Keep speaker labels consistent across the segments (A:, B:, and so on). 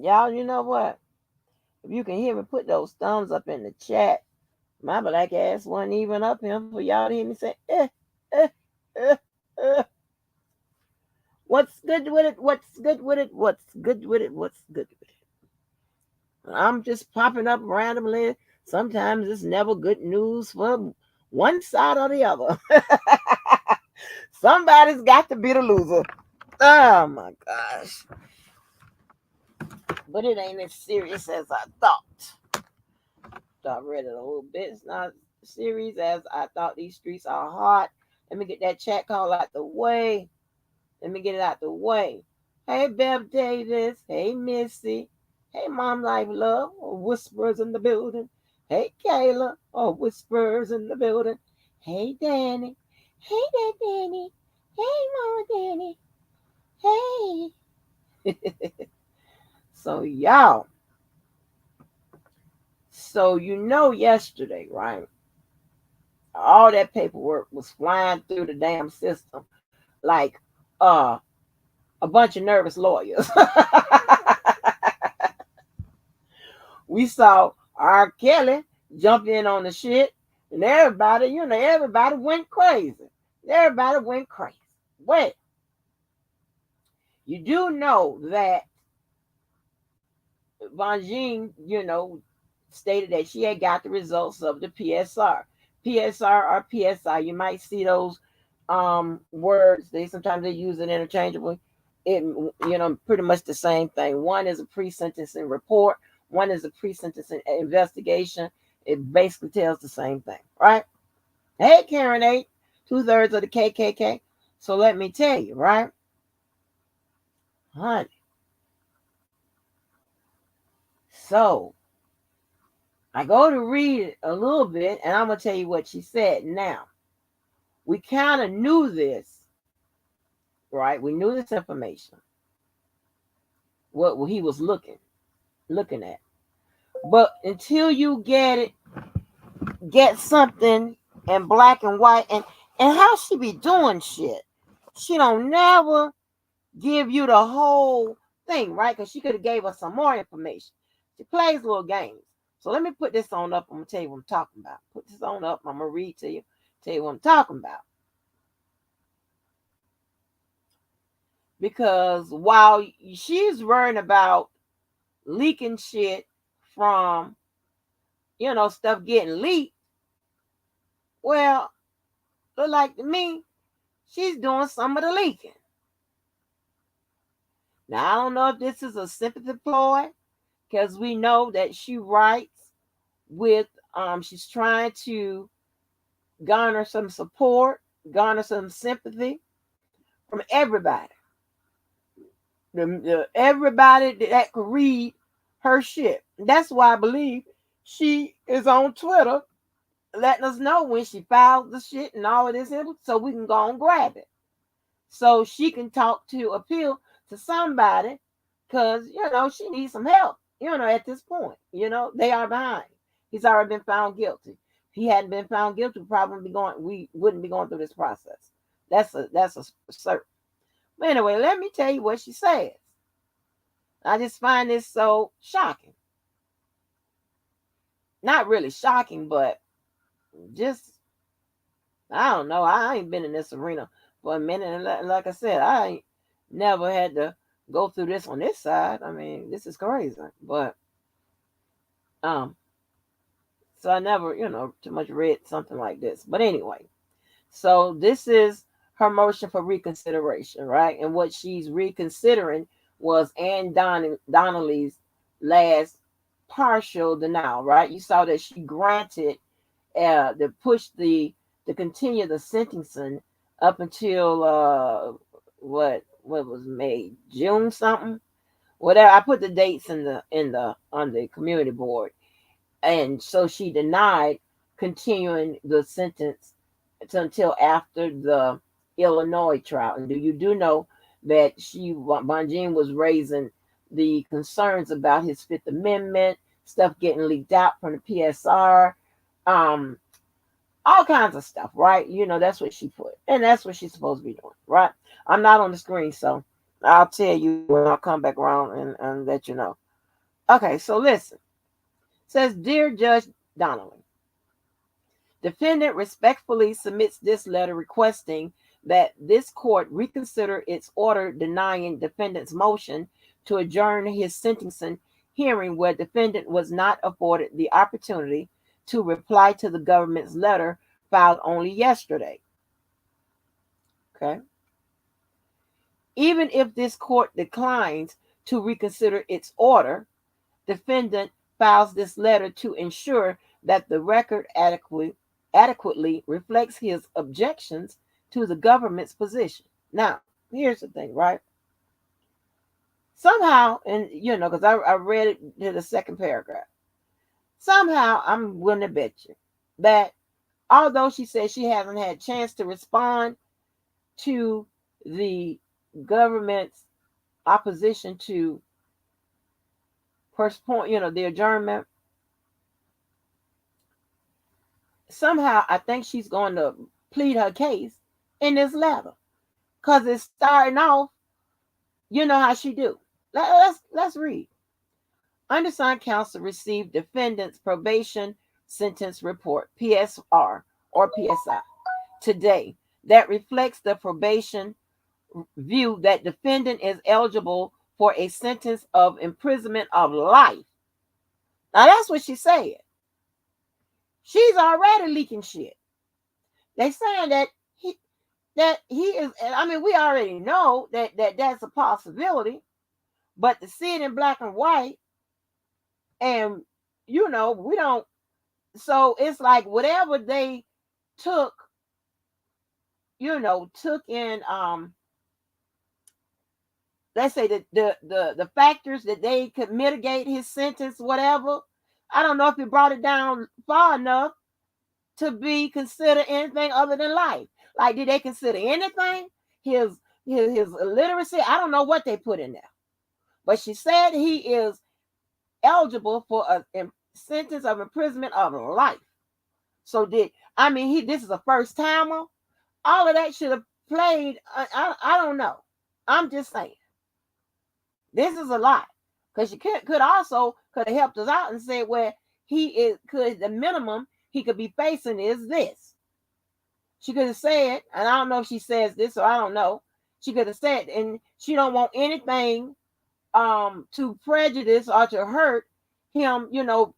A: Y'all, you know what? If you can hear me, put those thumbs up in the chat. My black ass wasn't even up here for y'all to hear me say, eh, eh, eh. What's good with it? What's good with it? What's good with it? What's good with it? I'm just popping up randomly. Sometimes it's never good news for one side or the other. Somebody's got to be the loser. Oh my gosh. But it ain't as serious as I thought. I read it a little bit. It's not as serious as I thought. These streets are hot. Let me get that chat call out the way. Let me get it out the way. Hey, Bev Davis. Hey, Missy. Hey, Mom Life Love. Oh, whispers in the building. Hey, Kayla. Oh, whispers in the building. Hey, Danny. Hey, there, Danny. Hey, Mama Danny. Hey. So, y'all. So, yesterday, right? All that paperwork was flying through the damn system like uh, a bunch of nervous lawyers. We saw R. Kelly jump in on the shit, and everybody went crazy. Everybody went crazy. Well, you do know that Vanjin, stated that she had got the results of the PSR. PSR or PSI, you might see those words. Sometimes they use it interchangeably. It pretty much the same thing. One is a pre-sentencing report. One is a pre-sentencing investigation. It basically tells the same thing, right? Hey, Karen 8, 2/3 of the KKK. So let me tell you, right, honey. So I go to read it a little bit, and I'm gonna tell you what she said. Now we kind of knew this, right? We knew this information. What he was looking at. But until you get something in black and white, and how she be doing shit, she don't never give you the whole thing, right? Because she could have gave us some more information. She plays little games. So let me put this on up. I'm gonna tell you what I'm talking about. Put this on up. I'm gonna read to you. Tell you what I'm talking about. Because while she's worrying about leaking shit from stuff getting leaked, well, look like to me, she's doing some of the leaking. Now, I don't know if this is a sympathy ploy, because we know that she writes with, she's trying to garner some support, garner some sympathy from everybody. Everybody that could read her shit. That's why I believe she is on Twitter letting us know when she files the shit and all of this, so we can go and grab it. So she can talk to appeal to somebody, because she needs some help. At this point, they are behind. He's already been found guilty. If he hadn't been found guilty, we wouldn't be going through this process. That's a certain. But anyway, let me tell you what she says. I just find this so shocking. Not really shocking, but just, I don't know. I ain't been in this arena for a minute, and like I said, I ain't never had to go through this on this side. I mean, this is crazy. But um, so I never, too much read something like this. But anyway, so this is her motion for reconsideration, right? And what she's reconsidering was Ann Donnelly's last partial denial, right? You saw that she granted to continue the sentencing up until what was made, June something, whatever. I put the dates on the community board, and so she denied continuing the sentence until after the Illinois trial. And do know that Bonjean was raising the concerns about his Fifth Amendment stuff getting leaked out from the PSR, all kinds of stuff, right? That's what she put, and that's what she's supposed to be doing, right? I'm not on the screen, so I'll tell you when I come back around and let you know. Okay, so listen. It says, Dear Judge Donnelly, defendant respectfully submits this letter requesting that this court reconsider its order denying defendant's motion to adjourn his sentencing hearing where defendant was not afforded the opportunity to reply to the government's letter filed only yesterday. Okay. Even if this court declines to reconsider its order, defendant files this letter to ensure that the record adequately reflects his objections to the government's position. Now, here's the thing, right? Somehow, and because I read it to the second paragraph, somehow I'm willing to bet you that although she says she hasn't had a chance to respond to the government's opposition to postpone, the adjournment, somehow I think she's going to plead her case in this letter because it's starting off. You know how she do. Let's read. Undersigned counsel received defendant's probation sentence report (PSR) or PSI today that reflects the probation view that defendant is eligible for a sentence of imprisonment of life. Now that's what she said. She's already leaking shit. They saying that he is. I mean, we already know that's a possibility, but to see it in black and white, and we don't. So it's like whatever they took, took in let's say the factors that they could mitigate his sentence, whatever. I don't know if he brought it down far enough to be considered anything other than life. Like, did they consider anything? His illiteracy? I don't know what they put in there. But she said he is eligible for a sentence of imprisonment of life. So this is a first timer. All of that should have played. I don't know. I'm just saying. This is a lot. Because she could have helped us out and said, well, the minimum he could be facing is this. She could have said, and I don't know if she says this, or I don't know. She could have said, and she don't want anything to prejudice or to hurt him,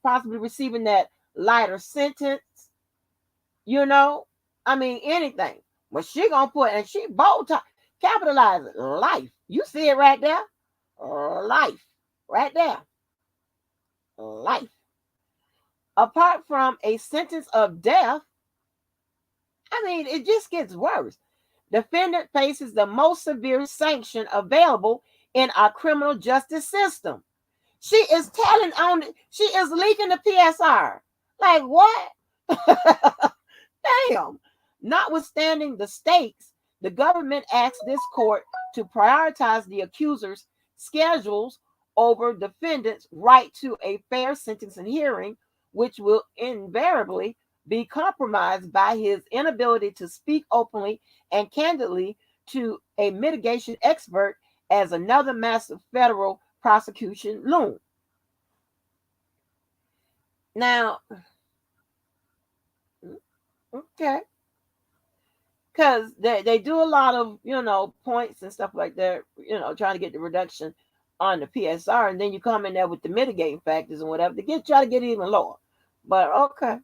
A: possibly receiving that lighter sentence. I mean, anything. But she gonna put, and she bold time, capitalize it, life. You see it right there, life, right there, life. Apart from a sentence of death, I mean, it just gets worse. Defendant faces the most severe sanction available in our criminal justice system. She is she is leaking the PSR. Like what? Damn. Notwithstanding the stakes, the government asked this court to prioritize the accuser's schedules over defendant's right to a fair sentencing hearing, which will invariably be compromised by his inability to speak openly and candidly to a mitigation expert as another massive federal prosecution loom. Now, okay, because they do a lot of points and stuff like that, trying to get the reduction on the PSR, and then you come in there with the mitigating factors and whatever to try to get it even lower. But okay.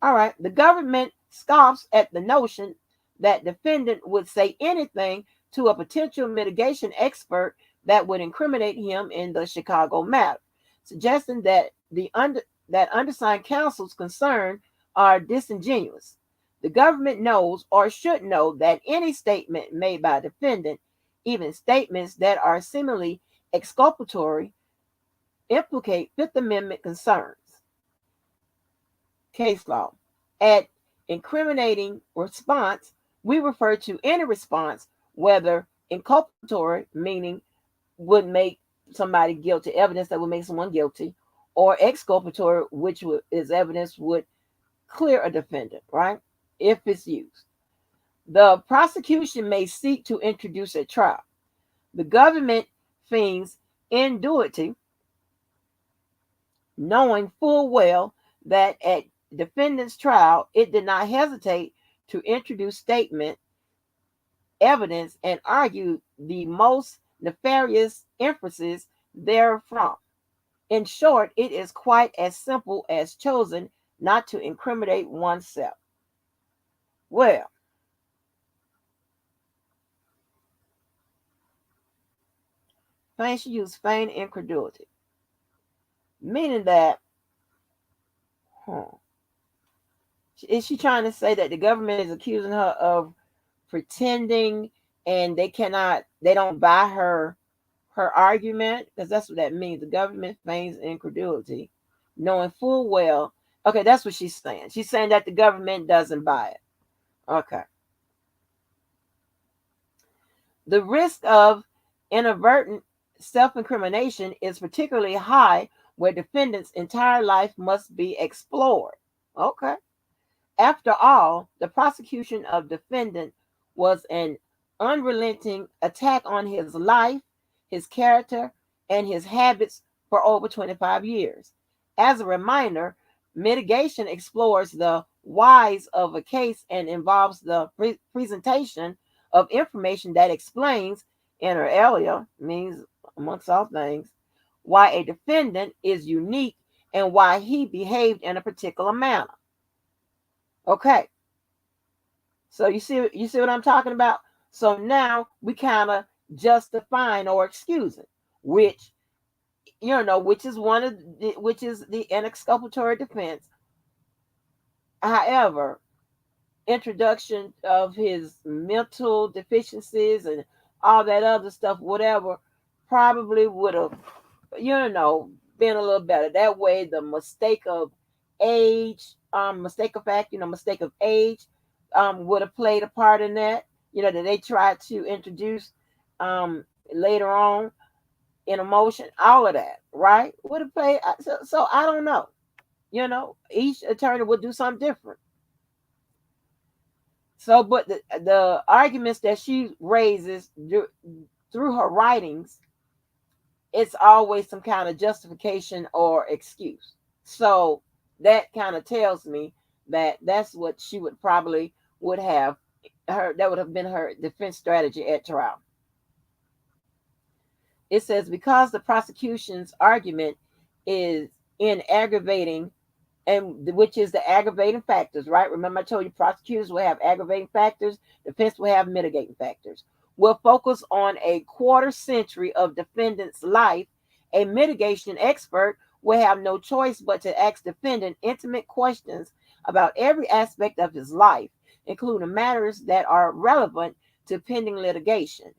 A: All right. The government scoffs at the notion that defendant would say anything to a potential mitigation expert that would incriminate him in the Chicago matter, suggesting that that undersigned counsel's concerns are disingenuous. The government knows or should know that any statement made by a defendant, even statements that are seemingly exculpatory, implicate Fifth Amendment concerns. Case law. At incriminating response, we refer to any response, whether inculpatory, meaning would make somebody guilty, evidence that would make someone guilty, or exculpatory, which is evidence would clear a defendant, right? If it's used. The prosecution may seek to introduce a trial. The government feigns ingenuity knowing full well that at defendant's trial it did not hesitate to introduce statement, evidence, and argue the most nefarious inferences therefrom. In short, it is quite as simple as choosing not to incriminate oneself. Well, she used feigned incredulity, meaning that, huh, is she trying to say that the government is accusing her of pretending and they don't buy her argument? Because that's what that means. The government feigns incredulity, knowing full well. Okay, that's what she's saying. She's saying that the government doesn't buy it. Okay. The risk of inadvertent self incrimination is particularly high where defendant's entire life must be explored. Okay. After all, the prosecution of defendant was an unrelenting attack on his life, his character, and his habits for over 25 years. As a reminder, mitigation explores the whys of a case and involves the presentation of information that explains, inter alia, means amongst all things, why a defendant is unique and why he behaved in a particular manner. Okay, so you see what I'm talking about. So now we kind of justifying or excusing, which which is which is the exculpatory defense. However, introduction of his mental deficiencies and all that other stuff, whatever, probably would have, been a little better. That way, the mistake of age, mistake of fact, mistake of age, would have played a part in that. That they tried to introduce later on in emotion, all of that, right? Would have played. So I don't know. Each attorney would do something different. So, but the arguments that she raises through her writings, it's always some kind of justification or excuse. So that kind of tells me that that's what she would have that would have been her defense strategy at trial. It says because the prosecution's argument is in aggravating, and which is the aggravating factors, right? Remember I told you prosecutors will have aggravating factors, defense will have mitigating factors. We'll focus on a quarter century of defendant's life. A mitigation expert will have no choice but to ask defendant intimate questions about every aspect of his life, including matters that are relevant to pending litigation.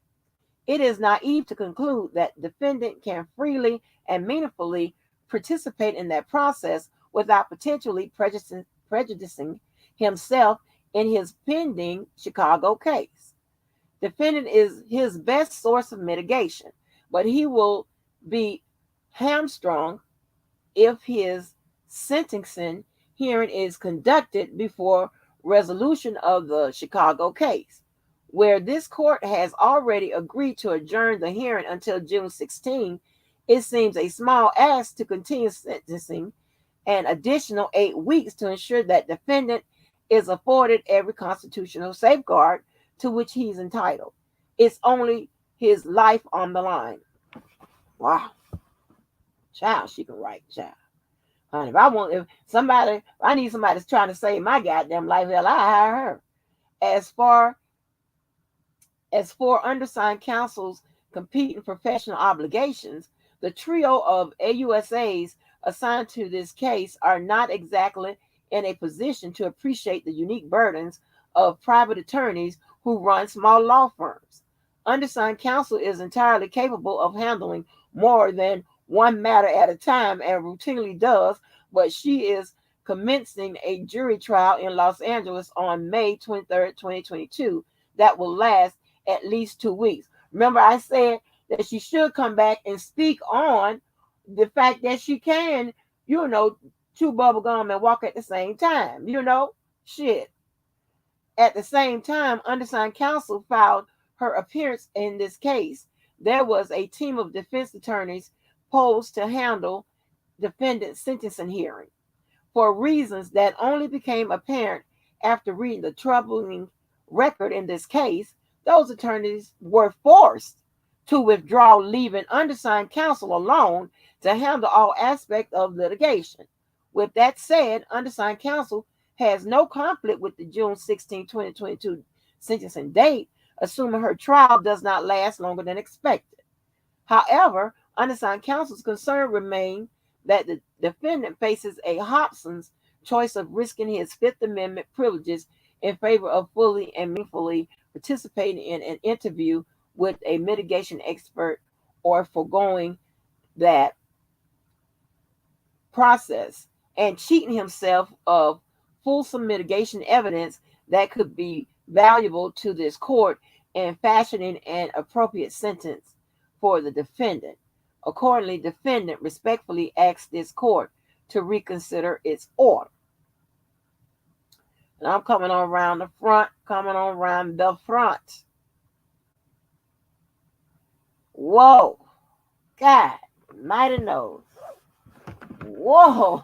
A: It is naive to conclude that defendant can freely and meaningfully participate in that process without potentially prejudicing himself in his pending Chicago case. Defendant is his best source of mitigation, but he will be hamstrung if his sentencing hearing is conducted before resolution of the Chicago case, where this court has already agreed to adjourn the hearing until June 16. It seems a small ask to continue sentencing an additional 8 weeks to ensure that defendant is afforded every constitutional safeguard to which he's entitled. It's only his life on the line. Wow. Child, she can write, child. Honey, if I need somebody that's trying to save my goddamn life, hell, I hire her. As for undersigned counsel's competing professional obligations, the trio of AUSAs assigned to this case are not exactly in a position to appreciate the unique burdens of private attorneys who run small law firms. Undersigned counsel is entirely capable of handling more than one matter at a time and routinely does, but she is commencing a jury trial in Los Angeles on May 23rd, 2022 that will last at least 2 weeks. Remember I said that she should come back and speak on the fact that she can, chew bubble gum and walk at the same time. Shit. At the same time, undersigned counsel filed her appearance in this case. There was a team of defense attorneys posed to handle defendant's sentencing hearing for reasons that only became apparent after reading the troubling record in this case. Those attorneys were forced to withdraw, leaving undersigned counsel alone to handle all aspects of litigation. With that said, undersigned counsel has no conflict with the June 16, 2022 sentencing date, assuming her trial does not last longer than expected. However, undersigned counsel's concern remains that the defendant faces a Hobson's choice of risking his Fifth Amendment privileges in favor of fully and meaningfully participating in an interview with a mitigation expert or foregoing that process and cheating himself of fulsome mitigation evidence that could be valuable to this court in fashioning an appropriate sentence for the defendant. Accordingly, defendant respectfully asks this court to reconsider its order. And I'm coming on around the front, coming on around the front. Whoa. God, mighty knows. Whoa.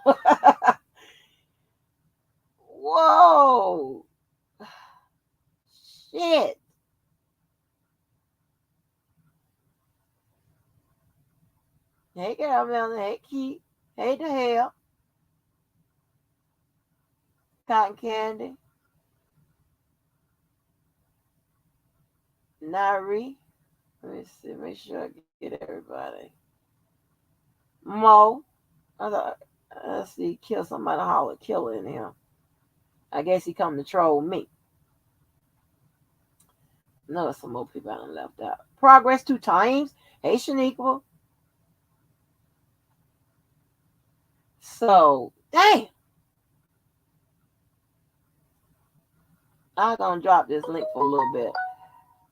A: Whoa. Shit. Hey, girl, Melanie. Hey, Keith. Hey, the hell. Cotton Candy. Nari. Let me see. Make sure I get everybody. Mo. I thought, let's see. Kill somebody. Holler killer in him. I guess he come to troll me. No, some more people I done left out. Progress 2 times. Hey, Shaniqua. So, damn. I'm gonna drop this link for a little bit.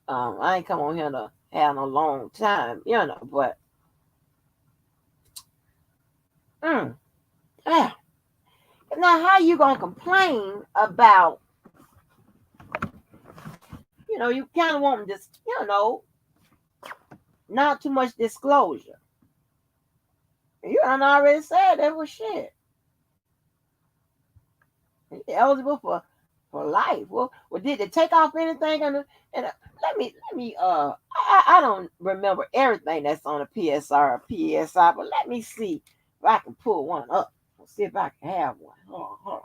A: I ain't come on here to have no long time, but yeah. Now how you gonna complain about, you kind of want this, not too much disclosure. You done already said that was shit. You're eligible for life. Well, did they take off anything? And let me. I don't remember everything that's on a PSR or PSI, but let me see if I can pull one up. See if I can have one. Hold on.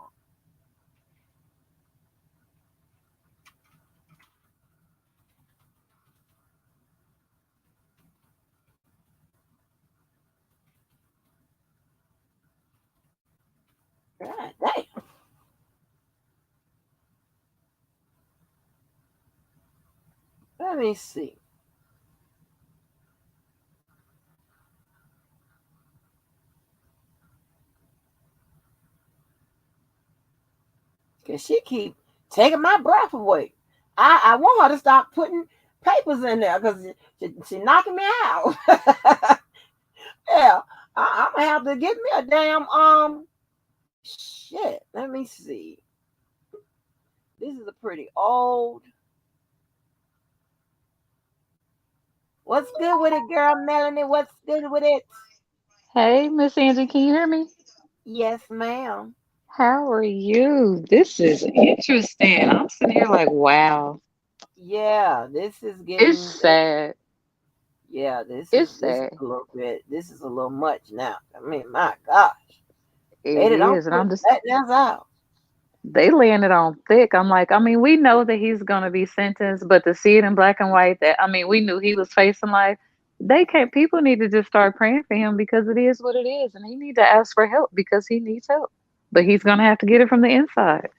A: God damn. Let me see. Cause she keep taking my breath away. I want her to stop putting papers in there because she knocking me out. Yeah, I'm gonna have to get me a damn shit. Let me see. This is a pretty old. What's good with it, girl, Melanie? What's good with it?
B: Hey, Miss Angie, can you hear me?
A: Yes, ma'am.
B: How are you? This is interesting. I'm sitting here like, wow.
A: Yeah, this is
B: It's
A: getting.
B: sad.
A: Yeah,
B: It's
A: this is
B: sad.
A: a little bit. This is a little much now. I mean, my gosh,
B: It
A: they don't
B: is. And
A: put
B: I'm just,
A: that else out.
B: they laying it on thick. I'm like, I mean, we know that he's going to be sentenced, but to see it in black and white, that, I mean, we knew he was facing life. They can't, people need to just start praying for him because it is what it is. And he need to ask for help because he needs help. But he's going to have to get it from the inside.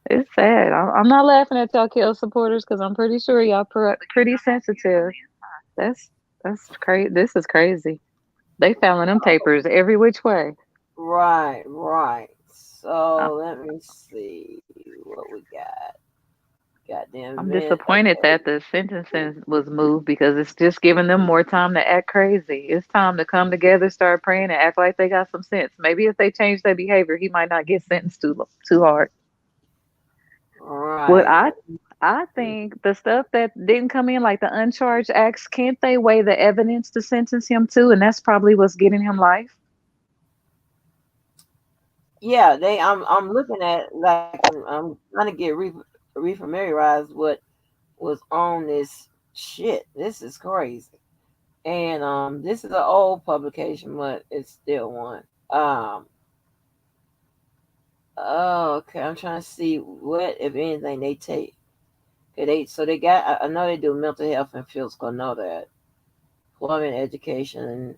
B: It's sad. I'm not laughing at y'all kill supporters because I'm pretty sure y'all pretty sensitive. That's that's crazy. This is crazy. They filing them papers every which way.
A: Right, right.
B: I-
A: So let me see what we got. Goddamn
B: I'm
A: event.
B: disappointed
A: Okay.
B: that the sentencing was moved because it's just giving them more time to act crazy. It's time to come together, start praying, and act like they got some sense. Maybe if they change their behavior, he might not get sentenced too hard. What
A: Right.
B: I think the stuff that didn't come in, like the uncharged acts, can't they weigh the evidence to sentence him too? And that's probably what's getting him life.
A: Yeah, they. I'm looking at like I'm trying to get refamiliarized what was on this shit. This is crazy. And this is an old publication, but it's still one. Um, oh, okay. I'm trying to see what, if anything, they take. Okay, they got. I know they do mental health and physical. I know that employment, education,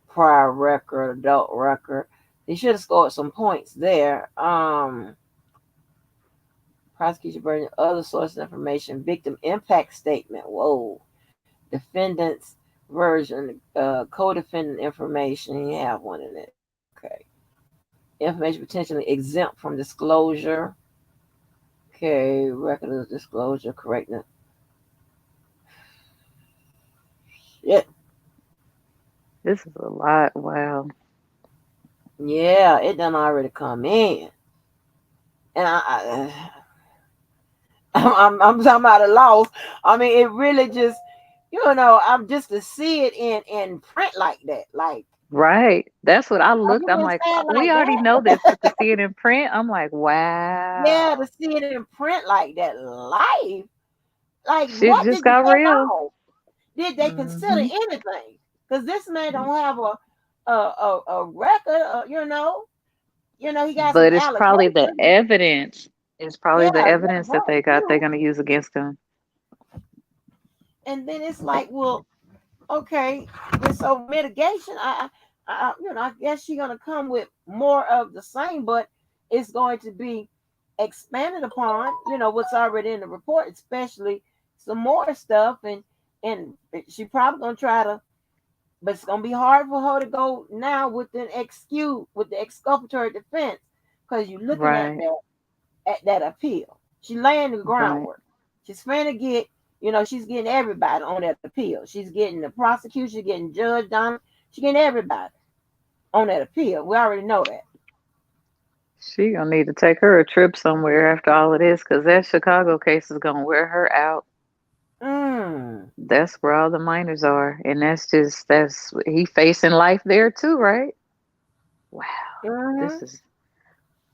A: prior record, adult record. They should have scored some points there. Prosecution burden, other source information, victim impact statement. Whoa, defendant's version, co-defendant information. You have one in it. Okay. Information potentially exempt from disclosure. Okay, record of disclosure, correctness. Shit.
B: This is a lot. Wow.
A: Yeah, it done already come in. And I'm talking about a loss. I mean, it really just, I'm just to see it in print like that. Like,
B: Right. That's what I
A: have
B: looked.
A: you
B: I'm
A: been
B: like,
A: sad
B: we
A: like
B: already
A: that?
B: know this, but to see it in print, I'm like,
A: Yeah, to
B: wow.
A: see it in print like that live. Like,
B: Shit
A: what
B: just
A: did you
B: got
A: take
B: real.
A: off? Did they consider
B: Hmm.
A: anything? Because this man don't have a record. He got some
B: But it's probably the
A: allegations.
B: evidence. It's probably
A: Yeah,
B: the
A: yeah,
B: evidence that
A: that
B: they got they're
A: too.
B: gonna use against him.
A: And then it's like, well, okay, and so mitigation. I guess she's gonna come with more of the same, but it's going to be expanded upon. What's already in the report, especially some more stuff, and she probably gonna try to, but it's gonna be hard for her to go now with the exculpatory defense, because you're looking at
B: Right,
A: that appeal. She laying the
B: right.
A: groundwork. She's finna get, she's getting everybody on that appeal. She's getting the prosecution, she's getting Judge Don, she's getting everybody on that appeal. We already know that.
B: She gonna need to take her a trip somewhere after all of this, cause that Chicago case is gonna wear her out.
A: Mm.
B: That's where all the minors are, and that's he facing life there too, right? Wow,
A: Mm-hmm.
B: this is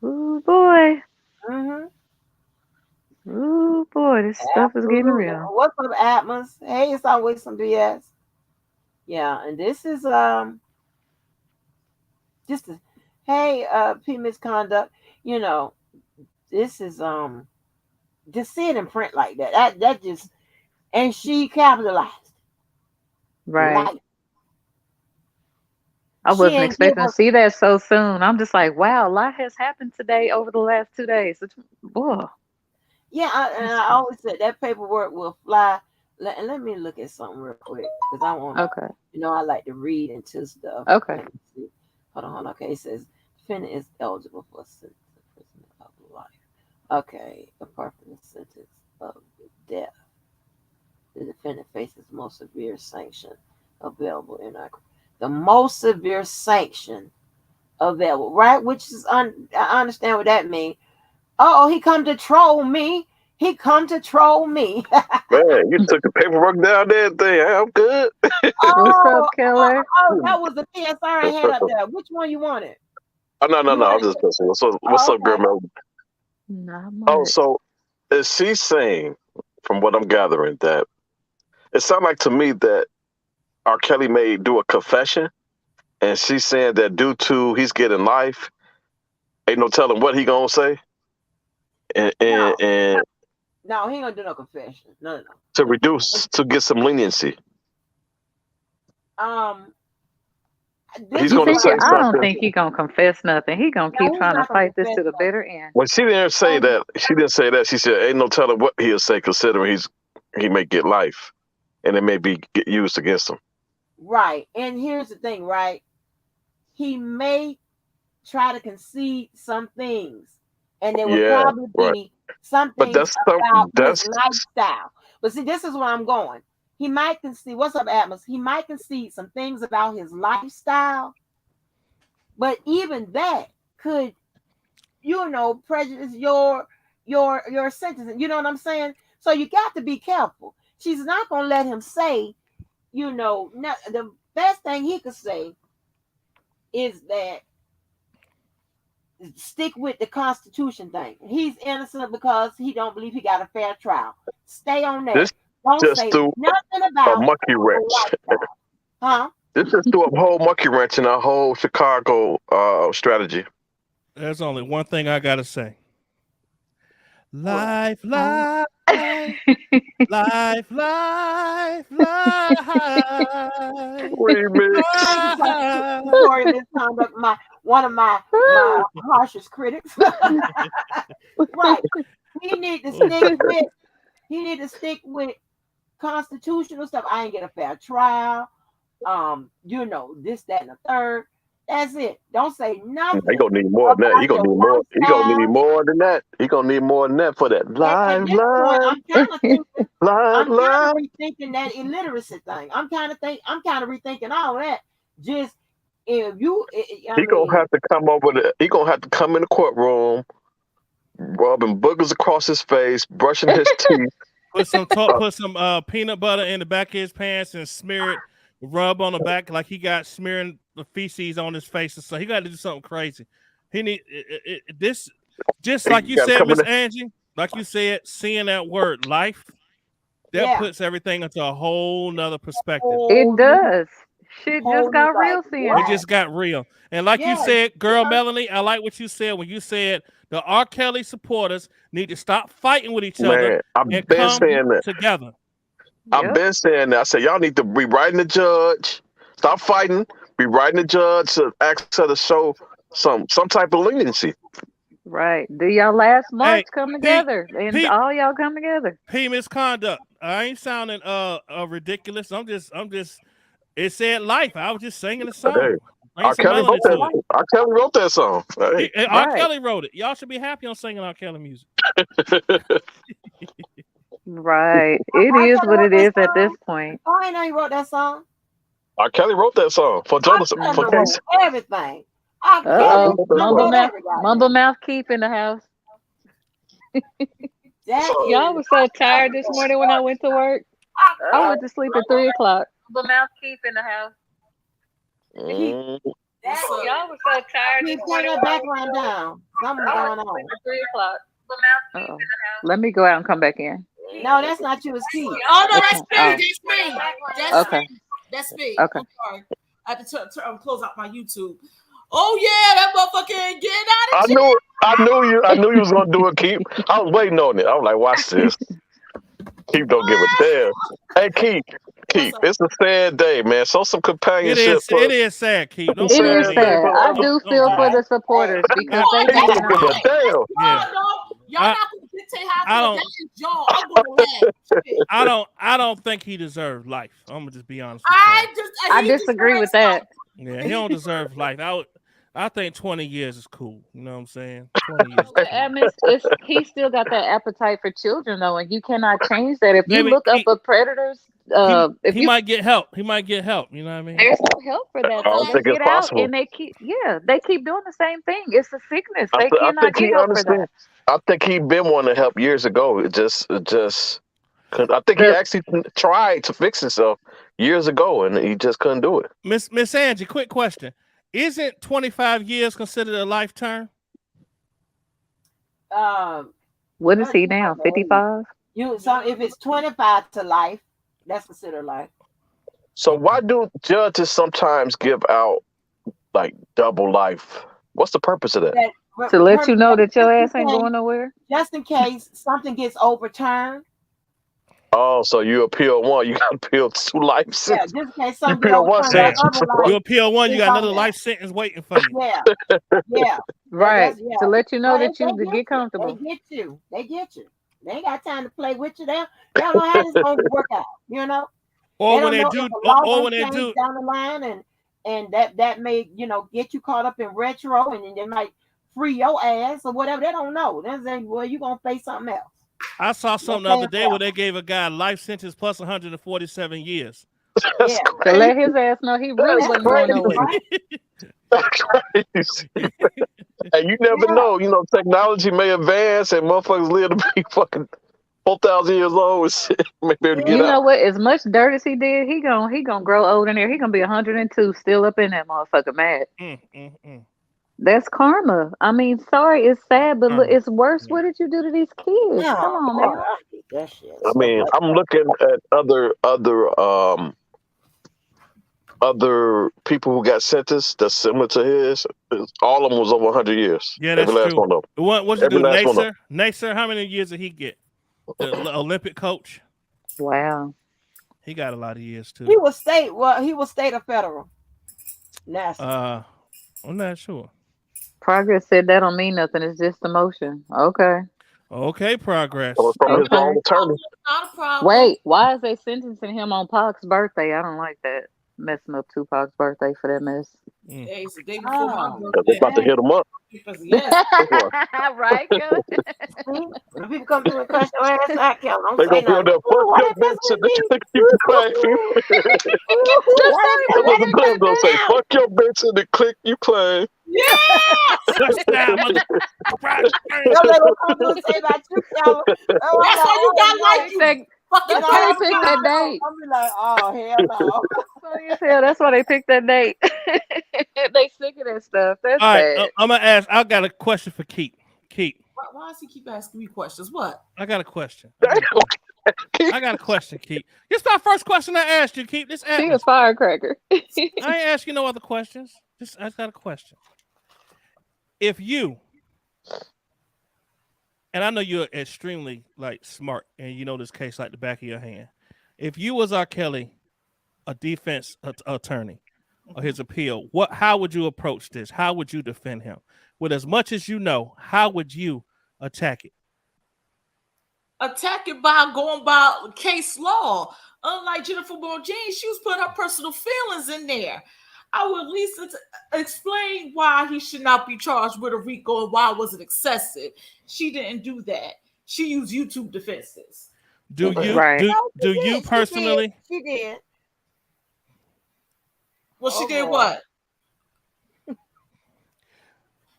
B: ooh boy,
A: Mm-hmm.
B: ooh boy, this stuff is getting
A: Absolutely.
B: real.
A: What's up, Atmos? Hey, it's always some BS. Yeah, and this is just a, hey, P misconduct. You know, this is just see it in print like that. That just, and she capitalized.
B: Right.
A: Like,
B: I
A: she
B: wasn't
A: ain't give
B: expecting to
A: us.
B: see that so soon. I'm just like, wow, a lot has happened today over the last 2 days. Whoa,
A: Yeah, and
B: that's
A: I
B: crazy.
A: always said that paperwork will fly. Let me look at something real quick because I want,
B: Okay,
A: I like to read into stuff.
B: okay,
A: Let me see. Hold on. Okay, it says defendant is eligible for a sentence of imprisonment of life. Okay, apart from the sentence of death, the defendant faces most severe sanction available in our the most severe sanction available, right? Which is I understand what that means. Oh, he come to troll me. He come to troll me.
C: Man, you took the paperwork down there and thing. Hey, I'm good.
B: what's
A: Oh,
B: up, killer?
A: that was the PSR I had up there. Which one you wanted?
C: Oh, no, no,
A: You
C: no. I'm
A: wanted
C: just
A: the,
C: messing. What's
A: oh,
C: up, girl,
A: okay.
C: man?
B: Not
C: Oh,
B: much.
C: so is she saying, from what I'm gathering, that it sounds like to me that R. Kelly may do a confession, and she's saying that due to he's getting life, ain't no telling what he gonna say, and and,
A: No,
C: and
A: no, he ain't gonna do no confession. No, no,
C: to
A: no.
C: reduce to get some leniency,
A: This
C: he's
B: You
A: is
C: gonna
B: think
A: what
C: say
B: it?
A: I'm
B: I
A: going
B: don't
C: something.
B: think he gonna confess nothing. He gonna keep
A: now. He's
B: trying to
A: not gonna
B: fight this
A: confess
B: to the
A: nothing.
B: bitter end.
C: Well, she didn't say
A: And
C: that. She didn't say that. She said, "Ain't no telling what he'll say, considering he may get life, and it may be get used against him."
A: right, and here's the thing, right? He may try to concede some things, and there will
C: Yeah,
A: probably
C: right.
A: be some
C: But
A: things
C: that's some.
A: about his
C: That's
A: lifestyle. But see, this is where I'm going. He might concede. What's up, Atmos? He might concede some things about his lifestyle, but even that could, prejudice your sentencing. You know what I'm saying? So you got to be careful. She's not gonna let him say, not, the best thing he could say is that stick with the Constitution thing. He's innocent because he don't believe he got a fair trial. Stay on that.
C: This
A: Don't
C: just
A: say
C: threw
A: nothing
C: a
A: about
C: monkey
A: the
C: wrench.
A: lifestyle. Huh?
C: This just threw a whole monkey wrench in our whole Chicago strategy.
D: There's only one thing I gotta say.
A: What?
D: Life, life, life, life, life,
C: Remix.
D: life.
A: Victoria misconduct, one of my harshest critics. Right. He need to stick with he need to stick with constitutional stuff. I ain't get a fair trial. This, that, and the third. That's it. Don't say nothing
C: He gonna need more than that. He
A: about
C: gonna
A: your
C: need more. He gonna need
A: lifestyle.
C: more than that. He gonna need more than that for that.
A: At
C: Live,
A: this point,
C: live,
A: I'm kind
C: live.
A: of rethinking that illiteracy thing. I'm kind of rethinking all that. Just if you, I
C: He gonna
A: mean,
C: have to come over the. He gonna have to come in the courtroom, rubbing boogers across his face, brushing his teeth.
D: Put some peanut butter in the back of his pants and smear it, rub on the back like he got smearing the feces on his face. So he got to do something crazy. He need this, just like
C: He
D: you
C: gotta
D: said,
C: come in
D: Miss
C: the,
D: Angie. Like you said, seeing that word life, that
A: yeah,
D: puts everything into a whole nother perspective.
B: It
A: whole new,
B: does. Shit
A: whole
B: just
A: new,
B: got
A: like
B: real seeing
D: It
B: that.
A: what?
D: just got real. And like you
A: Yeah,
D: said, girl
A: yeah,
D: Melanie, I like what you said when you said the R. Kelly supporters need to stop fighting with each other
C: man. I've
D: and
C: been
D: come
C: saying that.
D: together.
C: I've
B: Yep.
C: been saying that. I said y'all need to be writing the judge. Stop fighting. Be writing the judge to ask her to show some type of leniency.
B: Right. Do y'all last
D: Hey,
B: March come
D: Pete,
B: together and
D: Pete,
B: all y'all come together?
D: P misconduct. I ain't sounding ridiculous. I'm just it said life. I was just singing a
C: Hey,
D: song. Bring
C: R.
D: some
C: Kelly
D: melody
C: wrote
D: to
C: that.
D: it.
C: R. Kelly wrote that song. Hey.
D: R.
B: Right.
D: Kelly wrote it. Y'all should be happy on singing R. Kelly music.
B: Right.
A: R.
B: It
A: Kelly
B: is what
A: wrote
B: it
A: that
B: is at this
A: song.
B: point.
A: I ain't know he wrote that song.
C: R. Kelly wrote that song for
A: R.
C: Jodeci
A: Kelly
C: for
B: Mm-hmm.
C: Casey.
A: wrote everything. R.
C: Yeah, he
A: Kelly
B: Uh-oh.
C: wrote that
A: done
C: song.
B: Mumble
A: wrote
B: mouth.
A: every
B: Mumble
A: goddamn
B: mouth keep in the house.
A: that
C: So
A: is
B: Y'all was so tired this morning when I went to work. I
A: R.
B: went to sleep at 3 o'clock. Mumble mouth keep in the house.
A: Kelly.
C: mm,
B: Y'all was so tired this
A: Keep turn
B: morning
A: that
B: when I went to
A: background
B: work.
A: down. Something's
B: I went
A: going
B: to sleep
A: on.
B: at 3 o'clock. Mumble mouth keep in the house. Let me go out and come back in.
A: No, that's not you. It's Keith.
E: Oh no,
B: It's
E: that's
B: not.
E: me.
B: Oh,
E: That's me. That's
B: okay.
E: me. That's me.
B: Okay.
E: I'm sorry. I had to close out my YouTube. Oh yeah, that motherfucker ain't getting out
C: I
E: of jail.
C: knew I knew you was gonna do it, Keith. I was waiting on it. I was like, watch this. Keith don't give a damn. Hey
E: What's
C: Keith,
E: up?
C: it's a sad day, man. Show some companionship
D: It
C: for
D: is sad, Keith.
C: it's
D: Don't
C: a
B: It
D: don't
B: is
C: sad
D: do that.
C: day
B: sad.
C: for
B: I
C: the
B: do
D: Don't
B: feel
D: do
B: for
D: that.
B: the supporters because they
C: Keith
B: been
C: don't give a
B: hurt.
C: damn.
D: Yeah.
E: Y'all
D: I
E: not gonna dictate how
D: I
E: I feel.
D: don't
E: That's y'all. I'm gonna laugh. Shit.
D: I don't think he deserved life. I'm gonna just be honest with
E: I
D: y'all.
E: just
B: I
E: he
B: disagree with
E: deserves life.
B: that.
D: Yeah, he don't deserve life. I think 20 years is cool. You know what I'm saying? 20 years is
B: I
D: cool.
B: mean, he still got that appetite for children though, and you cannot change that. If you
D: Maybe
B: look up a predators, if
D: he
B: you
D: might get help. He might get help. You know what I mean?
B: there's no help for that
C: I
B: though.
C: don't
E: Okay.
B: They
C: think it's
B: get out
C: possible.
B: and they keep doing the same thing. It's a sickness. They cannot
C: think
B: get
C: he
B: help for
C: honestly
B: that.
C: I think he been wanting to help years ago. It just I think he
B: The
C: actually tried to fix himself years ago and he just couldn't do it.
D: Miss Angie, quick question. Isn't 25 years considered a life term?
A: Um,
B: what is
A: what
B: he
A: you
B: now?
A: know, age.
B: 55.
A: If it's 25 to life, that's considered life.
C: So
D: Okay.
C: why do judges sometimes give out like double life? What's the purpose of that?
A: That
B: To let you know that your
A: just in
B: ass ain't
A: case,
B: going nowhere.
A: just in case something gets overturned.
C: Oh, so you appeal one, you got to appeal two life
A: Yeah,
C: sentences.
A: just in case
C: You
A: something get
C: appeal one
A: overturned, that
D: Damn.
C: sentence.
A: other
C: Right.
D: You
A: life
D: appeal one, you
A: is
D: got
A: on
D: another
A: there.
D: life sentence waiting for you.
A: Yeah, yeah.
B: Right. To
A: Yeah.
B: let you know
A: Well,
B: that
A: they
B: you to
A: get
B: get
A: you. They
B: comfortable.
A: get you. They get you. They ain't got time to play with you. They don't know how this gonna work out. You know, they
D: Or when
A: don't
D: they
A: know if
D: do
A: the law
D: or
A: gonna
D: when they
A: change
D: do
A: down the line, and that may get you caught up in retro, and then they might free your ass or whatever. They don't know. They're saying, well, you gonna face something else.
D: I saw
A: They're
D: something the other
A: paying
D: day where
A: for
D: they gave a guy life sentence plus 147 years.
C: That's
A: Yeah,
B: To
C: crazy.
B: let his ass know he really
C: That's
A: that's
B: wasn't going
A: crazy,
C: crazy.
B: nowhere.
A: right?
C: That's crazy. And you never
A: Yeah,
C: know. Technology may advance and motherfuckers live to be fucking 4,000 years old and shit. May be able to get
B: You
A: yeah.
C: out.
B: know what? As much dirt as he did, he gonna grow old in there. He gonna be 102, still up in that motherfucker mad.
D: Mm, mm, mm.
B: That's karma. I mean, sorry, it's sad, but look,
D: Uh-huh.
B: it's worse.
D: Yeah.
B: What did you do to these kids? Come
A: Oh
B: on
A: boy,
B: now.
A: I hate that shit.
C: I
A: Stuff
C: mean,
A: like
C: I'm looking at other people who got sentenced that's similar to his. All of them was over 100 years.
D: Yeah,
C: Every
D: that's
C: last
D: true.
C: one of them.
D: What's he
C: Every
D: do?
C: last one of
D: Nacer? Nacer, how many years did he get? The Olympic coach?
B: Wow.
D: He got a lot of years
A: that. He
D: too.
A: was state. Well, he was state or federal. NASA.
D: Uh, I'm not sure.
B: Progress said that don't mean nothing. It's just emotion. Okay.
D: Okay,
C: them.
D: progress.
C: From his
B: Okay.
C: own attorney.
E: Not a problem.
B: Wait, why is they sentencing him on Pac's birthday? I don't like that. Messing up Tupac's birthday for that mess.
D: Mm.
E: Hey, it's the day before my
A: Oh,
C: Because they
E: birthday.
C: about to hit him up.
E: Yes.
C: Guess what?
B: Right, good.
A: see, when people come through and cuss your ass out, Kel, don't
C: They
A: say
C: gonna be on
A: nothing.
C: there, fuck
A: Ooh, why
C: your
A: they
C: bitch,
A: messing
C: and
A: with me?
C: they keep the claim.
A: Ooh,
B: Just
A: why
B: tell
A: they,
B: me
A: why
C: Another
B: why
A: they
B: they
C: club
B: picked
C: gonna
B: that
C: say,
B: date.
C: fuck your bitch, and the click you claim.
E: Yeah.
D: Touchdown, mother.
A: know they gonna come through and say about you, Keller. Oh, I'm
E: That's
A: like,
E: why you
A: oh
E: got
A: no.
E: like
B: Pick
E: you
B: that.
E: fucking
A: That's
B: That's why
A: all
B: they
A: I'm
B: picked
A: trying
E: pedophile.
B: that
A: to know.
B: date.
A: I'm be like, oh hell no.
B: Funny as hell. That's why they picked that date. They sick of that stuff. That's
D: All right,
B: sad.
D: I'm gonna ask. I got a question for Keith. Keith,
E: Why does he keep asking me questions? What?
D: I got a question. I got a question, Keith. This is our first question I asked you, Keith. This
B: She a
D: atmosphere.
B: firecracker.
D: I ain't asking no other questions. I just got a question. If you, and I know you're extremely like smart, and you know this case like the back of your hand. If you was R. Kelly, a defense attorney, or his appeal, how would you approach this? How would you defend him? With as much as you know, how would you attack it?
E: Attack it by going by case law. Unlike Jennifer Moore Jean, she was putting her personal feelings in there. I would at least explain why he should not be charged with a RICO and why it wasn't excessive. She didn't do that. She used YouTube defenses.
D: Do you
B: Right.
A: No,
D: do
A: she
D: you
A: did. She did.
D: personally?
A: She did.
E: Well, she
A: Oh
E: did
A: boy.
E: what?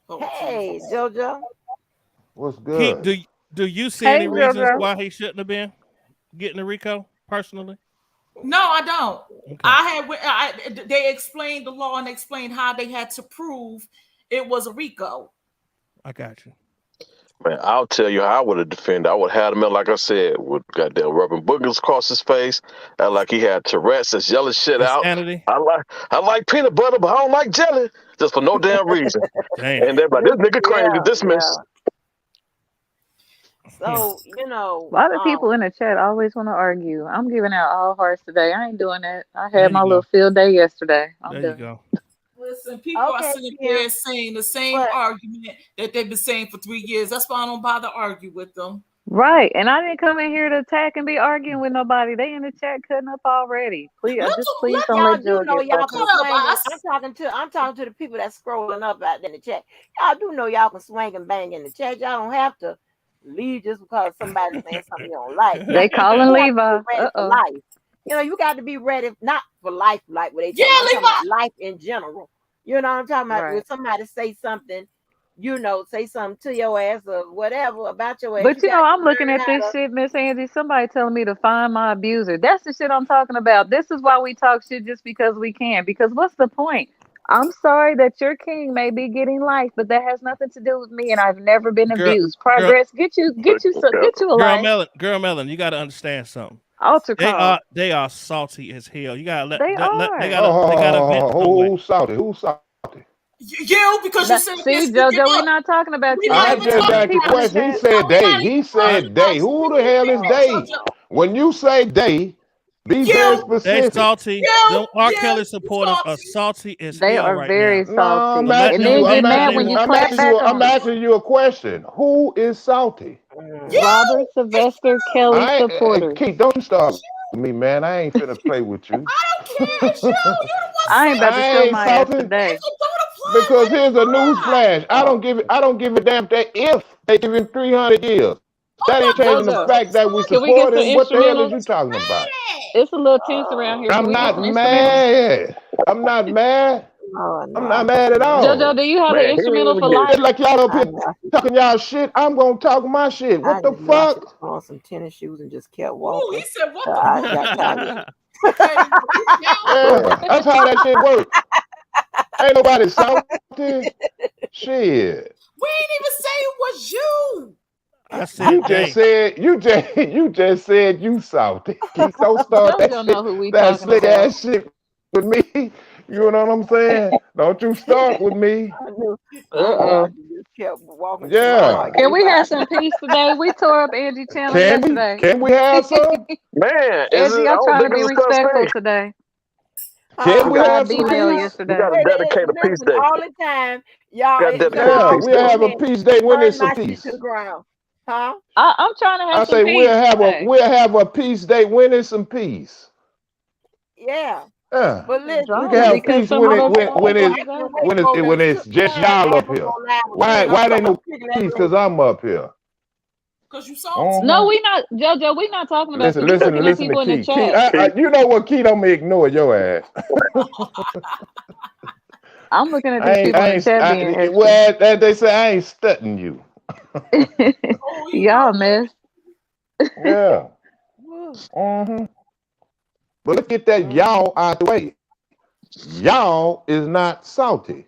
E: Oh,
A: Hey,
E: Jesus.
A: JoJo.
F: What's
D: Keith,
F: good?
D: do you see
B: Hey,
D: any reasons
B: JoJo.
D: why he shouldn't have been getting a RICO personally?
E: No, I don't.
D: Okay.
E: They explained the law and explained how they had to prove it was a RICO.
D: I got you.
C: Man, I'll tell you how I would have defended. I would have had him in, like I said, with goddamn rubbing boogers across his face. I like he had Tourette's, that's yelling shit out.
D: Insanity.
C: I like peanut butter, but I don't like jelly. Just for no damn reason.
D: Damn.
C: And they're like, this nigga crazy,
A: Yeah,
C: dismiss.
A: yeah. So, you know,
B: A lot of people in the chat always want to argue. I'm giving out all hearts today. I ain't doing that. I
D: There
B: had
D: you
B: my
D: go.
B: little field day yesterday. I'm
D: There you
B: done.
D: go.
E: Listen, people are
A: okay,
E: sitting
A: yeah,
E: there saying the same
A: but
E: argument that they've been saying for 3 years. That's why I don't bother argue with them.
B: Right. And I didn't come in here to attack and be arguing with nobody. They in the chat cutting up already. Please, please don't
A: y'all
B: let
A: do
B: Joe
A: know
B: get
A: y'all
B: fucked
A: can
B: up.
A: swing. I'm talking to the people that's scrolling up out there in the chat. Y'all do know y'all can swing and bang in the chat. Y'all don't have to leave just because somebody's saying something you don't like.
B: They calling
A: You have to
B: Levi.
A: be ready for
B: Uh-oh.
A: life. You know, you got to be ready, not for life, like what they
E: Yeah,
A: talking about. I'm talking
E: Levi.
A: about life in general. You know what I'm talking about? When
B: Right.
A: somebody say something, you know, say something to your ass or whatever about your ass.
B: But
A: You
B: you know,
A: got to
B: I'm looking
A: learn
B: at
A: how
B: this
A: to.
B: shit, Miss Angie. Somebody telling me to find my abuser. That's the shit I'm talking about. This is why we talk shit just because we can. Because what's the point? I'm sorry that your king may be getting life, but that has nothing to do with me, and I've never been
D: Girl,
B: abused.
D: girl,
B: Progress, get you a life.
D: girl, Melon, you got to understand something.
B: Altar call.
D: They are salty as hell. You gotta
B: They are.
D: they gotta vent some way.
F: Who's salty? Who's salty?
E: You, because you
B: Now,
E: said
B: see,
E: this. Look,
B: JoJo, we're not talking about
E: we're
B: you.
E: not
B: We're
F: I
E: even
B: talking
F: just
B: about
E: talking
B: the
F: asked you a
B: people in
E: about
B: the
E: you.
F: question. He
B: chat.
F: said
E: No, we're
F: they.
E: not
F: He
E: even talking
F: said
E: about
F: they.
E: you.
F: Who the hell is they?
E: JoJo.
F: When you say they, be very
E: You,
D: They
F: specific.
D: salty. Them R. Kelly
E: you
D: supporters are
E: salty.
D: salty as
B: They
D: hell
B: are
D: right now.
B: very
F: No, I'm
D: So
B: salty,
D: let
B: and
F: asking
D: them
B: then
F: you.
B: get
F: I'm
D: get
B: mad
F: asking
D: their
B: when
F: you.
B: you
F: I'm
B: clap
F: asking you.
B: back
F: I'm
B: on them.
F: asking you a question. Who is salty?
B: Robert
E: You, it's
B: Sylvester
E: you.
B: Kelly
F: I
B: supporters.
F: Keith, don't start
E: It's
F: with me, man. I ain't finna play with you.
E: I don't care. It's you. You're the one
B: I ain't
E: saying
B: about to
F: I
B: show
F: ain't
B: my ass
F: salty
B: today.
E: if it don't apply,
F: because
E: let it
F: here's a news
E: fly.
F: flash. I don't give a damn that if they give him 300 years.
E: Oh
F: That
E: my
F: ain't changing the
E: goodness,
B: JoJo,
F: fact
E: it's
F: that we
B: can we get
F: support
B: some
F: him. What the hell is you
B: instrumentals?
F: talking about?
B: It's a little tense around here. Can
F: I'm
B: we get
F: not
B: some instrumentals?
F: mad. I'm not mad.
A: Oh
F: I'm
A: no, I
F: not
A: know
F: mad at
A: you
B: JoJo,
F: all.
B: do you have an
C: Man, he
B: instrumental
C: ain't
B: for
C: even
F: Just
B: life?
F: like y'all up
A: I
F: here
A: know.
F: talking y'all shit, I'm gonna talk my shit.
A: I
F: What the
A: just knew I should
F: fuck?
A: have put on some tennis shoes and just kept
E: Ooh, he
A: walking.
E: said, what the
A: I
E: fuck?
A: got tired.
E: Hey, you down?
F: Yeah, that's how that shit works. Ain't nobody salty. Shit.
E: We ain't even say it was you.
D: I said
F: You
D: they.
F: just said you just said you salty. Don't start that
B: JoJo
F: shit,
B: know who we
F: that
B: talking
F: slick
B: about.
F: ass shit with me. You know what I'm saying? Don't you start with me.
A: I knew
B: Uh-oh.
A: I just kept walking through my
F: Yeah.
A: heart.
B: Can we have some peace today? We tore up Angie channel
F: Can we?
B: yesterday.
F: Can we have some?
C: Man, is it?
B: Angie,
C: I
B: I'm
C: don't
B: trying to
C: think
B: be
C: it's a such
B: respectful
C: thing.
B: today.
F: Can
C: We
F: we
C: got
B: I
F: have
C: we
F: some
C: got
B: B-mail
F: peace?
C: we
B: yesterday.
C: got to dedicate a peace
A: Listen,
C: day.
A: all the time, y'all,
C: We got to
A: y'all
C: dedicate a
F: Yeah,
C: peace
F: we'll
C: day.
F: have a
A: doing
F: peace day when
A: burn
F: it's some
A: my shit to
F: peace.
A: the ground. Huh?
B: I'm trying to
F: I
B: have some
F: say
B: peace today.
F: we'll have a peace day when it's some peace.
A: Yeah.
F: Yeah.
A: But listen,
F: We can
B: Drama
F: have
B: because
F: peace
B: some
A: I
B: of us
A: can't
B: don't
A: wait,
B: want
A: I
B: peace
A: can't
B: either.
A: wait for
F: when
A: the
F: it's
A: sister
F: just
A: man
F: y'all up
A: Apple
F: here.
A: gonna live
F: Why
A: again. I'm
F: there ain't
A: talking
F: no
A: about picking
F: peace?
A: that
F: Because
A: lady.
F: I'm up here.
E: Because you salty.
F: Uh-huh.
B: No, we not JoJo, we not talking about you. We
F: Listen
B: looking at
F: to
B: people in the
F: Key. Key,
B: chat.
F: you know what, Key? Don't me ignore your ass.
B: I'm looking at these people in the chat being extra.
F: Well, as they say, I ain't studying you.
E: Oh, you
B: Y'all
E: know
B: mess.
F: Yeah.
A: Woo.
F: Uh-huh. But let's get that
A: Mm.
F: y'all out the way. Y'all is not salty.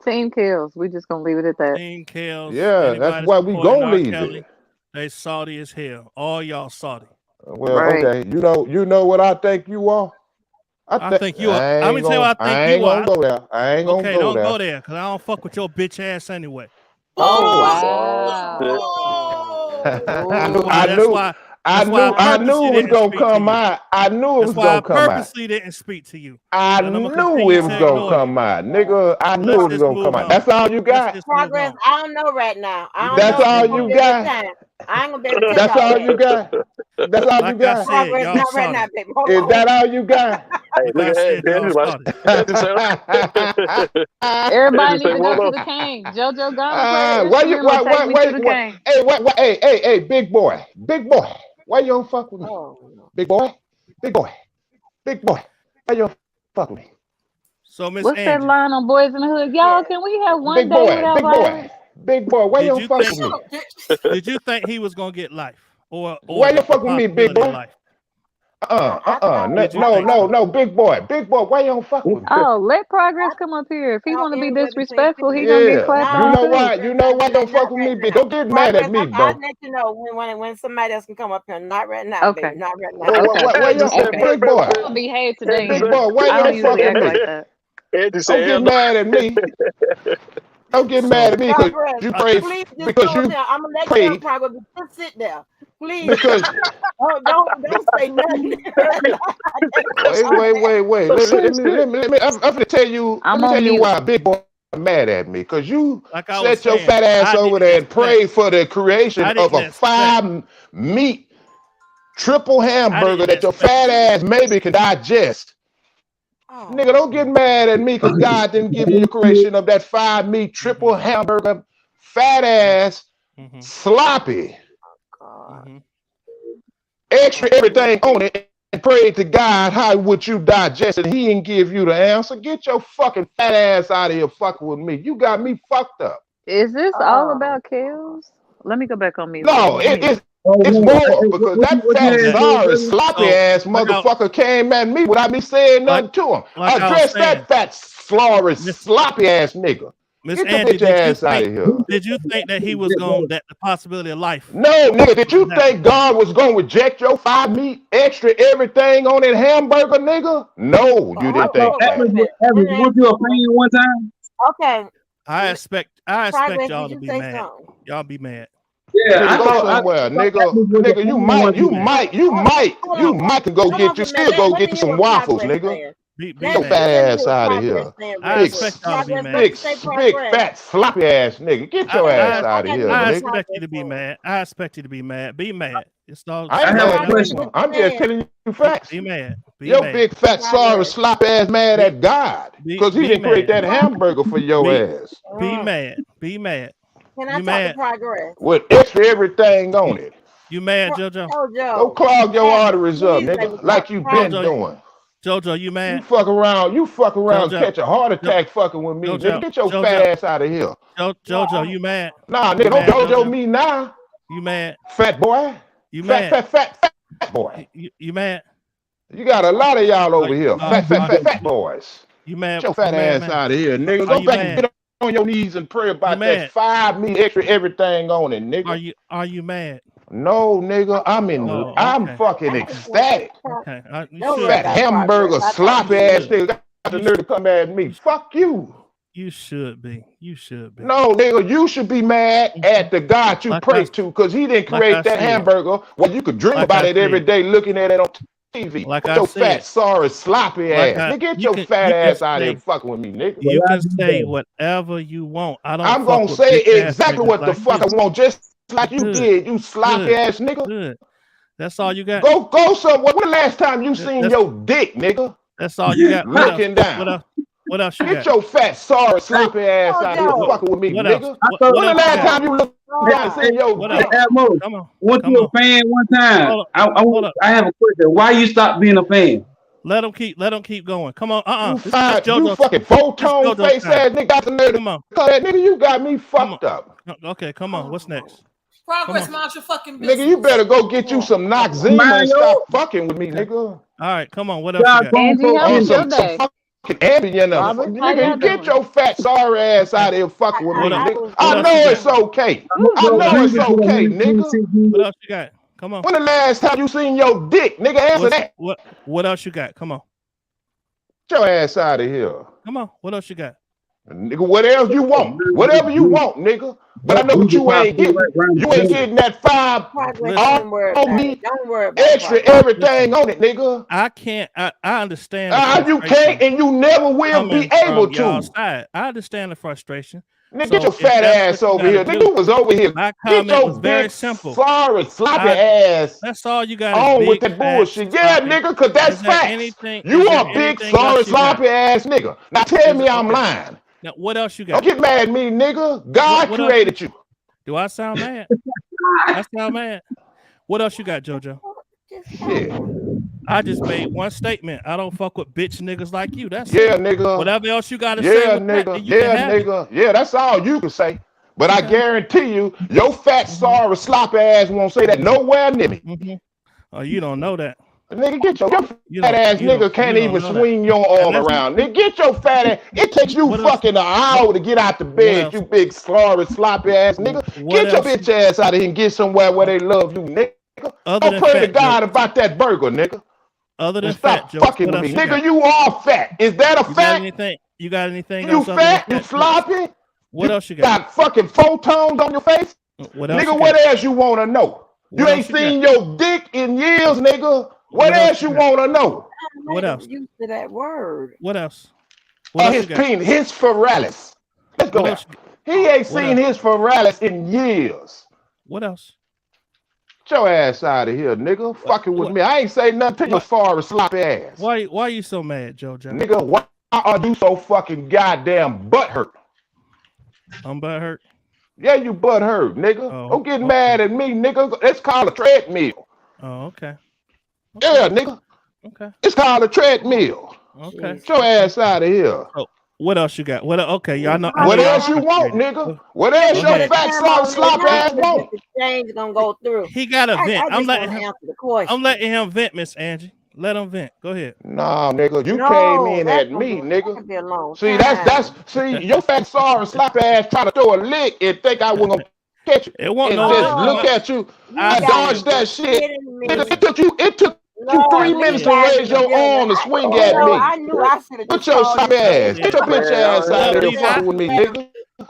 B: Team kills. We just gonna leave it at that.
D: Team kills.
F: Yeah, that's
D: Anybody
F: why we
D: supporting
F: gonna
D: R.
F: leave
D: Kelly,
F: it.
D: they salty as hell. All y'all salty.
F: Well,
B: Right.
F: okay. You know what I think you are?
D: I think you are.
F: I
D: I'm gonna
F: ain't
D: tell you what I
F: I
D: think
F: ain't
D: you
F: gonna
D: are.
F: go there. I ain't gonna
D: Okay,
F: go
D: don't
F: there.
D: go there because I don't fuck with your bitch ass anyway.
C: Oh,
E: Boom!
C: shit.
B: Wow.
E: Oh,
D: That's
B: Oh,
D: why. That's why. That's why I
F: I
A: Wow.
F: knew
D: purposely
F: it was
D: didn't
F: gonna
D: speak to
F: come
D: you.
F: out. I knew it
D: That's
F: was
D: why I
F: gonna come out.
D: purposely didn't speak to you,
F: I
D: and I'm gonna
F: knew
D: continue
F: it
D: to
F: was gonna
D: ignore you.
F: come out, nigga. I
D: So
F: knew
D: let's
F: it was
D: just
F: gonna come
D: move
F: out.
D: on.
F: That's all you
D: Let's
F: got.
D: just move
A: Progress,
D: on.
A: I don't know right now. I
D: We
A: don't
D: can
F: That's
A: know.
D: just
F: all
A: It's
D: move
A: gonna
F: you
A: be
D: on.
A: a good
F: got.
A: time. I ain't gonna be able to tell
F: That's
A: y'all
F: all
A: that.
F: you got. That's all you
D: Like I
F: got.
D: said,
A: Progress,
D: y'all
A: not right
D: salty.
A: now, baby. Hold
F: Is
A: on.
F: that all you got?
C: Hey,
D: Like
C: look
D: I
C: at hey,
D: said, y'all
C: Andrew,
D: salty.
C: Andrew said,
B: everybody
C: Andrew
B: need
C: said,
B: to go
C: what
B: to
C: up?
B: the cane. JoJo gonna play the
F: Why you
B: instrumental. Take me to the
F: wait?
B: cane.
F: Hey, big boy, why you don't fuck with me?
A: Oh, no.
F: Big boy, big boy, big boy, why you don't fuck with me?
D: So Miss
B: What's that
D: Angie,
B: line on Boys in the Hood? Y'all,
A: Yeah.
B: can we have one
F: Big
B: day
F: boy,
B: without
F: big boy,
B: violence?
F: big boy, why you
D: did
F: don't
D: you
F: fuck with
D: think
E: shut
F: me?
E: up, bitch.
D: did you think he was gonna get life or
F: Why you
D: the
F: fuck with me, big
D: possibility of
F: boy?
D: life?
A: I thought
D: Did you think so?
F: No, big boy, why you don't fuck with me?
B: Oh, let
A: I
B: Progress come up here. If he
A: thought
B: want to be
A: anywhere between
B: disrespectful,
A: 50
B: he
A: and
B: gonna get
A: 60.
F: Yeah,
B: clapped
A: No,
F: you
B: on
F: know
B: too.
F: why?
A: progress, not,
F: Don't
A: not
F: fuck with
A: right
F: me, big.
A: now.
F: Don't get mad at
A: Progress,
F: me,
A: I'll
F: bro.
A: let you know when somebody else can come up here. Not right now,
B: Okay.
A: baby. Not right now.
C: Well,
B: Okay.
C: what
F: Why
C: Andrew
F: you,
C: said,
B: Okay.
F: big boy,
B: I'm gonna behave today,
C: Andrew
F: big
C: said,
F: boy,
B: Andrew.
F: why
B: I
F: you
B: don't
F: don't fuck
B: usually
F: with
B: act
F: me?
B: like that.
C: Andrew
F: Don't
C: said, hell
F: get
C: no.
F: mad at me. Don't get mad
D: So
F: at me because
A: Progress,
F: you
D: I,
F: prayed
A: please just
F: because
A: close
F: you
A: down. I'm gonna let you up,
F: prayed
A: progress. But just sit there, please.
F: because
A: Don't say nothing.
F: wait. I'm gonna tell you. Let
B: I'm
F: me tell
B: on
F: you
B: mute.
F: why Big Boy mad at me. Cause you
D: like I was
F: set your
D: saying,
F: fat ass
D: I
F: over
D: didn't
F: there and
D: expect.
F: prayed for the creation
D: I
F: of
D: didn't
F: a
D: expect.
F: 5 meat triple
D: I
F: hamburger
D: didn't
F: that your
D: expect.
F: fat ass maybe can digest. Nigga,
A: Oh,
F: don't get mad at me because God didn't give you your creation of that 5 meat
D: Mm-hmm,
F: triple hamburger, fat ass,
D: mm-hmm,
F: sloppy,
A: God.
D: mm-hmm.
F: extra
A: Mm-mm.
F: everything on it, and prayed to God how would you digest it. He didn't give you the answer. Get your fucking fat ass out of here fucking with me. You got me fucked up.
B: Is this all
A: Oh,
B: about Kels? Let me go back on mute.
F: No,
B: Let me.
G: Oh,
F: it's
G: no.
F: more because that
G: What you
F: fat,
G: had
D: That
G: said,
F: sorry,
G: brother?
F: sloppy
D: so
F: ass
D: like I
F: motherfucker came at me without me saying
D: like
F: nothing to him.
D: like I was
F: Address
D: saying,
F: that fat, sorry,
D: Miss
F: sloppy ass nigga.
D: Miss
F: Get your
D: Angie,
F: bitch ass out of here.
D: did you think that he was going that the possibility of life
F: No, nigga, did
D: was
F: you
D: gonna happen
F: think
D: to him?
F: God was gonna reject your 5 meat, extra everything on that hamburger, nigga? No, you didn't think
A: wait a
F: that.
A: minute. Let
G: Atlas,
A: me ask
G: weren't you
A: you
G: a
A: a
G: fan one time?
A: question. Okay,
D: I expect
A: progress.
D: y'all
A: Did
D: to
A: you
D: be
A: say
D: mad.
A: something?
D: Y'all be mad.
G: Yeah,
F: Nigga,
G: I
F: go
G: thought
F: somewhere, nigga.
G: Atlas was a
F: Nigga,
G: fan one
D: Be
G: time.
D: mad.
A: Hold on,
F: you might can go
A: hold on
F: get
A: for
F: you
A: a minute.
F: still go
A: Let
F: get
A: me
F: you
A: hear
F: some
A: what
F: waffles,
A: progress
F: nigga.
A: saying.
D: Be
F: Get your
A: Let
D: mad.
F: fat
A: me hear
F: ass
A: what
F: out of
A: progress
F: here.
A: saying
D: I
A: real
F: Big,
A: quick.
D: expect y'all to be
A: Progress, what
D: mad.
A: you say,
F: big
A: progress?
F: fat sloppy ass nigga. Get
D: I
F: your ass
D: I
A: I
F: out of
A: got to
F: here,
A: hear
D: I
A: what
F: nigga.
D: expect you
A: progress
D: to be
A: saying.
D: mad. I expect you to be mad. Be mad. It's all
F: I
G: I
F: ain't
D: it's
G: have
D: all
G: a
F: mad at
D: y'all
A: Progress,
F: you.
A: what
G: question.
D: fault.
A: you
F: I'm just
A: saying?
F: telling you facts.
D: Be mad. Be
F: Your
D: mad.
F: big fat sorry
A: Progress.
F: sloppy ass mad
D: Be
F: at God. Cause he
D: be
F: didn't create
D: mad.
F: that hamburger for your
D: Be
F: ass.
D: be
A: Mm.
D: mad. Be mad.
A: Can I
D: You
A: talk to
D: mad?
A: progress?
F: With extra everything
D: You,
F: on it.
D: you mad, JoJo?
F: Go
A: Jojo,
F: clog your
A: Atlas,
F: arteries up,
A: please let me
F: nigga,
A: talk.
F: like you been
D: JoJo,
F: doing.
D: JoJo, you
F: You
D: mad?
F: fuck around,
D: JoJo,
F: catch a heart
D: jo,
F: attack fucking with me, nigga.
D: JoJo,
F: Get your fat
D: JoJo,
F: ass out of here.
D: JoJo, you mad?
F: Nah,
D: You
F: nigga, don't
D: mad,
F: dojo
D: JoJo?
F: me now.
D: You mad?
F: Fat boy.
D: You mad?
F: Fat boy.
D: You mad?
F: You got a lot of y'all
D: Are,
F: over here.
D: are, are,
F: Fat boys.
D: you
F: Get
D: mad?
F: your
D: You
F: fat
D: mad,
F: ass
D: man?
F: out of here, nigga.
D: Are
F: Go
D: you
F: back and
D: mad?
F: get on your knees and pray about
D: mad?
F: that 5 million extra everything on it, nigga.
D: Are you mad?
F: No, nigga,
D: Oh,
F: I'm
D: okay.
F: fucking ecstatic.
D: Okay. You
A: Don't
D: should
A: worry
F: Fat
A: about
D: be.
F: hamburger,
A: progress. I thought
F: sloppy
A: you
F: ass
A: should.
F: nigga got the nerve to come at me. Fuck you.
D: You should be. You should be.
F: No, nigga, you should be mad at the God you
D: Like I,
F: pray to because he didn't
D: like I
F: create that
D: said.
F: hamburger where you could dream
D: Like
F: about
D: I
F: it every
D: said.
F: day looking at it on TV.
D: Like
F: With
D: I
F: your fat,
D: said.
F: sorry, sloppy
D: Like
F: ass.
D: I.
F: Nigga, get
D: You
F: your
D: can.
F: fat
D: You can
F: ass out of here
D: say.
F: fucking with me, nigga.
D: You
G: Well, I
D: can
G: do
D: say
G: that.
D: whatever you want. I don't
F: I'm
D: fuck
F: gonna
D: with
F: say
D: bitch ass
F: exactly
D: niggas
F: what the
D: like
F: fuck I
D: you.
F: want, just like you
D: Good.
F: did, you sloppy
D: Good.
F: ass nigga.
D: Good. That's all you got.
F: Go somewhere. When the last time you seen
D: That's
F: your dick, nigga?
D: that's all you got. What else?
F: Looking
D: What
F: down.
D: else? What else you
F: Get
D: got?
F: your fat, sorry, sloppy ass out of here
A: Jojo.
F: fucking with me,
D: What else?
F: nigga.
G: I
D: What
G: thought,
F: When the
D: else you
F: last
D: got?
F: time you looked down and seen your
D: What
G: hey,
F: dick?
D: else?
G: Admo,
D: Come on.
G: I went
D: Come
G: to a
D: on.
G: fan one time.
D: Hold up.
G: I have a question. Why you stopped being a fan?
D: Let them keep going. Come on.
F: You
D: This
F: fat, you
D: JoJo.
F: fucking
D: This
F: photon
D: JoJo
F: face
D: time.
F: ass nigga got the nerve to
D: Come on.
F: call that nigga. You got me
D: Come
F: fucked up.
D: Okay, come on. What's next?
E: Progress,
D: on.
E: mind your fucking business.
F: Nigga, you better go get you some Noxzema and
G: Mario,
F: stop fucking with me,
D: Okay.
F: nigga.
D: All right, come on. What else
G: y'all
D: you got?
G: grown
B: Angie,
G: folks
B: how
F: Or
B: was your
G: business.
F: some
B: day?
F: fucking Ambien.
B: Robert, how
F: Nigga,
B: y'all
F: you get
B: doing?
F: your fat sorry ass
D: Okay.
F: out of here fucking with
D: What
F: me,
D: else?
F: nigga.
D: What
F: I
D: else
F: know
D: you
F: it's
D: got?
F: okay.
G: I'm gonna
F: I
G: go
F: know
G: drink
F: it's
G: until I
F: okay,
G: win
F: nigga.
G: 26
D: What
G: years.
D: else you got? Come on.
F: When the last time you seen your dick, nigga? Answer that.
D: What else you got? Come on.
F: Get your ass out of here.
D: Come on. What else you got?
F: Nigga, whatever you want. Whatever you want, nigga. But I know what you ain't getting. You ain't getting that 5
A: Progress.
D: Listen.
A: Don't worry
F: on
A: about
F: me,
A: it. Don't worry about
F: extra
A: progress.
F: everything on it, nigga.
D: I can't. I understand the
F: You can't
D: frustration
F: and you never will be
D: coming
F: able
D: from y'all
F: to.
D: side. I understand the frustration.
F: Nigga,
D: So
F: get your
D: if
F: fat
D: that's
F: ass
D: what you
F: over here.
D: gotta
F: Nigga,
D: do,
F: you was over here.
D: my
F: Get
D: comment
F: your
D: was very
F: big,
D: simple.
F: sorry, sloppy
D: I
F: ass
D: That's all you got is
F: on
D: big,
F: with that
D: fat,
F: bullshit. Yeah,
D: sloppy.
F: nigga, because that's
D: Is there
F: facts.
D: anything?
F: You
D: Is there
F: are a big,
D: anything
F: sorry,
D: else you got?
F: sloppy ass nigga. Now tell
D: Is
F: me
D: it
F: I'm
D: okay?
F: lying.
D: Now, what else you
F: Don't
D: got?
F: get mad at me, nigga. God
D: What else?
F: created you.
D: Do I sound mad? I sound mad. What else you got, JoJo?
F: Shit.
D: I just made one statement. I don't fuck with bitch niggas like you. That's
F: Yeah,
D: it.
F: nigga.
D: Whatever else you got to say
F: Yeah,
D: with that,
F: nigga.
D: then you can
F: Yeah,
D: have it.
F: nigga. Yeah, that's all you can say. But I
D: Okay.
F: guarantee you, your fat, sorry, sloppy ass won't say that nowhere near me.
D: Mhm. Oh, you don't know that.
F: Nigga, get your
D: You
F: fat
D: don't.
F: ass
D: You
F: nigga
D: don't.
F: can't
D: You don't
F: even
D: know that.
F: swing your
D: And
F: arm
D: that's
F: around. Nigga, get your fat ass. It takes you
D: what else?
F: fucking an hour to get out the
D: What
F: bed,
D: else?
F: you big, sorry, sloppy ass nigga.
D: What
F: Get your
D: else?
F: bitch ass out of here and get somewhere where they love you, nigga.
D: Other
F: Go
D: than
F: pray to
D: fat
F: God
D: jokes.
F: about that burger, nigga.
D: Other than
F: And
D: fat
F: stop
D: jokes.
F: fucking
D: What
F: with me.
D: else you
F: Nigga,
D: got?
F: you are fat. Is that a
D: You got
F: fact?
D: anything? You got anything
F: You
D: else other than
F: fat? You
D: fat jokes?
F: sloppy?
D: What
F: You
D: else you got?
F: got fucking photons on your face?
D: What else
F: Nigga,
D: you
F: what
D: got?
F: else you want to know? You
D: What
F: ain't
D: else you got?
F: seen your dick in years, nigga. What
D: What else
F: else
D: you
F: you
D: got?
F: want to know?
D: What else?
A: Used to that word.
D: What else? What else
F: His
D: you got?
F: penis, his Ferralis. Let's go
D: What
F: there.
D: else?
F: He ain't
D: What
F: seen
D: else?
F: his Ferralis in years.
D: What else?
F: Get your ass out of here, nigga.
D: What?
F: Fucking with
D: What?
F: me. I ain't say nothing to your
D: What?
F: sorry sloppy ass.
D: Why you so mad, JoJo?
F: Nigga, why are you so fucking goddamn butthurt?
D: I'm butthurt.
F: Yeah, you butthurt, nigga.
D: Oh,
F: Don't get
D: okay.
F: mad at me, nigga. It's called a treadmill.
D: Oh, okay.
F: Yeah, nigga.
D: Okay.
F: It's called a treadmill.
D: Okay.
F: Get your ass out of here.
D: So, what else you got? Okay, y'all know.
F: What
D: y'all
F: else you want,
D: frustrated.
F: nigga? What else
D: Go
F: your
D: ahead.
F: fat, sorry, sloppy ass want?
A: The change gonna go through.
D: He got a vent.
A: I just want to answer the question.
D: I'm letting him vent, Miss Angie. Let him vent. Go ahead.
F: Nah, nigga, you
A: No,
F: came in
A: that's
F: at me,
A: gonna that
F: nigga.
A: could be a long
F: See,
A: time.
F: see, your fat, sorry, sloppy ass trying to throw a lick and think I was gonna catch it.
D: It won't
F: And
D: no
F: just
D: lick.
F: look at you.
A: You
F: I
A: guys
F: dodged that
A: are
F: shit.
A: kidding me.
F: Nigga, it took you
A: No,
F: 3
A: you
F: minutes to
A: guys
F: raise
A: are
F: your
A: doing
F: arm to
A: that.
F: swing
A: You
F: at
A: know,
F: me.
A: I knew I should have
F: Put
A: just
F: your
A: called
F: sloppy
A: you
F: ass.
A: first.
F: Get your bitch ass
D: What
F: out
D: up,
F: of here
D: Levi?
F: fucking with me, nigga.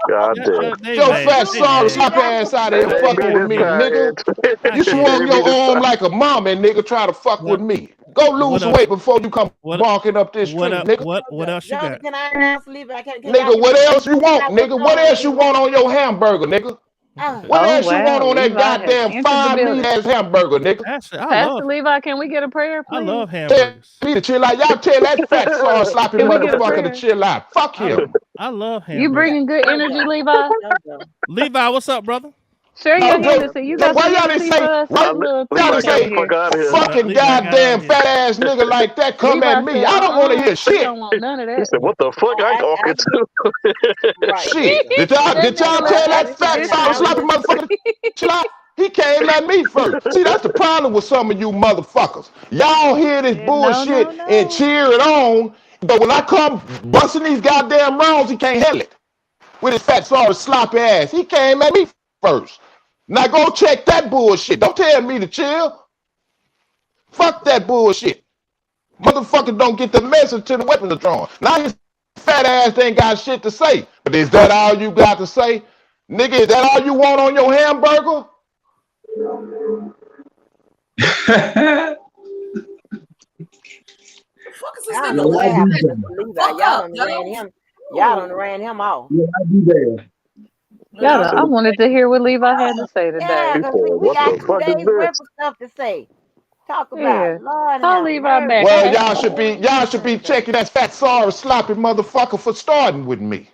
C: God damn.
D: They
F: Your
D: mad.
F: fat,
D: They
F: sorry,
D: mad.
F: sloppy ass out of here
C: It ain't
F: fucking
C: me
F: with me,
C: this time,
F: nigga.
C: Ed.
F: You
C: It
F: swung
C: ain't me
F: your
C: this
F: arm
C: time.
F: like a mommy, nigga, try to fuck
D: What?
F: with me. Go lose
D: What
F: some
D: else?
F: weight before you come
D: What?
F: barking up this
D: What
F: street,
D: up?
F: nigga.
D: What else you got?
A: Can I announce leave? Can y'all
F: Nigga,
A: give
F: what
A: me
F: else you want, nigga? What else you want on your hamburger, nigga? What
B: Oh
F: else you want
B: wow,
F: on that
B: Levi has
F: goddamn
B: entered the
F: 5 meat
B: building.
F: ass hamburger, nigga?
D: Actually,
B: Pastor Levi, can we get a prayer,
D: I
B: please?
D: love
F: Tell
D: hamburgers.
F: me to chill out. Y'all tell that fat, sorry, sloppy
B: Can we get a
F: motherfucker to
B: prayer?
F: chill out. Fuck him.
D: I love
B: You
D: hamburgers.
B: bringing good energy, Levi?
D: Levi, what's up, brother?
B: Share
F: No,
B: your
F: Joe,
B: Hennessy. You got
F: why
B: some
F: y'all didn't
B: Hennessy for
F: say,
B: us?
F: why
B: This little
F: y'all
C: Levi
F: didn't
B: clique
C: got
B: over
C: the
F: say,
C: fuck
B: here.
C: out of here.
F: fucking
D: Levi got out
F: goddamn
D: of here.
F: fat ass nigga like that come
B: Levi
F: at me?
B: said,
F: I don't want to hear
B: we
F: shit.
B: don't want none of
C: He
B: that.
C: said, what the fuck I gonna get to?
A: Right.
F: Shit. Did
B: That
F: y'all
B: nigga
F: tell
B: left
F: that fat, sorry, sloppy
B: disrespectful.
F: motherfucker to chill out? He came at me first. See, that's the problem with some of you motherfuckers. Y'all hear this
B: No,
F: bullshit
B: no,
F: and
B: no.
F: cheer it on, but when I come busting these goddamn rounds, he can't handle it. with his fat, sorry, sloppy ass. He came at me first. Now go check that bullshit. Don't tell me to chill. Fuck that bullshit. Motherfucker don't get the message to the weapons are drawn. Now his fat ass ain't got shit to say. But is that all you got to say? Nigga, is that all you want on your hamburger?
E: Fuck is this
A: I don't
E: nigga
A: know what
E: laughing
A: happened
E: at?
A: to Levi.
E: Fuck
A: Y'all
E: up,
A: done
E: yo.
A: ran him. Y'all done ran him off.
G: Yeah, I do that.
B: I wanted to hear what Levi had to say today.
A: Yeah,
C: He
A: because
C: said,
A: we
C: what
A: got
C: the
A: 2
C: fuck is
A: days
C: this?
A: worth of stuff to say. Talk about
B: Yeah.
A: Lord
B: Call
A: have
B: Levi
A: mercy.
B: back,
F: Well,
B: okay?
F: y'all should be checking that fat, sorry, sloppy motherfucker for starting with me.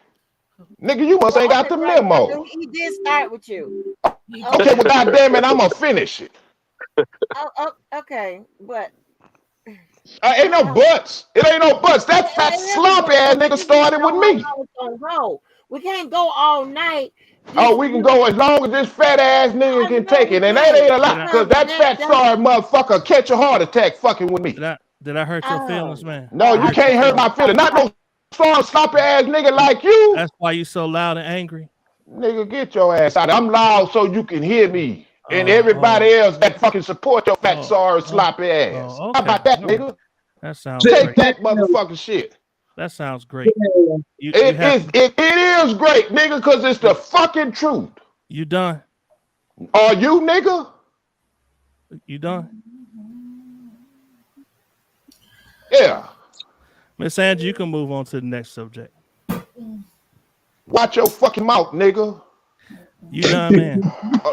F: Nigga, you must ain't got the
A: Brother,
F: memo.
A: he did start with you.
F: Okay, well, goddamn it, I'm gonna finish it.
A: Okay, but
F: Ain't no buts. It ain't no buts. That fat, sloppy ass nigga started with me.
A: We can't go all night.
F: Oh, we can go as long as this fat ass nigga can take it, and that ain't a lot, cause that fat, sorry motherfucker catch a heart attack fucking with me.
D: Did I hurt your feelings, man?
F: No, you can't hurt my feelings. Not no sorry, sloppy ass nigga like you.
D: That's why you so loud and angry.
F: Nigga, get your ass out. I'm loud so you can hear me. And everybody else that fucking support your fat, sorry, sloppy ass.
D: okay.
F: How about that, nigga?
D: That sounds
F: Take
D: great.
F: that motherfucking shit.
D: That sounds great.
F: It is great, nigga, because it's the fucking truth.
D: You done?
F: Are you, nigga?
D: You done?
F: Yeah.
D: Miss Angie, you can move on to the next subject.
F: Watch your fucking mouth, nigga.
D: You done, man?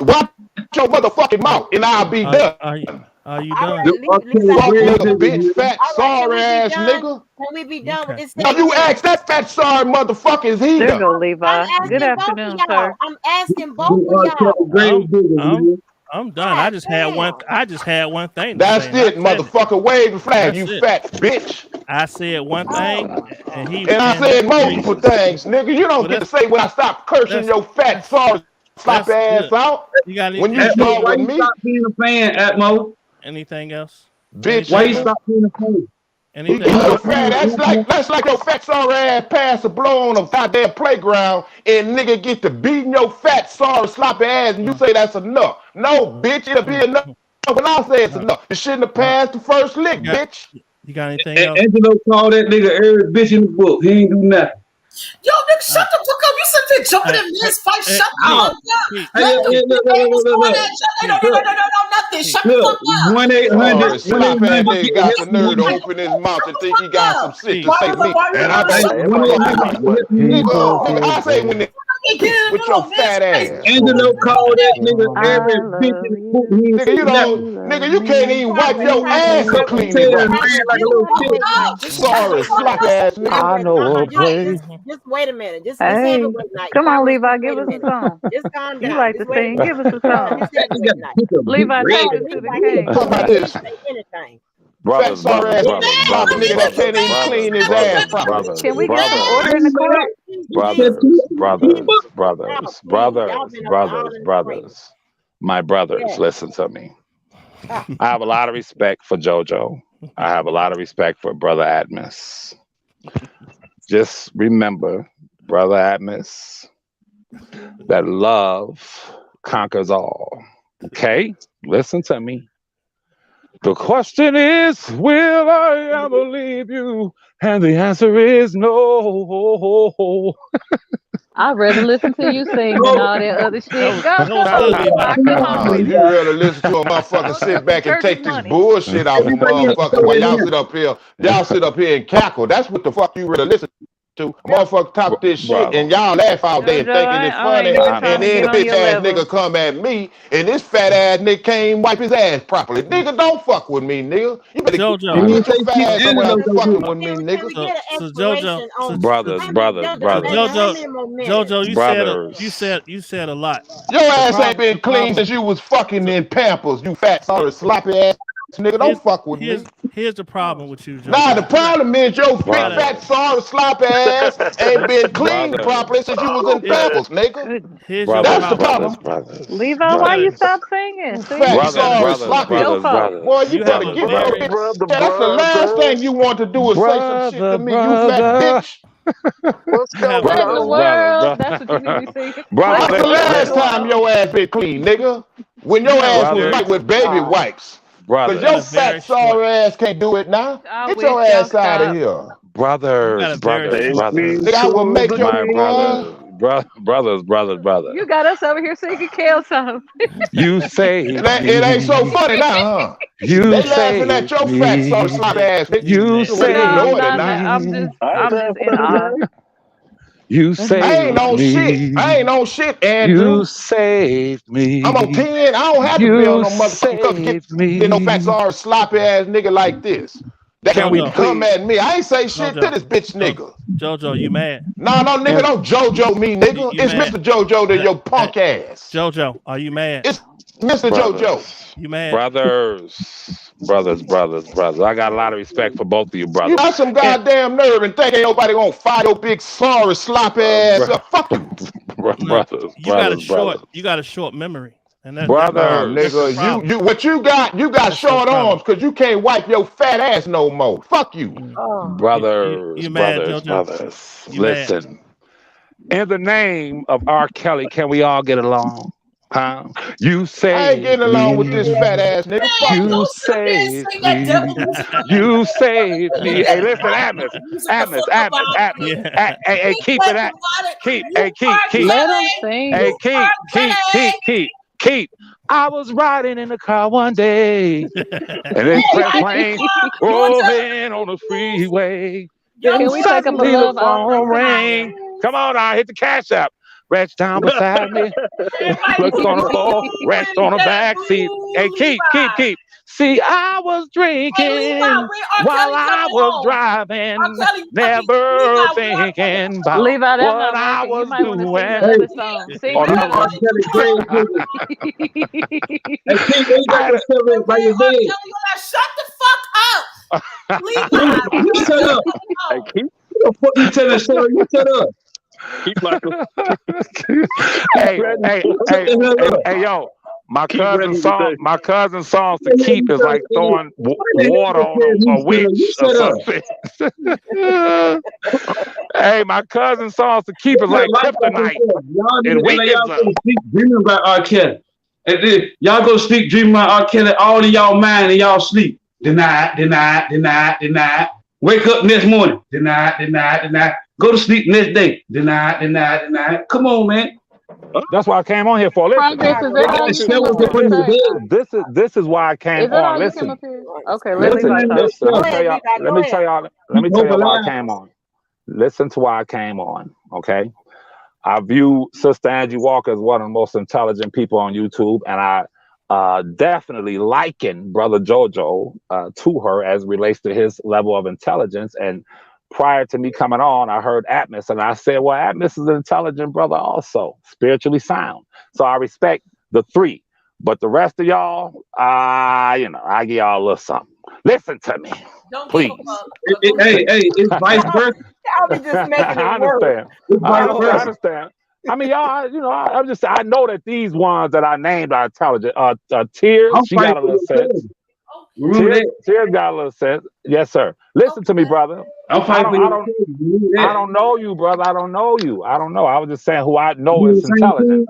F: Watch your motherfucking mouth, and I'll be done.
D: Are you done?
F: Nigga, bitch, fat, sorry ass nigga.
A: Can we be done with this?
F: No, you ask that fat, sorry motherfucker, is he
B: There
F: done?
B: go Levi. Good afternoon, sir.
A: I'm asking both of y'all.
D: I'm done. I just had one thing.
F: That's it, motherfucker. Wave the flag, you fat bitch.
D: I said one thing, and
F: I said multiple things, nigga. You don't get to say when I stop cursing your fat, sorry, sloppy ass out. When you start with me.
G: Stop being a fan, Atmo.
D: Anything else?
F: Bitch,
G: why you stop being a fan?
D: Anything
F: else? That's like your fat sorry ass pass a blow on a goddamn playground and nigga get to beating your fat sorry sloppy ass and you say that's enough. No, bitch, it'll be enough when I say it's enough. You shouldn't have passed the first lick, bitch.
D: You got anything else?
G: Angelo called that nigga every bitch in the book. He ain't do nothing.
E: Yo, nigga, shut the fuck up. You sit there jumping in men's fight. Shut the fuck up. Nothing. Shut the fuck up.
G: 1-800.
F: Slap ass nigga got the nerve to open his mouth and think he got some shit to say me. And I don't. I say when they with your fat ass.
G: Angelo called that nigga every bitch in the book.
F: Nigga, you can't even wipe your ass to clean it right. Sorry, slap ass nigga.
B: I know a place.
A: Just wait a minute. Just
B: Hey, come on, Levi, give us a song.
A: Just calm down.
B: You like to sing? Give us a song. Levi, take us to the king.
F: How about this?
C: Brothers,
F: nigga that can't even
C: brothers,
F: clean his ass properly.
B: Can we get some order in the court?
H: Brothers. My brothers, listen to me. I have a lot of respect for JoJo. I have a lot of respect for Brother Atmos. Just remember, Brother Atmos, that love conquers all. Okay? Listen to me. The question is, will I ever leave you? And the answer is no.
B: I'd rather listen to you sing than all that other shit.
F: You rather listen to a motherfucker sit back and take this bullshit off the motherfucker while y'all sit up here. Y'all sit up here and cackle. That's what the fuck you rather listen to. A motherfucker talk this shit and y'all laugh all day and thinking it's funny. And then the bitch ass nigga come at me and this fat ass nigga can't wipe his ass properly. Nigga, don't fuck with me, nigga. You better get your fat ass somewhere fucking with me, nigga.
D: So JoJo,
H: brothers.
D: JoJo, you said a lot.
F: Your ass ain't been clean since you was fucking in Pampers, you fat, sorry, sloppy ass nigga. Don't fuck with me.
D: Here's the problem with you, JoJo.
F: Nah, the problem is your big fat, sorry, sloppy ass ain't been cleaned properly since you was in Pampers, nigga. That's the problem.
B: Levi, why you stop singing?
F: Fat, sorry, sloppy. Boy, you better get your bitch. That's the last thing you want to do is say some shit to me, you fat bitch. What's
D: You have
F: going
B: What in the
F: on?
B: world? That's what you need to see.
H: Brothers,
F: When's the last
H: listen,
F: time your ass been clean, nigga? When
D: you
F: your
D: have a
F: ass was
H: brothers,
D: very
F: white with baby wipes. Cause
D: you got
F: your
D: a
H: brothers,
D: very
F: fat
D: short
F: sorry ass can't do it now.
B: I
F: Get
B: wish
F: your
B: y'all
F: ass out of
B: stop.
F: here.
D: you got
H: brothers,
D: a very
H: brothers,
D: short
H: brothers,
F: Nigga, I will make your
H: my
F: boy.
H: brothers.
B: You got us over here singing Kale song.
H: You saved
F: It ain't so
H: me.
F: funny now, huh?
H: You
F: They laughing at
H: saved
F: your fat sorry
H: me.
F: slop ass, nigga.
H: You
F: You ready
B: No,
F: to
B: I'm
F: ignore
H: saved
F: it
B: not.
F: now.
H: me.
B: I'm just in awe.
H: You
F: I ain't
H: saved
F: on shit. I ain't
H: me.
F: on shit,
H: You
F: Andrew.
H: saved
F: I'm on
H: me.
F: 10. I don't have to be on
H: You
F: no motherfucking cover to
H: saved
F: get no fat
H: me.
F: sorry sloppy ass nigga like this. That
H: Can we
D: JoJo,
F: come
H: please?
F: at me. I ain't say shit to
D: JoJo,
F: this bitch
D: Jo-
F: nigga.
D: JoJo, you mad?
F: No, nigga,
H: And
F: don't JoJo me, nigga.
D: You
F: It's
D: mad?
F: Mr. JoJo to
D: That
F: your
D: that
F: punk ass.
D: JoJo, are you mad?
F: It's Mr. JoJo.
H: brothers,
D: You mad?
H: brothers. I got a lot of respect for both of you
F: You
H: brothers.
F: got some
H: And
F: goddamn nerve and think ain't nobody gonna fight your big sorry sloppy ass up. Fuck you.
D: No,
H: Brothers.
D: you got a short memory, and
F: Nah,
D: that's the
F: nigga,
H: Brothers,
D: problem.
F: what you got
D: That's your
F: short
D: problem.
F: arms because you can't wipe your fat ass no more. Fuck you.
D: Mm.
H: brothers,
D: You mad,
H: brothers,
D: JoJo?
H: brothers.
D: You mad?
H: Listen, in the name of R. Kelly, can we all get along? Huh? You
F: I ain't
H: saved
F: getting along with this
H: me.
F: fat ass nigga. Fuck
E: Man,
F: him.
H: You
E: don't sit up there and
H: saved
E: sing that devil
H: me.
E: music on that
H: You saved me. Hey, listen,
E: music before nobody.
D: Yeah.
H: Hey,
E: You
H: keep
E: play
H: it at.
E: about it.
H: Keep.
E: You
H: Hey, keep.
E: R.
H: Keep.
B: Let them
E: Kelly.
B: sing.
H: Hey,
E: You R. Kelly.
H: keep. I was riding in the car one day, and
E: Hey,
H: this press
E: like you
H: plane
E: doing
H: rolling on the freeway.
E: your
H: Then
B: Can we take up a
H: suddenly the
B: love
H: phone
B: offering tonight?
H: rang. Come on, now hit the cash app. Reach down beside me,
E: Everybody
H: looks on the floor,
E: moving
H: rests on the
E: that
H: back seat. Hey,
E: boo, Levi.
H: keep. See, I was
E: Hey, Levi,
H: drinking
E: when R.
H: while
E: Kelly
H: I
E: coming
H: was
E: home? R.
H: driving,
E: Kelly,
H: never
E: Levi, when R. Kelly
H: thinking
E: coming
H: about
E: home?
B: Levi, that's
H: what
B: not
H: I
B: working. You
H: was
B: might want to sing the
H: doing.
G: Hey,
B: other song. Sing
H: Oh,
B: the
E: R.
H: that
G: R.
B: other
H: one.
G: Kelly
E: Kelly,
G: crazy. Hey,
B: one.
G: Pete, where you got
H: I,
G: your stuff
E: when
G: by your
E: R.
G: bed?
E: Kelly on that, shut the fuck up. Levi, when
G: Pete, you
E: R.
G: shut
E: Kelly
G: up.
E: coming
I: Hey,
E: home?
I: keep
G: What the fuck you telling Sarah? You shut up.
I: like
H: hey,
I: ready.
G: Shut the hell up.
H: yo, my
I: Keep ready today.
H: cousin songs to
G: What the hell
H: keep
G: you
H: is
G: trying
H: like
G: to say?
H: throwing
G: Why the
H: water
G: hell you
H: on
G: tell me,
H: a
G: Sarah? You
H: witch or
G: shut up.
H: something. Hey, my cousin songs to
G: Put
H: keep is
G: your
H: like
G: life back in
H: kryptonite
G: yourself. Y'all
H: and
G: niggas act like y'all go
H: weakens.
G: to sleep dreaming about R. Kelly. And then y'all go to sleep dreaming about R. Kelly all in y'all mind and y'all sleep. Deny. Wake up next morning. Deny. Go to sleep next day. Deny. Come on, man.
H: That's what I came on here for. Listen,
B: Progress, is
G: They
B: that
G: got
B: all
G: the
B: you came
G: shovels
B: up
G: up
B: here to
G: in the
H: listen.
B: say?
G: bed.
H: This is why I
B: Is
H: came
B: that
H: on.
B: all you came
H: Listen,
B: up here? Okay, let
G: They
B: Levi
G: got
B: talk.
G: the
H: listen.
A: Go
H: Let me
A: ahead,
H: tell
G: shovels.
H: y'all.
A: Levi.
H: Let
A: Go
H: me tell
A: ahead.
H: y'all. Let
G: Keep
H: me tell
G: hope
H: y'all why I
G: alive.
H: came on. Listen to why I came on. Okay. I view Sister Angie Walker as one of the most intelligent people on YouTube, and I definitely liken Brother JoJo to her as relates to his level of intelligence. And prior to me coming on, I heard Atmos, and I said, well, Atmos is an intelligent brother also, spiritually sound. So I respect the three. But the rest of y'all, I give y'all a little something. Listen to me,
E: Don't give a
H: please.
E: fuck. But go
G: Hey,
E: ahead.
G: it's vice versa.
A: Y'all be just making it
H: I
A: worse.
H: understand.
G: It's
H: I
G: vice
A: Y'all
H: understand. I
G: versa.
H: understand. I mean, y'all, I'm just, I know that these ones that I named are intelligent. Tears,
G: I'm
H: she
G: fighting
H: got a
G: for
H: little
G: your
H: sense.
G: cousin.
E: Okay.
G: Remember that?
H: Tears got a little sense. Yes, sir. Listen to me,
E: Okay.
H: brother.
G: I'm
H: I
G: fighting
H: don't,
G: for
H: I
G: your
H: don't,
G: cousin. Remember
H: I
G: that?
H: don't know you, brother. I don't know you. I don't know. I was just saying who I know
G: We on
H: is
G: the same
H: intelligent.
G: team?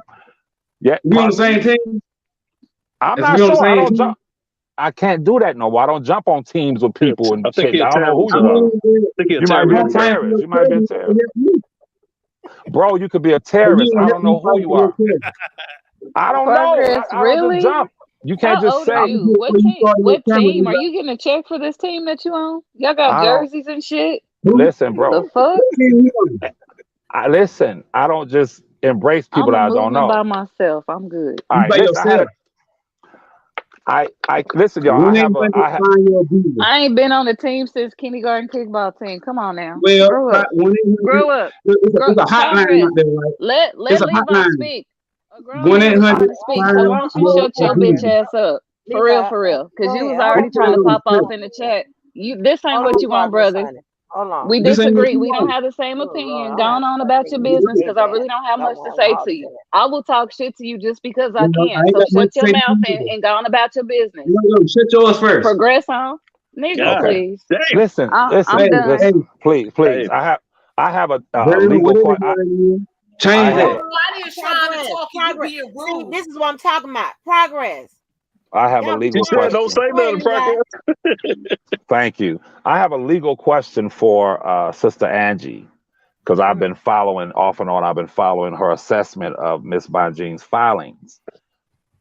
H: Yeah,
G: We on the
H: pardon me.
G: same team?
H: I'm
G: Is
H: not
G: we on the
H: sure. I
G: same
H: don't
G: team?
H: jump. I can't do that no more. I don't jump on teams with people
I: I
H: and
I: think
H: shit.
I: he's a
H: I don't know who
I: terrorist.
G: I
H: you are.
G: mean,
I: I think he's a
H: You might be a
G: I'm
I: terrorist.
G: fighting for
H: terrorist.
G: your
H: You might be a
G: cousin.
H: terrorist.
G: Help me.
H: Bro, you could be a
G: And
H: terrorist.
G: you
H: I
G: gonna help
H: don't
G: me
H: know who
G: fight
H: you
G: for your
H: are.
G: cousin.
H: I don't know.
B: Progress,
H: I don't just
B: really?
H: jump. You can't
B: How
H: just
B: old are
H: say.
G: I'm
B: you?
G: just
B: What
G: when you
B: team?
G: start your
B: What
G: camera,
B: team?
G: you
B: Are
G: got
B: you getting a check for this team that you own? Y'all got
H: I don't
B: jerseys and shit.
G: who?
H: listen,
B: The
H: bro.
B: fuck?
G: What team you on?
H: I listen. I don't just embrace people
B: I'm
H: that
B: a
H: I don't
B: moving by
H: know.
B: myself. I'm good.
H: All
G: You
H: right,
G: by
H: listen.
G: yourself.
H: I listen, y'all.
G: When ain't going to
H: I have.
G: find your people.
B: I ain't been on the team since kindergarten kickball team. Come on now.
G: Well,
B: Grow up.
G: when
B: Grow up.
G: it's a hotline
B: Progress.
G: out there, right?
B: Let
G: It's a
B: Levi
G: hotline.
B: speak. A grown
G: One
B: man
G: eight
B: is
G: hundred
B: trying to speak. So
G: find
B: why don't you
G: your
B: shut your bitch
G: people.
B: ass up?
A: Levi,
B: For real. Cause
A: go
B: you was
A: ahead. Hold
B: already
A: on,
G: What
B: trying to
G: y'all
A: Progress.
G: gonna
B: pop off
G: say?
B: in the chat. This ain't
A: Hold
B: what
A: on,
B: you want,
A: Progress,
B: brother.
A: honey. Hold
B: We
A: on.
G: This ain't what
B: disagree.
G: you
B: We don't
G: want.
B: have the same
A: Oh Lord,
B: opinion.
A: I'm
B: Go
A: gonna have
B: on
A: to
B: about
A: take
B: your
A: you to
B: business
A: big
B: because I
A: bad.
B: really don't have
A: That
B: much to
A: one
B: say
A: hard
B: to you.
A: to
B: I will talk shit to you just because I
G: You know, I
B: can.
G: ain't
B: So
G: got much
B: shut
G: to
B: your
G: say to
B: mouth
G: you.
B: and go on about your business.
G: Shut yours first.
B: Progress on. Nigga,
I: God
H: Okay.
B: please.
I: damn.
H: Listen.
B: I'm
G: Hey,
B: done.
G: hey,
H: Listen. Please.
I: Hey,
H: I I have a
G: Vernon,
H: legal
G: whatever
H: question.
G: change that.
E: Nobody is trying to talk and you being
A: See,
E: rude.
A: this is what I'm talking about. Progress.
H: I have a
A: Y'all
H: legal
I: She said, "Don't
H: question.
I: say nothing, Progress."
H: Thank you. I have a legal question for Sister Angie because I've been following off and on. I've been following her assessment of Miss Bonjean's filings,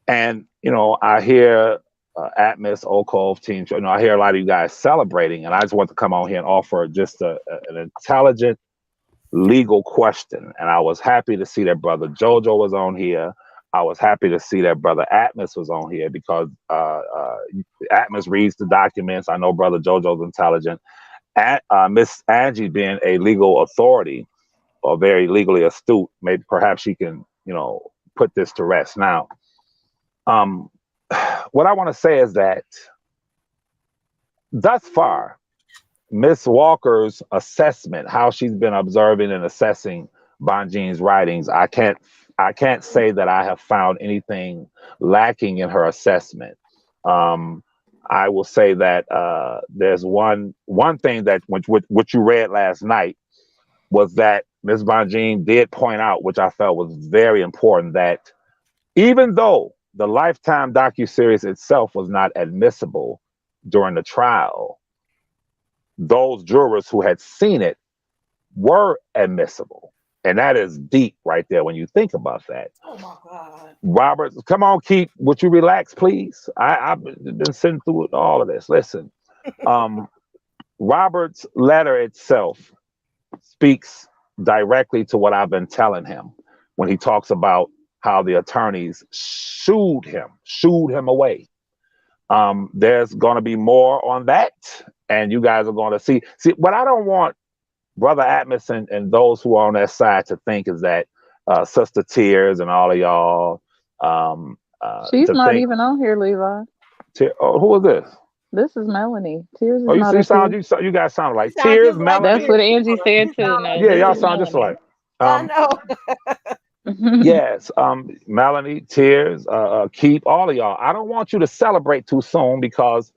H: and I hear Atmos, Oak Cove team. I hear a lot of you guys celebrating, and I just want to come on here and offer just an intelligent legal question. And I was happy to see that Brother JoJo was on here. I was happy to see that Brother Atmos was on here because Atmos reads the documents. I know Brother JoJo's intelligent. Miss Angie being a legal authority or very legally astute, maybe perhaps she can, put this to rest. Now, what I want to say is that thus far, Miss Walker's assessment, how she's been observing and assessing Bonjean's writings, I can't say that I have found anything lacking in her assessment. I will say that there's one thing that which you read last night was that Miss Bonjean did point out, which I felt was very important, that even though the Lifetime docuseries itself was not admissible during the trial, those jurors who had seen it were admissible. And that is deep right there when you think about that.
E: Oh my God.
H: Robert, come on, Keith. Would you relax, please? I've been sitting through all of this. Listen, Robert's letter itself speaks directly to what I've been telling him when he talks about how the attorneys shooed him away. There's going to be more on that, and you guys are going to see. What I don't want Brother Atmos and those who are on that side to think is that Sister Tears and all of y'all.
B: She's not even on here, Levi.
H: Who is this?
B: This is Melanie. Tears is
H: you
B: not here.
H: you guys sound like Tears, Melanie.
B: That's what Angie said too. No,
H: Yeah, y'all sound just like.
A: I know.
H: Yes, Melanie, Tears, Keep, all of y'all. I don't want you to celebrate too soon because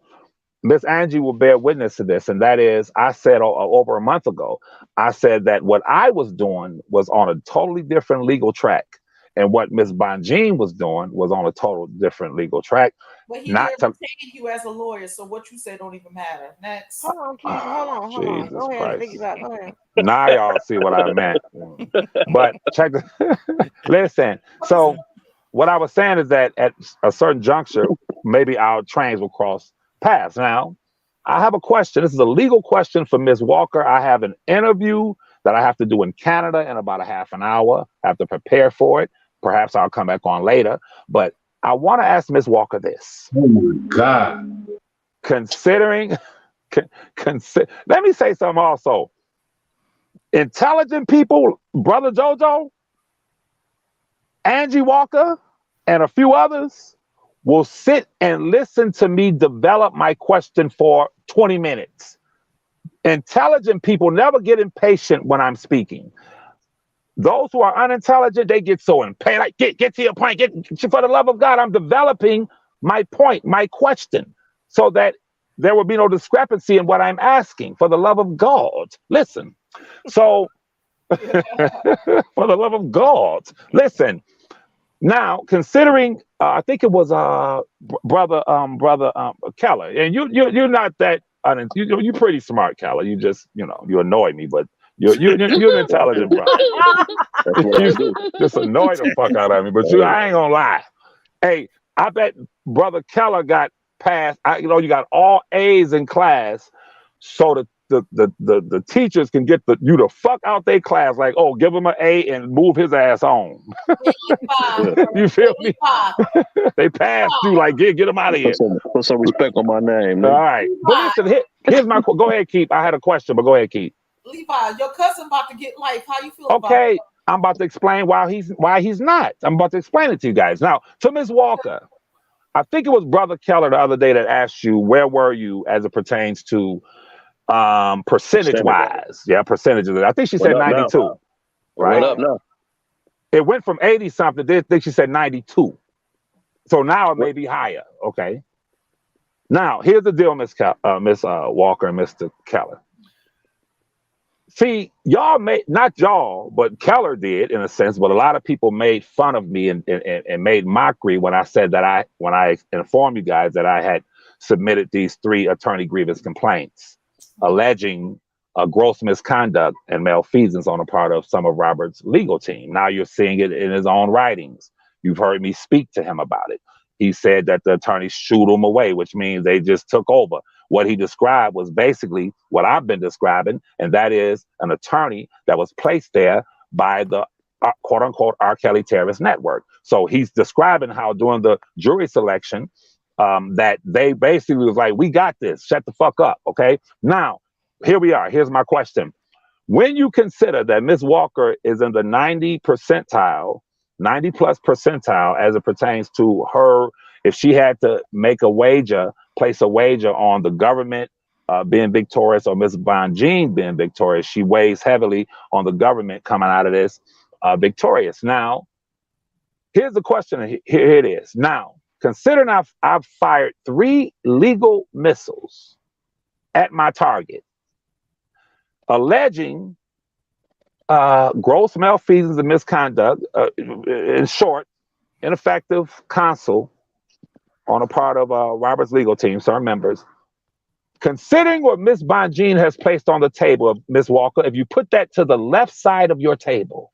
H: Miss Angie will bear witness to this, and that is, I said over a month ago, I said that what I was doing was on a totally different legal track, and what Miss Bonjean was doing was on a total different legal track.
E: But he did retain you as a lawyer, so what you say don't even matter. Next.
A: Hold on, Keith. Hold on.
H: Jesus
A: Go ahead.
H: Christ.
A: Think about it. Go ahead.
H: Now y'all see what I meant. But check listen. So what I was saying is that at a certain juncture, maybe our trains will cross paths. Now, I have a question. This is a legal question for Ms. Walker. I have an interview that I have to do in Canada in about a half an hour. I have to prepare for it. Perhaps I'll come back on later. But I want to ask Ms. Walker this.
G: Oh my God.
H: Considering, let me say something also. Intelligent people, Brother JoJo, Angie Walker, and a few others will sit and listen to me develop my question for 20 minutes. Intelligent people never get impatient when I'm speaking. Those who are unintelligent, they get so impatient. Like, get to your point. For the love of God, I'm developing my point, my question, so that there will be no discrepancy in what I'm asking. For the love of God, listen. So, for the love of God, listen. Now, considering, I think it was brother Keller, and you're not that you're pretty smart, Keller. You just you annoy me, but you're an intelligent brother. You just annoy the fuck out of me, but I ain't gonna lie. Hey, I bet Brother Keller got passed. You got all A's in class, so the teachers can get you the fuck out their class. Like, oh, give him an A and move his ass on. You feel me? They passed you. Like, get him out of here.
I: Put some respect on my name.
H: All right, but listen, here's my. Go ahead, Keith. I had a question, but go ahead, Keith.
E: Levi, your cousin about to get life. How you feel about it?
H: Okay, I'm about to explain why he's not. I'm about to explain it to you guys. Now, to Ms. Walker, I think it was Brother Keller the other day that asked you, where were you as it pertains to percentage wise? Yeah, percentages. I think she said 92.
I: Now?
H: Right?
I: What up now?
H: It went from 80 something. I think she said 92. So now it may be higher. Okay. Now, here's the deal, Miss Walker and Mr. Keller. See, y'all made, not y'all, but Keller did in a sense, but a lot of people made fun of me and made mockery when I said that when I informed you guys that I had submitted these 3 attorney grievance complaints alleging gross misconduct and malfeasance on the part of some of Robert's legal team. Now you're seeing it in his own writings. You've heard me speak to him about it. He said that the attorneys shooed him away, which means they just took over. What he described was basically what I've been describing, and that is an attorney that was placed there by the quote unquote R. Kelly terrorist network. So he's describing how during the jury selection, that they basically was like, we got this, shut the fuck up. Okay. Now, here we are. Here's my question. When you consider that Ms. Walker is in the 90 percentile, 90 plus percentile as it pertains to her, if she had to make a wager, place a wager on the government being victorious or Ms. Bonjean being victorious, she weighs heavily on the government coming out of this victorious. Now, here's the question. Here it is. Now, considering I've fired 3 legal missiles at my target, alleging gross malfeasance and misconduct, in short, ineffective counsel on a part of Robert's legal team, certain members. Considering what Ms. Bonjean has placed on the table of Ms. Walker, if you put that to the left side of your table,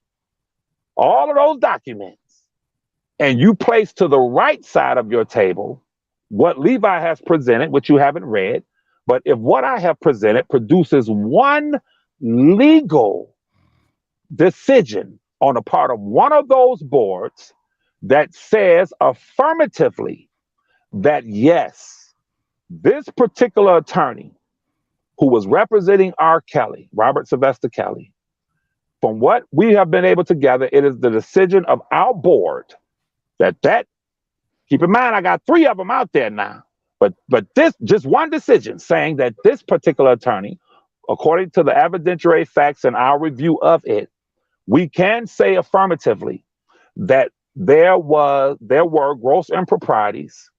H: all of those documents, and you place to the right side of your table what Levi has presented, which you haven't read, but if what I have presented produces one legal decision on the part of one of those boards that says affirmatively that yes, this particular attorney who was representing R. Kelly, Robert Sylvester Kelly, from what we have been able to gather, it is the decision of our board that keep in mind, I got 3 of them out there now, but this just one decision saying that this particular attorney, according to the evidentiary facts and our review of it, we can say affirmatively that there were gross improprieties,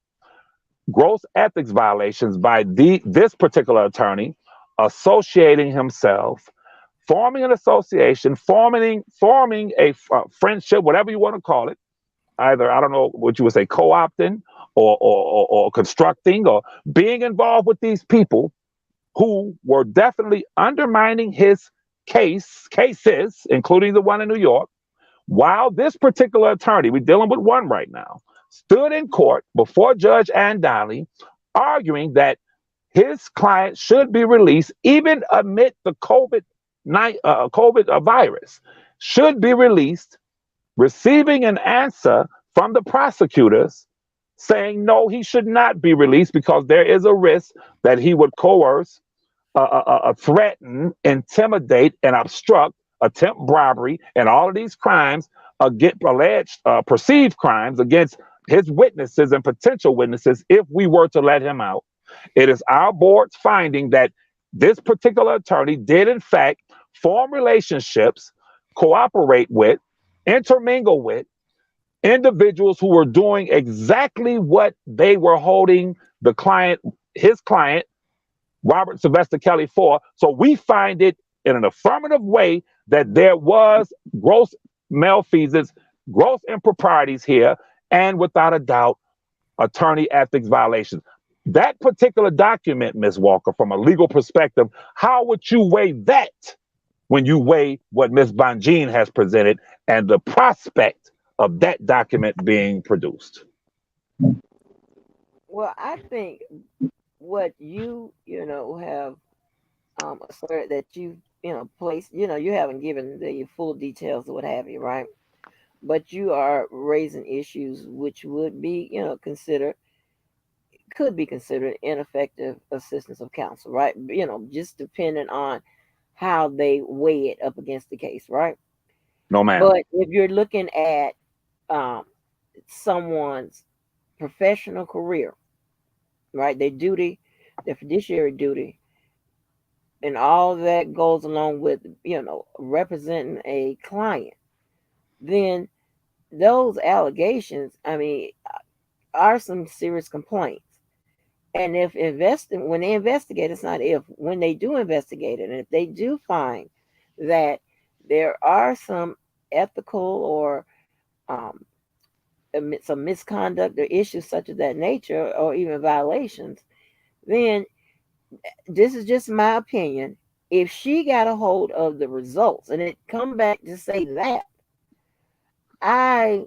H: gross ethics violations by this particular attorney associating himself, forming an association, forming a friendship, whatever you want to call it. Either, I don't know what you would say, co-opting or constructing or being involved with these people who were definitely undermining his cases, including the one in New York, while this particular attorney, we're dealing with one right now, stood in court before Judge Ann Donnelly, arguing that his client should be released, even amid the COVID virus, should be released, receiving an answer from the prosecutors saying no, he should not be released because there is a risk that he would coerce, threaten, intimidate, and obstruct, attempt robbery, and all of these crimes, alleged perceived crimes against his witnesses and potential witnesses if we were to let him out. It is our board's finding that this particular attorney did in fact form relationships, cooperate with, intermingle with individuals who were doing exactly what they were holding his client, Robert Sylvester Kelly, for. So we find it in an affirmative way that there was gross malfeasance, gross improprieties here, and without a doubt, attorney ethics violations. That particular document, Ms. Walker, from a legal perspective, how would you weigh that when you weigh what Ms. Bonjean has presented and the prospect of that document being produced?
A: Well, I think what you have asserted that you placed, you haven't given the full details or what have you, right? But you are raising issues which would be, could be considered ineffective assistance of counsel, right? Just depending on how they weigh it up against the case, right?
H: No, ma'am.
A: But if you're looking at someone's professional career, right, their duty, their fiduciary duty, and all that goes along with, representing a client, then those allegations, are some serious complaints. And when they investigate, it's not if, when they do investigate it, and if they do find that there are some ethical or um, some misconduct or issues such of that nature, or even violations, then this is just my opinion. If she got a hold of the results and it come back to say that, I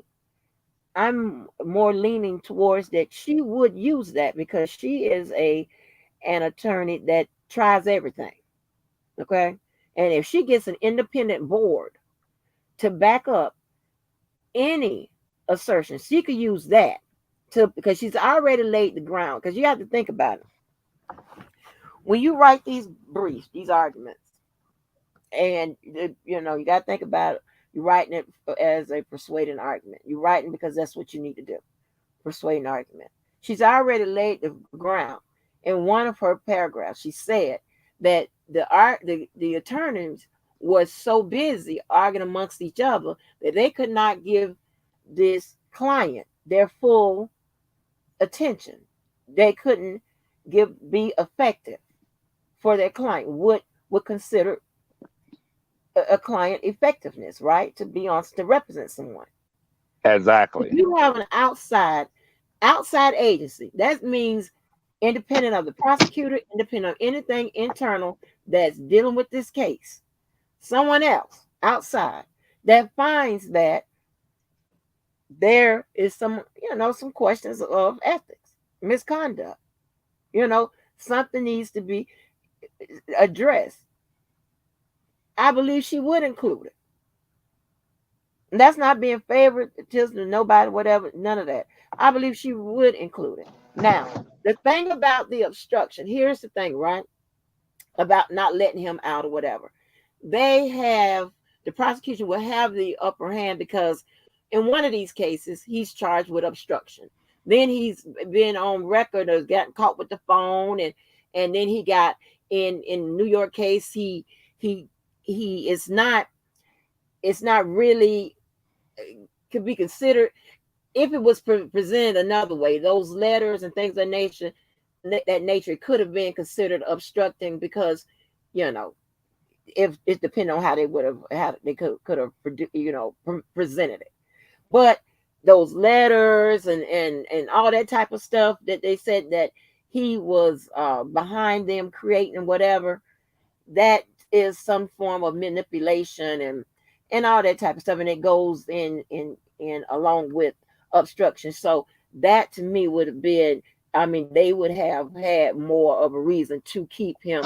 A: I'm more leaning towards that she would use that because she is an attorney that tries everything. Okay. And if she gets an independent board to back up any assertion, she could use that to because she's already laid the ground. Because you have to think about it. When you write these briefs, these arguments, and you got to think about it. You're writing it as a persuading argument. You're writing because that's what you need to do. Persuading argument. She's already laid the ground. In one of her paragraphs, she said that the attorneys was so busy arguing amongst each other that they could not give this client their full attention. They couldn't be effective for their client. Would consider a client effectiveness, right? To be on to represent someone. If
H: Exactly.
A: you have an outside agency, that means independent of the prosecutor, independent of anything internal that's dealing with this case. Someone else outside that finds that there is some questions of ethics, misconduct. Something needs to be addressed. I believe she would include it. And that's not being favoritism to nobody, whatever, none of that. I believe she would include it. Now, the thing about the obstruction, here's the thing, right? About not letting him out or whatever. The prosecution will have the upper hand because in one of these cases, he's charged with obstruction. Then he's been on record of getting caught with the phone, and then he got in New York case, he is not, it's not really could be considered if it was presented another way. Those letters and things of that nature could have been considered obstructing because, if it depended on how they would have they could have presented it. But those letters and all that type of stuff that they said that he was behind them creating and whatever, that is some form of manipulation and all that type of stuff, and it goes in along with obstruction. So that to me would have been, I mean, they would have had more of a reason to keep him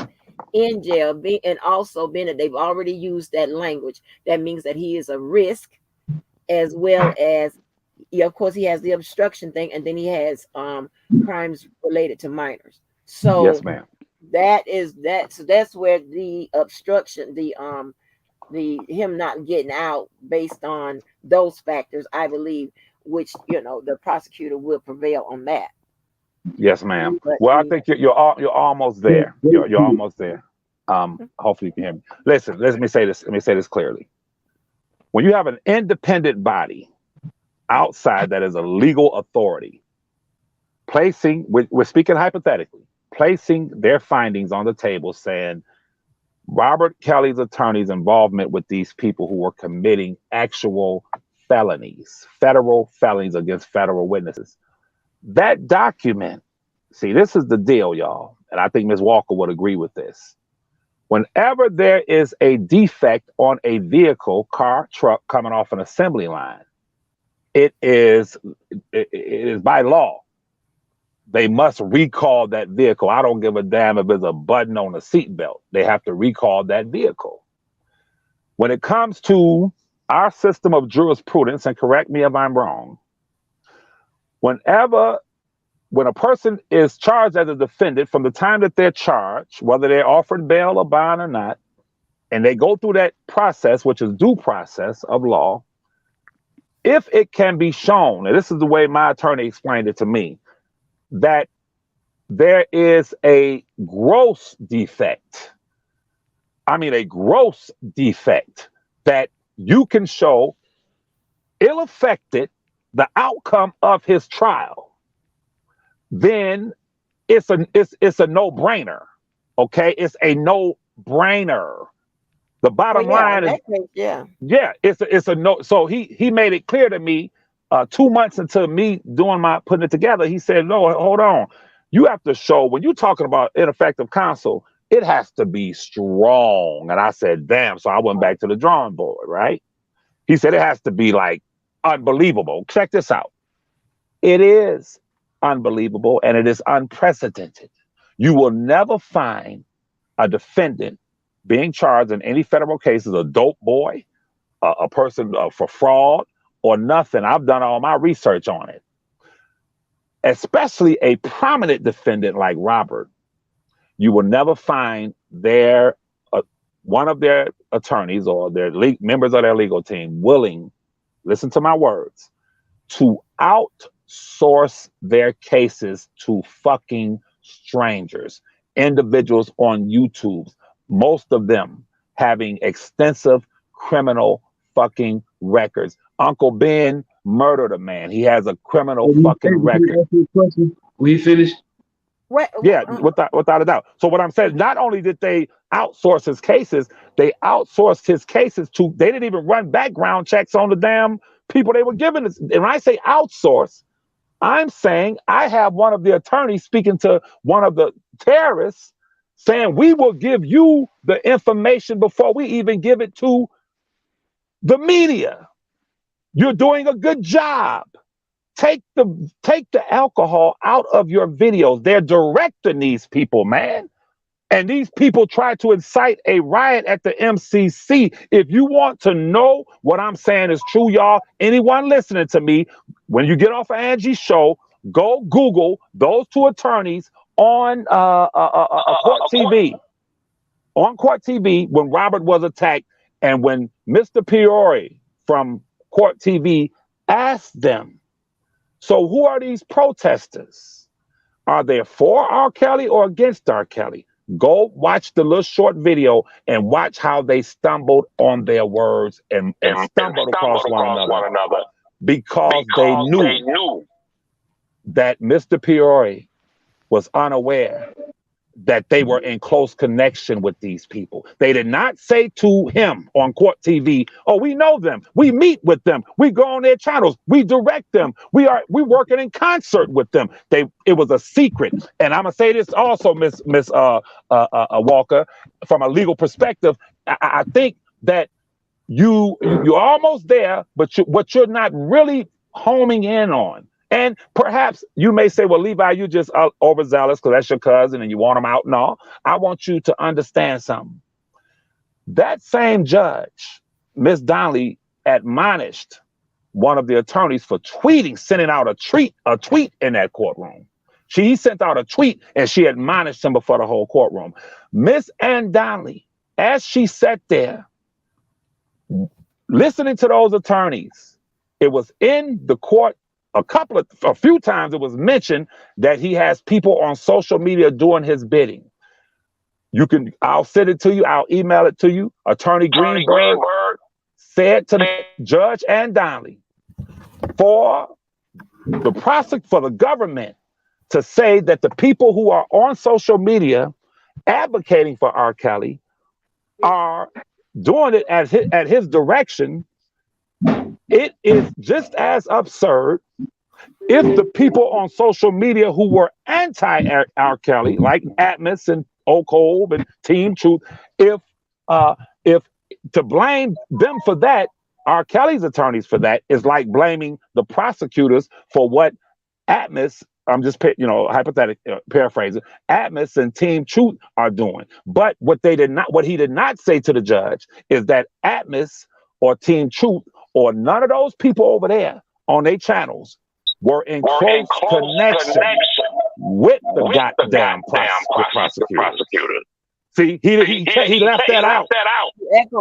A: in jail, and also being that they've already used that language. That means that he is a risk, as well as, of course, he has the obstruction thing, and then he has crimes related to minors. So
H: Yes, ma'am.
A: so that's where the obstruction, the him not getting out based on those factors, I believe, which the prosecutor will prevail on that.
H: Yes, ma'am.
A: But
H: Well, I think you're almost there. You're almost there. Hopefully you can hear me. Listen, let me say this. Let me say this clearly. When you have an independent body outside that is a legal authority, we're speaking hypothetically, placing their findings on the table, saying Robert Kelly's attorney's involvement with these people who were committing actual felonies, federal felonies against federal witnesses. That document, see, this is the deal, y'all, and I think Ms. Walker would agree with this. Whenever there is a defect on a vehicle, car, truck coming off an assembly line, it is by law. They must recall that vehicle. I don't give a damn if there's a button on a seatbelt. They have to recall that vehicle. When it comes to our system of jurisprudence, and correct me if I'm wrong, when a person is charged as a defendant, from the time that they're charged, whether they're offered bail or bond or not, and they go through that process, which is due process of law, if it can be shown, and this is the way my attorney explained it to me, that there is a gross defect, that you can show ill affected the outcome of his trial, then it's a no-brainer. Okay, it's a no-brainer. The
A: Well,
H: bottom
A: yeah, in
H: line is,
A: that case, yeah.
H: yeah, it's a no. So he made it clear to me 2 months into me doing my putting it together. He said, "No, hold on. You have to show when you're talking about ineffective counsel, it has to be strong." And I said, "Damn!" So I went back to the drawing board. Right? He said it has to be like unbelievable. Check this out. It is unbelievable and it is unprecedented. You will never find a defendant being charged in any federal cases, a dope boy, a person for fraud or nothing. I've done all my research on it. Especially a prominent defendant like Robert, you will never find their one of their attorneys or their members of their legal team willing, listen to my words, to outsource their cases to fucking strangers, individuals on YouTube, most of them having extensive criminal fucking records. Uncle Ben murdered a man. He has a criminal fucking record.
G: We finished?
H: Yeah, without a doubt. So what I'm saying, not only did they outsource his cases, they outsourced his cases to, they didn't even run background checks on the damn people they were giving this. And when I say outsource, I'm saying I have one of the attorneys speaking to one of the terrorists saying, we will give you the information before we even give it to the media. You're doing a good job. Take the alcohol out of your videos. They're directing these people, man. And these people try to incite a riot at the MCC. If you want to know what I'm saying is true, y'all, anyone listening to me, when you get off of Angie's show, go Google those two attorneys on Court TV. On Court TV, when Robert was attacked and when Mr. Peori from Court TV asked them, so who are these protesters? Are they for R. Kelly or against R. Kelly? Go watch the little short video and watch how they stumbled on their words and stumbled across one another because they knew that Mr. Peori was unaware that they were in close connection with these people. They did not say to him on Court TV, oh, we know them. We meet with them. We go on their channels. We direct them. We working in concert with them. It was a secret. And I'm gonna say this also, Miss Walker, from a legal perspective, I think that you're almost there, but what you're not really homing in on. And perhaps you may say, well, Levi, you just overzealous because that's your cousin and you want him out and all. I want you to understand something. That same judge, Miss Donnelly, admonished one of the attorneys for sending out a tweet in that courtroom. She sent out a tweet and she admonished him before the whole courtroom. Miss Ann Donnelly, as she sat there, listening to those attorneys, it was in the court a few times it was mentioned that he has people on social media doing his bidding. I'll send it to you. I'll email it to you. Attorney Greenberg said to Judge Ann Donnelly for the government to say that the people who are on social media advocating for R. Kelly are doing it at his direction. It is just as absurd if the people on social media who were anti-R. Kelly, like Atmos and Oak Cove and Team Truth, if to blame them for that, R. Kelly's attorneys for that, is like blaming the prosecutors for what Atmos, I'm just hypothetically paraphrasing, Atmos and Team Truth are doing. But what he did not say to the judge is that Atmos or Team Truth or none of those people over there on their channels were in close connection with the goddamn prosecutor. See, he left that out.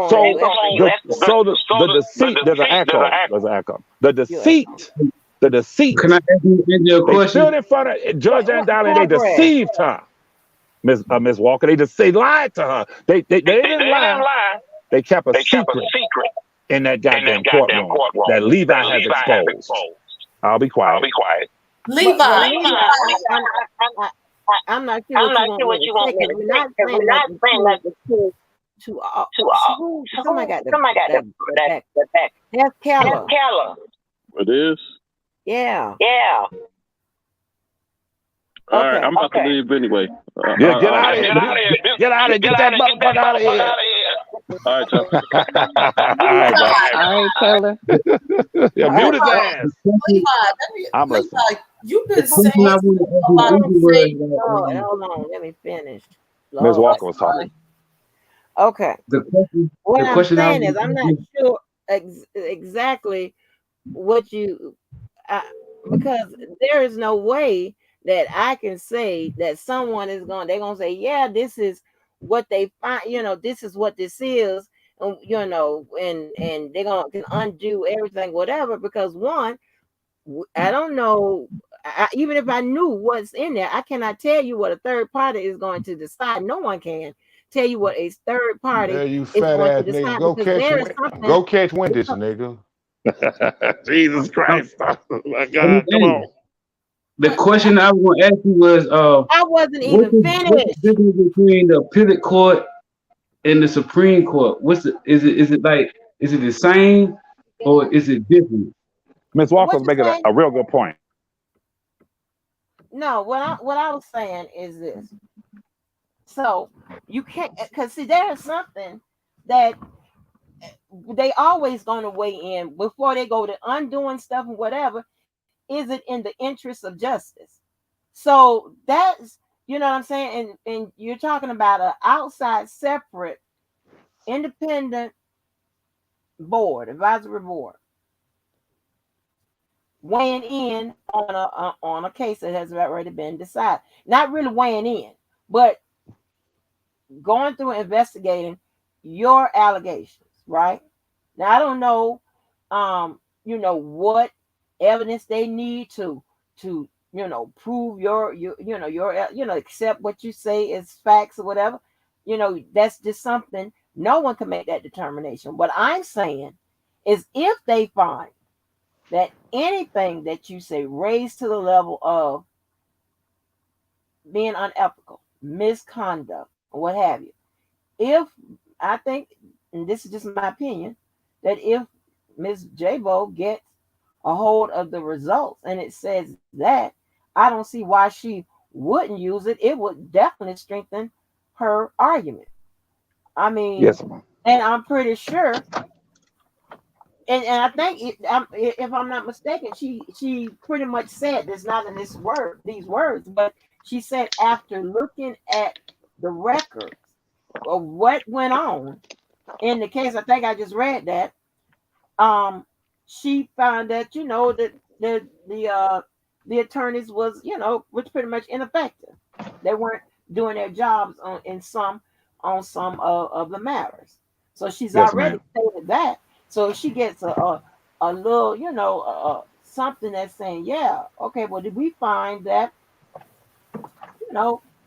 H: So the deceit, there's an echo. The deceit.
G: Can I ask you a question?
H: They stood in front of Judge Ann Donnelly. They deceived her, Miss Walker. They lied to her. They didn't lie. They kept a secret in that goddamn courtroom that Levi has exposed. I'll be quiet.
E: Levi.
A: I'm not sure what you want me to say. We're not saying like the truth Somebody got the back. That's Keller.
I: It is?
A: Yeah.
I: All right, I'm about to leave anyway.
H: Yeah, get out of here. Get out of here. Get that motherfucker out of here.
I: All right, y'all.
H: All right, bro.
B: All right, Keller.
H: Yeah, mute his ass. I'm
E: Levi,
H: listening.
E: you've
G: The
E: been
G: question
E: saying
G: I want to ask
E: about
G: you was,
A: Hold on, let me finish.
H: Ms.
A: Lord.
H: Walker was talking.
A: Okay.
G: the
A: What I'm
G: question I
A: saying is,
G: want
A: I'm
G: to
A: not
G: ask you.
A: sure exactly what you, because there is no way that I can say that someone is they're going to say, yeah, this is what they find, this is what this is, and, and they're going to undo everything, whatever, because one, I don't know. Even if I knew what's in there, I cannot tell you what a third party is going to decide. No one can tell you what a third party
F: Yeah, you
A: is
F: fat
A: going to
F: ass nigga.
A: decide, because there is something.
F: Catch Wendy's, nigga.
H: Jesus Christ. Oh my
G: Let me
H: God. Come on.
G: The question I want to ask you was,
A: I wasn't
G: what's
A: even
G: the
A: finished.
G: difference between the appellate court and the Supreme Court? Is it the same or is it different?
H: Ms. Walker
A: What
H: was
A: you
H: making
A: say?
H: a real good point.
A: No, what I was saying is this. So you can't, because see, there is something that they always going to weigh in before they go to undoing stuff and whatever. Is it in the interest of justice? So that's, you know what I'm saying, and you're talking about an outside, separate, independent advisory board, weighing in on a case that has already been decided. Not really weighing in, but going through investigating your allegations, right? Now I don't know, what evidence they need to prove your accept what you say is facts or whatever. That's just something no one can make that determination. What I'm saying is, if they find that anything that you say raised to the level of being unethical, misconduct, or what have you, if I think, and this is just my opinion, that if Ms. J-Bo gets a hold of the results and it says that, I don't see why she wouldn't use it. It would definitely strengthen her argument. I mean,
H: Yes, ma'am.
A: and I'm pretty sure, and I think if I'm not mistaken, she pretty much said this, not in these words, but she said, after looking at the records of what went on in the case, I think I just read that, she found that that the attorneys was pretty much ineffective. They weren't doing their jobs on some of the matters. So she's
H: Yes,
A: already
H: ma'am.
A: stated that. So if she gets a little something that's saying, yeah, okay, well, did we find that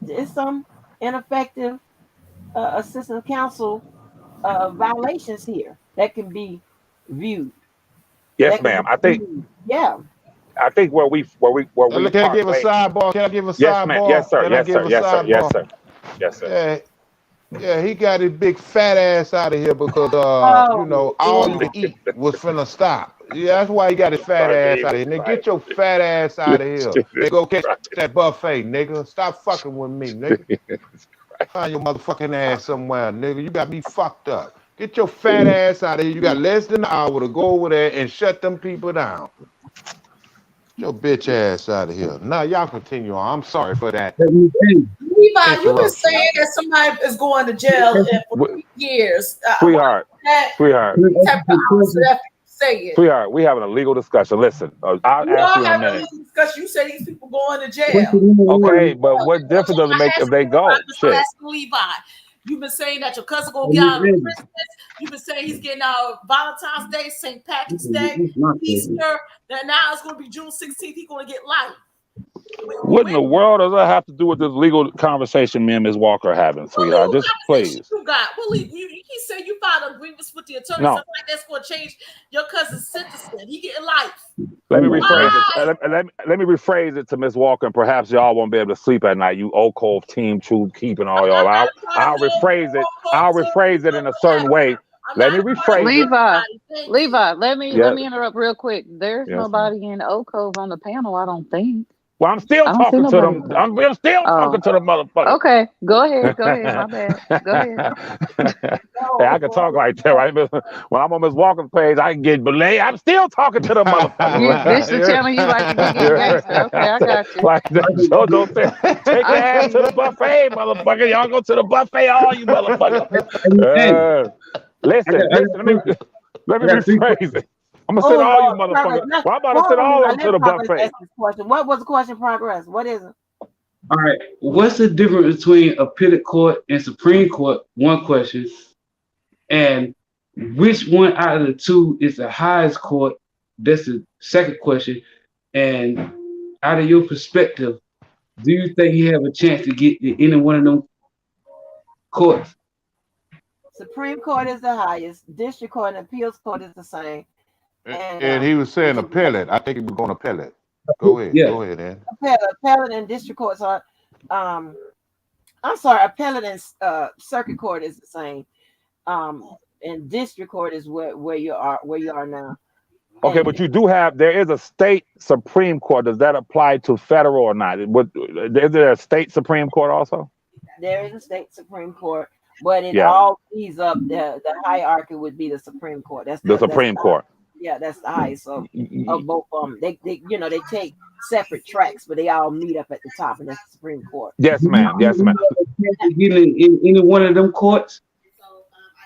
A: there's some ineffective assistant counsel violations here that can be viewed.
H: Yes,
A: That can
H: ma'am.
A: be viewed. Yeah.
H: I think where we
F: Can I
H: part
F: give a
H: ways.
F: sidebar? Can I give a
H: Yes, ma'am. Yes,
F: sidebar?
H: sir.
F: Can I
H: Yes, sir.
F: give a
H: Yes, sir. Yes,
F: sidebar?
H: sir. Yes, sir.
F: Yeah, yeah, he got his big fat ass out of here because
A: Oh,
F: all you
A: yeah.
F: can eat was finna stop. Yeah, that's why he got his fat
H: Lord
F: ass out of
H: Jesus
F: here. Nigga,
H: Christ.
F: get your fat ass out of here. They
H: Jesus
F: go catch
H: Christ.
F: that buffet, nigga. Stop fucking with me, nigga. Find your motherfucking ass somewhere, nigga. You got me fucked up. Get your fat ass out of here. You got less than an hour to go over there and shut them people down. Get your bitch ass out of here. Now y'all continue on. I'm sorry for that
E: Levi, you've been
F: interruption.
E: saying that somebody is going to jail for
H: Wh-
E: years.
H: Sweetheart,
E: That
H: sweetheart,
E: type of answer that people say it.
H: sweetheart, we having a legal discussion. Listen, I'll
E: You
H: ask
E: all
H: you in a
E: have a
H: minute.
E: legal discussion. You say these people going to jail.
H: Okay, but what difference does it make if they
E: I'm
H: go?
E: just
H: Shit.
E: asking Levi. You've been saying that your cousin gonna get out of Christmas. You've been saying he's getting out Valentine's Day, St. Patrick's Day, Easter. That now it's gonna be June 16th. He's gonna get life.
H: What in the world does that have to do with this legal conversation me and Ms. Walker are having,
E: What
H: sweetheart?
E: legal
H: Just
E: conversation
H: please.
E: you got? He said you filed agreements with the attorney.
H: No.
E: Something like that's going to change your cousin's sentencing. He getting life.
H: Let me rephrase it.
E: Why?
H: Let me rephrase it to Miss Walker, and perhaps y'all won't be able to sleep at night. You Old Cove team, truth keeping all y'all.
E: I'm not trying
H: I'll
E: to get
H: rephrase it. I'll
E: to
H: rephrase it in a certain way.
E: I'm
H: Let me
E: not trying to
H: rephrase it.
B: Levi, let
H: Yeah.
B: me interrupt real quick. There's
H: Yes,
B: nobody in Oak Cove on the panel, I don't think.
H: Well, I'm still
B: I don't see
H: talking to
B: nobody.
H: them. I'm still talking to the motherfucker.
B: Okay, go ahead. My bad. Go ahead.
H: Hey, I can talk like that, right? When I'm on Miss Walker's page, I can get belayed. I'm still talking to the motherfucker.
B: This the channel you like to be getting gangster. Okay, I got you.
H: Like JoJo said, take your ass to the buffet, motherfucker. Y'all go to the buffet, all you motherfuckers. Listen, let me rephrase it. I'm gonna send all you motherfuckers. Well, I'm about to send all of them to the buffet.
A: What was the question, Progress? What is it?
G: All right. What's the difference between appellate court and Supreme Court? One question. And which one out of the two is the highest court? That's the second question. And out of your perspective, do you think you have a chance to get in any one of them courts?
A: Supreme Court is the highest. District Court and Appeals Court is the same.
F: And he was saying appellate. I think he was going to appellate. Go ahead. Go ahead, Ann.
A: Appellate and district courts are. I'm sorry. Appellate and circuit court is the same. And district court is where you are now.
H: Okay, but there is a state Supreme Court. Does that apply to federal or not? Is there a state Supreme Court also?
A: There is a state Supreme Court, but it all leads up. The hierarchy would be the Supreme Court. That's
H: the Supreme Court.
A: Yeah, that's the highest of both of them. They they take separate tracks, but they all meet up at the top, and that's the Supreme Court.
H: Yes, ma'am. Yes, ma'am.
G: In any one of them courts?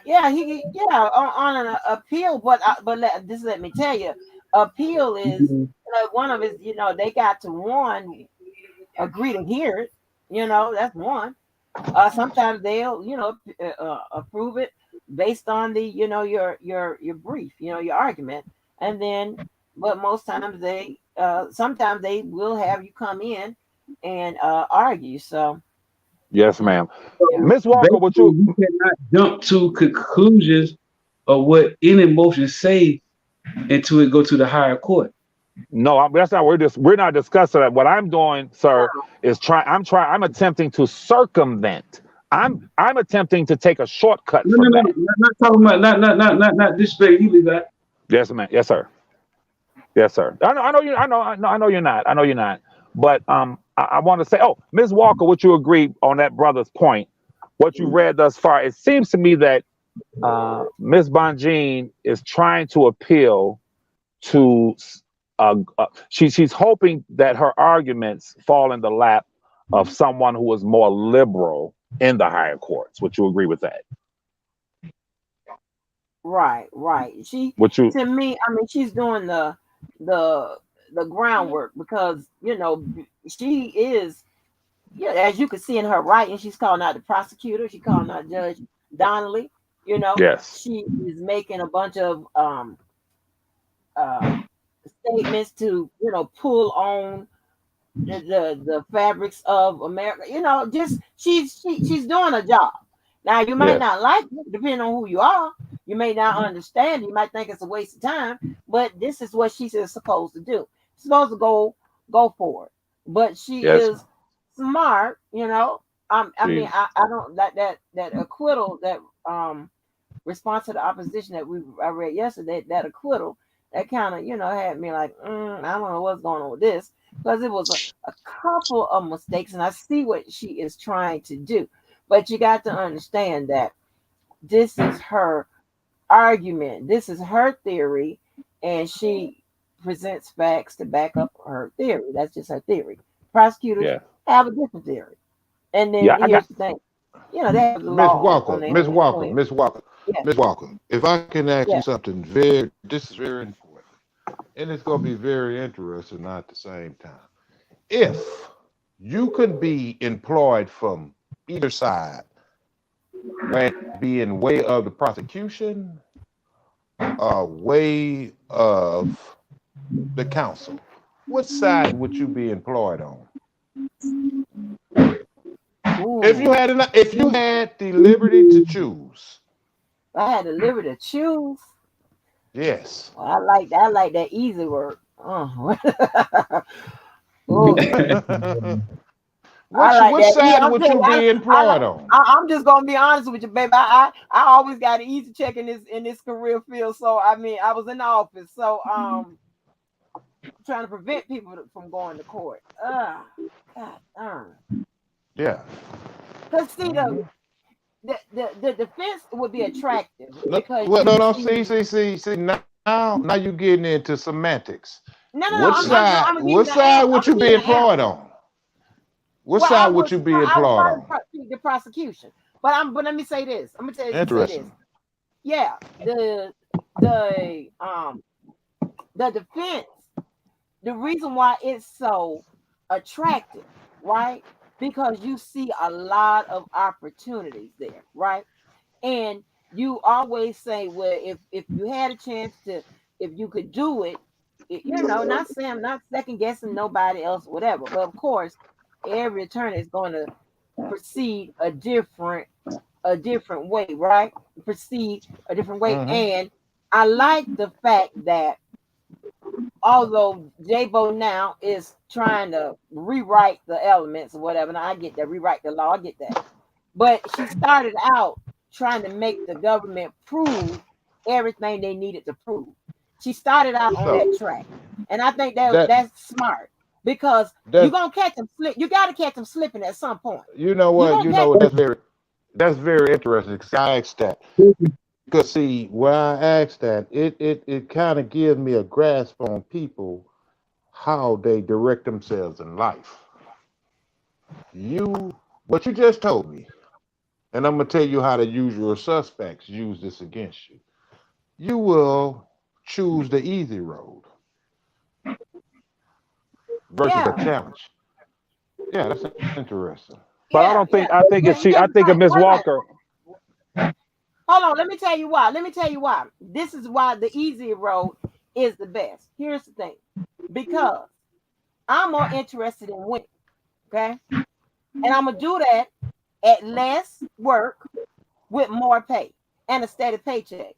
A: Yeah, on an appeal, but let me tell you, appeal is one of his. They got to agree to hear it. That's one. Sometimes they'll approve it based on the your brief, your argument, and then but most times they sometimes they will have you come in and argue. So
H: yes, ma'am. Miss Walker, what you
G: cannot jump to conclusions of what any motion say until it go to the higher court.
H: No, that's not. We're not discussing that. What I'm doing, sir, is I'm attempting to circumvent. I'm attempting to take a shortcut from that.
G: Not talking about not disrespect you, that.
H: Yes, ma'am. Yes, sir. Yes, sir. I know you're not. I know you're not. But I want to say, Ms. Walker, would you agree on that brother's point? What you read thus far, it seems to me that Ms. Bonjean is trying to appeal to. She's hoping that her arguments fall in the lap of someone who is more liberal in the higher courts. Would you agree with that?
A: Right. To me, I mean, she's doing the groundwork because she is, as you can see in her writing, she's calling out the prosecutor, she's calling out Judge Donnelly.
H: Yes,
A: she is making a bunch of statements to pull on the fabrics of America. Just she's doing a job. Now you might not like it, depending on who you are. You may not understand. You might think it's a waste of time, but this is what she's supposed to do. She's supposed to go for it. But she is smart. I mean, I don't like that acquittal, that response to the opposition that I read yesterday. That acquittal, that kind of had me like, I don't know what's going on with this, because it was a couple of mistakes, and I see what she is trying to do. But you got to understand that this is her argument. This is her theory, and she presents facts to back up her theory. That's just her theory. Prosecutors have a different theory. And then here's the thing. They have the law.
F: Miss Walker, if I can ask you something this is very important. And it's going to be very interesting at the same time. If you could be employed from either side, be in way of the prosecution, way of the counsel, what side would you be employed on? If you had the liberty to choose,
A: I had the liberty to choose.
F: yes.
A: Well, I like that easy work. Oh, oh yeah. I like
F: Which
A: that. Yeah,
F: side
A: I'm
F: would
A: telling
F: you
A: you,
F: be employed on?
A: I'm just gonna be honest with you, baby. I always got an easy check in this career field. So I mean, I was in the office, so trying to prevent people from going to court. God darn.
F: Yeah.
A: Cause see the defense would be attractive
F: No,
A: because
F: well,
A: you
F: no.
A: see.
F: See. Now you're getting into semantics.
A: No. I'm gonna give you
F: Which
A: the
F: side
A: answer. I'm
F: would
A: gonna
F: you
A: give you
F: be
A: the
F: employed
A: answer.
F: on? Which
A: Well,
F: side would you be
A: I would
F: employed
A: probably
F: on?
A: the prosecution, but let me say this. I'm gonna say this.
F: Interesting.
A: Yeah, the the defense. The reason why it's so attractive, right? Because you see a lot of opportunities there, right? And you always say, well, if you had a chance to, if you could do it, not saying I'm not second guessing nobody else, whatever. But of course, every attorney is going to proceed a different way, right? Proceed a different way.
F: Mm-hmm.
A: And I like the fact that although J-Bo now is trying to rewrite the elements or whatever, and I get that, rewrite the law, I get that. But she started out trying to make the government prove everything they needed to prove. She started out on
F: So
A: that track. And I think
F: that
A: that's smart because you're
F: that
A: gonna catch them slip. You gotta catch them slipping at some point.
F: you know
A: You're
F: what
A: gonna catch
F: that's very interesting. 'Cause I asked that because see where I asked that it kind of gives me a grasp on people how they direct themselves in life. What you just told me, and I'm gonna tell you how the usual suspects use this against you. You will choose the easy road versus a
A: yeah,
F: challenge. Yeah, that's interesting.
H: But I don't
A: yeah.
H: think. I think if she. I think if Miss
A: Wait a minute.
H: Walker.
A: Hold on, let me tell you why. This is why the easy road is the best. Here's the thing. Because I'm more interested in winning. Okay. And I'm gonna do that at less work with more pay and a steady paycheck.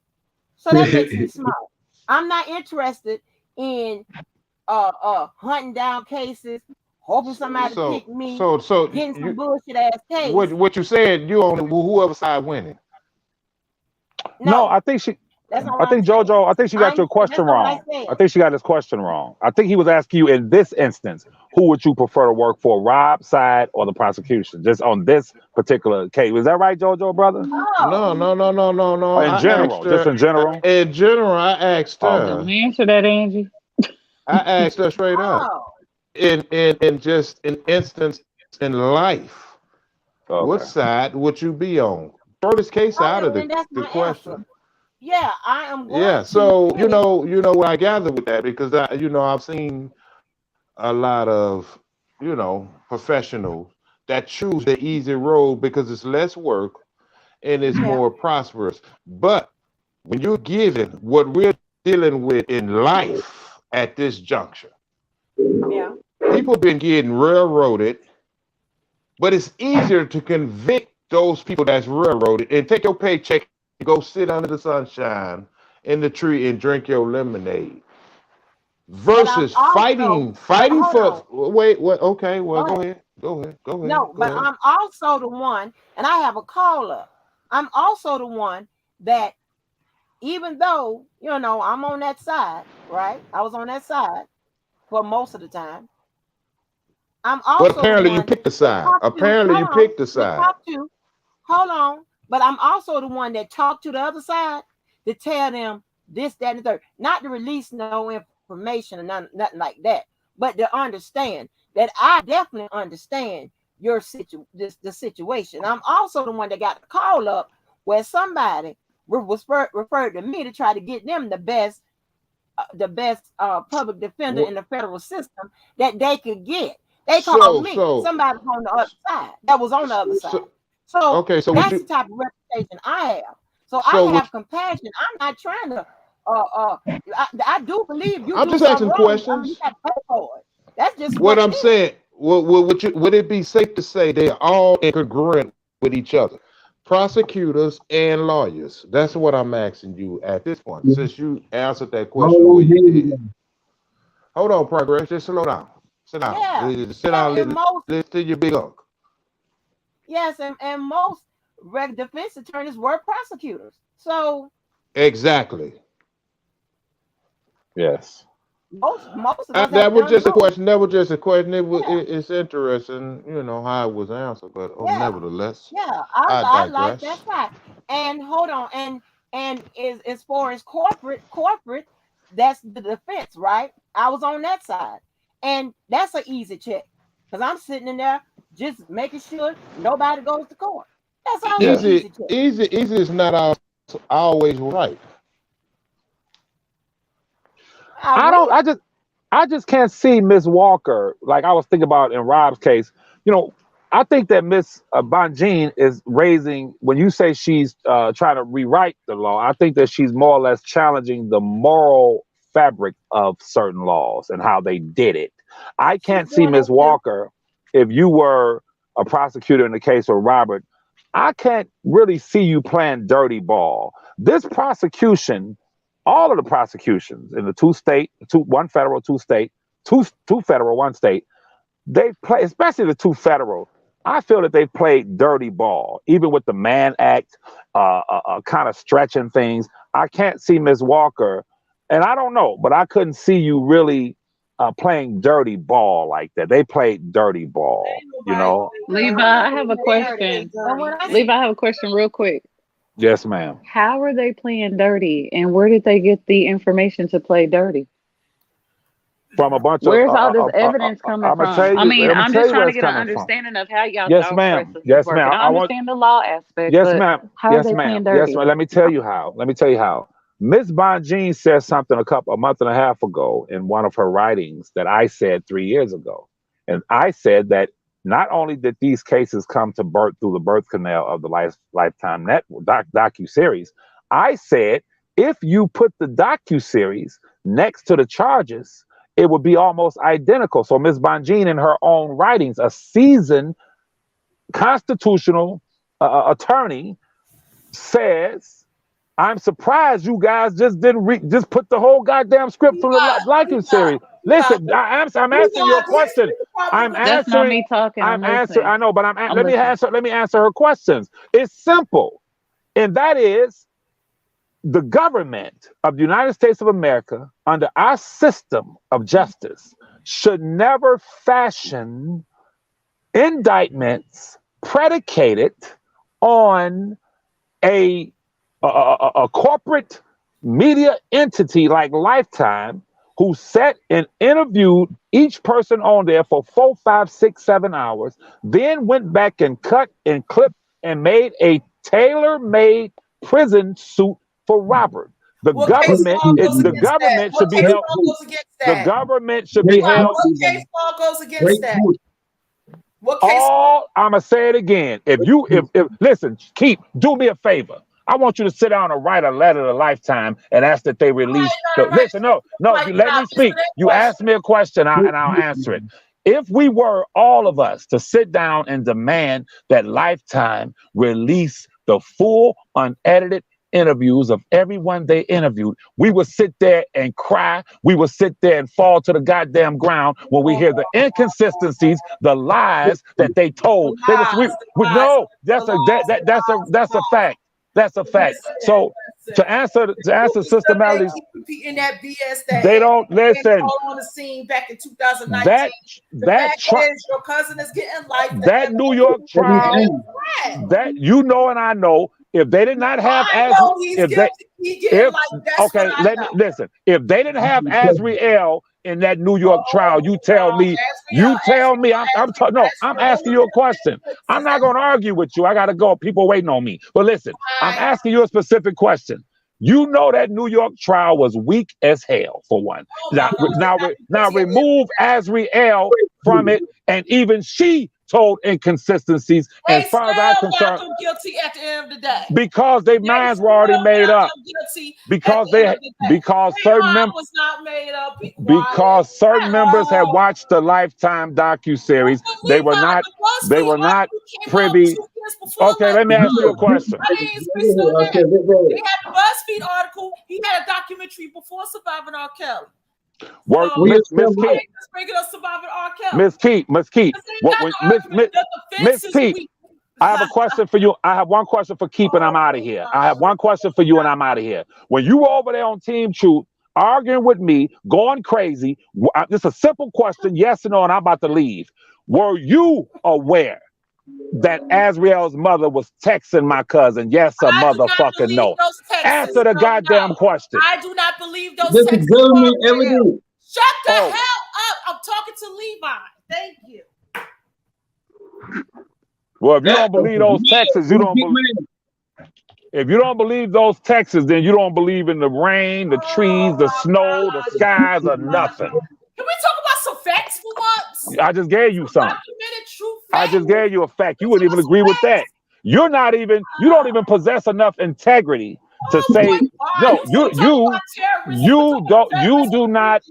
A: So that makes me smart. I'm not interested in hunting down cases, hoping somebody
F: So
A: pick me,
F: so
A: getting some
F: you
A: bullshit ass case.
F: what you said you on whoever side winning.
H: No,
A: No,
H: I think she.
A: that's not
H: I
A: what I'm
H: think
A: saying.
H: JoJo. I think she got your
A: That's
H: question
A: not what I
H: wrong. I
A: said.
H: think she got his question wrong. I think he was asking you in this instance, who would you prefer to work for, Rob's side or the prosecution? Just on this particular case, was that right, JoJo, brother?
A: Oh,
F: No.
H: Or in
F: I asked
H: general, just
F: her
H: in general.
F: in general. I asked
H: Okay.
F: her.
B: Don't answer that, Angie.
F: I asked her straight up.
A: oh.
F: In just an instance in life, what
H: Okay.
F: side would you be on? Throw this case out of
A: Okay, and that's
F: the
A: my answer.
F: question.
A: Yeah, I am
F: Yeah.
A: going to
F: So
A: pick.
F: what I gather with that because I've seen a lot of professionals that choose the easy road because it's less work and it's
A: Yeah,
F: more prosperous. But when you're given what we're dealing with in life at this juncture,
A: yeah.
F: people been getting railroaded, but it's easier to convict those people that's railroaded and take your paycheck and go sit under the sunshine in the tree and drink your lemonade
A: But I'm
F: versus
A: also, but
F: fighting
A: hold
F: for
A: on,
F: okay, well
A: go ahead.
F: go
A: But
F: ahead.
A: I'm also the one, and I have a caller. I'm also the one that, even though I'm on that side, right? I was on that side for most of the time. I'm
F: But
A: also the
F: apparently you
A: one
F: picked the
A: that
F: side.
A: talked to.
F: Apparently
A: Hold
F: you
A: on,
F: picked the
A: that
F: side.
A: talked to. Hold on, but I'm also the one that talked to the other side to tell them this, that, and the third. Not to release no information or nothing like that, but to understand that I definitely understand the situation. I'm also the one that got the call up where somebody was referred to me to try to get them the best public defender
F: Wh-
A: in the federal system that they could get. They called
F: So
A: me.
F: so
A: Somebody on the other side that was on the other side.
F: so
A: So
F: okay. So what
A: that's the
F: you
A: type of reputation I have. So I
F: so what?
A: have compassion. I'm not trying to. Uh, uh, I do believe you
F: I'm
A: do
F: just
A: something
F: asking
A: wrong. I mean, you
F: questions.
A: got to pay for it. That's just
F: What
A: what it
F: I'm
A: is.
F: saying, would it be safe to say they're all congruent with each other? Prosecutors and lawyers. That's what I'm asking you at this point. Since you answered that question the way you did. Hold on, Progress. Just slow down. Sit down. Sit down. Listen to your big uncle.
A: Yes, and most defense attorneys were prosecutors. So
F: exactly.
H: Yes.
A: Most of us
F: that was just
A: both.
F: a question. That was just a question. It's interesting, how it was answered, but nevertheless,
A: I like that fact. And hold on, and as far as corporate, that's the defense, right? I was on that side, and that's an easy check because I'm sitting in there just making sure nobody goes to court. That's always an easy check.
F: Easy is not always right.
H: I just can't see Miss Walker like I was thinking about in Rob's case. I think that Miss Bonjean is raising, when you say she's trying to rewrite the law, I think that she's more or less challenging the moral fabric of certain laws and how they did it. I can't see Miss Walker, if you were a prosecutor in the case of Robert, I can't really see you playing dirty ball. This prosecution, all of the prosecutions in the one federal, two state, two federal, one state, they play, especially the two federal. I feel that they've played dirty ball, even with the Mann Act, kind of stretching things. I can't see Ms. Walker, and I don't know, but I couldn't see you really playing dirty ball like that. They played dirty ball,
B: Levi, I have a question. Levi, I have a question real quick.
H: Yes, ma'am.
B: How are they playing dirty, and where did they get the information to play dirty?
H: From a bunch
B: Where's
H: of
B: all this evidence coming from? I'm just trying to get an understanding of how y'all
H: yes, ma'am. Yes, ma'am.
B: I understand the law aspect.
H: Yes, ma'am.
B: How are they playing dirty?
H: Yes, ma'am. Let me tell you how. Miss Bonjean said something a month and a half ago in one of her writings that I said 3 years ago. And I said that not only did these cases come to birth through the birth canal of the Lifetime Network docuseries, I said if you put the docuseries next to the charges, it would be almost identical. So Ms. Bonjean, in her own writings, a seasoned constitutional attorney, says, "I'm surprised you guys just didn't just put the whole goddamn script from the Liking series." Listen, I'm answering your question. I'm answering.
B: That's not me talking.
H: I'm answering. I know, but let me answer her questions. It's simple, and that is, the government of the United States of America, under our system of justice, should never fashion indictments predicated on a corporate media entity like Lifetime, who sat and interviewed each person on there for 4, 5, 6, 7 hours, then went back and cut and clipped and made a tailor-made prison suit for Robert. The government should be held. The government should be held.
E: What case law goes against that? What case?
H: I'm gonna say it again. If listen, do me a favor. I want you to sit down and write a letter to Lifetime and ask that they release. Listen, no, let me speak. You asked me a question and I'll answer it. If we were, all of us, to sit down and demand that Lifetime release the full, unedited interviews of everyone they interviewed, we would sit there and cry. We would sit there and fall to the goddamn ground when we hear the inconsistencies, the lies that they told. No, that's a fact. That's a fact. So to answer Sister Melly's,
E: repeating that BS that
H: they don't listen.
E: On the scene back in 2019. Your cousin is getting life.
H: That New York trial, that and I know, if they did not have if they didn't have Azriel in that New York trial, you tell me. I'm asking you a question. I'm not going to argue with you. I got to go. People waiting on me. But listen, I'm asking you a specific question. You know that New York trial was weak as hell, for one. Now remove Azriel from it, and even she told inconsistencies.
E: They
H: As far as I'm
E: still got
H: concerned,
E: them guilty at the end of the day.
H: because their minds were already made up. Because certain members
E: was not made up.
H: because certain members had watched the Lifetime docu-series. They were not privy. Okay, let me ask you a question.
E: I mean, we still there. They had the BuzzFeed article. He had a documentary before Surviving R. Kelly.
H: Miss Keith, Miss Keith, I have a question for you. I have one question for Keith, and I'm out of here. I have one question for you, and I'm out of here. When you were over there on Team Truth, arguing with me, going crazy, this is a simple question, yes or no, and I'm about to leave. Were you aware that Azriel's mother was texting my cousin? Yes or motherfucking no? Answer the goddamn question.
E: I do not believe those
G: texts.
E: This is government evidence. Shut the hell up. I'm talking to Levi. Thank you.
H: Well, if you don't believe those texts, you don't believe. If you don't believe those texts, then you don't believe in the rain, the trees, the snow, the skies, or nothing.
E: Can we talk about some facts for once?
H: I just gave you some. I just gave you a fact. You wouldn't even agree with that. You don't even possess enough integrity to say no. You do not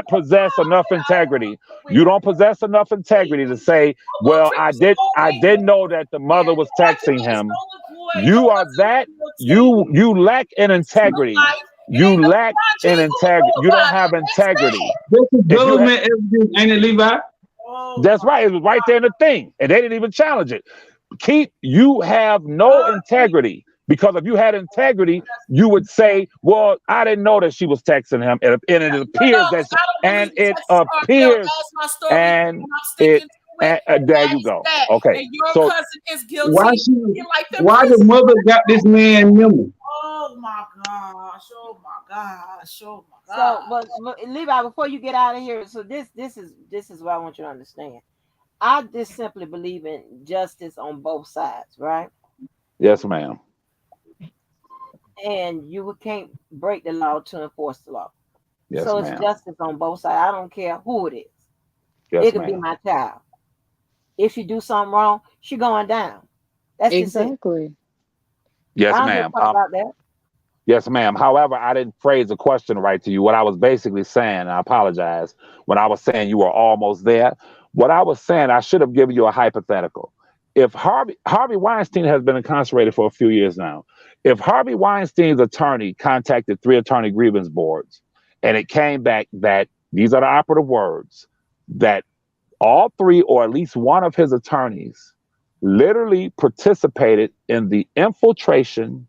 H: possess enough integrity. You don't possess enough integrity to say, well, I didn't know that the mother was texting him. You are that. You lack in integrity. You lack in integrity. You don't have integrity.
G: This is government evidence, ain't it, Levi?
H: That's right. It was right there in the thing, and they didn't even challenge it. Keith, you have no integrity. Because if you had integrity, you would say, well, I didn't know that she was texting him. And it appears that, there you go. Okay.
E: And your cousin is guilty.
G: Why the mother got this man number?
E: Oh my gosh. Oh my gosh. Oh my
A: gosh.
E: So,
A: but Levi, before you get out of here, so this is what I want you to understand. I just simply believe in justice on both sides, right?
H: Yes, ma'am.
A: And you can't break the law to enforce the law.
H: Yes,
A: so it's justice on both sides. I don't care who it is.
H: Yes,
A: it could be my child. If she do something wrong, she going down. That's
B: exactly.
H: Yes, ma'am. Yes, ma'am. However, I didn't phrase the question right to you. What I was basically saying, I apologize, when I was saying you were almost there, what I was saying, I should have given you a hypothetical. If Harvey Weinstein has been incarcerated for a few years now, if Harvey Weinstein's attorney contacted 3 attorney grievance boards and it came back that, these are the operative words, that all 3 or at least one of his attorneys literally participated in the infiltration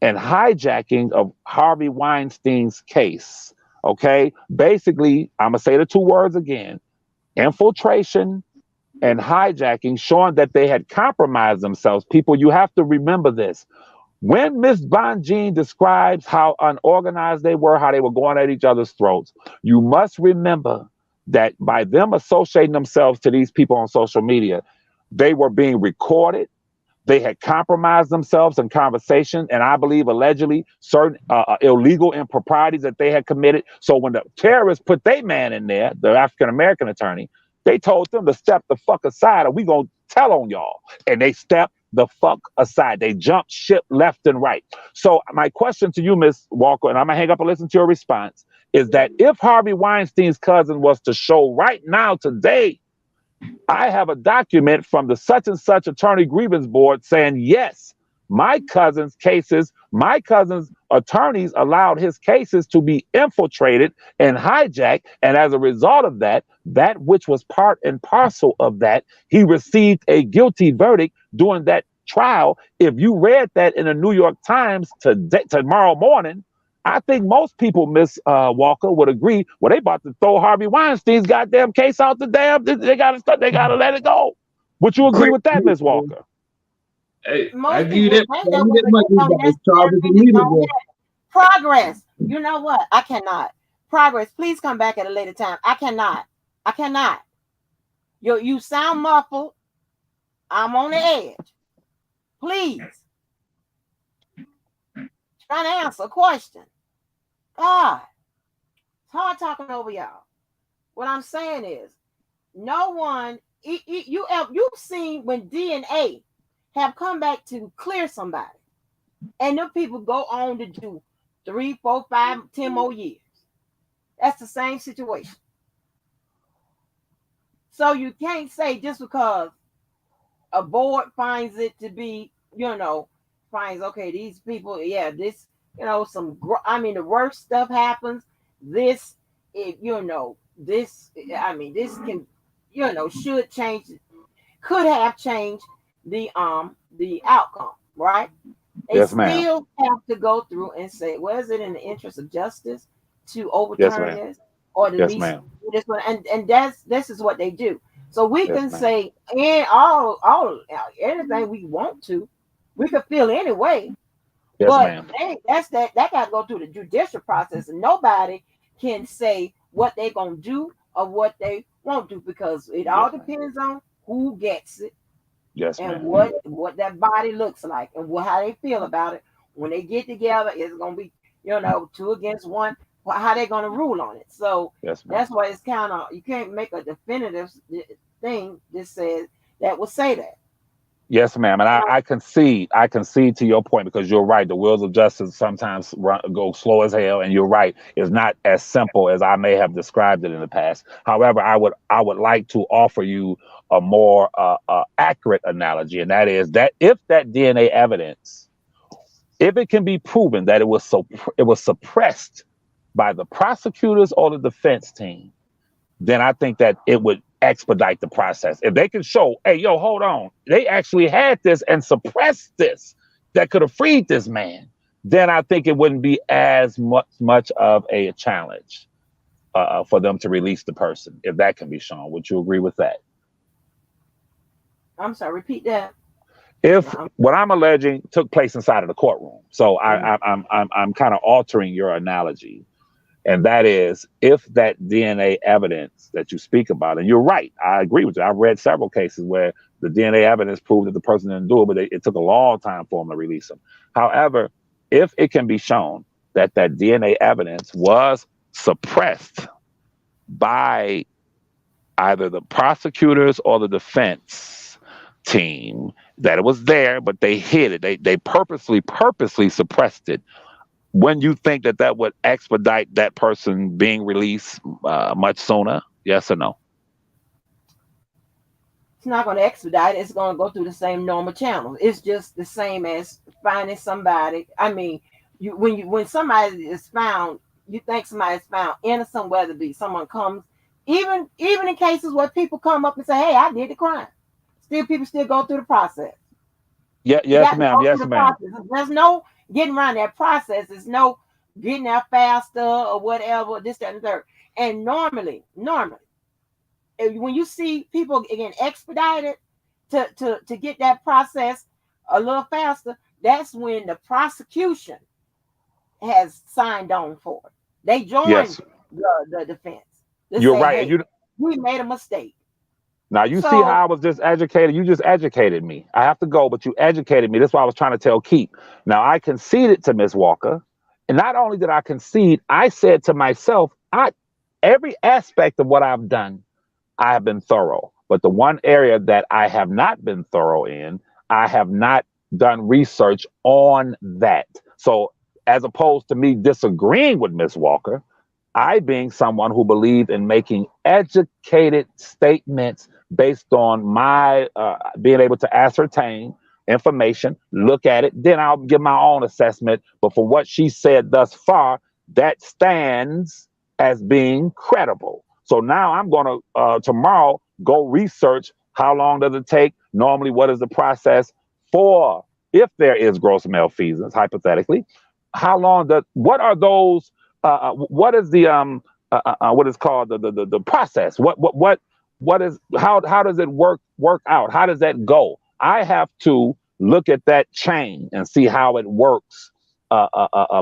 H: and hijacking of Harvey Weinstein's case, okay? Basically, I'm going to say the 2 words again, infiltration and hijacking, showing that they had compromised themselves. People, you have to remember this. When Miss Bonjean describes how unorganized they were, how they were going at each other's throats, you must remember that by them associating themselves to these people on social media, they were being recorded. They had compromised themselves in conversation, and I believe allegedly certain illegal improprieties that they had committed. So when the terrorists put their man in there, the African-American attorney, they told them to step the fuck aside or we gonna tell on y'all. And they stepped the fuck aside. They jumped ship left and right. So my question to you, Ms. Walker, and I'm gonna hang up and listen to your response, is that if Harvey Weinstein's cousin was to show right now, today, I have a document from the such and such attorney grievance board saying, yes, my cousin's attorneys allowed his cases to be infiltrated and hijacked. And as a result of that which was part and parcel of that, he received a guilty verdict during that trial. If you read that in the New York Times tomorrow morning, I think most people, Miss Walker, would agree. Well, they about to throw Harvey Weinstein's goddamn case out the damn. They gotta let it go. Would you agree with that, Miss Walker?
G: Hey, I give you that.
A: Progress. You know what? I cannot. Progress. Please come back at a later time. I cannot. You sound muffled. I'm on the edge. Please. Trying to answer a question. God, it's hard talking over y'all. What I'm saying is, no one you've seen when DNA have come back to clear somebody, and them people go on to do 3, 4, 5, 10 more years. That's the same situation. So you can't say just because a board finds it to be, finds, okay, these people, yeah, this, the worst stuff happens. This, this, this can, should change, could have changed the outcome, right? They
H: Yes, ma'am.
A: still have to go through and say, well, is it in the interest of justice to
H: Yes,
A: overturn
H: ma'am.
A: this, or to
H: Yes,
A: least
H: ma'am.
A: do this one? And this is what they do. So we
H: Yes,
A: can
H: ma'am.
A: say and all anything we want to. We could feel anyway,
H: Yes,
A: but
H: ma'am.
A: that got to go through the judicial process, and nobody can say what they're gonna do or what they won't do, because it all
H: Yes, ma'am.
A: depends on who gets it
H: Yes,
A: and
H: ma'am.
A: what that body looks like, and how they feel about it when they get together. It's gonna be 2 against 1. How they gonna rule on it? So
H: Yes, ma'am.
A: that's why it's kind of, you can't make a definitive thing that says that will say that.
H: Yes, ma'am. And I concede to your point, because you're right. The wheels of justice sometimes go slow as hell, and you're right. It's not as simple as I may have described it in the past. However, I would like to offer you a more accurate analogy, and that is that if that DNA evidence, if it can be proven that it was suppressed by the prosecutors or the defense team, then I think that it would expedite the process. If they can show, hey, yo, hold on, they actually had this and suppressed this that could have freed this man, then I think it wouldn't be as much of a challenge for them to release the person, if that can be shown. Would you agree with that?
A: I'm sorry, repeat that.
H: If what I'm alleging took place inside of the courtroom, so I'm kind of altering your analogy. And that is, if that DNA evidence that you speak about, and you're right, I agree with you. I've read several cases where the DNA evidence proved that the person didn't do it, but it took a long time for them to release them. However, if it can be shown that that DNA evidence was suppressed by either the prosecutors or the defense team, that it was there, but they hid it, they purposely suppressed it, when you think that would expedite that person being released much sooner? Yes or no?
A: It's not going to expedite it. It's going to go through the same normal channels. It's just the same as finding somebody. I mean, when somebody is found, you think somebody is found innocent, whether it be someone comes, even in cases where people come up and say, hey, I did the crime. People still go through the process.
H: Yeah, yes, ma'am. Yes, ma'am.
A: There's no getting around that process. There's no getting there faster or whatever, this, that, and the third. And normally, when you see people again expedited to get that process a little faster, that's when the prosecution has signed on for it. They joined the defense.
H: You're
A: say,
H: right.
A: Hey, we made a mistake.
H: Now, you see how I was just educated? You just educated me. I have to go, but you educated me. That's why I was trying to tell Keith. Now, I conceded to Ms. Walker. And not only did I concede, I said to myself, every aspect of what I've done, I have been thorough. But the one area that I have not been thorough in, I have not done research on that. So as opposed to me disagreeing with Ms. Walker, I, being someone who believed in making educated statements based on my being able to ascertain information, look at it, then I'll give my own assessment. But for what she said thus far, that stands as being credible. So now I'm going to tomorrow go research how long does it take? Normally, what is the process for if there is gross malfeasance, hypothetically? How long what are those? What is the what is called the process? What is how does it work out? How does that go? I have to look at that chain and see how it works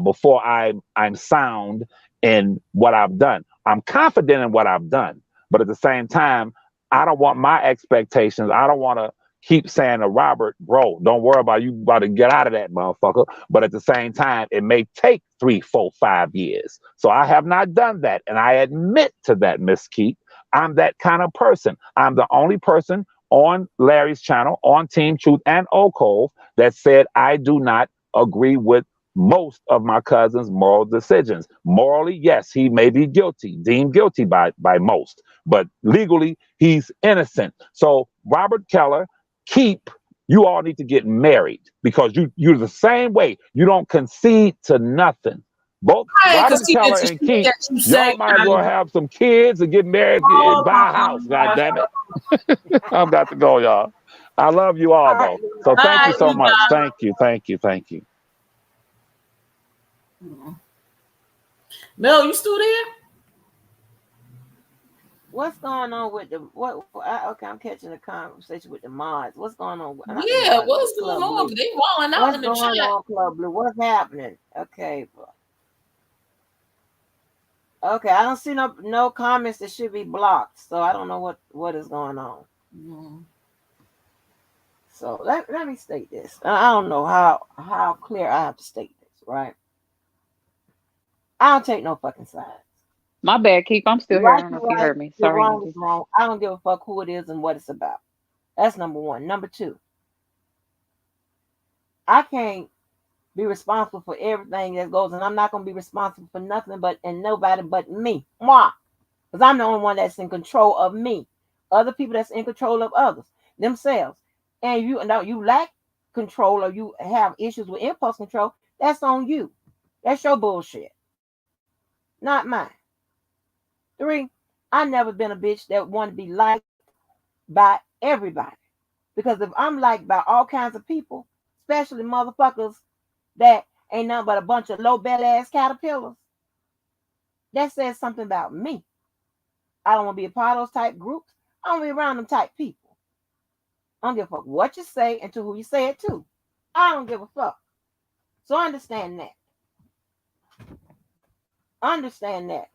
H: before I'm sound in what I've done. I'm confident in what I've done, but at the same time, I don't want my expectations. I don't want to keep saying to Robert, bro, don't worry about you about to get out of that motherfucker. But at the same time, it may take 3, 4, 5 years. So I have not done that. And I admit to that, Miss Keith. I'm that kind of person. I'm the only person on Larry's channel, on Team Truth and Ocove, that said I do not agree with most of my cousin's moral decisions. Morally, yes, he may be guilty, deemed guilty by most, but legally, he's innocent. So, Robert Keller, you all need to get married because you're the same way. You don't concede to nothing. Both
E: I ain't
H: Robert
E: conceding
H: Keller
E: to
H: and
E: shit
H: Keith,
E: that you
H: y'all
E: say.
H: might as well have some kids and get married and
E: Oh
H: buy a house. God
E: my
H: damn it. I'm got to go, y'all. I love you all,
A: All right,
H: though. So
E: All
H: thank you
E: right,
H: so much.
E: Levi.
H: Thank you. Thank you. Thank you.
E: Mel, you still there?
A: what's going on with the okay, I'm catching a conversation with the mods. What's going on? Not the
E: Yeah,
A: mods,
E: what's
A: with
E: going
A: Club
E: on?
A: Blue.
E: They walling out
A: What's
E: in the
A: going
E: chat.
A: on, Club Blue? What's happening? Okay, okay. I don't see no comments that should be blocked, so I don't know what is going on. So let me state this. I don't know how clear I have to state this, right? I don't take no fucking sides.
B: My bad, Keith. I'm still here. I
A: Right
B: don't
A: is
B: know if you
A: right,
B: heard me.
A: you're
B: Sorry,
A: wrong is
B: Auntie.
A: wrong. I don't give a fuck who it is and what it's about. That's number one. Number two, I can't be responsible for everything that goes, and I'm not gonna be responsible for nothing and nobody but me. Why? Because I'm the only one that's in control of me. Other people that's in control of others, themselves. And you lack control or you have issues with impulse control, that's on you. That's your bullshit. Not mine. Three, I never been a bitch that want to be liked by everybody. Because if I'm liked by all kinds of people, especially motherfuckers that ain't nothing but a bunch of low belly ass caterpillars, that says something about me. I don't want to be a part of those type groups. I don't want to be around them type people. I don't give a fuck what you say and to who you say it to. I don't give a fuck. So understand that. Understand that.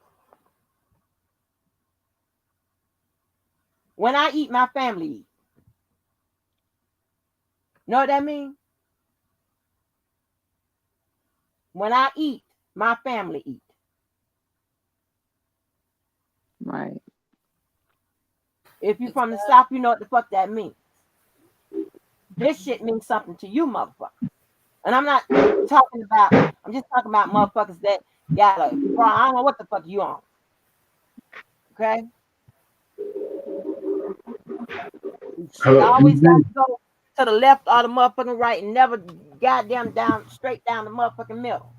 A: When I eat, my family eat. Know what that means? When I eat, my family eat.
B: Right.
A: If you from the South, you know what the fuck that means. This shit means something to you, motherfucker. And I'm not talking about, I'm just talking about motherfuckers that got a problem. I don't know what the fuck you on. Okay? Shit always got to go to the left or the motherfucking right and never goddamn straight down the motherfucking middle.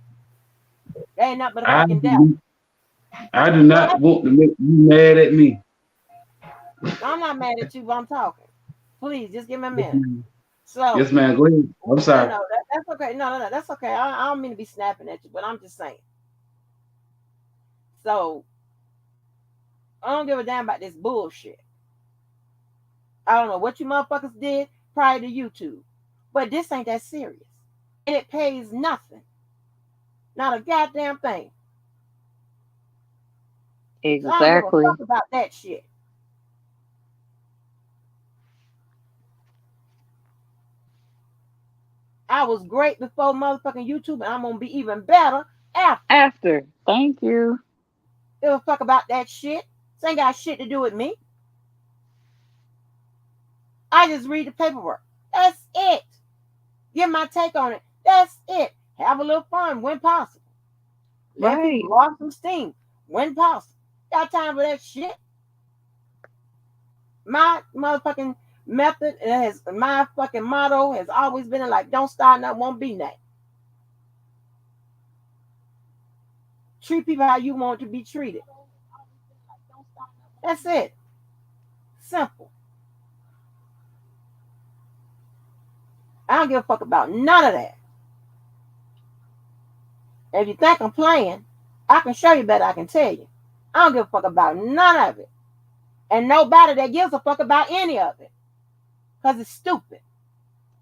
A: There ain't nothing but a fucking devil.
G: I do not want to make you mad at me.
A: I'm not mad at you, but I'm talking. Please, just give me a minute. So,
G: Yes, man. Go ahead. I'm sorry.
A: That's okay. No, that's okay. I don't mean to be snapping at you, but I'm just saying. So, I don't give a damn about this bullshit. I don't know what you motherfuckers did prior to YouTube, but this ain't that serious. And it pays nothing. Not a goddamn thing. So I don't give a
B: Exactly.
A: fuck about that shit. I was great before motherfucking YouTube, and I'm gonna be even better after.
B: After. Thank you.
A: Give a fuck about that shit. This ain't got shit to do with me. I just read the paperwork. That's it. Give my take on it. That's it. Have a little fun when possible. Let people
B: Right.
A: blow off some steam when possible. Got time for that shit. My motherfucking method my fucking motto has always been like, don't start nothing, won't be nothing. Treat people how you want to be treated. That's it. Simple. I don't give a fuck about none of that. If you think I'm playing, I can show you better. I can tell you. I don't give a fuck about none of it. And nobody that gives a fuck about any of it. Because it's stupid.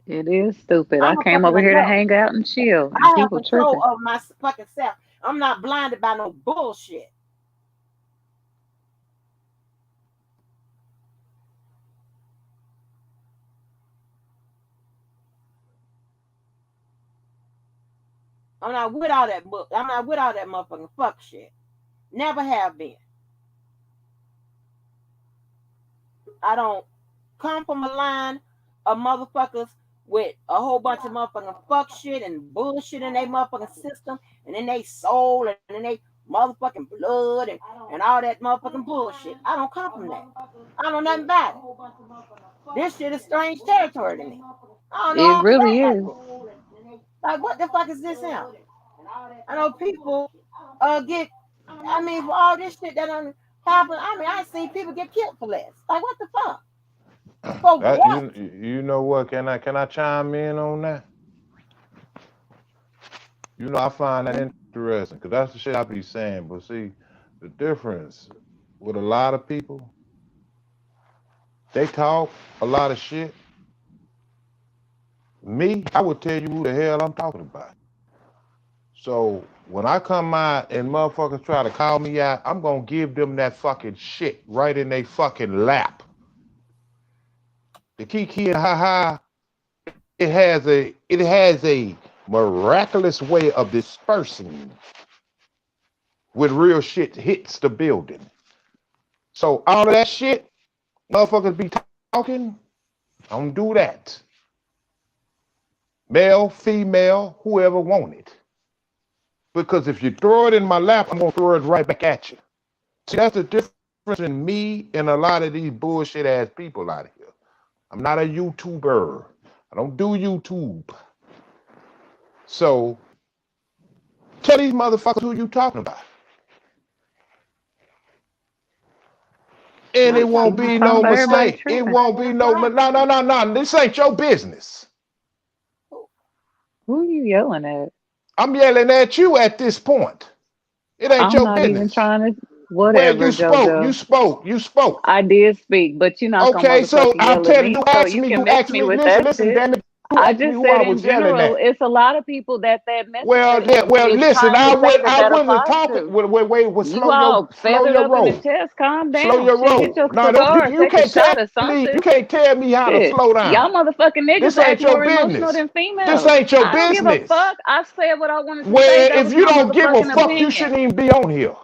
B: It is stupid. I
A: I'm a
B: came
A: fucking
B: over here to
A: adult.
B: hang out and chill, and
A: I have
B: people
A: control
B: tripping.
A: of my fucking self. I'm not blinded by no bullshit. I'm not with all that book. I'm not with all that motherfucking fuck shit. Never have been. I don't come from a line of motherfuckers with a whole bunch of motherfucking fuck shit and bullshit in their motherfucking system and in their soul and in their motherfucking blood and all that motherfucking bullshit. I don't come from that. I don't know nothing about it. This shit is strange territory to me. I don't know
B: It
A: all
B: really
A: that.
B: is.
A: Like, what the fuck is this now? I know people get, I mean, for all this shit that done happen, I mean, I seen people get killed for less. Like, what the fuck? For
F: That
A: what?
F: you know what? Can I chime in on that? You know, I find that interesting because that's the shit I be saying. But see, the difference with a lot of people, they talk a lot of shit. Me, I would tell you who the hell I'm talking about. So when I come out and motherfuckers try to call me out, I'm gonna give them that fucking shit right in their fucking lap. The kiki and ha ha, it has a miraculous way of dispersing when real shit hits the building. So all of that shit, motherfuckers be talking, don't do that. Male, female, whoever want it. Because if you throw it in my lap, I'm gonna throw it right back at you. See, that's the difference in me and a lot of these bullshit ass people out here. I'm not a YouTuber. I don't do YouTube. So tell these motherfuckers who you talking about. And it won't be no mistake. It won't be no. This ain't your business.
B: Who are you yelling at?
F: I'm yelling at you at this point. It ain't
B: I'm
F: your
B: not even
F: business.
B: trying to.
F: Well,
B: Whatever,
F: you
B: JoJo.
F: spoke.
B: I did speak, but you're not gonna
F: Okay, so
B: motherfucking
F: I'll
B: yell at
F: tell you,
B: me.
F: you
B: So
F: asked
B: you
F: me,
B: can mess me with that
F: listen,
B: shit.
F: damn it. You
B: I
F: asked me
B: just
F: who I
B: said in
F: was yelling
B: general,
F: at.
B: it's a lot of people that
F: Well,
B: messenger
F: yeah, well,
B: energy is
F: listen,
B: trying to say
F: I
B: that
F: wasn't
B: applies
F: talking.
B: to.
F: Wait,
B: You all
F: slow
B: feathered
F: your
B: up in the
F: roll.
B: chest. Calm
F: Slow
B: down.
F: your
B: Shit, get
F: roll.
B: your
F: No, don't
B: cigar and
F: you
B: take a
F: can't tell
B: shot or
F: me, you
B: something.
F: can't tell me how to
B: Shit.
F: slow
B: Y'all
F: down.
B: motherfucking niggas
F: This
B: act
F: ain't your
B: more emotional
F: business.
B: than
F: This
B: females.
F: ain't your
B: I don't give a
F: business.
B: fuck. I said what I wanted to say.
F: Well,
B: That
F: if
B: was
F: you
B: my
F: don't give a
B: motherfucking
F: fuck, you
B: opinion.
F: shouldn't even be on here.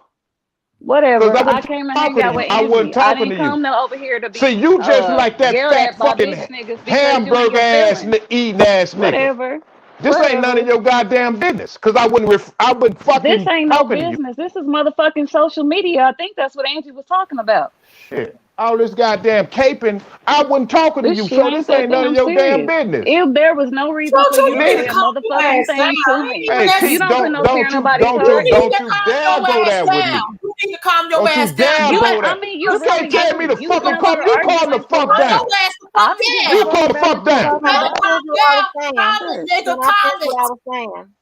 F: Because
B: Whatever.
F: I
B: I
F: wasn't
B: came to hang
F: talking to
B: out
F: you.
B: with
F: I wasn't
B: Angie. I
F: talking
B: didn't
F: to you.
B: come to over here to
F: See,
B: be
F: you just like that
B: yelled
F: fat
B: at by
F: fucking
B: bitch niggas because you in
F: hamburger
B: your
F: ass
B: feelings.
F: eating ass nigga.
B: Whatever.
F: This ain't none of your goddamn business. Cause I wouldn't
B: This
F: fucking
B: ain't no
F: talking to you.
B: business. This is motherfucking social media. I think that's what Angie was talking about.
F: Shit. All this goddamn caping, I wasn't talking to
B: This
F: you.
B: shit
F: So
B: ain't
F: this
B: that
F: ain't none of
B: damn
F: your damn
B: serious.
F: business.
B: If there was no reason for
E: Jojo,
B: you
E: you
B: to
E: need
B: say
E: to
B: a
E: calm your
B: motherfucking
E: ass down.
B: thing to
E: Ain't
B: me,
E: even
F: Hey,
E: that
B: you
F: T,
B: don't put
E: serious.
B: no fear in nobody's
E: You
B: heart.
E: need
F: don't
E: to
F: you
E: calm
F: dare
E: your
F: go
E: ass
F: there with
E: down.
F: me.
E: You need to calm your
F: Don't you
E: ass down.
F: dare
E: You
B: You,
F: go
E: acting
B: I
F: there.
B: mean,
E: like
B: you
F: You
E: a
B: really
F: can't
E: fucking
F: tell me
B: do.
F: to
B: You
F: fucking
B: sound like
F: calm.
B: you're
F: You calm the
B: arguing for
F: fuck
E: calm
B: what?
E: your
F: down.
E: ass the fuck
B: I'm just
F: You
E: down.
F: calm the
B: responding back to
F: fuck
B: what
F: down.
B: you
A: No,
E: You
A: but
E: better
B: said.
A: I
E: calm
A: told you what I was
E: down.
A: saying.
E: Calm it,
B: Sure.
E: nigga.
A: And I
E: Calm
A: said
E: it.
A: what I was saying.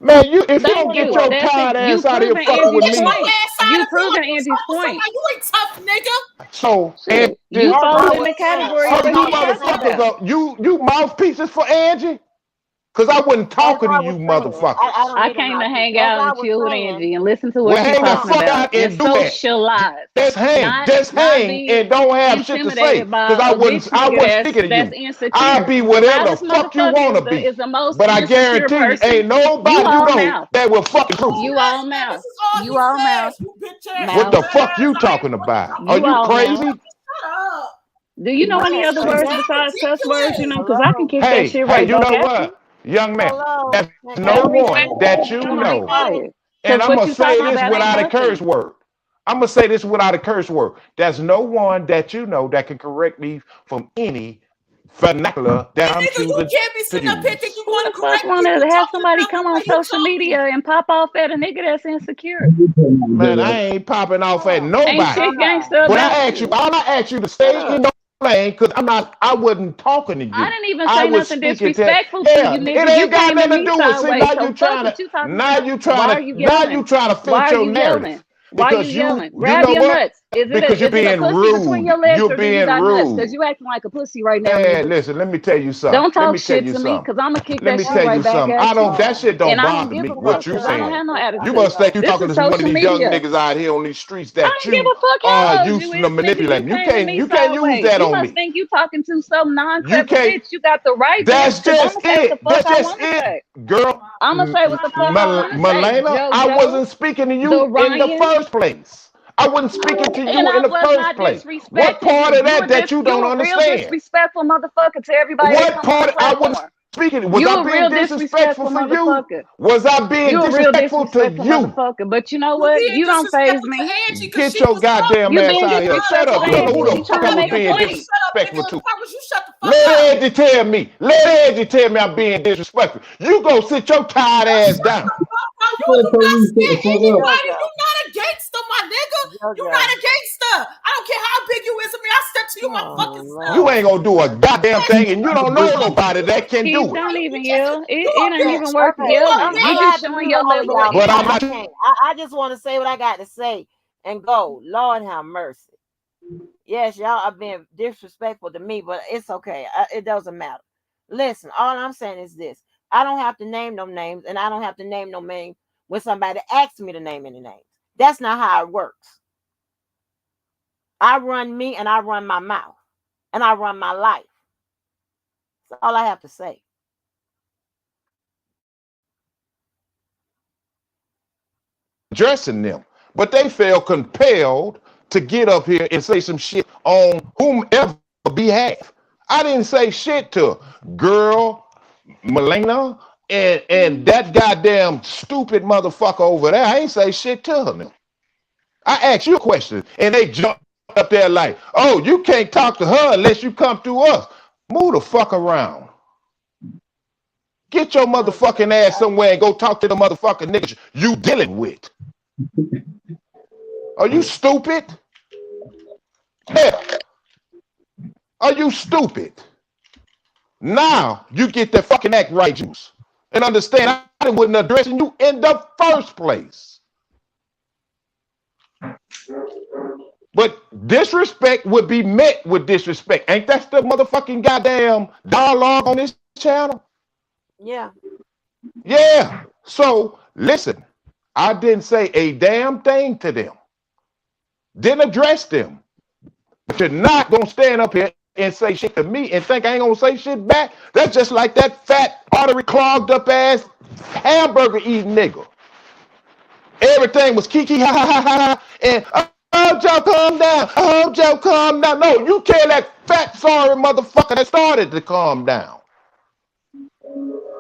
F: Man, if you
B: Thank
F: don't get
B: you.
F: your
B: That's
F: tired
B: it.
F: ass
B: You
F: out of here
B: proving
E: You
F: fucking
E: need to
F: with
B: Angie's
E: get
F: me.
E: your
B: point.
E: ass out
B: You
E: of here.
B: proving
E: You
B: Angie's
E: talking
B: point.
E: somebody. You ain't tough, nigga.
F: So and
B: Shit. You
F: just
A: That's
B: fall
A: what I
B: in
A: was
B: the
A: saying.
B: category
F: so
B: of what
F: you
A: That's what
B: she's
A: I was
B: talking
A: saying.
F: motherfuckers
B: about.
F: are you mouthpieces for Angie? Cause I wasn't
A: As
F: talking to
A: I
F: you
A: was saying, I
F: motherfuckers.
A: don't
B: I
A: need a
B: came to
A: mouthpiece.
B: hang
A: As
B: out
A: I
B: and
A: was
B: chill with
A: saying,
B: Angie and listen to what
F: Well,
B: she's
F: hang the
B: talking
F: fuck
B: about
F: out
B: and
F: and do that.
B: socialize,
F: Just hang, just
B: not
F: hang,
B: be
F: and don't have shit to say.
B: intimidated by
F: Cause
B: a bitch
F: I
B: nigga
F: wasn't speaking to
B: that's
F: you. I'll
B: insecure.
F: be
B: The
F: whatever the
B: loudest
F: fuck you
B: motherfucker
F: wanna
B: is
F: be.
B: the most
F: But I
B: insecure
F: guarantee you,
B: person.
F: ain't
B: You
F: nobody you
B: all
F: know
B: mouth.
F: that will fucking prove it.
B: You all
E: Man,
B: mouth.
E: this is all
B: You
E: he
B: all mouth.
E: says. You bitch ass
F: What
B: Mouth.
F: the
E: nigga
F: fuck
E: ass.
F: you
E: I ain't
F: talking about?
E: fucking
F: Are
B: You
E: talking
F: you
B: all
E: to you.
B: mouth.
F: crazy?
E: Shut up.
B: Do you know any
A: yes,
B: other
A: but
E: Shit
B: words
A: that,
B: besides cuss words? You
E: ridiculous.
B: know, because I can
A: hello,
B: kick that
F: Hey,
B: shit
F: hey,
B: right
F: you
B: back
F: know
B: at you.
F: what? Young man,
A: hello.
F: there's
A: Can
F: no
A: I be
F: one
A: quiet?
F: that you
B: Can I be
F: know.
B: quiet?
F: And
B: Because
F: I'm
B: what
F: gonna
B: you
F: say
B: talking
F: this
B: about ain't
F: without a curse
B: nothing.
F: word. I'm gonna say this without a curse word. There's no one that you know that can correct me from any vernacular that
E: And
F: I'm
E: nigga, you
F: choosing
E: can't be
F: to
E: sitting up here thinking
F: use.
E: you
B: Who
E: want to
B: the fuck
E: correct
B: want
E: people
B: to have
E: talking
B: somebody
E: about the
B: come on
E: way you
B: social
E: talking.
B: media and pop off at a nigga that's insecure?
F: Man, I ain't popping off at
B: Ain't
F: nobody.
B: shit
A: Hello.
B: gangster
F: But
B: about you.
F: all I asked you to
B: Shut
F: stay in
B: up.
F: the lane because I wasn't talking to
B: I
F: you.
B: didn't even
F: I
B: say
F: was
B: nothing
F: speaking to,
B: disrespectful to
F: yeah,
B: you,
F: it
B: nigga. You
F: ain't got
B: came at
F: nothing to
B: me
F: do with, see,
B: sideways. So fuck what you talking about. Why are you yelling?
F: now you trying to
B: Why
F: fit
B: are
F: your
B: you
F: narrative
B: yelling? Why are you
F: because
B: yelling?
F: you
B: Grab
F: know
B: your
F: what?
B: nuts. Is it
F: Because
B: a
F: you're
B: is it a
F: being
B: pussy between
F: rude.
B: your legs
F: You're
B: or do you
F: being
B: got nuts? Because
F: rude.
B: you acting like a pussy right now,
F: Man,
B: nigga.
F: listen, let me tell you something.
B: Don't
F: Let
B: talk
F: me tell
B: shit
F: you
B: to me
F: something.
B: because I'm going to kick
F: Let
B: that
F: me
B: shit
F: tell you
B: right back
F: something. I
B: at
F: don't,
B: you.
F: that shit
B: And
F: don't
B: I don't
F: bother
B: give
F: me,
B: a
F: what
B: fuck
F: you
B: because I don't
F: saying.
B: have no
F: You
B: attitude.
F: must think you
B: This
F: talking
B: is
F: to some one of
B: social
F: these young
B: media.
F: niggas out here on these streets
B: I
F: that
B: don't give
F: you
B: a fuck
F: are
B: how old you
F: using to
B: is, nigga. You
F: manipulate.
B: came to me
F: You can't use
B: sideways.
F: that
B: You
F: on
B: must
F: me.
B: think you talking to some
F: You
B: non-clever
F: can't.
B: bitch. You got the right, bitch,
F: That's
B: because I'm
F: just
B: going to say what the
F: it.
B: fuck
F: That's
B: I
F: just
B: want to
F: it,
B: say.
F: girl.
B: I'm going to say what the fuck I want to say,
F: Melena, I
B: JoJo,
F: wasn't speaking to
B: the
F: you in the
B: Ryan,
F: first place. I wasn't speaking to
B: And
F: you in
B: I
F: the
B: was
F: first
B: not
F: place. What
B: disrespecting
F: part
B: you.
F: of that you don't
B: You a real
F: understand?
B: disrespectful motherfucker to everybody that
F: What
B: come on the
F: part I wasn't
B: platform.
F: speaking? Was
B: You
F: I
B: a
F: being
B: real
F: disrespectful
B: disrespectful
F: for you?
B: motherfucker.
F: Was I being
B: You a real
F: disrespectful to
B: disrespectful
F: you?
B: motherfucker. But you know
E: You
B: what?
E: being
B: You don't phase
E: disrespectful to
B: me.
E: Angie because
F: Get
E: she
F: your
E: was talking.
F: goddamn
B: You
F: ass
B: being
F: out here. Shut
B: disrespectful
F: up,
B: to
F: Jizzle. Who
B: Angie.
F: the
B: She
F: fuck
B: trying
F: I
B: to
F: was
B: make a
F: being
E: Boy, you
B: point.
E: shut up,
F: disrespectful
E: nigga.
F: to?
E: Why would you shut the fuck
F: Let
E: up?
F: Angie tell me. Let Angie tell me I'm being disrespectful. You go sit your tired ass
E: Shut
F: down.
E: the fuck up. You
G: Tell
E: do not
G: police shut the
E: scare
G: fuck up.
E: anybody.
A: JoJo,
E: You not a gangster, my nigga. You not
A: JoJo.
E: a gangster. I don't care how big you is to me. I step to you my
A: Oh
E: fucking self.
F: You
A: Lord.
F: ain't gonna do a goddamn
E: Yes,
F: thing,
E: you
F: and you
E: are.
F: don't
E: You
F: know
E: a
F: nobody
E: you a
F: that can
E: you
F: do
B: Keith,
F: it.
B: don't
E: you
B: even
E: just
B: yell.
E: you a
B: It ain't
E: bitch.
B: even worth
A: Okay,
E: You a
B: yelling.
A: I'm
B: You
A: gonna
E: bitch.
B: just
A: have to
B: showing
A: mute
B: your
A: all of
B: level of
A: y'all
F: But
A: because
F: I'm
A: I
F: not.
B: ignorance.
A: can't. I just want to say what I got to say and go. Lord have mercy. Yes, y'all are being disrespectful to me, but it's okay. It doesn't matter. Listen, all I'm saying is this: I don't have to name no names, and I don't have to name no name when somebody asks me to name any names. That's not how it works. I run me, and I run my mouth, and I run my life. That's all I have to say.
F: Addressing them, but they feel compelled to get up here and say some shit on whomever behalf. I didn't say shit to girl Melena and that goddamn stupid motherfucker over there. I ain't say shit to them. I asked you a question and they jumped up there like, oh, you can't talk to her unless you come through us. Move the fuck around. Get your motherfucking ass somewhere and go talk to the motherfucking niggas you dealing with. Are you stupid? Hell, are you stupid? Now you get that fucking act right juice and understand I wasn't addressing you in the first place. But disrespect would be met with disrespect. Ain't that the motherfucking goddamn dialogue on this channel?
A: Yeah.
F: Yeah. So listen, I didn't say a damn thing to them. Didn't address them. But you're not gonna stand up here and say shit to me and think I ain't gonna say shit back. That's just like that fat, artery clogged up ass hamburger eating nigga. Everything was kiki ha ha ha ha and oh Joe calm down. Oh Joe calm down. No, you tell that fat sorry motherfucker that started to calm down.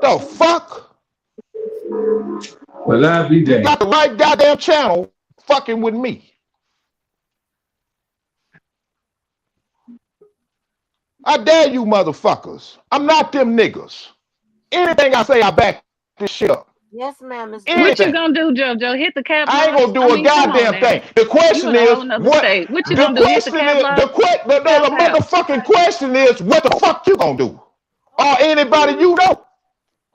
F: The fuck?
G: Well, I'll be
F: You
G: damned.
F: got the right goddamn channel fucking with me. I dare you motherfuckers. I'm not them niggas. Anything I say, I back this shit up.
A: Yes, ma'am, Miss
B: What you
A: JoJo.
F: Anything.
B: gonna do, JoJo? Hit the cap
F: I ain't
B: lock?
F: gonna
B: I
F: do a
B: mean, come on
F: goddamn
B: now.
F: thing. The
B: You
F: question
B: in a
F: is
B: whole nother
F: what?
B: state. What you
F: The
B: gonna do? Hit the
F: question
B: cap
F: is
B: lock?
F: the
B: Tap out.
F: motherfucking question is what the fuck you gonna do? Or anybody you know?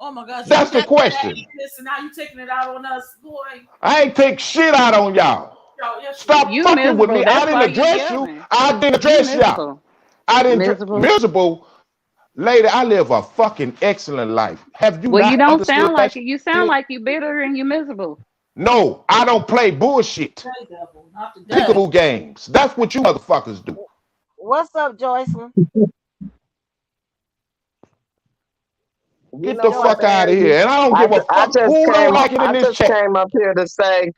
E: Oh my gosh, you
F: That's
E: was
F: the
E: that bad at
F: question.
E: this, and now you taking it out on us, boy.
F: I ain't take shit out on y'all.
E: Yo, yes, you did.
F: Stop
B: You
F: fucking with me.
B: miserable.
F: I
B: That's
F: didn't
B: why you
F: address you.
B: yelling.
F: I didn't
B: You
F: address y'all.
B: miserable.
F: I didn't
B: Miserable.
F: miserable. Lady, I live a fucking excellent life. Have you
B: Well, you
F: not
B: don't
F: understood
B: sound
F: that
B: like it. You sound
F: shit?
B: like you bitter and you miserable.
F: No, I don't play bullshit.
E: Hey, devil, not today.
F: Peekaboo games. That's what you motherfuckers do.
A: What's up, Joycelyn?
J: You
F: Get
J: know
F: the
J: what,
A: Joycelyn.
F: fuck out of
J: man?
F: here. And I don't give a
J: I
F: fuck
J: just
F: who don't
J: came
F: like it in
J: I
F: this
J: just
F: chat.
J: came up here to say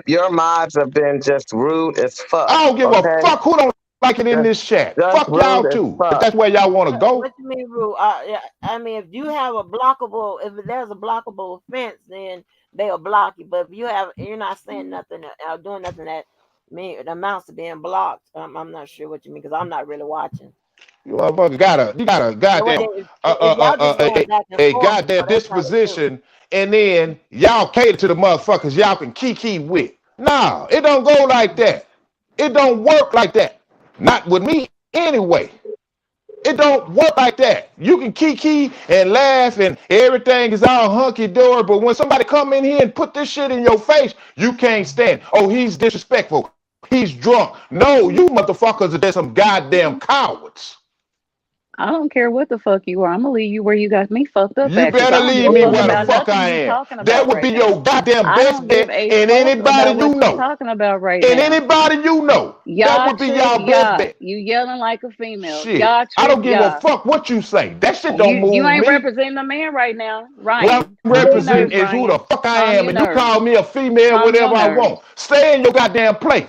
J: your mods have been just rude as fuck.
F: I don't give a
J: Okay,
F: fuck who don't like it in
J: just
F: this chat.
J: just
F: Fuck y'all
J: rude as
F: too. If
J: fuck.
F: that's where y'all want to go.
A: What you mean, Rue? Yeah, I mean, if you have a blockable, if there's a blockable offense, then they'll block you. But if you're not saying nothing or doing nothing that mean it amounts to being blocked. I'm not sure what you mean because I'm not really watching.
F: You motherfucker you got a
A: So what
F: goddamn
A: if y'all just going back and
F: a
A: forth,
F: goddamn
A: that's not true.
F: disposition, and then y'all cater to the motherfuckers y'all can kiki with. Nah, it don't go like that. It don't work like that. Not with me anyway. It don't work like that. You can kiki and laugh and everything is all hunky dory, but when somebody come in here and put this shit in your face, you can't stand. Oh, he's disrespectful. He's drunk. No, you motherfuckers are just some goddamn cowards.
B: I don't care what the fuck you are. I'm gonna leave you where you got me fucked up
F: You
B: at, cause I
F: better
B: don't
F: leave
B: give a
F: me
B: fuck
F: where the
B: about
F: fuck
B: nothing
F: I
B: you
F: am.
B: talking
F: That
B: about
F: would be
B: right now.
F: your goddamn
B: I
F: best
B: don't give
F: bet.
B: a
F: And
B: fuck
F: anybody
B: about
F: you
B: what you
F: know.
B: talking about right
F: And
B: now.
F: anybody you know. That
B: Y'all
F: would be
B: trip,
F: y'all best
B: yeah.
F: bet.
B: You yelling like a female.
F: Shit.
B: Y'all
F: I
B: trip,
F: don't give a
B: yeah.
F: fuck what you say. That shit don't
B: You
F: move
B: ain't
F: me.
B: representing a man right now,
F: What
B: Ryan.
F: I'm
B: Calm your nerves,
F: representing is who the
B: Ryan.
F: fuck I
B: Calm
F: am.
B: your
F: And you
B: nerves.
F: call me a female,
B: Calm your
F: whatever I
B: nerves.
F: want. Stay in your goddamn place.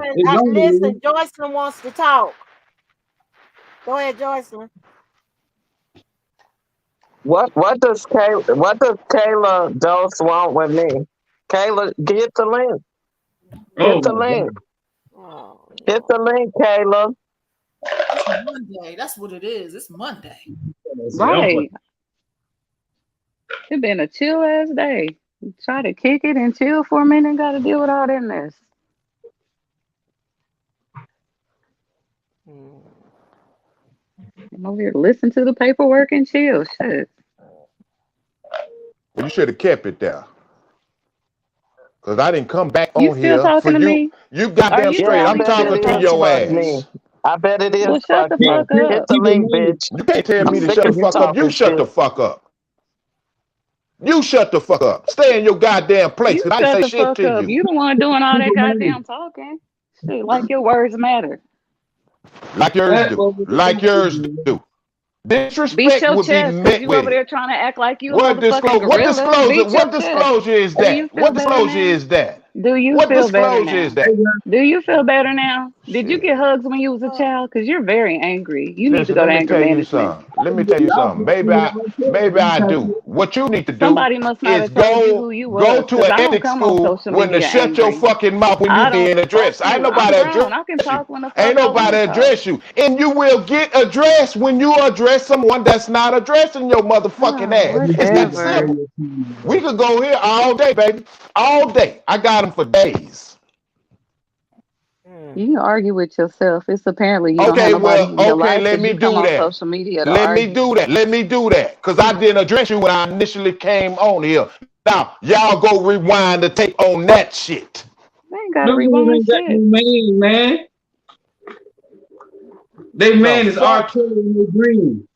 A: Listen, Joycelyn wants to talk. Go ahead, Joycelyn.
J: What does Kayla Dose want with me? Kayla, get the link. Get the link.
A: Oh,
J: get the link, Kayla.
E: It's Monday. That's what it is. It's Monday.
B: Right. It's been a chill ass day. Try to kick it and chill for a minute. Got to deal with all that mess. I'm over here listen to the paperwork and chill. Shit.
F: Well, you should have kept it there. Cause I didn't come back
B: You
F: on
B: still
F: here for
B: talking to
F: you.
B: me?
F: You
B: Are
F: goddamn
B: you
F: straight.
J: Yeah, I
F: I'm
B: really
J: bet
B: still
J: it
F: talking to
J: is.
B: talking
F: your
B: to
J: Fuck
B: me?
J: me.
F: ass.
J: I bet it is.
B: Well, shut
J: Fuck
B: the
J: me.
B: fuck
J: Hit
B: up.
J: the
G: Keep in
J: link,
G: mind,
J: bitch.
F: You can't tell
J: I'm
F: me to
J: sick
F: shut the
J: of you
F: fuck up. You
J: talking
F: shut
J: shit.
F: the fuck up. You shut the fuck up. Stay in your goddamn place.
B: You
F: Cause I didn't
B: shut
F: say
B: the
F: shit
B: fuck
F: to
B: up.
F: you.
B: You the one doing all
G: keep
B: that
G: in mind,
B: goddamn talking. Shit, like your words matter.
F: Like yours
G: that
F: do.
G: was
F: Like yours do.
B: Beat
F: Disrespect
B: your
F: would be
B: chest, cause
F: met
B: you
F: with
B: over
F: it.
B: there trying to act like you a
F: What
B: motherfucking
F: disclose? What
B: gorilla.
F: disclosure?
B: Beat
F: What
B: your chest.
F: disclosure is
B: Do you
F: that?
B: feel
F: What
B: better
F: disclosure
B: now?
F: is that?
B: Do you
F: What
B: feel better
F: disclosure
B: now?
F: is that?
B: Do you feel better now? Did you
F: Shit.
B: get hugs when you was a child? Cause you're very angry. You need to
F: Listen,
B: go
F: let
B: to
F: me
B: anger
F: tell you
B: management.
F: something. Let me tell you something. Maybe I do. What you need to do
B: Somebody must not
F: is
B: have told you who you
F: go
B: was,
F: to
B: cause
F: an
B: I don't
F: ethics
B: come on
F: school
B: social
F: when to
B: media
F: shut your
B: angry.
F: fucking mouth when you
B: I don't
F: being
B: fuck
F: addressed. Ain't
B: you. I'm
F: nobody
B: grown.
F: address
B: I can
F: you.
B: talk when the
F: Ain't
B: fuck I want
F: nobody
B: to talk.
F: address you. And you will get addressed when you address someone that's not addressing your motherfucking
B: Oh,
F: ass. It's that
B: whatever.
F: simple. We could go here all day, baby. All day. I got them for days.
B: You can argue with yourself. It's apparently you don't have
F: Okay,
B: nobody
F: well,
B: in your
F: okay,
B: life
F: let
B: because
F: me
B: you come
F: do
B: on
F: that.
B: social media to
F: Let me
B: argue.
F: do that. Let me do that. Because I didn't address you when I initially came on here. Now, y'all go rewind the tape on that shit.
B: They ain't gotta
G: them niggas
B: rewind
G: ain't got
B: shit.
G: no man, man. They
F: The
G: man is R.
F: fuck?
G: Kelly in their dream.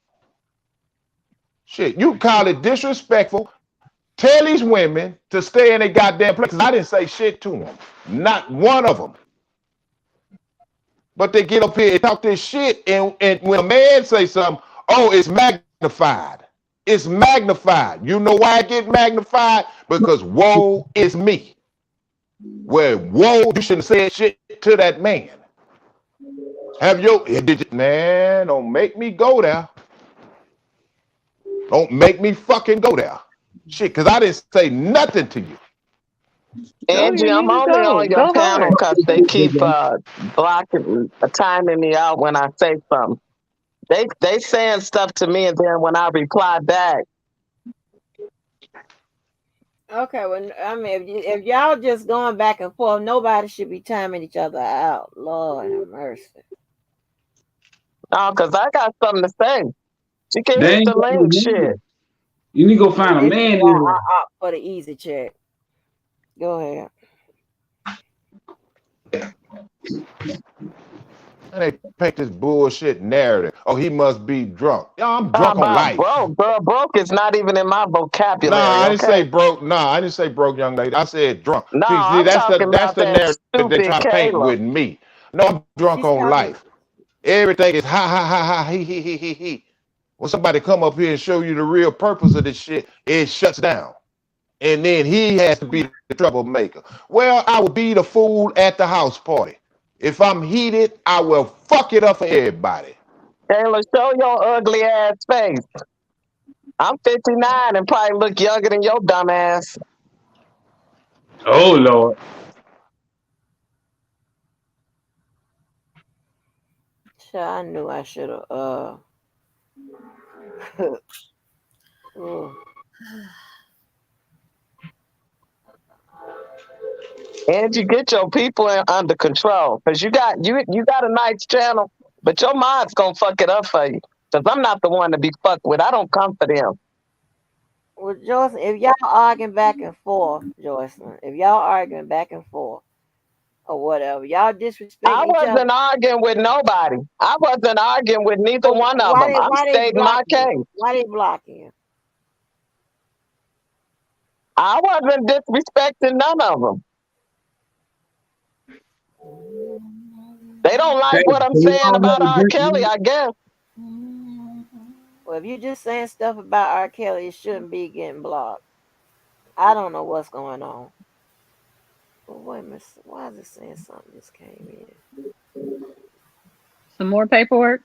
F: Shit, you call it disrespectful. Tell these women to stay in their goddamn place. 'Cause I didn't say shit to them. Not one of them. But they get up here and talk this shit. And when a man say something, oh, it's magnified. It's magnified. You know why it get magnified? Because woe is me. Well, whoa, you shouldn't say shit to that man. Man, don't make me go there. Don't make me fucking go there. Shit, because I didn't say nothing to you.
B: Go
J: Angie,
B: your
J: I'm
B: nigga,
J: only
B: go.
J: on your
B: Go
J: panel
B: hard.
J: because they keep blocking, timing me out when I say something. They saying stuff to me, and then when I reply back,
A: Okay, well, I mean, if y'all just going back and forth, nobody should be timing each other out. Lord have mercy.
J: oh, because I got something to say. She can
G: They
J: hit
G: ain't
J: the
G: got no
J: link, shit.
G: man. You need to go find a
A: They
G: man
A: I
G: in
A: opt for the easy check. Go ahead.
F: And they paint this bullshit narrative. Oh, he must be drunk. Yeah, I'm
J: How
F: drunk on
J: about
F: life.
J: broke? Girl, broke is not even in my
F: Nah,
J: vocabulary,
F: I didn't say
J: okay?
F: broke. Nah, I didn't say broke, young lady. I said drunk.
J: No,
F: See,
J: I'm talking
F: that's
J: about
F: the
J: that
F: narrative they
J: stupid
F: try to paint
J: Kayla.
F: with me. No, I'm drunk
A: She's
F: on
A: talking.
F: life. Everything is ha ha ha ha he. When somebody come up here and show you the real purpose of this shit, it shuts down. And then he has to be the troublemaker. Well, I will be the fool at the house party. If I'm heated, I will fuck it up for everybody.
J: Kayla, show your ugly ass face. I'm 59 and probably look younger than your dumb ass.
G: Oh Lord.
A: Sure, I knew I should have. Oh,
J: And you get your people under control. Cause you got a nice channel, but your mind's gonna fuck it up for you. Cause I'm not the one to be fucked with. I don't come for them.
A: well, Joycelyn, if y'all arguing back and forth, Joycelyn, if y'all arguing back and forth or whatever, y'all
J: I
A: disrespecting each other.
J: wasn't arguing with nobody. I wasn't arguing with neither
A: Well,
J: one of them. I'm
A: why they
J: stating my
A: blocking you?
J: case.
A: Why they blocking you?
J: I wasn't disrespecting none of them. They don't
G: Hey,
J: like what I'm
G: so we
J: saying
G: all have
J: about
G: a
J: R.
G: drink,
J: Kelly,
G: man.
J: I guess.
A: Well, if you're just saying stuff about R. Kelly, it shouldn't be getting blocked. I don't know what's going on. But wait a minute, why is it saying something just came in?
B: Some more paperwork.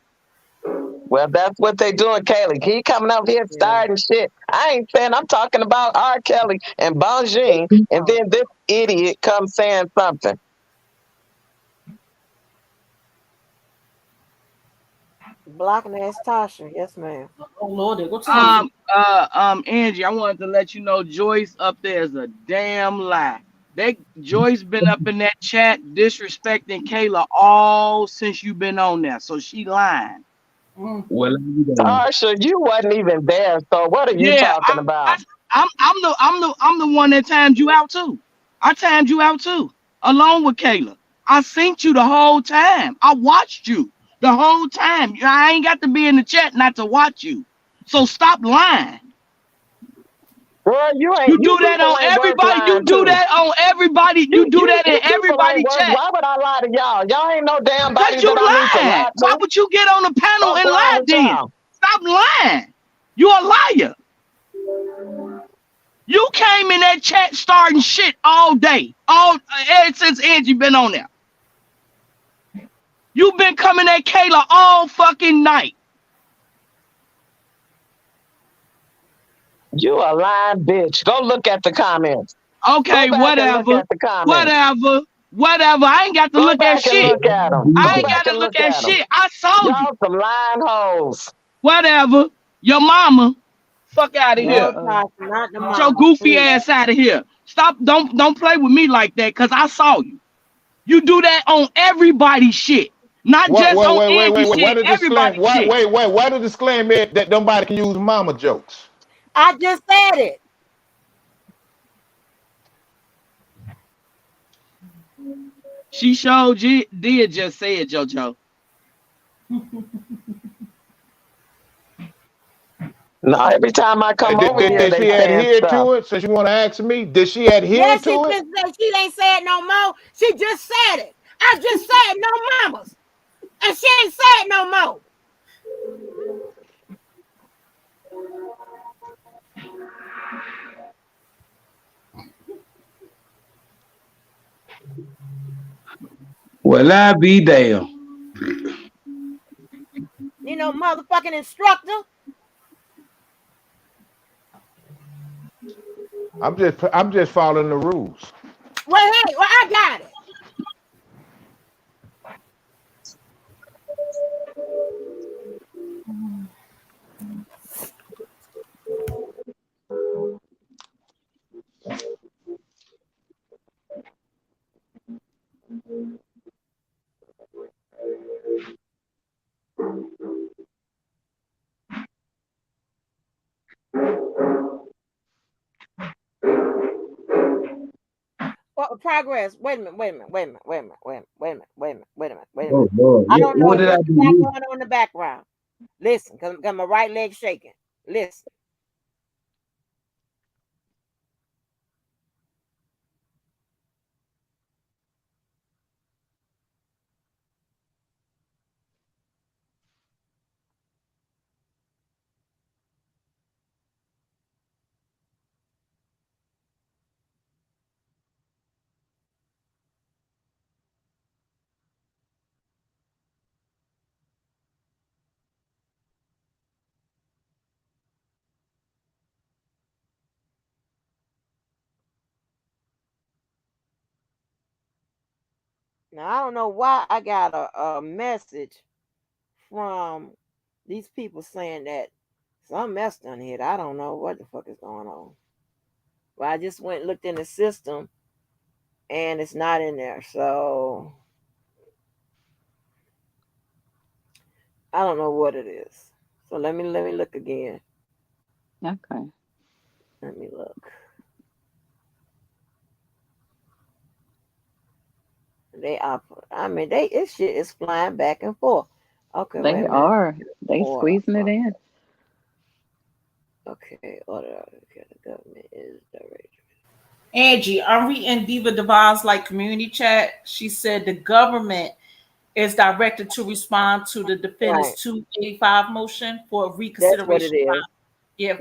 J: Well, that's what they doing, Kaylee. He coming up here
A: Yeah.
J: starting shit. I ain't saying I'm talking about R. Kelly and Bonjean, and
A: Oh,
J: then this idiot comes saying something.
A: blocking ass Tasha. Yes, ma'am.
E: Oh Lord, there go Tasha.
K: Angie, I wanted to let you know Joyce up there is a damn lie. Joyce been up in that chat disrespecting Kayla all since you been on there, so she lying.
G: Well,
J: Tarsha, you wasn't even there, so what are you
K: Yeah,
J: talking about?
K: I'm the one that timed you out too. I timed you out too, along with Kayla. I synced you the whole time. I watched you the whole time. I ain't got to be in the chat not to watch you. So stop lying.
J: Girl,
K: You
J: you
K: do that
J: people
K: on
J: ain't worth
K: everybody. You
J: lying
K: do
J: to.
K: that on everybody. You do that in
J: You people ain't
K: everybody
J: worth.
K: chat.
J: Why would I lie to y'all? Y'all ain't no damn body
K: Cause you
J: that I need to
K: lying.
J: lie
K: Why
J: to.
K: would you get on the panel
J: Fuck
K: and
J: wrong
K: lie
J: with
K: then?
J: y'all?
K: Stop lying. You a liar. You came in that chat starting shit all day, ever since Angie been on there. You been coming at Kayla all fucking night.
J: You a lying bitch. Go look at the comments. Go
K: Okay,
J: back and look
K: whatever,
J: at the comments.
K: whatever, whatever. I ain't got to
J: Go
K: look at
J: back and
K: shit.
J: look at them.
K: I
J: Go
K: ain't got
J: back
K: to
J: and
K: look
J: look
K: at
J: at them.
K: shit. I saw you.
J: Y'all some lying hoes.
K: Whatever. Your mama. Fuck out of
A: No,
K: here.
A: Tasha, not the
K: Get your
A: mama,
K: goofy
A: please.
K: ass out of here. Stop. Don't play with me like that, cause I saw you. You do that on everybody's shit. Not just on Angie
F: Wait.
K: shit,
F: What a disclaimer.
K: everybody's shit.
F: What a disclaimer that nobody can use mama jokes.
A: I just said it.
K: She showed you did just say it, JoJo.
J: No, every time I come over here,
F: Did
J: they
F: she
J: saying
F: adhere
J: stuff.
F: to it? Since you want to ask me, did she adhere
A: Yes, she
F: to it?
A: just said she ain't said no more. She just said it. I just said no mamas. And she ain't said no more.
G: well, I be damn.
A: You know, motherfucking instructor.
F: I'm just following the rules.
A: Well, hey, well, I got it. Well, progress. Wait a minute.
G: Oh Lord,
A: I don't know
G: what did I
A: what you got
G: do?
A: going on in the background. Listen, cause my right leg shaking. Listen. Now I don't know why I got a message from these people saying that some mess done hit. I don't know what the fuck is going on. But I just went and looked in the system and it's not in there. So I don't know what it is. So let me look again.
B: Okay.
A: Let me look. They are. I mean, this shit is flying back and forth. Okay, wait
B: They
A: a minute.
B: are. They
A: Or
B: squeezing it in.
A: okay, order. Okay, the government is directed.
E: Angie, I'm reading Diva Devon's like community chat. She said the government is directed to respond to the defendant's
A: Right.
E: 285 motion for
A: That's what it
E: reconsideration
A: is.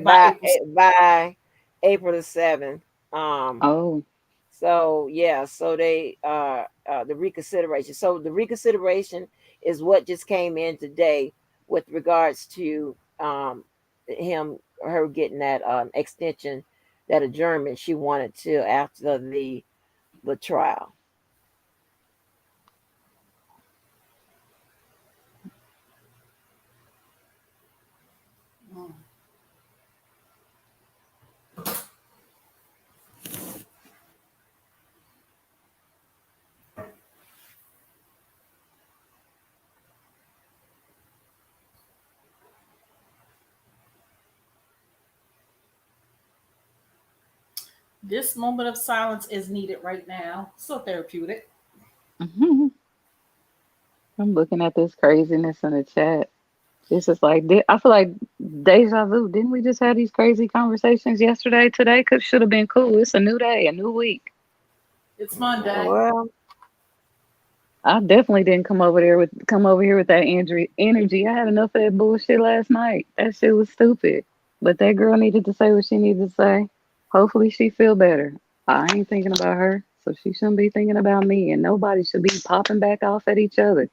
E: by
A: By
E: April.
A: by April the 7th.
B: Oh,
A: So yeah, so they the reconsideration. So the reconsideration is what just came in today with regards to her getting that extension, that adjournment she wanted to after the trial.
E: This moment of silence is needed right now. So therapeutic.
B: I'm looking at this craziness in the chat. It's just like I feel like deja vu. Didn't we just have these crazy conversations yesterday? Today should have been cool. It's a new day, a new week.
E: It's Monday.
A: Well,
B: I definitely didn't come over here with that energy. I had enough of that bullshit last night. That shit was stupid. But that girl needed to say what she needed to say. Hopefully she feel better. I ain't thinking about her, so she shouldn't be thinking about me. And nobody should be popping back off at each other.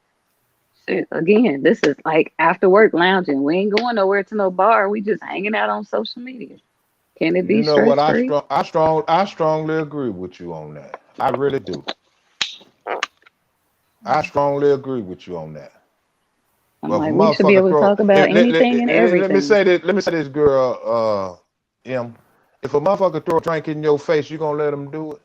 B: Shit, again, this is like after work lounging. We ain't going nowhere to no bar. We just hanging out on social media. Can it
F: You
B: be
F: know what?
B: stress free?
F: I strongly agree with you on that. I really do. I strongly agree with you on that.
B: I'm
F: Well, if a
B: like, we should be
F: motherfucker
B: able to
F: throw,
B: talk about anything and
F: let me
B: everything.
F: say this. Let me say this, girl. If a motherfucker throw a drink in your face, you gonna let him do it?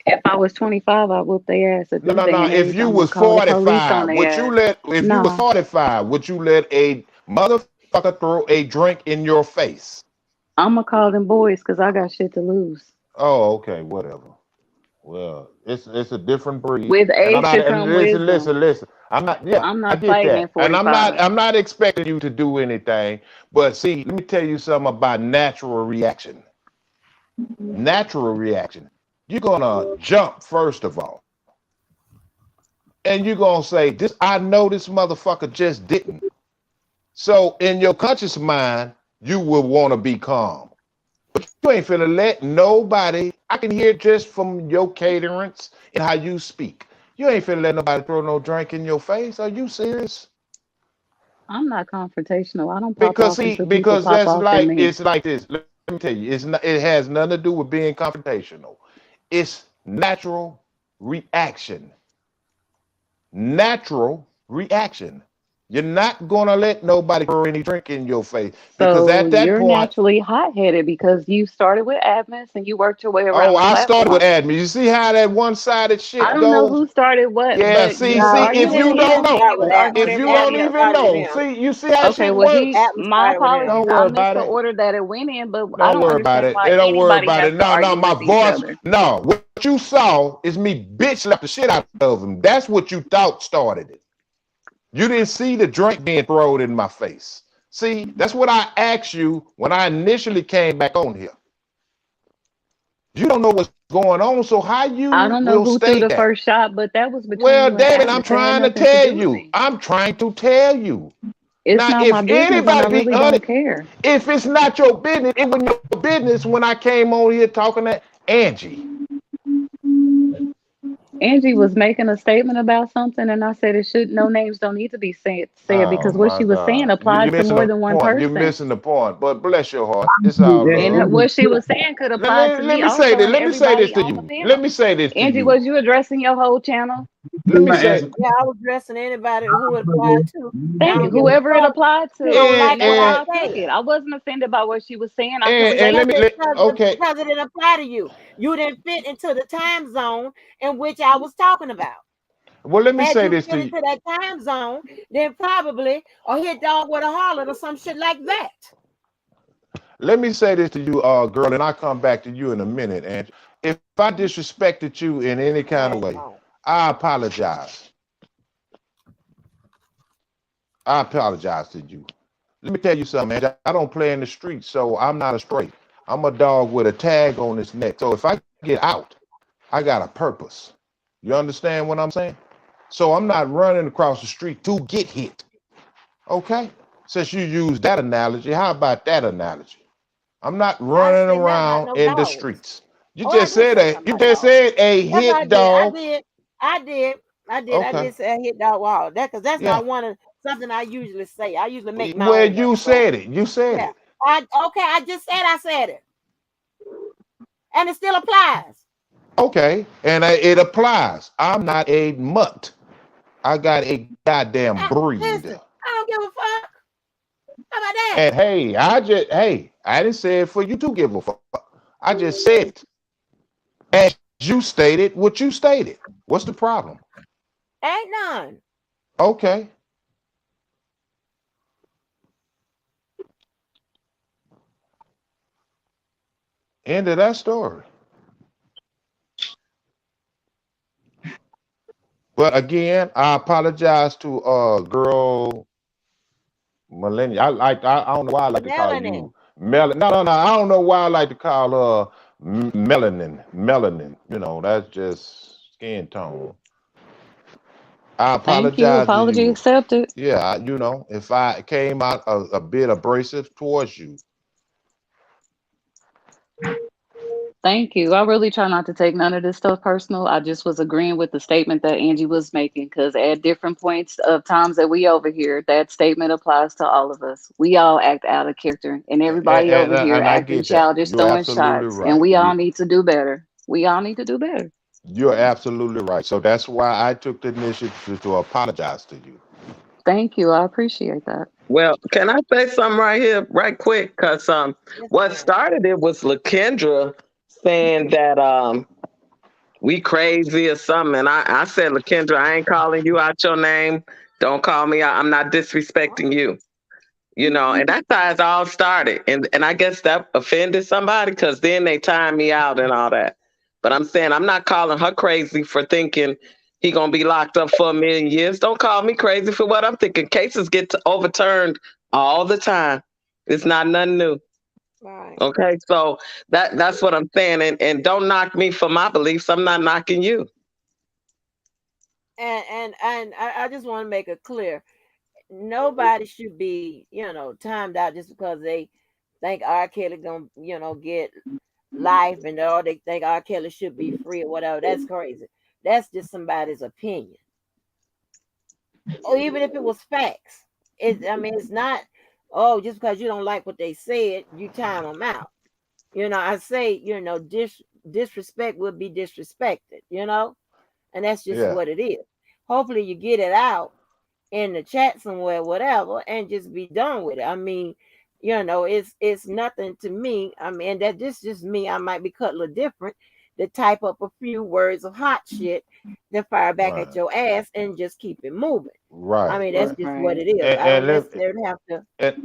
B: If I was 25, I whoop their ass. At
F: No,
B: this
F: no,
B: day
F: no.
B: and
F: If
B: age,
F: you
B: I'm gonna
F: was
B: call the police on
F: 45, would
B: their
F: you
B: ass.
F: let? If you was
B: Nah,
F: 45, would you let a motherfucker throw a drink in your face?
B: I'm gonna call them boys because I got shit to lose.
F: Oh, okay, whatever. Well, it's a different breed,
B: With
F: and I'm
B: age
F: not.
B: should
F: And
B: come wisdom.
F: listen. I'm not. Yeah,
B: I'm
F: I
B: not
F: get
B: fighting
F: that,
B: at
F: and
B: 45.
F: I'm not expecting you to do anything. But see, let me tell you something about natural reaction. Natural reaction. You're gonna jump first of all, and you're gonna say, "This, I know this motherfucker just didn't." So in your conscious mind, you will want to be calm. You ain't finna let nobody. I can hear just from your caterance and how you speak. You ain't finna let nobody throw no drink in your face. Are you serious?
B: I'm not confrontational. I don't pop
F: Because
B: off
F: see,
B: until people
F: because
B: pop
F: that's
B: off at
F: like
B: me.
F: it's like this. Let me tell you, it's not. It has nothing to do with being confrontational. It's natural reaction. Natural reaction. You're not gonna let nobody throw any drink in your face because
B: So
F: at that
B: you're
F: point,
B: naturally hot headed because you started with admins and you worked your way around
F: oh,
B: the
F: I started with
B: platform.
F: admin. You see how that one-sided
B: I
F: shit
B: don't know
F: goes?
B: who started what,
F: Yeah,
B: but
F: see,
B: you was
A: no,
F: if
B: arguing
F: you
B: with
A: he
F: don't
B: him
A: didn't
B: and
F: know,
B: he
A: start
B: was
A: with
B: arguing
F: if
A: admin.
B: with
F: you don't
A: Admin
B: admin.
F: even
A: started with
F: know,
A: him.
F: see, you see how
B: Okay,
F: shit
B: well,
F: works.
B: my
A: Admin started with him.
B: apologies.
F: Don't
B: I
F: worry
B: missed
F: about
B: the
F: it.
B: order that it went in, but I
F: Don't
B: don't
F: worry about
B: understand
F: it.
B: why
F: It don't worry
B: anybody
F: about
B: has
F: it.
B: to
F: No, no,
B: argue
F: my
B: with each
F: voice.
B: other.
F: No, what you saw is me bitch slap the shit out of him. That's what you thought started it. You didn't see the drink being thrown in my face. See, that's what I asked you when I initially came back on here. You don't know what's going on, so how
B: I
F: you
B: don't know
F: will
B: who threw
F: state
B: the
F: that?
B: first shot, but that was between
F: Well,
B: you and
F: damn it, I'm
B: admin. That had
F: trying to
B: nothing to
F: tell
B: do with
F: you.
B: me.
F: I'm trying to tell you.
B: It's
F: Now,
B: not my
F: if
B: business, and I
F: anybody be
B: really don't
F: honest,
B: care.
F: if it's not your business, it was your business when I came on here talking to Angie.
B: Angie was making a statement about something, and I said it should no names don't need to be said
F: Oh
B: because what
F: my
B: she was saying
F: God. You're
B: applied to
F: missing
B: more
F: the
B: than one
F: point. You're
B: person.
F: missing the point. But bless your heart. It's all
B: And
F: love.
B: what she was saying could apply to
F: Let
B: me
F: me say
B: also
F: this.
B: and
F: Let me say this
B: everybody
F: to
B: on the
F: you. Let
B: panel.
F: me say this to
B: Angie,
F: you.
B: was you addressing your whole channel?
F: Let me
G: might ask
F: say
G: a
A: Yeah, I was dressing anybody who it applied to. I
B: Thank you.
A: don't give a
B: Whoever it
A: fuck
B: applied
A: if you
B: to.
A: don't
F: and
A: like
B: And that's
A: what I
B: how
F: and
B: I took
A: said.
B: it. I wasn't offended by what she was saying. I could
F: and
B: relate
F: let
A: Because
F: me
B: to it.
F: okay.
A: because it didn't apply to you. You didn't fit into the time zone in which I was talking about.
F: Well, let me
A: Had
F: say
A: you
F: this
A: fit
F: to you.
A: into that time zone, then probably or hit dog with a holler or some shit like that.
F: Let me say this to you, girl, and I'll come back to you in a minute. And if I disrespected you in any kind of
A: Dang
F: way,
A: on.
F: I apologize. I apologize to you. Let me tell you something, man. I don't play in the streets, so I'm not a stray. I'm a dog with a tag on his neck. So if I get out, I got a purpose. You understand what I'm saying? So I'm not running across the street to get hit. Okay? Since you use that analogy, how about that analogy? I'm not
A: I didn't
F: running
A: say nothing about
F: around
A: no
F: in the
A: dogs.
F: streets. You
A: Oh, I
F: just
A: did
F: said
A: say
F: a
A: something
F: you
A: about
F: just
A: dogs.
F: said a
A: Yes, I
F: hit
A: did. I
F: dog.
A: did. I did. I did. I
F: Okay.
A: did say I hit dog wall. That because that's
F: Yeah.
A: not one of something I usually say. I usually make my
F: Well,
A: own up.
F: you
A: So
F: said it. You said
A: yeah.
F: it.
A: Okay, I just said I said it. And it still applies.
F: Okay. And it applies. I'm not a mutt. I got a goddamn breed.
A: Listen, I don't give a fuck. How about that?
F: And hey, I didn't say it for you to give a fuck. I just said it. As you stated what you stated. What's the problem?
A: Ain't none.
F: Okay. End of that story. But again, I apologize to girl Millennium. I don't know why I like to call
A: Melanin.
F: you No. I don't know why I like to call her melanin. Melanin. That's just skin tone. I
B: Thank you.
F: apologize to
B: Apology
F: you.
B: accepted.
F: Yeah, if I came out a bit abrasive towards you.
B: Thank you. I really try not to take none of this stuff personal. I just was agreeing with the statement that Angie was making because at different points of times that we over here, that statement applies to all of us. We all act out of character, and
F: And,
B: everybody over
F: and,
B: here
F: and I
B: acting
F: get that.
B: childish,
F: You're
B: throwing
F: absolutely
B: shots, and
F: right.
B: we all need to do better. We all need to do better.
F: You're absolutely right. So that's why I took the initiative to apologize to you.
B: Thank you. I appreciate that.
J: Well, can I say something right here, right quick? Because
A: Yes,
J: what
A: ma'am.
J: started it was LaKendra saying that we crazy or something. And I said, LaKendra, I ain't calling you out your name. Don't call me out. I'm not disrespecting you. And that's how it all started. And I guess that offended somebody because then they timed me out and all that. But I'm saying I'm not calling her crazy for thinking he gonna be locked up for 1,000,000 years. Don't call me crazy for what I'm thinking. Cases get overturned all the time. It's not nothing new.
A: Right.
J: Okay, so that's what I'm saying. And don't knock me for my beliefs. I'm not knocking you.
A: And I just want to make it clear. Nobody should be, timed out just because they think R. Kelly gonna, get life and all they think R. Kelly should be free or whatever. That's crazy. That's just somebody's opinion. Or even if it was facts. It's not, oh, just because you don't like what they said, you time them out. I say, disrespect will be disrespected, and that's just
F: Yeah.
A: what it is. Hopefully you get it out in the chat somewhere, whatever, and just be done with it. It's nothing to me. That this just me. I might be cut a little different to type up a few words of hot shit, then fire back at
F: Right.
A: your ass and just keep it moving.
F: Right.
A: That's
F: Right.
A: just what
B: Right.
A: it is.
F: And,
A: I don't
F: and let
A: necessarily have to.
F: and,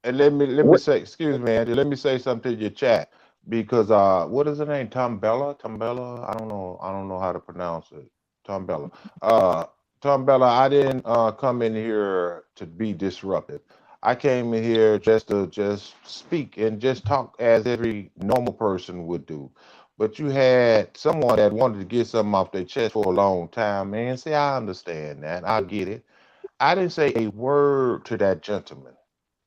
F: and let me say, excuse me, Andy. Let me say something to your chat because what is her name? Tom Bella. Tom Bella. I don't know how to pronounce it. Tom Bella. Uh, Tom Bella. I didn't come in here to be disruptive. I came in here just speak and just talk as every normal person would do. But you had someone that wanted to get something off their chest for a long time, man. See, I understand that. I get it. I didn't say a word to that gentleman,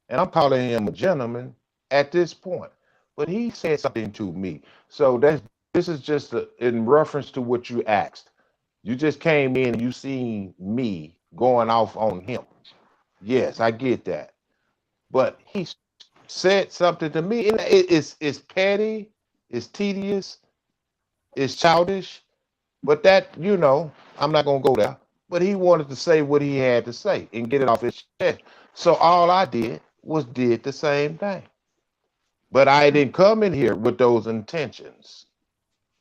F: and I'm calling him a gentleman at this point. But he said something to me. So this is just in reference to what you asked. You just came in and you seen me going off on him. Yes, I get that. But he said something to me, and it's petty, it's tedious, it's childish. But I'm not gonna go there. But he wanted to say what he had to say and get it off his chest. So all I did was did the same thing. But I didn't come in here with those intentions.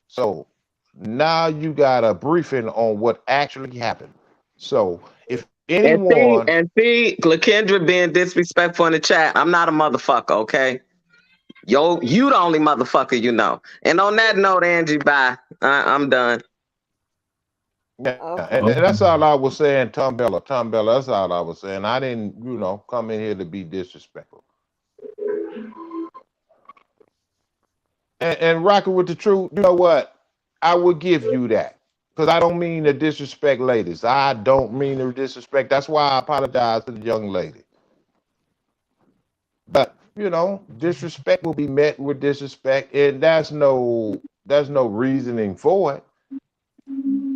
F: So now you got a briefing on what actually happened. So if
J: And see,
F: anyone,
J: and see, LaKendra being disrespectful in the chat. I'm not a motherfucker, okay? Yo, you the only motherfucker you know. And on that note, Angie, bye. I'm done.
F: yeah, and
A: Okay.
F: that's all I was saying, Tom Bella, that's all I was saying. I didn't, come in here to be disrespectful. And rocking with the truth, you know what? I would give you that. Because I don't mean to disrespect ladies. I don't mean to disrespect. That's why I apologize to the young lady. But, disrespect will be met with disrespect, and there's no reasoning for it.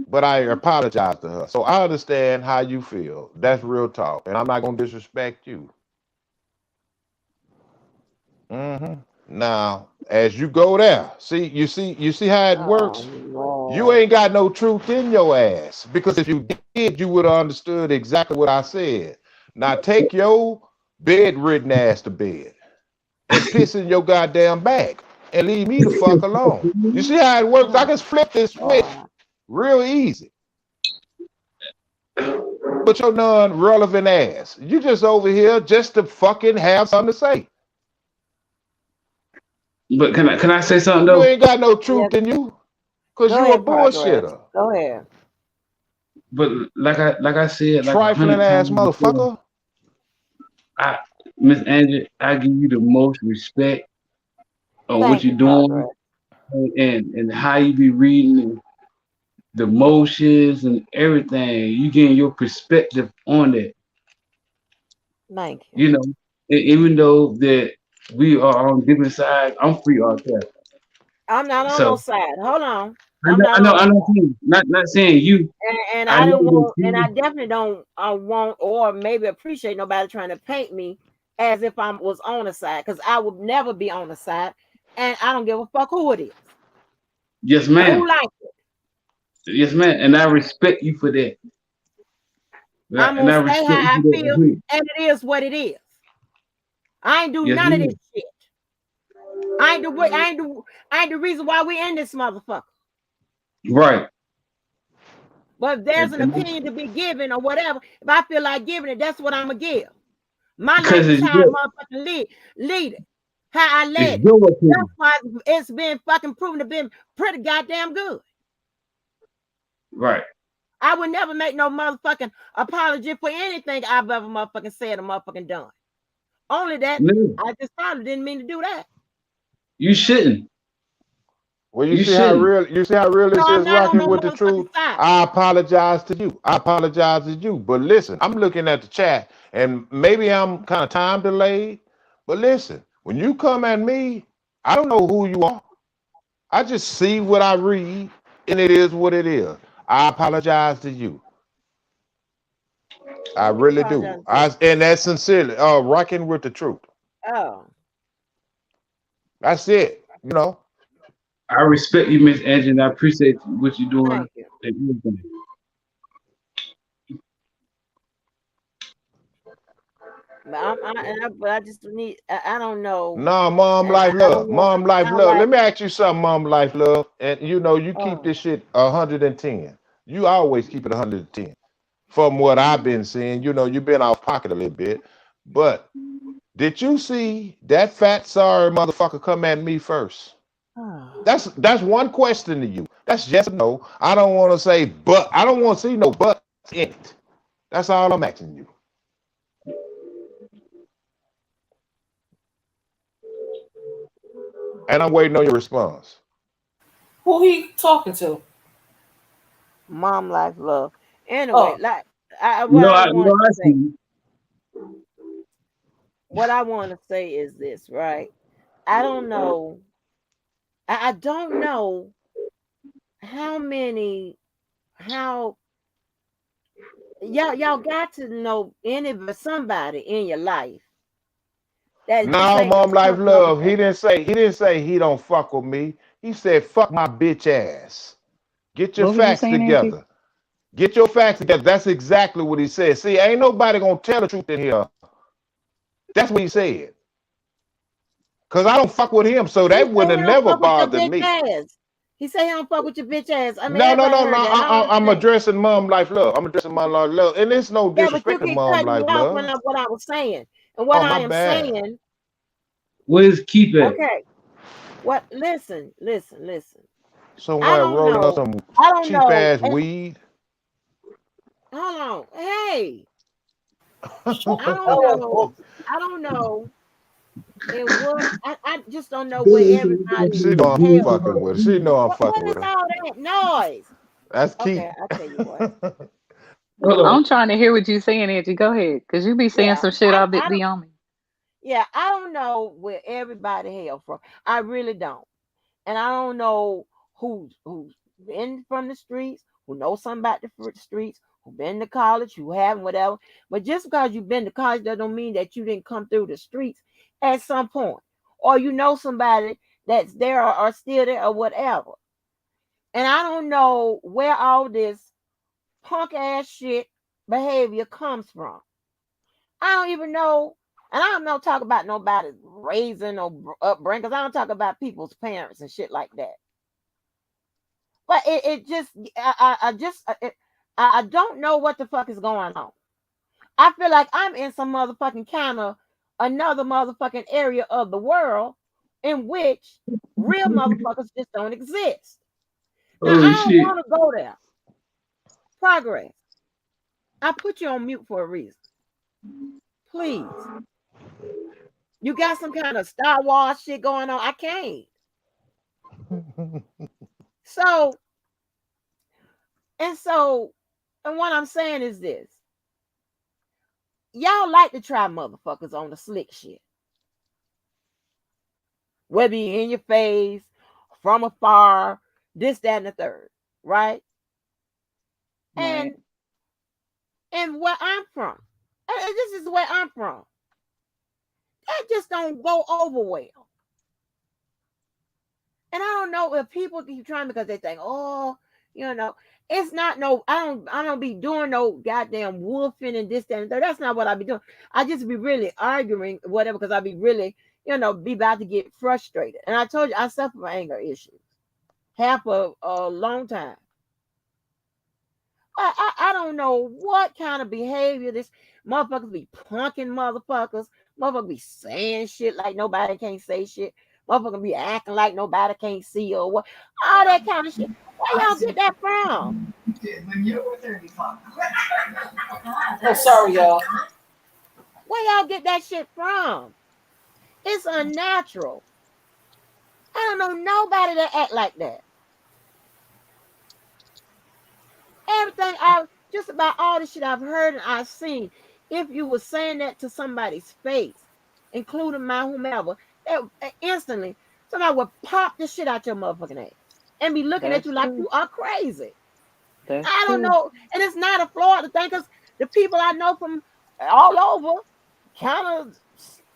F: But I apologize to her. So I understand how you feel. That's real talk. And I'm not gonna disrespect you. hmm Now, as you go there, you see how it
A: Oh
F: works. You
A: Lord.
F: ain't got no truth in your ass because if you did, you would have understood exactly what I said. Now take your bedridden ass to bed and piss in your goddamn bag and leave me the fuck alone. You see how it works? I
A: Oh
F: can flip this switch
A: God.
F: real easy. But your non-relevant ass, you just over here just to fucking have something to say.
G: But can I say something
F: You
G: though?
F: ain't got no
A: Yes.
F: truth in you, cause
A: Go
F: you a
A: ahead, Progress.
F: bullshitter,
A: Go ahead.
G: But like I said like a
F: trifling
G: hundred
F: ass
G: times before,
F: motherfucker.
G: I Miss Angie, I give you the most respect on what
A: Thank
G: you're
A: you,
G: doing
A: Progress.
G: and how you be reading the motions and everything. You getting your perspective on it.
A: Thank you.
G: You know, even though that we are on different sides, I'm free out there.
A: I'm not on no
G: So
A: side. Hold on.
G: I
A: I'm
G: know,
A: not
G: I know,
A: on no
G: I know.
A: side.
G: Not saying you.
A: And
G: I
A: I
G: know
A: don't
G: that
A: want, and I
G: you.
A: definitely don't want or maybe appreciate nobody trying to paint me as if I was on the side, because I would never be on the side, and I don't give a fuck who it is
G: Yes,
A: and who
G: ma'am.
A: likes it.
G: Yes, ma'am. And I respect you for that. Right?
A: I'm
G: And
A: gonna
G: I
A: say
G: respect you
A: how I
G: for that.
A: feel,
G: Agree.
A: and it is what it is. I ain't do
G: Yes,
A: none of this
G: ma'am.
A: shit. I ain't the reason why we in this motherfucker.
G: Right.
A: But if there's an
G: And
A: opinion to be given or whatever, if I feel like giving it, that's what I'm gonna give. My life
G: because
A: is how I motherfucking lead it. How I
G: it's
A: led it.
G: your
A: That's
G: opinion.
A: why it's been fucking proven to be pretty goddamn good.
G: Right.
A: I would never make no motherfucking apology for anything I've ever motherfucking said or motherfucking done. Only that
G: No,
A: I just probably didn't mean to do that.
G: you shouldn't.
F: Well,
G: You shouldn't.
F: you see how real
A: So
F: this
A: I'm
F: is
A: not on
F: rocking
A: no
F: with the
A: motherfucking
F: truth.
A: side.
F: I apologize to you. I apologize to you. But listen, I'm looking at the chat, and maybe I'm kind of time delayed. But listen, when you come at me, I don't know who you are. I just see what I read, and it is what it is. I apologize to you. I
A: Who you
F: really do.
A: apologizing to?
F: And that's sincerely, rocking with the truth.
A: Oh,
F: That's it.
G: I respect you, Miss Angie, and I appreciate what you're doing
A: thank you.
G: and everything.
A: But I just need. I don't know,
F: No, mom
A: and
F: life
A: I don't
F: love.
A: want.
F: Mom life
A: I
F: love.
A: like.
F: Let me ask you something, mom life love. And you keep
A: Oh,
F: this shit 110. You always keep it 110. From what I've been seeing, you've been off pocket a little bit. But did you see that fat sorry motherfucker come at me first?
A: oh.
F: That's one question to you. That's yes or no. I don't want to say but. I don't want to see no buts in it. That's all I'm asking you. And I'm waiting on your response.
E: Who he talking to?
A: Mom life love. Anyway,
E: Oh,
A: like what I want to
G: I
A: say.
G: see.
A: What I want to say is this, right? I don't know. I don't know how many how y'all got to know any but somebody in your life that this
F: No,
A: ain't the
F: mom life
A: first
F: love. He
A: motherfucker.
F: didn't say he don't fuck with me. He said fuck my bitch ass. Get your
B: What was you
F: facts
B: saying, Angie?
F: together. Get your facts together. That's exactly what he said. See, ain't nobody gonna tell the truth in here. That's what he said. Cause I don't fuck with him, so
A: He
F: that
A: say
F: would
A: he
F: have
A: don't
F: never
A: fuck with your
F: bothered
A: bitch
F: me.
A: ass. He say he don't fuck with your bitch ass. I mean,
F: No, no,
A: everybody
F: no,
A: heard
F: no.
A: that. I don't
F: I'm
A: understand.
F: addressing mom life love. I'm addressing mom life love, and it's no
A: Yeah, but you
F: disrespecting
A: keep
F: mom
A: cutting me
F: life
A: off
F: love.
A: what I was saying. And what
F: Oh,
A: I
F: my
A: am
F: bad.
A: saying,
G: Where's Keep at?
A: okay, what listen. I
F: Somewhere
A: don't
F: rolling up
A: know.
F: some
A: I don't
F: cheap
A: know.
F: ass weed.
A: Hold on. Hey, I don't know.
F: She
A: I don't know. And what I just don't know where everybody
F: know I'm
A: hell
F: fucking
A: from.
F: with her. She know I'm
A: What
F: fucking with
A: is
F: her.
A: all that noise?
F: That's
A: Okay,
F: Keith.
A: I'll tell you what.
G: Hold on.
B: I'm trying to hear what you saying, Angie. Go ahead, cause you be saying
A: Yeah,
B: some shit. I'll be on me.
A: I don't know where everybody hail from. I really don't. And I don't know who's been from the streets, who knows something about the streets, who been to college, who haven't, whatever. But just because you've been to college, that don't mean that you didn't come through the streets at some point, or you know somebody that's there or still there or whatever. And I don't know where all this punk ass shit behavior comes from. I don't even know. And I don't know talk about nobody's raising or upbringing, because I don't talk about people's parents and shit like that. But it just I just I don't know what the fuck is going on. I feel like I'm in some motherfucking kind of another motherfucking area of the world in which real motherfuckers just don't exist. Now
G: Oh
A: I don't
G: shit.
A: want to go there. Progress. I put you on mute for a reason. Please. You got some kind of Star Wars shit going on. I can't. So, so, and what I'm saying is this. Y'all like to try motherfuckers on the slick shit. Whether you're in your face, from afar, this, that, and the third. Right?
B: Right.
A: And where I'm from. And this is where I'm from. That just don't go over well. And I don't know if people keep trying because they think, oh, it's not no. I don't be doing no goddamn wolfing and this, that, and that. That's not what I be doing. I just be really arguing whatever because I be really, be about to get frustrated. And I told you I suffer from anger issues, half a long time. I don't know what kind of behavior this motherfuckers be punking motherfuckers. Motherfuckers be saying shit like nobody can't say shit. Motherfuckers be acting like nobody can't see or what. All that kind of shit. Where y'all get that from?
E: Oh, sorry, y'all.
A: Where y'all get that shit from? It's unnatural. I don't know nobody that act like that. Everything just about all the shit I've heard and I've seen, if you were saying that to somebody's face, including my whomever, that instantly somebody would pop the shit out your motherfucking ass and be looking at
B: That's
A: you like
B: true.
A: you are crazy.
B: That's
A: I don't
B: true.
A: know, and it's not a Florida thing because the people I know from all over kind of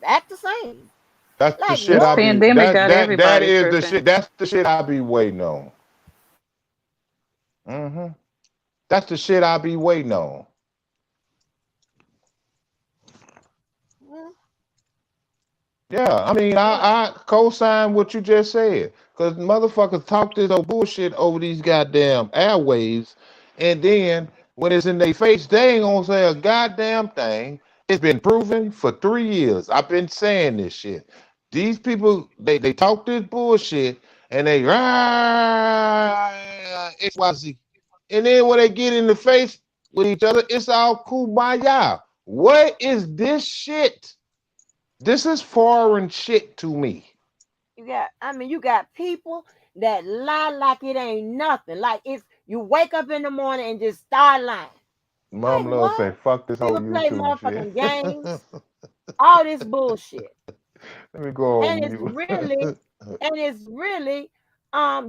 A: act the same.
F: That's the
A: Like
F: shit
B: This
F: I
A: what?
F: be
B: pandemic got
F: that
B: everybody
F: is the
B: tripping.
F: shit. That's the shit I be waiting on. hmm That's the shit I be waiting on. Yeah, I mean, I co-sign what you just said. Because motherfuckers talk this old bullshit over these goddamn airwaves, and then when it's in their face, they ain't gonna say a goddamn thing. It's been proven for 3 years. I've been saying this shit. These people, they talk this bullshit, and they XYZ. And then when they get in the face with each other, it's all kumbaya. What is this shit? This is foreign shit to me.
A: You got people that lie like it ain't nothing. Like if you wake up in the morning and just start lying.
F: Mom
A: Like
F: love
A: what?
F: say, fuck this whole
A: People play
F: YouTube shit.
A: motherfucking games, all this bullshit.
F: Let me go
A: And
F: on
A: it's
F: mute.
A: really,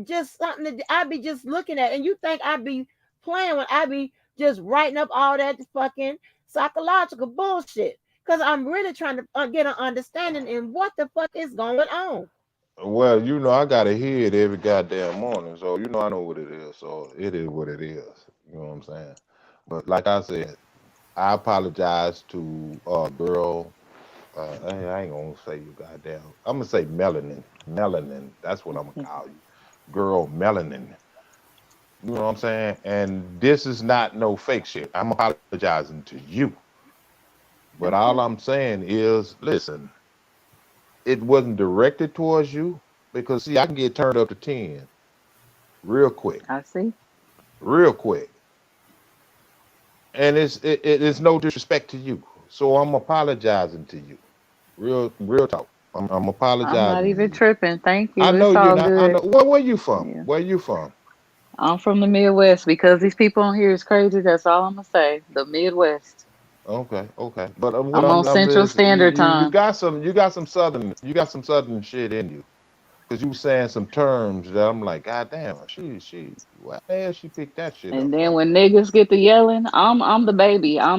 A: just something that I be just looking at. And you think I be playing when I be just writing up all that fucking psychological bullshit. Because I'm really trying to get an understanding in what the fuck is going on.
F: Well, I gotta hear it every goddamn morning, so I know what it is. So it is what it is. You know what I'm saying? But like I said, I apologize to girl. I ain't gonna say you goddamn. I'm gonna say melanin. Melanin. That's what I'm gonna call you, girl. Melanin. You know what I'm saying? And this is not no fake shit. I'm apologizing to you. But all I'm saying is, listen, it wasn't directed towards you because see, I can get turned up to 10 real quick,
B: I see.
F: real quick, and it's no disrespect to you. So I'm apologizing to you, real talk. I'm
B: I'm not
F: apologizing to
B: even
F: you.
B: tripping. Thank
F: I
B: you.
F: know
B: It's
F: you're
B: all
F: not. I
B: good.
F: know. Where you from?
B: Yeah.
F: Where you from?
B: I'm from the Midwest because these people on here is crazy. That's all I'm gonna say. The Midwest.
F: Okay, okay. But what
B: I'm on
F: I'm
B: Central
F: is
B: Standard
F: you
B: Time.
F: got some southern shit in you. Because you saying some terms that I'm like, God damn, why the hell she picked that shit
B: And
F: up
B: then
F: from?
B: when niggas get to yelling, I'm the baby. I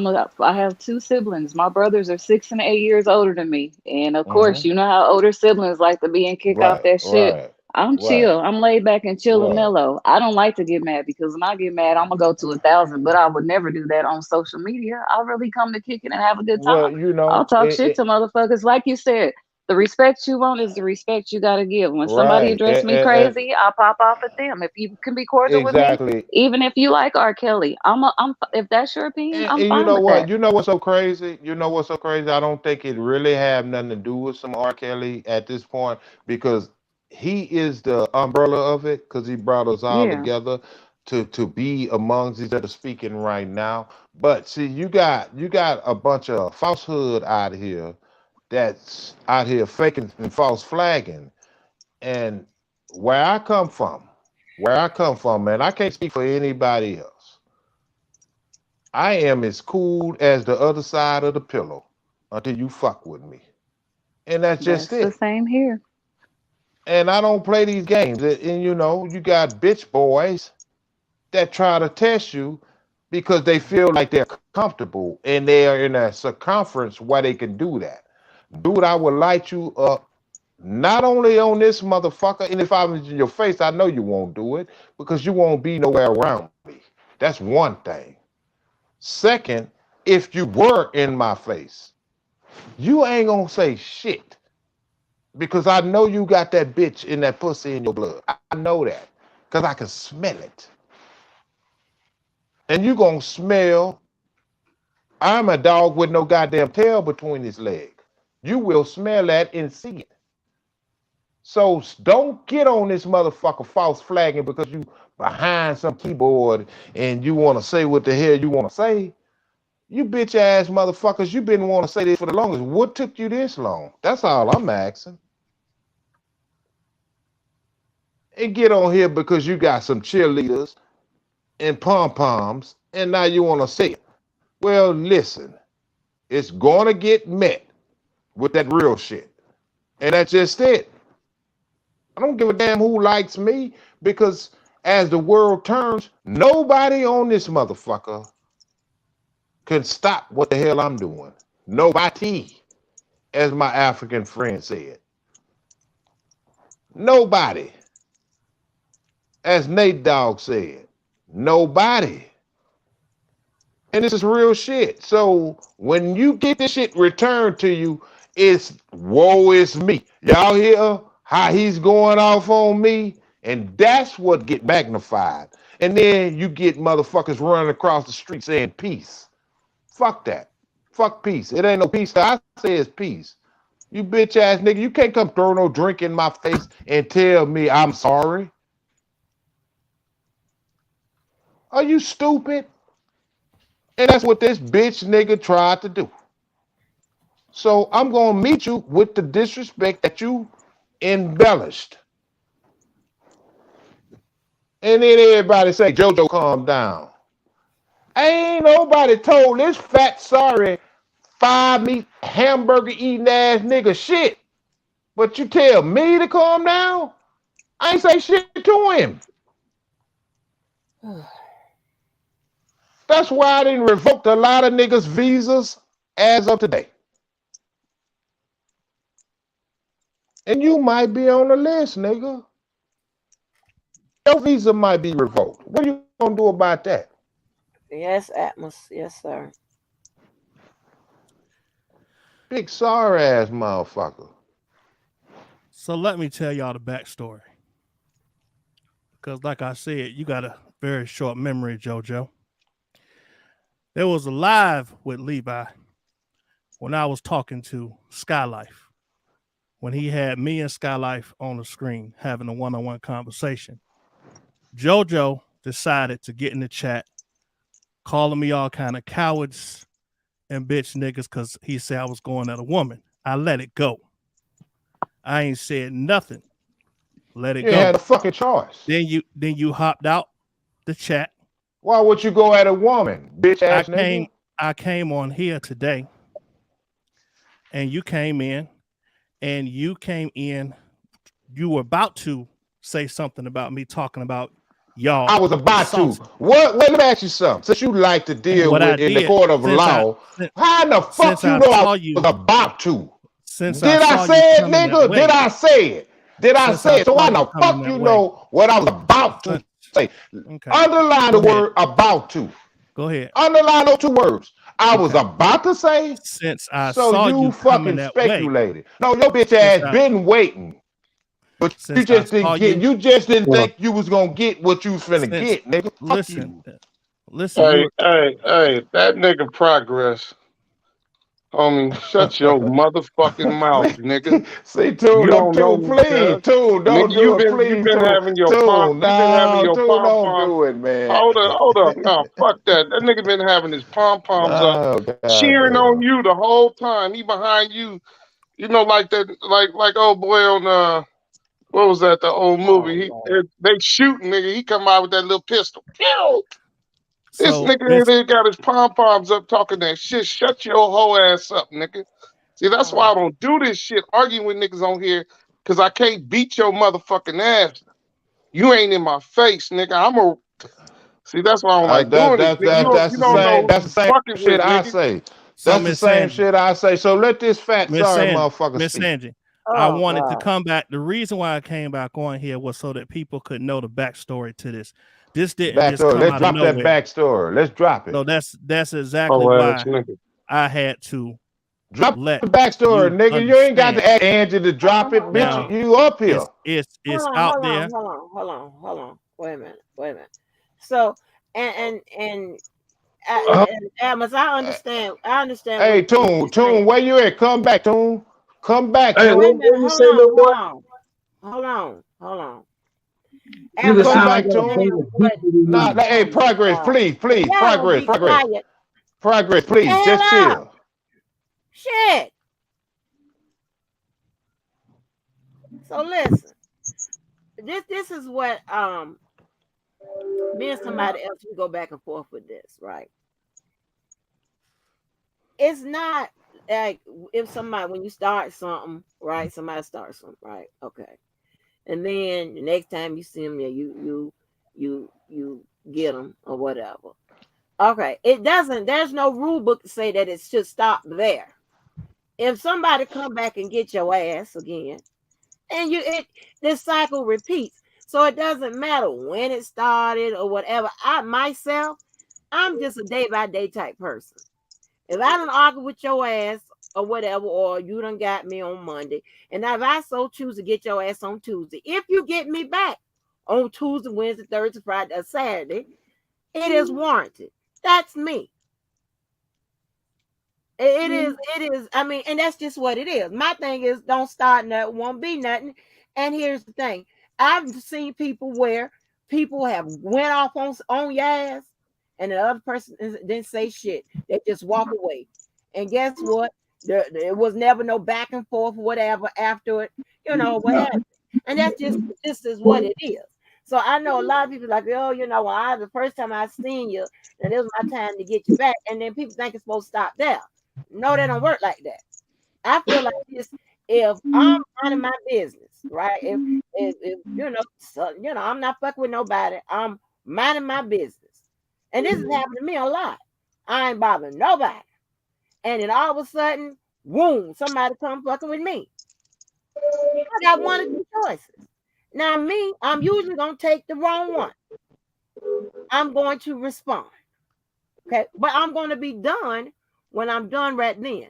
B: have two siblings. My brothers are 6 and 8 years older than me. And of course,
F: hmm
B: you know how older siblings like to be and kick off
F: Right,
B: that shit.
F: right,
B: I'm
F: right,
B: chill. I'm laid back and chill and
F: right.
B: mellow. I don't like to get mad because when I get mad, I'm gonna go to 1,000. But I would never do that on social media. I really come to kick it and have a good
F: Well,
B: time. I'll talk shit to motherfuckers, like you said. The respect you want is the respect you gotta give. When somebody
F: Right.
B: address me crazy, I'll pop off at them. If you can be cordial with me,
F: Exactly.
B: even if you like R. Kelly, I'm. If that's your opinion, I'm
F: And you
B: fine
F: know
B: with
F: what?
B: that.
F: You know what's so crazy? You know what's so crazy? I don't think it really have nothing to do with some R. Kelly at this point because he is the umbrella of it because he brought us all
B: Yeah,
F: together to be amongst these that are speaking right now. But see, you got a bunch of falsehood out here that's out here faking and false flagging. And where I come from, man, I can't speak for anybody else. I am as cool as the other side of the pillow until you fuck with me. And that's just
B: that's the
F: it.
B: same here.
F: And I don't play these games. And you know, you got bitch boys that try to test you because they feel like they're comfortable and they're in a circumference where they can do that. Dude, I will light you up not only on this motherfucker, and if I was in your face, I know you won't do it because you won't be nowhere around me. That's one thing. Second, if you were in my face, you ain't gonna say shit because I know you got that bitch in that pussy in your blood. I know that because I can smell it. And you gonna smell. I'm a dog with no goddamn tail between his legs. You will smell that and see it. So don't get on this motherfucker false flagging because you behind some keyboard and you want to say what the hell you want to say. You bitch ass motherfuckers, you been want to say this for the longest. What took you this long? That's all I'm asking. And get on here because you got some cheerleaders and pom poms, and now you want to say it. Well, listen, it's gonna get met with that real shit, and that's just it. I don't give a damn who likes me because as the world turns, nobody on this motherfucker can stop what the hell I'm doing. Nobody, as my African friend said. Nobody, as Nate Dogg said. Nobody. And this is real shit. So when you get this shit returned to you, it's woe is me. Y'all hear how he's going off on me? And that's what get magnified. And then you get motherfuckers running across the street saying peace. Fuck that. Fuck peace. It ain't no peace. I say it's peace. You bitch ass nigga, you can't come throw no drink in my face and tell me I'm sorry. Are you stupid? And that's what this bitch nigga tried to do. So I'm gonna meet you with the disrespect that you embellished. And then everybody say, JoJo, calm down. Ain't nobody told this fat, sorry, 5 meat hamburger eating ass nigga shit. But you tell me to calm down? I ain't say shit to him. That's why I didn't revoke a lot of niggas' visas as of today. And you might be on the list, nigga. Your visa might be revoked. What are you gonna do about that?
A: Yes, Atmos. Yes, sir.
F: Big sorry ass motherfucker.
D: So let me tell y'all the backstory. Because like I said, you got a very short memory, JoJo. There was a live with Levi when I was talking to Skylife. When he had me and Skylife on the screen having a one-on-one conversation. JoJo decided to get in the chat, calling me all kind of cowards and bitch niggas because he said I was going at a woman. I let it go. I ain't said nothing. Let it
F: You
D: go.
F: had a fucking choice.
D: Then you hopped out the chat.
F: Why would you go at a woman, bitch ass nigga?
D: I came on here today, and you came in. You were about to say something about me talking about y'all.
F: I was about to. What? Let me ask you something. Since you like to deal with in the court of law, how in the fuck you know I was about to? Did I say it, nigga? Did I say it? Did I say it? So why the fuck you know what I was about to say? Underline the word about to.
D: Go ahead.
F: Underline those 2 words. I was about to say,
D: since I
F: so
D: saw
F: you
D: you coming
F: fucking
D: that way.
F: speculated. No, your bitch
D: Since
F: ass
D: I,
F: been waiting. But you
D: since I
F: just didn't
D: saw
F: get,
D: you,
F: you just didn't
H: Well,
F: think you was gonna get what you was finna
D: since
F: get, nigga. Fuck
D: listen,
F: you.
D: listen,
L: Hey,
D: you
L: hey, hey, that nigga Progress. Homie, shut your motherfucking mouth, nigga.
F: See, Tune,
L: You
F: don't
L: don't know
F: Tune,
L: me,
F: please,
L: cuz.
F: Tune,
L: Nigga,
F: don't do it, please, Tune, Tune,
L: you've been having
F: no,
L: your
F: Tune,
L: pom
F: don't
L: pom.
F: do it, man.
L: Hold up. No, fuck that. That nigga been having his pom poms up,
F: Oh,
L: cheering on
F: goddamn.
L: you the whole time. He behind you, you know, like that, like old boy on what was that? The old movie.
A: Oh,
L: They shooting, nigga. He come out with that little pistol. Pew! This
D: so
L: nigga
D: this
L: here got his pom poms up talking that shit. Shut your whole ass up, nigga. See, that's why
A: Lord.
L: I don't do this shit, arguing with niggas on here, because I can't beat your motherfucking ass. You ain't in my face, nigga. See, that's why I don't like doing this, nigga. You
F: That's the
L: don't know
F: same.
L: who
F: That's
L: you
F: the same
L: fucking
F: shit
L: with,
F: I
L: nigga.
F: say.
D: so
F: That's the
D: Miss
F: same
D: Sandy,
F: shit I say. So let this fat
D: Miss
F: sorry
D: Sandy,
F: motherfucker
D: Miss
F: speak.
D: Sandy. I
A: Oh
D: wanted to
A: God.
D: come back. The reason why I came back on here was so that people could know the backstory to this. This didn't just
F: Backstory.
D: come
F: Let's
D: out of
F: drop that
D: nowhere.
F: backstory. Let's drop it.
D: So that's exactly
L: Oh, ass
D: why
L: nigga.
D: I had to
F: Drop
D: let
F: the backstory,
D: you
F: nigga. You ain't got
D: understand.
F: to ask Angie to drop it, bitch.
D: Now
F: You up here.
D: it's
A: Hold on,
D: out
A: hold on,
D: there.
A: hold on, hold on, hold on. Wait a minute. So and Amos, I understand
F: Hey,
A: what you're
F: Tune,
A: saying.
F: where you at? Come back, Tune. Come back,
L: Hey,
A: Wait a
F: Tune.
A: minute,
L: what you say, little boy?
A: hold on.
G: Nigga
A: Amos,
F: Come
A: I
G: sound like
F: back,
G: a
A: understand
F: Tune.
G: beta
A: what.
G: bitch with
F: Nah,
G: his
F: hey,
A: Oh my
F: progress,
A: God!
F: please,
A: If
F: please,
A: y'all don't be quiet,
F: progress,
A: the
F: please,
A: hell
F: just
A: up!
F: chill.
A: Shit. So listen, this is what me and somebody else we go back and forth with this, right? It's not like if somebody when you start something, right? Somebody starts something, right? Okay, and then the next time you see them, yeah, you get them or whatever. Okay, it doesn't. There's no rule book to say that it should stop there. If somebody come back and get your ass again, and this cycle repeats, so it doesn't matter when it started or whatever. I myself, I'm just a day by day type person. If I don't argue with your ass or whatever, or you done got me on Monday, and if I so choose to get your ass on Tuesday, if you get me back on Tuesday, Wednesday, Thursday, Friday, or Saturday, it is warranted. That's me. It is. I mean, and that's just what it is. My thing is don't start nothing, won't be nothing. And here's the thing. I've seen people where people have went off on your ass and the other person didn't say shit. They just walk away. And guess what? There was never no back and forth, whatever, after it, what happened. And that's just is what it is. So I know a lot of people like, oh, the first time I seen you, and it was my time to get you back. And then people think it's supposed to stop there. No, they don't work like that. I feel like this. If I'm minding my business, right? If I'm not fucking with nobody. I'm minding my business, and this has happened to me a lot. I ain't bothering nobody, and then all of a sudden, boom, somebody come fucking with me. I got one or two choices. Now, me, I'm usually gonna take the wrong one. I'm going to respond, okay, but I'm going to be done when I'm done right then.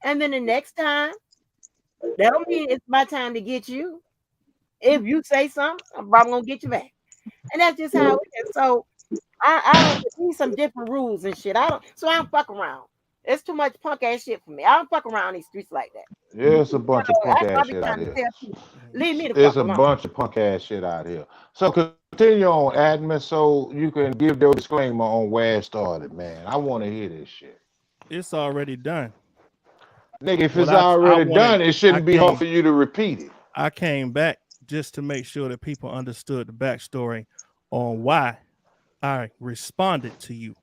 A: And then the next time, that don't mean it's my time to get you. If you say something, I'm probably gonna get you back. And that's just how it is. So I don't need some different rules and shit. I don't fuck around. It's too much punk ass shit for me. I don't fuck around these streets like that.
F: Yeah, it's a bunch of punk
A: That's why I
F: ass
A: be
F: shit out
A: trying to
F: here.
A: tell people, leave me the
F: It's
A: fuck
F: a
A: alone.
F: bunch of punk ass shit out here. So continue on, admin, so you can give your disclaimer on where it started, man. I want to hear this shit.
D: It's already done.
F: Nigga, if
D: What
F: it's
D: I
F: already
D: wanted,
F: done, it
D: I
F: shouldn't be hard
D: came
F: for you to repeat it.
D: I came back just to make sure that people understood the backstory on why I responded to you.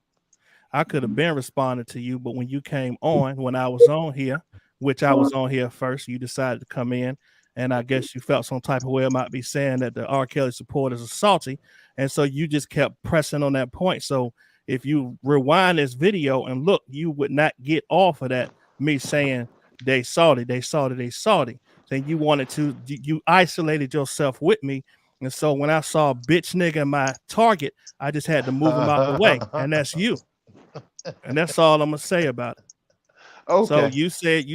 D: I could have been responding to you, but when you came on, when I was on here, which I was on here first, you decided to come in, and I guess you felt some type of way about me saying that the R. Kelly supporters are salty, and so you just kept pressing on that point. So if you rewind this video and look, you would not get off of that me saying they salty, they salty, they salty. Then you wanted to, you isolated yourself with me, and so when I saw bitch nigga my target, I just had to move him out the way, and that's you. And that's all I'm gonna say about it. So
F: Okay.
D: you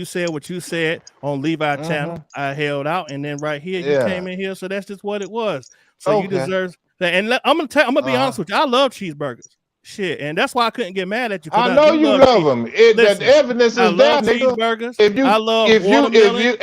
D: said what you said on Levi channel. I held out, and then right here you came in here. So that's just what it was. So you deserve that. And I'm gonna be honest with you. I love cheeseburgers. Shit, and that's why I couldn't get mad at you.
F: I know you love them. The evidence
D: I
F: is there,
D: love
F: nigga.
D: cheeseburgers. I love watermelon.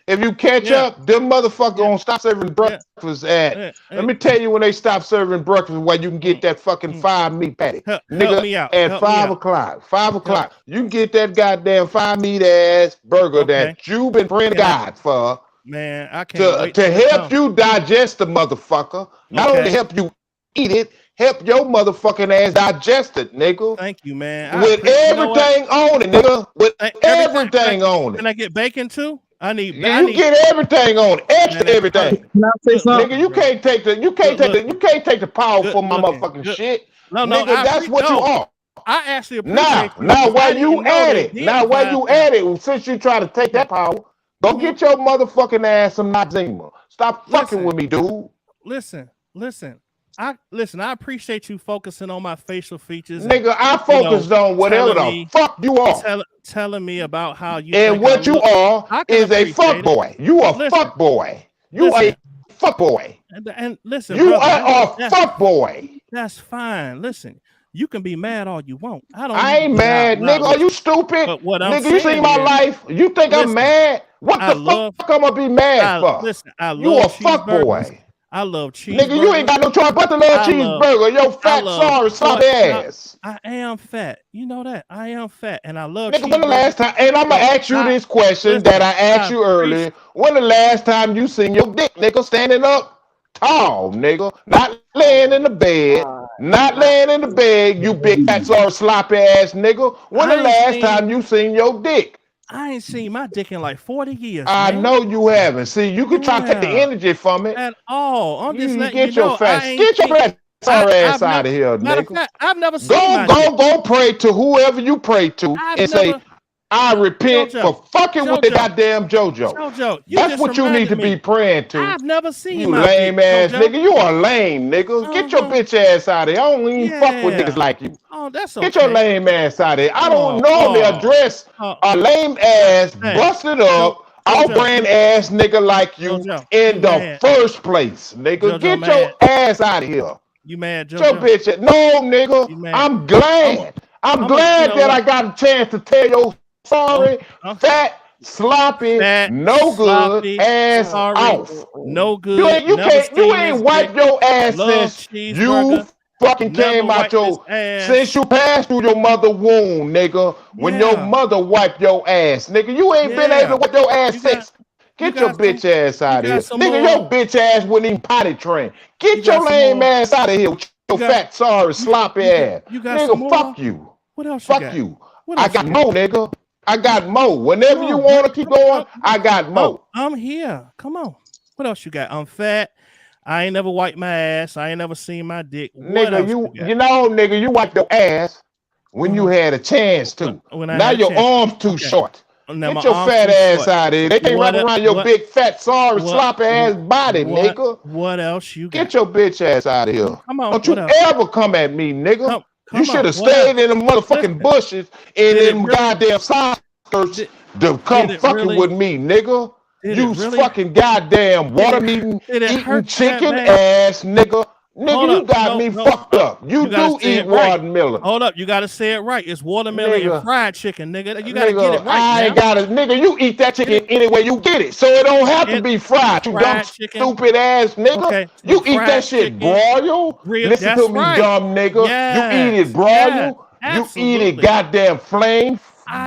F: If you catch up, them motherfuckers gonna stop serving breakfast at. Let me tell you when they stop serving breakfast, where you can get that fucking 5 meat patty,
D: help me out.
F: at 5 o'clock. 5 o'clock, you can get that goddamn 5 meat ass burger that you've been praying to God for.
D: Man, I can't wait
F: to help you digest the motherfucker. Not only help you eat it, help your motherfucking ass digest it, nigga.
D: Thank you, man.
F: With everything on it, nigga. With everything on it.
D: Can I get bacon too?
F: You get everything on it. Extra everything.
G: Can I say something?
F: Nigga, you can't take the power from my motherfucking shit.
D: No,
F: nigga, that's what you are.
D: I actually appreciate
F: now while you at it, since you try to take that power, go get your motherfucking ass some Noxzema. Stop fucking with me, dude.
D: Listen. I appreciate you focusing on my facial features.
F: Nigga, I focused on whatever the fuck you are.
D: Telling me about how you
F: and what you are is a fuck boy. You are fuck boy. You are a fuck boy.
D: And listen,
F: you are a fuck boy.
D: That's fine. Listen, you can be mad all you want.
F: I ain't mad, nigga. Are you stupid?
D: But what I'm
F: nigga, you see my life? You think I'm mad? What the fuck I'm gonna be mad for?
D: Listen, I love
F: you a fuck boy.
D: I love cheeseburgers.
F: Nigga, you ain't got no choice but to love cheeseburger. Yo, fat, sorry, sloppy ass.
D: I am fat. You know that. I am fat, and I love
F: nigga, when the last time, and I'm going to ask you this question that I asked you earlier. When the last time you seen your dick, nigga, standing up tall, nigga? Not laying in the bed. Not laying in the bed, you big, fat, sorry, sloppy ass nigga. When the last time you seen your dick?
D: I ain't seen my dick in like 40 years.
F: I know you haven't. See, you can try to take the energy from it.
D: At all. I'm just letting
F: get
D: you know.
F: Get your fat ass out of here, nigga.
D: I've never seen
F: Go pray to whoever you pray to and say, I repent for fucking with the goddamn JoJo. That's what you need to be praying to.
D: I've never seen
F: you lame ass nigga. You are lame, nigga. Get your bitch ass out of here. I don't even fuck with niggas like you.
D: Oh, that's okay.
F: Get your lame ass out of here. I don't normally address a lame ass, busted up, off-brand ass nigga like you in the first place, nigga. Get your ass out of here.
D: You mad, JoJo?
F: Your bitch. No, nigga. I'm glad. I'm glad that I got a chance to tell your sorry, fat, sloppy, no good ass off.
D: No good.
F: You ain't wiped your ass since you fucking came out since you passed through your mother womb, nigga. When your mother wiped your ass, nigga. You ain't been able to wipe your ass since. Get your bitch ass out of here. Nigga, your bitch ass wouldn't even potty train. Get your lame ass out of here with your fat, sorry, sloppy ass. Nigga, fuck you.
D: What else
F: fuck you. I got more, nigga. I got more. Whenever you want to keep going, I got more.
D: I'm here. Come on. What else you got? I'm fat. I ain't never wiped my ass. I ain't never seen my dick.
F: Nigga, you know, nigga, you wiped your ass when you had a chance to. Now your arms too short. Get your fat ass out of here. They can't wrap around your big, fat, sorry, sloppy ass body, nigga.
D: What else you got?
F: Get your bitch ass out of here.
D: Come on.
F: Don't you ever come at me, nigga. You should have stayed in the motherfucking bushes and in goddamn side skirts to come fucking with me, nigga. You fucking goddamn water eating chicken ass nigga. Nigga, you got me fucked up. You do eat watermelon.
D: Hold up, you gotta say it right. It's watermelon and fried chicken, nigga. You gotta get it right.
F: I ain't got it, nigga. You eat that chicken any way you get it, so it don't have to be fried. You dumb, stupid ass nigga.
D: Okay.
F: You eat that shit broiled. Listen to me, dumb nigga. You eat it broiled. You eat it goddamn flame.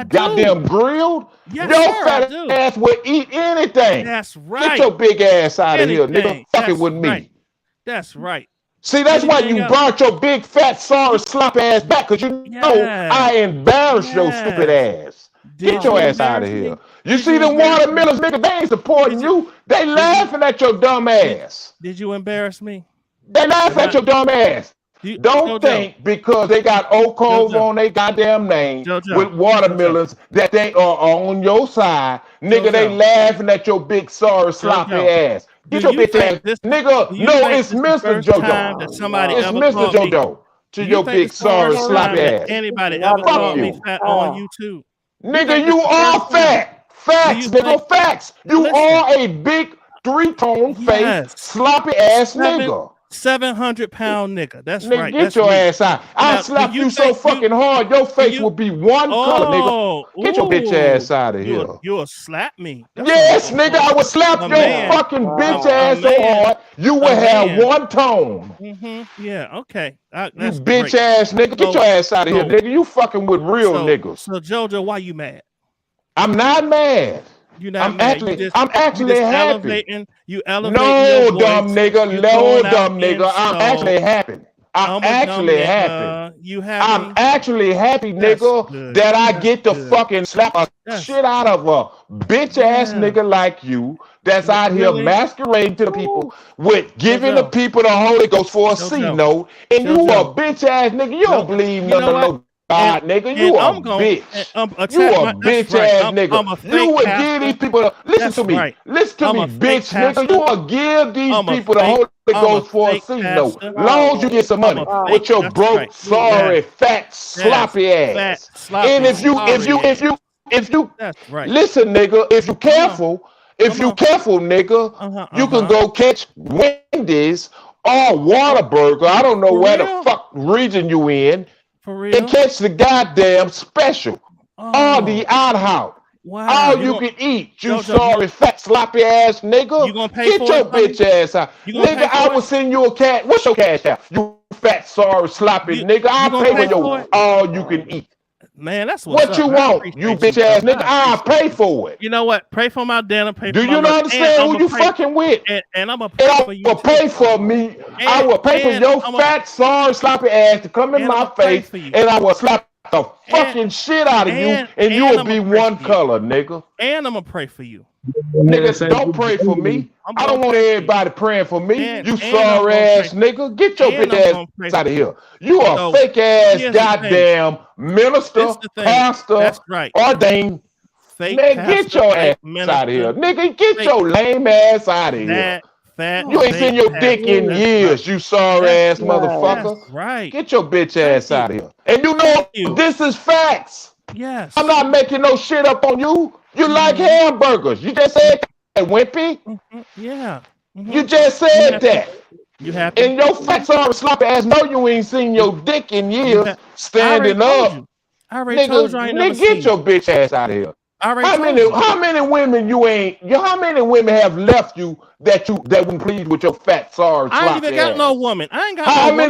F: Goddamn grilled. Your fat ass will eat anything.
D: That's right.
F: Get your big ass out of here, nigga. Fucking with me.
D: That's right.
F: See, that's why you brought your big, fat, sorry, slop ass back, because you know I embarrassed your stupid ass. Get your ass out of here. You see them watermelons, nigga, they ain't supporting you. They laughing at your dumb ass.
D: Did you embarrass me?
F: They laughing at your dumb ass. Don't think because they got Oak Cove on their goddamn name with watermelons that they are on your side. Nigga, they laughing at your big, sorry, sloppy ass. Get your bitch ass. Nigga, no, it's Mr. JoJo. It's Mr. JoJo. to your
D: think
F: big
D: it's the first
F: sorry
D: time
F: sloppy
D: that
F: ass.
D: anybody ever
F: Fuck
D: called me
F: you.
D: fat on YouTube?
F: Nigga,
D: think
F: you
D: this the
F: are
D: first time?
F: fat. Facts,
D: you
F: nigga,
D: think-
F: facts. You
D: Listen.
F: are a big three-tone face,
D: Yes.
F: sloppy ass nigga.
D: 700-pound nigga. That's
F: Nigga,
D: right.
F: get
D: That's
F: your
D: me.
F: ass out. I'll
D: Now, do
F: slap
D: you
F: you so
D: think
F: fucking hard, your face will be one color, nigga.
D: Oh,
F: Get your bitch ass out of here.
D: You'll slap me. That's
F: Yes, nigga, I would slap
D: a
F: your
D: man.
F: fucking bitch
D: A
F: ass so
D: man.
F: hard, you would
D: A
F: have
D: man.
F: one tone.
D: Yeah, okay.
F: You
D: That's
F: bitch
D: great.
F: ass nigga, get your ass out of here, nigga. You fucking with real niggas.
D: So JoJo, why you mad?
F: I'm not mad.
D: You're not mad.
F: I'm actually happy.
D: You elevating
F: No,
D: your voice.
F: dumb nigga.
D: You
F: No,
D: going out
F: dumb nigga. I'm actually happy. I'm actually happy.
D: You happy?
F: I'm actually happy, nigga, that I get to fucking slap a shit out of a bitch ass nigga like you that's out here masquerading to the people with giving the people the Holy Ghost for a C note, and you a bitch ass nigga. You don't believe none of no God, nigga. You a bitch. You a bitch ass nigga. You would give these people listen to me. Listen to me, bitch nigga. You would give these people the Holy Ghost for a C note. Long as you get some money with your broke, sorry, fat, sloppy ass. And if you listen, nigga, if you careful, nigga, you can go catch Wendy's or Whataburger. I don't know where the fuck region you in. And catch the goddamn special. All the outhouse.
D: Wow.
F: All you can eat. You sorry, fat, sloppy ass nigga.
D: You gonna pay
F: Get
D: for
F: your bitch ass out. Nigga, I will send you a cash. What's your cash out? You fat, sorry, sloppy nigga. I'll pay for your all you can eat.
D: Man, that's what
F: you want, you bitch ass nigga. I'll pay for it.
D: You know what? Pray for my dinner. Pay
F: Do
D: for
F: you
D: my
F: understand who you fucking with?
D: And I'm gonna pay for you.
F: Pay for me. I will pay for your fat, sorry, sloppy ass to come in my face, and I will slap the fucking shit out of you, and you will be one color, nigga.
D: And I'm gonna pray for you.
F: Niggas, don't pray for me. I don't want everybody praying for me. You sorry ass nigga. Get your bitch ass out of here. You a fake ass goddamn minister, pastor, ordained. Man, get your ass out of here. Nigga, get your lame ass out of here. You ain't seen your dick in years, you sorry ass motherfucker.
D: Right.
F: Get your bitch ass out of here. And you know this is facts.
D: Yes.
F: I'm not making no shit up on you. You like hamburgers. You just said that, Wimpy.
D: Yeah.
F: You just said that.
D: You happy?
F: And your fat, sorry, sloppy ass know you ain't seen your dick in years standing up.
D: I already told you I ain't never
F: nigga, get your bitch ass out of here. How many women have left you that wouldn't please with your fat, sorry, sloppy
D: I ain't even got
F: ass?
D: no woman. I ain't got
F: How
D: no woman.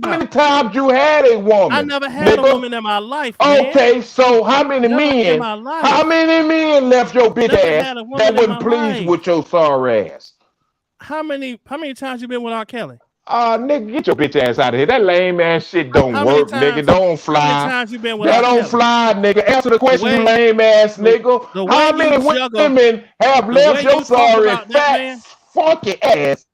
F: many times you had a woman?
D: I never had a woman in my life, man.
F: Okay, so how many men left your bitch ass that wouldn't please with your sorry ass?
D: How many times you been with R. Kelly?
F: Nigga, get your bitch ass out of here. That lame ass shit don't work, nigga. Don't fly.
D: How many times you been with
F: that
D: R.
F: don't
D: Kelly?
F: fly, nigga. Answer the question, you lame ass nigga. How many women have left your sorry fat, funky ass?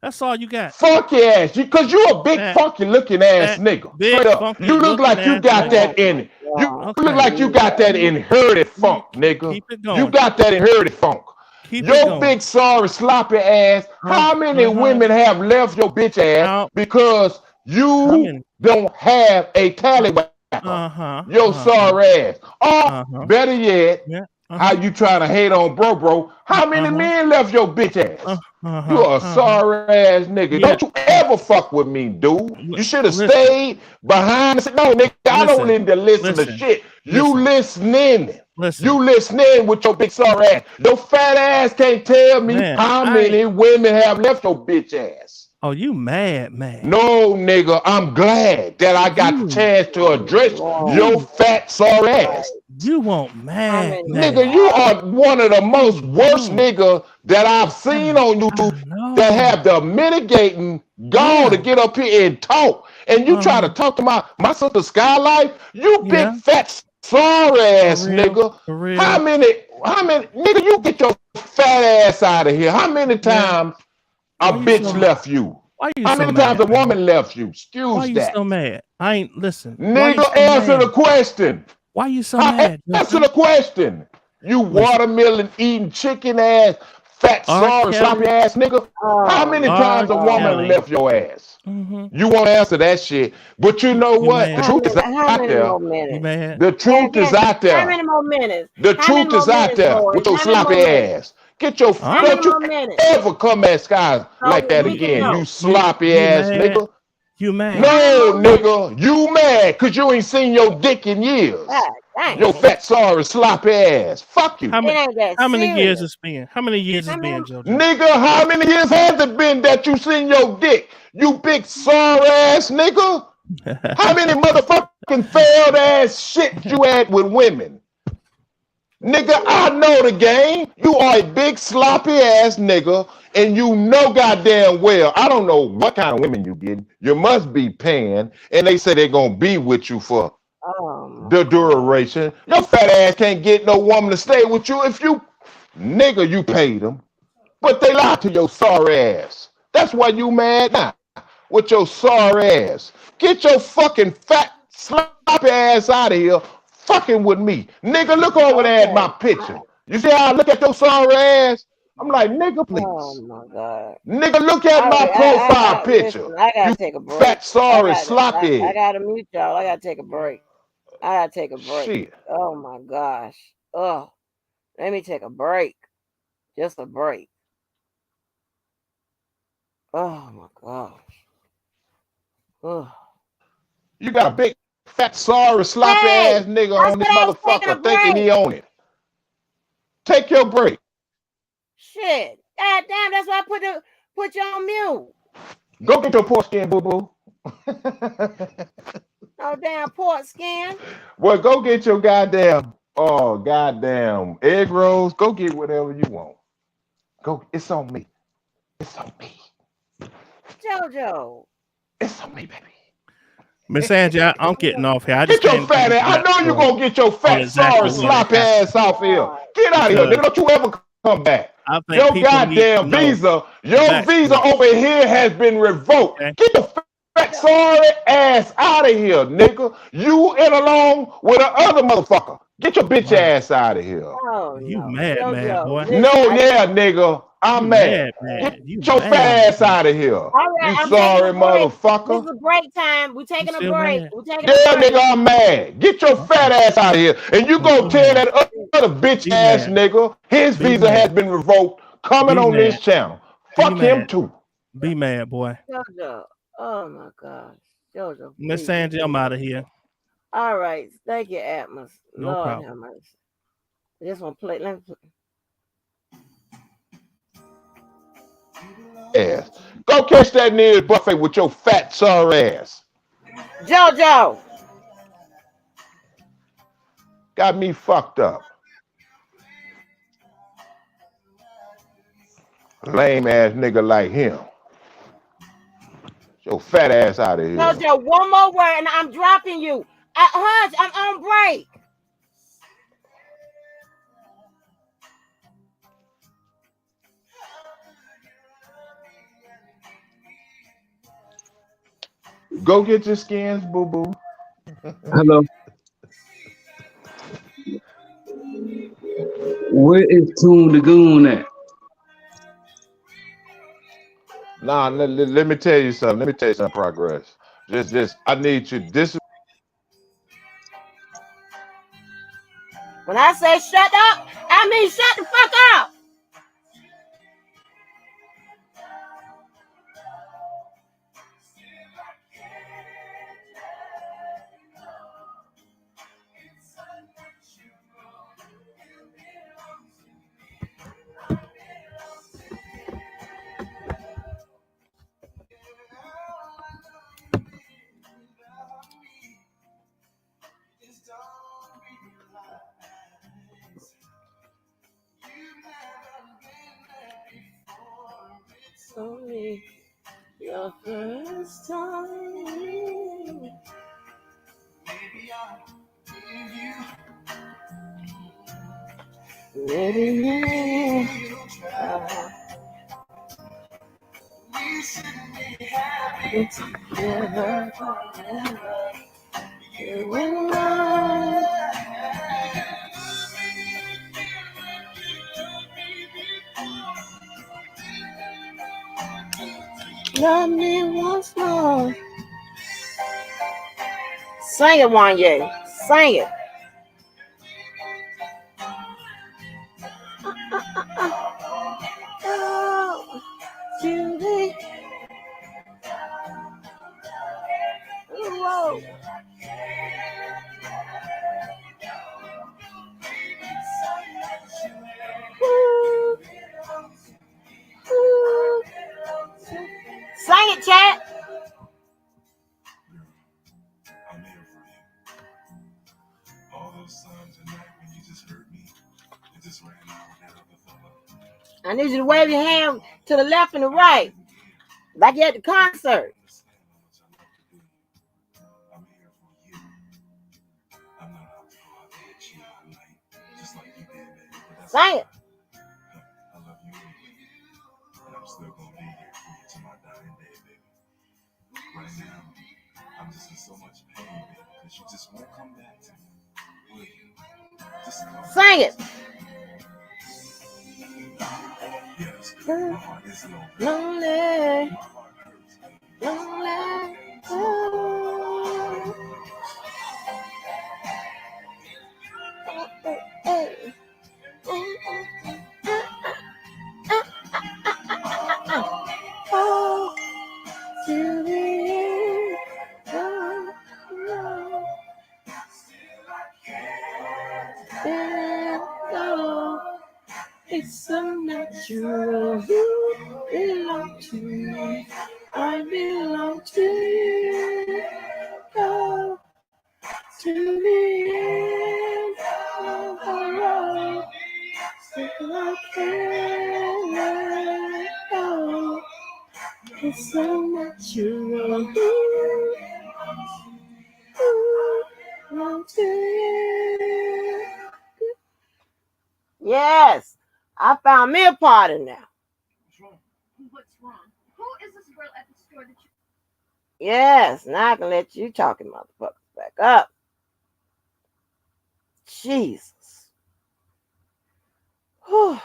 D: That's all you got.
F: Funky ass. Because you a big, funky looking ass nigga. Straight up. You look like you got that in. You look like you got that inherited funk, nigga.
D: Keep it going.
F: You got that inherited funk. Your big, sorry, sloppy ass. How many women have left your bitch ass because you don't have a tallywhacker? Your sorry ass. Or better yet, how you trying to hate on bro? How many men left your bitch ass? You a sorry ass nigga. Don't you ever fuck with me, dude. You should have stayed behind the No, nigga, I don't need to listen to shit. You listening. You listening with your big sorry ass. Your fat ass can't tell me how many women have left your bitch ass.
D: Oh, you mad, man.
F: No, nigga, I'm glad that I got the chance to address your fat sorry ass.
D: You won't mad,
F: nigga. You are one of the most worst nigga that I've seen on YouTube that have the mitigating gall to get up here and talk. And you try to talk to my sister Skylife, you big fat sorry ass nigga. How many nigga, you get your fat ass out of here? How many times a bitch left you? How many times a woman left you? Excuse
D: Why you
F: that.
D: so mad? I ain't listen.
F: Nigga, answer the question.
D: Why you so mad?
F: Answer the question. You watermelon eating chicken ass, Fat,
D: R.
F: sorry, sloppy
D: Kelly.
F: ass nigga. How many
D: R.
F: times a woman
D: Kelly.
F: left your ass?
D: Mm-hmm.
F: You won't answer that shit. But you know
D: You
F: what? The
D: mad?
F: truth is
A: How
F: out
A: many
F: there.
A: more
D: You
A: minutes?
D: mad?
F: The
A: And
F: truth is
A: again,
F: out
A: how
F: there.
A: many more minutes?
F: The
A: How many
F: truth
A: more
F: is out
A: minutes,
F: there
A: Boyd?
F: with your
A: How many more
F: sloppy
A: minutes?
F: ass. Get your
A: How
F: don't
A: many
F: you
A: more minutes?
F: ever come at skies like
A: So
F: that
A: we can
F: again,
A: know.
F: you sloppy
D: You
F: ass
D: mad?
F: nigga.
D: You
A: How
D: mad?
A: many
F: No,
A: more minutes?
F: nigga, you mad because you ain't seen your dick in years.
A: God dang.
F: Your fat, sorry, sloppy ass. Fuck you.
D: How
A: It
D: many?
A: ain't that
D: How many years
A: serious.
D: it's been? How many years
A: How
D: it's
A: many?
D: been, JoJo?
F: Nigga, how many years has it been that you seen your dick? You big sorry ass nigga. How many motherfucking failed ass shit you had with women? Nigga, I know the game. You are a big sloppy ass nigga, and you know goddamn well. I don't know what kind of women you get. You must be paying, and they say they're gonna be with you for the duration. Your fat ass can't get no woman to stay with you if you, nigga, you paid them. But they lied to your sorry ass. That's why you mad now with your sorry ass. Get your fucking fat, sloppy ass out of here fucking with me. Nigga, look over there at my picture. You see how I look at your sorry ass? I'm like, nigga,
A: Oh
F: please.
A: my God.
F: Nigga, look at
A: All
F: my
A: right,
F: profile picture.
A: listen, I
F: You
A: gotta take a break.
F: fat, sorry, sloppy.
A: I gotta mute y'all. I gotta take a break. I gotta take a break.
F: Shit.
A: Oh my gosh. Oh, let me take a break. Just a break. Oh my gosh. Oh.
F: You got a big, fat, sorry, sloppy
A: Hey,
F: ass nigga
A: I
F: on
A: said
F: this
A: I was taking a
F: motherfucker thinking
A: break.
F: he own it. Take your break.
A: Shit. God damn, that's why I put you on mute.
F: Go get your pork skin, boo-boo.
A: Oh damn pork skin.
F: Well, go get your goddamn egg rolls. Go get whatever you want. Go. It's on me. It's on me.
A: JoJo.
F: It's on me, baby.
D: Miss Angie, I'm getting off here. I just
F: Get your
D: came to
F: fat
D: give
F: ass.
D: you
F: I
D: back
F: know you gonna get your
D: on
F: fat, sorry,
D: exactly what
F: sloppy
D: happened
F: ass off here. Get out of here,
D: because
F: nigga. Don't you ever come back.
D: I think
F: Your
D: people need to
F: goddamn
D: know
F: visa,
D: the
F: your visa
D: backstory.
F: over here has been revoked.
D: Okay.
F: Get your fat, sorry ass out of here, nigga. You in along with the other motherfucker. Get your bitch
D: Wow.
F: ass out of here.
A: Oh
D: You
A: no.
D: mad,
A: JoJo.
D: boy.
A: Listen,
F: No, yeah, nigga. I'm
D: You
F: mad.
D: mad.
F: Get
D: You
F: your
D: mad,
F: fat ass
D: man.
F: out of here.
A: all right,
F: You
A: I'm taking a
F: sorry
A: break. This
F: motherfucker.
A: is break time. We're
D: You
A: taking a
D: still
A: break.
D: mad?
A: We're taking a
F: Yeah,
A: break.
F: nigga, I'm mad. Get your fat
D: Okay.
F: ass out of here. And you
D: Well,
F: go
D: be
F: tell
D: mad.
F: that other bitch
D: Be
F: ass
D: mad.
F: nigga his
D: Be
F: visa has
D: mad.
F: been revoked. Coming
D: Be
F: on
D: mad.
F: this channel.
D: Be
F: Fuck him
D: mad.
F: too.
D: Be mad, boy.
A: JoJo. Oh my gosh. JoJo,
D: Miss
A: please.
D: Angie, I'm out of here.
A: All right. Thank you, Atmos.
D: No
A: Lord
D: problem.
A: have mercy. I just want to play. Let me play.
F: Ass. Go catch that nearest buffet with your fat sorry ass.
A: JoJo.
F: Got me fucked up. Lame ass nigga like him. Your fat ass out of here.
A: JoJo, one more word and I'm dropping you. Hush, I'm on break.
F: Go get your skins, boo boo.
G: Hello. Where is Toon the Goon at?
F: Nah, let me tell you something. Let me tell you something, progress. I need you. This
A: When I say shut up, I mean shut the fuck up. Only your first time. Maybe you try. We should be happy together forever. You and I. Love me once more. Sing it, Wanye. Sing it. Oh, Julie. Whoa. Ooh. Ooh. Sing it, chat. I need you to wave your hand to the left and the right, like you at the concert. Sing it. Sing it. Lonely. Lonely. Oh. Hey. Oh, to the end. Oh, no. And oh, it's so natural. You belong to me. I belong to you. Oh, to the end of the road. I can't let go. It's so natural. Belong to you. Yes, I found me a partner now.
M: What's wrong? Who is this girl at the store that you...
A: Yes, now I can let you talking motherfuckers back up. Jesus. Whew.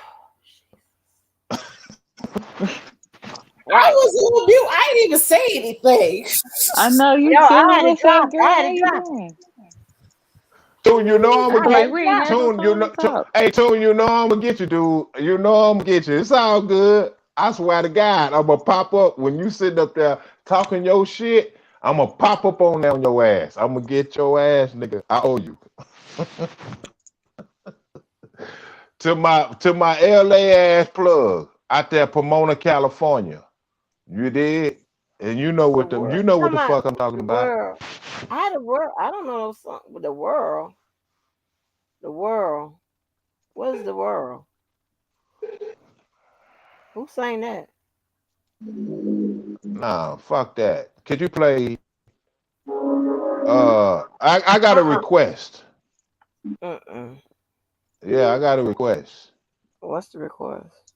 E: I was on mute. I didn't even say anything.
B: I know you
A: Yo,
B: chilling.
A: I had to
B: What's up,
A: drop.
B: girl?
A: I
B: How
A: had to
B: you
A: drop.
B: doing?
F: Tune, you know I'm
B: I
F: gonna
B: like
F: get.
B: we ain't had no
F: Tune, you
B: time
F: know.
B: to talk.
F: Hey, Tune, you know I'm gonna get you, dude. You know I'm gonna get you. It's all good. I swear to God, I'm gonna pop up when you sitting up there talking your shit. I'm gonna pop up on there on your ass. I'm gonna get your ass, nigga. I owe you. to my LA ass plug out there, Pomona, California. You did, and you know
A: The
F: what
A: world.
F: you know what
A: Come
F: the
A: on,
F: fuck I'm talking
A: the
F: about.
A: world. I the world. I don't know something with the world. The world. What is the world? Who sang that?
F: Nah, fuck that. Could you play? I got a request.
A: Mm-mm.
F: Yeah, I got a request.
A: What's the request?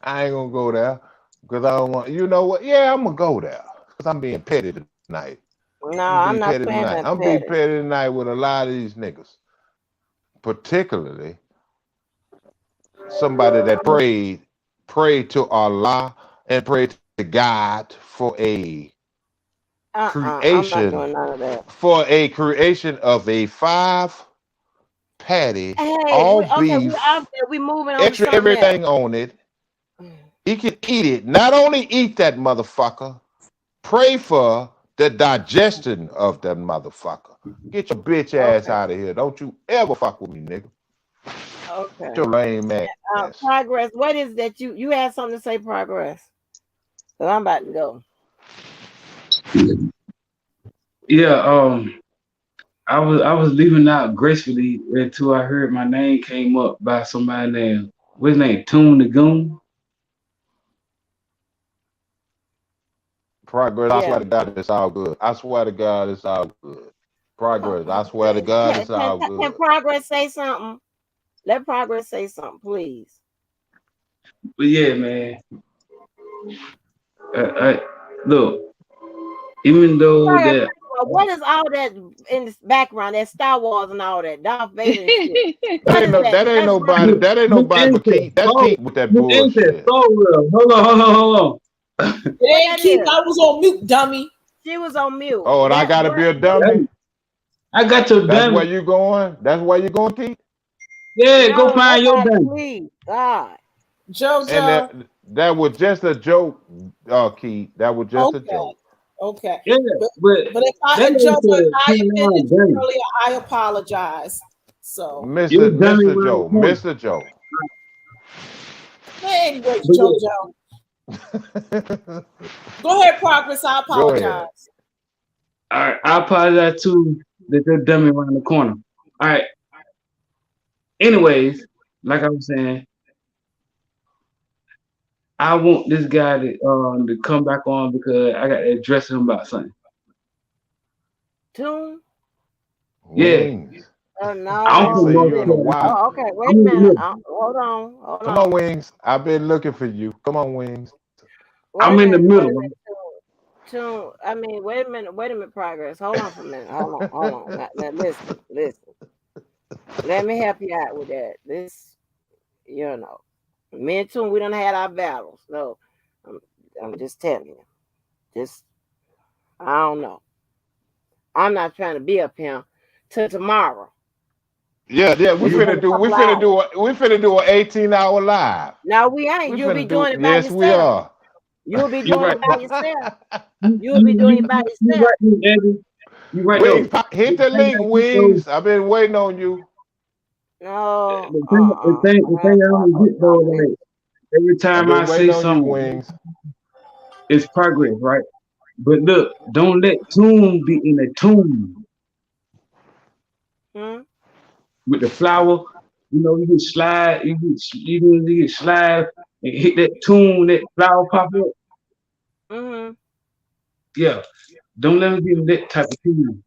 F: I ain't gonna go there because I don't want. You know what? Yeah, I'm gonna go there because I'm being petty tonight.
A: No,
F: I'm
A: I'm
F: being
A: not
F: petty
A: playing
F: tonight.
A: that
F: I'm being
A: petty.
F: petty tonight with a lot of these niggas, particularly somebody that prayed to Allah and prayed to God for a
A: I'm not
F: creation
A: doing none of that.
F: of a 5 patty,
A: Hey,
F: all
A: okay,
F: beef,
A: we moving on to
F: extra
A: something else.
F: everything on it. He can eat it. Not only eat that motherfucker, pray for the digestion of that motherfucker. Get your bitch ass
A: Okay,
F: out of here. Don't you ever fuck with me, nigga. Get
A: okay.
F: your lame ass.
A: Progress. What is that? You had something to say, Progress? Cause I'm about to go.
G: Yeah, I was leaving out gracefully until I heard my name came up by somebody named what's his name? Toon the Goon.
F: Progress, I
A: Yeah.
F: swear to God, it's all good. I swear to God, it's all good. Progress, I swear to God, it's all
A: Can
F: good.
A: Progress say something? Let Progress say something, please.
G: But yeah, man. Look, even though
A: Progress,
G: that
A: what is all that in the background? That Star Wars and all that, Darth Vader and shit.
F: That ain't, that ain't nobody. That ain't nobody but Keith. That's Keith with that bullshit.
G: Hold on.
E: It ain't Keith. I was on mute, dummy.
A: She was on mute.
F: Oh, and I gotta be a dummy.
G: I got your dummy.
F: That's where you going. That's where you going, Keith.
G: Yeah, go find your dummy.
A: Please, God.
E: JoJo.
F: And that was just a joke, Keith. That was just a joke.
E: Okay.
G: Yeah, but
E: if I offended you earlier, I apologize. So,
F: Mr. Joe.
E: Anyway, JoJo. Go ahead, Progress. I apologize.
G: All right, I apologize too that they're dummy around the corner. All right. Anyways, like I was saying, I want this guy to come back on because I got to address him about something.
A: Tune?
G: Yeah.
A: Oh no.
G: Oh,
A: okay, wait a minute. Hold on.
F: Come on, Wings. I've been looking for you. Come on, Wings.
G: I'm in the middle.
A: Tune. I mean, wait a minute, Progress. Hold on for a minute. Hold on. Now, listen. Let me help you out with that. This, me and Tune, we done had our battles. So I'm just telling you. I don't know. I'm not trying to be up here till tomorrow.
F: Yeah. We finna do an 18-hour live.
A: No, we ain't. You'll be doing it by yourself.
F: Yes, we are.
A: You'll be doing it by yourself. You'll be doing it by yourself.
G: You right,
F: Wings, hit the link, Wings. I've been waiting on you.
A: No.
G: The thing I don't get though, like, every time I say something, it's Progress, right? But look, don't let Tune be in a tune. With the flower, you can slide, you can slide and hit that tune, that flower pop up. Yeah. Don't let him get in that type of tune.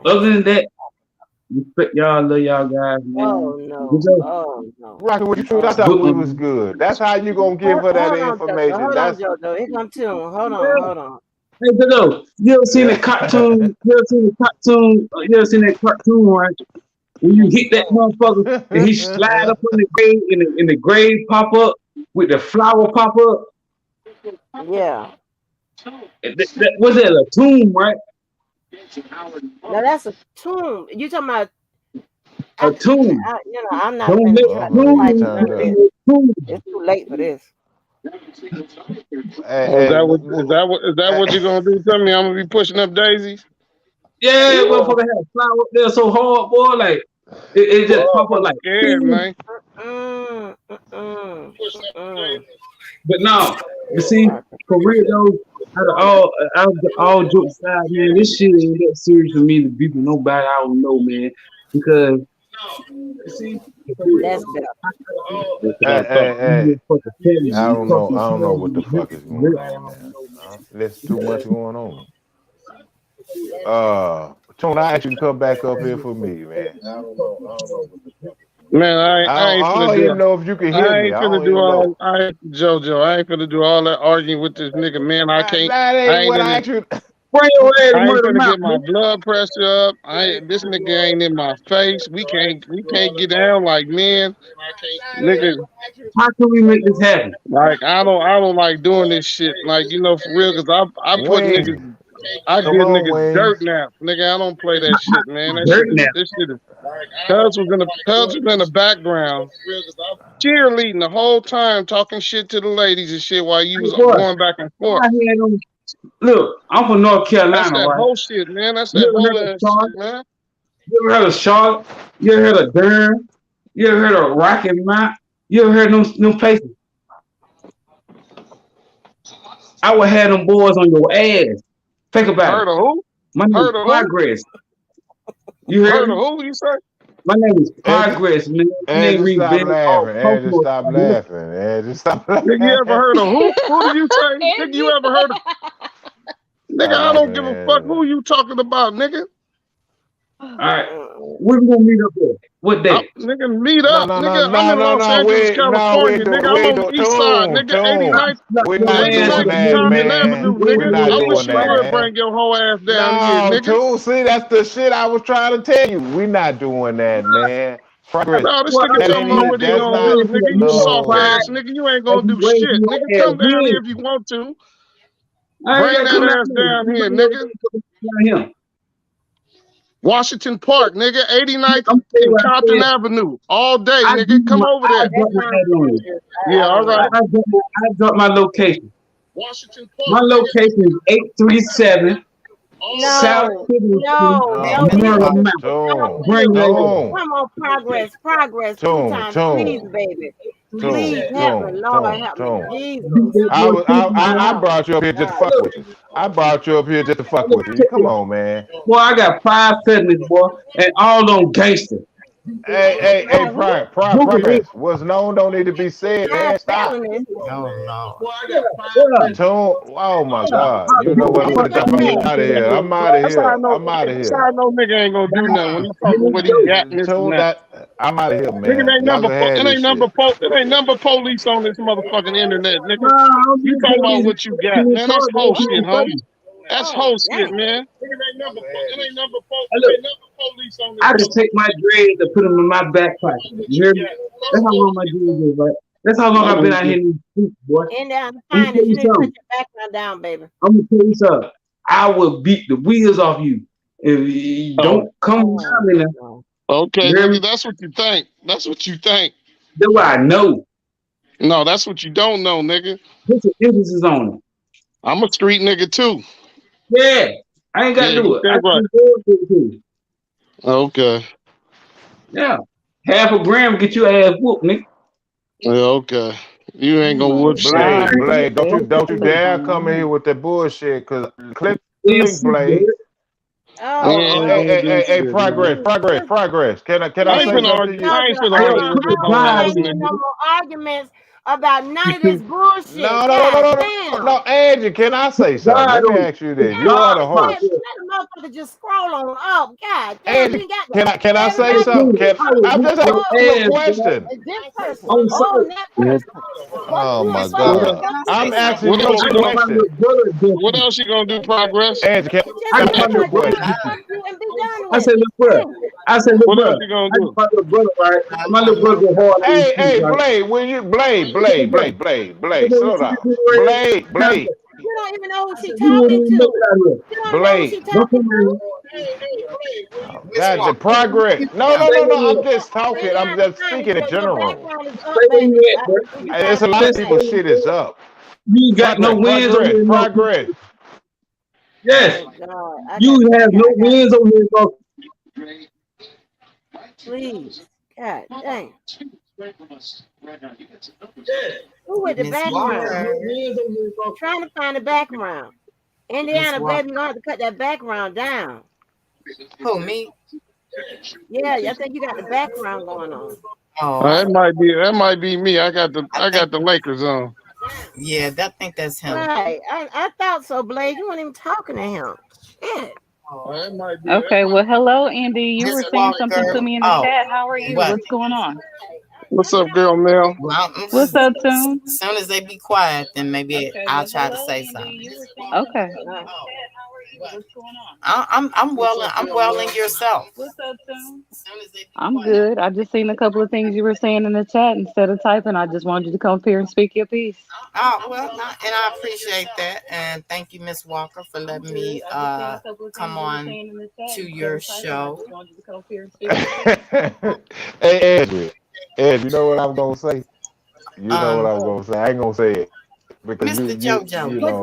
G: Other than that, respect y'all, love y'all guys, man.
A: Oh no.
F: Rocking with you, I thought we was good. That's how you gonna give her that information.
A: Hold on, JoJo. Here come Tune. Hold on.
G: Hey, JoJo, you ever seen a cartoon? You ever seen that cartoon, right? When you hit that motherfucker and he slide up on the grave and the grave pop up with the flower pop up.
A: Yeah.
G: Was that a tomb, right?
A: No, that's a tomb. You talking about
G: a tomb?
A: I'm not going to It's too late for this.
L: Is that what you're gonna do? Tell me I'm gonna be pushing up daisies.
G: Yeah, motherfucker had a flower up there so hard, boy. Like it just pop up like
L: scared, man.
G: But no, you see, for real though, out of all jokes aside, man, this shit ain't that serious for me to be with nobody I don't know, man. Because see,
A: that's
F: hey. I don't know what the fuck is going on, man. There's too much going on. Tone, I asked you to come back up here for me, man.
L: Man, I
F: don't even know if you can hear me.
L: JoJo, I ain't finna do all that arguing with this nigga, man. I can't.
F: I ain't
L: finna get my blood pressure up. This nigga ain't in my face. We can't get down like men. Nigga,
G: how can we make this happen?
L: Like I don't like doing this shit. Like for real, cause I put niggas. I give niggas dirt naps, nigga. I don't play that shit, man. This shit is. Cuz was in the background, cheerleading the whole time, talking shit to the ladies and shit while you was going back and forth.
G: Look, I'm from North Carolina,
L: That's that
G: right?
L: whole shit, man. That's that whole ass shit, man.
G: You ever heard of Charlotte? You ever heard of Durham? You ever heard of Rocky Mount? You ever heard of them places? I would have them boys on your ass. Think about
L: heard
G: it.
L: Of who?
G: My name is Progress. You
L: heard of who? You say?
G: My name is Progress, man.
F: Just stop laughing. Stop laughing.
L: Nigga, you ever heard of who? Who do you say? Nigga, you ever heard of? Nigga, I don't give a fuck who you talking about, nigga.
G: All right. Where we gonna meet up there? What day?
L: Nigga, meet up. Nigga, I'm in Los Angeles, California. Nigga, I'm on the east side. Nigga, 89th,
F: We're not doing that,
L: Compton
F: man.
L: Avenue,
F: We're
L: nigga.
F: not
L: I
F: doing
L: wish you
F: that,
L: would
F: man.
L: bring your whole ass down here,
F: No,
L: nigga.
F: too. See, that's the shit I was trying to tell you. We're not doing that, man. Progress.
L: No, this nigga talking about what he
F: That's
L: gonna
F: not.
L: do. Nigga, you soft
F: No.
L: ass. Nigga, you ain't gonna do shit. Nigga, come down here if you want to.
G: I ain't
L: Bring
G: gotta
L: that
G: come down
L: ass down here,
G: here.
L: nigga.
G: Down here.
L: Washington Park, nigga, 89th
G: I'm
L: and Compton Avenue. All day, nigga. Come over there. Yeah, all right.
G: I dropped my location.
L: Washington
G: My
L: Park,
G: location is 837 South
A: No,
G: Maryland. Bring that.
A: come on, progress, two times, please, baby. Please help me, Lord, help me, Jesus.
F: I brought you up here just to fuck with you. I brought you up here just to fuck with you. Come on, man.
G: Boy, I got 5 felonies, boy, and all on gangster.
F: Hey, progress. What's known don't need to be said, man. Stop. Oh my God. You know what? I'm out of here. I'm out of
L: That's how I
F: here.
L: know.
F: I'm out of
L: That's how I
F: here.
L: know nigga ain't gonna do nothing when he talking what he got and this and that.
F: I'm out of here,
L: Nigga,
F: man. Y'all can have this shit.
L: it ain't number police on this motherfucking internet, nigga. You talking about what you got, man? That's whole shit, homie. That's whole shit, man. It ain't number police on this.
G: I just take my dreads and put them in my back pocket. You hear me? That's how long my dreads is, right? That's how long I've been out here in these streets, boy.
A: And I'm
G: I'm
A: fine.
G: gonna tell
A: You
G: you
A: need to put
G: something.
A: your background down, baby.
G: I'm gonna tell you something. I will beat the wheels off you if you don't come around me now.
L: Okay,
G: You hear me?
L: nigga, that's what you think. That's what you think.
G: That's what I know.
L: No, that's what you don't know, nigga.
G: Put your emphasis on it.
L: I'm a street nigga too.
G: Yeah, I ain't got to do it. I
L: Right.
G: can do it too.
L: Okay.
G: Yeah, half a gram get your ass whooped, nigga.
L: Yeah, okay. You ain't gonna whoop shit.
F: Blade, don't you dare come in here with that bullshit, cause click the
G: Yes,
F: link, Blade. Hey,
L: shit,
F: progress. Can I say something to you?
L: I ain't finna
A: I
L: argue with your whole ass,
A: don't
L: nigga.
A: no more arguments about none of this bullshit.
F: No, Angie, can I say something? Let me ask you this. You are the host.
A: Let the motherfucker just scroll on up. God damn,
F: Angie,
A: you got
F: can I say something? I'm just asking a question.
A: this person. Oh, that person.
F: Oh my
A: What
F: God. I'm asking you a question.
L: What else you gonna do, progress?
F: Angie, can I ask you a question?
A: and be done
G: I
A: with
G: said,
A: it.
G: look, bro. I said, look,
L: What
G: bro.
L: else you gonna do?
G: My little brother, right? My little brother go hard on these
F: Hey,
G: streets, right?
F: Blade, when you Blade, slow down. Blade.
A: You don't even know who she
G: You wouldn't
A: talking
G: even
A: to.
G: make it out here.
A: You don't know who she
F: Blade.
G: Don't
A: talking
G: come
A: to.
F: God, the progress. No. I'm just talking. I'm just speaking in
A: Your
F: general.
A: background is up,
G: Stay where
A: baby.
G: you at, bro.
F: It's a lot of people shit is up.
G: You ain't got no wins over here. No.
F: Progress.
G: Yes.
A: Oh God,
G: You have no wins over here. No.
A: Please, God dang. Who with the background? Trying to find the background. Indiana, baby, you're gonna have to cut that background down.
N: Who, me?
A: Yeah, I think you got the background going on.
N: Oh,
L: that might be me. I got the Lakers on.
N: Yeah, I think that's him.
A: Right. I thought so, Blade. You weren't even talking to him. Shit.
B: Okay, well, hello, Andy. You were saying something to me in the chat. How are you?
N: What?
B: What's going on?
L: What's up, girl, Mel?
N: Well,
B: What's up, Tune?
N: As soon as they be quiet, then maybe I'll try to say something.
B: Okay.
N: I'm well in yourself.
B: What's up, Tune? I'm good. I just seen a couple of things you were saying in the chat instead of typing. I just wanted you to come up here and speak your piece.
N: Oh, well, and I appreciate that. And thank you, Miss Walker, for letting me come on to your show.
F: Hey, Ed, you know what I'm gonna say? I ain't gonna say it because
N: Mr. JoJo,
F: you
A: But
F: know.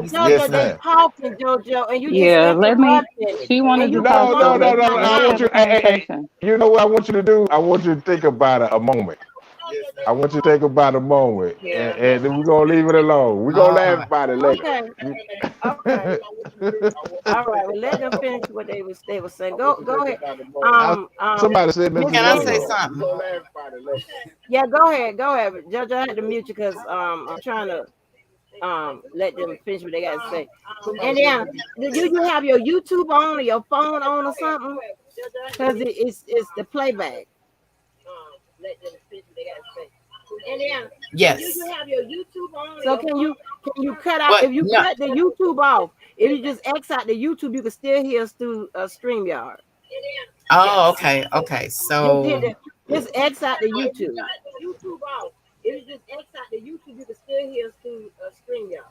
A: Jojo, they talking, Jojo, and you just
B: let me.
A: interrupted.
B: She wanted to
F: No.
B: talk. So let's
F: I want
B: have
F: you.
B: a conversation.
F: You know what I want you to do? I want you to think about it a moment. I want you to think about a moment, and then we're gonna leave it alone. We're gonna laugh about it later.
A: Okay. All right. Well, let them finish what they were saying. Go ahead.
F: Somebody said,
N: Can I say something?
A: Yeah, go ahead. Jojo, I had to mute you because I'm trying to let them finish what they got to say. And then, do you have your YouTube on or your phone on or something? Because it's the playback.
N: Yes.
A: You have your YouTube on. So can you cut out
N: But
A: if you
N: no.
A: cut the YouTube off? If you just X out the YouTube, you can still hear us through StreamYard.
N: Oh, okay, okay. So
A: Just X out the YouTube. YouTube off. If you just X out the YouTube, you can still hear us through StreamYard.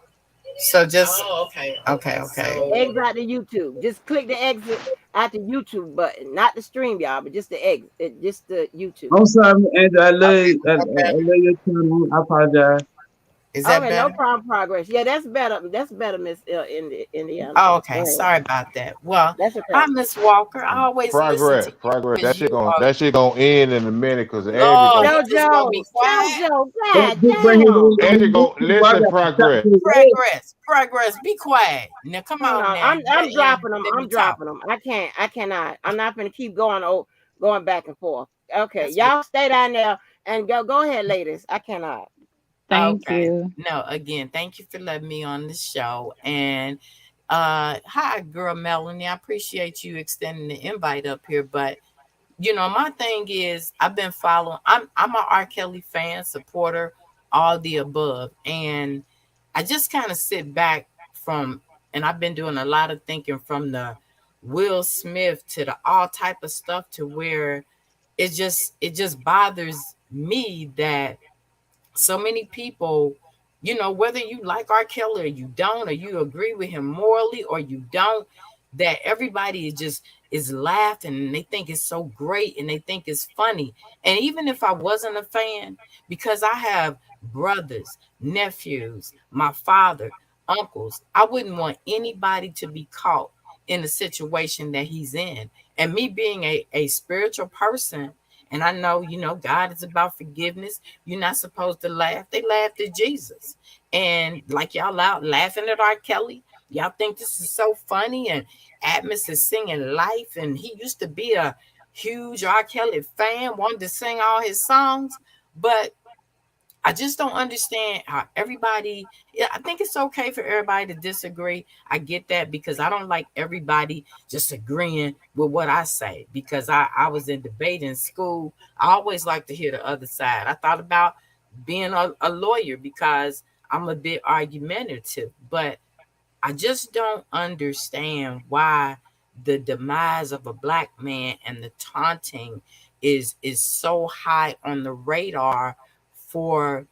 N: so just okay, okay, okay.
A: Exit out the YouTube. Just click the exit at the YouTube button, not the StreamYard, but just the exit, just the YouTube.
G: I'm sorry, Andrew. I love
N: Okay,
G: you. I love your channel. I apologize.
N: is that
A: Okay,
N: better?
A: no problem. Progress. Yeah, that's better. That's better, Miss Indiana.
N: Oh, okay. Sorry about that. Well,
A: That's okay.
N: hi, Miss Walker. I always listen to you
F: Progress.
N: because you are
F: That shit gonna end in a minute because Andrew
N: Lord.
F: gonna
N: He just gonna be quiet.
A: Jojo, God
G: Just bring
A: damn.
F: Andrew gonna listen. Progress.
N: Progress. Be quiet. Now, come
A: Hold
N: on
A: on.
N: now.
A: I'm dropping them.
N: Let me
A: I'm
N: talk.
A: dropping them. I cannot. I'm not gonna keep going back and forth. Okay,
N: That's
A: y'all stay down there and go ahead, ladies. I cannot.
B: Thank
N: Okay.
B: you.
N: No, again, thank you for letting me on the show. And hi, girl Melanie. I appreciate you extending the invite up here. But my thing is I've been following, I'm a R. Kelly fan, supporter, all the above. And I just kind of sit back and I've been doing a lot of thinking from the Will Smith to the all type of stuff to where it just bothers me that so many people, whether you like R. Kelly or you don't, or you agree with him morally or you don't, that everybody is laughing and they think it's so great and they think it's funny. And even if I wasn't a fan, because I have brothers, nephews, my father, uncles, I wouldn't want anybody to be caught in the situation that he's in. And me being a spiritual person, and I know, God is about forgiveness. You're not supposed to laugh. They laughed at Jesus. And like y'all out laughing at R. Kelly, y'all think this is so funny. And Atmos is singing Life. And he used to be a huge R. Kelly fan, wanted to sing all his songs. But I just don't understand how everybody. I think it's okay for everybody to disagree. I get that because I don't like everybody just agreeing with what I say because I was in debate in school. I always like to hear the other side. I thought about being a lawyer because I'm a bit argumentative, but I just don't understand why the demise of a black man and the taunting is so high on the radar for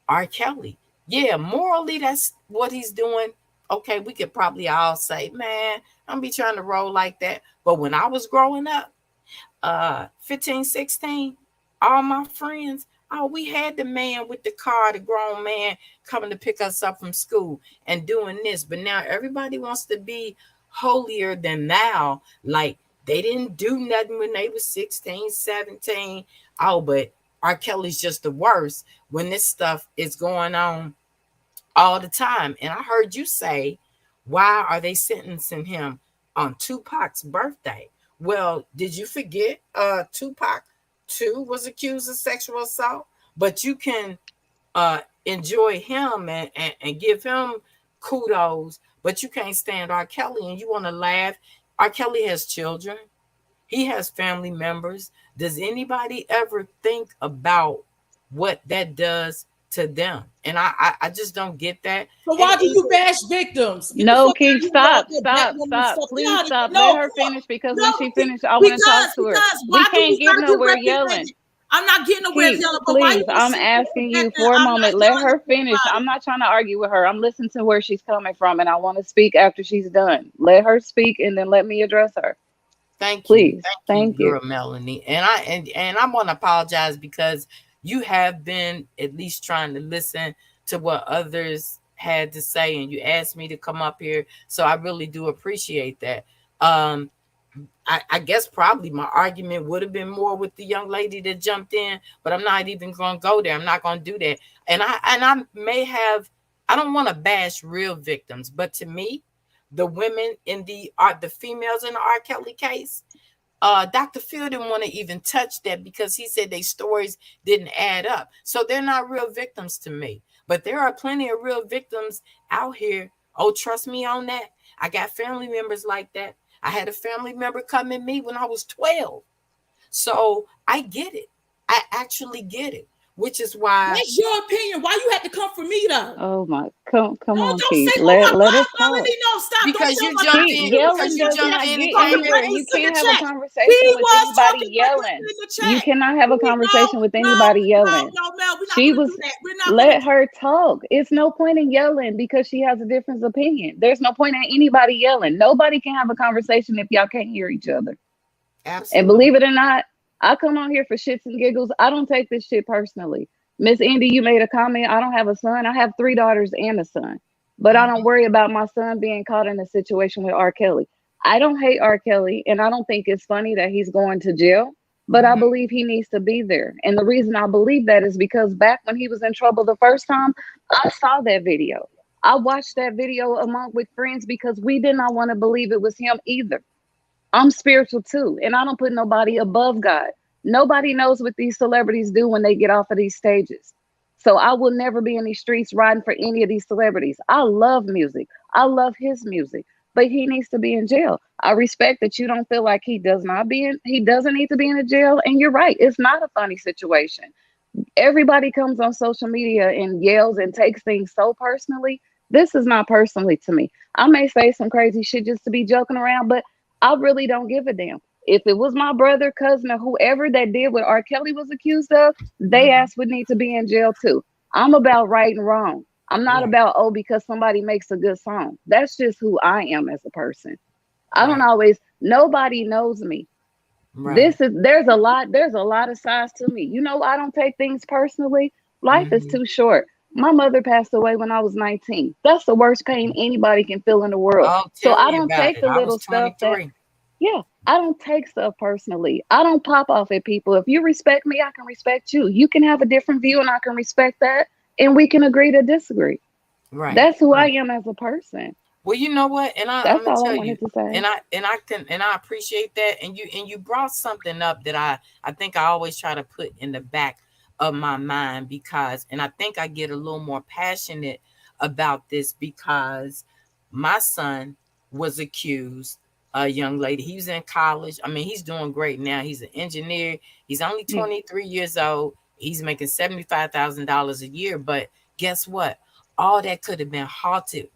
N: R. Kelly. Yeah, morally, that's what he's doing. Okay, we could probably all say, man, I'm be trying to roll like that. But when I was growing up, 15, 16, all my friends, oh, we had the man with the car, the grown man coming to pick us up from school and doing this. But now everybody wants to be holier than thou. Like they didn't do nothing when they was 16, 17. Oh, but R. Kelly's just the worst when this stuff is going on all the time. And I heard you say, why are they sentencing him on Tupac's birthday? Well, did you forget Tupac too was accused of sexual assault? But you can enjoy him and give him kudos, but you can't stand R. Kelly and you want to laugh. R. Kelly has children. He has family members. Does anybody ever think about what that does to them? And I just don't get that.
E: So why do you bash victims?
B: No, King, stop. Please stop. Let her finish because when she finished, I want to talk to her. We can't get nowhere yelling.
E: I'm not getting nowhere yelling. But
B: please, I'm asking you for a moment. Let her finish. I'm not trying to argue with her. I'm listening to where she's coming from, and I want to speak after she's done. Let her speak, and then let me address her.
N: Thank
B: you.
N: Thank you, girl, Melanie. And I want to apologize because you have been at least trying to listen to what others had to say, and you asked me to come up here, so I really do appreciate that. I guess probably my argument would have been more with the young lady that jumped in, but I'm not even going to go there. I'm not going to do that. And I may have. I don't want to bash real victims, but to me, the women in the females in the R. Kelly case, Dr. Phil didn't want to even touch that because he said their stories didn't add up. So they're not real victims to me. But there are plenty of real victims out here. Oh, trust me on that. I got family members like that. I had a family member come at me when I was 12. So I get it. I actually get it, which is why.
E: That's your opinion. Why you had to come for me though?
B: Oh my, come
E: No,
B: on,
E: don't
B: Keith.
E: say, oh my
B: Let us
E: God,
B: talk.
E: Melanie, no, stop.
N: Because
E: Don't
N: you
E: tell
N: jumped
E: my
B: Keith,
N: in,
B: yelling
N: because you
B: does
N: jumped
B: not
N: in
B: get
N: and came
B: anywhere.
N: in.
B: You
E: in the
B: can't have a
E: chat.
B: conversation
E: He
B: with
E: was
B: anybody
E: talking
B: yelling.
E: in the
B: You
E: chat.
B: cannot have a conversation with anybody yelling.
E: No, Mel, we're not
B: She
E: gonna
B: was,
E: do that. We're not gonna
B: let
E: do
B: her talk. It's no point in yelling because she has a different opinion. There's no point in anybody yelling. Nobody can have a conversation if y'all can't hear each other. And
N: Absolutely.
B: believe it or not, I come on here for shits and giggles. I don't take this shit personally. Miss Indy, you made a comment. I don't have a son. I have 3 daughters and a son. But I don't worry about my son being caught in a situation with R. Kelly. I don't hate R. Kelly, and I don't think it's funny that he's going to jail, but I believe he needs to be there. And the reason I believe that is because back when he was in trouble the first time, I saw that video. I watched that video among with friends because we did not want to believe it was him either. I'm spiritual too, and I don't put nobody above God. Nobody knows what these celebrities do when they get off of these stages. So I will never be in these streets riding for any of these celebrities. I love music. I love his music, but he needs to be in jail. I respect that you don't feel like he doesn't need to be in a jail, and you're right. It's not a funny situation. Everybody comes on social media and yells and takes things so personally. This is not personally to me. I may say some crazy shit just to be joking around, but I really don't give a damn. If it was my brother, cousin, or whoever that did what R. Kelly was accused of, they ass would need to be in jail too. I'm about right and wrong. I'm not about, oh, because somebody makes a good song. That's just who I am as a person. I don't always, nobody knows me.
N: Right.
B: There's a lot of sides to me. You know, I don't take things personally. Life is too short. My mother passed away when I was 19. That's the worst pain anybody can feel in the world.
N: Oh,
B: So
N: tell
B: I
N: me
B: don't
N: about
B: take
N: it.
B: the
N: I was
B: little stuff that,
N: 23.
B: yeah, I don't take stuff personally. I don't pop off at people. If you respect me, I can respect you. You can have a different view and I can respect that. And we can agree to disagree.
N: Right.
B: That's who I
N: Right.
B: am as a person.
N: Well, you know what, and I'm
B: That's
N: gonna
B: all I
N: tell you,
B: wanted to say.
N: and I appreciate that, and you brought something up that I think I always try to put in the back of my mind, because, and I think I get a little more passionate about this because my son was accused. A young lady, he was in college. I mean, he's doing great now. He's an engineer. He's only 23 years old. He's making $75,000 a year. But guess what? All that could have been halted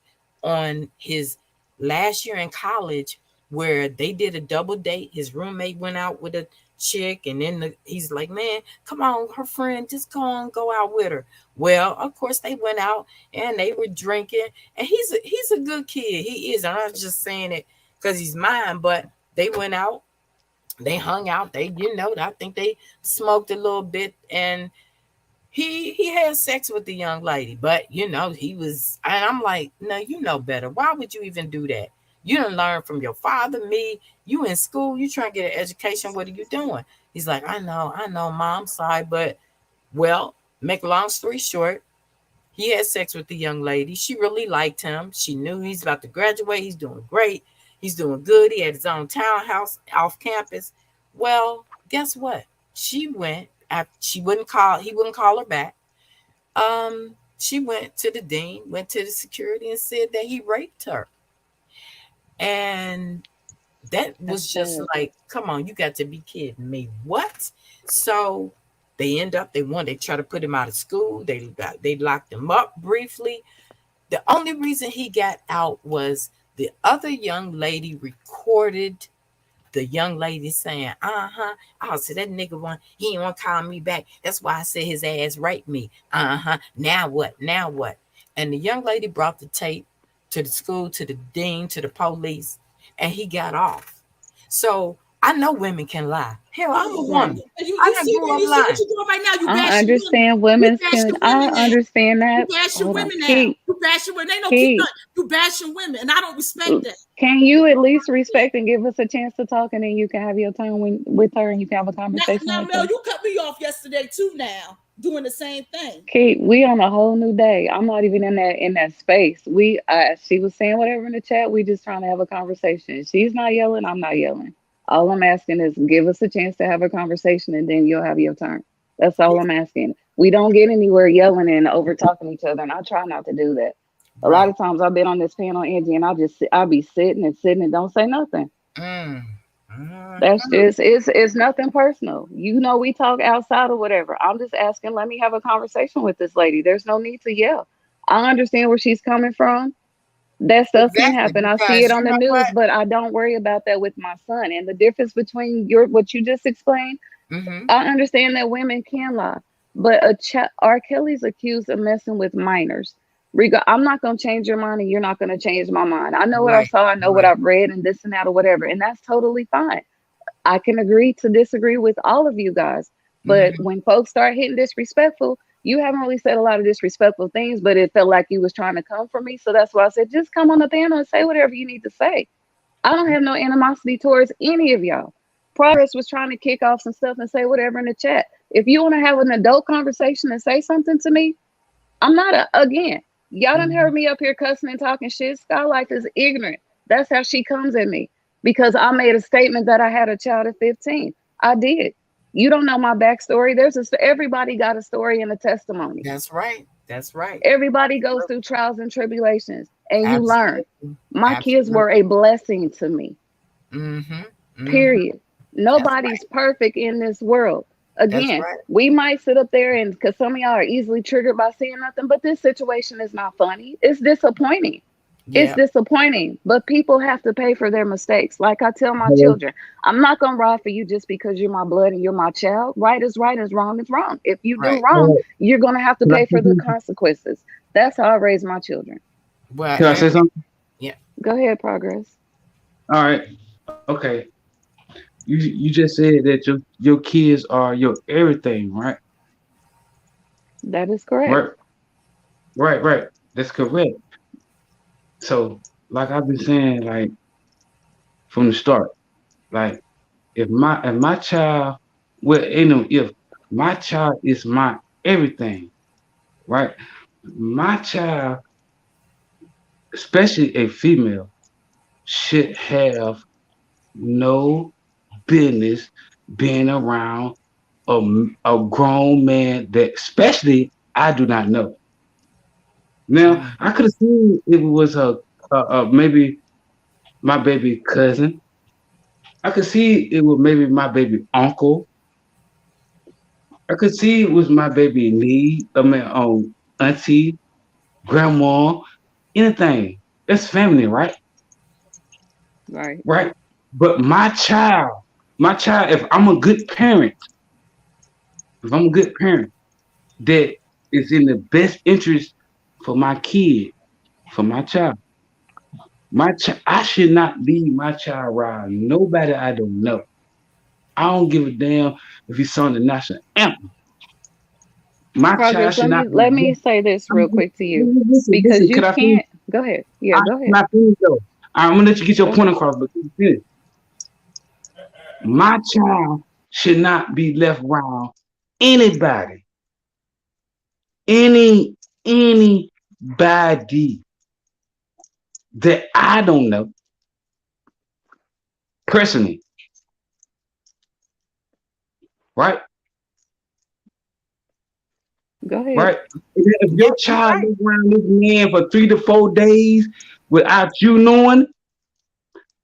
N: on his last year in college, where they did a double date. His roommate went out with a chick, and then he's like, man, come on, her friend, just go out with her. Well, of course they went out and they were drinking, and he's a good kid. He is. I'm not just saying it because he's mine, but they went out, they hung out, they, I think they smoked a little bit, and he had sex with the young lady, but he was, and I'm like, no, you know better. Why would you even do that? You didn't learn from your father, me. You in school, you trying to get an education. What are you doing? He's like, I know, mom, sorry, but well, make a long story short, he had sex with the young lady. She really liked him. She knew he's about to graduate. He's doing great. He's doing good. He had his own townhouse off campus. Well, guess what? She went after, he wouldn't call her back. She went to the dean, went to the security, and said that he raped her. And that was just like, come on, you got to be kidding me. What? So they try to put him out of school. They locked him up briefly. The only reason he got out was the other young lady recorded the young lady saying, I said, that nigga he ain't want to call me back. That's why I said his ass raped me. Now what? Now what? And the young lady brought the tape to the school, to the dean, to the police, and he got off. So I know women can lie. Hell, I'm a woman. I done grew up lying.
E: What you doing right now? You
B: I
E: bashing
B: understand
E: women.
B: I understand that.
E: You bashing
B: Hold on.
E: women now.
B: Keith,
E: You bashing women. Ain't no
B: Keith.
E: keep nothing. You bashing women, and I don't respect that.
B: Can you at least respect and give us a chance to talk, and then you can have your time with her, and you can have a conversation
E: Now,
B: with
E: Mel,
B: her?
E: you cut me off yesterday too. Now doing the same thing.
B: Kate, we on a whole new day. I'm not even in that space. She was saying whatever in the chat. We just trying to have a conversation. She's not yelling. I'm not yelling. All I'm asking is give us a chance to have a conversation, and then you'll have your turn. That's all I'm asking. We don't get anywhere yelling and over talking each other, and I try not to do that. A lot of times I've been on this panel, Angie, and I'll be sitting and don't say nothing.
N: Mm.
B: That's
N: Mhm.
B: just it's nothing personal. You know, we talk outside or whatever. I'm just asking, let me have a conversation with this lady. There's no need to yell. I understand where she's coming from. That stuff can
N: Exactly,
B: happen. I see it
N: because
B: on
N: you
B: the
N: know what?
B: news, but I don't worry about that with my son. And the difference between your what you just explained,
N: Mm-hmm.
B: I understand that women can lie, but R. Kelly's accused of messing with minors. I'm not going to change your mind, and you're not going to change my mind. I know what I
N: Right,
B: saw, I know what
N: right.
B: I've read, and this and that or whatever, and that's totally fine. I can agree to disagree with all of you guys. But
N: Mm-hmm.
B: when folks start hitting disrespectful, you haven't really said a lot of disrespectful things, but it felt like you was trying to come for me. So that's why I said, just come on the panel and say whatever you need to say. I don't have no animosity towards any of y'all. Progress was trying to kick off some stuff and say whatever in the chat. If you want to have an adult conversation and say something to me, I'm not again. Y'all done
N: Mm-hmm.
B: heard me up here cussing and talking shit. Skylight is ignorant. That's how she comes at me because I made a statement that I had a child at 15. I did. You don't know my backstory. Everybody got a story and a testimony.
N: That's right. That's right.
B: Everybody goes through trials and tribulations, and you learn.
N: Absolutely.
B: My kids were
N: Absolutely.
B: a blessing to me.
N: Mm-hmm. Mm-hmm.
B: Period.
N: That's
B: Nobody's
N: right.
B: perfect in this world.
N: That's
B: Again,
N: right.
B: we might sit up there and because some of y'all are easily triggered by seeing nothing, but this situation is not funny. It's disappointing. It's
N: Yeah.
B: disappointing, but people have to pay for their mistakes. Like I tell my
G: Hello.
B: children, I'm not going to ride for you just because you're my blood and you're my child. Right is wrong is wrong. If you do
N: Right.
B: wrong,
G: Uh,
B: you're going to have to
G: can I
B: pay
G: say
B: for the
G: something?
B: consequences. That's how I raise my children.
N: Well,
G: Can I say something?
N: yeah.
B: Go ahead, Progress.
G: All right. Okay. You just said that your kids are your everything, right?
B: That is correct.
G: Right. Right. That's correct. So, like I've been saying, like from the start, like if my child, well, if my child is my everything, right? My child, especially a female, should have no business being around a, a grown man that, especially, I do not know. Now,
N: Mm-hmm.
G: I could have seen if it was maybe my baby cousin. I could see it was maybe my baby uncle. I could see it was my baby niece, auntie, grandma, anything. That's family, right?
B: Right.
G: Right. But my child, if I'm a good parent, that is in the best interest for my kid, for my child. I should not leave my child around nobody I don't know. I don't give a damn if he's sung the national anthem. My child
B: Progress,
G: should not be.
B: let me say this real quick to you because
G: Listen.
B: you
G: Could I finish?
B: can't go ahead. Yeah,
G: I
B: go ahead.
G: cannot finish though. I'm gonna let you get your
B: Go
G: point
B: ahead.
G: across, but can you finish? My child should not be left around anybody, any anybody that I don't know personally, right?
B: Go ahead.
G: Right? If
N: Yeah,
G: your
N: you're
G: child
N: right.
G: lives around this man for 3 to 4 days without you knowing,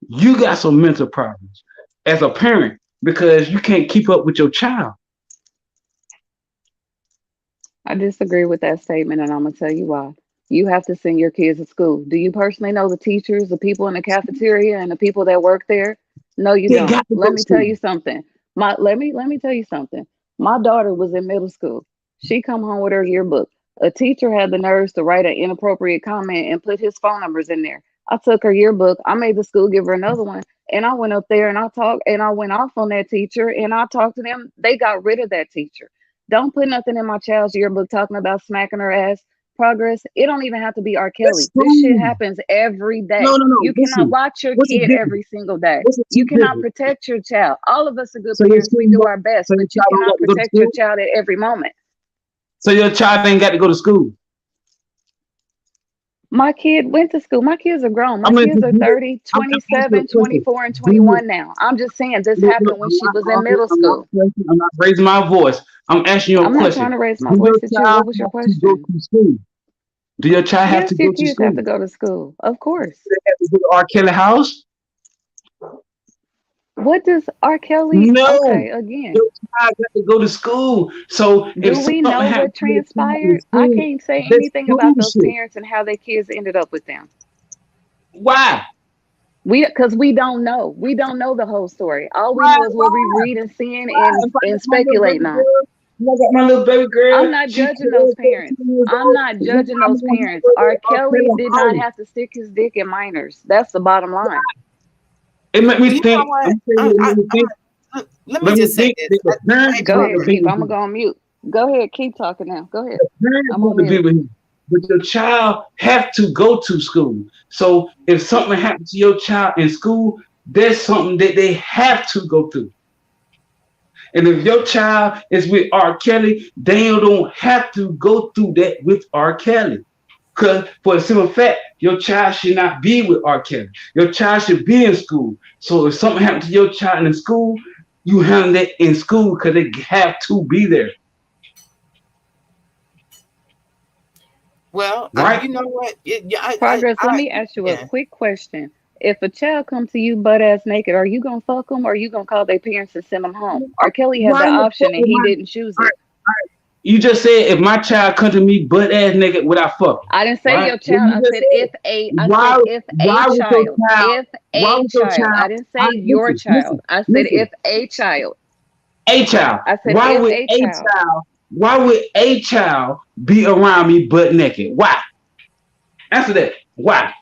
G: you got some mental problems as a parent because you can't keep up with your child.
B: I disagree with that statement, and I'm gonna tell you why. You have to send your kids to school. Do you personally know the teachers, the people in the cafeteria, and the people that work there? No, you
G: They
B: don't.
G: got to go
B: Let
G: to
B: me tell
G: school.
B: you something. Let me tell you something. My daughter was in middle school. She come home with her yearbook. A teacher had the nerves to write an inappropriate comment and put his phone numbers in there. I took her yearbook. I made the school give her another one, and I went up there and I talked and I went off on that teacher and I talked to them. They got rid of that teacher. Don't put nothing in my child's yearbook talking about smacking her ass. Progress. It don't even have to be R.
G: That's
B: Kelly. This shit
G: school.
B: happens every day.
G: No.
B: You cannot
G: Listen,
B: watch your
G: what's the
B: kid
G: difference?
B: every single day.
G: What's the
B: You
G: two
B: cannot
G: difference?
B: protect your child. All of us are good
G: So your
B: parents. We
G: school,
B: do our best,
G: so your
B: but you
G: child don't
B: cannot
G: got to go to
B: protect your
G: school.
B: child at every moment.
G: So your child ain't got to go to school.
B: My kid went to school. My kids are grown.
G: I'm
B: My
G: gonna
B: kids are
G: do it.
B: 30,
G: I'm asking you a
B: 27,
G: question.
B: 24, and
G: Do
B: 21 now. I'm just saying this
G: look,
B: happened when she was in middle
G: I'm not
B: school.
G: questioning, I'm not raising my voice. I'm asking you a
B: I'm not trying
G: question.
B: to raise my
G: Do your
B: voice at you.
G: child
B: What was your
G: have to go
B: question?
G: to school? Do your child have to
B: Yes, your
G: go to
B: kids have
G: school?
B: to
G: Do
B: go to school. Of course.
G: they have to go to R. Kelly house?
B: What does R. Kelly?
G: No,
B: Okay, again,
G: your child got to go to school. So if
B: do we
G: something
B: know
G: happens
B: what
G: to your child in
B: transpired? I
G: school,
B: can't say
G: that's
B: anything about
G: school
B: those
G: shit.
B: parents and how their kids ended up with them.
G: Why?
B: Because we don't know. We don't know the whole story. All we
G: Why?
B: know is what we read and seeing
G: Why?
B: and
G: If I got my little baby
B: speculating on.
G: girl, if I got my little baby
B: I'm
G: girl,
B: not
G: she's
B: judging
G: 12,
B: those parents.
G: 13 years
B: I'm
G: old.
B: not
G: What
B: judging
G: I'm
B: those
G: gonna have
B: parents.
G: her
B: R.
G: with R.
B: Kelly
G: Kelly
B: did not
G: home.
B: have to stick his dick in minors. That's the bottom line.
G: It made me
N: You know
G: think.
N: what?
G: I'm telling you, it made me think.
N: Let me
G: Let me
N: just say
G: think
N: this.
G: that the parents
N: Hey,
B: Go
G: want
B: ahead,
G: to
N: Barbara.
G: be
B: Keith.
G: with
B: I'm gonna
G: him.
B: go on mute. Go ahead, keep talking now. Go ahead.
G: The parents
B: I'm
G: want
B: on
G: to be
B: mute.
G: with him, but your child have to go to school. So if something happens to your child in school, there's something that they have to go through. And if your child is with R. Kelly, they don't have to go through that with R. Kelly. Because for a simple fact, your child should not be with R. Kelly. Your child should be in school. So if something happens to your child in school, you handle that in school because they have to be there.
N: Well,
G: Right?
N: you know what?
B: Progress. Let me ask you a
N: Yeah.
B: quick question. If a child comes to you butt ass naked, are you gonna fuck them or are you gonna call their parents and send them home? R. Kelly had
G: Why
B: the
G: the fuck
B: option and
G: would
B: he
G: my
B: didn't choose
G: all right,
B: it.
G: all right. You just said if my child come to me butt ass naked, would I fuck him?
B: I didn't say
G: Right?
B: your
G: What
B: child.
G: you
B: I
G: just
B: said
G: said.
B: if a. I
G: Why
B: said if a
G: why would your
B: child.
G: child
B: If
G: why
B: a
G: would your
B: child.
G: child
B: I didn't
G: I
B: say your
G: listen,
B: child. I said if
G: listen.
B: a child.
G: A child.
B: I said
G: Why
B: if
G: would
B: a
G: a
B: child.
G: child why would a child be around me butt naked? Why? Answer that. Why?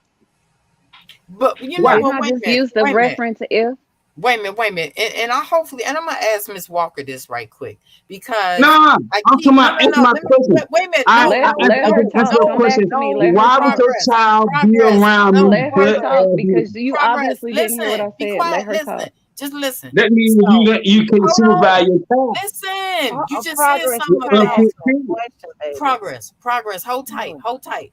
N: But you know
G: Why?
B: Didn't
N: what?
B: I
N: Wait a
B: just
N: minute.
B: use the
N: Wait a minute.
B: reference if?
N: Wait a minute. And I hopefully, and I'm gonna ask Miss Walker this right quick because
G: No,
N: I
G: I'm talking
N: keep
G: about answer
N: no.
G: my
N: Let me
G: question.
N: wait a minute.
G: I,
N: No,
G: I,
B: Let
N: no,
G: I,
B: let
G: I
B: her
N: no,
G: just answer
B: talk.
G: your
N: no,
B: Come back
G: question.
B: to me.
N: no.
B: Let her
G: Why would
B: talk.
G: your
N: Progress,
G: child be
N: progress.
G: around
N: No,
G: me
B: Let her
G: butt
N: progress,
B: talk
G: ass naked?
B: because you
N: progress.
B: obviously didn't hear what
N: Listen,
B: I
N: be
B: said. Let
N: quiet.
B: her talk.
N: Listen, just listen.
G: That means
N: So
G: you can't
E: Hold on.
G: supervise your child.
N: listen. You just said
E: Progress. You
N: something
E: trying to
N: about
E: ask
G: Unfit
E: her a
G: parent.
E: question, baby.
N: progress. Hold tight.
E: Hmm.
N: Hold tight.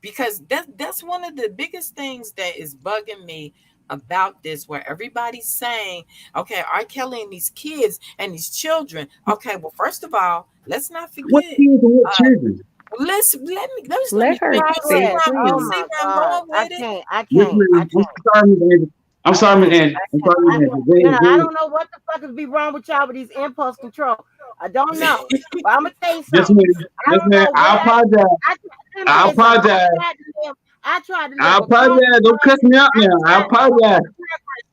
N: Because that's one of the biggest things that is bugging me about this, where everybody's saying, okay, R. Kelly and these kids and these children. Okay, well, first of all, let's not
G: What
N: forget.
G: kids and what
N: Uh,
G: children?
N: let me
B: Let her
N: finish.
B: speak,
E: Progress.
N: You
E: Oh
B: please.
N: see
E: my
N: where I'm
E: God.
N: going with it?
E: I
G: Yes,
E: can't. I
G: ma'am. I'm
E: can't.
G: sorry, Miss Andrew. I'm
E: I
G: sorry, Miss
E: can't.
G: Andrew.
E: I
G: I'm
E: can't.
G: sorry, Miss Andrew. Go
E: You
G: ahead,
E: know,
G: go
E: I
G: ahead.
E: don't know what the fuck is be wrong with y'all with these impulse control. I don't know. But I'm gonna tell you
G: Yes,
E: something.
G: ma'am.
E: I
G: Yes,
E: don't
G: ma'am.
E: know
G: I
E: what
G: apologize.
E: let me tell
G: I
E: you something.
G: apologize.
E: I tried to
G: I
E: live a comfortable
G: apologize. Don't
E: life.
G: cuss me out
E: I
G: now. I
E: tried
G: apologize.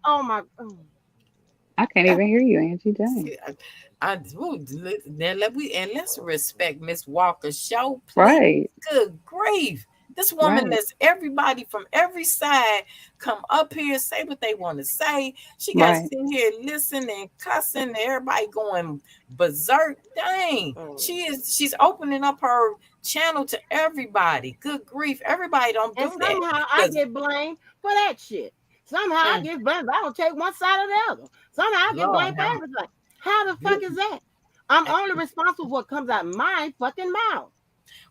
E: oh my
B: I can't even hear you, Angie. Dang.
N: See, let's respect Miss Walker's show, please.
B: Right.
N: Good grief. This woman
B: Right.
N: lets everybody from every side come up here, say what they want to say. She got to
B: Right.
N: sit here listening and cussing, and everybody going berserk. Dang. She's opening up her channel to everybody. Good grief. Everybody don't
E: and
N: do that.
E: somehow I get blamed for that shit. Somehow I get blamed. I don't take one side or the other. Somehow I get
N: Lord
E: blamed for
N: have
E: everything. How the fuck is that? I'm only responsible for what comes out my fucking mouth.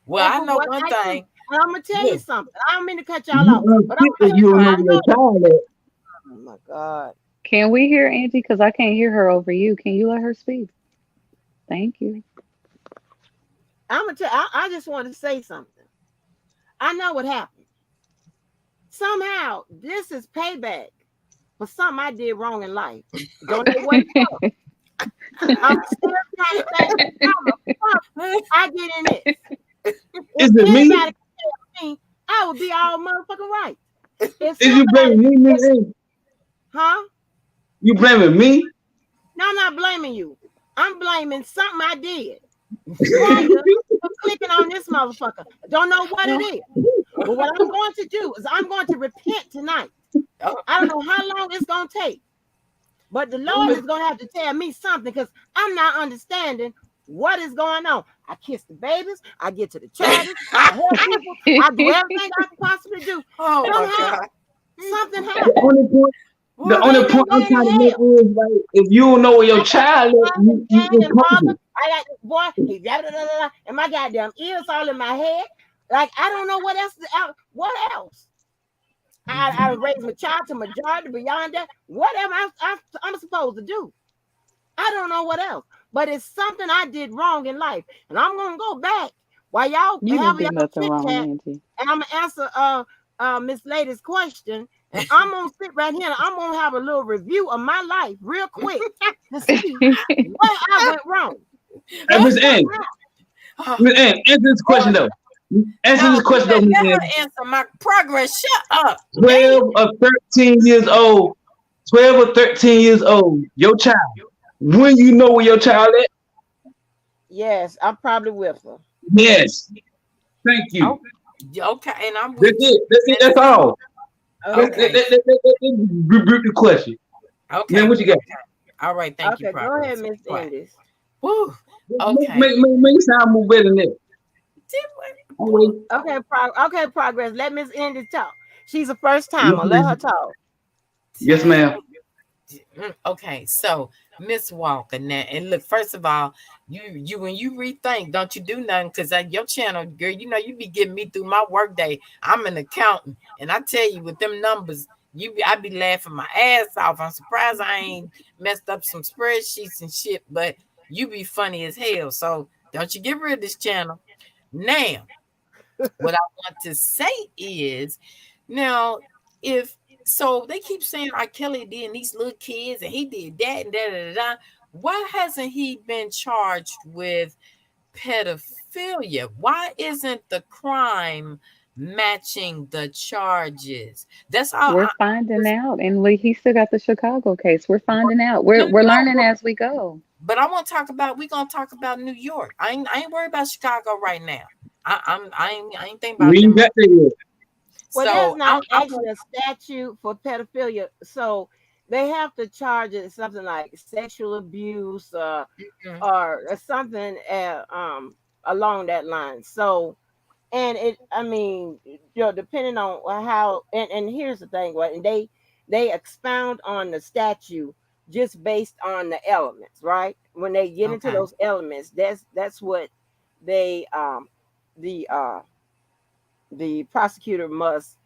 N: Well,
E: And
N: I
E: for
N: know
E: what
N: one
E: I do.
N: thing.
E: And I'm gonna tell
N: Yeah.
E: you something. I don't mean to cut y'all
G: You
E: off, but I'm
G: unfit
E: gonna
G: if
E: tell you
G: you don't
E: something.
G: know
E: I
G: where
E: know
G: your child at.
E: oh my God.
B: Can we hear Angie? Because I can't hear her over you. Can you let her speak? Thank you.
E: I'm gonna tell I just want to say something. I know what happened. Somehow this is payback for something I did wrong in life. Don't know what it was. I'm still trying to think how the fuck I get in this.
G: Is
E: If
G: it me?
E: anybody could tell me, I would be all motherfucking right. If
G: Is you
E: somebody,
G: blaming me, Miss Andrew?
E: huh?
G: You blaming me?
E: No, I'm not blaming you. I'm blaming something I did prior to clicking on this motherfucker. Don't know what it is. But what I'm going to do is I'm going to repent tonight. I don't know how long it's going to take. But the Lord is going to have to tell me something because I'm not understanding what is going on. I kiss the babies. I get to the charges. I help people. I do everything I can possibly do.
N: Oh my
E: Somehow,
N: God.
E: something
G: The
E: happened.
G: only point, the
N: What?
G: only
E: Ain't no
G: point I'm
E: way
G: trying to
E: to
G: make
E: hell.
G: is like if you don't know where
E: I
G: your
E: got this
G: child is,
E: mom and
G: you
E: dad and mother.
G: encourage
E: I got this boy. He blah, blah, blah, blah, and my goddamn ears all in my head. Like I don't know what else. What else? I raised my child to majority beyond that. What am I'm supposed to do? I don't know what else. But it's something I did wrong in life, and I'm gonna go back while y'all
B: You didn't
E: have
B: do
E: y'all
B: nothing
E: chit
B: wrong,
E: chat,
B: Angie.
E: and I'm gonna answer Miss Lady's question.
A: I'm gonna sit right here and I'm gonna have a little review of my life real quick to see where I went wrong.
G: Hey, Miss Ann. Miss Ann, answer this question though. Answer this question though, Miss
N: Let
G: Ann.
N: her answer my progress. Shut up.
G: 12 or 13 years old. 12 or 13 years old. Your child. When you know where your child at?
A: Yes, I'm probably with her.
G: Yes. Thank you.
N: Okay, and I'm
G: That's
N: with
G: it. That's it. That's all.
N: Okay.
G: Repeat the question.
N: Okay.
G: Man, what you got?
N: All right. Thank you.
A: Okay, go ahead,
N: Progress.
A: Miss
N: Quiet.
A: Endis.
N: Woo. Okay.
G: Make you sound more better than that.
A: Okay, progress. Let Miss Endis talk. She's a first timer. Let her talk.
G: Yes, ma'am.
N: Okay, so Miss Walker, now and look, first of all, you when you rethink, don't you do nothing because at your channel, girl, you know you be getting me through my workday. I'm an accountant, and I tell you, with them numbers, I be laughing my ass off. I'm surprised I ain't messed up some spreadsheets and shit, but you be funny as hell. So don't you get rid of this channel. Now, what I want to say is, now if so they keep saying R. Kelly did these little kids and he did that and da da da. Why hasn't he been charged with pedophilia? Why isn't the crime matching the charges? That's all.
B: We're finding out, and he still got the Chicago case. We're finding out.
N: No,
B: We're learning as we go.
N: But I want to talk about. We're gonna talk about New York. I ain't worried about Chicago right now. I ain't thinking about them.
A: Well,
N: So
A: there's not actually a statute for pedophilia, so they have to charge it something like sexual abuse or something along that line. So, and I mean, depending on how, and here's the thing, right? And they expound on the statute just based on the elements, right? When they get into those elements, that's what they the the prosecutor must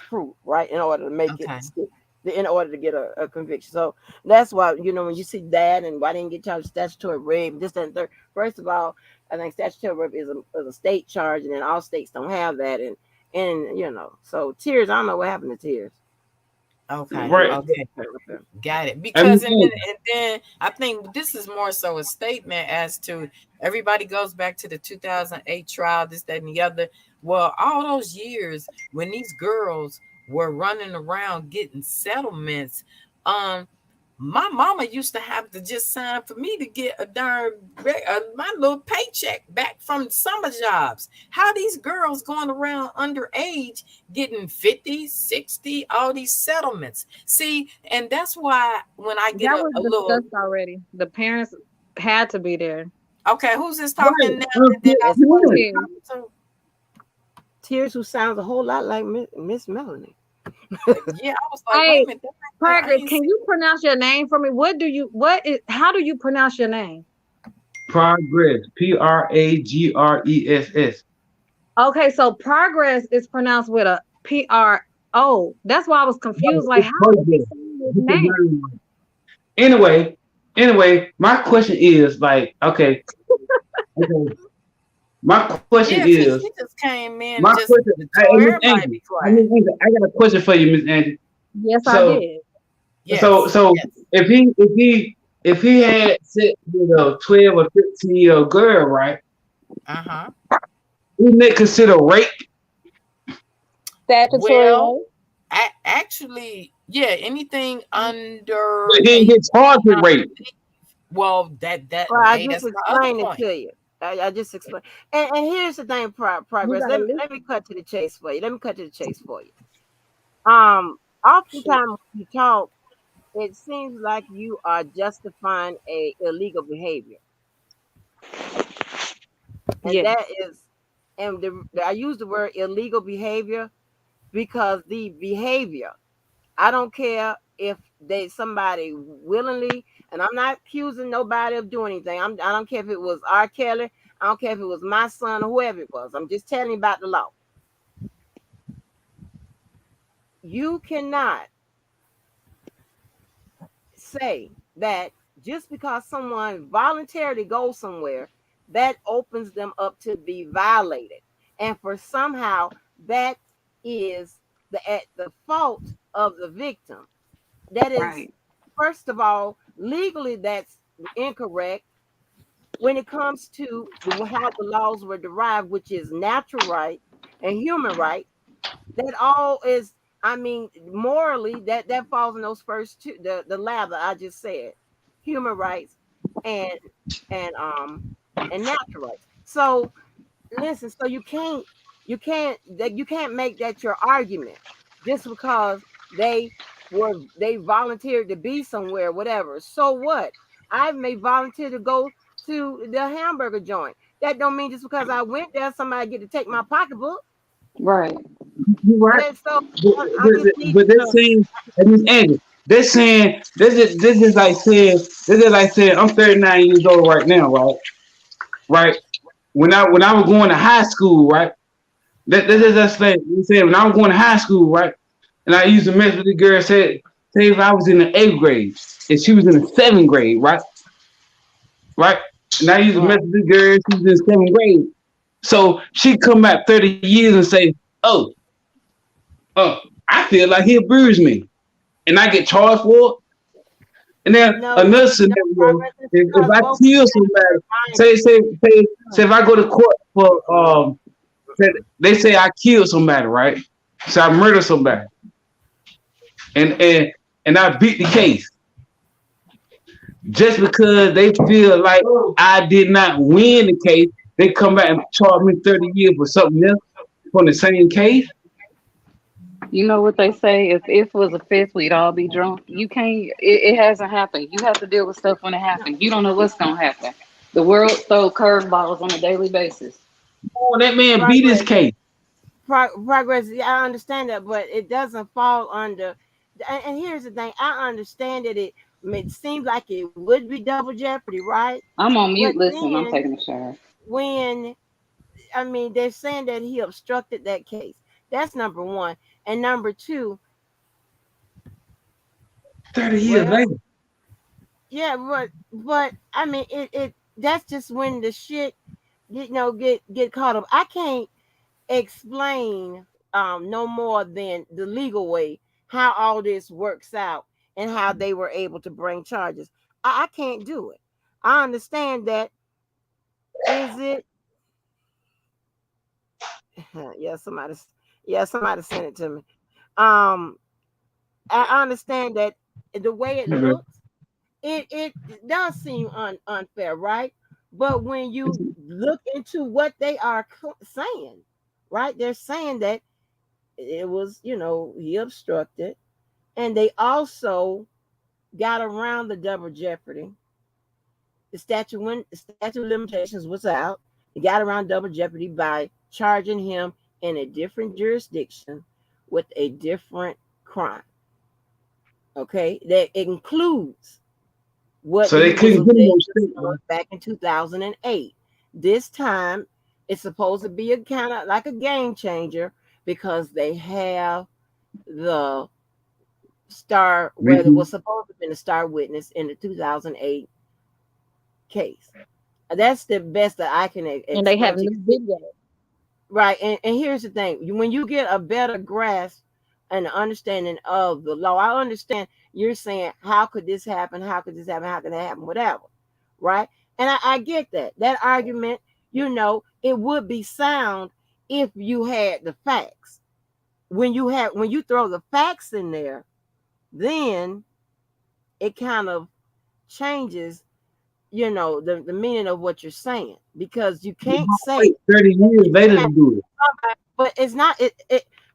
A: prove, right, in order to make it stick, in order to get a conviction. So that's why when you see that and why they didn't get charged with statutory rape, this and third. First of all, I think statutory rape is a state charge, and then all states don't have that, and so Tears, I don't know what happened to Tears.
N: Okay.
G: Right.
N: Okay. Got it. Because and then I think this is more so a statement as to everybody goes back to the 2008 trial, this, that, and the other. Well, all those years when these girls were running around getting settlements, my mama used to have to just sign for me to get a darn my little paycheck back from summer jobs. How these girls going around underage getting 50, 60, all these settlements. See, and that's why when I get
B: that was
N: a little
B: discussed already. The parents had to be there.
N: Okay, who's this talking now?
A: Tears, who sounds a whole lot like Miss Melanie.
N: Yeah, I was like,
O: hey,
N: wait a minute.
O: Progress, can you pronounce your name for me? How do you pronounce your name?
G: Progress. Pragress.
O: Okay, so progress is pronounced with a PRO. That's why I was confused. Like, how do you say his name?
G: Anyway, my question is like, okay. My question is,
N: he just came in
G: my
N: just
G: question, I got a question for you, Miss Angie.
O: Yes, I did.
N: Yes,
G: so if he had set with a 12 or 15-year-old girl, right? Wouldn't they consider rape?
N: Well, actually, yeah, anything under.
G: But he gets charged with rape.
N: Well,
A: Well, I just explained it to you. I just explained. And here's the thing, progress. Let me cut to the chase for you. Oftentimes when you talk, it seems like you are justifying a illegal behavior, and that is, and I use the word illegal behavior because the behavior, I don't care if somebody willingly, and I'm not accusing nobody of doing anything. I don't care if it was R. Kelly. I don't care if it was my son or whoever it was. I'm just telling you about the law. You cannot say that just because someone voluntarily goes somewhere, that opens them up to be violated. And for somehow that is at the fault of the victim. That is,
O: Right.
A: first of all, legally that's incorrect when it comes to how the laws were derived, which is natural right and human right. That all is, I mean, morally, that falls in those first two, the lather I just said, human rights and and um and natural rights. So listen, so you can't make that your argument just because they volunteered to be somewhere, whatever. So what? I may volunteer to go to the hamburger joint. That don't mean just because I went there, somebody get to take my pocketbook.
O: Right.
G: You right.
A: And so
G: But,
A: I just need
G: but they're
A: to.
G: saying, I mean, Andy, they're saying this is like saying I'm 39 years old right now, right? Right. When I was going to high school, right? That is us saying. You saying when I was going to high school, right? And I used to mess with the girl. Say if I was in the 8th grade and she was in the 7th grade, right? Right. And I used to mess
A: Right.
G: with the girl. She was in 7th grade. So she come back 30 years and say, "Oh, I feel like he abused me," and I get charged for it. And then
A: No,
G: another
A: no
G: scenario,
A: progress is
G: if
A: because
G: I
A: both
G: kill
A: were
G: somebody,
A: minded.
G: say if I go to court for they say I killed somebody, right? So I murdered somebody, and and and I beat the case just because they feel like I did not win the case. They come back and charge me 30 years for something else from the same case.
B: You know what they say? If it was a fifth, we'd all be drunk. You can't. It hasn't happened. You have to deal with stuff when it happens. You don't know what's gonna happen. The world throw curveballs on a daily basis.
G: Oh, that man beat his
A: Progress,
G: case.
A: progress. Yeah, I understand that, but it doesn't fall under. And here's the thing: I understand that it seems like it would be double jeopardy, right?
B: I'm on
A: But
B: mute. Listen, I'm
A: then
B: taking a shower.
A: when I mean they're saying that he obstructed that case. That's number one, and number two.
G: 30 years
A: Well,
G: later.
A: yeah, but I mean it that's just when the shit get caught up. I can't explain no more than the legal way how all this works out and how they were able to bring charges. I can't do it. I understand that. Is it? Yeah, somebody sent it to me. Um, I understand that the way it looks, it does seem unfair, right? But when you look into what they are saying, right? They're saying that it was, he obstructed, and they also got around the double jeopardy. The statute of limitations was out. They got around double jeopardy by charging him in a different jurisdiction with a different crime. Okay, that includes what
G: So they
A: he was
G: couldn't get him on
A: alleged to
G: state,
A: have done back in 2008. This time, it's supposed to be a kind of like a game changer because they have the star where it
G: right?
A: was supposed to have been a star witness in the 2008 case. That's the best that I can
O: And they
A: explain
O: have
A: to
O: new
A: you.
O: video.
A: Right. And here's the thing: when you get a better grasp and understanding of the law, I understand you're saying, how could this happen? How could this happen? How can that happen? Whatever. Right. And I get that. That argument, it would be sound if you had the facts. When you throw the facts in there, then it kind of changes, the meaning of what you're saying. Because you can't say
G: Wait 30
A: that
G: years
A: you
G: later to
A: can't
G: do it.
A: but it's not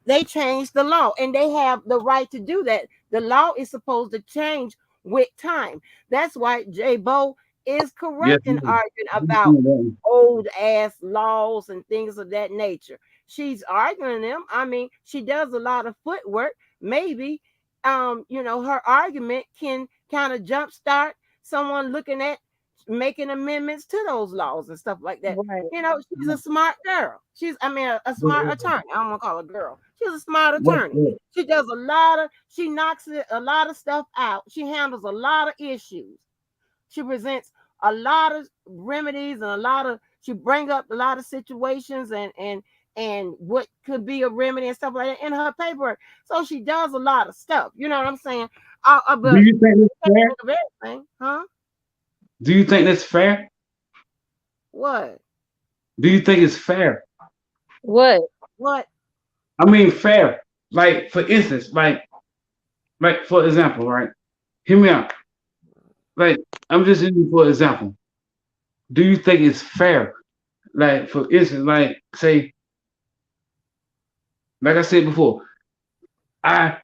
A: they changed the law and they have the right to do that. The law is supposed to change with time. That's why J Bo is
G: Yes,
A: correct in
G: ma'am.
A: arguing about old ass laws and things of that nature. She's arguing them. I mean, she does a lot of footwork. Maybe her argument can kind of jumpstart someone looking at making amendments to those laws and stuff like that.
O: Right.
A: She's a smart girl. A smart attorney. I don't want to call her a girl. She's a smart
G: What,
A: attorney.
G: what?
A: She knocks a lot of stuff out. She handles a lot of issues. She presents a lot of remedies and she bring up a lot of situations and and what could be a remedy and stuff like that in her paperwork. So she does a lot of stuff. You know what I'm saying?
G: Do
A: But
G: you think it's
A: can't
G: fair?
A: think of everything, huh?
G: Do you think that's fair?
A: What?
G: Do you think it's fair?
O: What?
A: What?
G: I mean, fair. Like, for instance, like for example, right? Hear me out. Like, I'm just using for example. Do you think it's fair? Like, for instance, like say, like I said before, I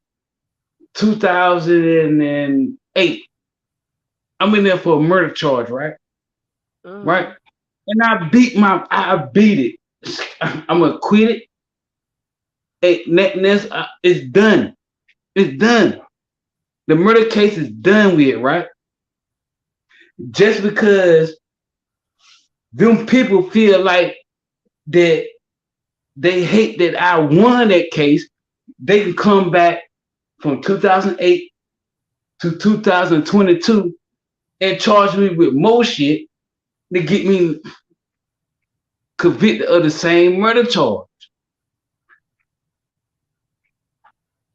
G: 2008, I'm in there for a murder charge, right? Right? And I beat it. I'm acquitted. It's done. It's done. The murder case is done with, right? Just because them people feel like that they hate that I won that case, they can come back from 2008 to 2022 and charge me with more shit to get me convicted of the same murder charge.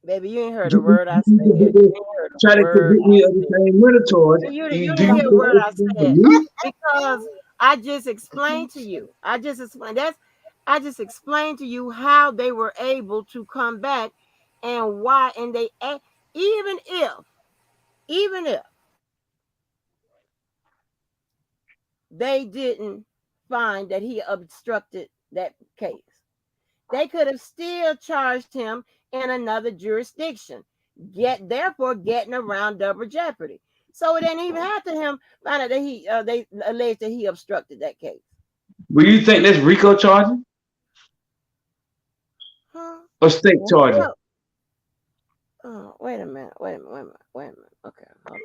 A: Baby, you ain't heard a word I said. You ain't heard a
G: Try to
A: word
G: convict
A: I
G: me of the
A: said.
G: same murder charge.
A: You
G: You
A: didn't hear a
G: do
A: word I said
G: me?
A: because I just explained to you. I just explained to you how they were able to come back and why. And even if they didn't find that he obstructed that case, they could have still charged him in another jurisdiction, therefore getting around double jeopardy. So it didn't even have to him find out that they alleged that he obstructed that case.
G: Will you think that's RICO charging
A: Huh?
G: or state charging?
A: Oh, wait a minute. Okay, hold on.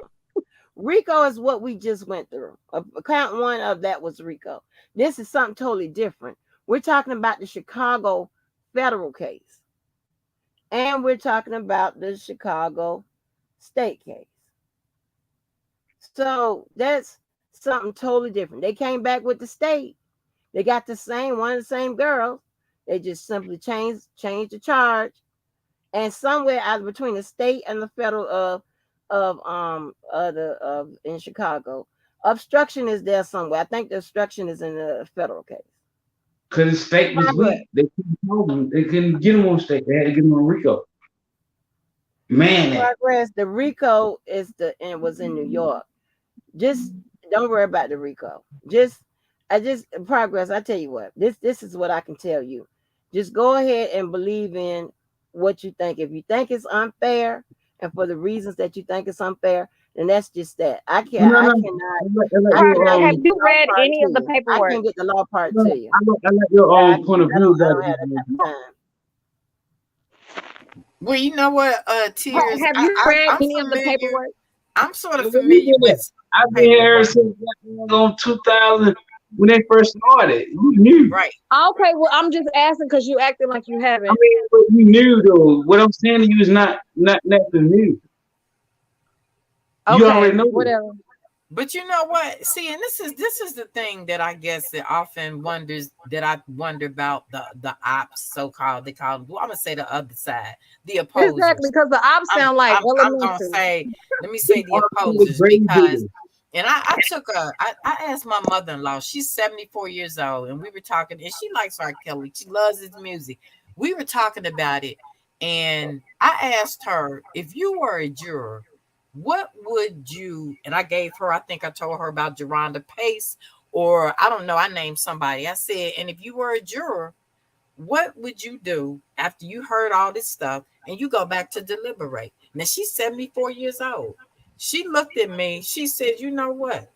A: RICO is what we just went through. Count one of that was RICO. This is something totally different. We're talking about the Chicago federal case. And we're talking about the Chicago state case. So that's something totally different. They came back with the state. They got one of the same girls. They just simply changed the charge. And somewhere out between the state and the federal in Chicago, obstruction is there somewhere. I think the obstruction is in the federal case.
G: Because the state was weak. They couldn't get them on state. They had to get them on RICO. Man,
A: Progress. The RICO was in New York. Just don't worry about the RICO. Progress. I tell you what. This is what I can tell you. Just go ahead and believe in what you think. If you think it's unfair, and for the reasons that you think it's unfair, then that's just that. I can't. I cannot.
O: Have you read any of the
A: I
O: paperwork?
A: can't get the law part to you.
G: I like your own point of view.
A: I don't have that time.
N: Well, you know what, Tears.
O: Have you read any of the
N: familiar.
O: paperwork?
N: I'm sort of familiar with.
G: I've been here since on 2000 when they first started. You knew,
N: right?
O: Okay, well, I'm just asking because you acting like you haven't.
G: I mean, but you knew though. What I'm saying to you is not nothing new.
O: Okay,
G: you already know
O: whatever.
N: But you know what? See, and this is the thing that I guess that often I wonder about the ops, so-called. They call them. Well, I'm gonna say the other side, the opposers.
O: Exactly, because the ops sound like
N: I'm gonna say. Let me say the opposers because. And I asked my mother-in-law, she's 74 years old, and we were talking, and she likes R. Kelly. She loves his music. We were talking about it, and I asked her, if you were a juror, what would you, and I think I told her about Geronda Pace, or I don't know, I named somebody. I said, and if you were a juror, what would you do after you heard all this stuff and you go back to deliberate? Now, she's 74 years old. She looked at me. She said, you know what?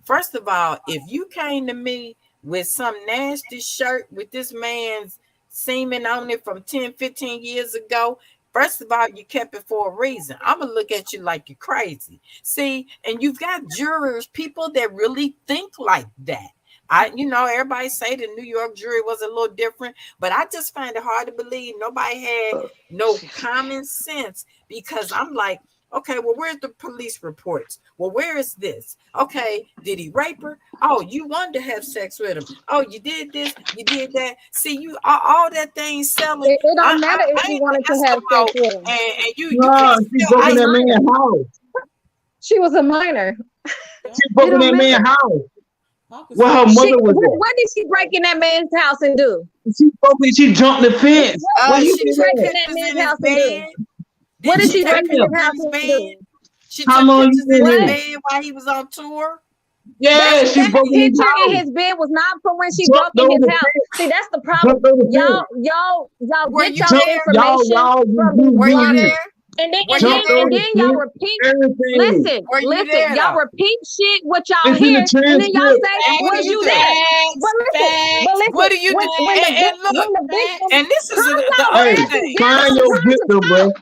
N: First of all, if you came to me with some nasty shirt with this man's semen on it from 10, 15 years ago, first of all, you kept it for a reason. I'm going to look at you like you're crazy. See, and you've got jurors, people that really think like that. Everybody say the New York jury was a little different, but I just find it hard to believe nobody had no common sense because I'm like, Okay, well, where's the police reports? Well, where is this? Okay, did he rape her? Oh, you wanted to have sex with him. Oh, you did this, you did that. See, you all that thing selling.
O: It don't matter if you wanted to have sex with him.
N: And you
G: No,
N: can't
G: she
N: still
G: broke in that
N: isolate.
G: man's house.
O: She was a minor.
G: She broke in that man's house. Well, her mother was there.
O: What did she break in that man's house and do?
G: She jumped the fence.
O: What did
N: She
O: she
N: took
O: break in that
N: pictures in
O: man's
N: his
O: house and do?
N: bed.
O: What did she break in his
N: Pictures
O: house
N: in his
O: and
N: bed.
O: do?
N: She
G: How
N: took
G: long
N: pictures
G: you
N: in
G: been
N: his
G: here?
N: bed while he was on tour.
G: Yeah, she
O: That
G: broke in his
O: picture in
G: house.
O: his bed was not from when she
G: Jumped
O: broke in
G: over
O: his
G: the
O: house.
G: fence.
O: See, that's the problem.
G: Jumped over the fence.
O: Y'all
N: Were
O: get
N: you
O: y'all
N: there?
O: information from these
N: Were you
O: bloggers.
N: there?
O: And then
N: Were you there?
O: y'all repeat.
G: Everything.
N: Were you
O: Listen,
N: there,
O: y'all
N: though?
O: repeat shit what y'all
G: It's in the
O: hear, and then y'all
G: transcript.
O: say,
N: And what
O: "Was
N: do you
O: you
N: think?
O: there?" But listen,
N: What do you
O: when,
N: think?
O: when the
N: And
O: when
N: look,
O: the victim,
N: and this is
O: calm
N: the
O: down,
N: other
G: Hey,
O: Francis.
N: thing.
O: Damn,
G: find
O: I'm
G: your
O: trying to
G: victim,
O: talk.
G: bro.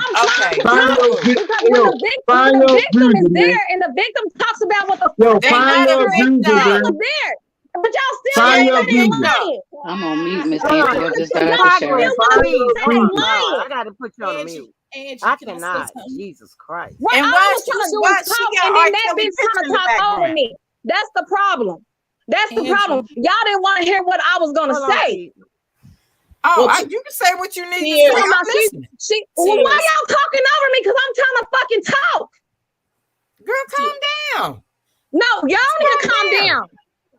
O: I'm trying to
G: Find
O: talk
G: your victim.
O: because when
G: Yo,
O: the
G: find your
O: victim is
G: abuser, man.
O: there, and the victim talks about what the
G: Yo,
O: fuck
N: They
O: they
G: find
N: not
O: went
N: a
G: your
O: through,
G: abuser,
O: y'all
N: victim.
G: bro.
O: was there, but y'all still
N: She
G: Find
O: gonna
N: ain't
G: your
O: say
N: a
O: they
G: abuser.
N: victim.
O: lying.
B: I'm on mute, Miss
A: Hold
B: Andrea.
A: on.
B: Just got out
O: Y'all
B: the
O: still
A: Progress,
B: shower.
O: wanna
A: please.
O: say
A: Oh
O: they
A: my God,
O: lying.
A: I got to put you on the mute.
E: Angie,
A: I
E: can I say
A: cannot.
E: something?
A: Jesus Christ.
O: What
N: And
O: all I was trying to do was
N: she
O: talk,
N: got
O: and
N: R.
O: then that
N: Kelly
O: bitch
N: picture
O: trying
N: in
O: to
N: the
O: talk over
N: background.
O: me. That's the problem. That's the
E: Angie,
O: problem. Y'all didn't want to hear what I was gonna
A: Hold on,
O: say.
A: Pete.
N: Oh,
E: well,
N: you can say what you need to
E: Tears,
N: say.
O: Talking
N: I'm
O: about
N: listening.
O: well, why
E: Tears.
O: y'all talking over me? Because I'm trying to fucking talk.
N: Girl, calm down.
O: No, y'all need to
N: Calm
O: calm
N: down.
O: down.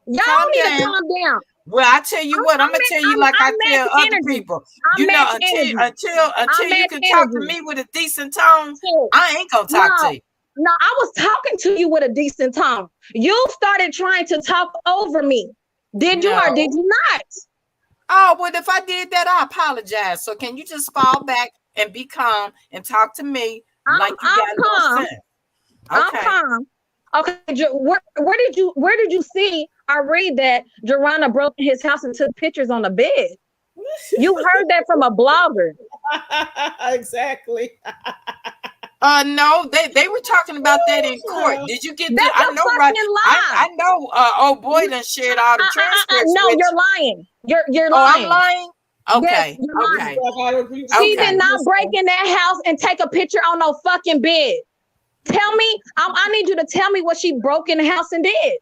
O: Y'all
N: Calm
O: need to
N: down.
O: calm down.
N: Well, I tell you what, I'm gonna tell you like I
O: I'm
N: tell
O: match
N: other
O: energy.
N: people.
O: I'm
N: You know,
O: match energy.
N: until
O: I'm
N: you
O: match
N: can talk to
O: energy.
N: me with a decent tone,
O: Shit.
N: I ain't gonna talk to you.
O: No, I was talking to you with a decent tone. You started trying to talk over me. Did you or did
N: No.
O: you not?
N: Oh, well, if I did that, I apologize. So can you just fall back and be calm and talk to me like you got a little
O: calm.
N: sense?
O: I'm
N: Okay.
O: calm. Okay, where did you see or read that Jorana broke in his house and took pictures on the bed? You heard that from a blogger.
E: Exactly.
N: No, they were talking about that in court. Did you get
O: That's
N: I
O: a
N: know
O: fucking
N: right.
O: lie.
N: I know old boy done shared all the transcripts
O: No,
N: with
O: you're
N: you.
O: lying. You're
N: Oh,
O: lying.
N: I'm lying? Okay.
O: Yes, you're
N: Okay.
O: lying. She did not break in that house and take a picture on no fucking bed. Tell me, I need you to tell me what she broke in the house and did.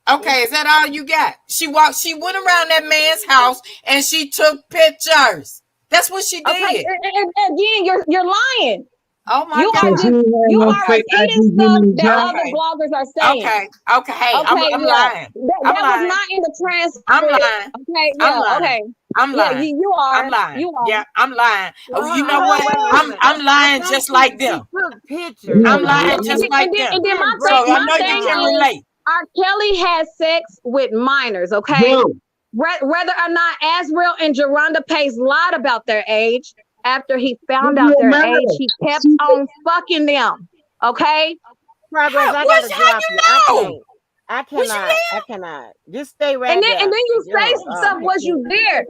N: Okay, is that all you got? She went around that man's house and she took pictures. That's what she did.
O: Okay, and again, you're lying.
N: Oh my
O: You
N: God.
O: you are repeating stuff that other bloggers are saying.
N: Okay. Hey, I'm lying.
O: That
N: lying.
O: was not in the transcript.
N: I'm lying.
O: Okay,
N: I'm lying.
O: okay.
N: I'm lying.
O: You are.
N: I'm lying.
O: You are.
N: Yeah, I'm lying.
A: Well,
N: You know
A: hold on,
N: what?
A: wait a minute.
N: I'm lying
A: I
N: just
A: think
N: like
A: she
N: them.
A: took pictures.
N: I'm lying just like them.
O: And then
N: So I know you can relate.
O: R. Kelly has sex with minors, okay?
G: Yo.
O: Whether or not Azriel and Geronda Pace lied about their age, after he found
G: It
O: out
G: don't
O: their
G: matter.
O: age, he kept on fucking them, okay?
A: Progress, I gotta drop you. I cannot. Just stay right
O: And
A: there.
O: then you say stuff, was you there?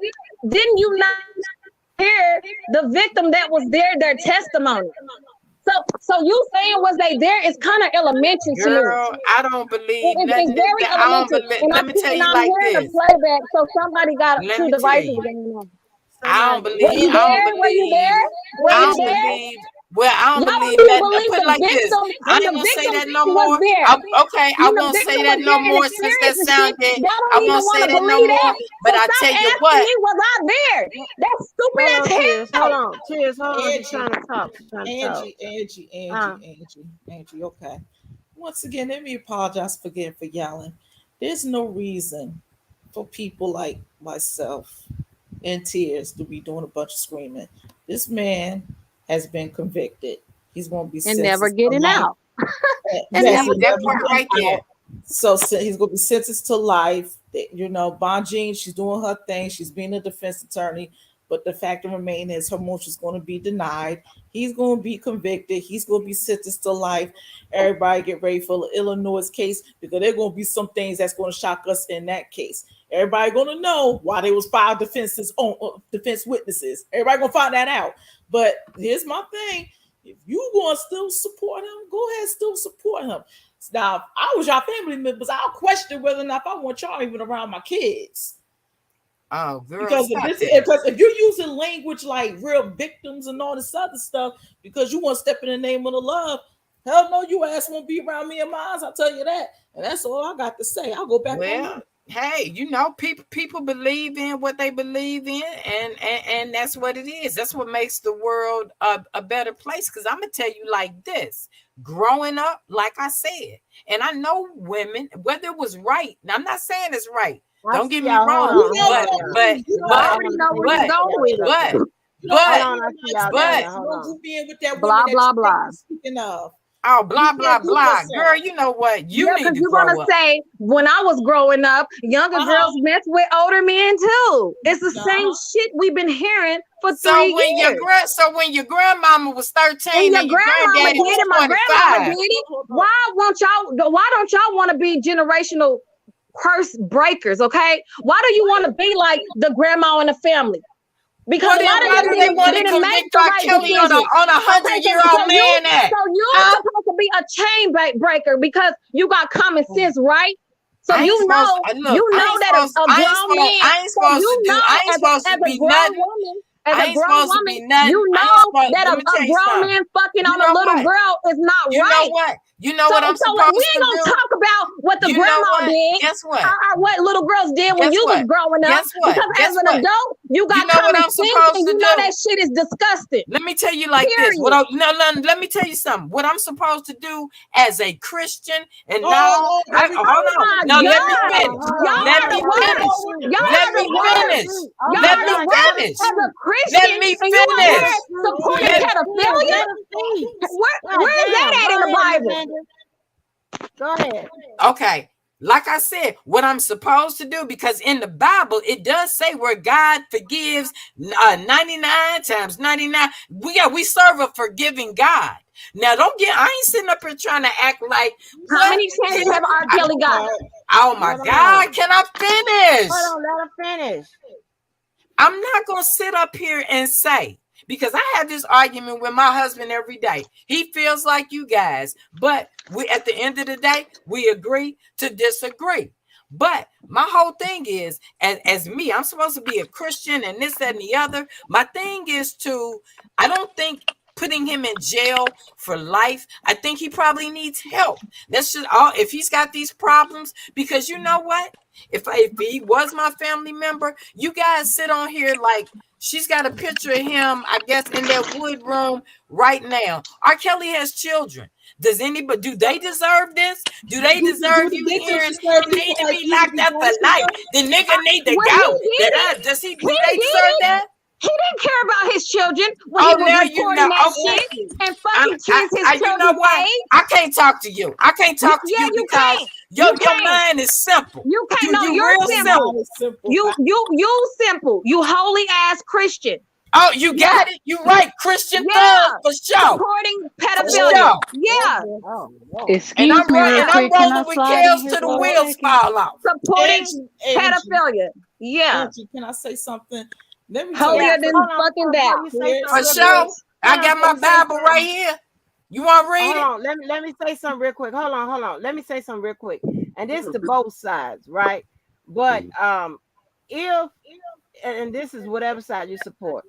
O: Didn't you not hear the victim that was there, their testimony? So you saying was they there is kind of elementary to me.
N: Girl, I don't believe
O: It's
N: nothing.
O: very
N: I don't
O: elementary.
N: believe.
O: And
N: Let me tell you
O: I'm
N: like
O: hearing
N: this.
O: a playback, so somebody got
N: Let
O: two
N: me tell
O: devices
N: you.
O: going on.
N: I don't
O: Were
N: believe.
O: you
N: I don't
O: there? Were you
N: believe.
O: there? Were
N: I
O: you
N: don't
O: there?
N: believe. Well, I don't
O: Y'all
N: believe
O: don't even
N: nothing.
O: believe
N: Put it
O: the
N: like this.
O: victim
N: I
O: when
N: ain't
O: the
N: gonna say
O: victim
N: that no
O: was
N: more.
O: there.
N: Okay, I
O: When the
N: won't say
O: victim
N: that
O: was
N: no
O: there and
N: more since that
O: experienced the shit,
N: sounded.
O: y'all
N: I
O: don't even
N: won't
O: want
N: say
O: to
N: that no
O: believe
N: more.
O: that.
N: But
O: So
N: I
O: stop
N: tell you
O: asking
N: what.
O: me, was I there? That's stupid
A: Hold
O: as
A: on, Tears.
O: hell.
A: Hold on. Tears, hold on. She's trying to talk.
E: Angie. Okay. Once again, let me apologize again for yelling. There's no reason for people like myself in tears to be doing a bunch of screaming. This man has been convicted. He's going to be
O: And never
E: sentenced to
O: getting
E: life.
O: out.
E: And
N: Yes, that part right there.
E: So he's going to be sentenced to life. You know, Bonjean, she's doing her thing. She's being a defense attorney. But the fact of remain is her motion is going to be denied. He's going to be convicted. He's going to be sentenced to life. Everybody get ready for the Illinois case because there are going to be some things that's going to shock us in that case. Everybody going to know why there was 5 defense witnesses. Everybody going to find that out. But here's my thing. If you going to still support him, go ahead, still support him. Now, if I was your family members, I'll question whether or not I want y'all even around my kids.
N: Oh, girl,
E: because if you're using language like real victims and all this other stuff, because you want to step in the name of the love, hell no, you ass won't be around me and mine. I'll tell you that, and that's all I got to say. I'll go back on mute.
N: Hey, people believe in what they believe in, and that's what it is. That's what makes the world a better place. Because I'm gonna tell you like this: growing up, like I said, and I know women, whether it was right. Now, I'm not saying it's right. Don't get me wrong, but
O: blah blah blah.
E: Speaking of.
N: Oh, blah, blah, blah. Girl, you know what? You need to
O: you're
N: grow
O: gonna
N: up.
O: say, when I was growing up, younger girls mess with older men too. It's the same shit we've been hearing for 3 years.
N: So when your grandmama was 13
O: and your granddaddy was 25, my grandmama did it. Why don't y'all want to be generational curse breakers? Okay, why do you want to be like the grandma in the family? Because
N: a lot of them didn't make the right decision on a 100-year-old man.
O: So you're supposed to be a chain breaker because you got common sense, right? So you know that a grown man. I ain't supposed to be nothing. As a grown woman, you know that a grown man fucking on a little girl is not right.
N: You know what I'm supposed to do?
O: We ain't gonna talk about what the grandma did.
N: Guess what?
O: Or what little girls did when you was growing up.
N: Guess what?
O: Because as an adult, you got common sense and you know that shit is disgusting.
N: Let me tell you like this. Let me tell you something. What I'm supposed to do as a Christian and hold on. No, let me finish. Let me finish.
O: Let me finish. Supporting pedophilia? Where is that at in the Bible?
A: Go ahead.
N: Okay. Like I said, what I'm supposed to do, because in the Bible, it does say where God forgives 99 times 99. We serve a forgiving God. Now, I ain't sitting up here trying to act like.
O: How many chances have R. Kelly got?
N: Oh my God. Can I finish?
A: Hold on, let her finish.
N: I'm not going to sit up here and say, because I have this argument with my husband every day. He feels like you guys, but at the end of the day, we agree to disagree. But my whole thing is, as me, I'm supposed to be a Christian and this, that, and the other. My thing is I don't think putting him in jail for life. I think he probably needs help. That's just all. If he's got these problems, because you know what? If he was my family member, you guys sit on here like she's got a picture of him, I guess, in that wood room right now. R. Kelly has children. Do they deserve this? Do they deserve you hearing he need to be locked up for life? The nigga need to go. Do they deserve that?
O: He didn't care about his children when he was recording that shit and fucking kids his children.
N: You know what? I can't talk to you. I can't talk to you because your mind is simple.
O: You can't. No, you're simple. You simple. You holy ass Christian.
N: Oh, you got it. You right, Christian thug for sure.
O: Supporting pedophilia. Yeah.
B: Excuse me, real quick. Can I
N: with
B: slide
N: Kels
B: in
N: to
B: here
N: the
B: for a
N: wheels
B: second?
N: fall off.
O: Supporting pedophilia. Yeah.
E: Angie, can I say something? Let me
O: holier than fucking that.
N: For sure. I got my Bible right here. You want to read
A: it? Let me say something real quick. Hold on. Let me say something real quick. And this is to both sides, right? But if this is whatever side you support.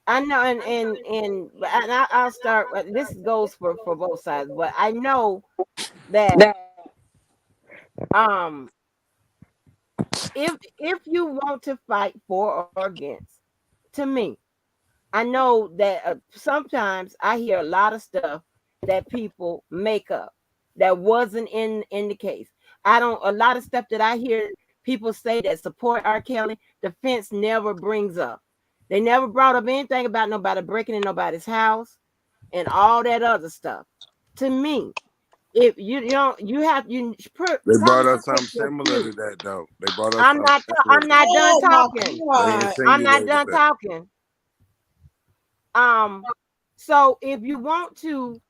A: I know, and I'll start. This goes for both sides, but I know that if you want to fight for or against, to me, I know that sometimes I hear a lot of stuff that people make up that wasn't in the case. A lot of stuff that I hear people say that support R. Kelly, defense never brings up. They never brought up anything about nobody breaking in nobody's house and all that other stuff. To me, if you brought
P: up something similar to that though. They brought up.
A: I'm not done talking. I'm not done talking. So if you want to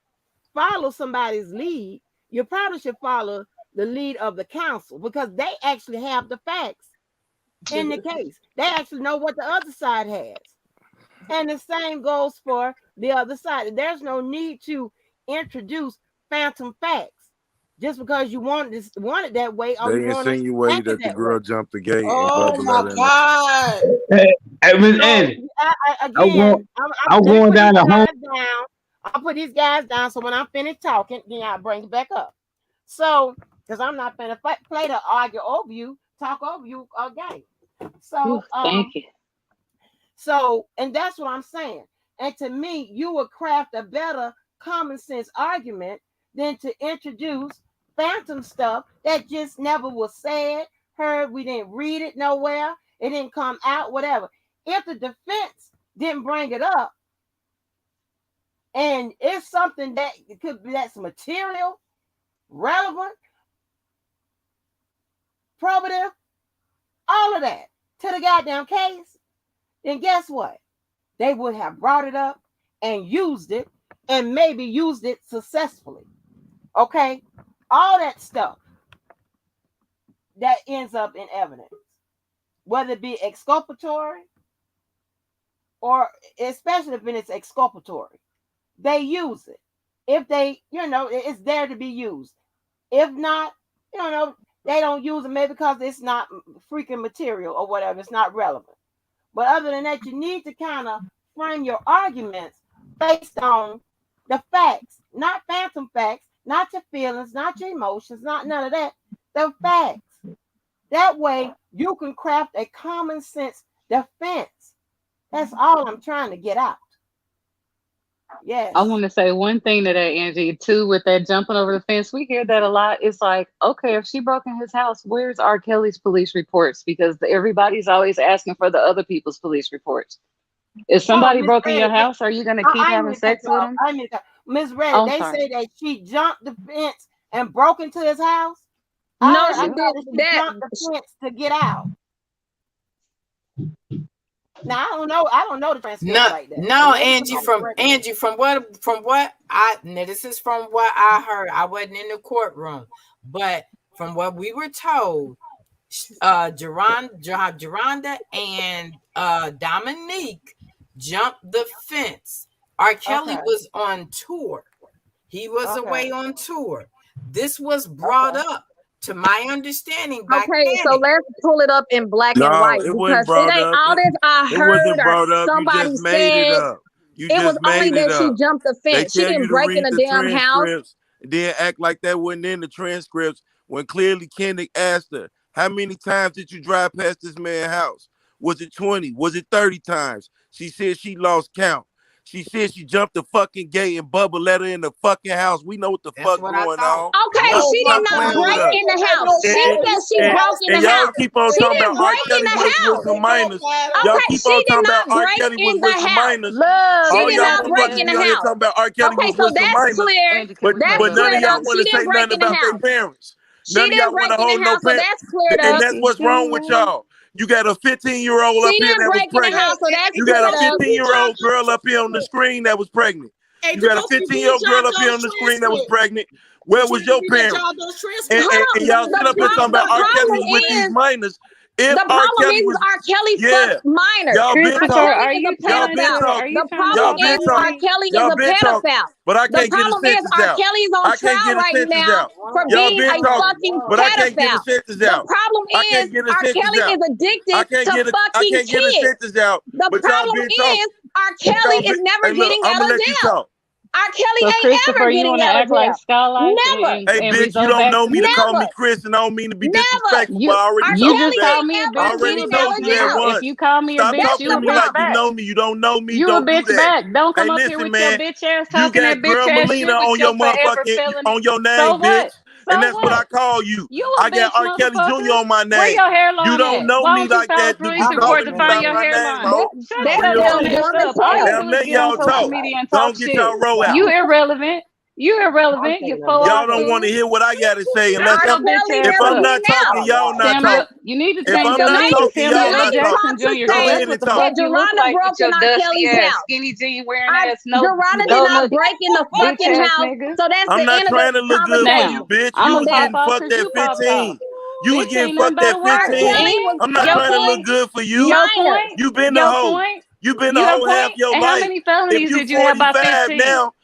A: follow somebody's lead, you probably should follow the lead of the council because they actually have the facts in the case. They actually know what the other side has. And the same goes for the other side. There's no need to introduce phantom facts. just because you want it that way, or
P: They
A: you want to
P: insinuated
A: act it
P: that the
A: that way.
P: girl jumped the gate and
E: Oh
P: Bubba let
E: my
P: her in.
E: God.
G: Hey, Miss
A: So
G: Andy, I'm
A: again,
G: I'm
A: let me
G: going
A: put
G: down
A: these
G: the home.
A: guys down. I'll put these guys down. So when I'm finished talking, then I'll bring it back up. So, because I'm not gonna play to argue over you, talk over you again. So,
B: Thank you.
A: so, and that's what I'm saying. And to me, you would craft a better common sense argument than to introduce phantom stuff that just never was said, heard. We didn't read it nowhere. It didn't come out, whatever. If the defense didn't bring it up, and it's something that could be that's material, relevant, probative, all of that to the goddamn case, then guess what? They would have brought it up and used it, and maybe used it successfully. Okay? All that stuff that ends up in evidence, whether it be exculpatory or especially if it's exculpatory, they use it. If they, it's there to be used. If not, they don't use it maybe because it's not freaking material or whatever. It's not relevant. But other than that, you need to kind of frame your arguments based on the facts, not phantom facts, not your feelings, not your emotions, not none of that. The facts. That way you can craft a common sense defense. That's all I'm trying to get out. Yes.
B: I want to say one thing to that, Angie, too, with that jumping over the fence. We hear that a lot. It's like, okay, if she broke in his house, where's R. Kelly's police reports? Because everybody's always asking for the other people's police reports. If somebody broke in your house, are you going to keep having sex with them?
A: Miss Reddy, they say that she jumped the fence and broke into his house.
O: No,
A: she jumped the fence to get out. Now I don't know the transcript like that.
N: No, Angie, from what I now this is from what I heard. I wasn't in the courtroom, but from what we were told, Geronda and Dominique jumped the fence. R. Kelly was on tour. He was away on tour. This was brought up, to my understanding, by
O: Okay, so let's pull it up in black and white,
P: it wasn't
O: because
P: brought
O: it ain't
P: up.
O: all this I
P: It
O: heard
P: wasn't brought
O: or
P: up. You
O: somebody
P: just made it
O: said.
P: up. You
O: It was
P: just
O: only
P: made it
O: that she
P: up.
O: jumped the
P: They
O: fence. She
P: tell you
O: didn't
P: to
O: break in
P: read
O: a
P: the
O: damn house.
P: transcripts and then act like that wasn't in the transcripts when clearly Kendrick asked her, how many times did you drive past this man's house? Was it 20? Was it 30 times? She said she lost count. She said she jumped the fucking gate and Bubba let her in the fucking house. We know what the fuck going on.
O: Okay, she did not break in the house. She said she broke in
P: And
O: the
P: y'all
O: house.
P: keep on
O: She
P: talking
O: didn't
P: about R.
O: break in
P: Kelly
O: the
P: was with
O: house.
P: some minors. Y'all
O: Okay,
P: keep
O: she
P: on
O: did
P: talking about
O: not
P: R.
O: break
P: Kelly was
O: in
P: with
O: the
P: some
O: house.
P: minors.
O: She
P: All
O: did
P: y'all
O: not break
P: motherfuckers
O: in
P: be
O: the
P: on here
O: house.
P: talking about R. Kelly
O: Okay,
P: was
O: so
P: with some
O: that's
P: minors.
O: clear. That's
P: But none of
O: cleared
P: y'all
O: up.
P: want
O: She
P: to say
O: didn't break
P: nothing
O: in the
P: about their
O: house.
P: parents.
O: She
P: None of
O: didn't
P: y'all want
O: break
P: to
O: in
P: hold
O: the
P: no
O: house, so
P: parents.
O: that's cleared
P: And
O: up.
P: that's what's wrong with y'all. You got a 15-year-old up
O: She
P: here
O: didn't
P: that was
O: break in the
P: pregnant.
O: house, so that's
P: You got
O: cleared
P: a
O: up.
P: 15-year-old girl up here on the screen that was pregnant.
E: Hey,
P: You got a
E: Dubowski,
P: 15-year-old girl up here on the screen that was pregnant. Where was your parents? And y'all sit up here talking about R. Kelly was with these minors. If
O: The
P: R.
O: problem
P: Kelly
O: is
P: was,
O: R. Kelly
P: yeah,
O: fucked minors.
P: y'all been
O: R.
P: talking.
O: Kelly is a pedophile. The problem
P: Y'all been
O: is R.
P: talking.
O: Kelly is
P: Y'all
O: a
P: been talking.
O: pedophile.
P: But I
O: The
P: can't get a
O: problem is
P: sentence
O: R.
P: out.
O: Kelly is on
P: I can't
O: trial
P: get a
O: right
P: sentence
O: now
P: out.
O: for
P: Y'all
O: being
P: been
O: a
P: talking.
O: fucking
P: But I can't get a
O: pedophile.
P: sentence
O: The
P: out.
O: problem
P: I
O: is
P: can't get a
O: R.
P: sentence
O: Kelly
P: out.
O: is addicted
P: I can't
O: to
P: get a
O: fucking kids.
P: sentence out.
O: The
P: But y'all
O: problem
P: been talking.
O: is R. Kelly
P: Y'all been,
O: is never
P: hey, look,
O: getting
P: I'm
O: out
P: gonna
O: of
P: let you
O: jail.
P: talk.
O: R. Kelly
B: So,
O: ain't
B: Christopher,
O: ever
B: you
O: getting
B: want to
O: out of
B: act like
O: jail.
B: Skylight
O: Never.
P: Hey,
B: and
P: bitch, you
B: result
P: don't
B: back
P: know
B: to
P: me to
B: me?
P: call me
O: Never.
P: Chris, and I don't mean to be
O: Never.
P: disrespectful, but I already
O: R.
B: You
P: told you
B: just
O: Kelly
P: that.
B: called
O: ain't
B: me a
O: ever
P: I
B: bitch. You
P: already
B: a
O: getting
B: bitch,
O: out
P: told
O: of
P: you that
B: nigga.
O: jail.
B: If
P: once.
B: you call me a
P: Stop
B: bitch,
O: That's
P: talking
B: you
P: to
B: a
O: the
P: me like
B: bitch
P: you
O: problem.
B: back.
P: know me. You don't know me.
B: You a
P: Don't do
B: bitch
P: that.
B: back. Don't
P: Hey,
B: come up here
P: listen,
B: with your
P: man.
B: bitch ass
P: You
B: talking
P: got
B: that bitch
P: Girl
B: ass
P: Melina
B: shit with
P: on
B: your
P: your
B: forever
P: motherfucking
B: felony.
P: on your
B: So
P: name,
B: what?
P: bitch. And
B: So
P: that's what I
B: what?
P: call you.
B: You a
P: I got
B: bitch,
P: R. Kelly Jr.
B: motherfucker.
P: on my
B: Where
P: name.
B: your
P: You
B: hairline
P: don't
B: at?
P: know
B: Why
P: me
B: don't you
P: like
B: follow
P: that to
B: police
P: be
B: report
P: calling
B: to
P: me
B: find
P: by
B: your
P: my name,
B: hairline?
P: ho.
B: Shut
O: That's
B: your
P: Real
B: dumb
O: them
P: shit.
B: ass
O: dumb as
B: up. All you
O: hell.
P: Now
B: do
P: I'm
B: is
P: letting
B: get on
P: y'all
B: social
P: talk.
B: media and talk
P: Don't get
B: shit.
P: y'all roll out.
B: You irrelevant. You
A: I'm
B: irrelevant. You
A: taking a
B: four
A: little
P: Y'all
B: eyed
P: don't
A: break.
P: want to
B: fool.
P: hear what I gotta say
B: Shut
P: unless
O: R.
B: your
P: I'm
B: bitch
O: Kelly
P: if
B: ass
O: never
P: I'm
B: up.
P: not
O: getting
P: talking,
O: out.
P: y'all not
B: Samuel,
P: talking.
B: you need to
P: If
B: change
P: I'm
B: your
P: not
B: name to
P: talking,
O: The
B: Samuel
P: y'all
B: L.
P: not
O: lady
P: talking.
B: Jackson
O: Tasha
B: Jr. Cause
P: Go
O: said
B: that's
P: ahead
B: what
P: and
B: the
O: that
B: fuck
P: talk.
B: you look
O: Geronda
B: like
O: broke
B: with
O: in
B: your
O: R.
B: dusty
O: Kelly's
B: ass,
O: house.
B: skinny jean wearing ass, no
O: Geronda did
B: donut
O: not break in the
B: bitch
O: fucking
B: ass
O: house.
B: nip.
O: So that's the
P: I'm not
O: end of the
P: trying to look good for you,
O: conversation.
B: Now,
P: bitch.
B: I'm
P: You
B: gonna
P: was
O: That
B: pop
P: getting
B: off
P: fucked
B: because
P: at
B: you popped off.
P: 15. You was
B: Bitch,
P: getting
B: ain't nothing
P: fucked
B: but
P: at
B: a
O: R.
B: word.
P: 15.
O: Kelly
B: And
O: was
P: I'm not
B: your
P: trying to
O: fucking
P: look
B: point,
P: good for you.
B: your
O: minors.
B: point,
P: You been a
B: your
P: hoe.
B: point,
P: You been a
B: your
P: hoe half
B: point.
P: your
B: And how
P: life.
B: many
P: If
B: felonies
P: you
B: did you have by
P: 45
B: 15?
P: now,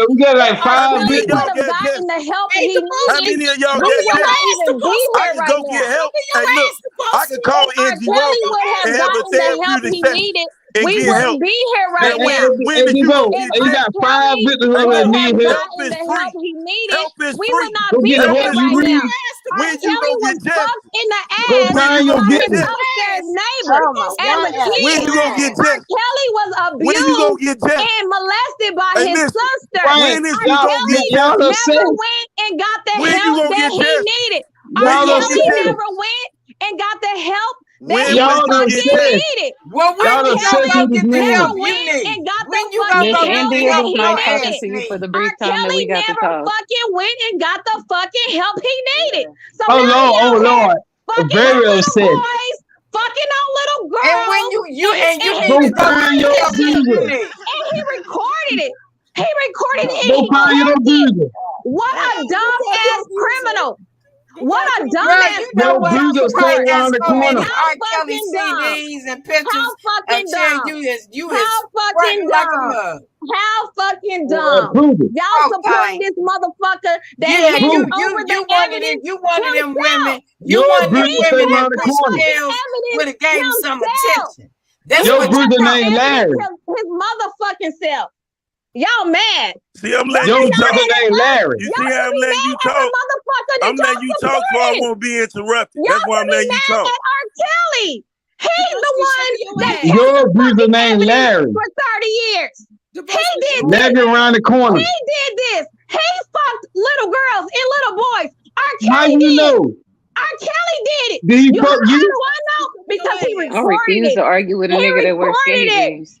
G: Yeah, we got like
O: If R.
G: 5
O: Kelly
G: victims.
O: would have gotten the help he
P: How
O: needed,
P: many of y'all
O: we
P: got
O: would not
P: tested?
O: even be
P: I
O: here
P: can
O: right
P: go get
O: now.
P: help. Hey, look, I can call
O: If R.
P: Angie
O: Kelly
P: Walker
O: would have
P: and have a
O: gotten the help
P: therapeutic
O: he
P: session
O: needed,
P: and
O: we
P: get help.
O: wouldn't be here
P: Now,
O: right now.
P: when is you gonna
O: If
P: get
G: You
O: R.
P: tested?
G: got 5
O: Kelly
G: victims
O: would
G: over there
O: have
G: need help.
P: Help
O: gotten
P: is
O: the
P: free.
O: help he needed,
P: Help is
O: we
P: free.
O: would not
G: Go
O: be
G: get the
P: Help
O: here
G: help
P: is
G: you
O: right
P: free.
O: now.
G: need.
O: R.
P: When you
O: Kelly
P: gonna
O: was
P: get tested?
O: fucked in the
G: Go
O: ass
P: When
G: find
P: you
G: your
P: gonna
O: by
P: get
O: his
G: victims.
P: tested?
O: upstairs neighbor
A: Oh my
O: as
A: one
O: a
A: at a
P: When
O: kid.
P: you gonna get
A: time.
O: R.
P: tested?
O: Kelly was
P: When you gonna
O: abused
P: get tested?
O: and molested by
P: Hey,
O: his
P: listen.
O: sister.
G: Right.
P: When is
O: R.
P: you
G: Y'all,
P: gonna get
O: Kelly
G: y'all
P: tested?
O: never
G: upset.
O: went and got the
P: When you
O: help
P: gonna
O: that
P: get
O: he
P: tested?
O: needed. R.
P: When you
G: Y'all
P: gonna get
O: Kelly
G: upset.
P: tested?
O: never went and got the help that
P: When
O: he
P: will
G: Y'all
P: you get
O: fucking
G: upset.
P: tested?
O: needed.
E: Well,
O: R.
E: when
G: Y'all
E: you gonna
G: obsessed
O: Kelly
E: go
G: with this
E: get the
O: never
E: help
G: man.
E: you
O: went
E: need?
O: and got the
E: When you gonna
O: fucking
E: go
B: Miss
E: get
O: help
E: the
B: India
O: that
E: help
B: was
O: he
E: your
B: nice talking
O: needed.
E: ass
B: to you for
E: needs?
B: the
O: R.
B: brief time that
O: Kelly
B: we got to
O: never
B: talk.
O: fucking went and got the fucking help he needed. So
G: Oh
O: now he
G: Lord, oh
O: out here
G: Lord.
O: fucking on
G: Very
O: little
G: upset.
O: boys, fucking on little
E: And when
O: girls,
E: you
O: and he
E: need
G: Go
E: to go get
G: find
O: recorded
E: the
G: your
O: this
E: help
O: shit.
E: that you
G: abuser.
E: need.
O: And he recorded it. He recorded it and
G: Go
O: he
G: find your
O: kept it.
G: abuser.
O: What a
E: Damn, get that
O: dumbass
E: help you need.
O: criminal. What a
E: Girl,
O: dumbass
E: you know
G: Your
E: what?
O: criminal.
E: I'm
G: abuser
E: surprised
G: stay
O: How,
E: there's
G: around the
E: so many
G: corner.
O: how
E: R. Kelly
O: fucking dumb.
E: CDs and
O: How
E: pictures of
O: fucking
E: Chad.
O: dumb.
E: You
O: How
E: is
O: fucking
E: fronting like a
O: dumb.
E: mug.
O: How fucking dumb.
G: Prove it.
O: Y'all support
E: Okay.
O: this motherfucker that
E: Yeah,
O: hands
G: Prove it.
O: over the
E: you wanted it.
O: evidence
E: You wanted them
O: himself.
E: women. You
G: Your
E: wanted them
G: abuser
O: He
G: stay
E: women
O: has
G: around
E: that
G: the
O: the
E: wish
G: corner.
O: fucking
E: Scales would
O: evidence
E: have gave him some
O: himself.
E: attention.
O: He
E: That's
G: Your
E: what
O: has
E: you
G: abuser
O: the
E: thought.
G: named
O: evidence
G: Larry.
O: his motherfucking self. Y'all mad.
P: See, I'm
O: Why
P: letting
G: Your
O: are
P: you
O: y'all
G: abuser
P: talk.
O: mad at
G: named
O: us?
G: Larry.
P: You see
O: Y'all
P: how
O: should
P: I'm
O: be
P: letting
O: mad
P: you
O: at the
P: talk?
O: motherfucker that
P: I'm letting
O: y'all
P: you talk so I
O: supported.
P: won't be interrupted. That's
O: Y'all
P: why I'm
O: should be
P: letting you
O: mad
P: talk.
O: at R. Kelly. He's the one that
E: ass.
O: kept
G: Your
O: the
G: abuser
O: fucking
G: named
O: evidence
G: Larry.
O: for 30 years. He did
G: Larry
O: this.
G: around the corner.
O: He did this. He fucked little girls and little boys. R.
G: How
O: Kelly
G: you
O: did.
G: know?
O: R. Kelly did it.
G: Did he
O: You know
G: fuck
O: how
G: you?
O: do I know? Because he
B: I
O: recorded
B: refuse
O: it.
B: to argue with a
O: He
B: nigga that wears
O: recorded
B: skinny
O: it.
B: jeans.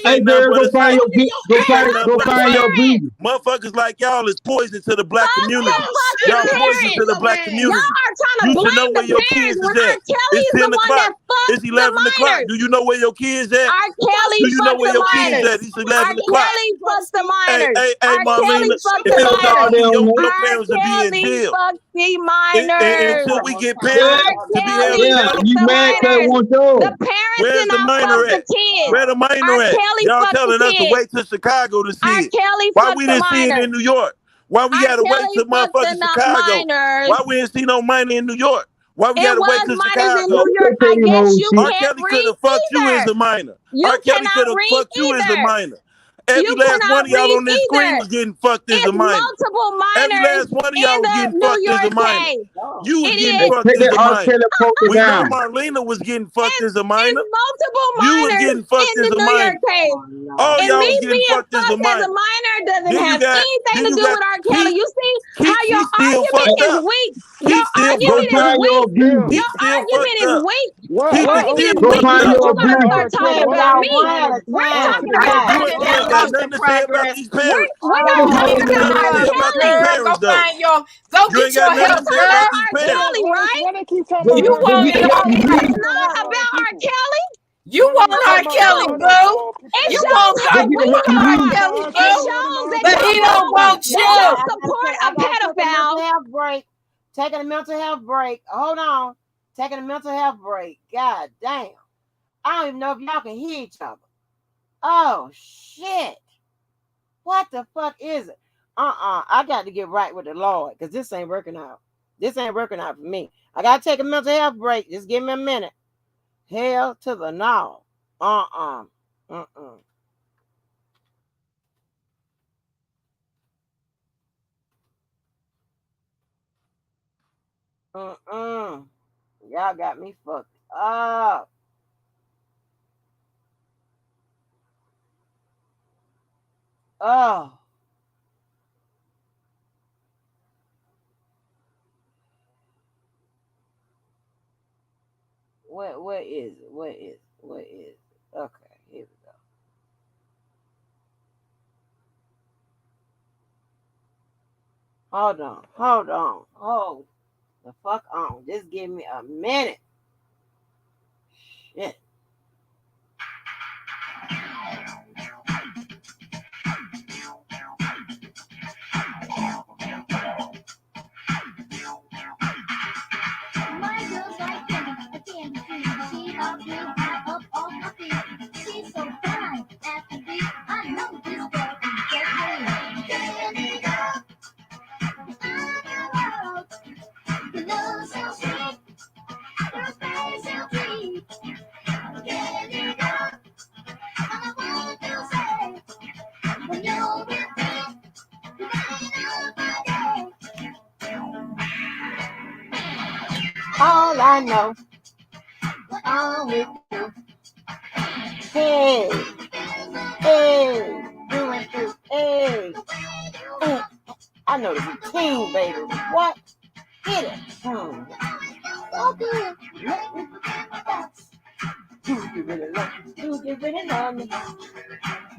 P: This ain't nothing
G: girl,
P: but
G: go
P: a
G: find
P: cycle.
G: your
P: This ain't nothing but a cycle.
G: beaver.
P: Motherfuckers like y'all is poison to the black
O: Fuck
P: community.
O: the fucking
P: Y'all poison to the
O: parents.
P: black community.
O: Y'all are trying to
P: You should know
O: blame
P: where
O: the
P: your
O: parents
P: kids is
O: when R.
P: at.
O: Kelly
P: It's
O: is the
P: 10
O: one that
P: o'clock.
O: fucked
P: It's
O: the
P: 11 o'clock.
O: minors.
P: Do you know where your kids at?
O: R. Kelly
P: Do you know
O: fucked
P: where
O: the
P: your kids
O: minors.
P: at? It's
O: R.
P: 11 o'clock.
O: Kelly fucked the
P: Hey,
O: minors.
P: hey, hey,
O: R. Kelly
P: Marlena,
O: fucked
P: if
O: the
P: it was
G: That's all
P: on
O: minors.
P: me,
G: they don't know.
P: your
O: R.
P: parents would be in
O: Kelly
P: jail.
O: fucked the
P: And
O: minors.
P: until we get
G: Yeah,
P: parents
O: R.
P: to be
O: Kelly
P: held
G: yeah.
O: fucked
G: You
O: the
P: accountable.
G: mad 'cause
O: minors.
G: want yours.
O: The parents
P: Where's
O: did
P: the
O: not fuck
P: minor
O: the
P: at?
O: kids.
P: Where the minor
O: R.
P: at?
O: Kelly
P: Y'all
O: fucked the
P: telling us to
O: kids.
P: wait till Chicago to see
O: R.
P: it.
O: Kelly
P: Why
O: fucked
P: we
O: the
P: didn't see it
O: minors.
P: in New York? Why we
O: R.
P: gotta wait
O: Kelly
P: till
O: fucked the
P: motherfucking Chicago?
O: minors.
P: Why we didn't see no minor in New York? Why we
O: It
P: gotta wait
O: was
P: till
O: minors in
P: Chicago?
O: New York. I
G: You
O: guess
G: know
O: you
G: shit.
P: R.
O: can't
P: Kelly could
O: read
P: have fucked you as
O: either.
P: a minor.
O: You
P: R. Kelly
O: cannot
P: could have
O: read
P: fucked you as a
O: either.
P: minor. Every
O: You
P: last
O: cannot
P: one of y'all
O: read
P: on this screen
O: either.
P: was getting fucked as a
O: It's
P: minor.
O: multiple
P: Every
O: minors
P: last one of
O: in
P: y'all was
O: the
P: getting
O: New
P: fucked as a
O: York
P: minor.
O: case.
P: You was getting
O: Idiot.
G: Hey,
P: fucked
G: take
P: as
G: that
P: a
G: R.
P: minor.
G: Kelly poker
P: We know
G: down.
P: Marlena was getting fucked as a
O: It's
P: minor.
O: multiple
P: You was
O: minors
P: getting fucked
O: in
P: as
O: the
P: a
O: New York
P: minor.
O: case.
P: All
O: And
P: y'all
O: me
P: was getting
O: being
P: fucked as a
O: fucked as a
P: minor.
O: minor doesn't
P: Then you
O: have
P: got,
O: anything
P: then
O: to
P: you
O: do
P: got
O: with R. Kelly. You see how your
P: Keith still
O: argument
P: fucked
O: is
P: up.
O: weak. Your
P: Keith still
G: Go
O: argument
P: fucked
O: is
P: up.
G: find your
O: weak.
G: beaver.
P: Keith
O: Your
P: still
O: argument
P: fucked
O: is
P: up.
O: weak.
P: Keith
O: Your
P: is
O: argument
P: still
O: is
G: Go
O: weak
P: fucked
G: find
O: because
P: up.
O: you're
G: your
O: going to
G: beaver.
O: start talking
A: Okay,
O: about
A: y'all,
O: me.
A: one at a
O: We're
A: time.
O: talking
A: Be
O: about
P: You
A: quiet.
P: ain't,
O: R.
P: you ain't
O: Kelly.
P: got
E: Lost in
P: nothing to say about
E: progress.
P: these
O: We're,
P: parents.
O: we're not
P: You
O: talking
P: ain't got
O: about
P: nothing to
O: R.
P: say
E: Girl,
P: about these
O: Kelly.
E: girl,
P: parents,
E: go
P: though.
E: find your, go
P: You
E: get
P: ain't got
E: your
P: nothing
O: It's
P: to
E: help,
P: say
O: about
P: about
E: girl.
P: these
O: R.
P: parents.
O: Kelly, right?
G: Why they keep talking
E: You
G: about
O: You
G: R.
E: want
G: Kelly?
E: me
O: arguing
E: to
O: about
E: go
O: it.
E: get
O: It's
E: her?
O: not about R. Kelly.
E: You want R. Kelly, boo.
O: It
E: You
O: shows
E: want
O: how
E: R.
O: weak
E: Kelly,
O: it
E: boo.
O: shows that
E: But he don't want
O: y'all
E: you.
O: don't support
A: I
O: a
A: gotta take a mental
O: pedophile.
A: health break. Taking a mental health break. Hold on. Taking a mental health break. God damn. I don't even know if y'all can hear each other. Oh shit. What the fuck is it? I got to get right with the Lord because this ain't working out. This ain't working out for me. I gotta take a mental health break. Just give me a minute. Hell to the no. Uh-uh. Uh-uh. Uh-uh. Y'all got me fucked up. Oh. What is it? What is it? What is it? Okay, here we go. Hold on. Hold on. Hold the fuck on. Just give me a minute. Shit.
M: My girl's like candy, a candy tree. She helps me high up off my feet. She's so fine, after me, I know this girl can get me. Candy girl, I'm your world. Your love so sweet, your face so sweet. Candy girl, all I want to say, when you're with me, you brighten up my day.
A: All I know, I'm with you. Hey, hey, doing through, hey, hey. I know the routine, baby. What? Hit it. So good. Let me forget my thoughts. Do you really love me? Do you really love me?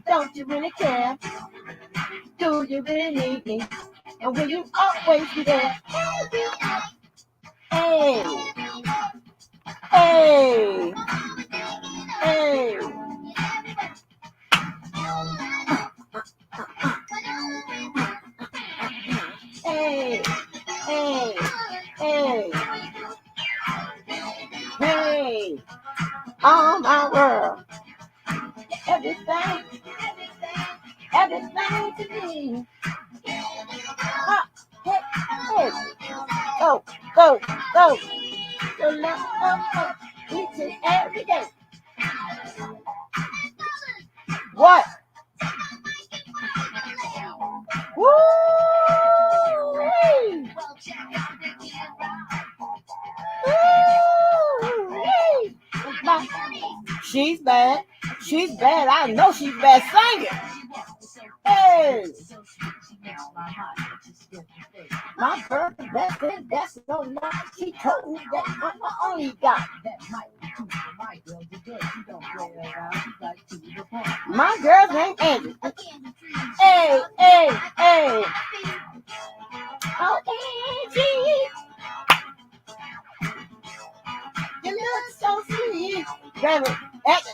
A: Don't you really care? Do you really need me? And will you always be there? Hey, hey, hey. Hey, hey, hey, hey, all my world, everything, everything to me. Ha, hey, hey, go, go, go, go, love, each and every day. What? Woo! She's bad. She's bad. I know she's bad singing. Hey, my girl, that's so nice. She told me that I'm the only guy. My girl's name Angie. Hey, hey, hey. Oh, Angie, you look so sweet. Baby,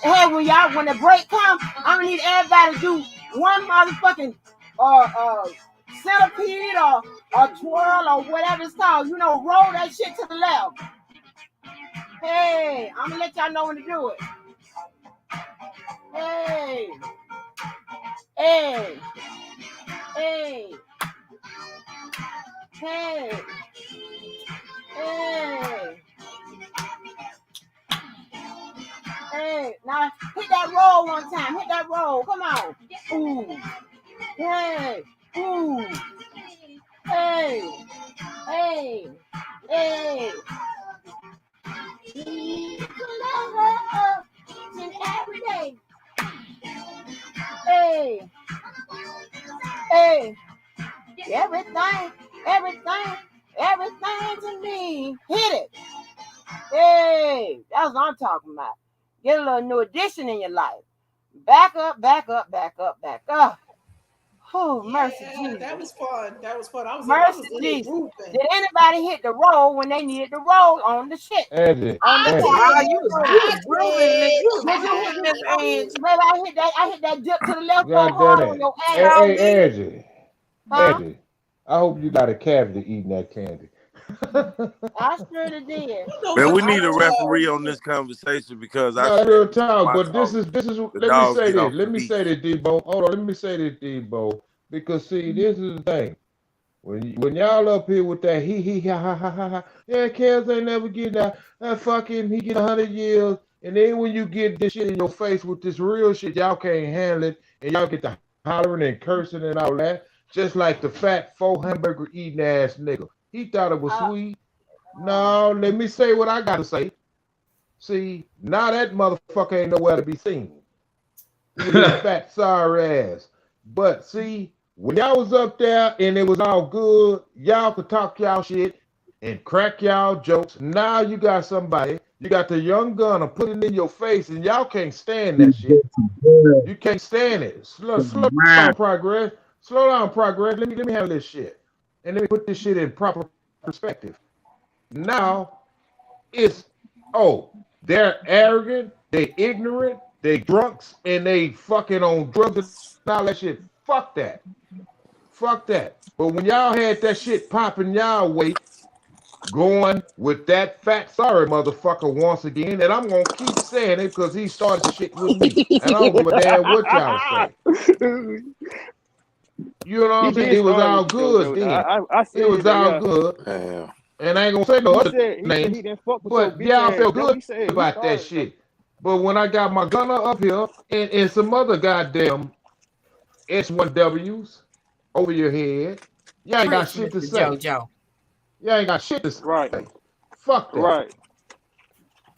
A: hey, when the break comes, I'm gonna need everybody to do one motherfucking centipede or twirl or whatever it's called. You know, roll that shit to the left. Hey, I'm gonna let y'all know when to do it. Hey, hey, hey, hey, hey, hey. Now hit that roll one time. Hit that roll. Come on. Ooh. Hey. Ooh. Hey. Hey. Hey. Each and every day. Hey. Hey. Everything. Everything. Everything to me. Hit it. Hey. That's what I'm talking about. Get a little new addition in your life. Back up, back up, back up, back up. Oh, mercy
E: Yeah,
A: Jesus.
E: that was fun. That was fun. I was
A: Mercy
E: in here
A: Jesus.
E: grouping.
A: Did anybody hit the roll when they needed to roll on the shit?
F: Angie,
A: On the
E: I
F: Angie.
A: part?
O: Wow,
E: did.
O: you
E: I
O: was grooving,
E: did.
O: you was
A: Did you hit
O: grooving,
A: this?
O: Miss Angie.
A: Maybe I hit that dip to the left so
F: God damn
A: hard on
F: it.
A: your
O: You
A: ass.
O: sure
F: Hey,
O: did.
F: Angie.
A: Huh?
F: Angie. I hope you got a cavity eating that candy.
A: I sure did.
E: You know
P: Man,
E: what
P: we
A: I
P: need a
E: you
A: did.
P: referee on this conversation because I
F: No, that's
P: said
F: real
P: it too
F: talk.
P: much.
F: But this is.
P: The
F: Let me
P: dogs
F: say
P: get
F: this.
P: off the
F: Let me say
P: leash.
F: this, Debo. Hold on. Let me say this, Debo. Because see, this is the thing. When y'all up here with that he ha, yeah, Kels ain't never getting that fucking he get 100 years, and then when you get this shit in your face with this real shit, y'all can't handle it, and y'all get to hollering and cursing and all that, just like the fat hamburger eating ass nigga. He thought it was sweet. No, let me say what I gotta say. See, now that motherfucker ain't nowhere to be seen with his fat sorry ass. But see, when y'all was up there and it was all good, y'all could talk y'all shit and crack y'all jokes. Now you got somebody, you got the young gunner putting in your face, and y'all can't stand that shit. You can't stand it. Slow down, progress. Slow down, progress. Let me handle this shit, and let me put this shit in proper perspective. Now it's they're arrogant, they ignorant, they drunks, and they fucking on drugs and all that shit. Fuck that. Fuck that. But when y'all had that shit popping y'all weight, going with that fat sorry motherfucker once again, and I'm gonna keep saying it because he started the shit with me. And I don't give a damn what y'all say. You know what
Q: He
F: I'm saying?
Q: did
F: It was
Q: start
F: all
Q: with you,
F: good
Q: JoJo.
F: then.
Q: I
F: It was
Q: said that,
F: all
Q: yeah.
F: good.
P: Damn.
F: And I ain't gonna say no other
Q: He said he
F: names,
Q: didn't fuck with your
F: but
Q: bitch
F: y'all
Q: ass.
F: felt
Q: That's what
F: good
Q: he said. He
F: about that
Q: started though.
F: shit. But when I got my gunner up here and some other goddamn S1Ws over your head, y'all ain't got
N: Preach,
F: shit to
N: Mr.
F: say.
N: JoJo.
F: Y'all ain't got shit to say.
Q: Right,
F: Fuck that.
Q: right.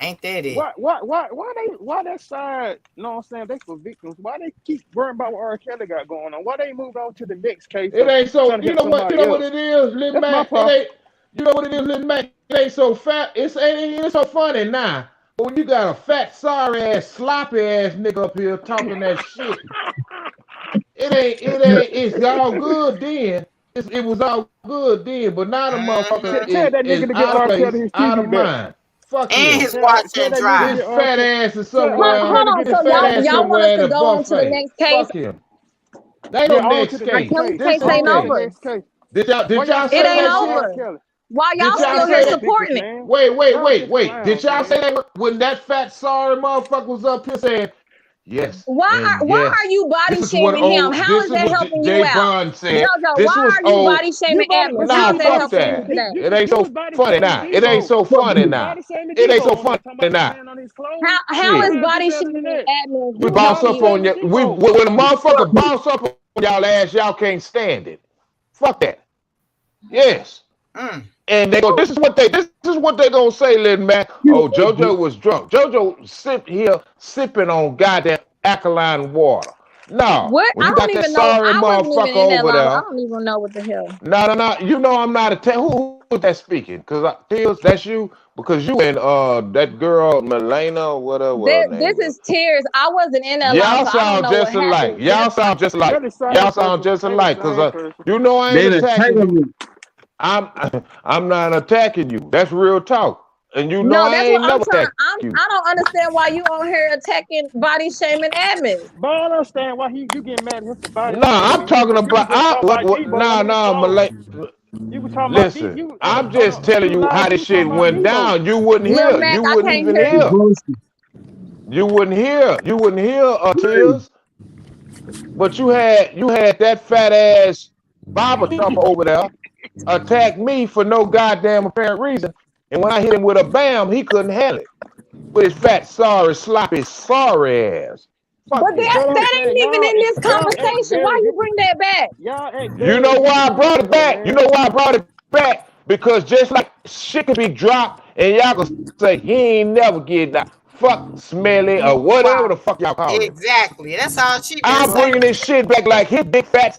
N: Ain't that it?
Q: Why that side, you know what I'm saying, they for victims. Why they keep worrying about what R. Kelly got going on? Why they move on to the next case
F: It
Q: of
F: ain't so.
Q: trying to
F: You
Q: help
F: know what? You
Q: somebody
F: know what
Q: else?
F: it is, Lil
Q: That's my
F: Mac. It
Q: problem.
F: ain't. You know what it is, Lil Mac. It ain't so fat. It's so funny now. But when you got a fat, sorry ass, sloppy ass nigga up here talking that shit, it's all good then. It was all good then, but now the motherfucker
Q: Tell
F: is
Q: that nigga to get
F: out of
Q: R. Kelly
F: place,
Q: his
F: out of
Q: TV back.
F: mind. Fuck
N: And
F: him.
N: his washer
Q: Tell
N: and
Q: that nigga to
N: dryer.
F: His
Q: get R.
F: fat
Q: Kelly.
F: ass is
Q: Tell R.
F: somewhere.
O: Hold
Q: Kelly
O: on.
Q: get his
O: So
F: His fat
Q: TV
O: y'all
F: ass
Q: back.
O: y'all want
F: somewhere
O: us
F: at
O: to
F: a
O: go on to the
F: buffet.
O: next case?
F: Fuck him. They ain't
Q: Yeah,
F: no
Q: on to
F: next
Q: the next
F: case.
O: Kelly's
Q: case.
F: This
O: case
F: is the
O: ain't
Q: On to the
F: case.
O: over.
Q: next case.
F: Did
Q: Why y'all
F: y'all
O: It
Q: still
F: say
O: ain't
F: that
Q: around
F: shit?
Q: R.
O: over.
Q: Kelly?
O: Why
F: Did
O: y'all
Q: Y'all
F: y'all
O: still
Q: still
O: here
F: say
Q: some
F: that?
Q: bitches,
O: supporting it?
Q: man. Y'all
F: Wait,
Q: still
F: wait. Did
Q: clowns,
F: y'all say
Q: man.
F: that when that fat sorry motherfucker was up here saying yes and
O: Why are
F: yes?
O: you body
F: This is what
O: shaming him?
F: old.
O: How
F: This
O: is
F: is
O: that
F: what
O: helping you
F: Jay
O: out?
F: Bond said.
O: Jojo, why
F: This was
O: are you
F: old.
O: body
Q: You
O: shaming
Q: body,
O: admin?
Q: but see,
O: How is
F: Nah,
Q: you
O: that
Q: body
F: fuck
O: helping
Q: shaming.
O: you
F: that.
O: today?
F: It ain't
Q: You
F: so
Q: was body
F: funny
Q: shaming
F: now. It ain't
Q: Debo.
F: so funny
Q: You was
F: now.
Q: body shaming
F: It ain't so
Q: Debo.
F: funny
Q: Talking about
F: now.
Q: playing on his clothes.
O: How
Q: You
F: Shit.
O: is
Q: crying
O: body
Q: yourself to the
O: shaming
Q: neck.
O: admin
F: We
Q: You was
F: bounce
Q: body
F: up
O: helping
F: on
Q: shaming
F: you.
Q: Debo.
F: When the motherfucker bounce up on y'all ass, y'all can't stand it. Fuck that. Yes.
N: Mm.
F: And they go, this is what they gonna say, little man. Oh, JoJo was drunk. JoJo sipping on goddamn alkaline water. No,
O: what?
F: when
O: I
F: you
O: don't
F: got that
O: even know.
F: sorry
O: I wasn't even
F: motherfucker
O: in that
F: over
O: line. I
F: there.
O: don't even know what the hell.
F: No. You know I'm not who was that speaking? Cause Teals, that's you. Because you and that girl Melena, whatever her
O: This
F: name is.
O: is tears. I wasn't in that line,
F: Y'all
O: so I don't
F: sound
O: know what
F: just alike.
O: happened.
F: Y'all sound just alike.
Q: They're the same
F: Y'all sound
Q: person.
F: just
Q: They the
F: alike. Cause
Q: same person.
F: you know I ain't
G: They the
F: attacking you.
G: Taylor.
F: I'm I'm not attacking you. That's real talk. And you know
O: No,
F: I
O: that's what
F: ain't
O: I'm
F: never
O: trying.
F: attacked you.
O: I don't understand why you on here attacking body shaming admin.
Q: But I don't understand why you getting mad at him for body
F: Nah,
Q: shaming
F: I'm
Q: you
F: talking
Q: when you
F: about
Q: was just talking about Debo
F: nah
Q: on his
F: nah
Q: clothes.
F: Malay.
Q: You was talking about D.
F: Listen,
Q: You
F: I'm
Q: on
F: just telling
Q: two
F: you how
Q: lives. You
F: this
Q: was talking
F: shit
Q: about
F: went
Q: Debo.
F: down. You wouldn't
O: Lil
F: hear.
O: Mac,
F: You
O: I
F: wouldn't
O: can't
F: even
O: hear
F: hear.
O: you.
F: You wouldn't hear. You wouldn't hear tears. But you had that fat ass barber chopper over there attack me for no goddamn apparent reason. And when I hit him with a bam, he couldn't handle it. With his fat, sorry, sloppy, sorry ass.
O: But
F: Fuck him.
Q: But I'm
O: that
Q: saying
O: ain't even in this
Q: y'all act
O: conversation. Why
Q: very
O: you bring that back?
Q: y'all act
F: You
Q: very
F: know why I brought it
Q: disrespectful,
F: back? You
Q: man.
F: know why I brought it back? Because just like shit can be dropped and y'all can say he ain't never get that fuck smelly or whatever
N: Wow.
F: the fuck y'all call him.
N: Exactly. That's all she been
F: I'm
Q: But
N: saying.
F: bringing this shit back like his big fat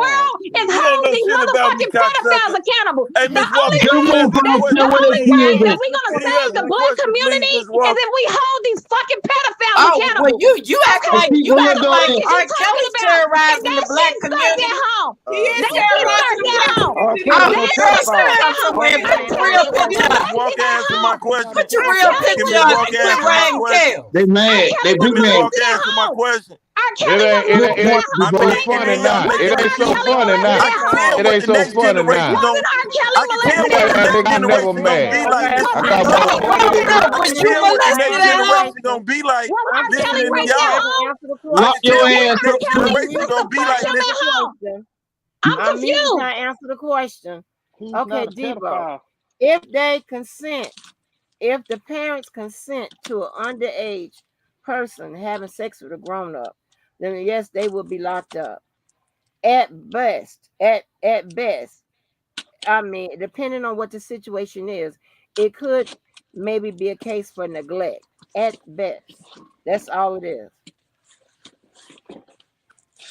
O: world is
P: You don't
O: hold
P: know
O: these
P: shit about me,
O: motherfucking pedophiles
P: cocksucker.
O: accountable.
P: Hey,
O: The
P: Miss Walker,
O: only
P: can you
O: way
P: answer the question,
O: the only
P: please?
O: way that we're gonna
P: Can you
O: save
P: answer
O: the
P: the
O: black
P: question, please,
O: community
P: Miss
O: is if
P: Walker?
O: we hold these fucking pedophiles
E: Oh well,
O: accountable.
E: you acting
O: Okay,
E: like you
O: so
E: acting like
O: what is you
E: R.
O: talking
E: Kelly's
O: about? And
E: terrorizing the
O: that
E: black
O: shit starts at
E: community.
O: home.
E: He is
O: That shit
E: terrorizing
O: starts
E: the
O: at
E: black
O: home.
L: R.
E: community.
L: Kelly
E: Oh,
L: no
O: That
E: girl,
O: shit
L: pedophile.
O: starts
E: come
O: at home.
E: somewhere
L: R.
E: and
L: Kelly
E: put
O: I'm
L: ain't
E: your
L: no
E: real
O: telling you,
E: picture
O: the
L: pedophile.
P: Can Miss
E: up.
O: black
P: Walker
O: is at
P: answer my
O: home.
P: question?
E: Put your
O: R.
E: real
O: Kelly
P: Can
O: was
E: picture
P: Miss
E: up
P: Walker
E: and
O: molested
E: quit
O: at
P: answer my
O: home.
E: riding
P: question?
E: tails.
F: They
O: R.
F: mad. They
O: Kelly
F: big
O: was
P: Can Miss
F: mad.
P: Walker
O: molested at
P: answer my
O: home.
P: question?
O: R.
F: It
O: Kelly was
F: ain't.
O: molested
F: It
O: at
F: ain't
P: I
O: home.
F: so
P: mean,
O: Nigga,
P: it
F: funny
P: ain't help
F: now.
P: making
F: It
O: wasn't
P: the
F: ain't
O: R.
F: so
P: truth.
O: Kelly
F: funny
O: molested
F: now.
P: I
O: at
P: can
O: home?
P: tell
F: It
P: what
F: ain't
P: the
F: so
P: next
F: funny
P: generation
F: now.
P: gonna.
O: Wasn't R. Kelly
P: I can tell
O: molested
F: You
P: what
O: at
P: the
F: gotta
P: next
F: admit, I
O: home?
F: never
P: generation gonna
F: mad.
P: be like
A: Okay,
F: I
P: listening to
F: got
A: okay,
F: more
P: y'all.
F: money
A: okay,
F: than
E: No,
F: you.
P: I
E: was
P: can
E: you
P: tell what the
E: molested
P: next
A: answer
E: at
A: the
E: home?
P: generation gonna
A: question.
P: be like
O: Was R.
A: Auntie
O: Kelly
P: listening to
A: Mimi,
O: raped at
A: let
P: y'all.
A: me
O: home?
A: answer the
P: I
F: Lock
P: can
A: question.
F: your
P: tell
O: Did
P: what the
F: ass
O: R.
F: up.
P: next
O: Kelly's
A: Auntie
P: generation
O: sister
P: gonna
A: Mimi,
P: be
A: can I
O: fuck
P: like
O: him
A: answer
O: at
A: the
P: listening.
O: home?
A: question?
O: I'm
A: Mimi, can I
O: confused.
A: answer the question?
L: He's
A: Okay,
L: not a
A: Debo.
L: pedophile.
A: If they consent, if the parents consent to an underage person having sex with a grown up, then yes, they will be locked up. At best, at best, I mean, depending on what the situation is, it could maybe be a case for neglect. At best, that's all it is.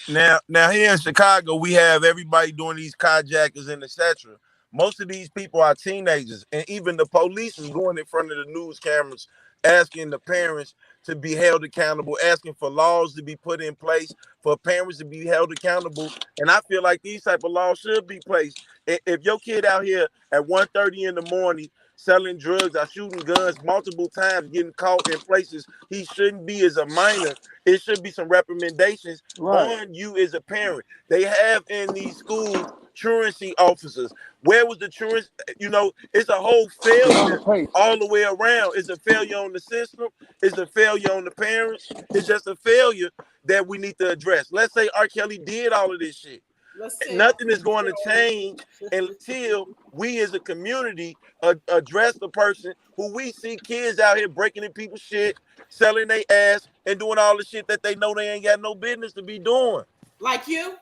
P: Now here in Chicago, we have everybody doing these carjackers and etc. Most of these people are teenagers, and even the police is going in front of the news cameras, asking the parents to be held accountable, asking for laws to be put in place for parents to be held accountable. And I feel like these type of laws should be placed. If your kid out here at 1:30 in the morning selling drugs or shooting guns multiple times, getting caught in places he shouldn't be as a minor, it should be some recommendations
Q: Right.
P: on you as a parent. They have in these schools truancy officers. Where was the truancy? You know, it's a whole
Q: On the
P: failure
Q: pace.
P: all the way around. It's a failure on the system. It's a failure on the parents. It's just a failure that we need to address. Let's say R. Kelly did all of this shit. Nothing is going to change until we as a community address the person who we see kids out here breaking in people's shit, selling their ass, and doing all the shit that they know they ain't got no business to be doing.
E: Like you?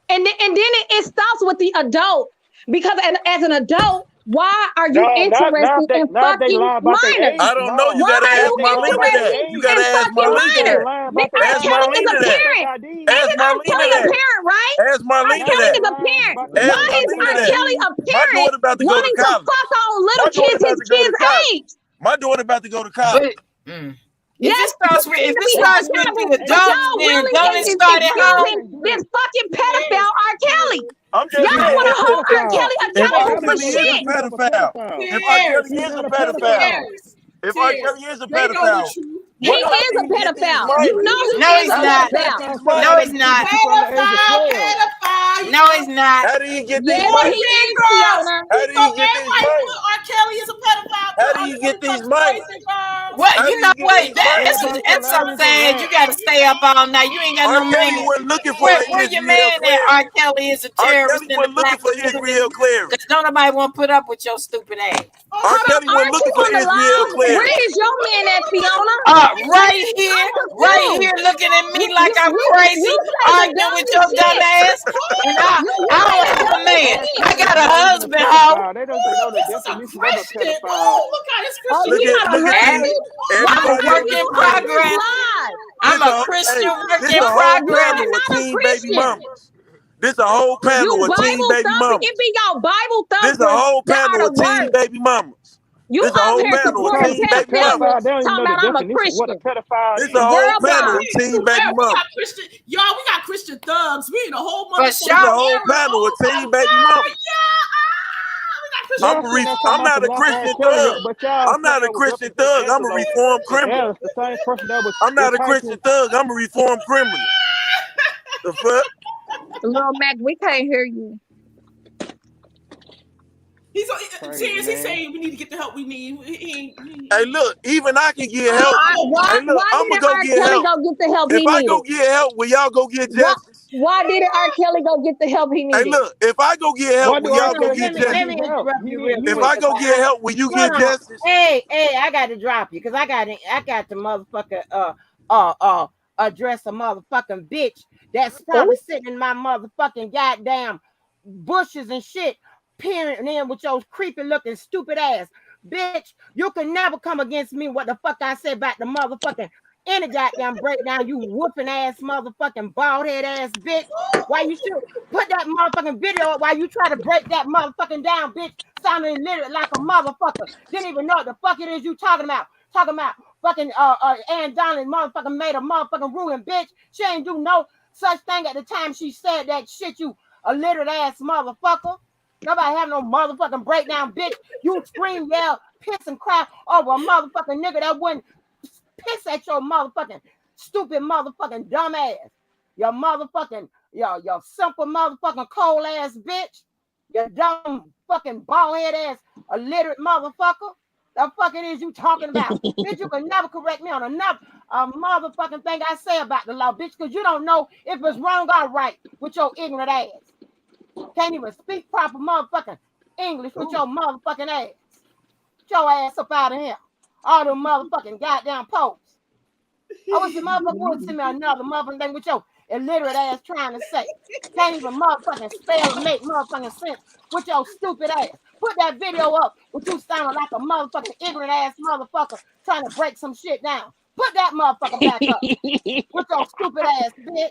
O: And then it stops with the adult. Because as an adult, why are you interested in
Q: now they
O: fucking
Q: lie about their
O: minors?
Q: age.
P: I don't know. You
O: Why
P: gotta
O: are
P: ask
O: you
P: Marlena that.
O: interested
P: You
O: in
P: gotta ask
O: fucking
Q: Now
P: Marlena
Q: they
P: that.
O: minors?
Q: lying
O: R.
Q: about their
P: Ask
Q: age.
O: Kelly is
P: Marlena
O: a
Q: They got
P: that.
Q: fake
O: parent.
Q: ID.
P: Ask
O: Ain't R.
P: Marlena
O: Kelly a
P: that.
O: parent, right?
P: Ask
O: R.
P: Marlena
Q: Now
O: Kelly
Q: they
P: that.
O: is a
Q: lying
O: parent.
Q: about their
P: Ask
O: Why
Q: age.
O: is
Q: Fake
P: Marlena
O: R.
P: that.
O: Kelly
Q: ID.
O: a
P: My
O: parent
P: daughter about to go to
O: wanting to
P: college.
O: fuck on
P: My
O: little
P: daughter
O: kids his
P: about to go to
O: kids'
P: college.
O: age?
P: My daughter about to go to
N: But
P: college.
N: if
O: Yes,
N: it
O: you
N: starts with
O: need
N: if
O: to
N: it
O: be held
N: starts with
O: accountable,
N: the
O: but
N: adults,
O: y'all
N: then
O: really
N: don't it start at home?
O: excusing this fucking pedophile R. Kelly.
P: I'm just
O: Y'all
Q: He's
O: want
Q: not
O: to
Q: a
P: saying
O: hold R.
Q: pedophile.
O: Kelly
P: if
Q: What
P: R.
O: accountable for
Q: happened
P: Kelly
Q: was
P: is a
O: shit.
Q: definition of a
P: pedophile,
Q: pedophile.
P: if R.
E: Tears.
P: Kelly
Q: He's
P: is a
Q: not a
P: pedophile,
Q: pedophile.
E: Tears.
P: if R.
E: Tears.
P: Kelly is a
E: They know the
P: pedophile,
E: truth.
O: He
E: They
P: what?
E: know
P: How
O: is
P: did
O: a
P: he get these
O: pedophile. You
P: minors?
O: know he
N: No,
O: is
N: he's
O: a
P: How did he
N: not.
P: get
O: pedophile.
P: these
Q: Pedophiles
N: No,
P: minors?
N: he's
Q: selling
N: not.
Q: people under the age of
E: pedophile,
Q: 12.
E: pedophile, you
N: No,
E: know.
N: he's not.
P: How did he get these
O: Yes, he
E: Boys
P: minors?
E: and
O: is,
E: girls,
O: Fiona.
P: How did
E: people
P: he get
E: and
P: these
E: white
P: minors?
E: put R. Kelly is a pedophile too.
P: How did
E: R.
P: he
E: Kelly
P: get
E: fucks
P: these
E: boys
P: minors?
E: and girls.
N: What
P: How
N: you
P: did
N: know?
P: he get
N: What
P: these
N: that
Q: He
P: minors?
Q: about
N: it's
Q: selling
N: some
Q: houses for
N: saying you
Q: rent.
N: got to stay up all night. You ain't got
P: R.
N: no
P: Kelly
N: man.
P: wasn't looking for
N: Where your
P: Israel
N: man at?
P: clearance.
N: R. Kelly is a
P: R.
N: terrorist
P: Kelly
N: in the
P: wasn't looking
N: black
P: for
N: community
P: Israel clearance.
N: because don't nobody want to put up with your stupid ass.
E: Oh,
P: R.
E: so
P: Kelly wasn't
O: Aren't you
P: looking for
O: on the
P: Israel
O: live? Where
P: clearance.
O: is your man at, Fiona?
N: Right
O: I'm
N: here,
O: confused.
N: looking at me like I'm
O: You
N: crazy,
O: say the
N: arguing with
O: dumbest
N: your dumb
O: shit.
N: ass, and
O: You
N: I
O: say
N: don't
O: the
N: have a
O: dumbest
N: man.
Q: R.
O: shit.
N: I
Q: Kelly
N: got
Q: is
N: a
Q: not even a
N: husband, hoe.
Q: pedophile. They don't even know the
E: this is a
Q: definition of a
E: Christian.
Q: pedophile.
E: Oh, look how this
O: Oh,
E: Christian
O: you got a
P: Look at
E: man.
P: these.
O: husband? Why
N: I'm a
O: are
P: Everybody on
N: work
O: you
N: in
P: this
O: on
P: panel.
O: this
N: progress.
O: live?
N: I'm a
P: Hey,
N: Christian work
P: this
N: in
P: a whole
O: You
N: progress.
O: are
P: panel of
O: not a
P: teen baby
O: Christian.
P: mamas. This a whole panel
O: You
P: of teen
O: Bible
P: baby
O: thumping. It
P: mamas.
O: be your Bible
P: This a
O: thumpers
P: whole
O: that
P: panel
O: are
P: of
O: the
P: teen
O: worst.
P: baby mamas.
O: You
P: This a
O: up
P: whole
O: here
P: panel of
Q: Because
O: supporting
P: teen
Q: a
P: baby mamas.
O: pedophilia,
Q: pedophile, they don't even
O: talking
Q: know the
O: about I'm a
Q: definition of what a
O: Christian.
Q: pedophile
P: This a
Q: is.
P: whole
O: Girl,
P: panel
O: bye.
P: of teen baby
E: We
P: mamas.
E: got Christian, y'all. We got Christian thugs. We in a whole
N: For
P: This
E: motherfucking
P: a
N: sure.
P: whole
E: era.
P: panel of
E: Oh my
P: teen baby
E: God,
P: mamas.
E: yeah. We got Christian.
Q: Y'all sitting there talking
P: I'm
Q: about
P: not
Q: some
P: a
Q: knock R.
P: Christian
Q: Kelly,
P: thug.
Q: but y'all
P: I'm
Q: sitting
P: not a
Q: there would
P: Christian
Q: represent
P: thug. I'm a
Q: Angelo
P: reformed
Q: and
P: criminal.
Q: Alice, the same person that was
P: I'm not a Christian
Q: fighting.
P: thug. I'm a reformed criminal. The fuck?
O: Little Mac, we can't hear you.
E: He's
Q: Crazy,
E: Tears. He's
Q: man.
E: saying we need to get the help we need.
P: Hey, look, even I can get help.
E: Oh,
P: Hey, look,
O: Why
P: I'm gonna
O: didn't
P: go
O: R.
P: get
O: Kelly
P: help.
O: go get the help
P: If
O: he
P: I go
O: needed?
P: get help, will y'all go get
O: Why,
P: justice?
O: why didn't R. Kelly go get the help he
P: Hey,
O: needed?
P: look, if I go get help,
Q: Why do
P: will
Q: R.
P: y'all
A: Hold
P: go
A: on,
Q: Kelly
P: get
Q: need to
A: let
Q: need
A: me
P: justice?
Q: help?
A: interrupt
Q: He
A: you
Q: need
A: real
Q: he
P: If
A: quick.
Q: need
P: I
A: 'Cause
P: go get help, will you
A: hold
P: get
A: on.
P: justice?
A: Hey, I got to drop you because I got to motherfucker address a motherfucking bitch that's probably
O: Oh,
A: sitting in my motherfucking goddamn bushes and shit, peering in with your creepy looking stupid ass. Bitch, you can never come against me what the fuck I said about the motherfucking any goddamn breakdown, you whooping ass motherfucking bald head ass bitch. Why you should put that motherfucking video up while you try to break that motherfucking down, bitch, sounding literally like a motherfucker. Didn't even know what the fuck it is you talking about. Talking about fucking Ann Donald motherfucking made a motherfucking ruling, bitch. She ain't do no such thing at the time she said that shit, you illiterate ass motherfucker. Nobody have no motherfucking breakdown, bitch. You scream, yell, piss, and cry over a motherfucking nigga that wouldn't piss at your motherfucking stupid motherfucking dumb ass. Your motherfucking, your simple motherfucking cold ass bitch. You dumb fucking bald head ass illiterate motherfucker. The fuck it is you talking about? Bitch, you can never correct me on another motherfucking thing I say about the law, bitch, because you don't know if it's wrong or right with your ignorant ass. Can't even speak proper motherfucking English with your motherfucking ass. Get your ass up out of here. All them motherfucking goddamn posts. I wish the motherfucker would send me another motherfucking thing with your illiterate ass trying to say. Can't even motherfucking spell or make motherfucking sense with your stupid ass. Put that video up with you sounding like a motherfucking ignorant ass motherfucker trying to break some shit down. Put that motherfucker back up with your stupid ass, bitch.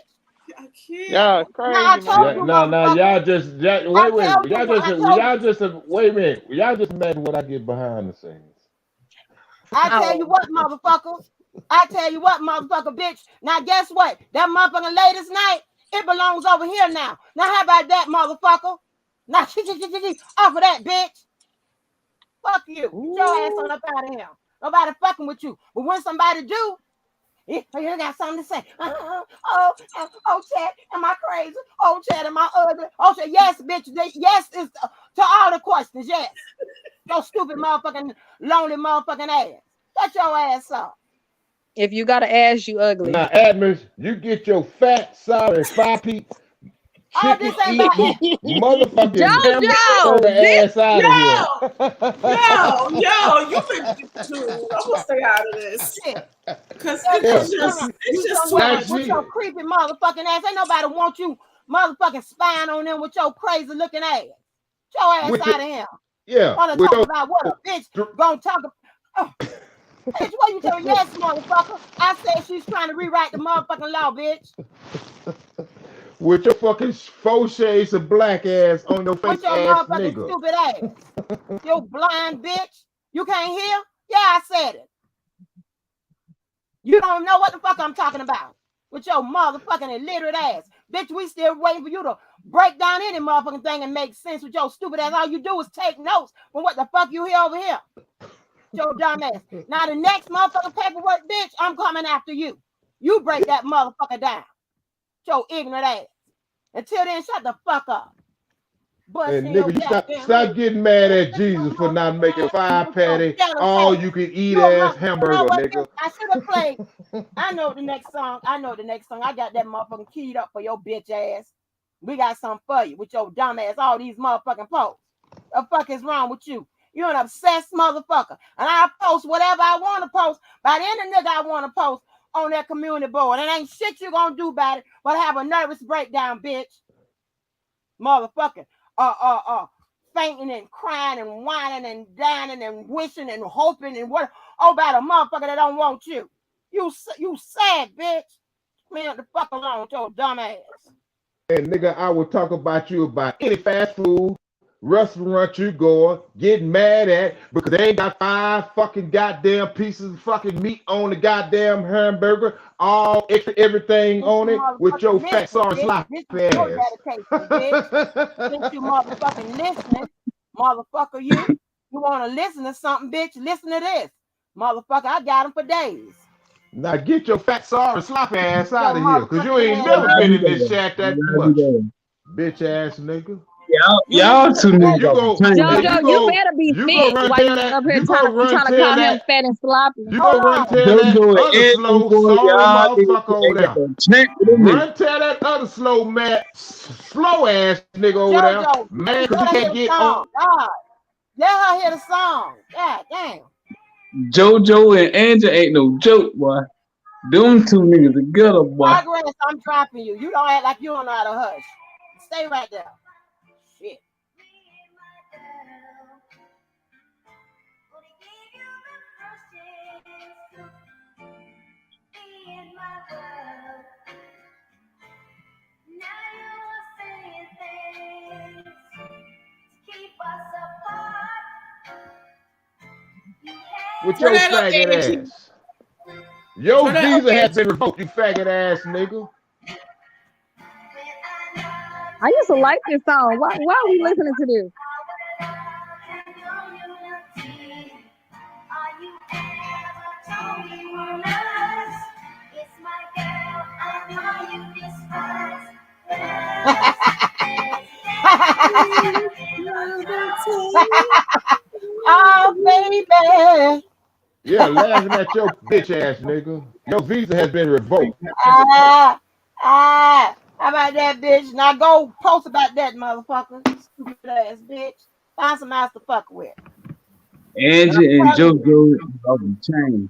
E: I can't.
Q: Yeah,
A: Now I
Q: crazy,
A: told
F: Yeah,
A: you,
Q: man.
F: no,
A: motherfucker.
F: y'all just
A: I
F: wait,
A: tell you, I told you.
F: y'all just wait a minute. Y'all just imagine what I get behind the scenes.
A: I tell you
O: Oh.
A: what, motherfucker. I tell you what, motherfucker, bitch. Now guess what? That motherfucking latest night, it belongs over here now. Now how about that, motherfucker? Now off of that, bitch. Fuck you. Get your ass on up out of here. Nobody fucking with you. But when somebody do, you got something to say. Oh, Chad, am I crazy? Oh, Chad, am I ugly? Oh, Chad, yes, bitch. Yes is to all the questions. Yes. Your stupid motherfucking lonely motherfucking ass. Shut your ass up.
O: If you got an ass, you ugly.
F: Now, Adams, you get your fat, sorry, 5 peat,
A: All
F: chicken
A: this ain't about
F: eating, motherfucking hamburger
O: JoJo, bitch.
F: ass out of here.
E: You been too. I'm gonna stay out of this
A: shit.
E: because
F: Yeah,
E: it's
A: You
E: just too
A: somewhere
F: now
E: much.
A: with your
F: shit.
A: creepy motherfucking ass. Ain't nobody want you motherfucking spying on them with your crazy looking ass. Get your ass
F: With your,
A: out of here.
F: yeah,
A: Want to
F: with
A: talk
F: your,
A: about what a bitch gonna talk about? Oh, bitch, what you tell? Yes, motherfucker. I said she's trying to rewrite the motherfucking law, bitch.
F: with your fucking 4 shades of black ass on your
A: With
F: face
A: your
F: ass
A: motherfucking
F: nigga.
A: stupid ass. You blind bitch. You can't hear? Yeah, I said it. You don't know what the fuck I'm talking about. With your motherfucking illiterate ass. Bitch, we still waiting for you to break down any motherfucking thing and make sense with your stupid ass. All you do is take notes from what the fuck you hear over here. Your dumb ass. Now the next motherfucking paperwork, bitch, I'm coming after you. You break that motherfucker down. Your ignorant ass. Until then, shut the fuck up.
F: And
A: Busting your
F: nigga, you
A: goddamn head.
F: stop getting mad at Jesus for not making 5 patty,
A: Jealous
F: all
A: ass.
F: you can eat
A: You're
F: ass
A: my, you know
F: hamburger,
A: what, bitch?
F: nigga.
A: I should have played. I know the next song. I got that motherfucking keyed up for your bitch ass. We got something for you with your dumb ass. All these motherfucking posts. The fuck is wrong with you? You're an obsessed motherfucker. And I post whatever I want to post by any nigga I want to post on that community board. And ain't shit you gonna do about it but have a nervous breakdown, bitch. Motherfucker. Fainting and crying and whining and dining and wishing and hoping and what about a motherfucker that don't want you. You sad, bitch. Man, the fuck alone with your dumb ass.
F: And nigga, I will talk about you about any fast food restaurant you go, getting mad at because they ain't got 5 fucking goddamn pieces of fucking meat on the goddamn hamburger, all extra everything
A: Since
F: on
A: you
F: it with your
A: motherfucking
F: fat
A: listening,
F: sorry
A: bitch.
F: sloppy
A: This is your
F: ass.
A: dedication, bitch. Since you motherfucking listening, motherfucker, you want to listen to something, bitch? Listen to this, motherfucker. I got them for days.
F: Now get your fat sorry sloppy ass
A: Your
F: out of here, cause you
A: motherfucking
F: ain't
A: head
F: never
A: ass.
F: been in this chat that much, bitch ass nigga.
A: You need
G: Y'all
A: to
G: two
A: put
F: And
G: niggas
F: you
G: off the
F: go,
G: chain.
F: and
O: JoJo, you better be
F: you go
O: fit
F: run
O: while
F: tell
O: you
F: that,
O: up here
F: you go run
O: trying to
F: tell
O: call him
F: that,
O: fat and sloppy.
F: you go
A: hold
F: run
A: on.
F: tell that
G: JoJo and
F: other
G: Andrew
F: slow,
G: boy,
F: sorry
G: y'all niggas
F: motherfucker over
G: ain't got
F: there.
G: no check for them niggas.
F: Run tell that other slow mad, slow ass nigga over there,
A: JoJo,
F: man, cause
A: let
F: he
A: her hear
F: can't
A: the
F: get on.
A: song. God, let her hear the song. God damn.
G: JoJo and Andrew ain't no joke, boy. Them two niggas together, boy.
A: Progress, I'm dropping you. You don't act like you don't know how to hush. Stay right there. Shit.
F: With
E: Turn
F: your
E: that up,
F: faggot
E: Angie.
F: ass. Your
E: Turn that up,
F: visa has
E: Angie.
F: been revoked, you faggot ass nigga.
O: I used to like this song. Why are we listening to this?
A: Oh, baby.
F: Yeah, laughing at your bitch ass nigga. Your visa has been revoked.
A: How about that, bitch? Now go post about that, motherfucker. Stupid ass bitch. Find some else to fuck with. And I'm
G: Angie and
A: telling you,
G: JoJo off the chain.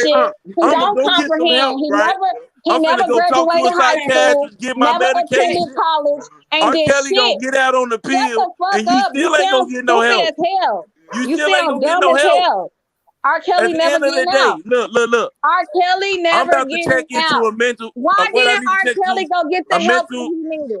O: shit. He
P: I'm gonna
O: don't
P: go get some
O: comprehend.
P: help, right?
O: He
P: I'm
O: never
P: finna go talk to a
O: graduated high school,
P: psychiatrist, get my
O: never attended
P: medication.
O: college, ain't
P: R.
O: did
P: Kelly gonna
O: shit.
P: get out on the
O: Shut
P: pill,
O: the fuck
P: and you
O: up. You
P: still ain't gonna
O: sound
P: get no
O: stupid
P: help.
O: as hell.
P: You
O: You
P: still ain't
O: sound
P: gonna get
O: dumb
P: no
O: as
P: help.
O: hell. R.
P: At
O: Kelly
P: the
O: never
P: end of the
O: getting
P: day,
O: out.
P: look.
O: R. Kelly
P: I'm
O: never
P: about to
O: getting
P: check into
O: out.
P: a mental.
O: Why
P: What I
O: didn't
P: need to
O: R.
P: check
O: Kelly
P: to
O: go get
P: a
O: the help that
P: mental
O: he needed?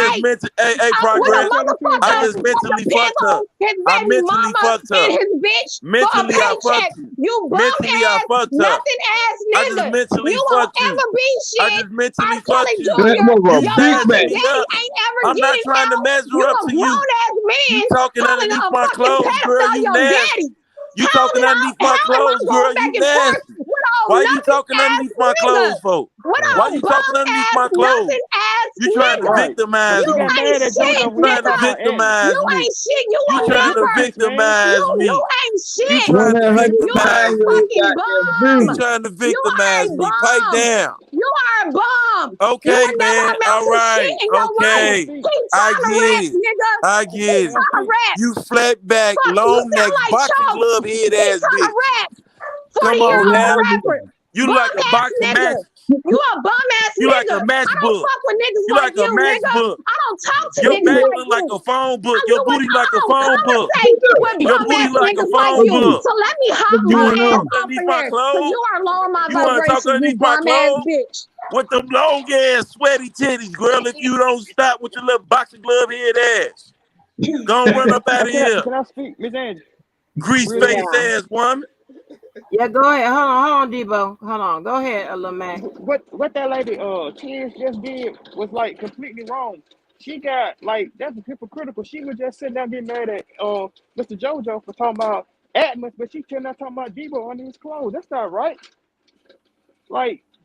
P: just
O: night
P: mentally, hey,
O: with a
P: progress. I
O: motherfucker
P: just
O: with a
P: mentally
O: pig
P: fucked her.
O: on his
P: I
O: baby
P: mentally
O: mama
P: fucked
O: and
P: her.
O: his bitch for a
P: Mentally, I
O: paycheck.
P: fucked you.
O: You bum
P: Mentally, I
O: ass,
P: fucked her.
O: nothing ass
P: I just
O: nigga.
P: mentally
O: You won't
P: fucked you.
O: ever be
P: I
O: shit.
P: just mentally
O: R.
P: fucked
O: Kelly
P: you.
O: Jr.,
P: You
O: your
P: sizing
O: mama
P: me
O: daddy
P: up.
O: ain't ever
P: I'm not
O: getting
P: trying to
O: out.
P: measure
O: You
P: up
O: a
P: to
O: grown
P: you.
O: ass
P: You
O: man
P: talking
O: calling
P: underneath
O: a
P: my
O: fucking
P: clothes, girl.
O: pedophile
P: You
O: your
P: nasty.
O: daddy.
P: You talking underneath my
O: How am I
P: clothes,
O: going
P: girl.
O: back
P: You
O: and forth
P: nasty.
O: with old
P: Why you
O: nothing
P: talking
O: ass
P: underneath my
O: nigga?
P: clothes, folks?
O: With
P: Why
O: old
P: you
O: bum
P: talking underneath
O: ass,
P: my clothes?
O: nothing ass
P: You trying to
O: nigga.
Q: Right. But
P: victimize
Q: she
O: You
Q: got
P: me.
O: ain't
Q: mad at
O: shit,
Q: JoJo
P: You
Q: when he
P: trying to
O: nigga.
Q: talking about Atlas.
O: You
P: victimize me.
O: ain't shit. You
P: You
O: a
P: trying to
O: bummer.
Q: Atlas, man.
P: victimize
O: You
P: me.
O: ain't
P: You
O: shit.
P: trying to
O: You are a
P: victimize me.
O: fucking
P: You
O: bum.
P: trying to
O: You are
P: victimize
O: a
P: me. Pipe
O: bum.
P: down.
O: You are a bum. You
P: Okay,
O: will never
P: man.
O: amount
P: All
O: to shit
P: right.
O: in your life.
P: Okay.
O: Keep
P: I
O: trying to
P: get
O: rap,
P: it.
O: nigga.
P: I
O: Keep
P: get it.
O: trying to rap.
P: You flat back,
O: Fuck, you
P: long
O: sound
P: neck,
O: like
P: boxing
O: Chuck.
P: glove head
O: Keep
P: ass
O: trying to
P: bitch.
O: rap.
P: Come
O: 40 year
P: on
O: old
P: now.
O: rapper.
P: You
O: Bum
P: like a
O: ass
P: boxing
O: nigga.
P: match.
O: You a bum ass
P: You like
O: nigga.
P: a
O: I don't
P: matchbook.
O: fuck with niggas
P: You
O: like
P: like a
O: you, nigga.
P: matchbook.
O: I don't talk to
P: Your
O: niggas
P: back
O: like
P: look like
O: you.
P: a phone book.
O: You
P: Your
O: would
P: booty like a
O: I
P: phone
O: don't
P: book.
O: conversate with
P: Your
O: bum
P: booty
O: ass
P: like a
O: niggas like
P: phone
O: you.
P: book.
O: So let me hop
P: You
O: my
P: want to
O: ass
P: talk
O: off
P: underneath
O: in
P: my
O: there. Cause
P: clothes?
O: you are low on my
P: You want to talk
O: vibrations, you
P: underneath my
O: bum ass
P: clothes?
O: bitch.
P: With them long ass sweaty titties, girl, if you don't stop with your little boxing glove head ass. Gonna run up out of here.
Q: Can I speak, Miss Angie?
P: Grease
Q: Real
P: face
Q: quick.
P: ass woman.
A: Yeah, go ahead. Hold on, Debo. Hold on. Go ahead, Lil Mac.
Q: What that lady Tears just did was like completely wrong. She got like that's hypocritical. She was just sitting there getting mad at Mr. JoJo for talking about Atmos, but she cannot talking about Debo under his clothes. That's not right. Like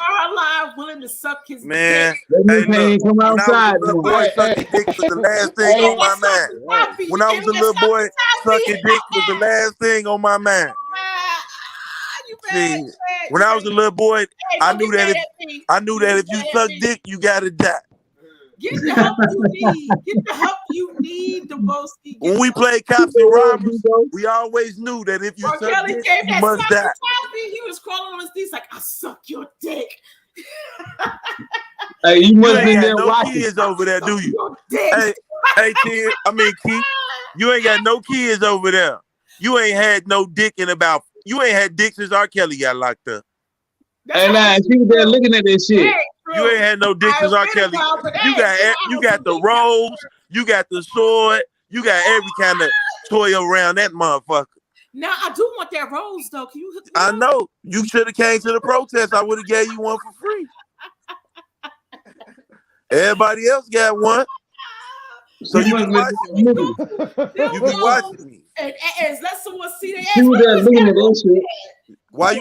E: her line willing to suck his
P: Man,
E: dick.
P: hey, look.
G: Come
P: When I was a
G: outside,
P: little
G: boy.
P: boy, sucking dick was the last thing on my mind. When I was a little boy, sucking dick was the last thing on my mind. See, when I was a little boy, I knew that if you suck dick, you gotta die.
E: Get the help you need. Get the help you need, the most.
P: When we played cops and robbers, we always knew that if you
E: Or
P: suck
E: Kelly
P: dick,
E: gave
P: you
E: that
P: must die.
E: Toppy. He was crawling on his knees like, I suck your dick.
G: Hey, you
P: You
G: must
P: ain't
G: been
P: got
G: there
P: no
G: watching.
P: kids over there, do you?
E: Your dick.
P: Hey, Keith, you ain't got no kids over there. You ain't had no dick you ain't had dick since R. Kelly got locked up.
G: And she was there looking at this shit.
P: You ain't had no dick since R. Kelly. You got the rose, you got the sword, you got every kind of toy around that motherfucker.
E: Now I do want that rose though. Can you hook me
P: I
E: up?
P: know. You should have came to the protest. I would have gave you one for free. Everybody else got one. So you be watching me. You be watching me.
E: And let someone see their
G: She was there looking at that shit.
P: Why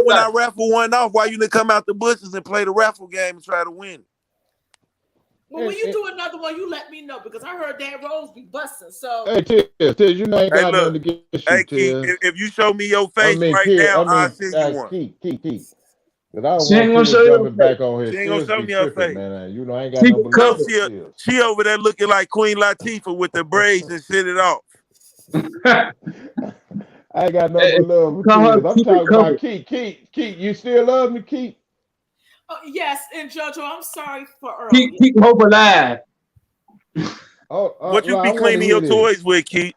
P: when I raffle one off, why you didn't come out the bushes and play the raffle game and try to win?
E: Well, when you do another one, you let me know because I heard that rose be busting. So
F: Hey, Tiz, you know I ain't got nothing to get you, Tiz.
P: If you show me your face now, I'll send you one.
F: Keith. Cause
G: She
F: I
G: ain't
F: don't
G: gonna
F: want
G: show
F: Tiz
G: you her
F: jumping back on here.
P: She ain't gonna
F: Tiz
P: show
F: be
P: me her
F: tripping,
P: face.
F: man. You know I ain't got no love for Tiz.
P: She over there looking like Queen Latifah with the braids and shit it off.
F: I ain't got no love for Tiz. I'm talking about Keith. You still love me, Keith?
E: Oh, yes, and JoJo, I'm sorry for earlier.
G: Keep hope alive.
P: What you be cleaning your toys with, Keith?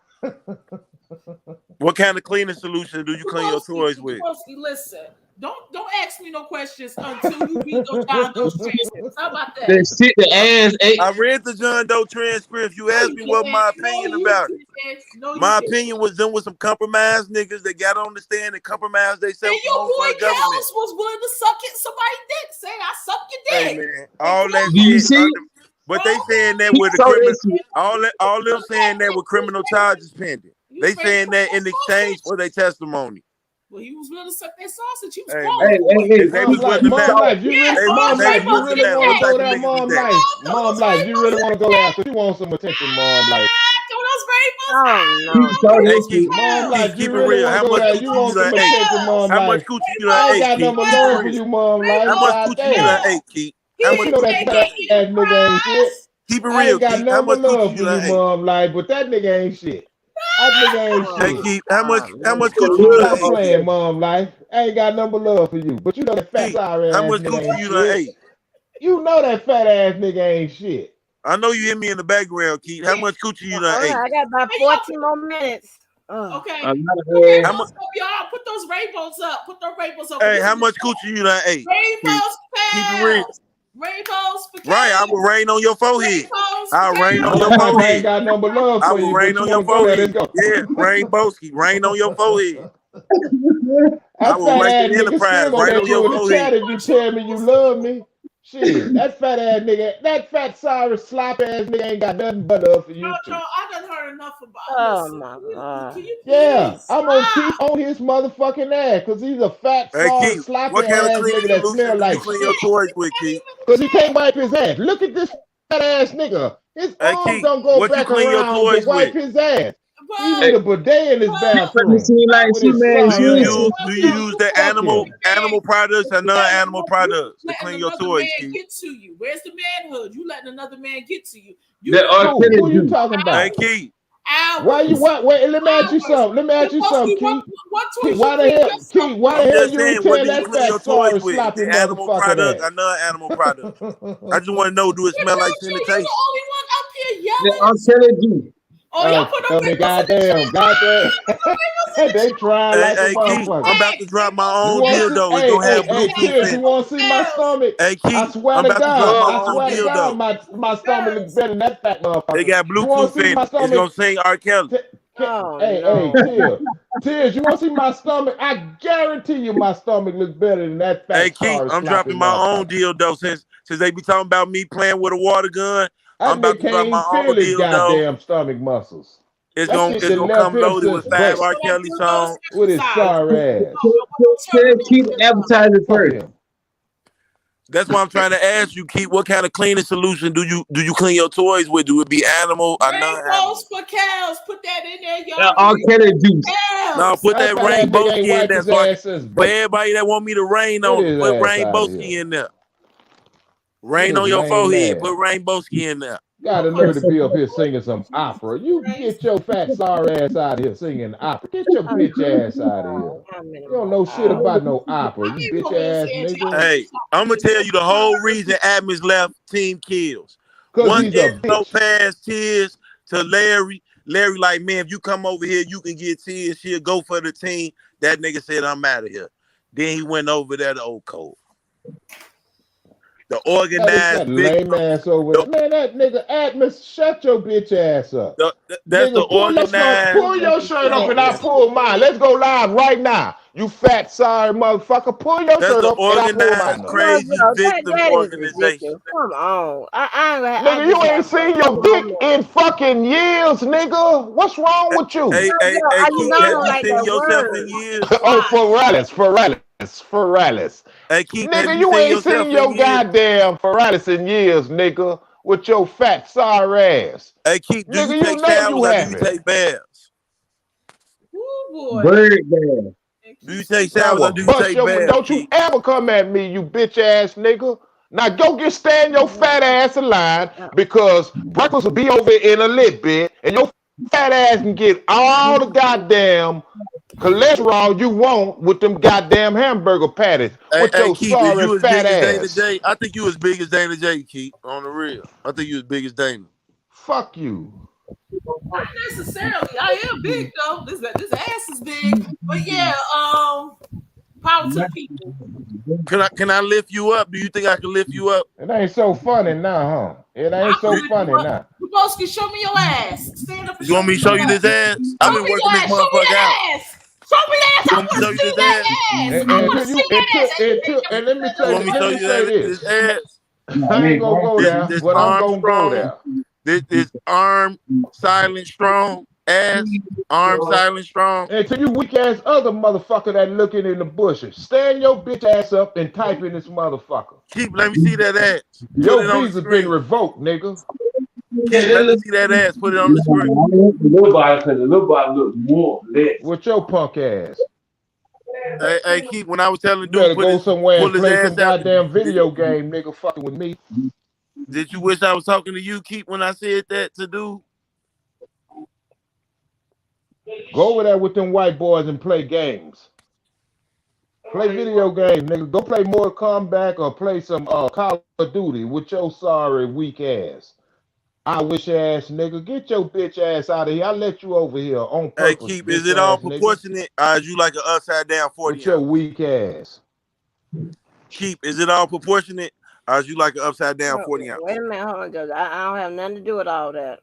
P: What kind of cleaning solution do you clean your toys with?
E: Listen, don't ask me no questions until you read those John Doe transcripts. How about that?
G: That shit the ass ate.
P: I read the John Doe transcripts. You asked me what my opinion about it. My opinion was them with some compromised niggas that got on the stand and compromised themselves.
E: And your boy Kels was willing to suck it somebody's dick, saying I suck your dick.
P: Hey man, all that shit. But they saying that with a criminal, all them saying that with criminal charges pending. They saying that in exchange for their testimony.
E: Well, he was willing to suck that sausage. He was calling.
P: They was willing to
F: Mom life, you really want to go there, Mom life. Mom life, you really want to go there because you want some attention, Mom life. Mom life, you really want to go there. You want some attention, Mom life.
P: How much coochie you
F: I
P: done
F: ain't got
P: ate,
F: no more love for you, Mom life.
P: How much coochie you done ate, Keith? How much
F: You know that fat ass nigga ain't shit.
P: Keep it
F: I
P: real,
F: ain't got
P: Keith.
F: no
P: How
F: more
P: much
F: love
P: coochie
F: for
P: you
F: you,
P: done ate?
F: Mom life, but that nigga ain't shit. That nigga ain't shit.
P: Hey, Keith, how much coochie you done
F: Stop
P: ate?
F: playing, Mom life. I ain't got no more love for you, but you know that fat sorry
P: How
F: ass
P: much
F: nigga
P: coochie
F: ain't
P: you done
F: shit.
P: ate?
F: You know that fat ass nigga ain't shit.
P: I know you hear me in the background, Keith. How much coochie you done ate?
A: I got about 14 more minutes.
E: Okay.
G: Okay,
E: y'all. Put those rainbows up. Put those rainbows up.
P: Hey, how much coochie you done ate?
E: Rainbows for
P: Keep it real.
E: Rainbows for
P: Right, I will rain on your forehead. I'll rain on your
F: Mom life, I ain't
P: forehead.
F: got no more love
P: I
F: for
P: will
F: you,
P: rain
F: but
P: on
F: you
P: your
F: want to go there, let's
P: forehead.
F: go.
P: Yeah, Rainbowski, rain on your forehead. I
F: That
P: will
F: fat
P: write
F: ass
P: the
F: nigga
P: Enterprise
F: still gonna
P: right
F: let
P: on
F: you
P: your
F: in the chat
P: forehead.
F: if you tell me you love me. Shit, that fat ass nigga, that fat sorry slop ass nigga ain't got nothing but love for you too.
E: JoJo, I done heard enough about.
A: Oh my god.
E: Can you
F: Yeah,
E: please
F: I'm gonna keep on his motherfucking ass because he's a fat,
P: Hey,
F: sorry,
P: Keith,
F: sloppy
P: what kind of
F: ass
P: cleaning
F: nigga that
P: solution
F: smell
P: do you
F: like
P: clean your
F: shit.
P: toys with, Keith?
F: Because he can't wipe his ass. Look at this fat ass nigga. His
P: Hey,
F: arms
P: Keith,
F: don't go
P: what you
F: back
P: clean your
F: around to
P: toys
F: wipe
P: with?
F: his ass. He
G: Hey,
F: need a bidet in his
G: but it
F: bathroom
G: seem like
F: with
G: she
F: his
G: mad. She
F: sorry ass.
P: Do you use the
F: Fuck him.
P: animal products or non-animal products to
E: letting
P: clean your
E: another
P: toys,
E: man
P: Keith?
E: get to you? Where's the manhood? You letting another man get to you?
G: that R. Kelly
F: Who you
G: do.
F: talking
P: Hey,
F: about?
P: Keith.
F: Why you what? Wait, let me ask you something. Let me ask you something, Keith. Keith, why the hell, Keith? Why
P: I'm
F: the hell
P: just
F: you ain't
P: saying, what
F: tell
P: do you
F: that
P: clean
F: fat
P: your toys
F: sorry
P: with?
F: sloppy
P: The animal
F: motherfucker
P: product
F: that?
P: or non-animal product? I just want to know, do it smell like
E: You're the
P: sanitation?
E: only one up here
G: That
E: yelling.
G: R. Kelly do.
E: Oh, y'all put up
F: I mean, goddamn. They trying like a
P: Hey, Keith, I'm
F: motherfucker.
P: about to drop my
F: You
P: own
F: want to see?
P: dildo. It's
F: Hey,
P: gonna have
F: hey,
P: Bluetooth
F: Tiz,
P: in
F: you
P: it.
F: want to see my stomach?
P: Hey,
F: I
P: Keith,
F: swear
P: I'm
F: to
P: about to drop
F: God,
P: my
F: I
P: own
F: swear to God,
P: dildo.
F: my stomach looks better than that fat
P: It
F: motherfucker.
P: got
F: You want to
P: Bluetooth
F: see
P: in
F: my
P: it. It's gonna
F: stomach?
P: sing R. Kelly.
F: Hey, Tiz, you want to see my stomach? I guarantee you my stomach looks better than that
P: Hey,
F: fat,
P: Keith,
F: sorry,
P: I'm
F: sloppy
P: dropping my own
F: motherfucker.
P: dildo since they be talking about me playing with a water gun.
F: That
P: I'm about
F: nigga
P: to
F: can't
P: drop
F: even
P: my own
F: feel his
P: dildo.
F: goddamn stomach muscles.
P: It's
F: That
P: gonna
F: shit
P: it's
F: that
P: gonna
F: left
P: come
F: him
P: loaded
F: since
P: with 5
F: birth
P: R. Kelly songs.
F: with his sorry ass.
G: Tell Keith advertising
F: Fuck
G: first.
F: him.
P: That's why I'm trying to ask you, Keith, what kind of cleaning solution do you clean your toys with? Do it be animal or non-animal?
E: Rainbows for cows. Put that in there, y'all.
G: All Kelly juice.
P: No, put
F: That's
P: that
F: why that
P: rainbow
F: nigga ain't
P: ski in
F: wiped
P: there
F: his
P: so I can,
F: ass since
P: for
F: birth.
P: everybody that want me to rain
F: Get
P: on,
F: his
P: put
F: ass out
P: rainbow
F: of
P: ski
F: here.
P: in there.
F: Get
P: Rain
F: his
P: on your
F: lame
P: forehead,
F: ass.
P: put rainbow ski in there.
F: Got the nerve to be up here singing some opera. You get your fat sorry ass out of here singing opera. Get your bitch ass out of here. You don't know shit about no opera. You bitch ass nigga.
P: Hey, I'm gonna tell you the whole reason Adams left Team Kills.
F: Cause
P: Once
F: he's a
P: Enzo
F: bitch.
P: passed Tears to Larry, Larry like, man, if you come over here, you can get Tears. She'll go for the team. That nigga said, I'm out of here. Then he went over there to Old Code. The organized
F: That lame ass over there. Man, that nigga Atmos, shut your bitch ass up.
P: That's the
F: Nigga, pull your shirt up and I pull mine. Let's go live right now. You fat sorry motherfucker. Pull your
P: That's
F: shirt
P: the
F: up and I pull
P: organized
F: mine up.
P: crazy victims
A: that is
P: organization.
A: ridiculous. Come on. I
F: Nigga,
A: just
F: you ain't
A: have
F: seen
A: a
F: your dick in fucking years, nigga. What's wrong with you?
P: Hey,
A: you
P: Keith,
A: know I
P: have
A: don't
P: you
A: like
P: seen
A: that
P: yourself in
A: word.
P: years?
F: Oh, Ferralis.
P: Hey, Keith, have
F: Nigga,
P: you
F: you
P: seen
F: ain't
P: yourself
F: seen
P: in
F: your
P: years?
F: goddamn Ferralis in years, nigga, with your fat sorry ass.
P: Hey, Keith, do you
F: Nigga, you
P: take
F: know
P: showers
F: you
P: or do you
F: haven't.
P: take baths?
E: Oh boy.
G: Bird man.
P: Do you take
F: I
P: showers or
F: will
P: do you
F: bust
P: take
F: your.
P: baths,
F: Don't you
P: Keith?
F: ever come at me, you bitch ass nigga. Now go stand your fat ass in line because breakfast will be over in a little bit, and your fat ass can get all the goddamn cholesterol you want with them goddamn hamburger patties with
P: Hey,
F: your
P: Keith, is
F: sorry
P: you as
F: fat
P: big as Dana
F: ass.
P: J? I think you as big as Dana J, Keith, on the real. I think you as big as Dana.
F: Fuck you.
E: Not necessarily. I am big though. This ass is big. But yeah, power to the people.
P: Can I lift you up? Do you think I can lift you up?
F: It ain't so funny now, huh? It
E: I
F: ain't
E: can
F: so
E: lift
F: funny
E: you up.
F: now.
E: Dubowski, show me your ass. Stand up and
P: You
E: show
P: want
E: me
P: me to show
E: your
P: you
E: ass.
P: this ass? I've
E: Show
P: been
E: me
P: working
E: your
P: this
E: ass. Show me
P: motherfucker
E: that
P: out.
E: ass. Show me that ass.
P: You
E: I
P: want me to
E: want
P: show
E: to
P: you
E: see
P: this
E: that
P: ass?
E: ass. I want to see that ass.
F: And let me
P: You want me to show you
F: say
P: this
F: this.
P: ass?
F: I ain't gonna go there,
P: This
F: but I'm gonna go
P: Armstrong,
F: there.
P: this arm silent strong ass, arm silent strong.
F: And to you weak ass other motherfucker that looking in the bushes, stand your bitch ass up and type in this motherfucker.
P: Keep let me see that ass. Put
F: Your
P: it on the
F: visa been
P: screen.
F: revoked, nigga.
P: Keep let me see that ass. Put it on the screen.
G: The little body look more lit.
F: With your punk ass.
P: Hey, Keep. When I was telling
F: You
P: dude
F: better go somewhere
P: pull
F: and
P: his
F: play some
P: ass out,
F: goddamn video game, nigga, fucking with me.
P: did you wish I was talking to you, Keep, when I said that to dude?
F: Go over there with them white boys and play games. Play video games, nigga. Go play Mortal Kombat or play some Call of Duty with your sorry weak ass. I wish ass nigga. Get your bitch ass out of here. I let you over here on
P: Hey,
F: purpose,
P: Keep, is
F: bitch
P: it all
F: ass nigga.
P: proportionate? Or is you like an upside down 40
F: With your
P: ounce?
F: weak ass.
P: Keep, is it all proportionate? Or is you like an upside down 40 ounce?
A: Wait a minute, hold on, Judge. I don't have nothing to do with all that.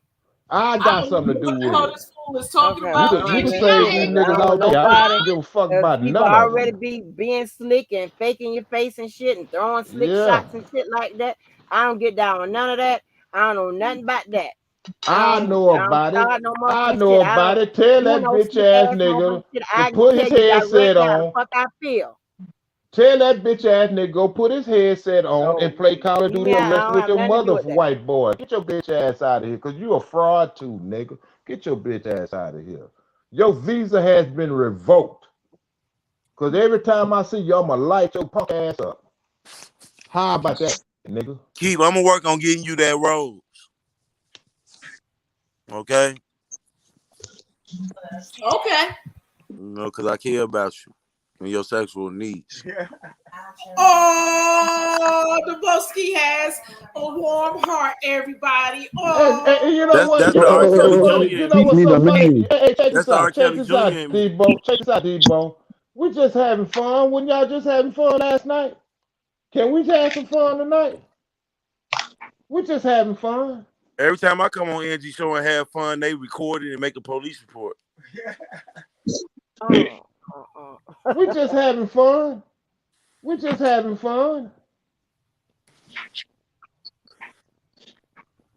F: I
E: I
F: got
E: don't
F: something
E: know
F: to do
E: what the
F: with
E: hell
F: it.
E: this fool is talking
A: Okay,
F: You
E: about.
F: can
A: I
F: you
A: don't
F: can
E: Bitch,
A: have
F: save
A: nothing
F: these
A: to do. I
F: niggas
A: don't
F: all
A: want
F: day. I
A: nobody.
F: don't give a fuck about
A: People
F: none of
A: already
F: them.
A: being slick and faking your face and shit and throwing slick
F: Yeah.
A: shots and shit like that. I don't get down with none of that. I don't know nothing about that.
F: I know
A: I don't
F: about it.
A: start no
F: I
A: monkey
F: know
A: shit. I
F: about
A: don't
F: it. Tell
A: do
F: that
A: no
F: bitch
A: slick
F: ass
A: ass
F: nigga
A: motherfucking shit.
F: to
A: I can
F: put
A: tell
F: his
A: you
F: headset
A: directly how the
F: on.
A: fuck I feel.
F: Tell that bitch ass nigga go put his headset on and
A: So
F: play Call of
A: leave
F: Duty
A: me
F: or
A: out. I
F: mess
A: don't
F: with
A: have
F: your
A: nothing to do
F: mother
A: with that.
F: white boy. Get your bitch ass out of here, cause you a fraud too, nigga. Get your bitch ass out of here. Your visa has been revoked. Cause every time I see you, I'ma light your punk ass up. How about that, nigga?
P: Keep, I'm gonna work on getting you that rose. Okay?
E: Okay.
P: No, because I care about you and your sexual needs.
E: Oh, Dubowski has a warm heart, everybody. Oh,
F: And you know what?
P: That's
F: You
P: the
F: know
P: R.
F: what's so
P: Kelly Jr.
F: funny? You
P: in
F: know
P: me.
F: what's so funny? Hey, check
P: That's
F: this
P: the R.
F: out. Check
P: Kelly
F: this
P: Jr.
F: out,
P: in me.
F: Debo. Check this out, Debo. We just having fun. Wasn't y'all just having fun last night? Can we just have some fun tonight? We just having fun.
P: Every time I come on Angie Show and have fun, they record it and make a police report.
F: We just having fun. We just having fun.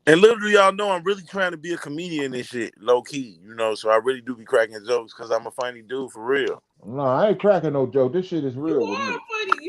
P: And little do y'all know, I'm really trying to be a comedian and shit, low key, you know. So I really do be cracking jokes because I'm a funny dude for real.
F: No, I ain't cracking no joke. This shit is
E: you
F: real with me.
E: are funny.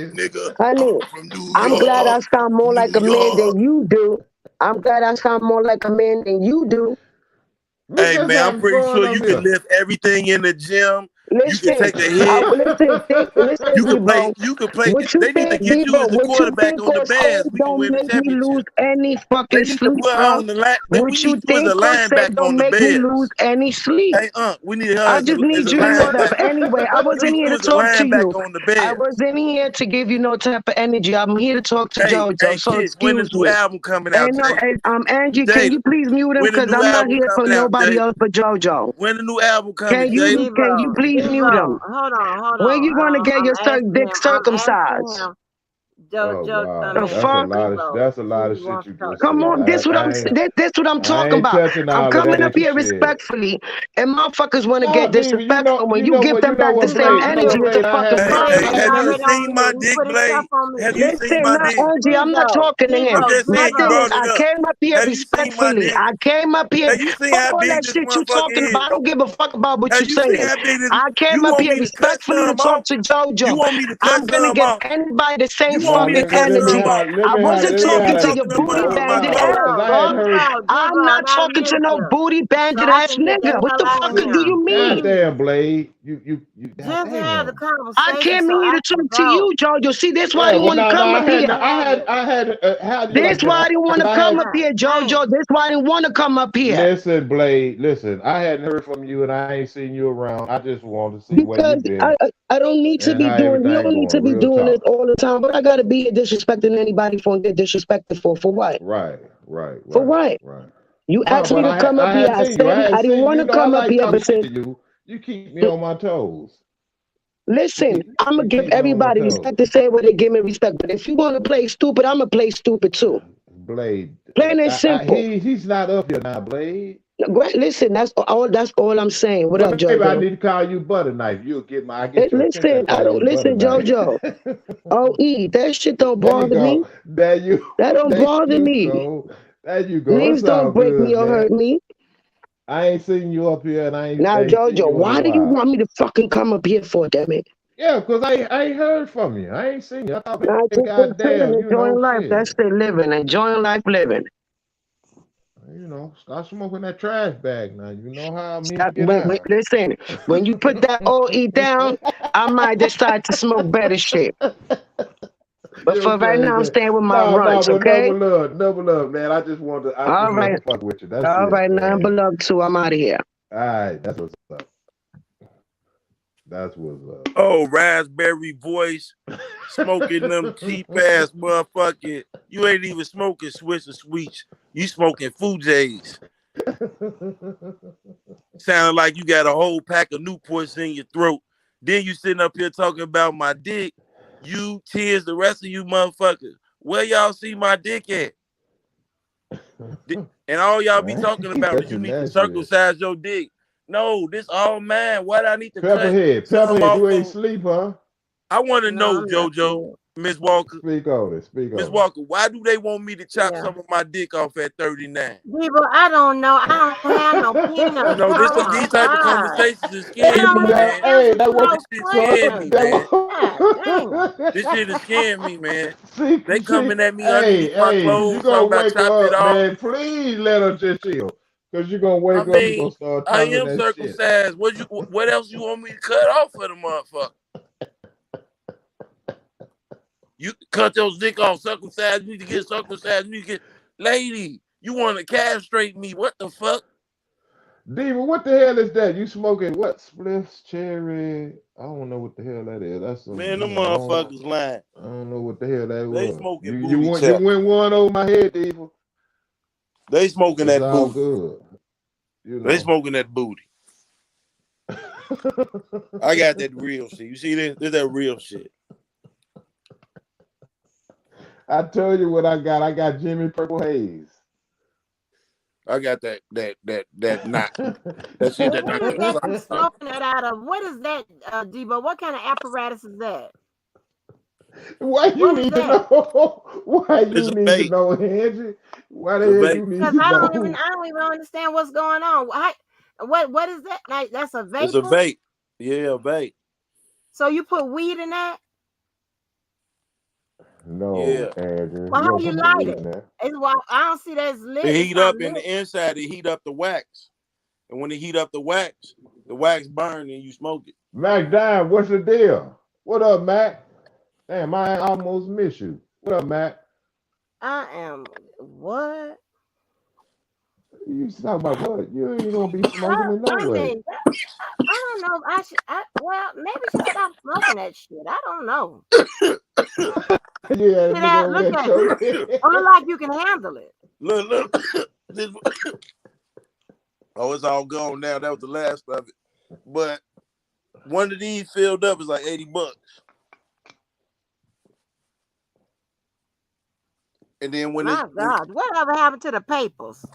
P: nigga.
R: Honey,
P: I'm from New
R: I'm glad I
P: York.
R: sound more
P: New
R: like a man
P: York.
R: than you do. I'm glad I sound more like a man than you do.
P: Hey man, I'm pretty sure you can lift everything in the gym. You can
R: Listen,
P: take a hit.
R: listen,
P: You can play.
R: Debo.
P: You can play.
R: What you
P: They need to
R: think,
P: get you
R: Debo?
P: as the
R: What you
P: quarterback
R: think
P: on the
R: cause
P: Bears. We can
R: don't
P: win the
R: make me lose
P: championship.
R: any
P: They
R: fucking
P: need to
R: sleep,
P: put her
R: bro?
P: on the line. We
R: What you
P: need you as a
R: think cause
P: linebacker
R: don't
P: on the
R: make me lose
P: Bears.
R: any sleep?
P: Hey, we need her
R: I
P: as a,
R: just
P: as
R: need
P: a
R: you to know that.
P: linebacker.
R: But anyway, I
P: We
R: wasn't
P: need
R: here
P: you
R: to
P: as a
R: talk to you.
P: linebacker on the
R: I
P: Bears.
R: wasn't here to give you no type of energy. I'm here to talk to
P: Hey,
R: JoJo. So
P: kids, when the
R: excuse
P: new
R: me.
P: album coming
R: And
P: out,
R: no,
P: Jada?
R: Angie, can
P: Jada,
R: you please mute him?
P: when the
R: Because
P: new
R: I'm not
P: album
R: here for
P: coming out,
R: nobody
P: Jada?
R: else but JoJo.
P: When the new album coming,
R: Can you
P: Jada?
R: please mute him?
A: Hold on.
R: When you gonna get
A: I'm
R: your
A: asking
R: dick
A: him.
R: circumcised?
F: Oh wow,
R: The fuck?
F: that's a lot of shit you just
R: Come
F: said.
R: on, this what this what I'm
F: I
R: talking
F: ain't
R: about.
F: touching
R: I'm
F: all of
R: coming
F: that
R: up here
F: extra shit.
R: respectfully, and motherfuckers want to
F: No,
R: get
F: Diva,
R: disrespectful. When you give them back the same energy, it's a
F: Blade, I
R: fucking
F: hadn't heard,
R: problem.
F: I hadn't
P: Have you
F: heard.
P: seen my dick, Blade? Have you seen
R: Listen,
P: my
R: not
P: dick?
R: Angie, I'm not talking to him.
P: I'm just
R: My
P: saying you
R: thing is,
P: brought it
R: I
P: up.
R: came up here
P: Have you seen my
R: respectfully.
P: dick?
R: I came up here.
P: Have you seen
R: Fuck
P: how
R: all
P: big
R: that
P: this
R: shit you
P: motherfucker
R: talking about. I
P: is?
R: don't give a fuck about what
P: Have
R: you
P: you seen
R: saying.
P: how big this?
R: I came
P: You
R: up
P: want
R: here
P: me to cut
R: respectfully to
P: some
R: talk
P: off?
R: to
P: You
R: JoJo.
P: want me to
R: I'm
P: cut
R: gonna
P: some
R: give
P: off?
R: anybody the same
P: You want me to
R: fucking
P: cut some
R: energy.
P: off?
R: I wasn't
P: This shit
R: talking
P: you
R: to your
P: talking
R: booty
P: about my
R: bandit
P: fault.
R: ass,
F: Cause I hadn't
R: dog.
F: heard.
R: I'm not talking to no booty bandit ass nigga. What the fuck do you mean?
F: Goddamn, Blade, you
A: Just have the
F: goddamn.
R: I
A: conversation
R: came
A: so
R: here
A: I
R: to
A: can
R: talk to
A: go.
R: you, Jojo. See, that's why
F: Yeah,
R: you
F: well,
R: want to
F: no,
R: come up here.
F: I had. How do you
R: This
F: like
R: why I
F: that?
R: didn't want
F: Cause
R: to
F: I
R: come
F: had.
R: up here, Jojo. This why I didn't want to come up here.
F: Listen, Blade. Listen, I hadn't heard from you, and I ain't seen you around. I just wanted to see where you
R: Because
F: been
R: I don't need to
F: and
R: be
F: how
R: doing. You
F: everything
R: don't need to
F: going.
R: be
F: Real
R: doing this
F: talk.
R: all the time. But I gotta be here disrespecting anybody for and get disrespected for what?
F: Right.
R: For what? You
F: No,
R: asked me
F: but
R: to come up
F: I
R: here.
F: hadn't
R: I
F: seen you.
R: said
F: I hadn't
R: I didn't
F: seen you.
R: want
F: You
R: to
F: know, I
R: come up
F: like
R: here,
F: talking
R: but
F: to
R: since
F: you. You keep me on my toes.
R: listen, I'm gonna
F: You
R: give
F: keep me on my
R: everybody
F: toes.
R: respect the same way they give me respect. But if you want to play stupid, I'm gonna play stupid too.
F: Blade.
R: Plain and simple.
F: He's not up here now, Blade.
R: Great. Listen, that's all. That's all I'm saying. What
F: Well,
R: up,
F: maybe I
R: JoJo?
F: need to call you butter knife. I get your attention. I
R: Listen, I
F: call
R: don't
F: you butter
R: listen,
F: knife.
R: JoJo. That shit don't
F: There you
R: bother me.
F: go. There you.
R: That don't
F: There
R: bother
F: you
R: me.
F: go. There you go.
R: Names
F: It's all
R: don't break me
F: good,
R: or
F: man.
R: hurt me.
F: I ain't seen you up here, and I
R: Now,
F: ain't seen
R: JoJo,
F: you in a
R: why do you
F: while.
R: want me to fucking come up here for, damn it?
F: Yeah, because I ain't heard from you. I ain't seen you. I thought,
R: I just been chilling,
F: goddamn,
R: enjoying life.
F: shit.
R: That's still living, enjoying life living.
F: Stop smoking that trash bag now. You know how me
R: Stop,
F: get down.
R: listen, when you put that OE down, I might decide to smoke better shit. But
F: You're
R: for right now, I'm
F: crazy.
R: staying with my
F: No,
R: runs,
F: but
R: okay?
F: double love, man. I just wanted
R: All right.
F: to fuck with you. That's
R: All
F: it,
R: right,
F: man.
R: nothing but love too. I'm out of here.
F: All right, that's what's up. That's what's up.
P: Oh, raspberry voice, smoking them cheap ass motherfucking. You ain't even smoking Swisher Sweets. You smoking Fujays. Sounding like you got a whole pack of Newports in your throat. Then you sitting up here talking about my dick. You, Tears, the rest of you motherfuckers. Where y'all see my dick at? And all y'all be talking about is you need to circumcise your dick. No, this all mine. Why do I need to
F: Pepperhead, you ain't sleep, huh?
P: I want to know, JoJo, Miss Walker.
F: Speak on it.
P: Miss Walker, why do they want me to chop some of my dick off at 39?
A: People, I don't know. I don't have no peanuts.
P: You know, these type of conversations is scaring me, man.
F: Hey, that was
P: This shit scared me, man. This shit is scaring me, man. They coming at me underneath my
F: you
P: clothes,
F: gonna
P: talking about
F: wake
P: chop it
F: up,
P: off.
F: man. Please let her just chill. Because you're gonna wake
P: I
F: up, you're
P: mean,
F: gonna start
P: I
F: talking
P: am
F: that shit.
P: circumcised. What else you want me to cut off for the motherfucker? You cut your dick off, circumcised. You need to get circumcised. You need to get, lady. You want to castrate me? What the fuck?
F: Diva, what the hell is that? You smoking what? Spliffs, cherry? I don't know what the hell that is. That's some,
P: Man, them motherfuckers lying.
F: I don't know what the hell that
P: They
F: was.
P: smoking
F: You
P: booty
F: went one over my head, Diva.
P: They smoking
F: It's
P: that
F: all
P: booty.
F: good.
P: They smoking that booty. I got that real shit. You see this? This that real shit.
F: I told you what I got. I got Jimmy Purple Haze.
P: I got that knot. That shit that
A: What is that you smoking that out of? What is that, Debo? What kind of apparatus is that?
F: Why you need to know? Why you need to know, Angie? Why the hell you need to know?
A: I don't even understand what's going on. What is that? Like, that's a vapor?
P: It's a vape. Yeah, a vape.
A: So you put weed in that?
F: No,
P: Yeah.
F: Andrew.
A: Well,
F: You
A: how
F: don't
A: you
F: put no
A: light
F: weed
A: it?
F: in there.
A: It's why I don't see that's lit.
P: It
A: It's
P: heat
A: not
P: up in
A: lit.
P: the inside. It heat up the wax, and when it heat up the wax burn and you smoke it.
F: Mac Dime, what's the deal? What up, Mac? Damn, I almost miss you. What up, Mac?
A: I am what?
F: You talking about what? You ain't gonna be smoking it no
A: I
F: way.
A: mean, I don't know if I should. Well, maybe I should stop smoking that shit. I don't know.
F: You had a
A: See
F: nigga
A: that?
F: over
A: Look
F: there
A: at it.
F: choking.
A: It look like you can handle it.
P: Look. Oh, it's all gone now. That was the last of it. But one of these filled up is like $80. And then
A: My God, whatever happened to the papers?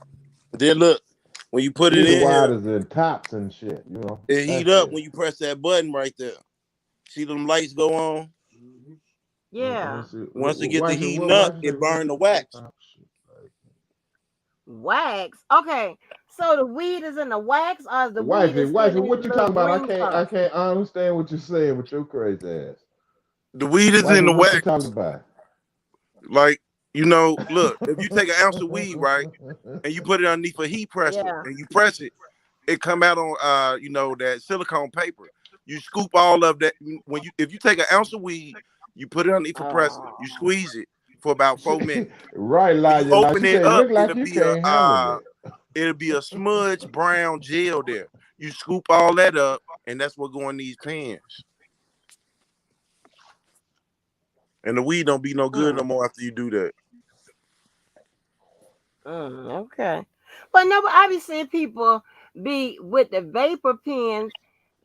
P: then look, when you put it
F: Heater
P: in here,
F: waters and tops and shit, you know.
P: it heat
F: That's
P: up
F: it.
P: when you press that button right there. See them lights go on?
A: Yeah.
P: Once it gets to
F: Watch it,
P: heating
F: what
P: up,
F: watch
P: it
F: it,
P: burn the wax.
A: Wax. Okay. So the weed is in the wax, or the weed is
F: Watch
A: still
F: it.
A: in
F: What
A: the
F: you
A: little
F: talking about?
A: green stuff?
F: I understand what you're saying with your crazy ass.
P: The weed is
F: Watch
P: in
F: it,
P: the
F: what you
P: wax.
F: talking about?
P: Like, look, if you take an ounce of weed, right, and you put it underneath a heat presser
A: Yeah.
P: and you press it, it come out on that silicone paper. You scoop all of that if you take an ounce of weed, you put it underneath a presser, you squeeze it for about 4 minutes.
F: Right,
P: When you
F: Lanya. Now
P: open
F: she
P: it
F: say,
P: up,
F: look like you can't handle it.
P: it'll be a smudge brown gel there. You scoop all that up, and that's what go in these pans. And the weed don't be no good no more after you do that.
A: Okay. But no, but I be seeing people be with the vapor pens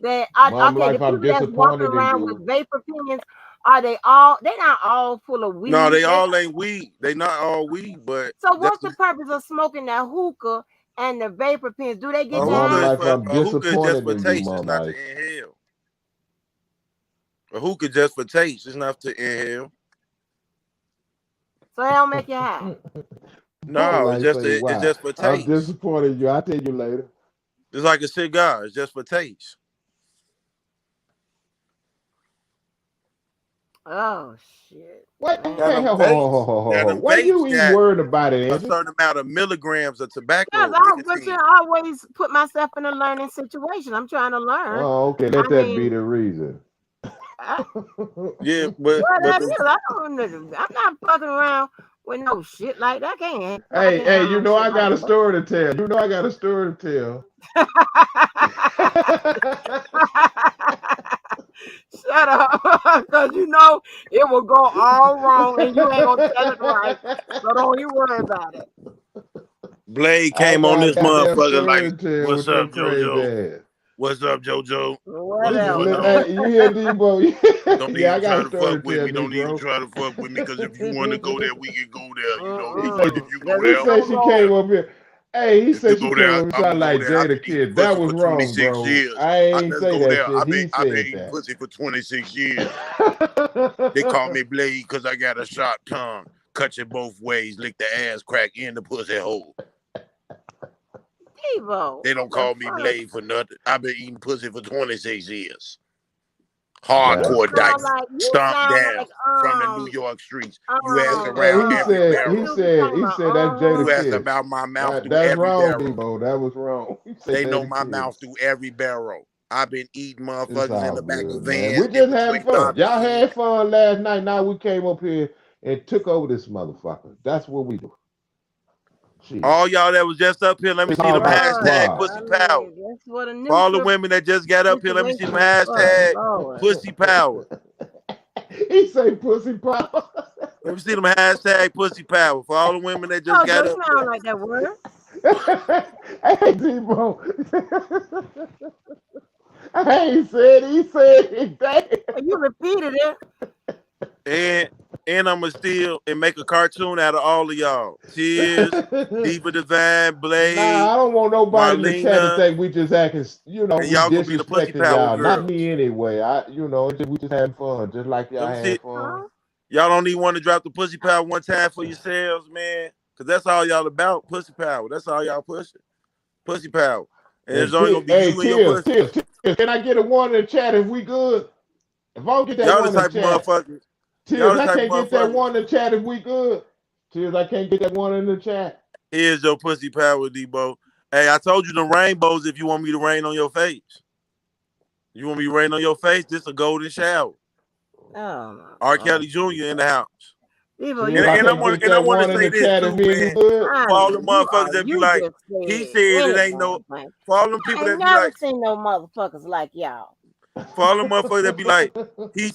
A: that are
F: Mom
A: okay. The
F: life, I'm
A: people that's walking
F: disappointed in
A: around
F: you.
A: with vapor pens, are they all? They not all full of weed.
P: No, they all ain't weed. They not all weed, but
A: So what's the purpose of smoking that hookah and the vapor pens? Do they get you
F: Mom
A: high?
F: life, I'm
P: a hookah is just
F: disappointed
P: for
F: in you,
P: taste. It's
F: Mom
P: not to
F: life.
P: inhale. A hookah just for taste. It's not to inhale.
A: So they don't make you high.
P: No,
F: Life
P: it's
F: say, wow,
P: just for
F: I'm
P: taste.
F: disappointed in you. I'll tell you later.
P: It's like a cigar. It's just for taste.
A: Oh shit!
F: What?
A: Man.
F: Hey,
P: Now them
F: why you
P: vapes
F: even
P: got
F: worried about it,
P: a
F: Andrew?
P: certain amount of milligrams of tobacco
A: Because I was
P: nicotine.
A: always put myself in a learning situation. I'm trying to learn.
F: Oh, okay. Let that be the reason.
P: Yeah, but
A: that is. I don't. I'm not fucking around with no shit like that. I can't
F: Hey, you
A: handle
F: know
A: shit
F: I got
A: like
F: a story to tell. You know I got a story to tell.
A: Shut up, because it will go all wrong and you ain't gonna tell it right. So don't you worry about it.
P: Blade
F: I
P: came on
F: got a
P: this
F: goddamn
P: motherfucker
F: story
P: like,
F: to tell
P: "What's
F: with your
P: up,
F: crazy
P: JoJo?
F: ass.
P: What's up, JoJo? What's
A: Whatever.
P: going on?
F: Hey, you hear Debo?
P: Don't
F: Yeah, I
P: even
F: got
P: try
F: a
P: to
F: story
P: fuck
F: to
P: with
F: tell,
P: me. Don't even
F: Negro.
P: try to fuck with me, because if you want to go there, we can go there. But if you go
F: He
P: there, I'm
F: said
P: gonna
F: she
P: go
F: came
P: there.
F: up here. Hey, he
P: If you
F: said she
P: go
F: came
P: there,
F: up here
P: I'm
F: sound
P: gonna go
F: like
P: there. I've
F: Jada
P: been eating
F: Kid. That
P: pussy
F: was
P: for
F: wrong,
P: 26
F: bro.
P: years.
F: I ain't
P: Let's
F: say
P: go
F: that
P: there.
F: shit. He
P: I've been
F: said
P: eating
F: that.
P: pussy for 26 years. They call me Blade because I got a sharp tongue. Cut you both ways, lick the ass crack in the pussy hole.
A: Devo,
P: They don't call me Blade for nothing. I've been eating pussy for 26 years.
F: That's
P: Hardcore
F: crazy.
P: dice. Stomp down from the New York streets. You ask
F: Hey,
P: around every barrel.
F: he said that's Jada
P: You ask
F: Kid.
P: about my mouth through
F: That's
P: every
F: wrong,
P: barrel.
F: Debo. That was wrong. He said
P: They know
F: Jada
P: my
F: Kid.
P: mouth through every barrel. I've been eating
F: It's
P: motherfuckers in
F: all
P: the back of
F: good, man. We
P: vans, in
F: just having
P: between
F: fun.
P: garbage
F: Y'all
P: cans.
F: had fun last night. Now we came up here and took over this motherfucker. That's what we do. Shit.
P: All y'all that was just up here, let me
F: It's
P: see
F: all
P: them
F: about
P: hashtag
F: squad.
P: pussy power.
A: that's what a
P: For all the
A: neutral
P: women that just got up here, let me see them
A: situation is for.
P: hashtag
A: Lord.
P: pussy power.
F: He say pussy power.
P: Let me see them hashtag pussy power. For all the women that just got
A: You
P: up
A: don't
P: here.
A: like that word.
F: Hey, Debo. He said it. Damn.
A: You repeated it.
P: And I'ma steal and make a cartoon out of all of y'all. Tears, Diva Divine, Blade,
F: Nah, I don't want nobody in the chat to
P: Marlena,
F: think we just acting,
P: and
F: we
P: y'all gonna be the pussy
F: disrespecting
P: power
F: y'all. Not
P: girls.
F: me anyway. We just having fun, just like y'all
P: Let me see.
F: had fun.
P: Y'all don't even want to drop the pussy power one time for yourselves, man. Cause that's all y'all about, pussy power. That's all y'all pushing. Pussy power. And
F: And
P: it's only gonna be you and your pussy.
F: Tears. Can I get a one in the chat if we good? If I don't get that
P: Y'all the
F: one in the
P: type of
F: chat,
P: motherfuckers.
F: Tears, I can't get that one in the chat if we good. Tears, I can't get that one in the chat.
P: Here's your pussy power, Debo. Hey, I told you the rainbows if you want me to rain on your face. You want me to rain on your face? This a golden shower.
A: Oh,
P: R. Kelly Jr. in the house.
A: Debo,
P: And I want to say this too, man. For all the motherfuckers that be like, he said it ain't no. For all them people
A: I
P: that
A: ain't
P: be
A: never
P: like,
A: seen no motherfuckers like y'all.
P: for all the motherfuckers that be like, he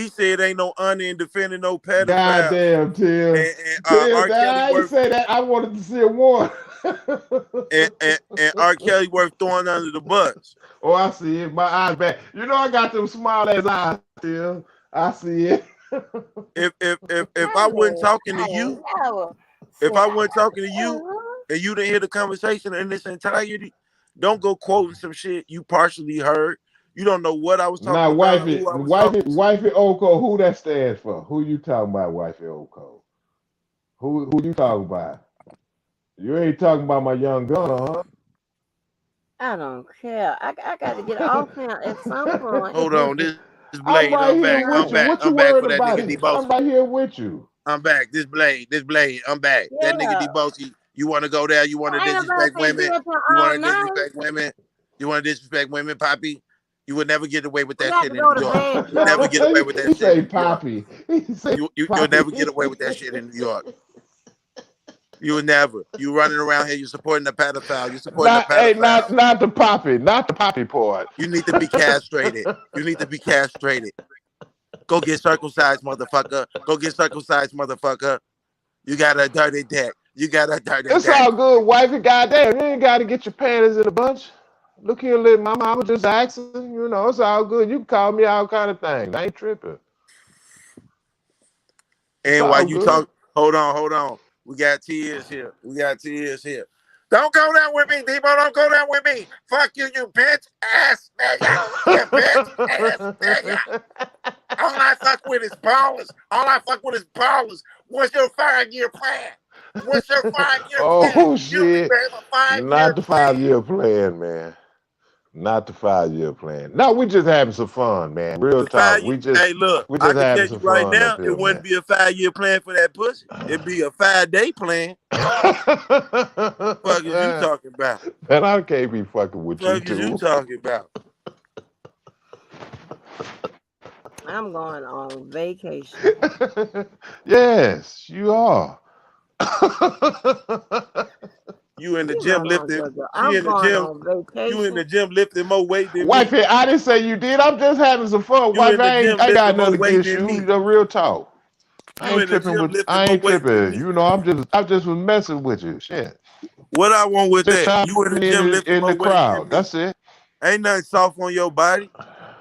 P: said ain't no honor in defending no pedophile.
F: Goddamn, Tears.
P: And
F: Tears,
P: R. Kelly
F: I didn't say that. I wanted to see a one.
P: and R. Kelly worth throwing under the bus.
F: Oh, I see it. My eyes back. You know I got them small ass eyes, Tears. I see it.
P: If I wasn't talking to you, if I wasn't talking to you, and you didn't hear the conversation in this entirety, don't go quoting some shit you partially heard. You don't know what I was talking
F: Now,
P: about.
F: wifey Oko, who that stands for? Who you talking about, wifey Oko? Who you talking about? You ain't talking about my young gunner, huh?
A: I don't care. I got to get off him at some point.
P: Hold on, this
F: I'm
P: Blade.
F: right
P: I'm
F: here
P: back.
F: with
P: I'm
F: you.
P: back.
F: What you
P: I'm back
F: worried
P: for that
F: about
P: nigga
F: it?
P: Deboski.
F: I'm right here with you.
P: I'm back. This Blade. I'm back.
A: Yeah.
P: That nigga Deboski. You want to go there? You want to disrespect women? You want to disrespect women? You want to disrespect women, Poppy? You would never get away with that shit in New York. You never get away with that
F: He
P: shit
F: say
P: in New York.
F: Poppy. He say
P: You'll
F: Poppy.
P: never get away with that shit in New York. You will never. You running around here. You supporting the pedophile. You supporting the pedophile.
F: Not the Poppy. Not the Poppy part.
P: You need to be castrated. You need to be castrated. Go get circumcised, motherfucker. Go get circumcised, motherfucker. You got a dirty dick. You got a dirty dick.
F: It's all good, wifey. Goddamn, you ain't got to get your panties in a bunch. Look here, little mama. I was just asking. You know, it's all good. You can call me all kind of things. I ain't tripping.
P: And while you talk, hold on. We got tears here. Don't go down with me, Debo. Don't go down with me. Fuck you, you bitch ass nigga. You bitch ass nigga. All I fuck with is ballers. What's your 5-year plan? What's your 5-year plan?
F: Oh, shit. Not the 5-year
P: plan,
F: man. Not the 5-year plan. No, we just having some fun, man. Real talk.
P: Hey, look, I can tell you right now, it wouldn't be a 5-year plan for that pussy. It'd be a 5-day plan. Fuck is you talking about?
F: Man, I can't be fucking with you,
P: Fuck is you talking about?
A: I'm going on vacation.
F: Yes, you are.
P: You in the gym lifting. You in the gym lifting more weight than me.
F: Wifey, I didn't say you did. I'm just having some fun. Wifey, I ain't got nothing against you. The real talk. I ain't tripping. You know, I just was messing with you. Shit.
P: What I want with that? You in the gym lifting
F: in
P: more
F: the
P: weight
F: crowd.
P: than me.
F: That's it.
P: Ain't nothing soft on your body.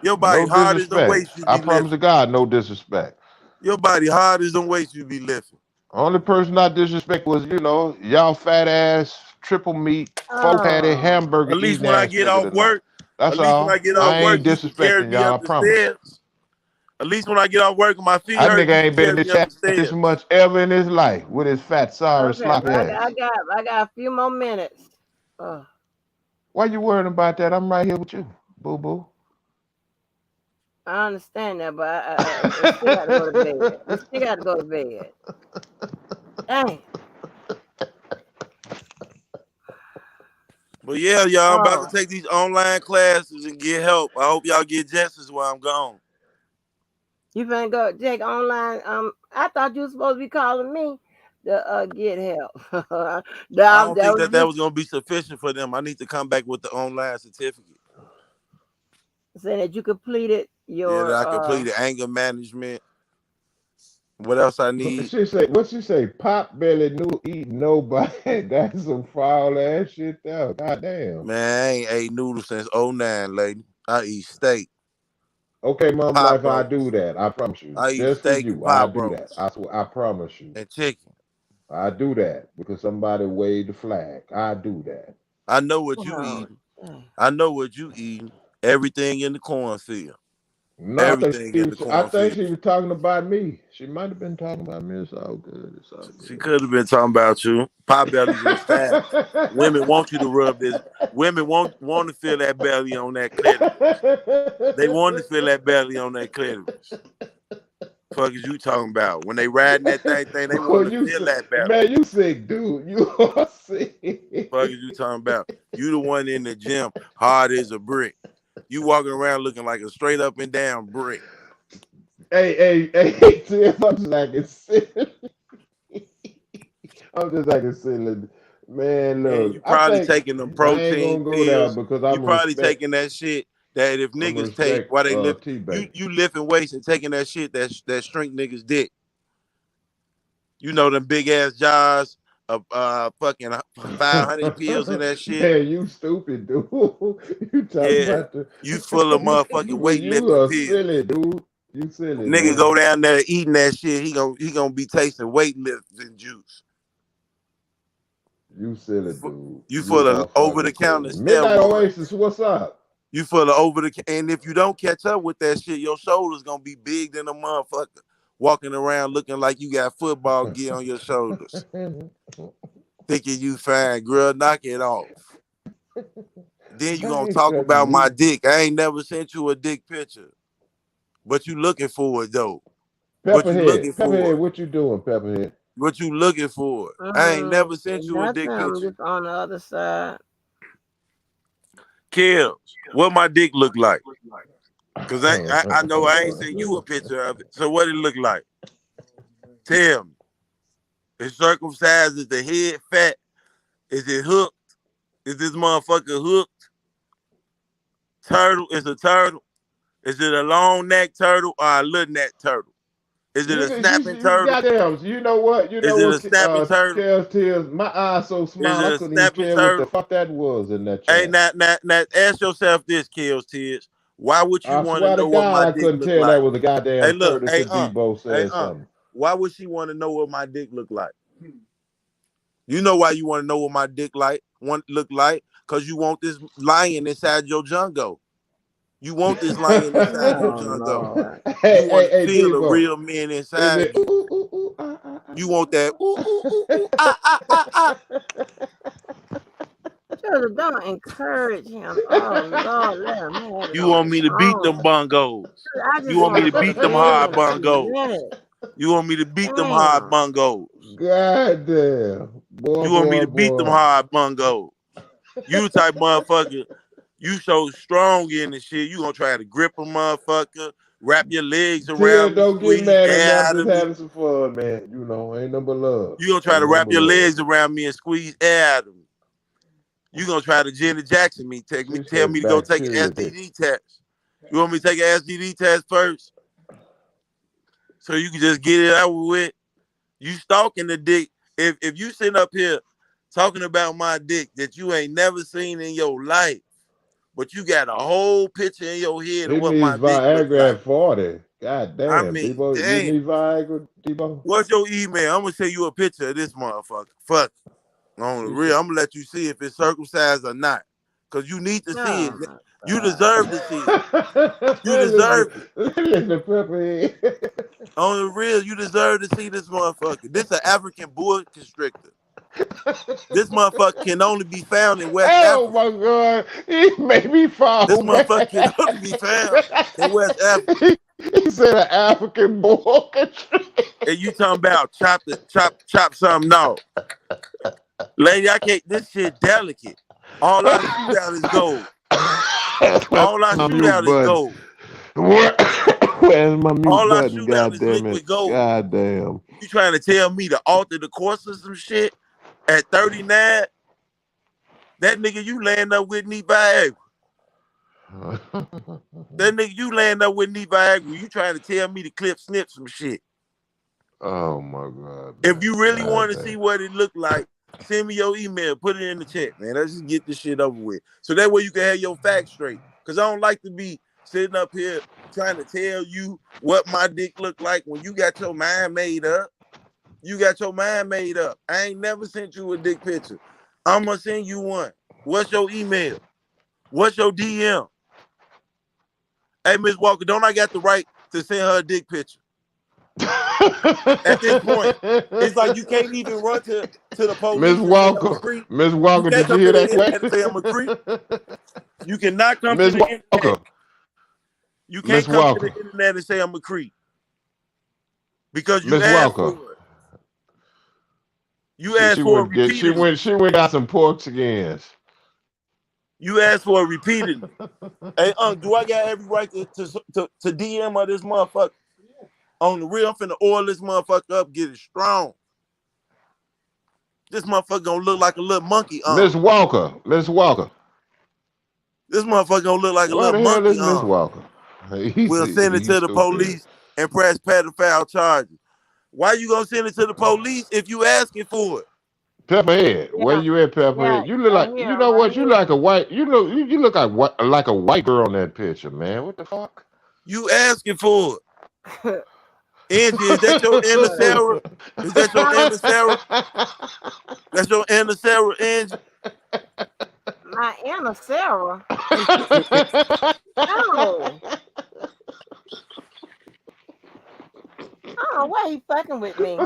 P: Your body hard as the weights you be
F: lifting. I promise to God, no disrespect.
P: Your body hard as the weights you be lifting.
F: Only person I disrespect was, you know, y'all fat ass, triple meat, 4-patty hamburger.
P: At least when I get off work,
F: that's all. I ain't disrespecting y'all, I promise.
P: At least when I get off work and my feet
F: that
P: hurt,
F: nigga ain't been in the chat this much ever in his life with his fat, sorry, sloppy ass.
A: I got a few more minutes.
F: Why you worrying about that? I'm right here with you, boo boo.
A: I understand that, but I still got to go to bed. We still got to go to bed. Dang.
P: But yeah, y'all, I'm about to take these online classes and get help. I hope y'all get justice while I'm gone.
A: You finna go take online? I thought you were supposed to be calling me to get help.
P: I don't think that was gonna be sufficient for them. I need to come back with the online certificate.
A: Saying that you completed your.
P: Yeah, that I completed anger management. What else I need?
F: What she say? Pop belly no eat nobody. That's some foul ass shit though. Goddamn.
P: Man, I ain't ate noodles since 2009, lady. I eat steak.
F: Okay, mom, life, I do that. I promise you.
P: I eat
F: just
P: steak
F: for you,
P: and pop
F: I do that. I promise you.
P: And chicken.
F: I do that because somebody waved the flag. I do that.
P: I know what you eat. I know what you eat. Everything in the cornfield.
F: No, I think she was talking about me. She might have been talking about me. It's all good. It's all good.
P: She could have been talking about you. Pot bellies in style. Women want you to rub this. Women want to feel that belly on that clitoris. They want to feel that belly on that clitoris. Fuck is you talking about? When they riding that thing, they want to feel that better.
F: Man, you sick, dude. You are sick.
P: Fuck is you talking about? You the one in the gym, hard as a brick. You walking around looking like a straight up and down brick.
F: Hey, Tim, I'm just acting silly. I'm just acting silly. Man,
P: And
F: look,
P: you
F: I
P: probably
F: think
P: taking them
F: I ain't
P: protein
F: gonna go there
P: pills.
F: because
P: You probably taking that shit that if
F: I'm
P: niggas take
F: respect
P: while they lift,
F: T-Bag.
P: you lifting weights and taking that shit that shrink niggas dick. You know them big ass jars of fucking 500 pills in that shit.
F: Man, you stupid, dude. You talking
P: Yeah,
F: about the
P: you full of motherfucking
F: you
P: weightlifting
F: are
P: pills.
F: silly, dude. You silly,
P: Nigga
F: man.
P: go down there eating that shit. He gonna be tasting weightlifting juice.
F: You silly, dude.
P: You
F: You
P: full of
F: are
P: over the
F: fucking
P: counter
F: silly. Midnight
P: steroids.
F: Oasis, what's up?
P: You full of over the and if you don't catch up with that shit, your shoulders gonna be big than a motherfucker. Walking around looking like you got football gear on your shoulders. Thinking you fine, girl, knock it off. Then you gonna talk about my dick. I ain't never sent you a dick picture. But you looking for it though. But you looking for
F: Pepperhead,
P: it.
F: what you doing, Pepperhead?
P: What you looking for? I ain't never sent you a
A: Nothing.
P: dick
A: I'm
P: picture.
A: just on the other side.
P: Kill, what my dick look like? Cause I know I ain't sent you a picture of it. So what it look like? Tell me. Is circumcised? Is the head fat? Is it hooked? Is this motherfucker hooked? Turtle is a turtle. Is it a long neck turtle or a little neck turtle? Is it a snapping turtle?
F: Goddamn, you know what? You
P: Is
F: know
P: it a
F: what?
P: snapping turtle?
F: Tears, my eyes so
P: Is
F: small,
P: it
F: I
P: a
F: couldn't even
P: snapping
F: tell what the
P: turtle?
F: fuck that was in that
P: Hey,
F: chat.
P: now, ask yourself this, Kills Tears. Why would you
F: I
P: want to
F: swear to
P: know what my
F: God, I
P: dick
F: couldn't
P: look
F: tell that
P: like?
F: was a goddamn
P: Hey, look,
F: turtle till Debo said something.
P: Why would she want to know what my dick look like? You know why you want to know what my dick look like? Because you want this lion inside your jungle. You want this lion inside your
A: Oh
P: jungle.
A: Lord.
P: You want to feel the
F: Debo,
P: real men
F: is
P: inside
F: it?
P: you. You want that ah.
A: Children, don't encourage him. Oh Lord, let him have it
P: You
A: on
P: want
A: his
P: me to beat them
A: own.
P: bungos.
A: I
P: You
A: just
P: want me
A: want
P: to
A: to
P: beat them
A: forgive
P: hard
A: him for a
P: bungos.
A: minute.
P: You want me to beat them hard
A: Damn.
P: bungos.
F: Goddamn.
P: You want me to beat them hard bungos. You the type motherfucker, you so strong in the shit, you gonna try to grip a motherfucker, wrap your legs
F: Tears,
P: around me,
F: don't get
P: squeeze
F: mad at me.
P: air
F: I'm
P: out
F: just
P: of me.
F: having some fun, man. You know, ain't nothing but love.
P: You gonna try to
F: Ain't
P: wrap
F: nothing
P: your
F: but love.
P: legs around me and squeeze air out of me. You gonna try to Janet Jackson me, tell me to go take an STD test. You want me to take an STD test first? So you can just get it out with. You stalking the dick. If you sitting up here talking about my dick that you ain't never seen in your life, but you got a whole picture in your head of
F: He
P: what
F: needs
P: my dick look
F: Viagra
P: like.
F: at 40. God
P: I
F: damn,
P: mean,
F: Debo. You
P: damn.
F: need Viagra, Debo?
P: What's your email? I'm gonna send you a picture of this motherfucker. Fuck. On the real, I'm gonna let you see if it's circumcised or not. Cause you need to see it.
A: Oh,
P: You deserve to see it. You deserve it.
F: Listen, Pepperhead.
P: On the real, you deserve to see this motherfucker. This an African boa constrictor. This motherfucker can only be found in West
F: Oh
P: Africa.
F: my God. He made me fall
P: This
F: back.
P: motherfucker can only be found in West Africa.
F: He said an African boy.
P: And you talking about chop something off. Lady, I can't, this shit delicate. All I shoot out is gold. All I
F: my
P: shoot
F: mute
P: out is
F: button.
P: gold.
F: Where's my mute
P: All I
F: button?
P: shoot out
F: God
P: is
F: damn it.
P: liquid gold.
F: God damn.
P: You trying to tell me to alter the course of some shit at 39? That nigga you laying up with need Viagra. That nigga you laying up with need Viagra. You trying to tell me to snip some shit.
F: Oh my God.
P: If you really
F: God
P: want to
F: damn.
P: see what it looked like, send me your email. Put it in the chat, man. Let's just get this shit over with. So that way you can have your facts straight. Because I don't like to be sitting up here trying to tell you what my dick look like when you got your mind made up. You got your mind made up. I ain't never sent you a dick picture. I'm going to send you one. What's your email? What's your DM? Hey, Miss Walker, don't I got the right to send her a dick picture? At this point, it's like you can't even run to the police and say I'm a creep.
F: Miss Walker,
P: You can't
F: did you
P: come
F: hear
P: to the
F: that
P: internet and
F: question?
P: say I'm a creep. You cannot come to
F: Miss
P: the
F: Walker.
P: internet. You can't
F: Miss
P: come to
F: Walker.
P: the internet and say I'm a creep. because you
F: Miss
P: asked for
F: Walker.
P: it. You asked for it repeatedly.
F: She went got some pork skins.
P: You asked for it repeatedly. Hey, do I got every right to DM of this motherfucker? On the real, I'm finna oil this motherfucker up, get it strong. This motherfucker gonna look like a little monkey
F: Miss Walker. Miss Walker.
P: This motherfucker gonna look like a
F: Where
P: little
F: the hell
P: monkey
F: is Miss Walker?
P: We'll send it to the police and press pedophile charges. Why you gonna send it to the police if you asking for it?
F: Pepperhead, where you at, Pepperhead? You look like you know what? You like a white. You know you look like a white girl in that picture, man. What the fuck?
P: You asking for it? Angie, is that your Anna Sarah? Is that your Anna Sarah? That's your Anna Sarah, Angie?
A: My Anna Sarah. No. Oh, why he fucking with me?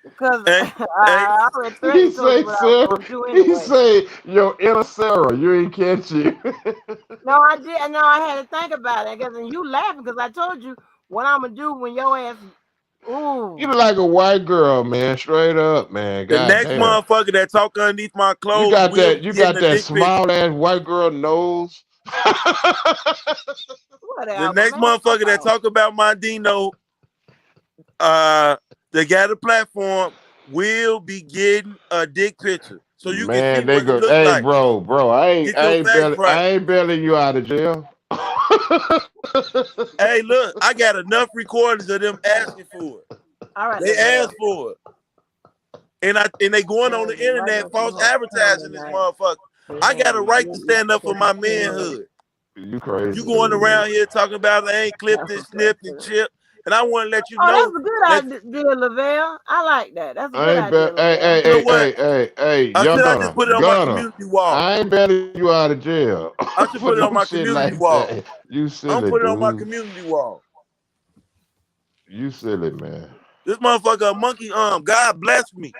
A: Because I already threatened to what I was going to do anyway.
F: He say, yo, Anna Sarah, you ain't catch you.
A: No, I did. No, I had to think about it. And you laughing because I told you what I'm going to do when your ass... Ooh.
F: You look like a white girl, man. Straight up, man.
P: The
F: God
P: next
F: damn.
P: motherfucker that talk underneath my clothes,
F: You got that small ass white girl nose.
P: The next motherfucker that talk about my Dino, they got a platform, will be getting a dick picture. So you can see what it looks
F: hey,
P: like.
F: bro, I ain't bailing you out of jail.
P: Hey, look, I got enough recordings of them asking for it.
A: All right,
P: they asked for it. And they going on the internet false advertising this motherfucker. I got a right to stand up for my manhood.
F: You crazy.
P: You going around here talking about I ain't clipped and snipped and chipped. And I want to let you know.
A: That's a good idea, Lavelle. I like that. That's a good idea.
F: Hey,
P: I
F: young
P: said I
F: Gunner,
P: just put it on my community wall.
F: I ain't bailing you out of jail.
P: I should put it on my community wall.
F: You silly,
P: I'm putting it on my
F: dude.
P: community wall.
F: You silly, man.
P: This motherfucker a monkey God bless me.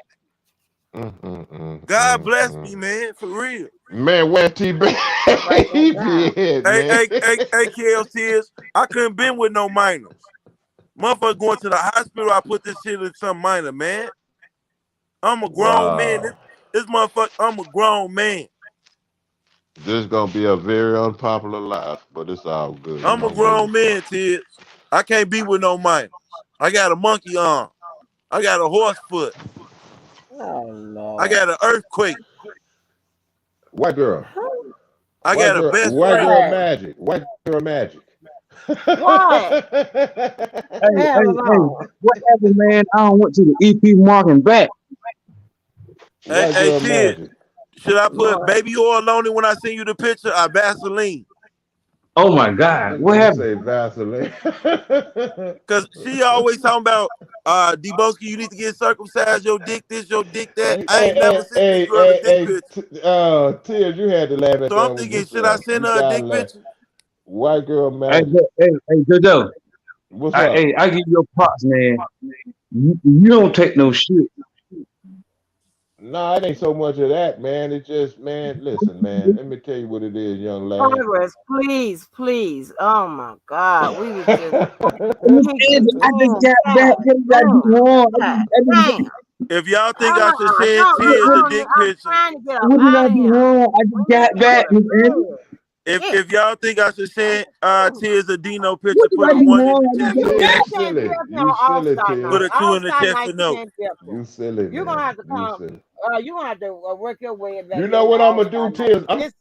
P: God bless me, man, for real.
F: Man, where T-Baby at, man?
P: Hey, KLTs, I couldn't been with no minors. Motherfucker going to the hospital, I put this shit in some minor, man. I'm a grown man. This motherfucker, I'm a grown man.
F: This is gonna be a very unpopular life, but it's all good.
P: I'm a grown man, Tids. I can't be with no minors. I got a monkey arm. I got a horse foot.
A: Oh, Lord.
P: I got an earthquake.
F: White girl.
P: I got a best
F: white
P: friend.
F: Girl magic. White girl magic.
A: What?
G: Hey, whatever, man. I don't want you to EP marking back.
P: Hey, Tids, should I put baby oil on it when I send you the picture or Vaseline?
G: Oh my God, what happened?
F: Say Vaseline.
P: Cause she always talking about Deboski, you need to get circumcised, your dick this, your dick that. I ain't never seen this girl a dick picture.
F: Tears, you had to laugh at
P: so
F: that.
P: I'm thinking, should I send her a dick picture?
F: White girl magic.
G: Hey, Jojo.
F: What's up?
G: Hey, I give you your props, man. You don't take no shit.
F: No, it ain't so much of that, man. It's just, man, listen, man. Let me tell you what it is, young lady.
A: Progress, please. Oh my God, we was just.
G: I just got back.
P: If y'all think I should send Tears a dick picture,
G: what did I do wrong? I just got back.
P: If y'all think I should send Tears a Dino picture, put a 1 in the chest. Put a 2 in the chest. No.
F: You silly.
A: You're gonna have to come. You're gonna have to work your way back.
F: You know what I'm gonna do, Tears? I'm gonna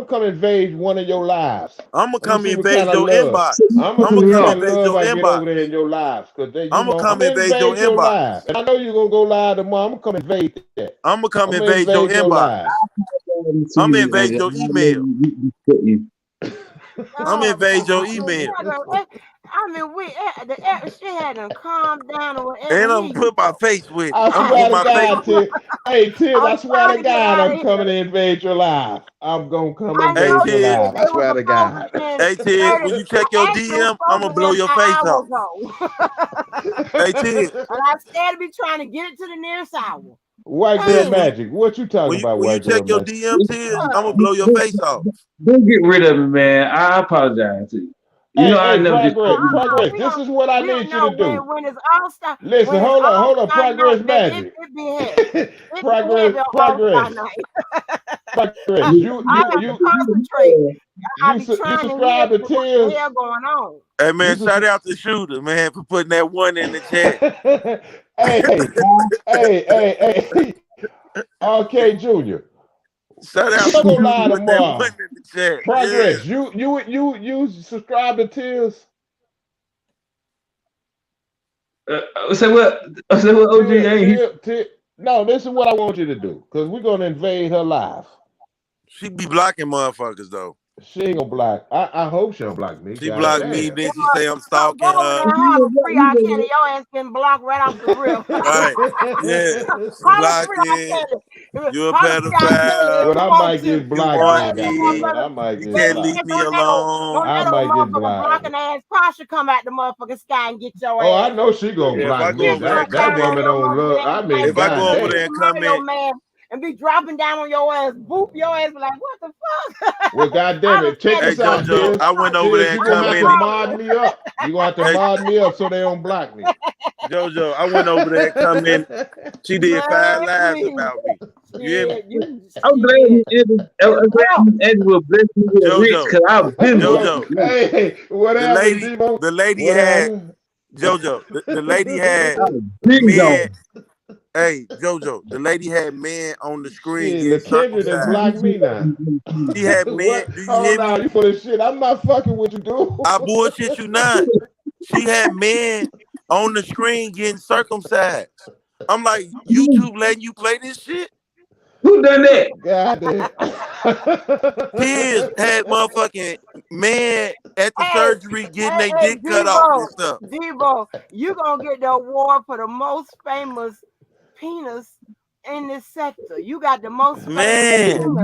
F: come invade one of your lives.
P: I'm gonna come invade your inbox.
F: I'm gonna come invade your inbox. Over there in your lives, cause I'm gonna come invade your inbox. And I know you're gonna go live tomorrow. I'm gonna come invade that.
P: I'm gonna come invade your inbox. I'm gonna invade your email. I'm gonna invade your email.
A: I mean, the shit had to calm down or whatever.
P: And I'm gonna put my face with it.
F: I swear to God, hey, Tiz, I swear to God, I'm coming to invade your life. I'm gonna come invade your life. I swear to God.
P: Hey, Tiz, when you check your DM, I'm gonna blow your face off. Hey, Tiz.
A: And I scared to be trying to get it to the nearest hour.
F: White girl magic. What you talking about, white girl magic?
P: When you check your DM, Tiz, I'm gonna blow your face off.
G: Don't get rid of it, man. I apologize to you. You know, I never just.
F: Progress. This is what I need you to do.
A: When it's all star,
F: Listen, hold on, Progress
A: night,
F: Magic.
A: it be heavy. It be heavy on all star
F: Progress.
A: night.
F: Progress.
A: I have to concentrate. I be
F: You
A: trying to hear
F: subscribe to
A: what
F: Tears.
A: the hell going on.
P: Hey man, shout out to Shooter, man, for putting that one in the chat.
F: hey. RK Junior.
P: Shout out
F: We
P: to
F: go
P: Shooter
F: live
P: with that
F: tomorrow.
P: one in the chat.
F: Progress.
P: Yeah.
F: You subscribe to Tears.
G: Say what? Say what? OG.
F: No, this is what I want you to do, because we're gonna invade her live.
P: She be blocking motherfuckers though.
F: She ain't gonna block. I hope she don't block me.
P: She blocked me, then she say I'm stalking
A: Go over
P: her.
A: there and holler free R. Kelly. Your ass getting blocked right off the rip.
P: Right. Yeah. She
A: Holler free R.
P: blocking.
A: Kelly.
P: You a
A: Holler free R. Kelly if
F: But
P: pedophile.
A: you
F: I
A: want
F: might
A: to.
F: get
P: You
F: blocked
A: Your
F: then,
P: want
A: ass a
F: goddamn it.
A: motherfucker.
F: I might
P: You
F: get
P: can't
F: blocked.
P: leave me
A: Don't
P: alone.
A: let
F: I
A: no
F: might get
A: motherfucker
F: blocked.
A: blocking ass Tasha come out the motherfucking sky and get your
F: Oh, I
A: ass.
F: know she gonna
P: Yeah, if I
F: block
P: go
F: me.
P: over there and
F: That
P: comment,
F: woman don't love. I mean,
P: if I go over
F: goddamn.
P: there and comment,
A: man and be dropping down on your ass, boop your ass, be like, what the fuck?
F: Well, goddamn it, check
P: hey
F: this out,
P: JoJo,
F: Tiz.
P: I went over
F: Tiz,
P: there
F: you
P: and
F: gonna have to
P: commented.
F: mod me up. You gonna have to
P: Hey,
F: mod me up so they don't block me.
P: JoJo, I went over there and commented. She did 5 lives
A: please.
P: about me. You hear me?
G: I'm glad Andrew will bless me with a rich,
P: JoJo,
G: because I've been
P: JoJo,
F: Hey, what
P: the
F: happened,
P: lady,
F: Debo?
P: the lady
F: What
P: had
F: happened?
P: JoJo, the lady had
G: been
P: men.
G: on.
P: Hey, JoJo, the lady had men on the screen
F: Shit,
P: getting
F: LaKendra done
P: circumcised.
F: blocked me now.
P: She had men.
F: What?
P: Do you
F: Hold
P: hear me?
F: on, you full of shit. I'm not fucking with you, dude.
P: I bullshit you not. She had men on the screen getting circumcised. I'm like, YouTube letting you play this shit?
G: Who done that?
F: God damn.
P: Kids had motherfucking men at the surgery getting their
A: Hey,
P: dick cut off and stuff.
A: Debo, you gonna get the award for the most famous penis in this sector. You got the most famous
P: Man.
A: penis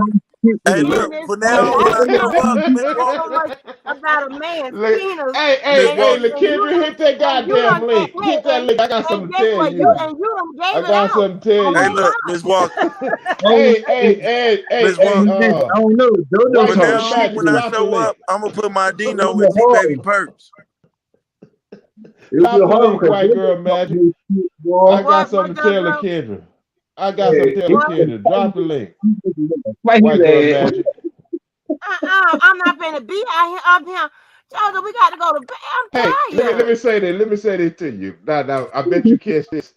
P: Hey,
A: in
P: look,
A: this
P: from
A: sector.
P: now on when I show up, Miss
A: There's so
P: Walker,
A: much about a man's penis.
P: Miss
F: Hey,
P: Walker.
F: LaKendra, hit that goddamn link. Hit that link. I got something to tell you.
A: You
F: I
A: done gave it
F: got
A: out.
F: something to tell
P: Hey,
F: you.
P: look, Miss Walker.
F: Hey,
P: Miss Walker.
G: I don't know. JoJo
F: White
P: From
F: girl
G: talk
P: now on,
G: shit
F: magic,
P: when
G: to
P: I
G: me.
F: drop the
P: show
F: link.
P: up, I'm gonna put my
G: It
P: Dino
G: was
P: in
G: a
P: T Baby
G: hard.
P: purse.
G: It was
F: Drop
G: a
F: the
G: hard
F: link,
G: because
F: white girl
G: JoJo talk
F: magic.
G: to me,
F: I
G: boy.
F: got something to tell LaKendra. I got something to tell
G: It
F: LaKendra. Drop the link.
G: Fight
F: White
G: his
F: girl
G: ass.
F: magic.
A: I'm not finna be out here up here. Jojo, we got to go to bed. I'm
F: Hey,
A: tired.
F: let me say this. Let me say this to you. Now, I bet you catch this.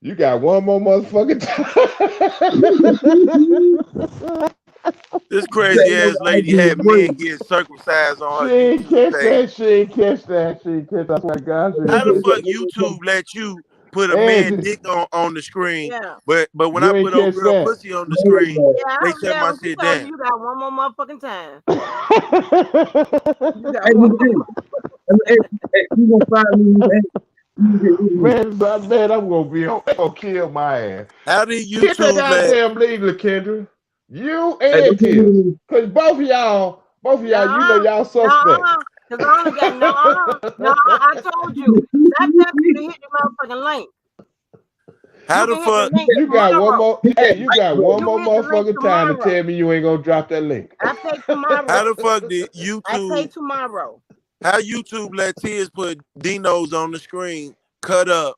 F: You got one more motherfucking time.
P: This crazy ass lady had men getting circumcised on
F: She
P: her
F: ain't
P: YouTube
F: catch
P: page.
F: that. She ain't catch that. She ain't catch that. Oh my God, she
P: How
F: ain't
P: the
F: catch
P: fuck
F: that.
P: YouTube let you put a man
F: And
P: dick on the screen,
A: Yeah.
P: but when
F: you
P: I
F: ain't
P: put old
F: catch
P: girl
F: that.
P: pussy on the screen,
A: Yeah,
P: they shut my
A: but she
P: shit
A: told you
P: down.
A: you got one more motherfucking time. You got
G: Hey,
A: one
G: hey,
A: more.
G: you gonna find me?
F: Man, I'm gonna be on. They gonna kill my ass.
P: How did
F: Hit that
P: YouTube let?
F: goddamn lead, LaKendra. You
G: Hey,
F: and Tiz. Cause both of y'all, you know y'all suspect.
A: Because I only got I told you. Stop telling you to hit the motherfucking link.
P: How
A: You
P: the
A: can hit the
P: fuck?
A: link
F: You got one
A: tomorrow.
F: more. Hey, you got one
A: You
F: more
A: can hit the link
F: motherfucking time to
A: tomorrow.
F: tell me you ain't gonna drop that link.
A: I say tomorrow.
P: How the fuck did
A: I say
P: YouTube?
A: tomorrow.
P: How YouTube let Tiz put Dinos on the screen, cut up,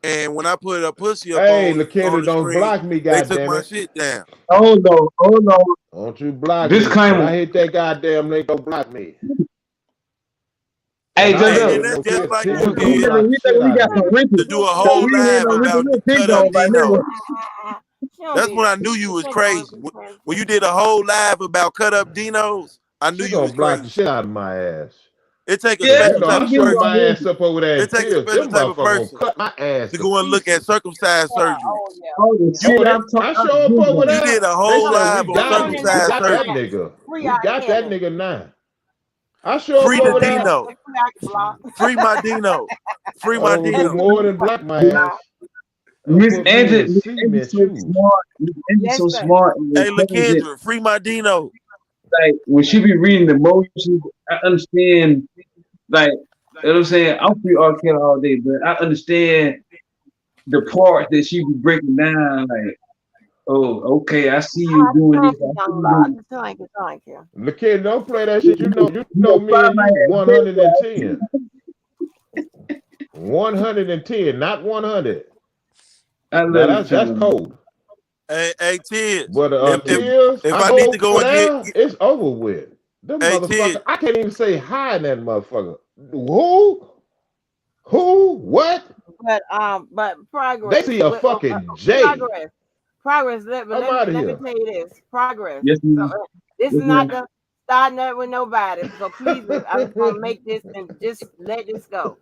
P: and when I put a pussy up
F: Hey,
P: on
F: LaKendra,
P: the
F: don't
P: screen,
F: block me,
P: they took my
F: goddammit.
P: shit down.
G: Oh no!
F: Don't you block me. When
G: Disclaimer.
F: I hit that goddamn link, don't block me.
G: Hey,
F: And I
P: And,
F: know
P: and
G: JoJo.
F: no
P: that's just
F: kid,
P: like
F: Tiz
P: you
F: gonna
P: did
F: block the shit
G: We
F: out of
G: got
F: me.
G: some wrinkles.
P: to do a
G: So
P: whole
G: we ain't
P: live
G: no
P: about the
G: pig
P: cut up
G: on my
P: Dino.
G: nigga.
P: That's when I knew you was crazy. When you did a whole live about cut up Dinos, I knew
F: She
P: you was
F: gonna block the
P: crazy.
F: shit out of my ass.
P: It take a
G: Yeah,
F: You
P: special
F: know,
P: type
F: I
P: of
F: show
P: person.
F: my ass up over there
P: It
F: in
P: take a
F: Tiz.
P: special
F: Them
P: type of
F: motherfuckers gonna
P: person
F: cut my ass
P: to
F: to
P: go and look at
F: pieces.
P: circumcised surgeries.
G: all the
P: You
G: shit I'm talking
F: I
G: about.
F: show up over
P: you
F: there.
P: did a
F: They
P: whole
F: say we
P: live on
F: got him. We
P: circumcised
F: got that
P: surgeries.
F: nigga.
A: Free
F: We
A: out
F: got that
A: Kevin.
F: nigga now. I show up
P: Free the
F: over there.
P: Dino. Free my Dino. Free my
F: Oh, do
P: Dino.
F: more than block my ass.
G: Miss
F: Put me
G: Angela,
F: in
G: Miss
F: cement
G: Angela's so
F: shoes.
G: smart. Miss Angela's so smart and
P: Hey,
G: intelligent.
P: LaKendra, free my Dino.
G: Like when she be reading the emotions, I understand. Like you know what I'm saying, I'm free R. Kelly all day, but I understand the parts that she be breaking down. Like Oh, okay. I see you doing
A: Thank
G: this.
A: you,
G: I see
A: young
G: you
A: Lord.
G: doing
A: Thank you, thank you.
F: The kid don't play that shit.
G: this.
F: You know me and you 110. 110, not 100.
G: I
F: Now
G: love you
F: that's
G: too.
F: cold.
P: Hey, Tiz.
F: But
P: If
F: tears,
P: if
F: I'm
P: I need to go
F: over
P: and get,
F: there. It's over with. Them
P: hey Tiz,
F: motherfucker. I can't even say hi in that motherfucker. Who? Who? What?
A: But
F: They
A: progress
F: see a
A: with
F: fucking J.
A: progress. Let, but
F: I'm
A: let me
F: out of
A: let me
F: here.
A: tell you this progress.
G: Yes,
A: So
G: ma'am.
A: this is
G: Yes,
A: not
G: ma'am.
A: the starting that with nobody. So please, I'm just gonna make this and just let this go.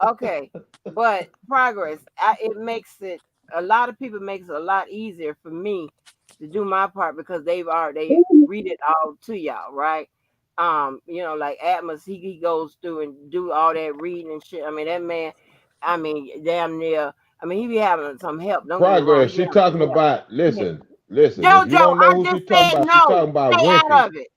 A: Okay, but progress. It makes it a lot of people makes it a lot easier for me to do my part because they read it all to y'all, right? Like Atmos, he goes through and do all that reading and shit. I mean, that man, I mean, damn near. I mean, he be having some help. Don't get me wrong,
F: Progress.
A: he
F: She
A: having
F: talking
A: some help.
F: about.
A: Yeah.
F: Listen. If you
A: Jojo,
F: don't know
A: I
F: who she
A: just
F: talking
A: said
F: about, she
A: no.
F: talking about
A: Stay
F: Wimpy,
A: out of it.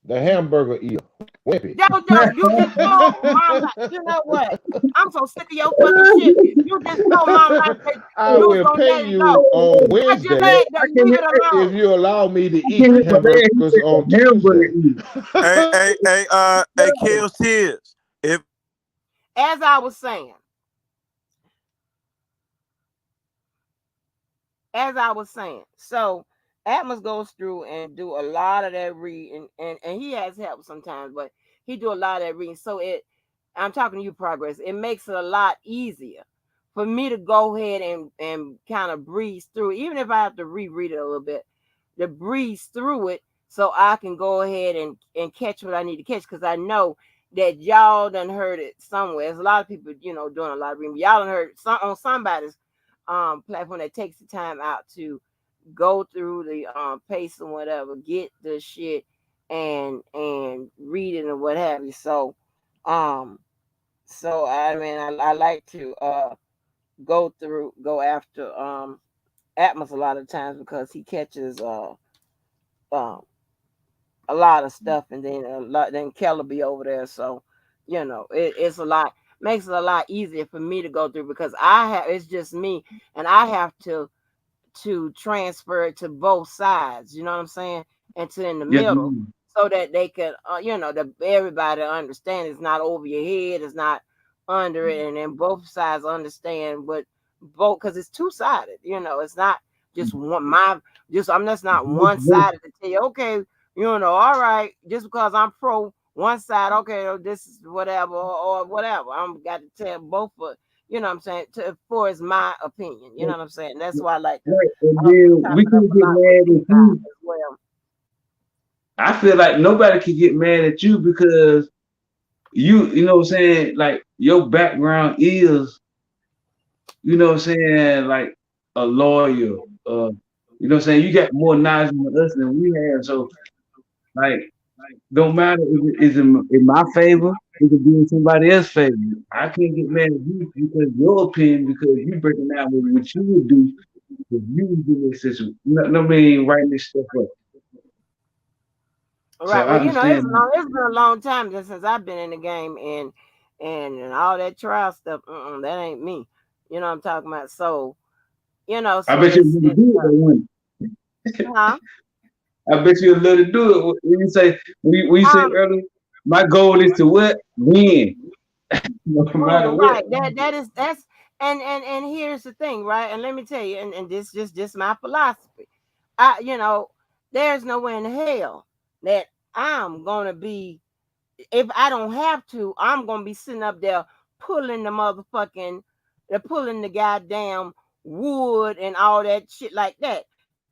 F: the hamburger eater. Wimpy.
A: Jojo, you just told mom. You know what? I'm so sick of your fucking shit. You just told mom that
F: I
A: you was
F: will
A: gonna
F: pay
A: let it
F: you
A: go.
F: on
A: I just
F: Wednesday
A: let leave it
F: if
A: alone.
F: you allow me to
G: I
F: eat
G: can't hear my man. He
F: hamburgers
G: said
F: on
G: the hamburger
F: Tuesday.
G: eater.
P: hey, Kills Tiz. If
A: As I was saying, so Atmos goes through and do a lot of that reading, and he has help sometimes, but he do a lot of that reading. So I'm talking to you, progress. It makes it a lot easier for me to go ahead and kind of breeze through, even if I have to reread it a little bit, to breeze through it, so I can go ahead and catch what I need to catch, because I know that y'all done heard it somewhere. There's a lot of people, doing a lot of reading. Y'all done heard on somebody's platform that takes the time out to go through the pace and whatever, get the shit and read it and what have you. Um so I mean I like to go after Atmos a lot of times because he catches um a lot of stuff, and then Keller be over there. So it's a lot, makes it a lot easier for me to go through because it's just me, and I have to transfer it to both sides, you know what I'm saying, and to in the
G: Yes,
A: middle,
G: ma'am.
A: so that they could, everybody understand it's not over your head, it's not under it, and then both sides understand what both, because it's two sided, it's not just one. I'm just not one sided to tell you, okay, all right, just because I'm pro one side, okay, this is whatever or whatever. I'm got to tell both of, you know what I'm saying, for is my opinion. You know what I'm saying? That's why I like to
G: Right. And then
A: chop
G: we
A: it up
G: can
A: a
G: get
A: lot with
G: mad
A: you
G: at
A: guys
G: you.
A: as well.
G: I feel like nobody can get mad at you because you know what I'm saying, like your background is, you know what I'm saying, like a lawyer. You know what I'm saying? You got more knowledge than us than we have. So like don't matter if it is in my favor, it could be in somebody else's favor. I can't get mad at you because your opinion, because you breaking down what you would do if you was in this situation. No, mean writing this stuff up. So
A: Right.
G: I
A: Well,
G: understand that.
A: it's been a long time since I've been in the game, and all that trial stuff. That ain't me. You know what I'm talking about. So
G: I
A: so
G: bet you
A: it's
G: would do it though, wouldn't
A: huh.
G: you? I bet you would love to do it. When you say
A: Um.
G: earlier, my goal is to what? Win. No matter what.
A: Right. That's and here's the thing, right? And let me tell you, and this just my philosophy. There's no way in hell that I'm gonna be, if I don't have to, I'm gonna be sitting up there pulling pulling the goddamn wood and all that shit like that.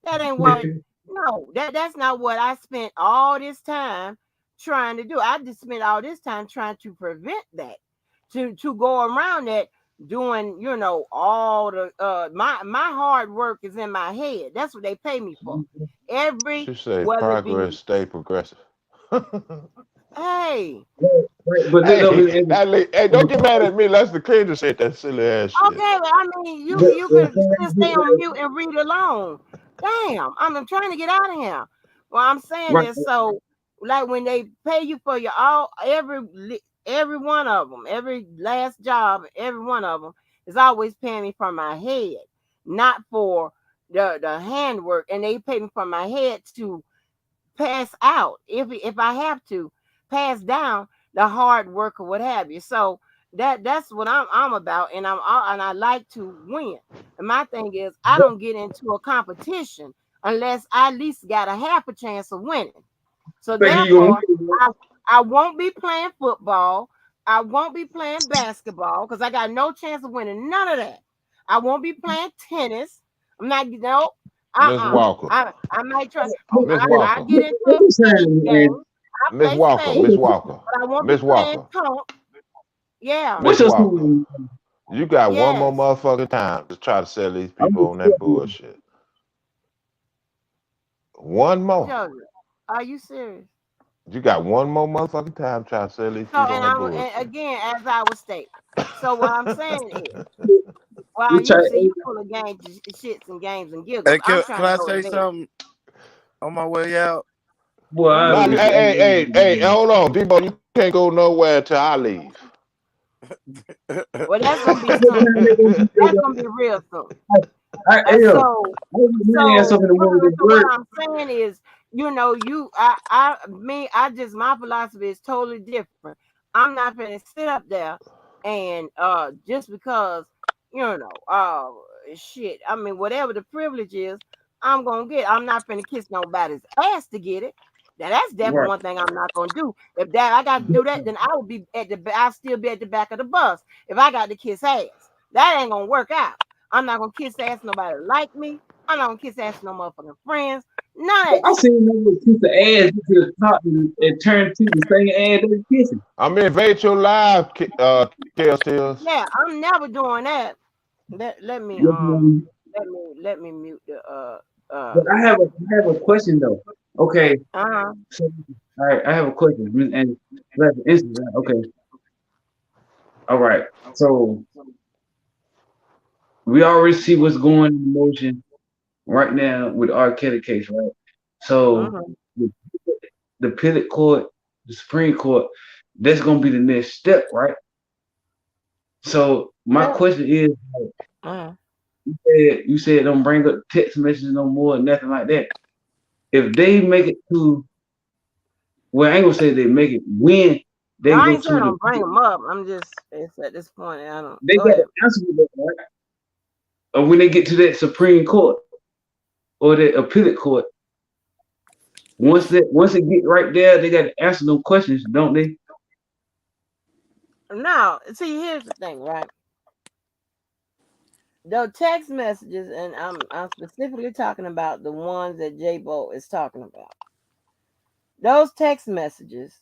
A: That ain't what. No, that's not what I spent all this time trying to do. I just spent all this time trying to prevent that, to go around that, doing all the my hard work is in my head. That's what they pay me for. Every
F: She said
A: whether it be
F: progress stay progressive.
A: hey.
G: But
F: Hey, hey, don't get mad at me. Lester Kendrick said that silly ass shit.
A: Okay, but I mean, you could just stay on mute and read along. Damn, I'm trying to get out of here. Well, I'm saying
G: right,
A: is, so like when they pay you for your all every one of them, every last job, every one of them is always paying me for my head, not for the handwork, and they pay me from my head to pass out if I have to pass down the hard work or what have you. So that's what I'm about, and I like to win. And my thing is, I don't get into a competition unless I at least got a half a chance of winning. So therefore, I, I won't be playing football. I won't be playing basketball because I got no chance of winning none of that. I won't be playing tennis. I'm not, no.
F: Miss Walker.
A: I might try.
F: Miss
A: I
F: Walker.
A: get into a spades game. I
F: Miss
A: play
F: Walker. Miss
A: spades,
F: Walker.
A: but I won't be
F: Miss
A: playing
F: Walker.
A: punk. Yeah.
F: Miss Walker. You got one more
A: Yes.
F: motherfucking time to try to sell these people on that bullshit. One more.
A: Georgia, are you serious?
F: You got one more motherfucking time to try to sell these
A: So,
F: people on that
A: and
F: bullshit.
A: again, as I was stating. So what I'm saying is, well, you see, you full of games, shits and games and giggles.
P: Hey,
A: I'm
P: can
A: trying to
P: I
A: go to
P: say
A: bed.
P: something on my way out?
F: Nah, hey, hold on, D-Boy, you can't go nowhere until I leave.
A: Well, that's gonna be soon. That's gonna be real soon. So what I'm saying is, I just my philosophy is totally different. I'm not gonna sit up there and just because shit. I mean, whatever the privilege is, I'm gonna get. I'm not gonna kiss nobody's ass to get it. Now that's definitely one thing I'm not gonna do. If that I got to do that, then I will be I'll still be at the back of the bus. If I got to kiss ass, that ain't gonna work out. I'm not gonna kiss ass nobody like me. I'm not gonna kiss ass no motherfucking friends. None of that
G: I
A: shit.
G: seen them with piece of ass to the top and turn to the same ass they were kissing.
F: I'm in invade your live, Kills.
A: Yeah, I'm never doing that. Let me let me mute the
G: But I have a question though. Okay.
A: uh-huh.
G: So, all right, I have a question, and let's answer that. Okay. All right. So we already see what's going in motion right now with the R. Kelly case, right? So
A: Uh-huh.
G: the appellate court, the Supreme Court, that's gonna be the next step, right? So my question is,
A: Uh-huh.
G: you said don't bring up text messages no more, nothing like that. If they make it to, well, I ain't gonna say they make it when
A: No,
G: they
A: I
G: go
A: ain't saying
G: to the,
A: don't bring them up. It's at this point. I don't
G: they
A: go
G: got to
A: ahead.
G: answer to that, right? Or when they get to that Supreme Court or the appellate court, once it get right there, they got to answer those questions, don't they?
A: Now, see, here's the thing, right? The text messages, and I'm specifically talking about the ones that J-Bo is talking about. Those text messages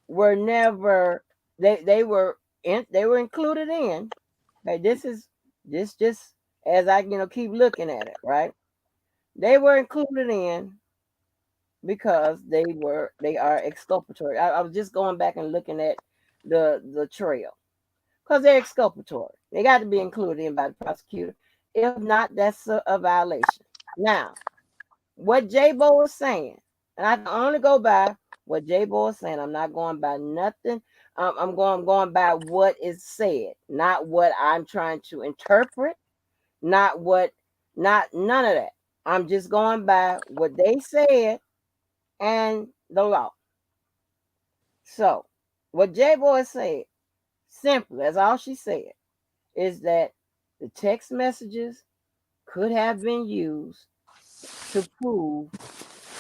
A: were never they were included in. Okay, this just as I keep looking at it, right? They were included in because they are exculpatory. I was just going back and looking at the trail because they're exculpatory. They got to be included in by the prosecutor. If not, that's a violation. Now, what J-Bo is saying, and I can only go by what J-Bo is saying. I'm not going by nothing. I'm going by what is said, not what I'm trying to interpret, not none of that. I'm just going by what they said and the law. So, what J-Boy said, simply, that's all she said, is that the text messages could have been used to prove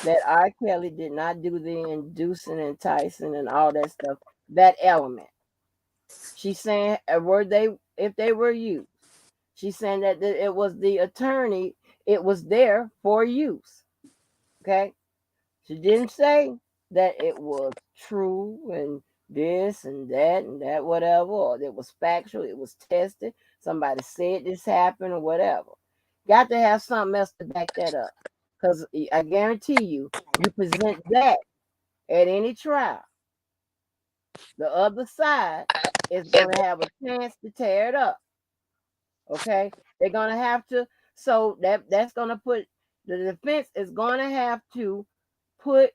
A: that R. Kelly did not do the inducing, enticing, and all that stuff, that element. She's saying, were they, if they were used, she's saying that it was the attorney, it was there for use. Okay? She didn't say that it was true and this and that, whatever, or it was factual, it was tested. Somebody said this happened or whatever. Got to have something else to back that up. Because I guarantee you present that at any trial, the other side is going to have a chance to tear it up. Okay? They're going to have to, so that's going to put, the defense is going to have to put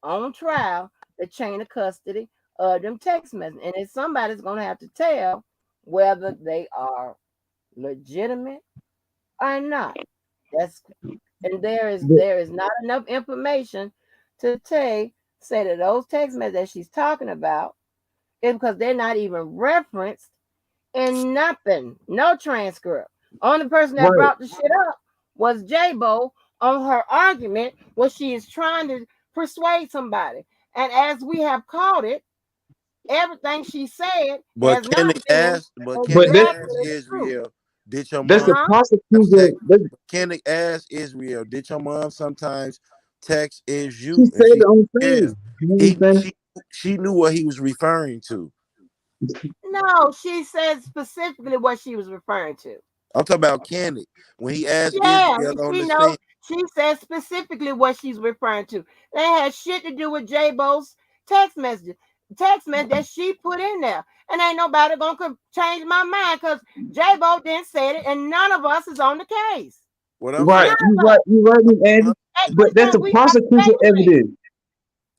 A: on trial the chain of custody of them text messages. And if somebody's going to have to tell whether they are legitimate are not. That's and there is not enough information to say that those text messages that she's talking about is because they're not even referenced in nothing, no transcript. Only person that
G: Right.
A: brought the shit up was J-Bo on her argument where she is trying to persuade somebody. And as we have called it, everything she said
P: But
A: has
P: can
A: not
P: it
A: been
P: ask? But can
G: But
P: it
G: that
P: ask
A: exactly true.
P: Israel? Did your
G: that's
P: mom
G: the
A: Uh-huh.
G: prosecutor.
P: text? Can it ask Israel? Did your mom sometimes text is
G: She
P: you? And
G: said
P: she
G: it on
P: yeah.
G: stage. You know
P: He
G: what I'm saying?
P: she knew what he was referring to.
A: No, she said specifically what she was referring to.
P: I'm talking about Kenneth when he asked
A: Yeah,
P: Israel on
A: she
P: the
A: know.
P: stand.
A: She said specifically what she's referring to. That had shit to do with J-Bo's text message, text message that she put in there. And ain't nobody gonna change my mind because J-Bo didn't say it, and none of us is on the case.
P: What I'm
G: Right,
P: saying,
A: None of us.
G: you right, Miss Andy.
A: And
G: But that's the
A: we got
G: prosecutor
A: statements.
G: evidence.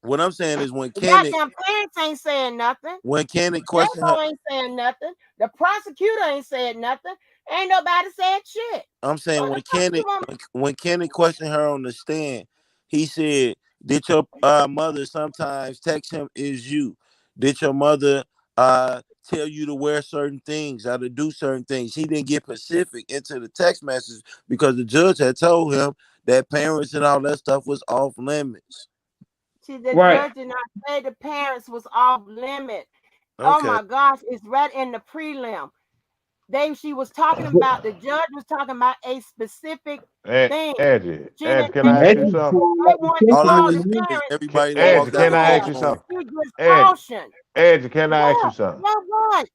P: what I'm saying is
A: The goddamn parents ain't saying nothing.
P: when Kenneth questioned her,
A: J-Bo ain't saying nothing. The prosecutor ain't said nothing. Ain't nobody said shit.
P: I'm saying
A: What the
P: when
A: fuck you
P: Kenneth
A: want?
P: when Kenneth questioned her on the stand, he said, "Did your mother sometimes text him? Is you? Did your mother tell you to wear certain things or to do certain things?" He didn't get specific into the text message because the judge had told him that parents and all that stuff was off limits.
A: See, the
G: Right.
A: judge did not say the parents was off limit. Oh
P: Okay.
A: my gosh, it's right in the prelim. She was talking about the judge was talking about a specific thing. She
F: Angie,
A: didn't
F: can
A: say
F: I
G: And
F: ask
A: that
F: you
G: Andy
F: something?
A: they wanted to
P: All I
A: call
P: know
A: the
P: is
A: parents.
P: everybody that
A: They
P: walked
F: Angie,
P: out
F: can
P: of
F: I
P: that
F: ask you
A: said
F: something?
P: courtroom.
A: she just
F: Angie,
A: cautioned.
F: Angie, can I ask you
A: What?
F: something?
A: What? What?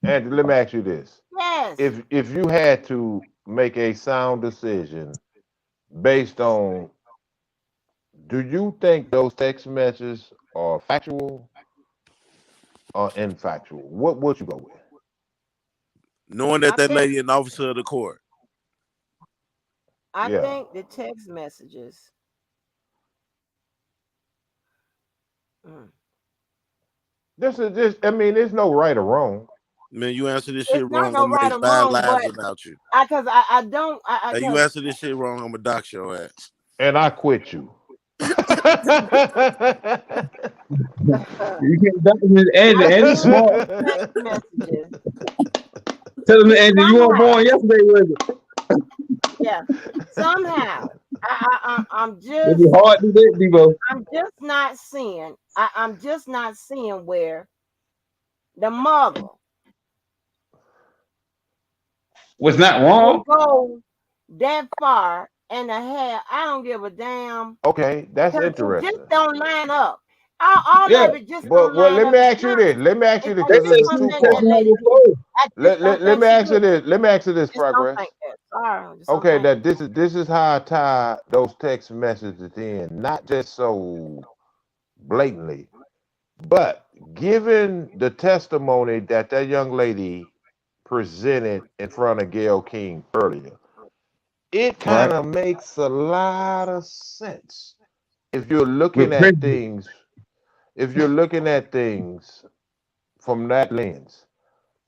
F: Angie, let me ask you this:
A: Yes.
F: if you had to make a sound decision based on, do you think those text messages are factual or infactual? What would you go with?
P: Knowing
A: I
P: that that
A: think
P: lady an officer of the court.
A: I
F: Yeah,
A: think the text messages. Mm.
F: this is just. I mean, there's no right or wrong.
P: Man, you answer this shit
A: It's not
P: wrong,
A: no
P: I'm gonna
A: right
P: make
A: or
P: bad
A: wrong,
P: lives
A: but
P: about you.
A: I don't I
P: Hey, you
A: because
P: answer this shit wrong, I'm gonna dox your ass.
F: And I quit you.
G: you can't doubt Miss Andy.
A: I
G: Andy
A: think
G: smart.
A: the text messages
G: Tell him Andy, you weren't
A: somehow,
G: born yesterday, was it?
A: yeah, somehow
G: It'd be hard to do that, Debo.
A: I'm just not seeing I'm just not seeing where the mother
G: Was not
A: would
G: wrong.
A: go that far and a half. I don't give a damn
F: Okay, that's
A: because it just
F: interesting.
A: don't line up. All
G: Yeah.
A: of it just
F: But
A: don't
F: well,
A: line
F: let
A: up.
F: me
A: To
F: ask
A: be
F: you
A: honest,
F: this. Let me ask you this
A: I
G: They
F: because
A: just
G: said
F: this is
G: she
A: don't
G: was
A: think that
G: texting
F: twofold.
G: her
A: lady did.
G: before.
A: I just don't
F: Let
A: think
F: me
A: she
F: ask you
A: did.
F: this. Let me ask you this,
A: Just don't
F: progress.
A: think that. Sorry, I just don't
F: Okay,
A: think
F: that this is how I tie those text messages in, not just so blatantly, but given the testimony that that young lady presented in front of Gail King earlier, it kind
G: Right.
F: of makes a lot of sense if you're looking
G: With
F: at
G: prejudice.
F: things. If you're looking at things from that lens,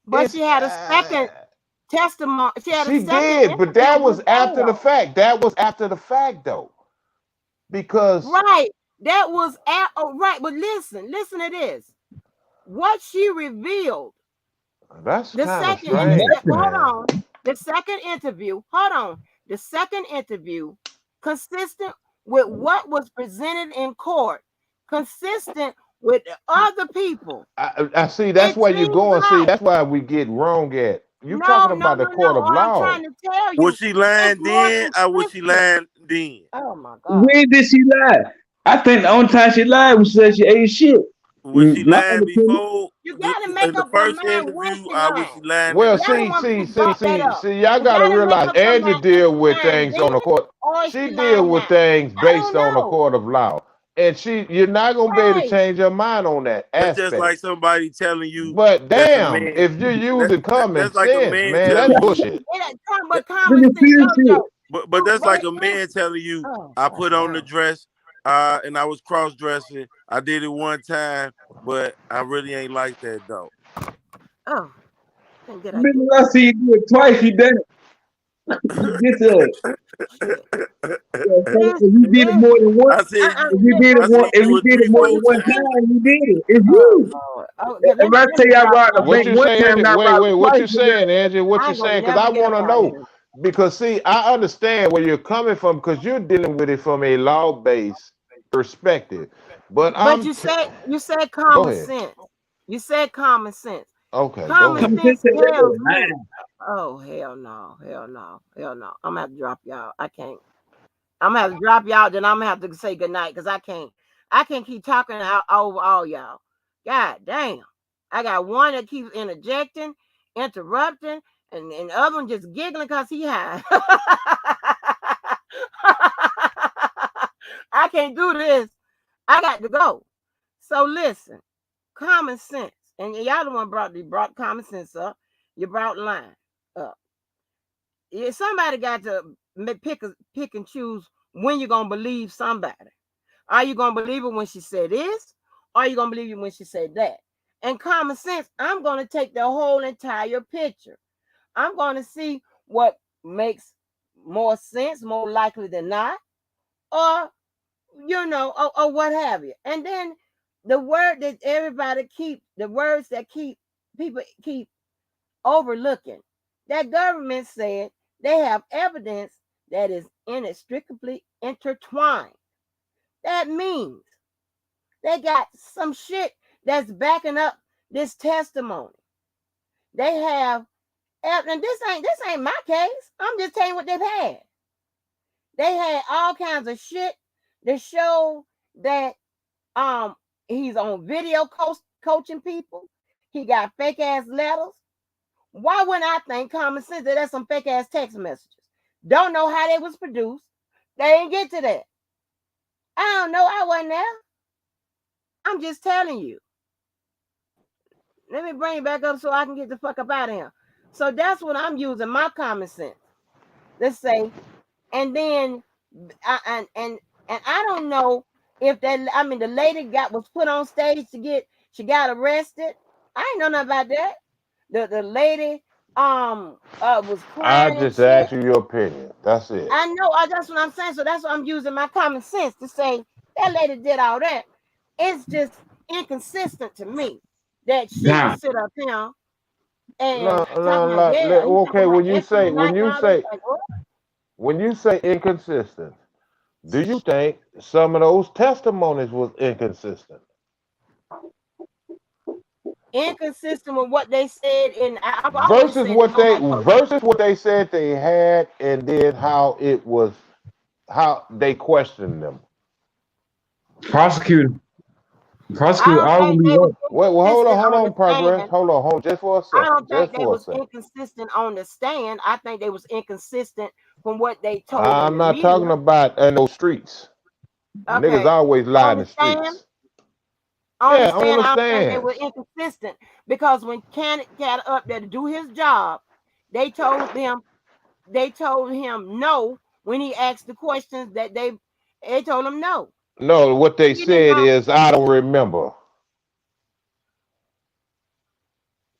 A: but
F: it's
A: she had a second testimony. She had a
F: she
A: second
F: did, but
A: interview
F: that
A: with
F: was after the
A: Gail.
F: fact. That was after the fact, though, because
A: Right. That was oh, right. But listen to this. What she revealed,
F: that's
A: the
F: kind of
A: second
F: strange,
G: Nothing.
A: hold
F: man.
A: on. The second interview, hold on. The second interview, consistent with what was presented in court, consistent with the other people.
F: I see. That's
A: It
F: where you're
A: seems
F: going. See,
A: like
F: that's why we get wrong at. You
A: no,
F: talking
A: no,
F: about the
A: no,
F: court
A: no.
F: of
A: All I'm
F: law.
A: trying to tell
P: Was
A: you,
P: she
A: it's
P: lying
A: more
P: then or was she
A: consistent.
P: lying then?
A: Oh my God.
G: When did she lie? I think the only time she lied was she said she ate shit.
P: Was she
G: My
P: lying
G: opinion.
P: before
A: You got to make
P: in the
A: up your
P: first
A: mind when
P: interview
A: she
P: or was she
A: lying.
P: lying in
F: Well,
P: the
A: Y'all the
P: second?
F: see,
A: one
F: see,
A: who
F: see,
A: brought that
F: see,
A: up.
F: see. Y'all
A: You
F: gotta
A: got to make
F: realize
A: up your
F: Angie
A: mind. Is
F: deal
A: she
F: with
A: lying
F: things on
A: then
F: the court.
A: or is
F: She
A: she
F: deal
A: lying
F: with
A: now?
F: things
A: I
F: based
A: don't
F: on the
A: know.
F: court of law, and you're not gonna be able to
A: Right.
F: change her mind on that
P: That's just
F: aspect.
P: like somebody telling you
F: But
P: that's a
F: damn,
P: man.
F: if you're using common
P: That's like a
F: sense,
P: man
F: man,
P: telling
F: that's
P: you.
F: bullshit.
P: that-
A: But common
G: Nigga
A: sense,
G: feel
A: JoJo.
G: shit.
P: but that's like
A: Wait,
P: a
A: wait.
P: man telling you,
A: Oh,
P: I put on the
A: goddamn.
P: dress, and I was cross dressing. I did it one time, but I really ain't like that though.
A: Oh, and did I
G: Nigga,
A: get
G: I see you do it twice, you done it. Get to
A: Shit.
G: if
A: Listen,
G: you did it more than one,
P: I said you.
G: if you did it
P: I
G: more,
P: said
G: if
P: you
G: you
P: were
G: did it
P: three,
G: more
A: when
G: than
P: four
A: you
G: one
A: say,
P: times.
G: time, you did it. It's
A: oh
G: you.
A: Lord, okay,
G: If I
A: let
G: tell
A: me
G: you I
A: drop
G: robbed the
A: y'all.
F: What
G: bank
F: you
G: one
F: saying,
G: time and
F: Angie?
G: I robbed it
F: What
G: twice,
F: you saying,
G: nigga,
F: Angie? What
A: I
F: you
A: ain't gonna
F: saying? Because
A: never
F: I
A: get
F: want
A: up
F: to
A: out of
F: know.
A: here.
F: Because see, I understand where you're coming from because you're dealing with it from a law-based perspective. But
A: But
F: I'm
A: you said
F: go
A: common
F: ahead.
A: sense. You said common sense.
F: Okay, go
A: Common
F: ahead.
G: come to
A: sense
G: that
A: tells
G: little
A: me.
G: line.
A: Oh hell no, hell no, hell no. I'm gonna have to drop y'all. I can't. I'm gonna have to drop y'all. Then I'm gonna have to say goodnight because I can't. I can't keep talking out over all y'all. God damn. I got one that keeps interjecting, interrupting, and the other one just giggling because he high. I can't do this. I got to go. So listen, common sense. And y'all the one brought common sense up. You brought line up. Somebody got to pick and choose when you're gonna believe somebody. Are you gonna believe it when she said this? Or are you gonna believe it when she said that? And common sense, I'm gonna take the whole entire picture. I'm gonna see what makes more sense, more likely than not, or or what have you. And then the word that everybody keep, the words that people keep overlooking. That government said they have evidence that is inextricably intertwined. That means they got some shit that's backing up this testimony. They have, and this ain't my case. I'm just telling you what they've had. They had all kinds of shit to show that um he's on video coaching people. He got fake ass letters. Why wouldn't I think common sense that that's some fake ass text messages? Don't know how they was produced. They ain't get to that. I don't know. I wasn't there. I'm just telling you. Let me bring it back up so I can get the fuck up out of here. So that's what I'm using my common sense. Let's say, and then and I don't know if that. I mean, the lady was put on stage she got arrested. I ain't know nothing about that. The lady was
F: I
A: crying and
F: just
A: shit.
F: asked you your opinion. That's it.
A: I know. That's what I'm saying. So that's what I'm using my common sense to say that lady did all that. It's just inconsistent to me that she would
G: Down.
A: sit up here
F: No,
A: and talk
F: no,
A: about
F: no.
A: he talking
F: Okay,
A: about yesterday night and all this. Like what?
F: when you say inconsistent, do you think some of those testimonies was inconsistent
A: Inconsistent with what they said, and I've always said in all my posts.
F: versus what they said they had, and then how they questioned them?
G: Prosecutor.
A: I
G: Prosecutor
A: don't
G: always
A: think
G: be
A: they was
G: right.
F: Wait, well,
A: inconsistent
F: hold
A: on the
F: on, progress.
A: stand.
F: Hold on, just for a
A: I
F: second,
A: don't think
F: just
A: they
F: for a
A: was
F: second.
A: inconsistent on the stand. I think they was inconsistent from what they told in
F: I'm
A: the
F: not talking
A: media.
F: about in those streets. Niggas
A: Okay,
F: always lie
A: on
F: in the
A: the stand,
F: streets. Yeah, on the
A: I don't think they were
F: stands.
A: inconsistent because when Kenneth got up there to do his job, they told him no when he asked the questions that they told him no.
F: No, what they
A: He did
F: said
A: not.
F: is, I don't remember.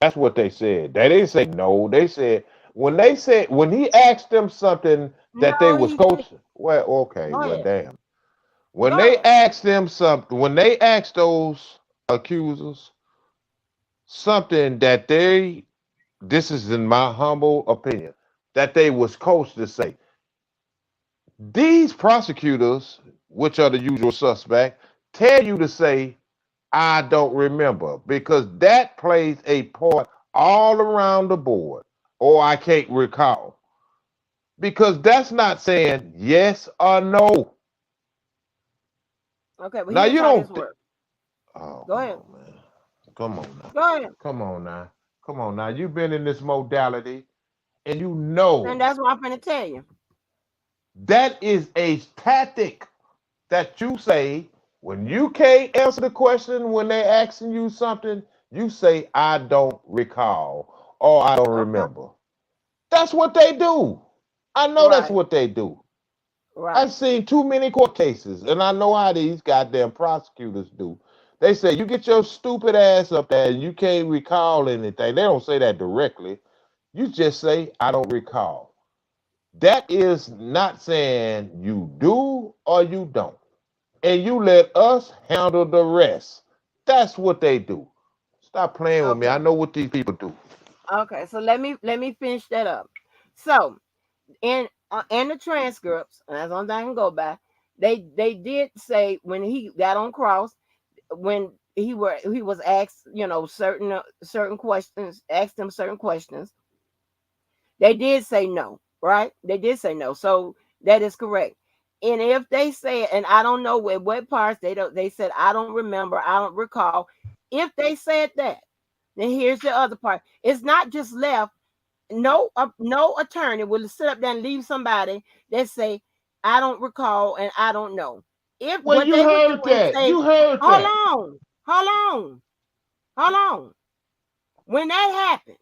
F: That's what they said. They didn't say no. They said when he asked them something that they
A: No,
F: was
A: he said.
F: coaching. Well, okay,
A: Go
F: well,
A: ahead.
F: damn. When
A: Go
F: they
A: ahead.
F: asked them something, when they asked those accusers something that this is in my humble opinion, that they was coached to say, these prosecutors, which are the usual suspect, tell you to say, I don't remember, because that plays a part all around the board, or I can't recall. Because that's not saying yes or no.
A: Okay, well
F: Now
A: here's
F: you
A: how this
F: don't.
A: works.
F: Oh,
A: Go
F: come
A: ahead.
F: on, man. Come on now.
A: Go ahead.
F: Come on now. Come on now. You've been in this modality, and you
A: And
F: know
A: that's what I'm gonna tell you.
F: that is a tactic that you say when you can't answer the question when they asking you something. You say, I don't recall or I don't
A: Okay.
F: remember. That's what they do. I know that's
A: Right.
F: what they do.
A: Right.
F: I've seen too many court cases, and I know how these goddamn prosecutors do. They say, you get your stupid ass up there and you can't recall anything. They don't say that directly. You just say, I don't recall. That is not saying you do or you don't. And you let us handle the rest. That's what they do. Stop playing with me. I
A: Okay.
F: know what these people do.
A: Okay. So let me finish that up. So in the transcripts, and that's the only thing I can go by, they did say when he got on cross, when he was asked, certain questions, asked him certain questions, they did say no, right? They did say no. So that is correct. And if they say, and I don't know what parts they said, I don't remember, I don't recall. If they said that, then here's the other part. It's not just left. No attorney will sit up there and leave somebody that say, I don't recall and I don't know. If
F: Well,
A: what
F: you
A: they would do
F: heard
A: and
F: that.
A: say,
F: You heard
A: hold
F: that.
A: on, hold on, hold on. When that happens,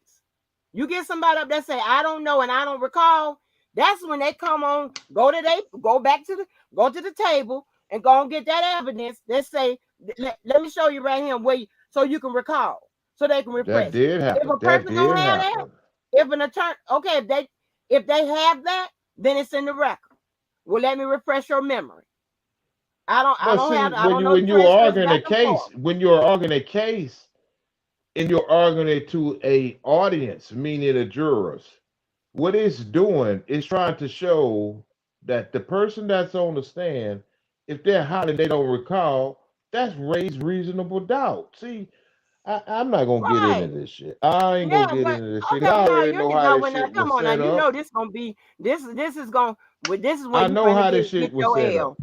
A: you get somebody up there say, I don't know and I don't recall. That's when they come on, go to the table and go and get that evidence. They say, let me show you right here so you can recall, so they can
F: That
A: refresh.
F: did
A: If
F: happen.
A: a
F: That
A: person don't
F: did
A: have that,
F: happen.
A: if an attorney, okay, if they have that, then it's in the record. Well, let me refresh your memory. I
F: But
A: don't
F: see,
A: have I
F: when
A: don't
F: you
A: know the
F: when you are
A: transcripts
F: arguing a
A: back and
F: case,
A: forth.
F: when you're arguing a case, and you're arguing it to a audience, meaning the jurors, what it's doing is trying to show that the person that's on the stand, if they're hot and they don't recall, that's raised reasonable doubt. See, I'm not gonna get into
A: Right.
F: this shit. I ain't gonna
A: Yeah,
F: get
A: but
F: into this shit
A: okay,
F: because I
A: well now
F: already
A: you
F: know
A: need
F: how
A: know
F: this
A: when now
F: shit
A: come
F: was
A: on now.
F: set
A: You know
F: up.
A: this gonna be this is gonna this is where
F: I
A: you
F: know
A: finna
F: how this
A: get
F: shit was
A: your
F: set up.
A: L.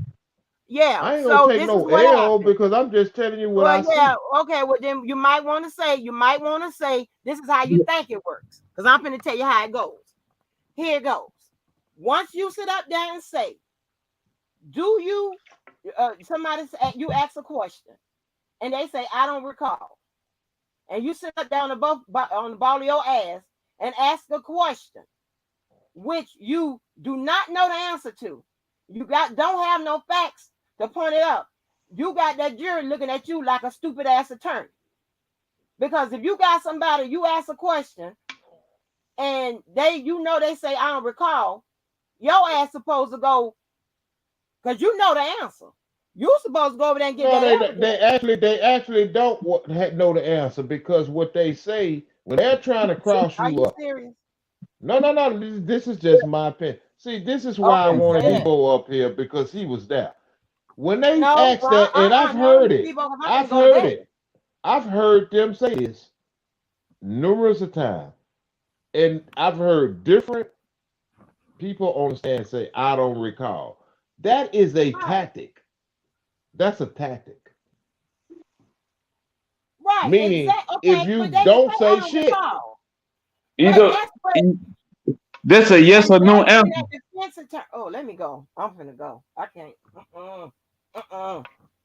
A: Yeah,
F: I ain't gonna
A: so
F: take
A: this is
F: no
A: what
F: L
A: happened.
F: because I'm just telling you what
A: Well,
F: I
A: yeah,
F: see.
A: okay, well then you might want to say this is how you think it works. Because I'm finna tell you how it goes. Here it goes. Once you sit up there and say, do you you ask a question and they say, I don't recall. And you sit up down on the ball of your ass and ask a question which you do not know the answer to. Don't have no facts to point it out. You got that jury looking at you like a stupid ass attorney. Because if you got somebody, you ask a question and they say I don't recall, your ass supposed to go because you know the answer. You supposed to go over there and get
F: No,
A: that
F: they
A: evidence.
F: they actually don't know the answer because what they say when they're trying to cross
A: Are
F: you
A: you
F: up.
A: serious?
F: No. This is just my opinion. See, this is why I
A: Okay,
F: wanted
A: say that.
F: Debo up here because he was there. When they
A: No,
F: asked that, and I've
A: no,
F: heard it,
A: people, I'm
F: I've
A: gonna go to
F: heard
A: bed.
F: it, I've heard them say this numerous of times, and I've heard different people on the stand say, "I don't recall." That is a
A: Right,
F: tactic. That's a tactic.
A: right,
F: Meaning,
A: exactly.
F: if
A: Okay,
F: you
A: but they can
F: don't
A: say I
F: say
A: don't
F: shit,
A: recall. But
G: Either
A: that's what
G: that's a yes or no
A: when
G: answer.
A: that defense attorney. Oh, let me go. I'm finna go. I can't.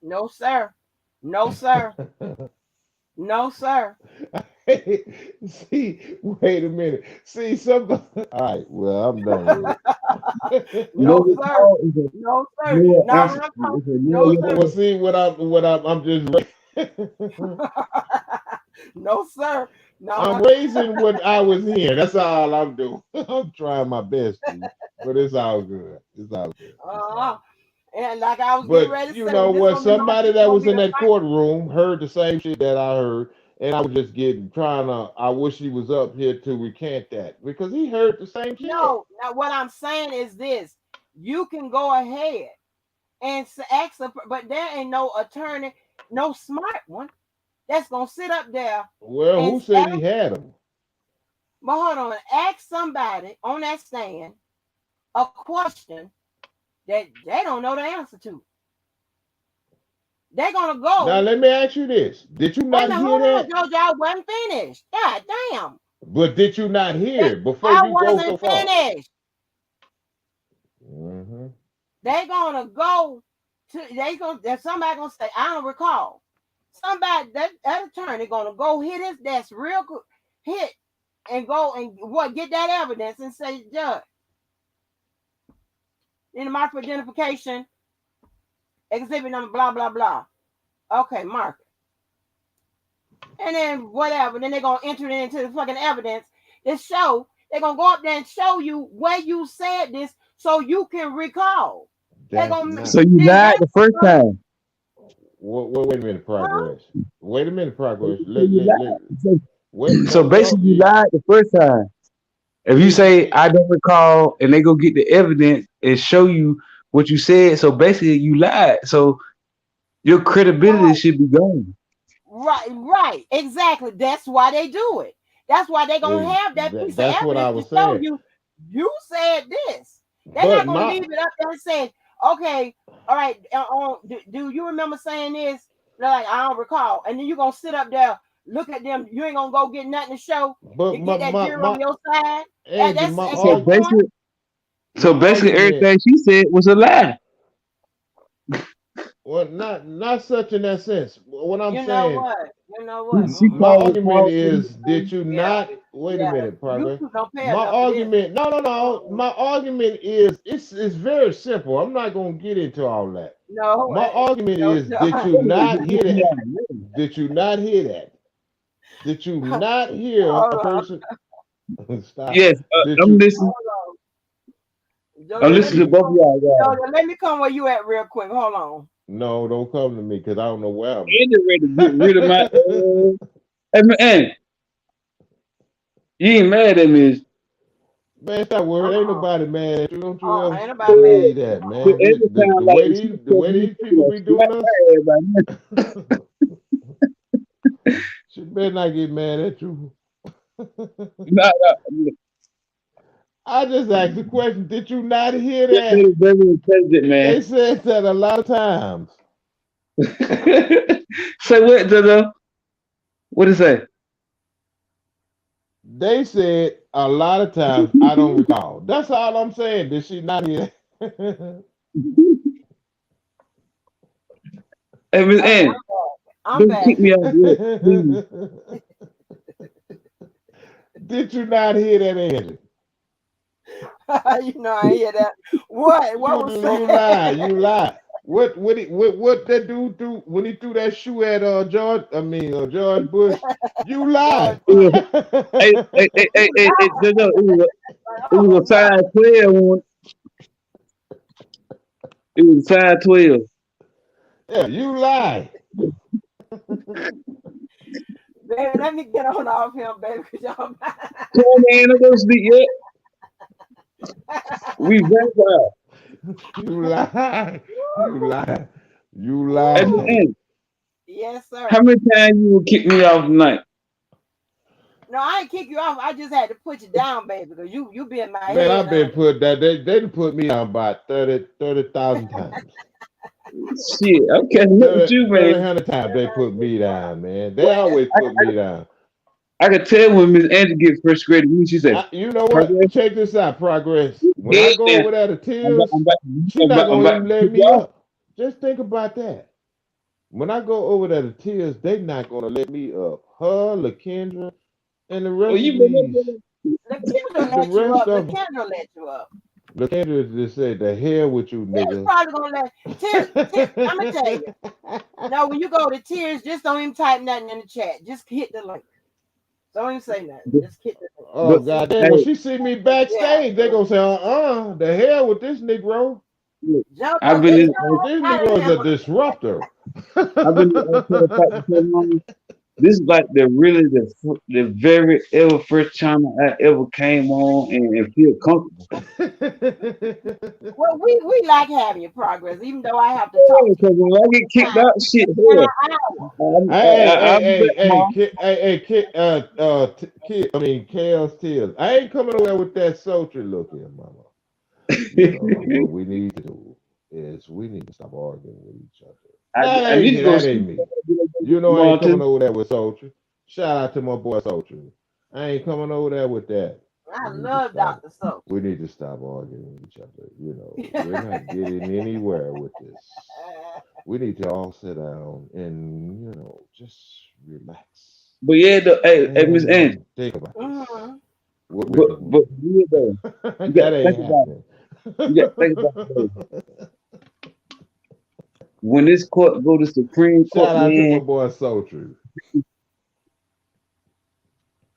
A: No, sir. No, sir. No, sir.
F: see, wait a minute. See, somebody. All right, well, I'm done with it.
G: No
A: No, sir.
G: recall is a
A: No, sir.
G: no
A: Not
G: answer.
A: when I'm talking.
G: It's a no
A: No,
G: yes
A: sir.
F: Well, see, I'm just.
A: No, sir. Not when
F: I'm
A: I'm
F: raising what I was hearing. That's all I'm doing. I'm trying my best, G, but it's all good. It's all good. It's all
A: uh
F: good.
A: and like I was getting
F: But
A: ready to
F: you
A: say,
F: know what? Somebody
A: this
F: that
A: gonna
F: was
A: be
F: in
A: the
F: that
A: fight.
F: courtroom heard the same shit that I heard, and I was just getting trying to. I wish he was up here to recant that because he heard the same shit.
A: No, now what I'm saying is this: you can go ahead and ask, but there ain't no attorney, no smart one that's gonna sit up there
F: Well,
A: and
F: who said he had him?
A: but hold on, ask somebody on that stand a question that they don't know the answer to. They're gonna
F: Now
A: go.
F: let me ask you this: did you
A: Wait a
F: not
A: minute,
F: hear
A: hold on,
F: that?
A: Jojo. I wasn't finished. God damn.
F: But did you not hear it before
A: I
F: you go so
A: wasn't
F: far?
A: finished.
F: Hmm.
A: They're gonna go there's somebody gonna say, I don't recall. Somebody that attorney gonna go hit his desk real quick, hit and go and get that evidence and say, Judge, in the mark for identification, exhibit number blah blah blah. Okay, mark it. And then whatever. Then they're gonna enter it into the fucking evidence to show They're gonna go up there and show you where you said this so you can recall. They're gonna
S: So you
A: then
S: lied the first time.
F: Wait a minute, progress. Wait a minute, progress.
S: So you lied.
F: Wait,
S: So basically, you lied the first time. If you say I don't recall, and they go get the evidence and show you what you said, so basically you lied. So your credibility should be gone.
A: Right, exactly. That's why they do it. That's why they're gonna have that piece of
F: That's what I
A: evidence
F: was
A: to show
F: saying.
A: you said this. They're
F: But
A: not gonna leave it up there and say, okay, all right, do you remember saying this? They're like, I don't recall. And then you're gonna sit up there, look at them, you ain't gonna go get nothing to show
F: but
A: to get that jury on your side.
F: Angel,
A: That's at
S: So
A: that point.
S: basically, everything she said was a lie.
F: Well, not such in that sense. What I'm
A: You know
F: saying,
A: what? You know what?
S: She
F: my
S: called
F: argument is, did you
A: Yeah.
F: not? Wait a minute, progress.
A: You don't pay
F: My
A: enough for this.
F: argument, no. My argument is, it's very simple. I'm not gonna get into all that.
A: No.
F: My argument is, did you not hear that? Did you not hear that? Did you not hear a person? Stop.
S: Yes, I'm listening. I'm listening to both of y'all.
A: Jojo, let me come where you at real quick. Hold on.
F: No, don't come to me because I don't know where I'm.
S: Andy ready to get rid of my. Hey, man, you ain't mad at me.
F: Man, stop worrying. Ain't nobody mad at you. Don't you ever
A: ain't nobody mad.
F: believe that, man. The way these people be doing us, she better not get mad at you. I just asked the question. Did you not hear that? They said that a lot of times.
S: Say what, Jojo? What did it say?
F: They said a lot of times. I don't recall. That's all I'm saying. Did she not hear that?
S: Hey, Miss Ann, don't kick me out yet,
F: Did you not hear that, Angie?
A: You know I hear that. What was that?
F: You lie. What that dude do when he threw that shoe at George Bush? You lied.
S: hey, Jojo, it was a size 12 one. It was a size 12.
F: Yeah, you lie.
A: Baby, let me get on off him, baby, because y'all.
S: Come on, man, don't go sleep yet. We vampire.
F: You lie. You lie. You lie.
S: Hey,
A: Yes, sir.
S: how many times you will kick me off tonight?
A: No, I ain't kick you off. I just had to put you down, baby, because you be in my head.
F: Man, I've been put that. They done put me down about 30,000 times.
S: Shit, I'm catching up with you, man.
F: 100 times they put me down, man. They always put me down.
S: I could tell when Miss Angie get frustrated with me. She said,
F: you know what?
S: Progress.
F: Check this out, progress. When I go over there to tears, she's not
S: I'm
F: gonna even let me up. Just think about that. When I go over there to tears, they not gonna let me up. Her, LaKendra, and the rest of these.
A: LaKendra let you up. LaKendra let you up.
F: LaKendra just said, "The hell with you, nigga."
A: He's probably gonna let tears. I'm gonna tell you. No, when you go to tears, just don't even type nothing in the chat. Just hit the link. Don't even say nothing. Just hit the link.
F: Oh God damn! When she see me backstage, they gonna say, the hell with this Negro."
S: I've been
F: this Negro is a disruptor.
S: I've been this is like the very ever first channel I ever came on and feel comfortable.
A: Well, we like having your progress, even though I have to talk.
S: Because when I get kicked out, shit.
F: Chaos Tears. I ain't coming away with that sultry look here, mama. What we need to do is we need to stop arguing with each other.
S: I need to go.
F: That ain't me. You know I ain't coming over there with sultry. Shout out to my boy sultry. I ain't coming over there with that.
A: I love Dr. Soap.
F: We need to stop arguing with each other. We're not getting anywhere with this. We need to all sit down and just relax.
S: But yeah, hey, Miss Angie.
F: Think about this.
S: But yeah, though, you got to think about it. You got to think about it. When this court go to Supreme Court,
F: shout out to my boy Sultry.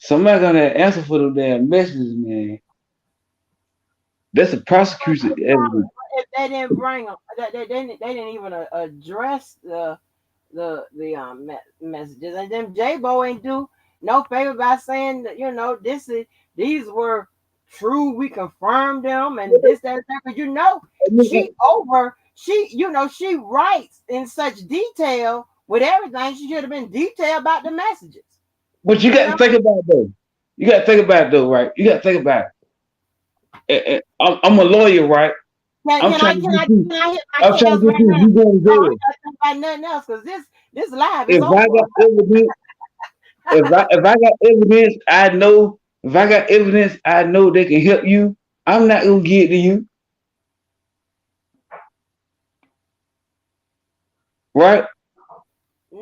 S: Somebody gonna answer for them damn messages, man. That's a prosecution evidence.
A: If they didn't bring them, they didn't even address the messages, and then J-Bo ain't do no favor by saying that these were true. We confirmed them, and this that because she writes in such detail with everything. She should have been detailed about the messages.
S: But you got to think about it, though. You got to think about it, though, right? You got to think about it. I'm a lawyer, right? I'm trying to get you. I'm trying to get you. You going to jail.
A: About nothing else because this live is
S: If
A: over.
S: I got evidence, if I got evidence, I know. If I got evidence, I know they can help you. I'm not gonna get to you, right?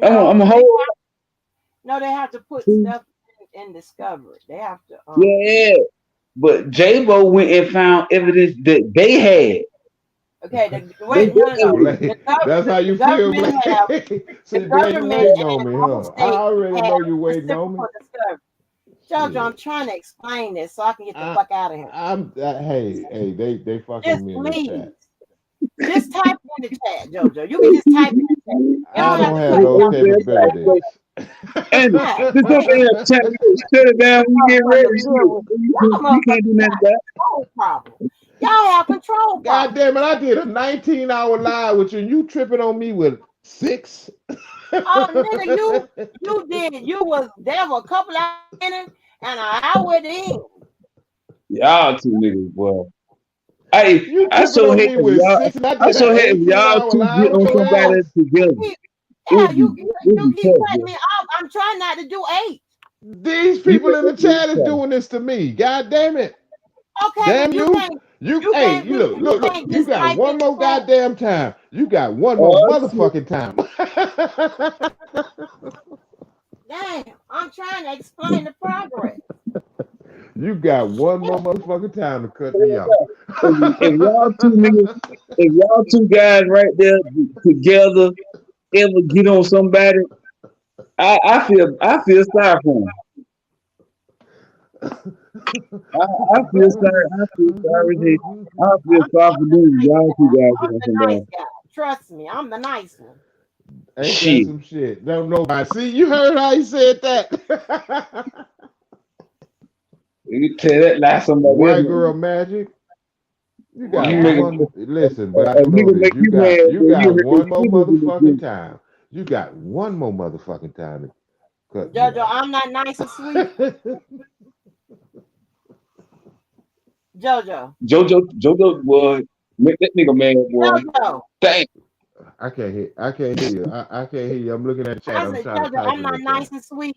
S: I'm a whole.
A: No, they have to put stuff in discovery. They have to.
S: Yeah, but J-Bo went and found evidence that they had.
A: Okay, wait, no.
F: That's how you feel, Blake. See, Blake, you waiting on me, huh? I already know you waiting on me.
A: Jojo, I'm trying to explain this so I can get the fuck out of here.
F: Hey, they fucking me in the chat.
A: Just type in the chat, Jojo. You can just type in the chat.
F: I don't have those capabilities.
S: And just go there and shut it down when you get ready. You can't do nothing about
A: no problem. Y'all have control.
F: God damn it, I did a 19-hour live with you and you tripping on me with 6?
A: Oh, nigga, you did. You was there for a couple hours in and an hour in.
S: Y'all two niggas, boy. Hey, I so hate if y'all two get on somebody together.
A: Yeah, you keep cutting me off. I'm trying not to do 8.
F: These people in the chat is doing this to me. God damn it.
A: Okay,
F: damn you. Hey, look. You got one more goddamn time. You got one more motherfucking time.
A: Damn, I'm trying to explain the progress.
F: You got one more motherfucking time to cut me off.
S: If y'all two niggas, if y'all two guys right there together ever get on somebody, I feel sorry for them. I feel sorry. I feel sorry for them. Y'all two guys get on somebody.
A: Nice guy. Trust me, I'm the nice one.
F: Ain't that some shit? Don't nobody see. You heard how he said that.
S: You tell that lie somebody.
F: White girl magic. You got one. Listen, but I know this. You got one more motherfucking time. You got one more motherfucking time to cut.
A: Jojo, I'm not nice and sweet.
S: Jojo was make that nigga mad, boy.
A: Jojo.
S: Dang.
F: I can't hear you. I can't hear you. I'm looking at the chat. I'm trying to type.
A: I'm not nice and sweet.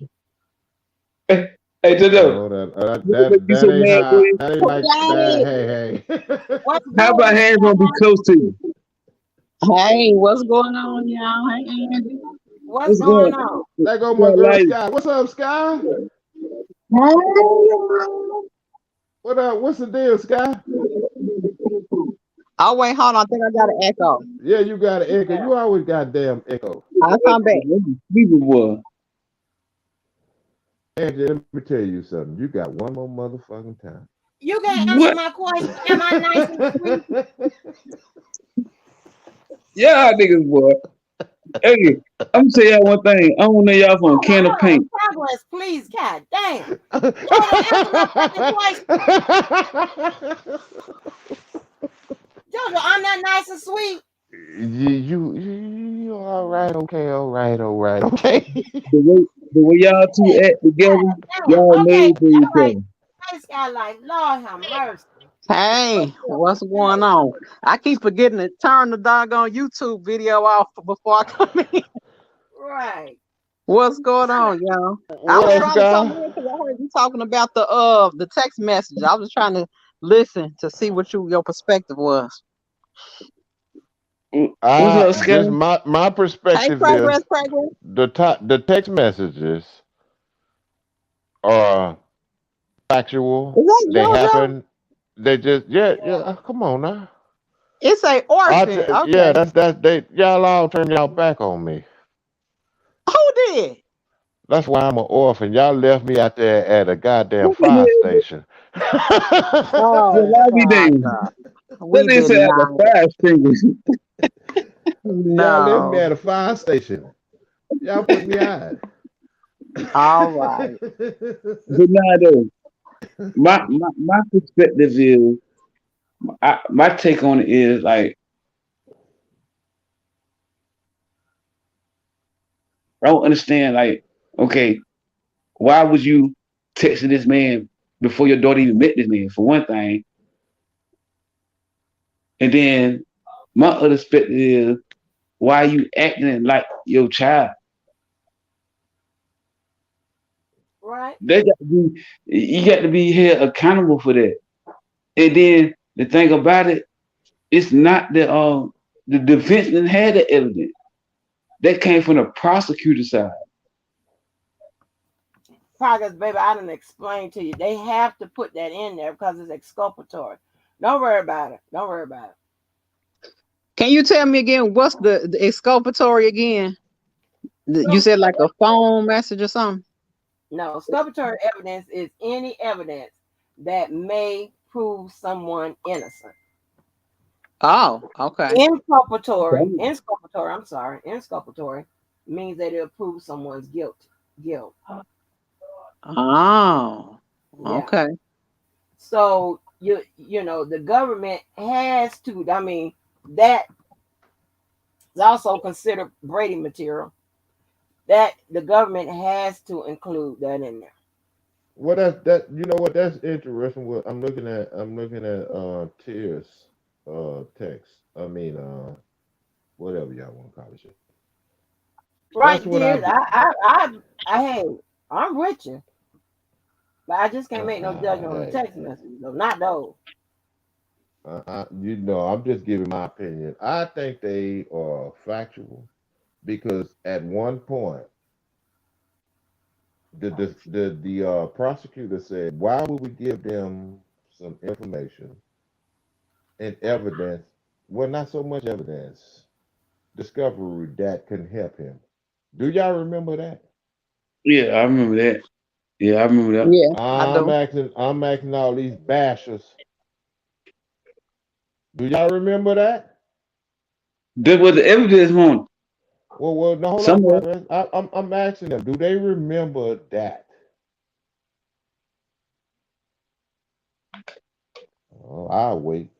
S: Hey, Jojo.
F: That ain't like that. Hey.
S: How about hands gonna be close to you?
T: Hey, what's going on, y'all? Hey, Andy.
A: What's going on?
F: There go my girl Sky. What's up, Sky? What up? What's the deal, Sky?
T: Oh, wait, hold on. I think I got an echo.
F: Yeah, you got an echo. You always got damn echo.
T: I'll come back.
F: Angie, let me tell you something. You got one more motherfucking time.
A: You can answer my question. Am I nice and sweet?
S: Yeah, niggas, boy. Hey, I'm gonna tell y'all one thing. I don't know y'all from a can of paint.
A: Progress, please. God damn. Jojo, I'm not nice and sweet.
F: You all right? Okay, okay.
S: The way y'all two act together, y'all made for each other.
A: Nice guy, like Lord have mercy.
T: Hey, what's going on? I keep forgetting to turn the doggone YouTube video off before I come in.
A: Right.
T: What's going on, y'all? I was trying to come in because I heard you talking about the text message. I was trying to listen to see what your perspective was.
F: Just my perspective is the text messages are factual. They happen. They just come on now.
T: It's a orphan. Okay.
F: Yeah, that's y'all all turn y'all back on me.
T: Who did?
F: That's why I'm an orphan. Y'all left me out there at a goddamn
S: What the
F: fire
S: hell?
F: station.
O: Oh
S: July days.
O: Father,
S: What
O: we
S: they
O: did
S: say at the
O: not.
S: fire extinguisher?
F: Y'all left me
O: No.
F: at a fire station. Y'all put me out.
O: All right.
S: But now though, my perspective is, my take on it is like, I don't understand. Like, okay, why would you texting this man before your daughter even met this man? For one thing, and then my other perspective is, why are you acting like your child?
A: Right.
S: They got to be, you got to be held accountable for that. And then the thing about it, it's not the defense didn't have the evidence. That came from the prosecutor side.
A: Progress, baby, I didn't explain to you. They have to put that in there because it's exculpatory. Don't worry about it. Don't worry about it.
T: Can you tell me again what's the exculpatory again? You said like a
A: Exculpatory,
T: phone message or something?
A: no, exculpatory evidence is any evidence that may prove someone innocent.
T: Oh, okay.
A: Inculpatory means that it'll prove someone's guilt.
T: Oh,
A: Yeah.
T: okay.
A: So you know the government has to. I mean that is also considered Brady material. That the government has to include that in there.
F: Well, that you know what? That's interesting. What I'm looking at Tears text. I mean whatever y'all want to call it. Shit. That's
A: Right,
F: what I
A: dear.
F: do.
A: Hey, I'm with you, but I just can't make no judgment on the
F: Hey,
A: text messages. No, not those.
F: I'm just giving my opinion. I think they are factual because at one point the prosecutor said, "Why would we give them some information and evidence? Well, not so much evidence, discovery that can help him." Do y'all remember that?
S: Yeah, I remember that. Yeah, I remember that.
T: Yeah, I
F: I'm
T: do.
F: asking, I'm asking all these bashers. Do y'all remember that?
S: That was the evidence one.
F: Well, no, hold on,
S: Somewhere.
F: progress. I'm asking them. Do they remember that? Oh, I'll wait.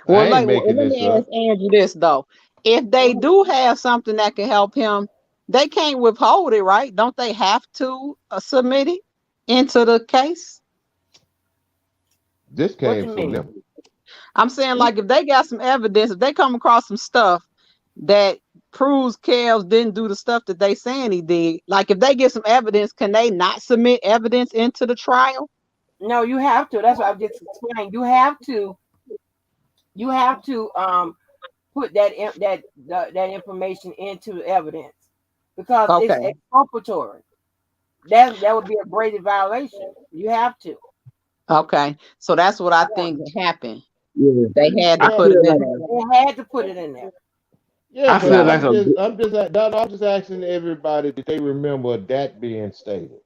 T: Well,
F: I ain't
T: like, well,
F: making
T: let
F: this
T: me ask
F: up.
T: Andrew this though. If they do have something that can help him, they can't withhold it, right? Don't they have to submit it into the case?
F: This
A: What
F: came
A: you
F: from
A: mean?
F: them.
T: I'm saying, like, if they got some evidence, if they come across some stuff that proves Kels didn't do the stuff that they saying he did, like if they get some evidence, can they not submit evidence into the trial?
A: No, you have to. That's what I've just explained. You have to. You have to put that information into evidence because it's
T: Okay.
A: exculpatory. That would be a Brady violation. You have to.
T: Okay. So that's what I think happened.
S: Yeah.
T: They had to
S: I
F: Well,
T: put
S: feel
T: it in
S: like
T: there.
A: They had to put it in there.
F: yeah,
S: I
F: but
S: feel
T: Yeah.
S: like a
F: I'm just asking everybody that they remember that being stated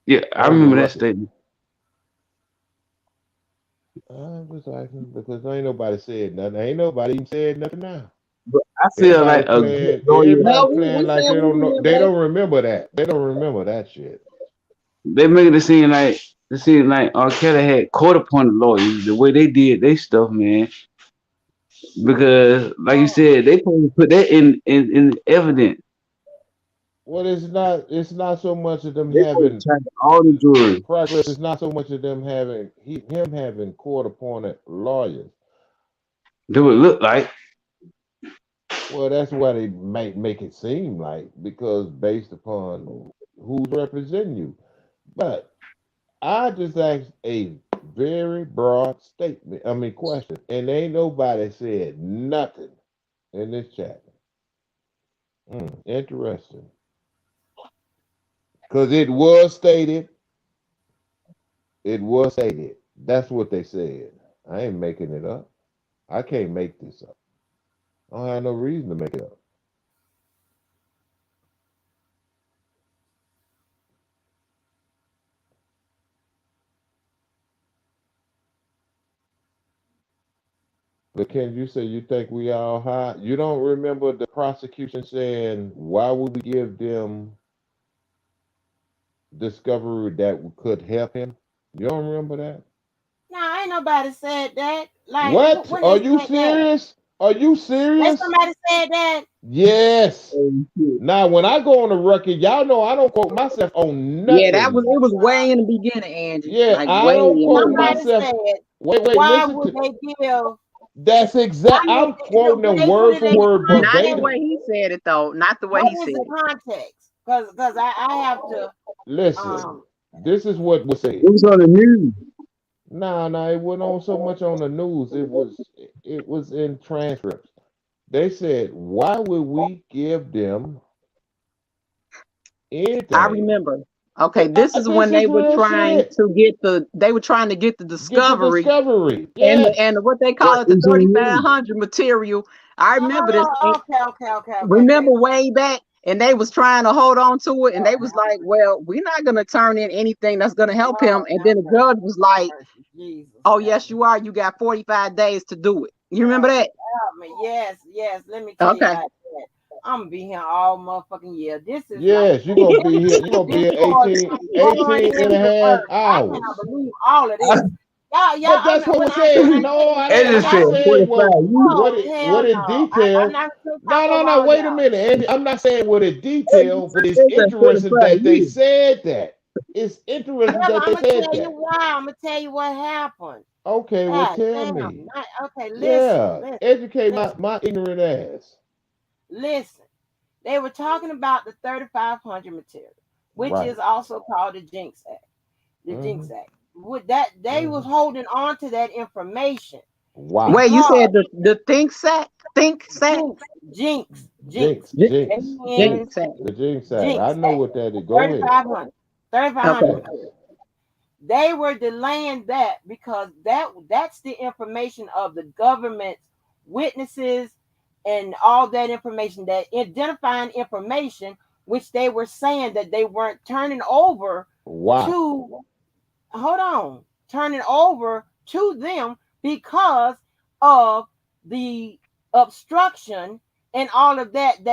S: yeah, I
F: on the
S: remember that
F: record.
S: statement.
F: I'm just asking because ain't nobody said nothing. Ain't nobody even said nothing now.
S: But I feel
F: Everybody
S: like a good
F: playing.
S: lawyer,
F: Everybody
T: No,
F: playing
T: we
F: like
T: said
F: they
T: we
F: don't know.
T: remember
F: They
T: that.
F: don't remember that. They don't remember that shit.
S: they make it seem like R. Kelly had court appointed lawyers the way they did they stuff, man. Because like you said, they supposed to put that in evidence.
F: Well, it's not. It's not so much of them
S: They supposed
F: having
S: to charge all the jury.
F: progress. It's not so much of them having him having court appointed lawyers.
S: That would look like.
F: Well, that's why they make it seem like because based upon who's representing you. But I just asked a very broad statement. I mean question, and ain't nobody said nothing in this chat. Interesting, because it was stated. It was stated. That's what they said. I ain't making it up. I can't make this up. I don't have no reason to make it up. But can you say you think we all high? You don't remember the prosecution saying why would we give them discovery that could help him? You don't remember that?
A: Nah, ain't nobody said that. Like
F: What?
A: when
F: Are
A: they
F: you
A: said that,
F: serious? Are you
A: they
F: serious?
A: somebody said that.
F: Yes.
S: Oh, shit.
F: Now, when I go on the record, y'all know I don't quote myself on
T: Yeah, that was
F: nothing.
T: it was way in the beginning, Angie.
F: Yeah,
T: Like
F: I
T: way
F: don't
T: in the
F: quote
T: beginning.
A: Somebody
F: myself.
A: said,
F: Wait,
A: why
F: listen
A: would
F: to.
A: they give?
F: That's exact.
A: I mean,
F: I'm quoting
A: did
F: them
A: they put
F: word
A: it
F: for
A: in the
F: word
T: Not the
A: context?
F: verbatim.
T: way he said it though. Not the way
A: What
T: he
A: is
T: said
A: the
T: it.
A: context? Because I have to
F: Listen,
A: um
F: this is what was
S: It
F: said.
S: was on the news.
F: Nah, it wasn't on so much on the news. It was in transcripts. They said, why would we give them
T: I
F: anything?
T: remember. Okay, this is
F: This
T: when they
F: is
T: were
F: real
T: trying
F: shit.
T: to get the
F: Get the
T: discovery
F: discovery.
T: and
F: Yes.
T: what they
S: Right.
T: call it,
S: It
T: the
S: was on the news.
T: 3500 material. I remember this.
A: oh, okay.
T: Remember way back, and they was trying to hold on to it, and they was like, "Well, we're not gonna turn in anything that's gonna help him."
A: Lord
T: And then
A: have
T: the
A: mercy,
T: judge was like,
A: Jesus
T: "Oh
A: help
T: yes,
A: me.
T: you are. You got 45 days to do it." You remember
A: Help,
T: that?
A: help me. Yes. Let me tell you
T: Okay.
A: about that. I'm gonna be here all motherfucking year. This is like
F: Yes, you're gonna be here. You're gonna be here
A: Discord
F: 18,
A: born
F: 18
A: in
F: and a half
A: reverse. I cannot
F: hours.
A: believe all of this. Y'all.
F: But that's what
A: When
F: was
A: I
F: said. No,
A: say
F: I
S: It
F: didn't.
S: just
F: What I
S: said
A: y'all,
F: said
S: 45
F: was
S: years.
A: hell
F: what it
A: no. I'm
F: detailed.
A: not gonna talk
F: No,
A: over
F: no.
A: all
F: Wait a
A: y'all.
F: minute, Andy. I'm not saying what it
S: It
F: detailed, but it's
S: said 45
F: interesting that they
S: years.
F: said that. It's interesting
A: Yeah, but
F: that
A: I'm
F: they
A: gonna
F: said
A: tell you
F: that.
A: why. I'm gonna tell you what happened.
F: Okay, well,
A: God
F: tell
A: damn.
F: me.
A: Okay, listen,
F: Yeah, educate
A: listen,
F: my ignorant ass.
A: listen. They were talking about the 3500 material, which
F: Right.
A: is also called the Jinx Act. The
F: Mm-hmm.
A: Jinx Act. With that, they was
F: Mm-hmm.
A: holding on to that information
F: Wow.
T: Wait, you
A: because
T: said the think sack?
A: Jinx.
F: Jinx.
T: Jinx
F: Jinx.
T: sack.
F: The jinx act. I
A: Jinx
F: know
A: Act.
F: what that is. Go ahead.
A: 3500. 3500
T: Okay.
A: material. They were delaying that because that's the information of the government's witnesses and all that information, that identifying information, which they were saying that they weren't turning over
F: Wow.
A: to, hold on, turning over to them because of the obstruction and all of that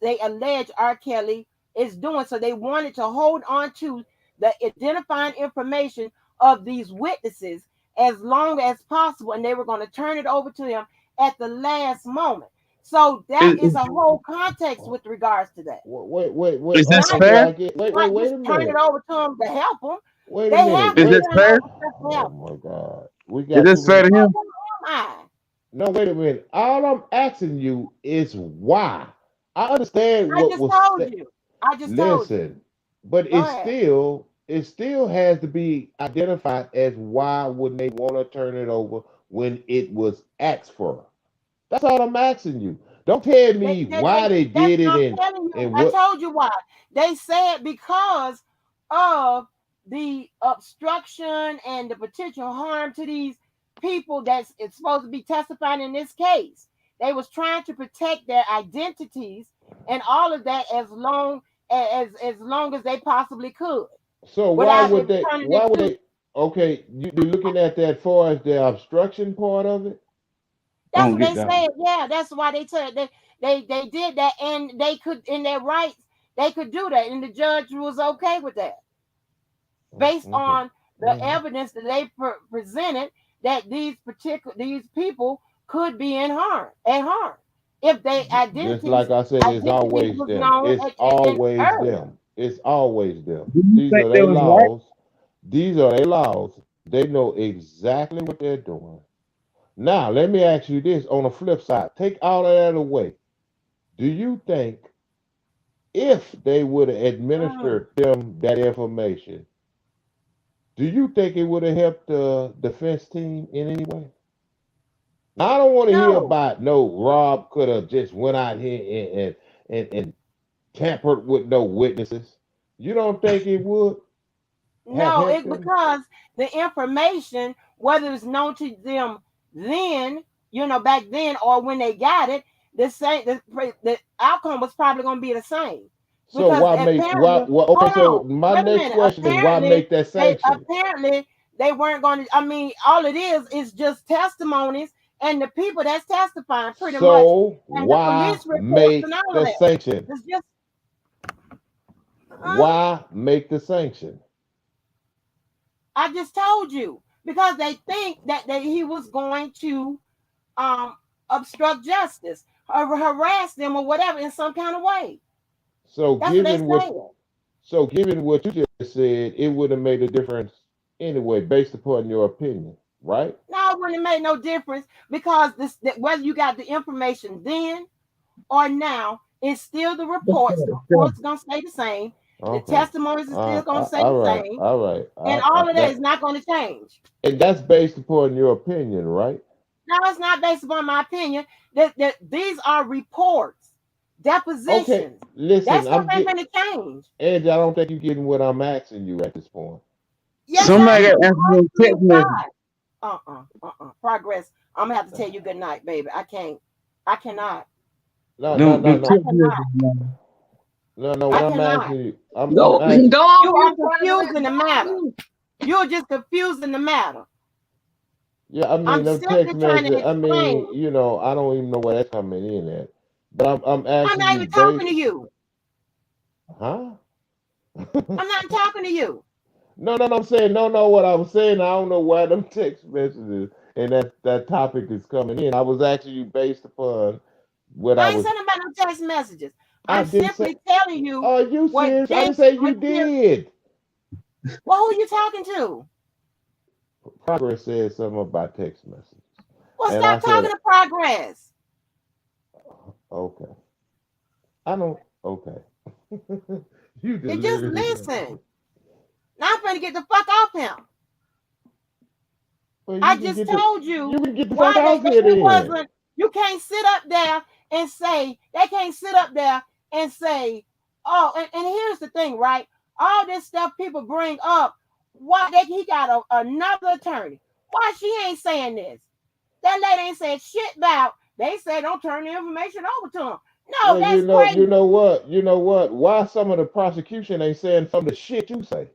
A: they allege R. Kelly is doing. So they wanted to hold on to the identifying information of these witnesses as long as possible, and they were going to turn it over to him at the last moment. So that is a whole context with regards to that.
F: Wait.
S: Is this
A: Not
F: Okay,
S: fair?
F: I get.
A: not
F: Wait
A: just
F: a
A: turn it
F: minute.
A: over to them to help them.
F: Wait a
A: They
F: minute.
A: have
S: Is
A: been
S: this
F: Wait.
A: turning
S: fair?
A: over stuff to
F: Oh
A: help
F: my God. We
S: Is
F: got
S: this
F: too
S: fair
F: many.
S: to him?
A: them. I.
F: No, wait a minute. All I'm asking you is why. I understand
A: I
F: what
A: just
F: was
A: told
F: said.
A: you. I just told you.
F: Listen, but
A: Go ahead.
F: it still has to be identified as why wouldn't they want to turn it over when it was asked for. That's all I'm asking you. Don't tell me why they
A: That's
F: did
A: what
F: it
A: I'm telling you.
F: and
A: I
F: what.
A: told you why. They said because of the obstruction and the potential harm to these people that's it's supposed to be testifying in this case. They was trying to protect their identities and all of that as long as they possibly could
F: So why
A: without
F: would
A: it
F: they?
A: turning
F: Why would
A: into.
F: they? Okay, you're looking at that far as the obstruction part of it.
S: I
A: That's
S: don't
A: what
S: get
A: they
S: that one.
A: said. Yeah, that's why they said they did that, and they could in their rights they could do that, and the judge was okay with that based
F: Okay.
A: on the
F: Hmm.
A: evidence that they presented that these people could be in harm if they
F: Just like I said, it's
A: identities
F: always
A: was
F: them.
A: known
F: It's
A: and
F: always
A: early.
F: them. It's always them.
S: Do you
F: These
S: think
F: are
S: they
F: their
S: was right?
F: laws. These are their laws. They know exactly what they're doing. Now, let me ask you this on the flip side. Take all of that away. Do you think if they would have
A: Mm.
F: administered them that information, do you think it would have helped the defense team in any way? Now, I don't want to hear
A: No,
F: about no Rob could have just went out here and tampered with no witnesses. You don't think it would have
A: no,
F: helped
A: it
F: them?
A: because the information, whether it's known to them then, back then, or when they got it, the outcome was probably going to be the same.
F: So
A: Because
F: why make
A: apparently,
F: okay,
A: hold
F: so
A: on,
F: my
A: wait a
F: next
A: minute.
F: question is why make that sanction?
A: Apparently they weren't going to. I mean, all it is just testimonies and the people that's testifying pretty much,
F: So
A: and the
F: why
A: police reports
F: make
A: and all of
F: the
A: that.
F: sanction?
A: It's just
F: Why make the sanction?
A: I just told you because they think that he was going to um obstruct justice or harass them or whatever in some kind of way.
F: So
A: That's what they
F: given what
A: saying.
F: given what you just said, it would have made a difference anyway, based upon your opinion, right?
A: No, it wouldn't have made no difference because whether you got the information then or now, it's still the reports. The reports are gonna stay the same. The
F: Okay.
A: testimonies are still gonna stay
F: All
A: the
F: right.
A: same,
F: All right.
A: and all of that is not going to change.
F: And that's based upon your opinion, right?
A: No, it's not based upon my opinion. That these are reports, depositions.
F: Okay, listen,
A: That stuff ain't gonna change.
F: Angie, I don't think you're getting what I'm asking you at this point.
A: Yes,
S: Somebody
A: I
S: got to
A: am.
S: answer those text messages.
A: Progress. I'm gonna have to tell you good night, baby. I can't. I cannot.
F: No.
S: Them
A: I
S: text
A: cannot.
S: messages, man.
F: No,
A: I
F: what I'm
A: cannot.
F: asking you, I'm
T: Go
F: asking.
T: go on
A: You are
T: mute,
A: confusing the matter.
T: Progress.
A: You're just confusing the matter.
F: Yeah, I
A: I'm
F: mean, them text
A: simply trying to
F: messages. I
A: explain.
F: mean, I don't even know where that's coming in at. But I'm
A: I'm
F: asking
A: not
F: you,
A: even talking to
F: based,
A: you.
F: huh?
A: I'm not talking to you.
F: No. I'm saying no. What I was saying, I don't know why them text messages and that topic is coming in. I was asking you based upon what I
A: I ain't
F: was.
A: sending about no text messages.
F: I
A: I'm
F: didn't say.
A: simply telling you
F: Are you
A: what
F: serious? I
A: this
F: didn't say you
A: material.
F: did.
A: Well, who are you talking to?
F: Progress said something about text messages,
A: Well,
F: and I
A: stop talking
F: said,
A: to Progress.
F: okay. I don't. Okay. You
A: And just
F: delirious.
A: listen. Now I'm going to get the fuck off him.
F: Well,
A: I just told you
F: you can get the
A: why
F: fuck off here
A: it
F: then.
A: wasn't. You can't sit up there and say, they can't sit up there and say, oh, and here's the thing, right? All this stuff people bring up, why he got another attorney. Why she ain't saying this? That lady ain't said shit about, they say don't turn the information over to him. No,
F: Well,
A: that's crazy.
F: you know what? You know what? Why some of the prosecution ain't saying some of the shit you say?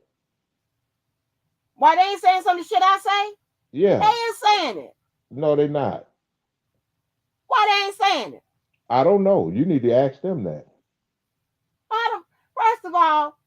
A: Why they ain't saying some of the shit I say?
F: Yeah.
A: They ain't saying it.
F: No, they not.
A: Why they ain't saying it?
F: I don't know. You need to ask them that.
A: First of all,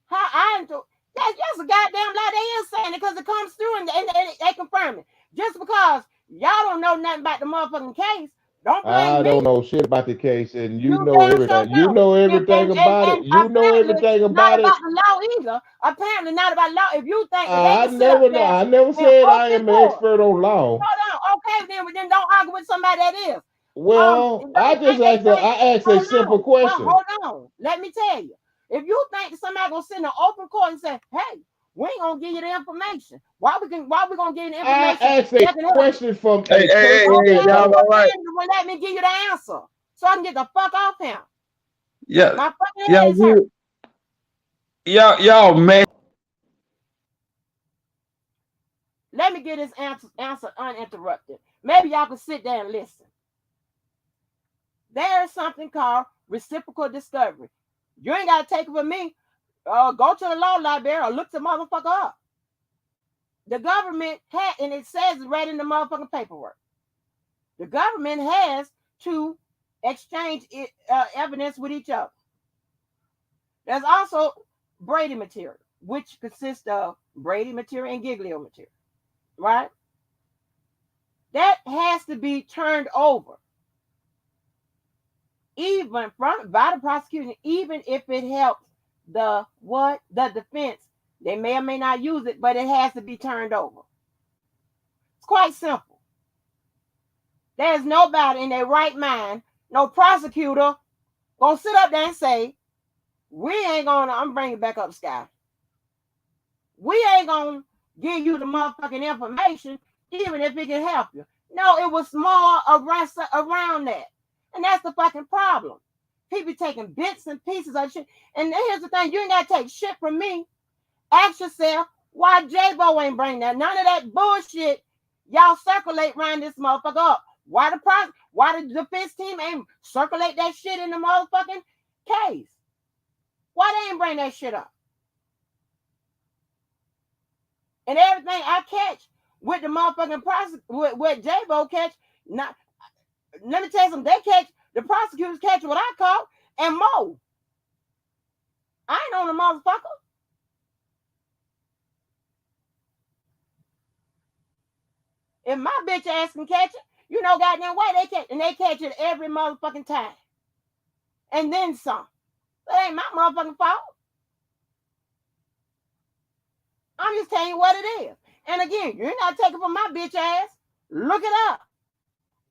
A: that's just a goddamn lie. They is saying it because it comes through and they confirm it. Just because y'all don't know nothing about the motherfucking case, don't blame
F: I
A: me.
F: don't know shit about the case, and you
A: You
F: know
A: damn sure
F: everything. You
A: don't.
F: know everything about it.
A: And
F: You know
A: apparently
F: everything
A: not
F: about
A: about
F: it.
A: the law either. Apparently not about law. If you think that they
F: I
A: can sit up
F: never know.
A: there
F: I never
A: in
F: said I
A: open
F: am an
A: court.
F: expert on law.
A: Hold on. Okay, then don't argue with somebody that is.
F: Well, I
A: Don't
F: just
A: think they
F: asked.
A: think.
F: I asked a simple question.
A: Hold on. Let me tell you. If you think that somebody gonna sit in an open court and say, "Hey, we ain't gonna give you the information. Why we gonna give you the
F: I
A: information
F: asked a
A: that can help you?"
F: question from
S: Hey,
F: a person.
A: Okay,
S: y'all all right?
A: well, let me give you the answer so I can get the fuck off him.
S: Yeah,
A: My fucking head
S: y'all
A: is hurt.
S: good. Y'all man.
A: Let me get this answer uninterrupted. Maybe y'all can sit there and listen. There is something called reciprocal discovery. You ain't gotta take it from me. Go to the law library or look the motherfucker up. The government had, and it says it right in the motherfucking paperwork. The government has to exchange evidence with each other. There's also Brady material, which consists of Brady material and Giglio material, right? That has to be turned over, even by the prosecution, even if it helps the defense. They may or may not use it, but it has to be turned over. It's quite simple. There's nobody in their right mind, no prosecutor, gonna sit up there and say, we ain't gonna, I'm bringing it back up, Sky. We ain't gonna give you the motherfucking information, even if it can help you. No, it was more around that. And that's the fucking problem. People taking bits and pieces of shit. And here's the thing, you ain't gotta take shit from me. Ask yourself why J-Bo ain't bring that. None of that bullshit y'all circulate around this motherfucker up. Why the defense team ain't circulate that shit in the motherfucking case? Why they ain't bring that shit up? And everything I catch with the motherfucking with J-Bo catch, Not. Let me tell you something. The prosecutors catch what I caught and more. I ain't on the motherfucker. If my bitch ass can catch it, you know goddamn why they catch, and they catch it every motherfucking time. And then some. That ain't my motherfucking fault. I'm just telling you what it is. And again, you're not taking from my bitch ass. Look it up.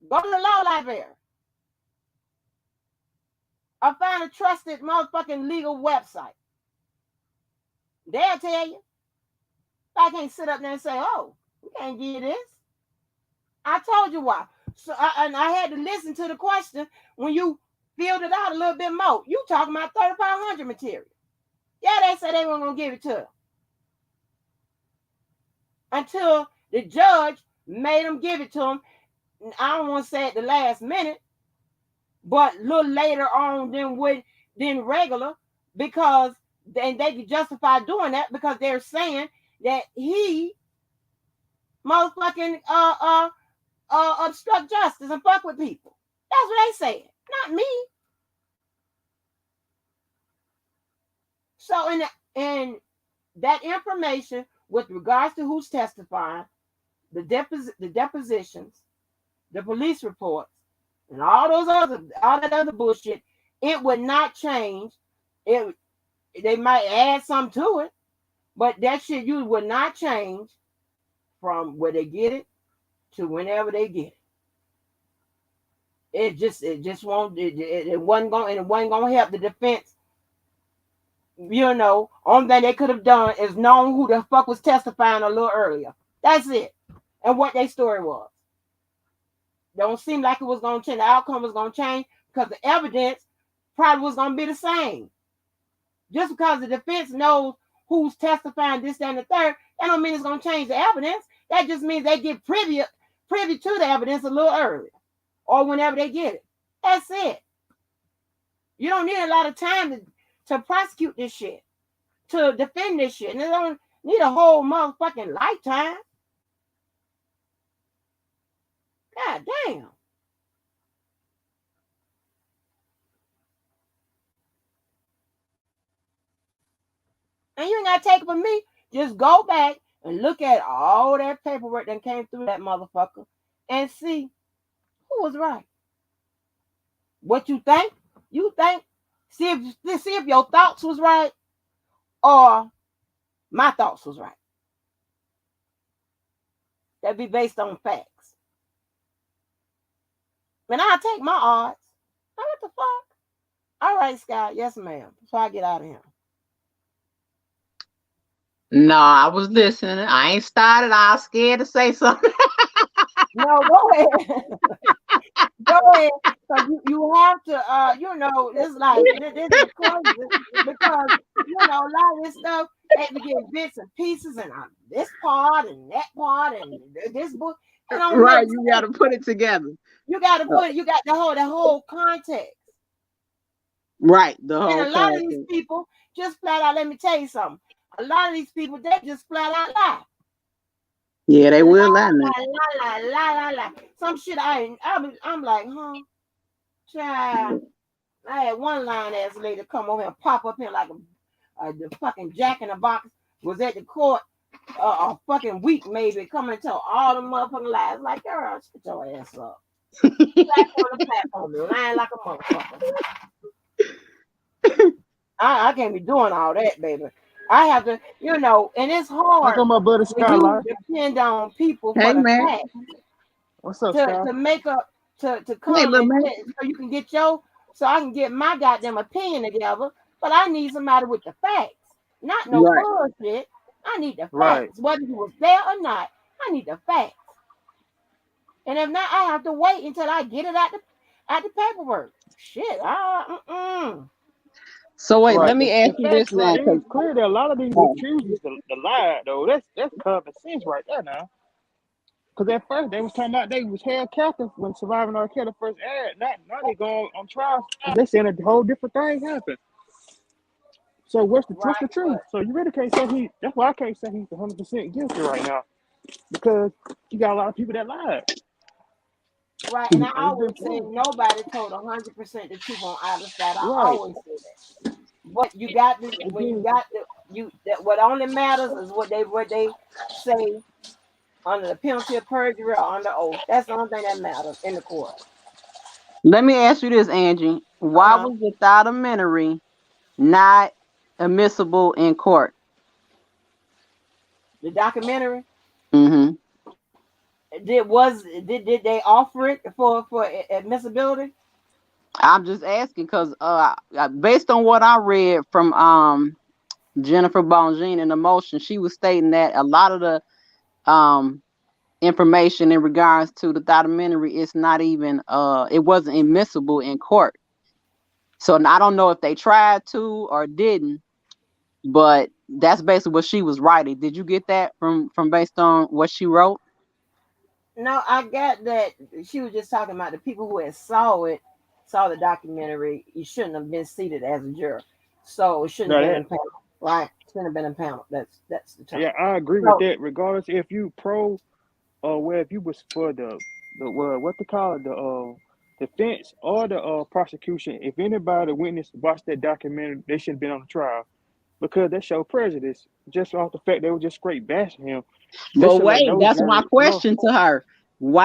A: Go to the law library. Or find a trusted motherfucking legal website. They'll tell you. I can't sit up there and say, oh, we can't give you this. I told you why. So I had to listen to the question when you filled it out a little bit more. You talking about 3,500 material. Yeah, they said they weren't going to give it to them. Until the judge made them give it to them. I don't want to say at the last minute, but a little later on than regular, because they could justify doing that because they're saying that he motherfucking obstruct justice and fuck with people. That's what they said, not me. So in that information with regards to who's testifying, the depositions, the police reports, and all that other bullshit, it would not change. They might add something to it, but that shit you would not change from where they get it to whenever they get it. It just won't. It wasn't gonna help the defense. You know, only thing they could have done is known who the fuck was testifying a little earlier. That's it, and what their story was. Don't seem like it was gonna change. The outcome was gonna change because the evidence probably was gonna be the same. Just because the defense knows who's testifying this, that, and the third, that don't mean it's gonna change the evidence. That just means they get privy to the evidence a little earlier, or whenever they get it. That's it. You don't need a lot of time to prosecute this shit, to defend this shit. And they don't need a whole motherfucking lifetime. God damn. And you ain't gotta take it from me. Just go back and look at all that paperwork that came through that motherfucker and see who was right. What you think? You think? See if your thoughts was right or my thoughts was right. That'd be based on facts. And I'll take my odds. Now, what the fuck? All right, Scott. Yes, ma'am. Before I get out of here.
T: No, I was listening. I ain't started. I was scared to say something.
A: No, go ahead. Go ahead. Because you have to, it's like, this is crazy. Because, a lot of this stuff, they be getting bits and pieces and this part and that part and this book.
T: Right, you got to put it together.
A: You got the whole context.
T: Right, the whole
A: And a lot of these people just flat out, let me tell you something. A lot of these people, they just flat out lie.
T: Yeah, they will lie now.
A: Lie. Some shit I'm like, huh? Child. I had one line ass lady come over and pop up here like the fucking Jack in the Box was at the court a fucking week maybe, coming and tell all the motherfucking lies. Like, girl, shut your ass up. Back on the platform, lying like a motherfucker. I can't be doing all that, baby. I have to, and it's hard
Q: my buddy
A: when you depend on people for the facts.
Q: What's up,
A: to make up to come so I can get my goddamn opinion together. But I need somebody with the facts, not no bullshit. I need the facts,
Q: Right.
A: Whether you was there or not. I need the facts. And if not, I have to wait until I get it out the paperwork. Shit.
T: So wait, let me ask you this now.
Q: It's clear that a lot of these chooses to lie, though. That's common sense right there now. Because at first they was talking about they was held captive when Surviving R. Kelly first aired. Now they going on trial. They saying a whole different thing happened. So what's the truth? So you really can't say that's why I can't say he's 100% guilty right now. Because you got a lot of people that lied.
A: Right, and I
Q: and it's been
A: always say
Q: proved.
A: nobody told 100% the truth on either side. I
Q: Right.
A: always say that. But you got this
Q: And
A: when you
Q: then
A: got the you that what only matters is what they say under the penalty of perjury or under oath. That's the only thing that matters in the court.
T: Let me ask you this, Angie. Why
A: Uh-huh.
T: was the documentary not admissible in court?
A: The documentary
T: Hmm.
A: did they offer it for admissibility?
T: I'm just asking because based on what I read from Jennifer Bongine in the motion, she was stating that a lot of the um information in regards to the documentary is not even it wasn't admissible in court. So I don't know if they tried to or didn't, but that's basically what she was writing. Did you get that from based on what she wrote?
A: No, I got that she was just talking about the people who had saw the documentary. You shouldn't have been seated as a juror, so it shouldn't
Q: now
A: have been
Q: that
A: in panel. Right? Shouldn't have been in panel. That's the term.
Q: yeah, I agree with
A: So
Q: that. Regardless if you pro or where if you was for the what they call it the defense or the prosecution, if anybody witnessed watched that documentary, they should have been on the trial because they show prejudice just off the fact they were just straight bashing him. They
T: But
Q: should let
T: wait,
Q: those
T: that's my
Q: juries know.
T: question to her.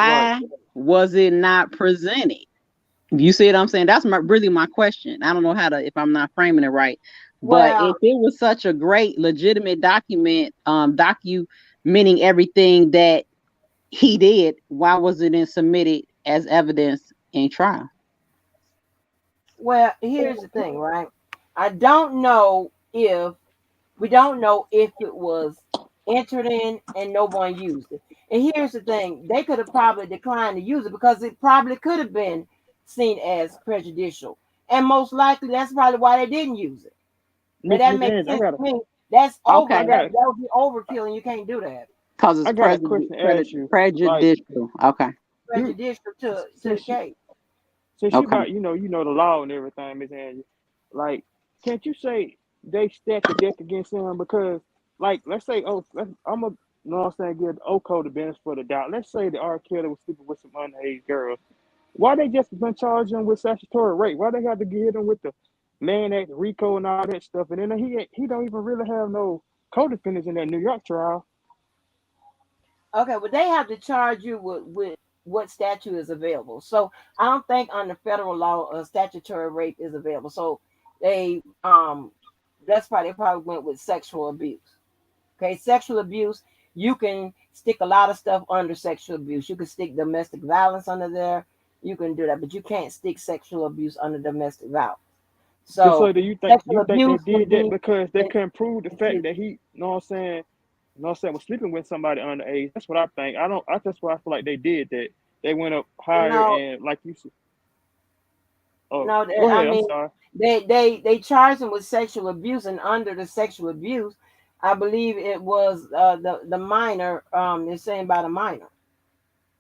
Q: Right.
T: Why was it not presented? You see what I'm saying? That's really my question. I don't know how to if I'm not framing it right. But if
A: well,
T: it was such a great legitimate document, documenting everything that he did, why was it then submitted as evidence in trial?
A: well, here's the thing, right? I don't know if we don't know if it was entered in and no one used it. And here's the thing: they could have probably declined to use it because it probably could have been seen as prejudicial, and most likely that's probably why they didn't use it. Now that
Q: Miss
A: makes
Q: Ange,
A: sense to me. That's over.
Q: I
T: Okay.
Q: got
A: That would be overkill, and you can't do that.
T: Because it's
Q: I got a question to ask you. Like,
T: prejudicial. Okay.
Q: do
A: Prejudicial to the
Q: since
A: case.
Q: since you
T: Okay.
Q: about you know the law and everything, Miss Angie, like, can't you say they stacked the deck against him because, like, let's say, I'm a, you know what I'm saying, give Oko the benefit for the doubt. Let's say the R. Kelly was sleeping with some underage girls. Why they just been charging him with statutory rape? Why they have to get him with the Mann Act, RICO, and all that stuff? And then he don't even really have no co-defendants in that New York trial.
A: Okay, but they have to charge you with what statute is available. So I don't think under federal law statutory rape is available. So they that's why they probably went with sexual abuse. Okay, sexual abuse, you can stick a lot of stuff under sexual abuse. You can stick domestic violence under there. You can do that, but you can't stick sexual abuse under domestic violence.
Q: So
A: So
Q: do you think
A: sexual
Q: they
A: abuse can
Q: did that
A: be
Q: because they
A: in,
Q: couldn't prove the fact that he, you know what I'm saying, you know what I'm saying, was sleeping with somebody underage? That's what I think. I don't. That's why I feel like they did that. They went up higher
A: no,
Q: and like you said. Oh,
A: no,
Q: go
A: I
Q: ahead. I'm
A: mean
Q: sorry.
A: they charged him with sexual abuse, and under the sexual abuse, I believe it was the minor. They're saying about a minor.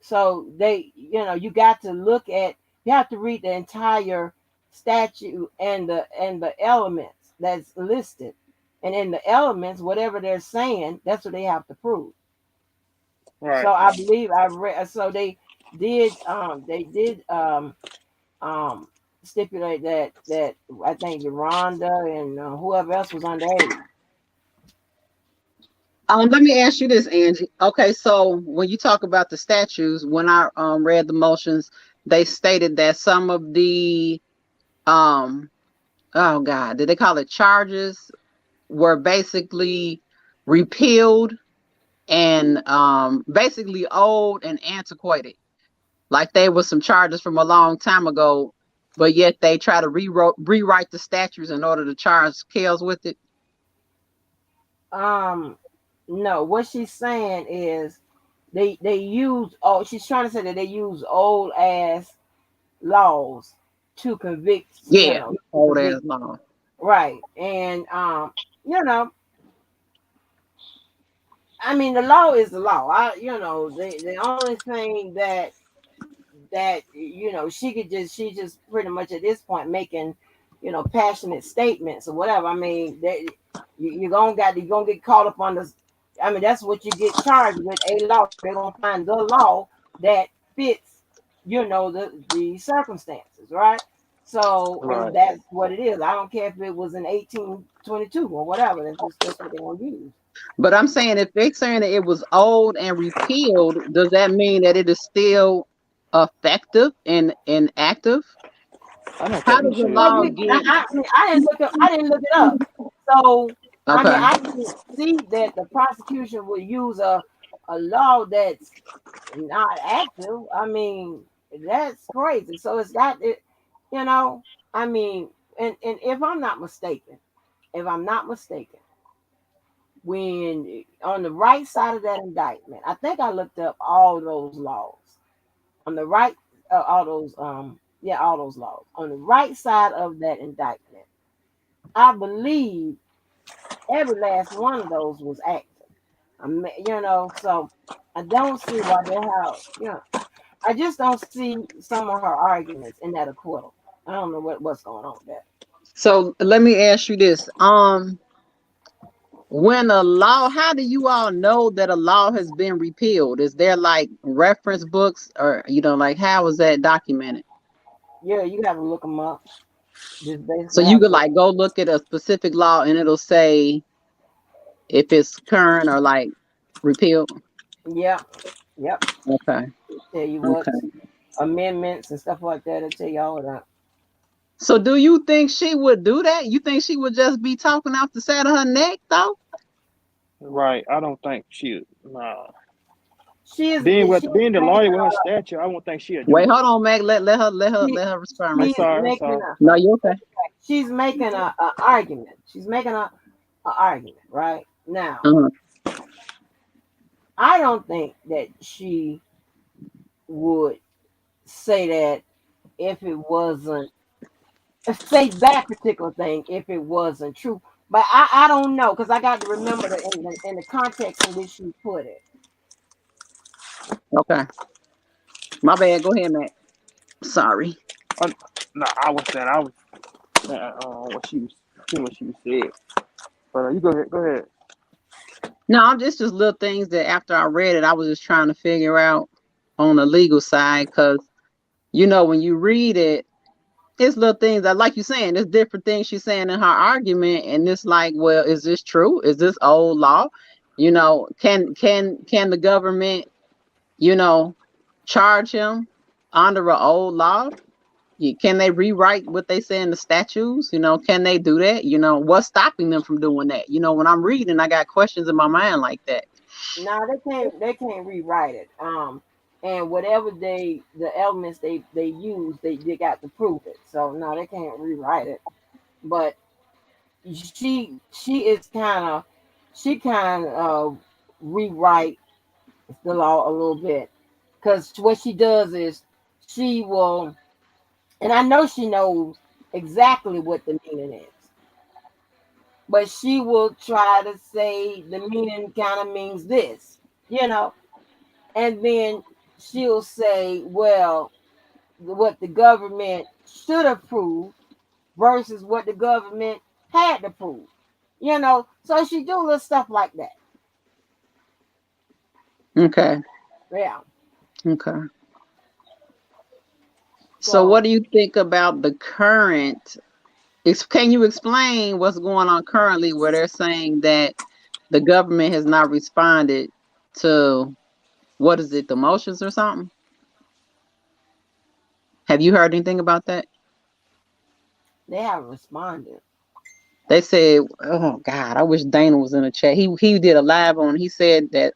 A: So you got to look at, you have to read the entire statute and the elements that's listed, and in the elements, whatever they're saying, that's what they have to prove. So
Q: Right.
A: I believe I read. So they did um stipulate that I think Rhonda and whoever else was underage.
T: Let me ask you this, Angie. Okay, so when you talk about the statutes, when I read the motions, they stated that some of the um oh God, did they call it charges were basically repealed and basically old and antiquated. Like they were some charges from a long time ago, but yet they try to rewrite the statutes in order to charge Kels with it.
A: Um, no, what she's saying is they use, oh, she's trying to say that they use old ass laws to convict,
T: Yeah,
A: to
T: old ass
A: convict,
T: law.
A: right. And you know, I mean the law is the law. The only thing that she just pretty much at this point making, passionate statements or whatever. I mean, that you're gonna get caught up on this. I mean, that's what you get charged with, a law. They're gonna find the law that fits the circumstances, right? So, and
Q: Right.
A: that's what it is. I don't care if it was in 1822 or whatever. That's what they're gonna use.
T: But I'm saying if they're saying that it was old and repealed, does that mean that it is still effective and active?
Q: I don't
T: How
Q: think it
T: does the
A: Yeah,
Q: should
T: law
Q: be.
T: get
A: I didn't look it up. So I mean,
T: okay?
A: I can see that the prosecution would use a law that's not active. I mean, that's crazy. So it's got it, you know. I mean, and if I'm not mistaken, when on the right side of that indictment, I think I looked up all those laws on the right, all those laws on the right side of that indictment. I believe every last one of those was active. So I don't see why they have, I just don't see some of her arguments in that acquittal. I don't know what's going on with that.
T: So let me ask you this: when a law, how do you all know that a law has been repealed? Is there like reference books, or like how is that documented?
A: Yeah, you got to look them up. Just
T: So
A: basically
T: you
A: have
T: could
A: to.
T: like go look at a specific law and it'll say if it's current or like repealed.
A: Yep, yep.
T: Okay,
A: Tell you
T: okay.
A: what's amendments and stuff like that. It'll tell you all of that.
T: So do you think she would do that? You think she would just be talking off the side of her neck though?
Q: Right. I don't think she. Nah.
A: She is
Q: Being the
A: making
Q: lawyer with her stature, I won't think she'll
T: Wait,
Q: do it.
T: hold on, Meg. Let her
A: she,
T: let her respond
Q: I'm
T: right
A: she's
T: quick.
Q: sorry. I'm
A: making
Q: sorry.
T: No, you okay?
A: she's making a argument. She's making a argument right now.
T: Uh-huh.
A: I don't think that she would say that if it wasn't say that particular thing if it wasn't true. But I don't know because I got to remember in the context in which she put it.
T: Okay. My bad. Go ahead, Matt. Sorry.
Q: Uh, no, I was saying I was what she said. But you go ahead. Go ahead.
T: No, I'm just little things that after I read it, I was just trying to figure out on the legal side because when you read it, it's little things that, like you saying, there's different things she's saying in her argument, and it's like, well, is this true? Is this old law? Can the government, you know, charge him under an old law? Can they rewrite what they say in the statutes? Can they do that? What's stopping them from doing that? When I'm reading, I got questions in my mind like that.
A: No, they can't rewrite it. And whatever the elements they use, they got to prove it. So no, they can't rewrite it. But she is kind of rewrite the law a little bit because what she does is she will, and I know she knows exactly what the meaning is, but she will try to say the meaning kind of means this, you know, and then she'll say, well, what the government should have proved versus what the government had to prove, So she do little stuff like that.
T: Okay.
A: Yeah.
T: Okay. So
A: So
T: what do you think about the current? Can you explain what's going on currently where they're saying that the government has not responded to, what is it, the motions or something? Have you heard anything about that?
A: they haven't responded.
T: They said, oh God, I wish Dana was in the chat. He did a live on. He said that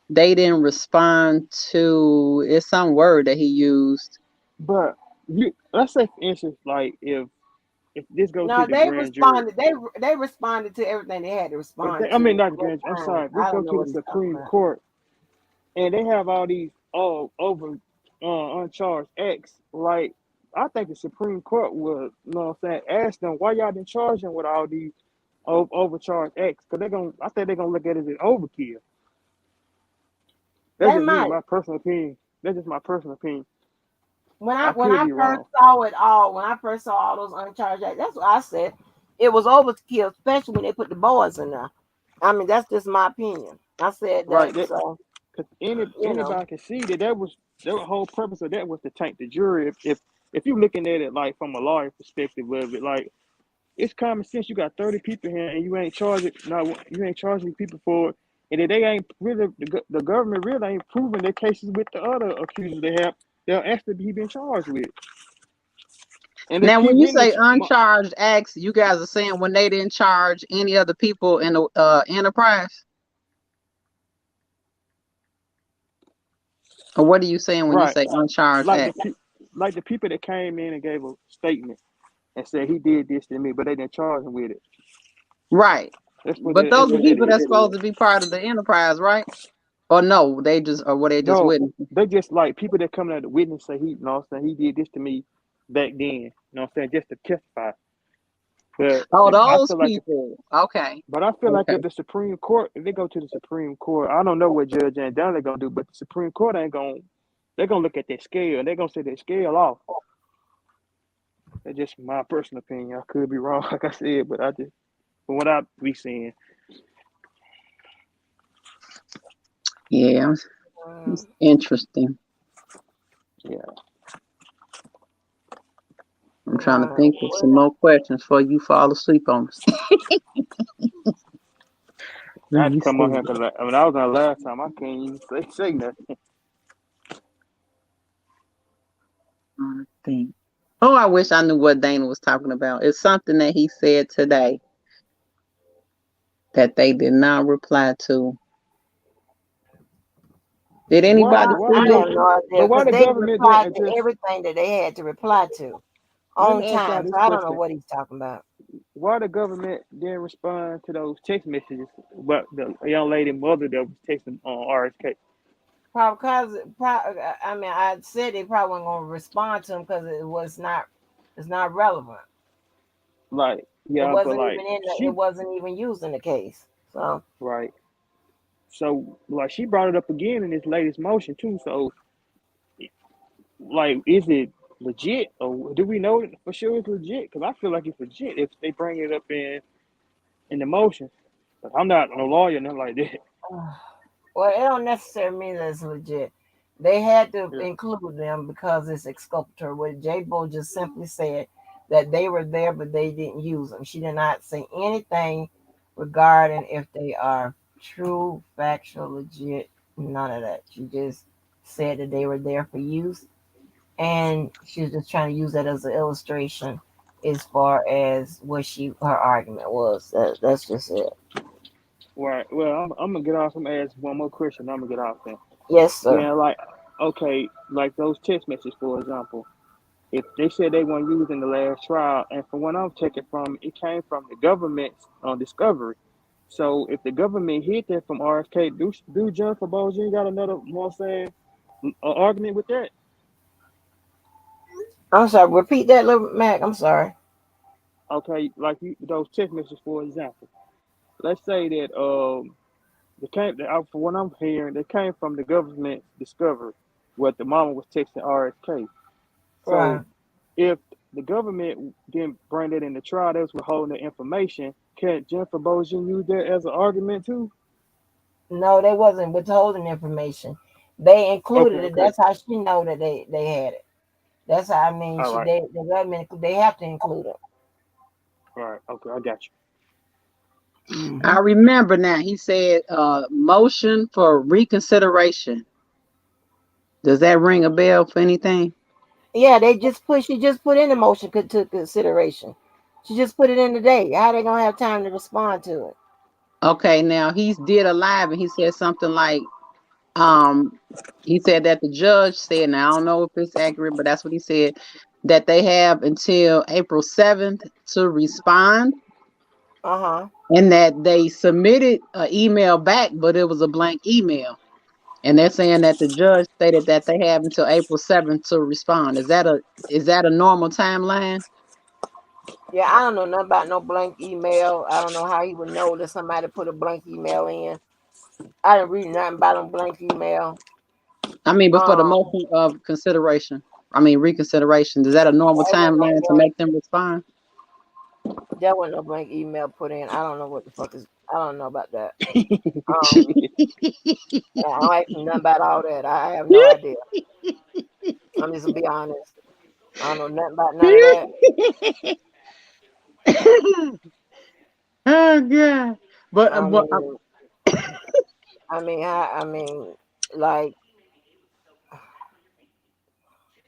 T: they didn't respond to, it's some word that he used.
Q: But let's say for instance, like if this goes to
A: No,
Q: the
A: they
Q: grand jury,
A: responded. They responded to everything they had to respond
Q: I
A: to.
Q: mean not the
A: What
Q: grand. I'm
A: time?
Q: sorry. If this
A: I don't
Q: goes
A: know
Q: to the
A: what he's talking
Q: Supreme
A: about.
Q: Court and they have all these over uncharged acts, like I think the Supreme Court would, what I'm saying, ask them why y'all didn't charge them with all these overcharged acts, because I think they're gonna look at it as overkill. That's
A: They
Q: just me,
A: might.
Q: my personal opinion. That's just my personal opinion.
A: When I
Q: I
A: when
Q: could
A: I
Q: be
A: first
Q: wrong.
A: saw it all, when I first saw all those uncharged acts, that's what I said. It was overkill, especially when they put the boys in there. I mean, that's just my opinion. I said
Q: Right.
A: that.
Q: That,
A: So
Q: Because
A: You know.
Q: anybody can see that the whole purpose of that was to tank the jury. If you're looking at it like from a lawyer perspective of it, like it's common sense. You got 30 people here and you ain't charging you ain't charging people for it. And if they ain't really the government really ain't proving their cases with the other accusers they have, they'll actually be being charged with. And they
T: Now,
Q: keep
T: when you
Q: getting
T: say
Q: this.
T: uncharged acts, you guys are saying when they didn't charge any other people in the enterprise, or what are you saying when you
Q: Right.
T: say uncharged
Q: Like
T: acts?
Q: like the people that came in and gave a statement and said he did this to me, but they didn't charge him with it.
T: Right, but
Q: That's
T: those are
Q: what that
T: people
Q: is.
T: that's supposed to be part of the enterprise, right? Or no, they just
Q: No,
T: witnessing.
Q: they just like people that come out the witness say he, you know what I'm saying, he did this to me back then. You know what I'm saying, just to testify. But
T: Oh,
Q: I
T: those
Q: feel like
T: people. Okay,
Q: but I feel like
T: okay.
Q: if the Supreme Court, if they go to the Supreme Court, I don't know what Judge Andale gonna do, but the Supreme Court ain't gonna they're gonna look at that scale and they're gonna say that scale off. That's just my personal opinion. I could be wrong, like I said, but I just from what I be seeing.
T: Yeah, it's interesting.
Q: Yeah.
T: I'm trying to think of some more questions before you fall asleep on us.
Q: I
T: Let
Q: had to
T: me
Q: come on
T: see.
Q: here because when I was on last time, I can't even say nothing.
T: I think. Oh, I wish I knew what Dana was talking about. It's something that he said today that they did not reply to. Did anybody
Q: The
T: see
A: I
T: it?
A: have no idea
Q: but why
A: because
Q: the
A: they
Q: government
A: replied
Q: didn't
A: to
Q: just
A: everything that they had to reply to
Q: let
A: on
Q: me ask y'all
A: time.
Q: this
A: So I don't know
Q: question.
A: what he's talking about.
Q: Why the government didn't respond to those text messages about the young lady mother that was texting on RSK?
A: Probably because, I mean, I said they probably weren't going to respond to him because it's not relevant.
Q: Like,
A: It
Q: yeah, but
A: wasn't
Q: like
A: even it
Q: she
A: wasn't even used in the case. So
Q: right. So like she brought it up again in this latest motion too. So like, is it legit or do we know for sure it's legit? Because I feel like it's legit if they bring it up in the motion. But I'm not no lawyer, nothing like that.
A: well, it don't necessarily mean that it's legit. They had to
Q: Yeah.
A: include them because it's exculpatory. What J. Bo just simply said that they were there, but they didn't use them. She did not say anything regarding if they are true, factual, legit. None of that. She just said that they were there for use, and she was just trying to use that as an illustration as far as what her argument was. That's just it.
Q: Right. Well, I'm gonna get off. I'm gonna ask one more question. I'm gonna get off then.
A: Yes, sir.
Q: Then, like, okay, like those text messages, for example, if they said they weren't used in the last trial, and from what I'm taking from, it came from the government's discovery. So if the government hid that from RFK, do Jennifer Bojan got another, more saying, argument with that?
A: I'm sorry. Repeat that, little Mac. I'm sorry.
Q: Okay, like those text messages, for example. Let's say that from what I'm hearing, they came from the government's discovery, what the mama was texting RFK. So
A: Right.
Q: if the government didn't bring that in the trial, they was withholding the information. Can Jennifer Bojan use that as an argument too?
A: No, they wasn't withholding information. They
Q: Okay,
A: included it.
Q: okay,
A: That's how she know that they had it. That's how I mean.
Q: all right,
A: The government they have to include it.
Q: all right, okay, I got you.
T: I remember now. He said, motion for reconsideration. Does that ring a bell for anything?
A: Yeah, she just put in the motion to consideration. She just put it in today. How they gonna have time to respond to it?
T: Okay, now he did a live and he said something like, um, he said that the judge said, now I don't know if it's accurate, but that's what he said, that they have until April 7th to respond,
A: Uh-huh.
T: and that they submitted an email back, but it was a blank email. And they're saying that the judge stated that they have until April 7th to respond. Is that a normal timeline?
A: Yeah, I don't know nothing about no blank email. I don't know how he would know that somebody put a blank email in. I didn't read nothing about no blank email.
T: I mean, but for the
A: Um,
T: motion of consideration, I mean reconsideration, is that a normal
A: I wouldn't know
T: timeline to
A: what.
T: make them respond?
A: There wasn't no blank email put in. I don't know what the fuck is. I don't know about that. I don't ask nothing about all that. I have no idea. I'm just gonna be honest. I don't know nothing about none of that.
T: Oh god. But
A: I mean, like,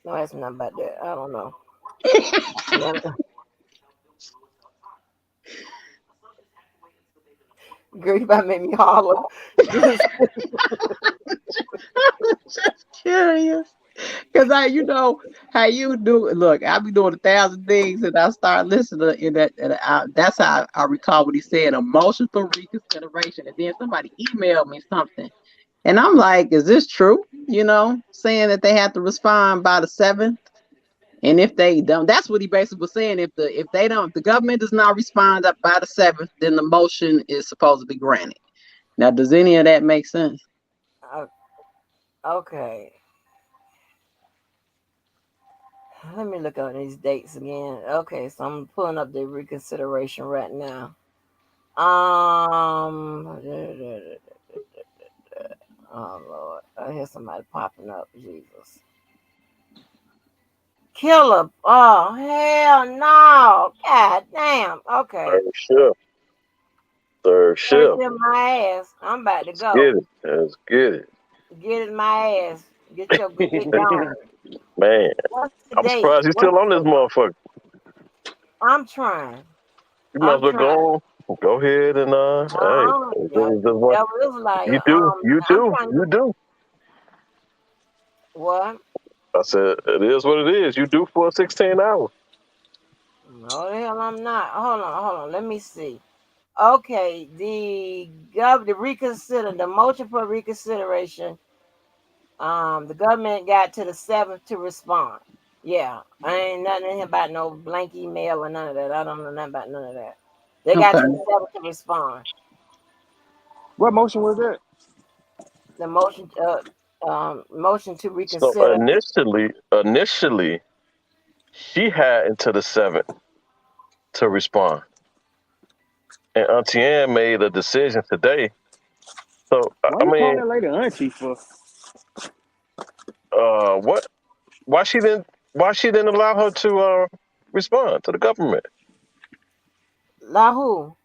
A: no, that's nothing about that. I don't know. Girl, you about to make me holler.
T: I'm just curious. Cause how you do it. Look, I be doing 1,000 things, and I start listening, that's how I recall what he said: a motion for reconsideration. And then somebody emailed me something, and I'm like, "Is this true?" Saying that they have to respond by the 7th, and if they don't, that's what he basically was saying. If the government does not respond up by the 7th, then the motion is supposed to be granted. Now, does any of that make sense?
A: Okay. Let me look at these dates again. Okay, so I'm pulling up the reconsideration right now. Oh Lord, I hear somebody popping up. Jesus. Killer. Oh hell no. God damn. Okay.
C: Third
A: First
C: shift.
A: in my ass. I'm about to
C: Let's get
A: go.
C: it. Let's get it.
A: Get in my ass. Get gone.
C: Man,
A: What's the
C: I'm
A: date?
C: surprised he's still on this motherfucker.
A: I'm trying.
C: You might as well
A: trying.
C: go on. Go ahead and hey,
A: That was like
C: you
A: I'm
C: do,
A: trying to
C: you do.
A: what?
C: I said it is what it is. You do for 16 hours.
A: No the hell I'm not. Hold on. Let me see. Okay, the reconsider the motion for reconsideration. The government got to the 7th to respond. Yeah, I ain't nothing about no blank email or none of that. I don't know nothing about none of that. They got
T: Okay.
A: to the 7th to respond.
Q: What motion was that?
A: The motion to
C: So
A: reconsider.
C: initially, she had until the 7th to respond, and Auntie Ann made a decision today. So
Q: Why
C: I
Q: you calling
C: mean,
Q: that lady auntie for?
C: what? Why she didn't? Why she didn't allow her to respond to the government?
A: La who?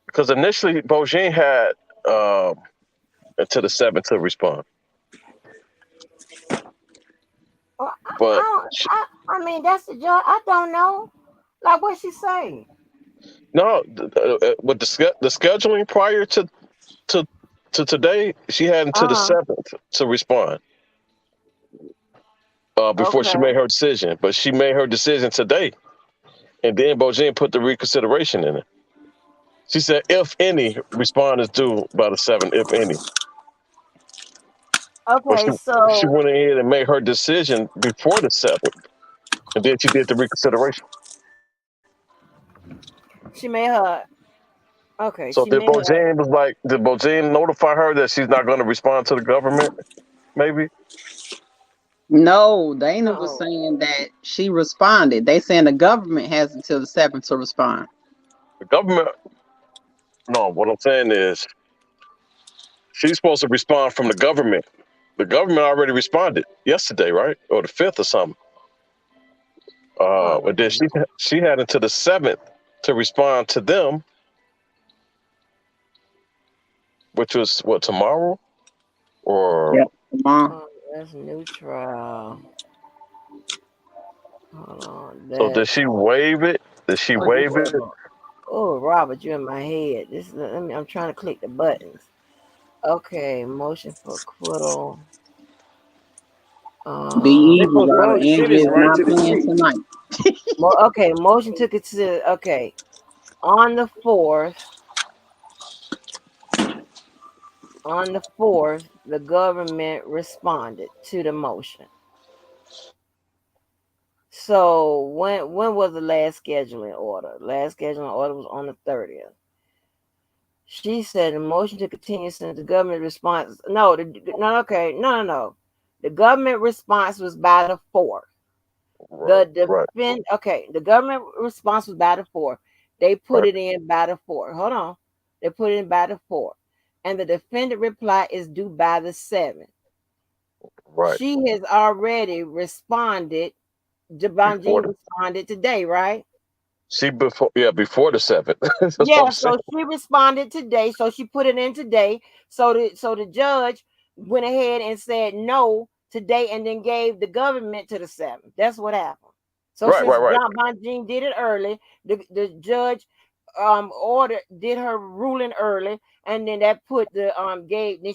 C: Because initially, Bojang had until the 7th to respond,
A: Well,
C: but
A: I mean that's the job. I don't know. Like what she say?
C: no, with the scheduling prior to today, she had until the 7th to respond before she
A: Okay.
C: made her decision. But she made her decision today, and then Bojang put the reconsideration in it. She said, if any, respond is due by the 7th, if any. But
A: Okay,
C: she
A: so
C: went ahead and made her decision before the 7th, and then she did the reconsideration.
A: she made her. Okay,
C: So
A: she made her.
C: did Bojang notify her that she's not going to respond to the government? Maybe.
T: No, Dana was saying that she responded. They saying the government has until the 7th to respond.
C: The government. No, what I'm saying is she's supposed to respond from the government. The government already responded yesterday, right, or the 5th or something. But then she had until the 7th to respond to them, which was what, tomorrow, or
T: tomorrow.
A: Oh, that's neutral. Hold on.
C: so did she waive it? Did she waive it?
A: Oh, Robert, you're in my head. I'm trying to click the buttons. Okay, motion for acquittal.
T: Be easy,
Q: They
T: Robert.
Q: postponed the
T: Angie
Q: sentence
T: is
Q: right
T: not
Q: to the
T: playing
Q: sixth.
T: tonight.
A: Okay, motion to consider. Okay, on the 4th, the government responded to the motion. So when was the last scheduling order? Last scheduling order was on the 30th. She said the motion to continue since the government response. No. The government response was by the 4th.
C: Right.
A: The government response was by the 4th. They put
C: Right.
A: it in by the 4th. Hold on. They put it in by the 4th. And the defendant reply is due by the 7th.
C: Right.
A: She has already responded. Jabanji responded today, right?
C: Before the 7th. That's what
A: Yeah,
C: I'm saying.
A: so she responded today. So she put it in today. So the judge went ahead and said no today and then gave the government to the 7th. That's what happened. So
C: Right.
A: since
C: Right. Right.
A: John Bonjean did it early, the judge did her ruling early, and then that put the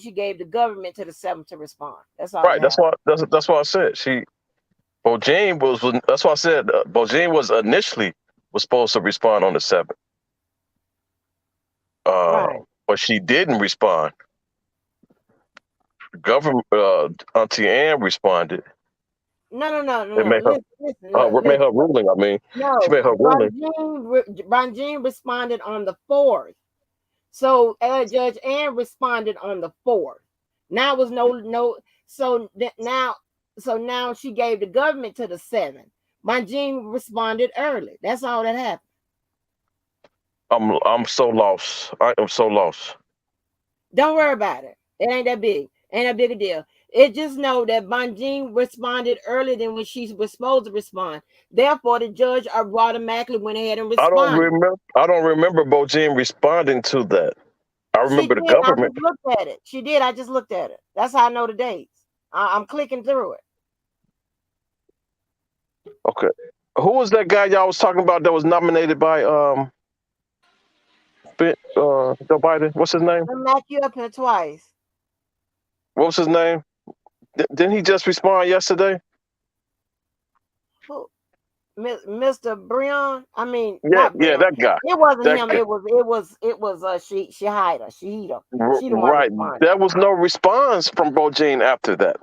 A: she gave the government to the 7th to respond. That's all
C: Right.
A: that happened.
C: That's what I said. Bojane was. That's why I said Bojane was initially supposed to respond on the 7th.
A: Right.
C: But she didn't respond. Government Auntie Anne responded.
A: No.
C: It made her made her ruling. I mean, she
A: No,
C: made her ruling.
A: Bonjean responded on the 4th. So Judge Ann responded on the 4th. Now it was no. So now she gave the government to the 7th. Bonjean responded early. That's all that happened.
C: I'm so lost. I am so lost.
A: Don't worry about it. It ain't that big. Ain't that big a deal. It just know that Bonjean responded earlier than when she was supposed to respond. Therefore, the judge automatically went ahead and responded.
C: I don't remember Bojane responding to that. I
A: She
C: remember the
A: did. I
C: government.
A: just looked at it. She did. I just looked at it. That's how I know the dates. I'm clicking through it.
C: Okay. Who was that guy y'all was talking about that was nominated by Joe Biden? What's his name?
A: I knocked you up here twice.
C: What was his name? Didn't he just respond yesterday?
A: Who? Mr. Breon? I mean,
C: Yeah,
A: not
C: yeah,
A: Breon.
C: that guy.
A: It wasn't
C: That
A: him.
C: guy.
A: It was Shahida. She the one
C: Right.
A: responded.
C: There was no response from Bojane after that.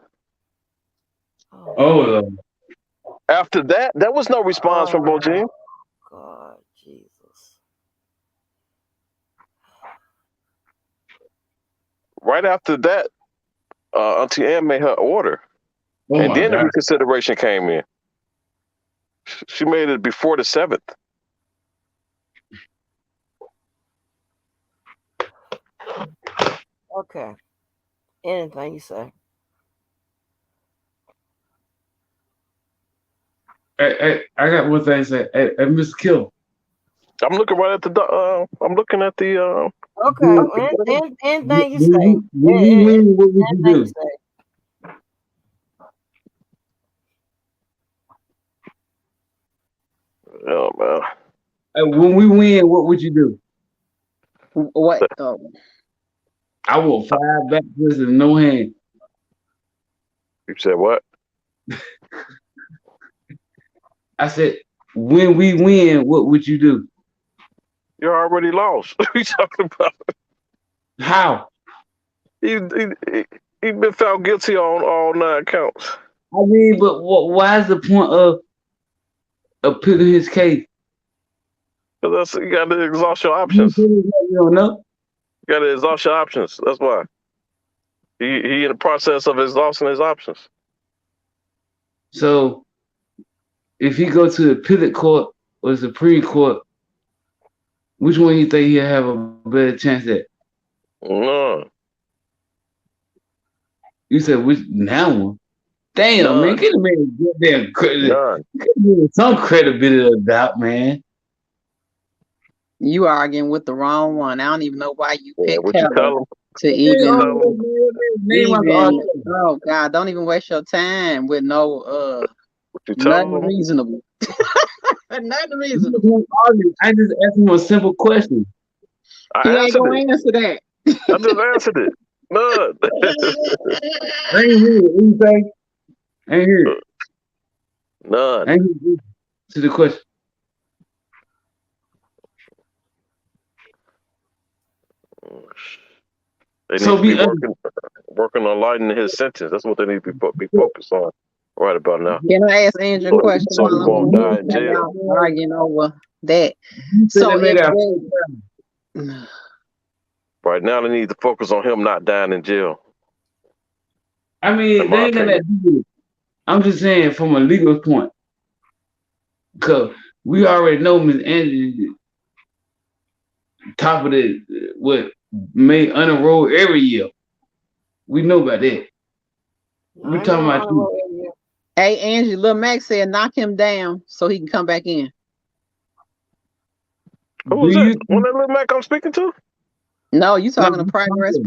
G: Oh,
C: After that, there was no response from Bojane.
A: God, Jesus.
C: Right after that, Auntie Anne made her order.
G: Oh
C: and
G: my
C: then the
G: God.
C: reconsideration came in. She made it before the 7th.
A: Okay. Anything you say.
G: Hey, I got one thing to say. Hey, Mr. Kill.
C: I'm looking right at the. I'm looking at the.
A: Okay. Anything you say.
G: When we win, what would you
A: Anything you
G: do?
A: say.
C: Oh man.
G: When we win, what would you do?
T: What?
G: I will 5 backwards and no hand.
C: You said what?
G: I said, when we win, what would you do?
C: You're already lost. What are you talking about?
G: How?
C: He been found guilty on all 9 counts.
G: I mean, but why is the point of putting his case?
C: Because you got to exhaust your options.
G: You don't know.
C: You got to exhaust your options. That's why. He in the process of exhausting his options.
G: So, if he go to the appellate court or the Supreme Court, which one you think he'll have a better chance at?
C: None.
G: You said which now one? Damn, man, get a man goddamn credit. Some credibility about, man.
T: You arguing with the wrong one. I don't even know why you picked
C: what you tell
T: Keller
C: him?
T: to oh God, don't even waste your time with no nothing reasonable. Nothing reasonable.
G: I just asked him a simple question.
T: He ain't gonna answer that.
C: I just answered it. None.
G: I ain't hear it. Anything? I ain't hear it.
C: None.
G: I ain't hear it. To the question.
C: They need to be working on lightening his sentence. That's what they need to be focused on right about now.
T: Can I ask Andrew a question?
C: So he won't die in jail.
T: Arguing over that. So
C: Right now, they need to focus on him not dying in jail.
G: I mean, they ain't got that to do with it. I'm just saying from a legal point. Cause we already know Miss Angie top of the what made unenrolled every year. We know about that. We talking about you.
T: Hey, Angie, Lil Max said knock him down so he can come back in.
C: Who was that? When that little Mac I'm speaking to?
T: No, you talking to Progress.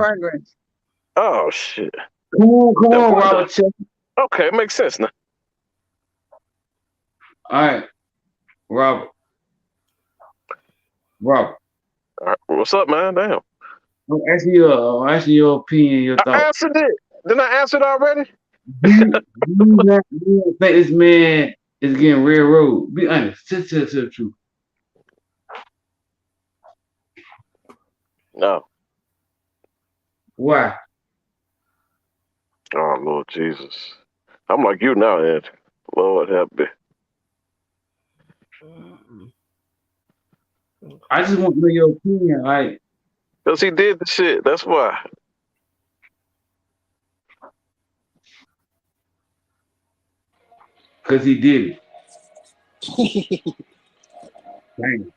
C: Oh shit.
G: Come on, Robert.
C: Okay, it makes sense now.
G: All right, Robert.
C: All right, what's up, man? Damn.
G: I'm asking your opinion, your thoughts.
C: I answered it. Didn't I answer it already?
G: Do you think this man is getting railroad? Be honest. Tell the truth.
C: No.
G: Why?
C: Oh Lord Jesus. I'm like you now, Ed. Lord help me.
G: I just want to know your opinion, like.
C: Because he did the shit. That's why.
G: Because he did it. Dang.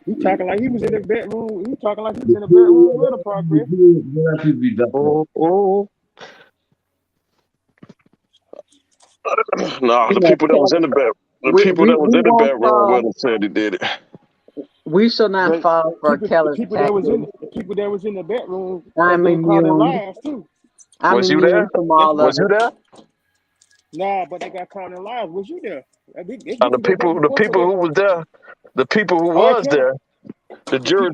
Q: He talking like he was in the bedroom. He talking like he was in the bedroom with a Progress.
C: No, the people that was in the bed, bedroom with him said he did it.
T: We shall not fall for Keller's
Q: the people that was in the bedroom.
T: I'm immune.
Q: Lies too.
T: I'm
C: was you
T: immune
C: there?
T: from all
C: Was you there?
Q: Nah, but they got caught in lies. Was you there?
C: The people who was there, the people who was there, the jury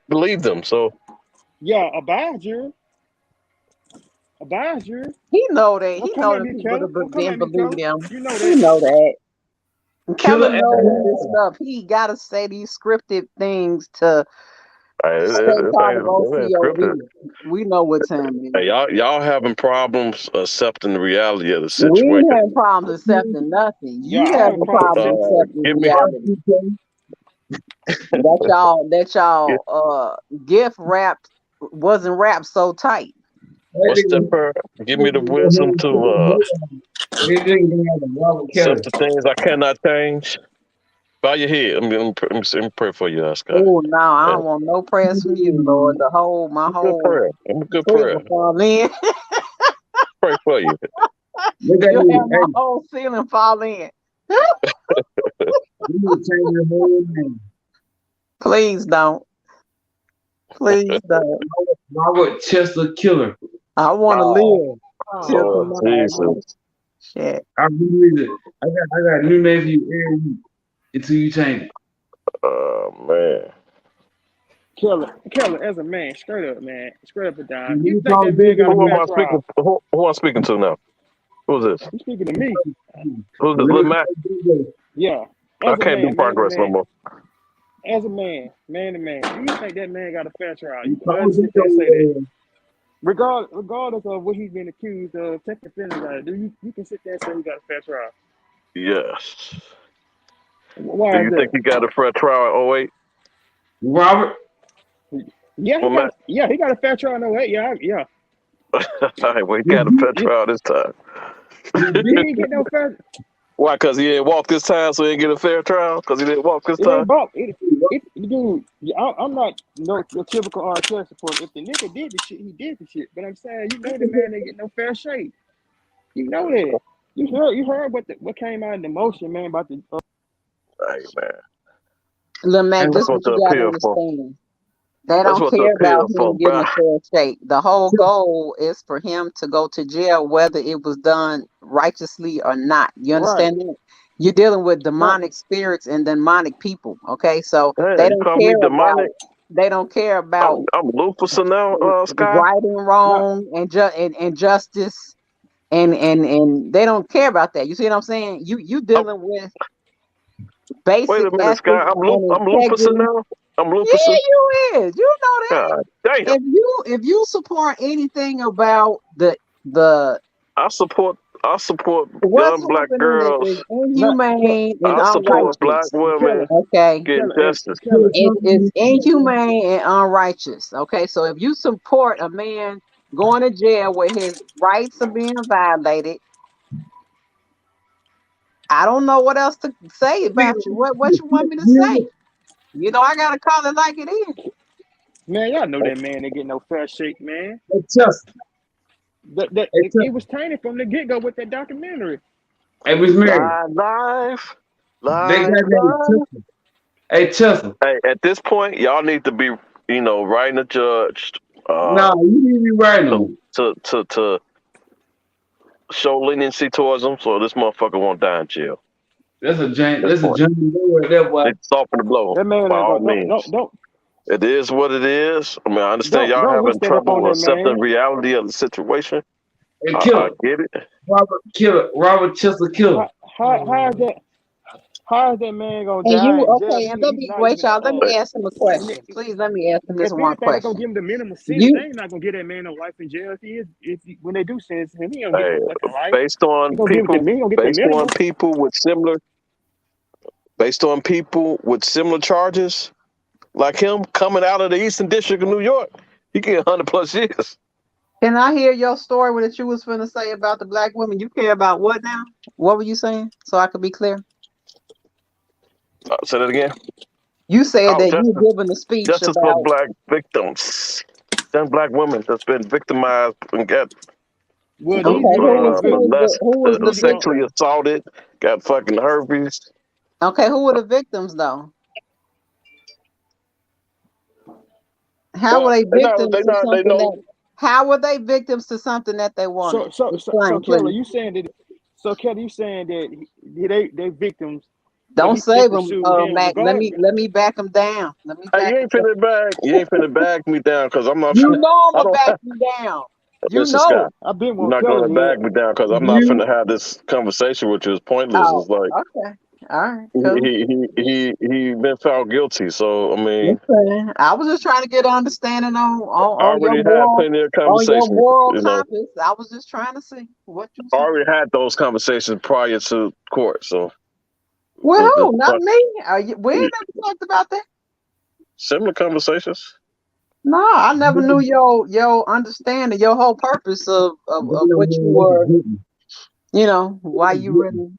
C: believed them. So
Q: yeah, a biased jury.
T: He know that. He know that people didn't believe him. He know that. Keller knows this stuff. He gotta say these scripted things to stay part of OCOD. We know what time it is.
C: Hey, y'all having problems accepting the reality of the
T: We
C: situation.
T: ain't having problems accepting nothing. You having problems accepting reality. That y'all gift wrapped wasn't wrapped so tight.
C: What's the give me the wisdom to accept the things I cannot change. Bow your head. Let me pray for you, Scott.
T: Oh no, I don't want no prayers from you, Lord. My whole
C: prayer. I'm a good prayer.
T: Fall in.
C: Pray for you.
T: You have my whole ceiling fall in. Please don't. Please don't.
G: Robert Chester Killer.
T: I want to live.
C: Oh, Jesus.
T: Shit.
G: I got a new name for you every week until you change it.
C: Oh man.
Q: Keller, as a man, straight up and down. You think that man got
C: who am I speaking? Who am I speaking to now? Who's this?
Q: You speaking to me?
C: Who's this? Lil Mac?
Q: Yeah.
C: I can't do Progress no more.
Q: As a man to man, do you think that man got a fair trial? You can sit there and say that. Regardless of what he's been accused of, take the feelings out of it. You can sit there and say he got a fair trial?
C: Yes.
Q: Why
C: do you think he got a fair trial in 08?
G: Robert?
Q: Yeah, he got a fair trial in 08. Yeah.
C: All right, well, he got a fair trial this time.
Q: He didn't get no fair.
C: Why? Because he didn't walk this time, so he didn't get a fair trial? Because he didn't walk this time?
Q: Dude, I'm not no typical RTL supporter. If the nigga did the shit, he did the shit. But I'm saying, you know the man ain't get no fair shake. You know that. You heard what came out in the motion, man, about the...
C: Hey, man.
T: Lil Mac, this is what you gotta understand. They don't care about him getting a fair shake. The whole goal is for him to go to jail, whether it was done righteously or not. You understand that? You're dealing with demonic spirits and demonic people. Okay, so they don't care about. They don't care about.
C: I'm Lupus now, Sky.
T: Right and wrong and justice, and they don't care about that. You see what I'm saying? You dealing with basic.
C: Wait a minute, Sky. I'm Lupus now. I'm Lupus.
T: Yeah, you is. You know that.
C: God damn.
T: If you support anything about the
C: I support young black girls.
T: Is inhumane and
C: I support
T: unrighteous.
C: black women.
T: Okay.
C: Getting justice.
T: It's inhumane and unrighteous. Okay, so if you support a man going to jail where his rights are being violated, I don't know what else to say about you. What you want me to say? You know, I gotta call it like it is.
Q: Man, y'all know that man ain't getting no fair shake, man.
S: It's just,
Q: It was tainted from the get go with that documentary.
S: Hey, Miss Mary,
C: Live,
S: they got
C: live,
S: that
C: live.
S: Chester. Hey, Chester.
C: Hey, at this point, y'all need to be, writing a judge
S: No, you need to be writing
C: to
S: them.
C: to show leniency towards him, so this motherfucker won't die in jail.
S: That's a giant.
C: That's
S: That's
C: the
S: a
C: point.
S: giant right there, boy.
C: They soften the blow
Q: That man
C: by
Q: ain't
C: all
Q: gonna
C: means. It is what it is. I mean, I understand y'all
Q: don't wish
C: having
Q: that upon
C: trouble
Q: that
C: accepting
Q: man.
C: reality of the situation.
S: Hey,
C: I
S: Killer.
C: get it.
S: Robert Chester Killer.
Q: How is that man gonna
T: And
Q: die
T: you
Q: in jail?
T: okay? And let
Q: He's
T: me
Q: not
T: wait,
Q: even
T: y'all. Let me
C: Hey,
T: ask him a question. Please let me ask him this
Q: if
T: one
Q: anything, they're gonna
T: question.
Q: give him the minimum sentence. They
T: You
Q: ain't not gonna get that man no life in jail. When they do sentence him, he don't get
C: hey,
Q: no fucking life.
C: based on
Q: He gonna give
C: people,
Q: the he gonna get the
C: based on
Q: minimum.
C: people with similar, based on people with similar charges, like him coming out of the Eastern District of New York, he get 100+ years.
T: can I hear your story that you was finna say about the black women? You care about what now? What were you saying? So I could be clear.
C: Say that again.
T: You said
C: Oh,
T: that you given a speech
C: justice for
T: about.
C: black victims. Them black women that's been victimized and got
Q: Well,
T: Okay,
Q: these women was good.
T: who was the
C: sexually assaulted, got fucking herpes.
T: okay? Who were the victims though? How were they victims to
C: They
T: something
C: know.
T: that? How were they victims to something that they wanted?
Q: So
T: Explain,
Q: Kelly,
T: please.
Q: you saying that? So Kelly, you saying that they victims, but
T: Don't
Q: he still
T: save them,
Q: pursued him
T: Mac. Let
Q: regardless.
T: me back them down. Let me
C: Hey,
T: back
C: you
T: them
C: ain't
T: down.
C: finna bag. You ain't finna bag me down because I'm not.
T: You know I'm
C: I
T: gonna
C: don't.
T: back you down. You
C: Listen, Scott.
T: know
Q: I've been
C: You're
Q: with
C: not
Q: Kelly
C: gonna
Q: here.
C: bag me down because I'm not
T: you.
C: finna have this conversation with you. It's pointless.
T: Oh,
C: It's like
T: okay. All right, cool.
C: he been found guilty. So I mean,
T: Okay. I was just trying to get an understanding
C: I
T: on your
C: already had
T: moral
C: plenty of
T: on your
C: conversations.
T: moral compass. I was just trying to see what you
C: I
T: saying.
C: already had those conversations prior to court. So
T: Well,
C: it's
T: who? Not me. We ain't never talked about that.
C: similar conversations.
T: No, I never knew your understanding, your whole purpose of what you were, why you really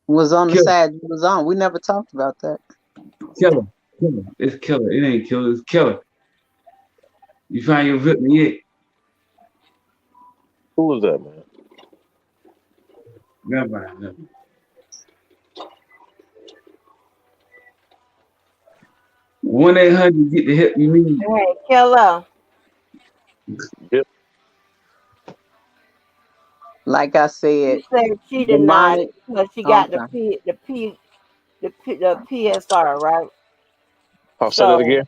T: was on the
S: Killer.
T: side you was on. We never talked about that.
S: Killer. Killer. It's Killer. It ain't Killer. It's Killer. You find your victim yet?
C: Who was that, man?
S: Never mind. Never mind. 1-800 get the help you need.
A: Hey, Killer.
C: Yep.
T: Like I said,
A: She said she denied
T: demonic.
A: it because she got
T: Okay.
A: the PSR, right?
C: I'll say that
A: So
C: again.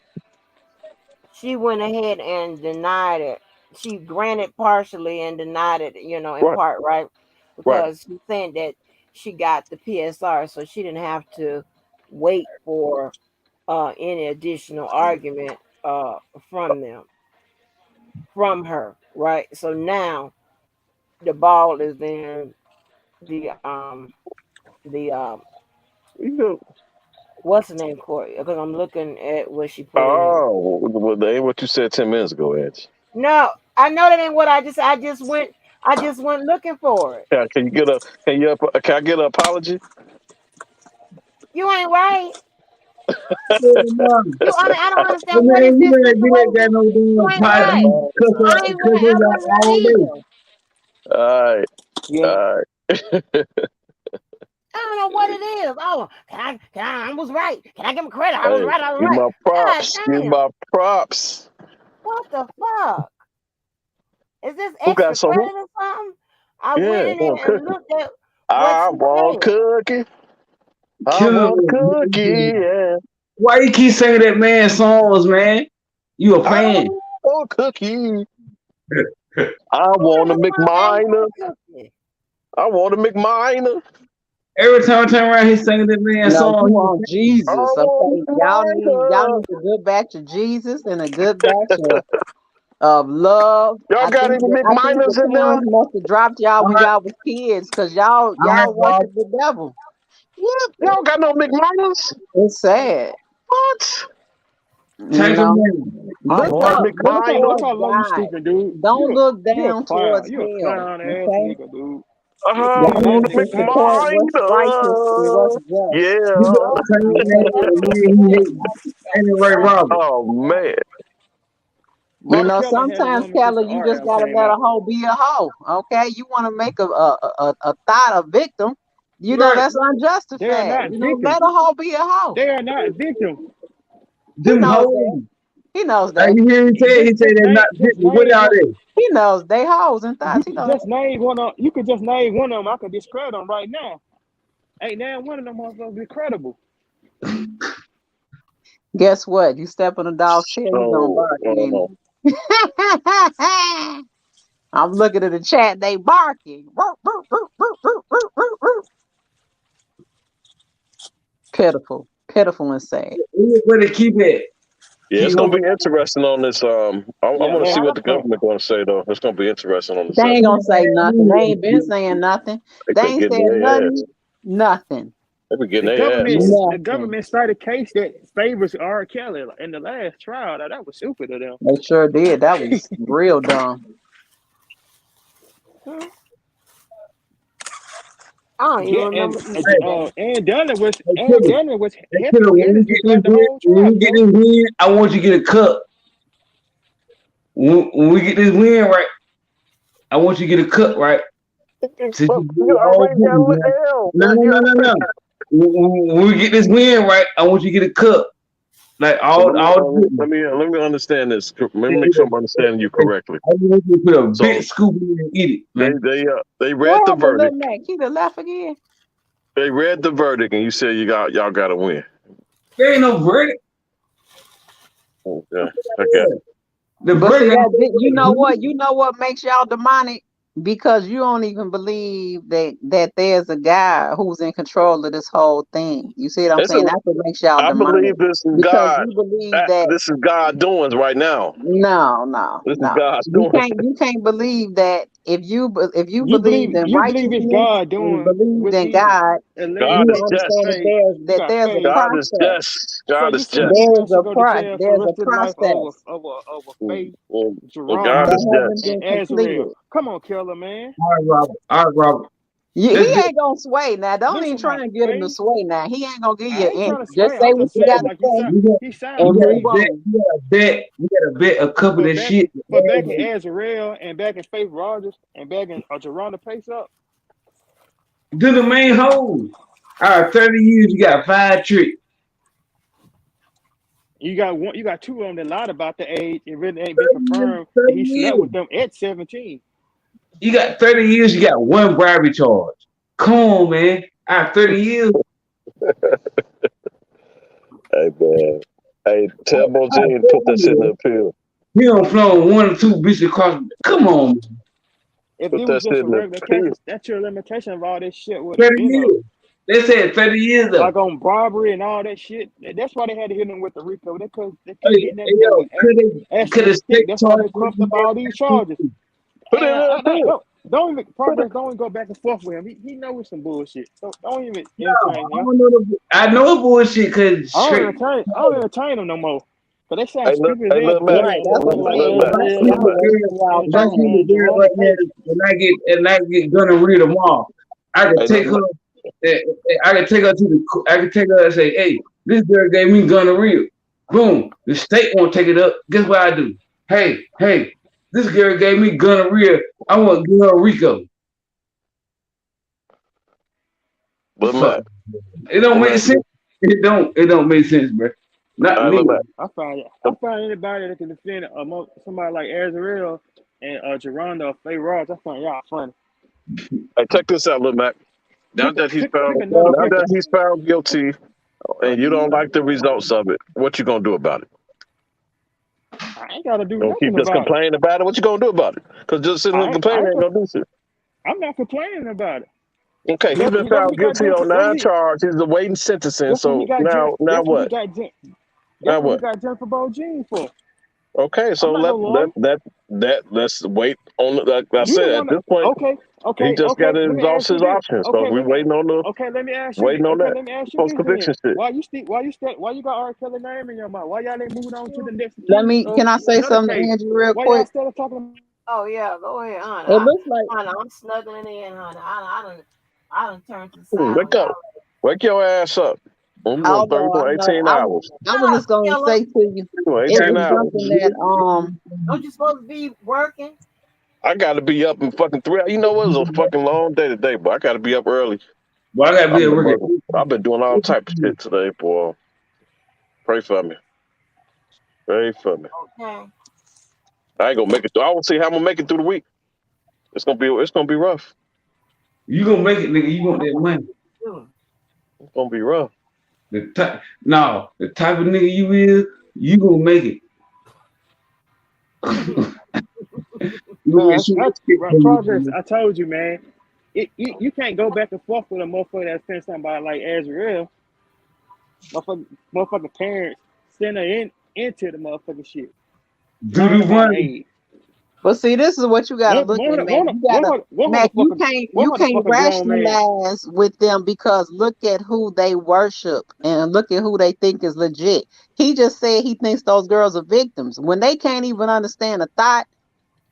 A: she went ahead and denied it. She granted partially and denied it, in
C: Right.
A: part, right?
C: Right.
A: Because she's saying that she got the PSR, so she didn't have to wait for any additional argument from them, from her, right? So now the ball is in the
C: You know.
A: what's the name court? Because I'm looking at what she put in here.
C: Oh, well, that ain't what you said 10 minutes ago, Edge.
A: No, I know that ain't what I just went looking for it.
C: Yeah, can you get a can I get an apology?
A: You ain't right.
S: Man,
A: I don't understand what is this
S: you ain't got
A: situation.
S: no
A: You
S: damn
A: ain't
S: fight.
A: right. I ain't
S: Cuss
A: right. I
S: us out
A: wasn't right
S: all day.
A: either.
C: All right.
Q: Yeah.
C: All right.
A: I don't know what it is. Oh, I was right. Can I give him credit? I was
C: Hey,
A: right. I was
C: give
A: right.
C: my
A: God
C: props. Give
A: damn.
C: my props.
A: What the fuck? Is this
C: Who got
A: extra
C: some?
A: credit or something? I went
C: Yeah,
A: in there
C: want
A: and
C: cookie.
A: looked at what
C: I
A: she
C: want
A: said.
C: cookie. I
S: Killer.
C: want cookie. Yeah.
S: Why you keep singing that man's songs, man? You a
C: I
S: fan.
C: want cookie. I
A: Who the
C: want a
A: hell want to name
C: McMiner.
A: for a cookie?
C: I want a McMiner.
S: Every time I turn around, he's singing that man's
T: No, you
S: song.
T: want
C: I
T: Jesus.
C: want
T: Okay.
C: a
T: Y'all need
C: McMiner.
T: a good batch of Jesus and a good batch of love.
C: Y'all
T: I
C: got
T: think
C: any
T: the
C: McMiners in there?
T: parents must have dropped y'all
S: All
T: when
S: right,
T: y'all was kids because y'all
S: all right,
T: y'all
S: Bob.
T: worship the devil.
C: What? Y'all got no McMiners?
T: It's sad.
C: What?
S: Change your
T: No.
S: name.
C: I
T: Look
C: want a
T: up. Look
Q: Look
C: McMiner.
Q: how
T: towards
Q: low you
T: God.
Q: stooping, dude.
T: Don't look
Q: You a
T: down
Q: clown.
T: towards
Q: You a
T: hell.
Q: clown ass
T: Okay.
Q: nigga, dude.
C: I'm
O: Government
C: gonna
O: should
C: make
O: support
C: mine
O: what's righteous and what's
C: up.
O: just.
S: He's the
C: Yeah.
S: same name and he hate Annie Ray Roberts.
C: Oh man.
T: You
Q: R.
T: know,
Q: Kelly had a
T: sometimes,
Q: woman since
T: Kelly,
Q: the
T: you
Q: R
T: just
Q: album
T: gotta
Q: came
T: let a
Q: out.
T: hoe be a hoe. Okay, you want to make a thought a victim. You know
S: Right.
T: that's
Q: They are
T: unjustified.
Q: not
T: You know,
Q: victims.
T: let a hoe be a hoe.
Q: They are not victims.
T: He
S: Them
T: knows that.
S: hoes.
T: He knows
S: Like
T: that.
S: you hear him say, he say they're not
Q: Just
S: victims. What
Q: name
S: are
Q: one.
S: they?
T: He knows they hoes and
Q: You
T: thoughts. He
Q: could
T: knows
Q: just name one of. You could just name one of them. I could discredit them right now. Ain't now one of them motherfuckers be credible.
T: Guess what? You step on a dog's tail, he gonna
C: Oh,
T: bark,
C: oh.
T: ain't he? I'm looking at the chat, they barking. Pitiful, pitiful and sad.
S: Where they keep it?
C: Yeah, it's
S: Keep
C: gonna
S: home.
C: be interesting on this. I
Q: Yeah,
C: want to see
Q: man.
C: what the government going to say though. It's gonna be interesting on the
T: They ain't
C: 7th.
T: gonna say nothing. They ain't been saying nothing.
C: They
T: They
C: been
T: ain't
C: getting
T: said
C: their ass.
T: nothing. Nothing.
C: They been getting
Q: The
C: their ass.
Q: government,
C: Man.
Q: the
T: Nothing.
Q: government started a case that favors R. Kelly in the last trial. Now, that was stupid of them.
T: They sure did. That was real dumb. I don't even
Q: Yeah,
T: remember.
Q: and Dunner was
S: Hey,
Q: and
S: killer.
Q: Dunner was
S: Hey, killer,
Q: hefty
S: when we
Q: handed
S: get this
Q: throughout the
S: win,
Q: whole trial, Kelly.
S: I want you to get a cup. When we get this win right, I want you to get a cup, right? Since
C: But
S: you did
C: you
S: it all
C: already got
S: good,
C: an
S: man.
C: L.
S: No, no, no, no, no. When we get this win right, I want you to get a cup. Like
C: So
S: all good.
C: let me understand this. Let me
S: Yeah,
C: make sure
S: yeah.
C: I'm understanding you correctly.
S: I want you to put a big
C: So
S: scoop in and eat it, man.
C: they read
T: What
C: the
T: happened, little
C: verdict.
T: Mac? He done left again.
C: They read the verdict, and you said y'all got to win.
S: There ain't no verdict.
C: Okay, I got it.
S: The
T: But see
S: verdict ain't
T: that you know
S: no
T: what? You know what makes y'all demonic? Because you don't even believe that there's a guy who's in control of this whole thing. You see what I'm
C: It's
T: saying?
C: a,
T: That's what makes y'all
C: I
T: demonic.
C: believe this is
T: Because
C: God.
T: you believe that
C: This is God doings right now.
T: no.
C: This is God's doing.
T: You can't believe that if you believed in
Q: You believe it's
T: righteousness
Q: God
T: and
Q: doing
T: believed
Q: what's
T: in
Q: evil.
T: God,
Q: And
T: you
C: God
Q: then
C: is
T: will
C: just.
T: understand
Q: faith. You
T: that
Q: got
T: there's a
Q: faith.
C: God is
T: process.
C: just.
Q: So
C: God
Q: you
C: is
Q: saying this
C: just.
Q: man should go to jail for the
T: There's
Q: rest
T: a
Q: of his life
T: process
Q: over
C: Mm,
Q: faith,
C: God
T: that
C: is
Q: Geronda,
T: hasn't
C: just.
T: been
Q: and
T: completed.
Q: Azrael. Come on, killer man.
S: all right, Robert. All right, Robert.
T: He
S: Let's get
T: ain't gonna sway now. Don't even
Q: Listen,
T: try
Q: my
T: and get him to
Q: faith.
T: sway now. He ain't gonna give you
Q: I
T: an
Q: ain't trying to
T: answer. Just
Q: sway.
T: say
Q: I'm
T: what
Q: just
T: you
Q: saying
T: gotta
Q: like
T: say
Q: he
S: we
Q: sound
T: and
S: got
T: move
S: a bet.
Q: crazy.
T: on.
S: We got a bet a couple of
Q: But
S: that shit.
Q: back in Azrael and back in Faith Rogers and back in Geronda Pace up.
S: Do the main hole. All right, 30 years, you got 5 tricks.
Q: You got one. You got two of them that lied about the age. It really ain't been
S: 30
Q: confirmed that he slept
S: years.
Q: with them at 17.
S: You got 30 years, you got one bribery charge. Come on, man. All right, 30 years.
C: Hey man. Hey, tell
S: All right,
C: Bojane to
S: 30
C: put that shit in the
S: years.
C: appeal.
S: He don't flown 1 or 2 bitches across. Come on.
Q: If
C: Put
Q: it
C: that
Q: was
C: shit
Q: just a
C: in the
Q: regular case,
C: appeal.
Q: that's your limitation of all this shit would have
S: 30
Q: been up.
S: years. They said 30 years though.
Q: Like on bribery and all that shit. That's why they had to hit him with the RICO. They couldn't
S: Hey,
Q: get nothing done
S: yo,
Q: with
S: could
Q: actual
S: a
Q: stick.
S: state
Q: That's why
S: charge
Q: they
S: this
Q: crumped up all these
S: man?
Q: charges.
C: Put it in the appeal.
Q: Don't even
C: Put it.
Q: progress. Don't even go back and forth with him. He knows some bullshit. Don't even
S: No,
Q: entertain
S: I
Q: him.
S: don't know I know bullshit because straight.
Q: I don't entertain him no more. But they sound
C: Hey, look,
Q: stupid as
C: hey,
Q: hell
C: look, Mac.
Q: dealing
T: Right.
Q: with
T: That's what
C: Look,
T: I'm
Q: motherfuckers like
C: look,
T: saying.
C: Mac.
T: Y'all
C: Look,
Q: Azrael
C: Mac.
T: wasting y'all
S: If I see
T: time.
S: the girl
Q: Geronda
S: right now
Q: Pace.
S: and I get gonna read tomorrow, I can
C: Hey,
S: take
C: look,
S: her.
C: Mac.
S: I can take her I can take her and say, "Hey, this girl gave me gonorrhea." Boom. The state won't take it up. Guess what I do? Hey, this girl gave me gonorrhea. I want to give her a Rico.
C: Look,
S: Fuck.
C: Mac.
S: It don't
C: Look,
S: make
C: Mac.
S: sense. It don't make sense, bro. Not
C: Hey,
S: me.
C: look, Mac.
Q: I find anybody that can defend somebody like Azrael and Geronda or Faye Ross. I find y'all funny.
C: Hey, check this out, look, Mac. Now that he's
Q: Pick
C: found,
Q: another
C: now
Q: victim.
C: that he's found guilty, and you don't like the results of it, what you gonna do about it?
Q: I ain't gotta do
C: You gonna keep
Q: nothing
C: just
Q: about it.
C: complaining about it? What you gonna do about it? Because just sitting here complaining ain't gonna do shit.
Q: I'm not complaining about it.
C: Okay, he's been
Q: That's what
C: found
Q: he got
C: guilty
Q: done
C: on
Q: for.
C: 9 charges. He's awaiting sentencing.
Q: That's what he
C: So
Q: got done.
C: now what?
Q: That's
C: Now
Q: what he
C: what?
Q: got done for Bo Jean for.
C: Okay,
Q: I'm
C: so
Q: not no lawyer.
C: let's wait on. Like I
Q: You the
C: said, at
Q: one.
C: this point, he just got to
Q: Let me
C: exhaust
Q: ask you
C: his
Q: this.
C: options. So we waiting on that
Q: Let me ask you
C: post
Q: this then.
C: conviction shit.
Q: Why you got R. Kelly name in your mouth? Why y'all ain't moving on to the next
T: Let
Q: case
T: me
Q: of
T: can I say
Q: another
T: something to
Q: case?
T: Angie real
Q: Why y'all
T: quick?
Q: still talking
A: Oh yeah, go ahead, honey.
O: It looks like
A: Honey, I'm snuggling in, honey. I done turned to the side on
C: Wake up.
A: y'all.
C: Wake your ass up. We
O: oh
C: we
O: no,
C: doing
O: I know.
C: 18 hours.
O: I was just gonna
A: Killer.
O: say to you,
C: We doing
O: it
C: 18
O: was
C: hours.
O: something that
A: Don't you supposed to be working?
C: I got to be up in fucking 3 hours. You know what? It was a fucking long day today, but I got to be up early.
S: Well, I gotta be
C: I've
S: at
C: been
S: work at
C: working. I've been doing all type of shit today, boy. Pray for me. Pray for me.
A: Okay.
C: I ain't gonna make it through. I will see how I'm gonna make it through the week. It's gonna be rough.
S: You gonna make it, nigga. You want that money.
C: It's gonna be rough.
S: The type of nigga you is, you gonna make it. You gonna
Q: Man,
S: make sure
Q: I,
S: that shit come
Q: progress.
S: in.
Q: I told you, man. You can't go back and forth with a motherfucker that said something about like Azrael. Motherfucking parents send her into the motherfucking shit. Learn
S: Doo-doo
Q: about
S: money.
Q: age.
O: but see, this is what you gotta
Q: One,
O: look
Q: one,
O: at,
Q: one,
O: Mac.
Q: one,
O: You gotta,
Q: one
O: Mac,
Q: one
O: you can't
Q: motherfucking grown man.
O: rationalize with them because look at who they worship and look at who they think is legit. He just said he thinks those girls are victims. When they can't even understand a thought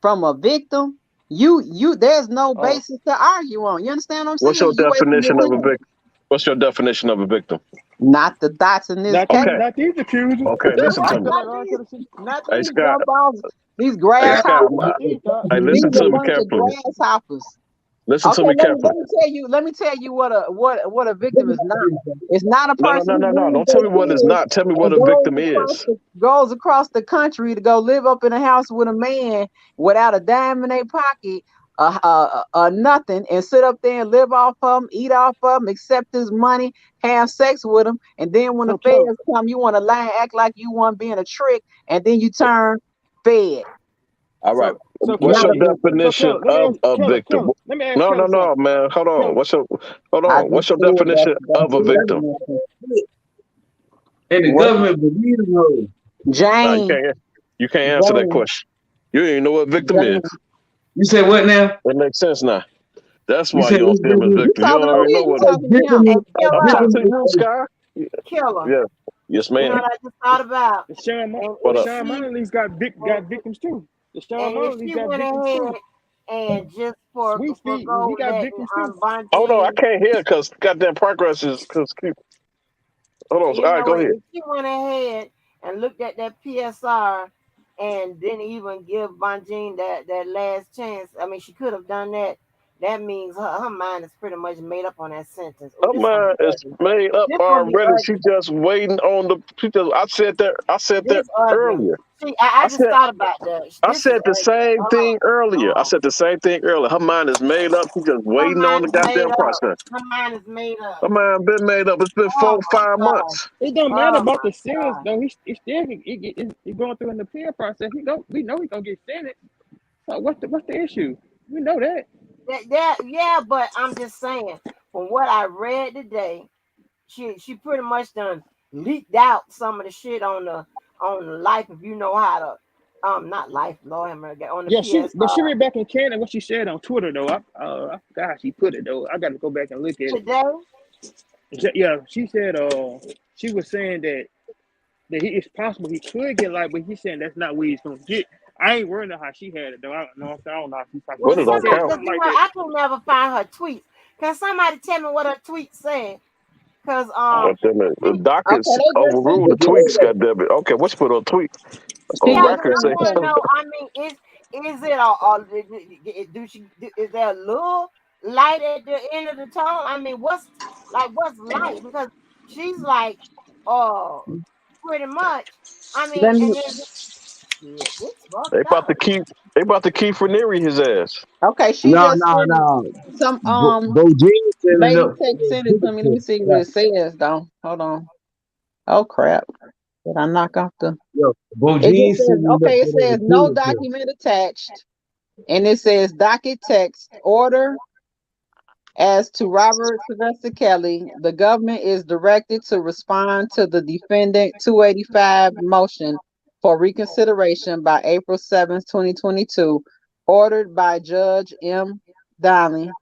O: from a victim, there's no
Q: Oh,
O: basis to argue on. You understand what I'm
C: What's
O: saying?
C: your
O: You wasting your
C: definition of a
O: wisdom.
C: victim? What's your definition of a victim?
O: Not the thoughts in this case.
C: Okay.
Q: not these accusers.
C: Okay. Listen to me.
O: not these, not
C: Hey
O: these
C: Scott.
O: jump balls, these
C: Hey Scott.
O: grasshoppers.
Q: Not these thoughts.
C: Hey,
O: These
C: listen
O: a
C: to me
O: bunch of
C: carefully.
O: grasshoppers.
C: Listen to
O: Okay,
C: me carefully.
O: let me tell you what a victim is not. It's not a person who
C: No.
O: brings
C: Don't tell
O: their
C: me what it's
O: kids
C: not. Tell me what
O: and
C: a victim is.
O: goes across the country to go live up in a house with a man without a dime in their pocket, nothing, and sit up there and live off of him, eat off of him, accept his money, have sex with him, and then when the
Q: So killer.
O: feds come, you want to lie, and act like you want being a trick, and then you turn fed.
C: All right.
Q: So
C: What's
Q: killer.
O: Not
C: your
O: a victim.
Q: So
C: definition
Q: killer. Let me
C: of
Q: ask
C: a
Q: killer.
C: victim?
Q: Killer. Let me ask killer
C: No,
Q: something.
C: man. Hold on.
Q: Killer.
C: Hold
O: I
C: on.
O: just
C: What's your
O: said
C: definition of a victim?
S: And the
C: What?
S: government believe them hoes.
C: No,
O: Jane.
C: you can't answer that
O: Jane.
C: question. You don't even know what victim is.
O: Jane.
S: You said what now?
C: It makes sense now. That's
S: You
C: why
S: said
C: you don't
S: what's
C: see him as
O: You
C: victim. You
O: talking
C: don't
O: to
C: already know
O: me? You
C: what.
O: talking to him?
A: Hey,
C: I'm talking
A: killer,
C: to you, Sky.
A: killer.
C: Yeah. Yes,
A: You know
C: ma'am.
A: what I just thought about?
C: What
A: If
C: up?
Q: Deshaun
A: she
Q: Marley's got victims too. Deshaun
A: if
Q: Marley's
A: she
Q: got
A: went
Q: victims
A: ahead
Q: too.
A: and just
Q: Sweet Steve, he
A: go
Q: got
A: letting
Q: victims too.
C: Hold on. I
A: Bonjean,
C: can't hear because goddamn progress is. Cause keep, hold on.
A: you
C: All right,
A: know,
C: go ahead.
A: if she went ahead and looked at that PSR and didn't even give Bonjean that last chance, I mean, she could have done that. That means her mind is pretty much made up on that sentence. Oh,
C: Her
A: this gonna be
C: mind is
A: ugly.
C: made up
A: This gonna be
C: already. She
A: ugly.
C: just waiting on the. She just. I said that
A: This ugly.
C: earlier.
A: See,
C: I
A: I just
C: said.
A: thought about that.
C: I
A: This is
C: said the
A: ugly.
C: same thing earlier. I said the same thing earlier. Her mind is made up. She just
A: Her
C: waiting on
A: mind
C: the
A: is made
C: goddamn
A: up.
C: process.
A: Her mind is made up.
C: Her mind been made up. It's been
A: Oh
C: four,
A: my
C: 5 months.
Q: It don't matter
A: God. Oh
Q: about
A: my
Q: the sentence
A: God.
Q: though. He still he going through in the appeal process. We know he gonna get sentenced. So what's the issue? We know that.
A: Yeah, but I'm just saying, from what I read today, she pretty much done leaked out some of the shit on the life if you know how to not life, Lord have mercy, on the
Q: Yeah, she
A: PSR
Q: went back in Canada what she said on Twitter though. I forgot how she put it though. I got to go back and look at it.
A: today.
Q: Yeah, she said she was saying that it's possible he could get life, but he's saying that's not what he's gonna get. I ain't worried about how she had it though. I don't know if she's talking
A: Well,
Q: about.
C: But it
Q: She
C: don't
Q: said
A: somebody,
C: count.
A: cause
Q: something
A: you
Q: like
A: know
Q: that.
A: I can never find her tweets. Can somebody tell me what her tweet said? Cause
C: God damn it. The
O: Okay,
C: dockets
O: they just sent
C: overruled
O: it
C: the
O: to
C: tweets.
O: you.
C: God damn it. Okay, what's put on tweet?
O: She
C: On
A: yeah,
O: just
A: cause
C: record
A: I
O: sent
C: say
O: it to
A: want to
O: you.
A: know. I mean, is it is there a little light at the end of the tunnel? I mean, what's light? Because she's like, oh, pretty much. I mean,
O: Let me.
A: and then this
C: they
A: fucked
C: about to
A: up.
C: keep Raniere his ass.
O: Okay, she
S: No,
O: just
S: no,
O: sent it.
S: no.
O: Some
S: Bojangles setting
O: lady
S: up
O: text
S: for a
O: sent it to
S: bigger
O: me. Let me
S: picture.
O: see what it says though. Hold on. Oh crap. Did I knock off the
S: Yo,
O: it just
S: Bojangles
O: says
S: setting up
O: okay, it
S: for that
O: says no
S: bigger picture.
O: document attached. And it says docket text order as to Robert Sylvester Kelly, the government is directed to respond to the defendant 285 motion for reconsideration by April 7th, 2022, ordered by Judge M. Donnelly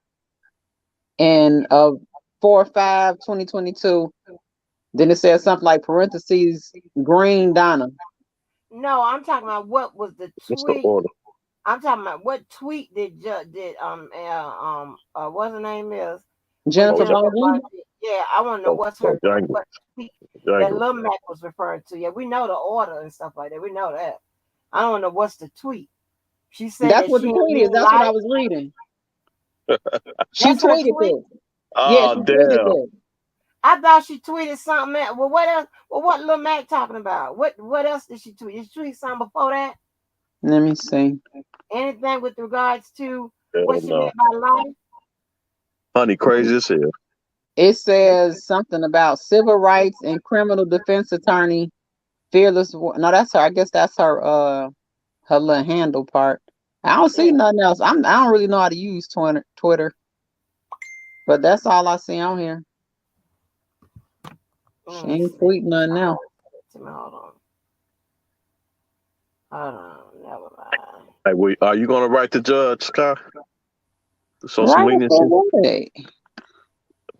O: and 4/5/2022. Then it says something like parentheses Green Donna.
A: No, I'm talking about what was the
C: What's the
A: tweet.
C: order?
A: I'm talking about what tweet did what's her name is
T: Jennifer Bowden.
A: Yeah, I want to know what's her
C: Jangle.
A: what tweet that
C: Jangle.
A: Lil Mac was referring to. Yeah, we know the order and stuff like that. We know that. I don't know what's the tweet. She said
T: That's
A: that
T: what
A: she
T: the
A: didn't
T: tweet is.
A: mean
T: That's what I
A: life.
T: was reading. She
A: That's her
T: tweeted
A: tweet.
T: this. Yeah,
C: Oh,
T: she tweeted
C: damn.
T: this.
A: I thought she tweeted something else. Well, what else? Well, what Lil Mac talking about? What else did she tweet? Did she tweet something before that?
T: Let me see.
A: Anything with regards to
C: Hell
A: what she
C: no.
A: meant by life?
C: Honey, crazy as hell.
T: It says something about civil rights and criminal defense attorney, fearless. No, that's her. I guess that's her. Her little handle part. I don't see nothing else. I don't really know how to use Twitter, but that's all I see on here. She ain't tweeting nothing else.
A: Hold on. Never mind.
C: Hey, are you gonna write the judge, Scott? Show some
T: Right
C: leniency.
T: for what?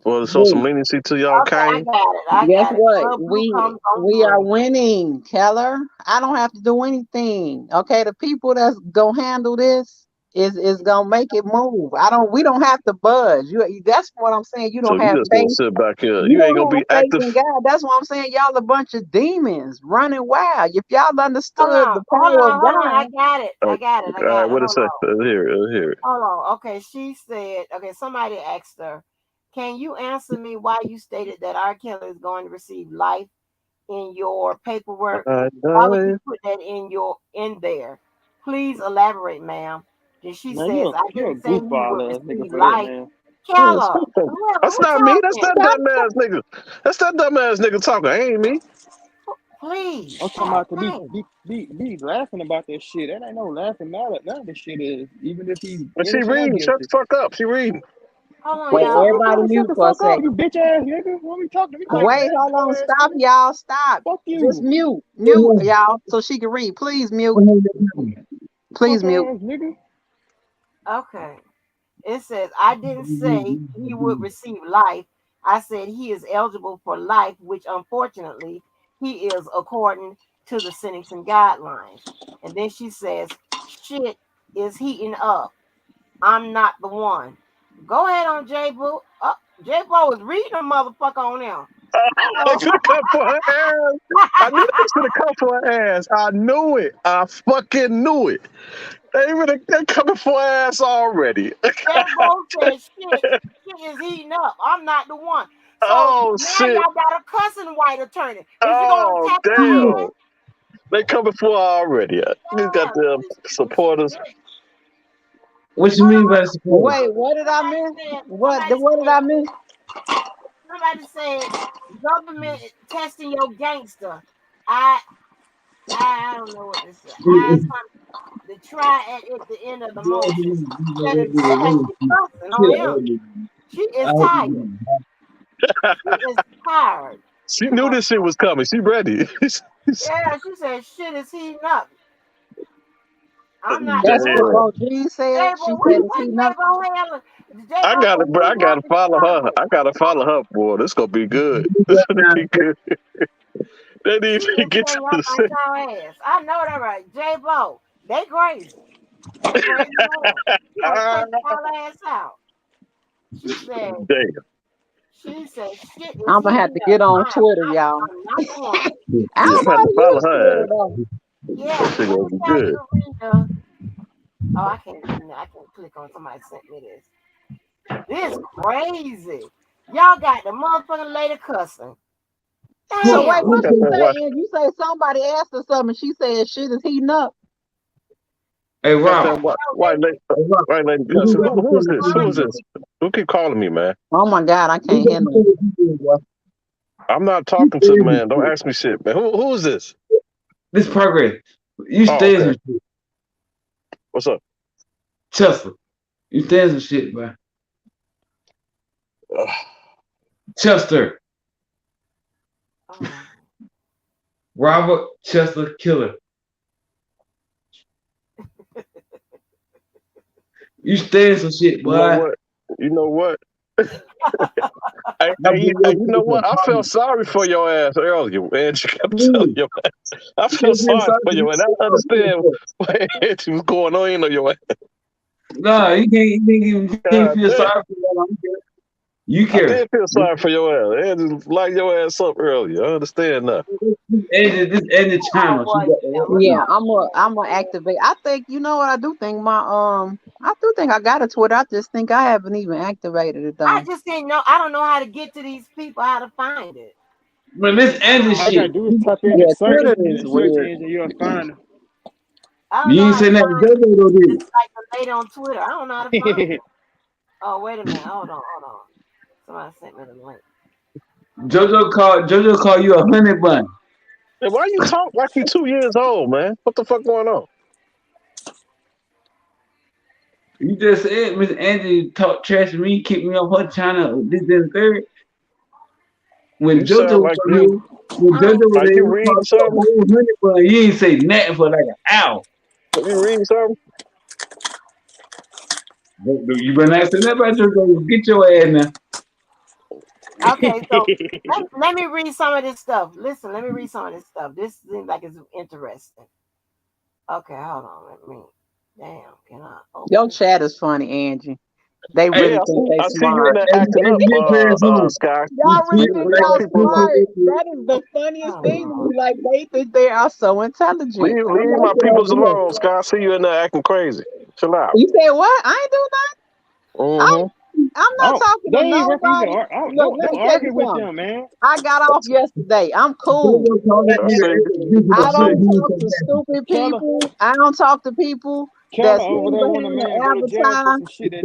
C: Well, show some leniency to y'all,
A: Okay, I
C: Kane.
A: got it.
T: Guess what?
A: Club Blue comes on
T: We are
A: through.
T: winning, Keller. I don't have to do anything. Okay, the people that's gonna handle this is gonna make it move. We don't have to budge. That's what I'm saying. You
C: So
T: don't
C: you
T: have
C: just gonna
T: faith.
C: sit back here.
T: You
C: You ain't
T: don't
C: gonna
T: have
C: be
T: faith
C: active.
T: in God. That's what I'm saying. Y'all a bunch of demons running wild. If y'all understood the power of
A: Hold on. I
T: God,
A: got it.
C: All right, what it
A: Hold
C: say?
A: on.
C: Let's hear it. Let's hear it.
A: Hold on. Okay, she said, somebody asked her, can you answer me why you stated that R. Kelly is going to receive life in your paperwork? Why would you put that in there? Please elaborate, ma'am. Then she
Q: Man,
A: says, I
Q: you're a
A: didn't say he would
Q: goofball ass nigga
A: receive
Q: for that,
A: life.
Q: man.
A: Keller, whoever,
C: That's
A: who
C: not me. That's
A: talking?
C: that dumb ass nigga. That's that dumb ass nigga talking. Ain't me.
A: Please.
Q: I'm talking about to be laughing about that shit. That ain't no laughing matter. None of this shit is. Even if he's
C: And she
Q: innocent or
C: reading. Shut
Q: guilty.
C: the fuck up. She reading.
A: Hold on,
T: wait,
Q: Man,
A: y'all.
Q: you tell
T: everybody
Q: me shut
T: mute
Q: the
T: for a
Q: fuck up,
T: second.
Q: you bitch ass nigga. When we talking to me like
T: Wait,
Q: that,
T: hold on.
Q: ass
T: Stop,
Q: nigga.
T: y'all. Stop.
Q: Fuck
T: Just
Q: you.
T: mute, y'all, so she can read. Please mute. Please
Q: Fuck
T: mute.
Q: ass nigga.
A: Okay. It says, I didn't say he would receive life. I said he is eligible for life, which unfortunately he is according to the sentencing guidelines. And then she says, shit is heating up. I'm not the one. Go ahead on J Boo. J Boo is reading a motherfucker on there.
C: They should have come for her ass. I knew they should have come for her ass. I knew it. I fucking knew it. They coming for her ass already.
A: J Boo says shit is heating up. I'm not the one. So
C: Oh
A: now
C: shit.
A: y'all got a cussing white attorney. Is you gonna
C: Oh
A: attack her
C: damn.
A: ass?
C: They coming for her already. These got them supporters.
S: What you mean by support?
T: Wait, what did I miss? What did I miss?
A: Somebody said government testing your gangster. I don't know what this is. The try at the end of the motion. She said she cussing on him. She is tired. She is tired.
C: She knew this shit was coming. She ready.
A: Yeah, she said shit is heating up. I'm not
T: That's what
C: Damn.
T: Bo G said. She said it's heating up.
C: I gotta follow her. I gotta follow her, boy. This gonna be good. This gonna be good. They need
A: She
C: to
A: is
C: get to
A: saying y'all
C: the
A: got
C: city.
A: y'all ass. I know that right. J-Bo, they crazy. They crazy man. She gonna take y'all ass out. She said
C: Damn.
A: shit is
T: I'm gonna have
A: heating
T: to
A: up.
T: get on Twitter, y'all.
A: I'm not the one.
T: I
C: Yeah,
T: don't
C: I'm
T: know
C: gonna
T: how
C: have to
T: to
C: follow
T: use
C: her
T: Twitter
C: ass.
T: though.
A: Yeah,
C: That shit
A: let
C: gonna
A: me
C: be
A: tell
C: good.
A: you read the I can't click on somebody sent me this. This crazy. Y'all got the motherfucking lady cussing.
T: So wait,
A: Damn.
T: what
C: Got
T: she
C: that white.
T: saying? You say somebody asked her something. She said shit is heating up.
S: Hey,
C: Got
S: Rob.
C: that white lady. White lady cussing. Who is this? Who is this? Who keep calling me, man?
T: Oh my God, I can't hear no.
C: I'm not talking to the man. Don't ask me shit, man. Who is this?
S: This progress. You
C: Oh,
S: stand
C: okay.
S: some shit.
C: What's up?
S: Chester. You stand some shit, man.
C: Ugh.
S: Chester.
A: Oh.
S: Robert Chester Killer. You stand some shit, boy.
C: You know what? You know what? You know what? I felt sorry for your ass earlier, man. You kept telling your ass. I feel sorry for you, and I understand what was going on in your ass.
S: No, you can't feel sorry for that. You
C: I
S: care.
C: did feel sorry for your ass. It just light your ass up earlier. I understand now.
S: This Eddie channel.
T: Yeah, I'm gonna activate. I think you know what I do think I do think I got a Twitter. I just think I haven't even activated it though.
A: I just didn't know. I don't know how to get to these people, how to find it.
S: But this Eddie
Q: All you gotta
S: shit.
Q: do is type in the search in the search engine, you'll find them.
A: I don't
S: You
A: know
S: ain't
A: how to
S: saying that
A: find it.
S: JoJo though, did
A: It's like the lady on Twitter. I don't know how to find it. Oh, wait a minute. Hold on. Somebody sent me the link.
S: JoJo called you a honey bun.
C: Hey, why you talk like you 2 years old, man? What the fuck going on?
S: You just said Miss Angie talk trash to me, kicked me off her channel. This and third. When
C: You
S: JoJo
C: sound
S: was
C: like
S: here,
C: you
S: when JoJo was
C: like
S: there,
C: you
S: you
C: reading
S: called you a
C: something.
S: whole honey bun. You ain't say nothing for like an hour.
C: You reading something?
S: You better not say nothing about JoJo. Get your ass now.
A: Okay, so let me read some of this stuff. Listen, let me read some of this stuff. This seems like it's interesting. Okay, hold on. Let me. Damn, can I open
T: Your
A: it?
T: chat is funny, Angie. They
C: Hey,
T: really think they
C: I see you in
T: smart.
C: there acting up, Sky.
T: Y'all really
C: Leave
T: think
C: the
T: y'all
C: people alone.
T: smart. That is the funniest thing to me. Like they think they are so intelligent.
C: Leave
T: I like
C: my
T: it
C: peoples
T: over here.
C: alone, Sky. I see you in there acting crazy. Chill out.
T: You said what? I ain't do nothing.
C: Mm-hmm.
T: I'm not talking
Q: They
T: to
Q: ain't worth even.
T: nobody. Look,
Q: Don't
T: let me tell you
Q: argue with
T: something.
Q: them, man.
T: I got off yesterday. I'm cool.
S: JoJo called that
C: I
S: nigga
C: see.
T: I
S: shit.
T: don't
S: He was
T: talk
S: so
T: to
S: happy.
T: stupid
Q: Keller,
T: people. I don't talk to people
Q: Keller
T: that's
Q: over
T: hidden
Q: there when a
T: behind
Q: man
T: the
Q: go to jail for
T: avatar.
Q: some shit that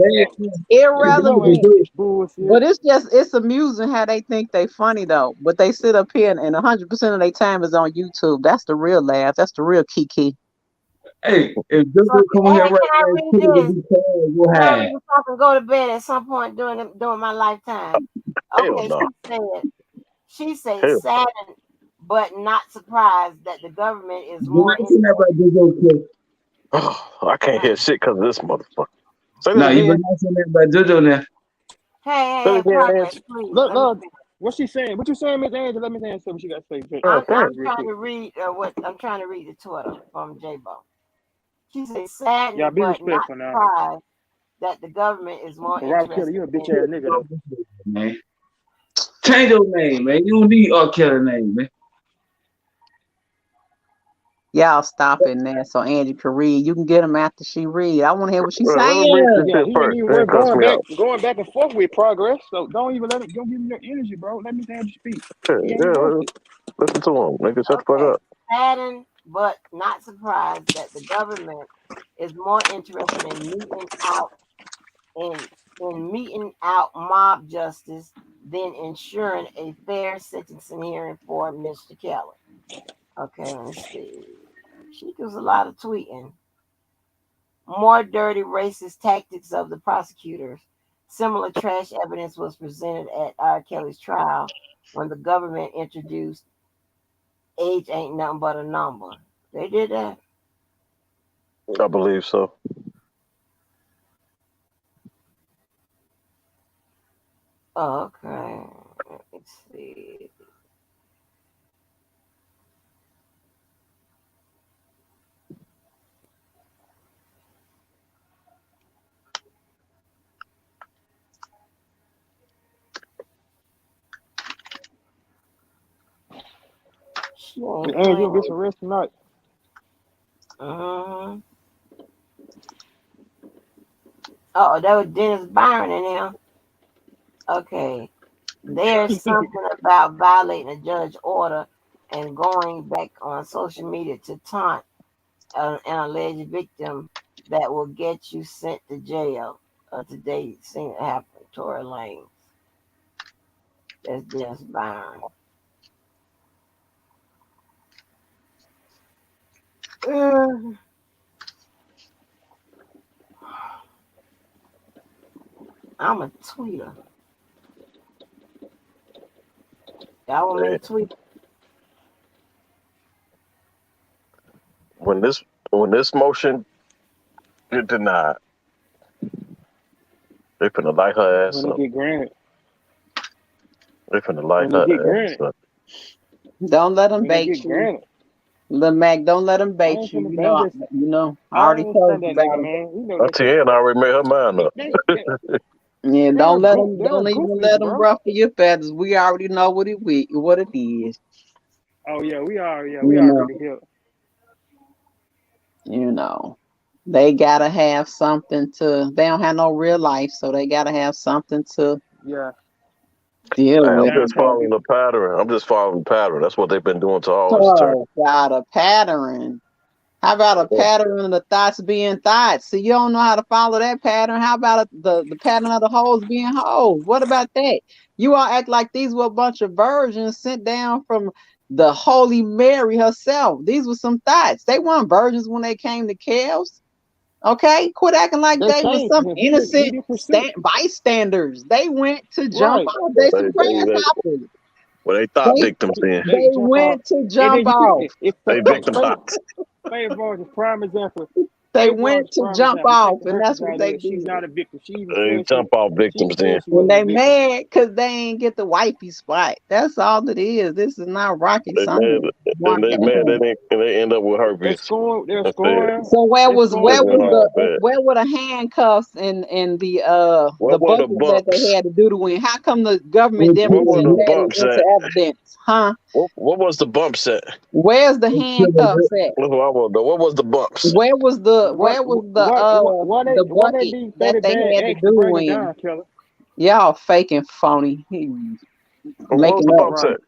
Q: you know
T: Irrelevant.
Q: ain't bullshit.
T: But it's amusing how they think they funny though. But they sit up here and 100% of their time is on YouTube. That's the real laugh. That's the real kiki.
S: Hey, if
A: So,
S: JoJo come on here
A: Eddie,
S: right
A: can I
S: now and
A: read
S: kill it to
A: this?
S: be quiet, go
A: Can I read
S: ahead.
A: this up and go to bed at some point during my lifetime?
C: Hell
A: Okay,
C: no.
A: she said
C: Hell.
A: saddened but not surprised that the government is
S: You're
A: more
S: not saying that about JoJo kill.
C: Oh, I can't hear shit because of this motherfucker. Say that
S: No, you better
C: again.
S: not say that about JoJo now.
C: Say it
A: Hey,
C: again,
A: progress,
C: Angie.
A: please.
Q: Look,
A: Let me
Q: look. What's she saying? What you saying, Miss Angela? Let me answer what she got to say.
C: Oh,
A: I'm
C: thanks.
Q: Real
A: trying
Q: quick.
A: to read I'm trying to read the Twitter from J-Bo. She said saddened
Q: Y'all be
A: but not
Q: respectful now.
A: surprised that the government is more
Q: But Robert Kelly,
A: interested
Q: you a bitch
A: in
Q: ass nigga though.
S: Man. Change your name, man. You don't need R. Kelly name, man.
T: Y'all stop it now so Angie can read. You can get them after she read. I want to hear what she's
C: Well, let him read this
T: saying.
Q: Yeah,
C: shit
Q: he ain't
C: first.
Q: even
C: Then
Q: worth
C: cuss me out.
Q: going back and forth with progress. So don't even let it. Don't give him your energy, bro. Let me Angela speak.
C: Yeah,
Q: He ain't worth it.
C: listen to him. Nigga, shut the fuck
A: Okay.
C: up.
A: Saddened but not surprised that the government is more interested in meeting out mob justice than ensuring a fair sentencing hearing for Mr. Kelly. Okay, let's see. She does a lot of tweeting. More dirty racist tactics of the prosecutors. Similar trash evidence was presented at R. Kelly's trial when the government introduced age ain't nothing but a number. They did that.
C: I believe so.
A: Okay. Let me see. She ain't
Q: Angela, you'll get
A: playing.
Q: some rest tonight.
A: Uh-huh. Oh, that was Dennis Byron in there. Okay. There's something about violating a judge order and going back on social media to taunt an alleged victim that will get you sent to jail. Today, seen it happen. Tory Lane. That's Dennis Byron. Uh, I'm a tweeter. Y'all want me to tweet?
C: When this motion get denied, They finna light her ass
Q: When
C: up.
Q: it get granted.
C: They finna light
Q: When it get
C: her ass
Q: granted.
C: up.
T: Don't let them
Q: When it
T: bait
Q: get
T: you.
Q: granted.
T: Lil Mac, don't let them
Q: I
T: bait
Q: ain't
T: you.
Q: finna bang this.
T: I
Q: I
T: already
Q: don't
T: told
Q: understand
T: you
Q: that
T: about
Q: nigga,
T: them.
Q: man. You know that
C: TN already made her mind up.
T: Yeah,
Q: they're
T: don't even
Q: goofies,
T: let them
Q: bro.
T: ruffle your feathers. We already know what it is.
Q: Oh yeah, we
T: You know,
Q: already here.
T: you know. They gotta have something to. They don't have no real life, so they gotta have something to
Q: Yeah.
T: deal
C: Hey, I'm
T: with.
C: just following the pattern. I'm just following the pattern. That's what they've been doing to all his attorneys.
T: Oh, got a pattern. How about a pattern of the thoughts being thoughts? See, you don't know how to follow that pattern. How about the pattern of the hoes being hoes? What about that? You all act like these were a bunch of virgins sent down from the Holy Mary herself. These were some thoughts. They weren't virgins when they came to Kells. Okay, quit acting like
Q: They
T: they was
Q: came
T: some
Q: to him. He
T: innocent
Q: did pursue.
T: bystanders. They went to jump
Q: Right.
T: off. They some
C: They,
T: grasshoppers.
C: well, they thought victims then.
T: They
Q: jump off.
T: went to
Q: And
T: jump
Q: then you
T: off.
Q: it's
C: They victim thoughts.
Q: Faye Vargas prime example.
T: They
Q: Faye
T: went
Q: Vargas
T: to
Q: prime
T: jump
Q: example.
T: off,
Q: Take the
T: and
Q: virtues
T: that's what
Q: out of
T: they
Q: it. She's
T: did.
Q: not a victim. She even
C: They
Q: said
C: jump off
Q: she
C: victims then.
Q: said she
T: And
Q: wasn't a
T: they
Q: victim.
T: mad because they ain't get the wifey spot. That's all it is. This is not rocket
C: They mad,
T: science.
C: and they mad. And they end up with her
Q: They're
C: bitch.
Q: scoring. They're
C: Instead,
Q: scoring.
T: So
Q: They're scoring
C: they went hard bad.
T: where were the handcuffs and the
C: What were the
T: buckets that they
C: bumps?
T: had to do to win? How come the government didn't
C: What
T: put
C: were the
T: that
C: bumps
T: into
C: at?
T: evidence? Huh?
C: What was the bumps at?
T: Where's the handcuffs at?
C: That's what I want to know. What was the bumps?
T: Where was the the
Q: why they
T: bucket
Q: leave
T: that
Q: 30
T: they
Q: bad
T: had to
Q: X to
T: do
Q: bring it
T: in?
Q: down, Killer?
T: Y'all faking phony.
C: What was
T: Making
C: the
T: up
C: bumps at?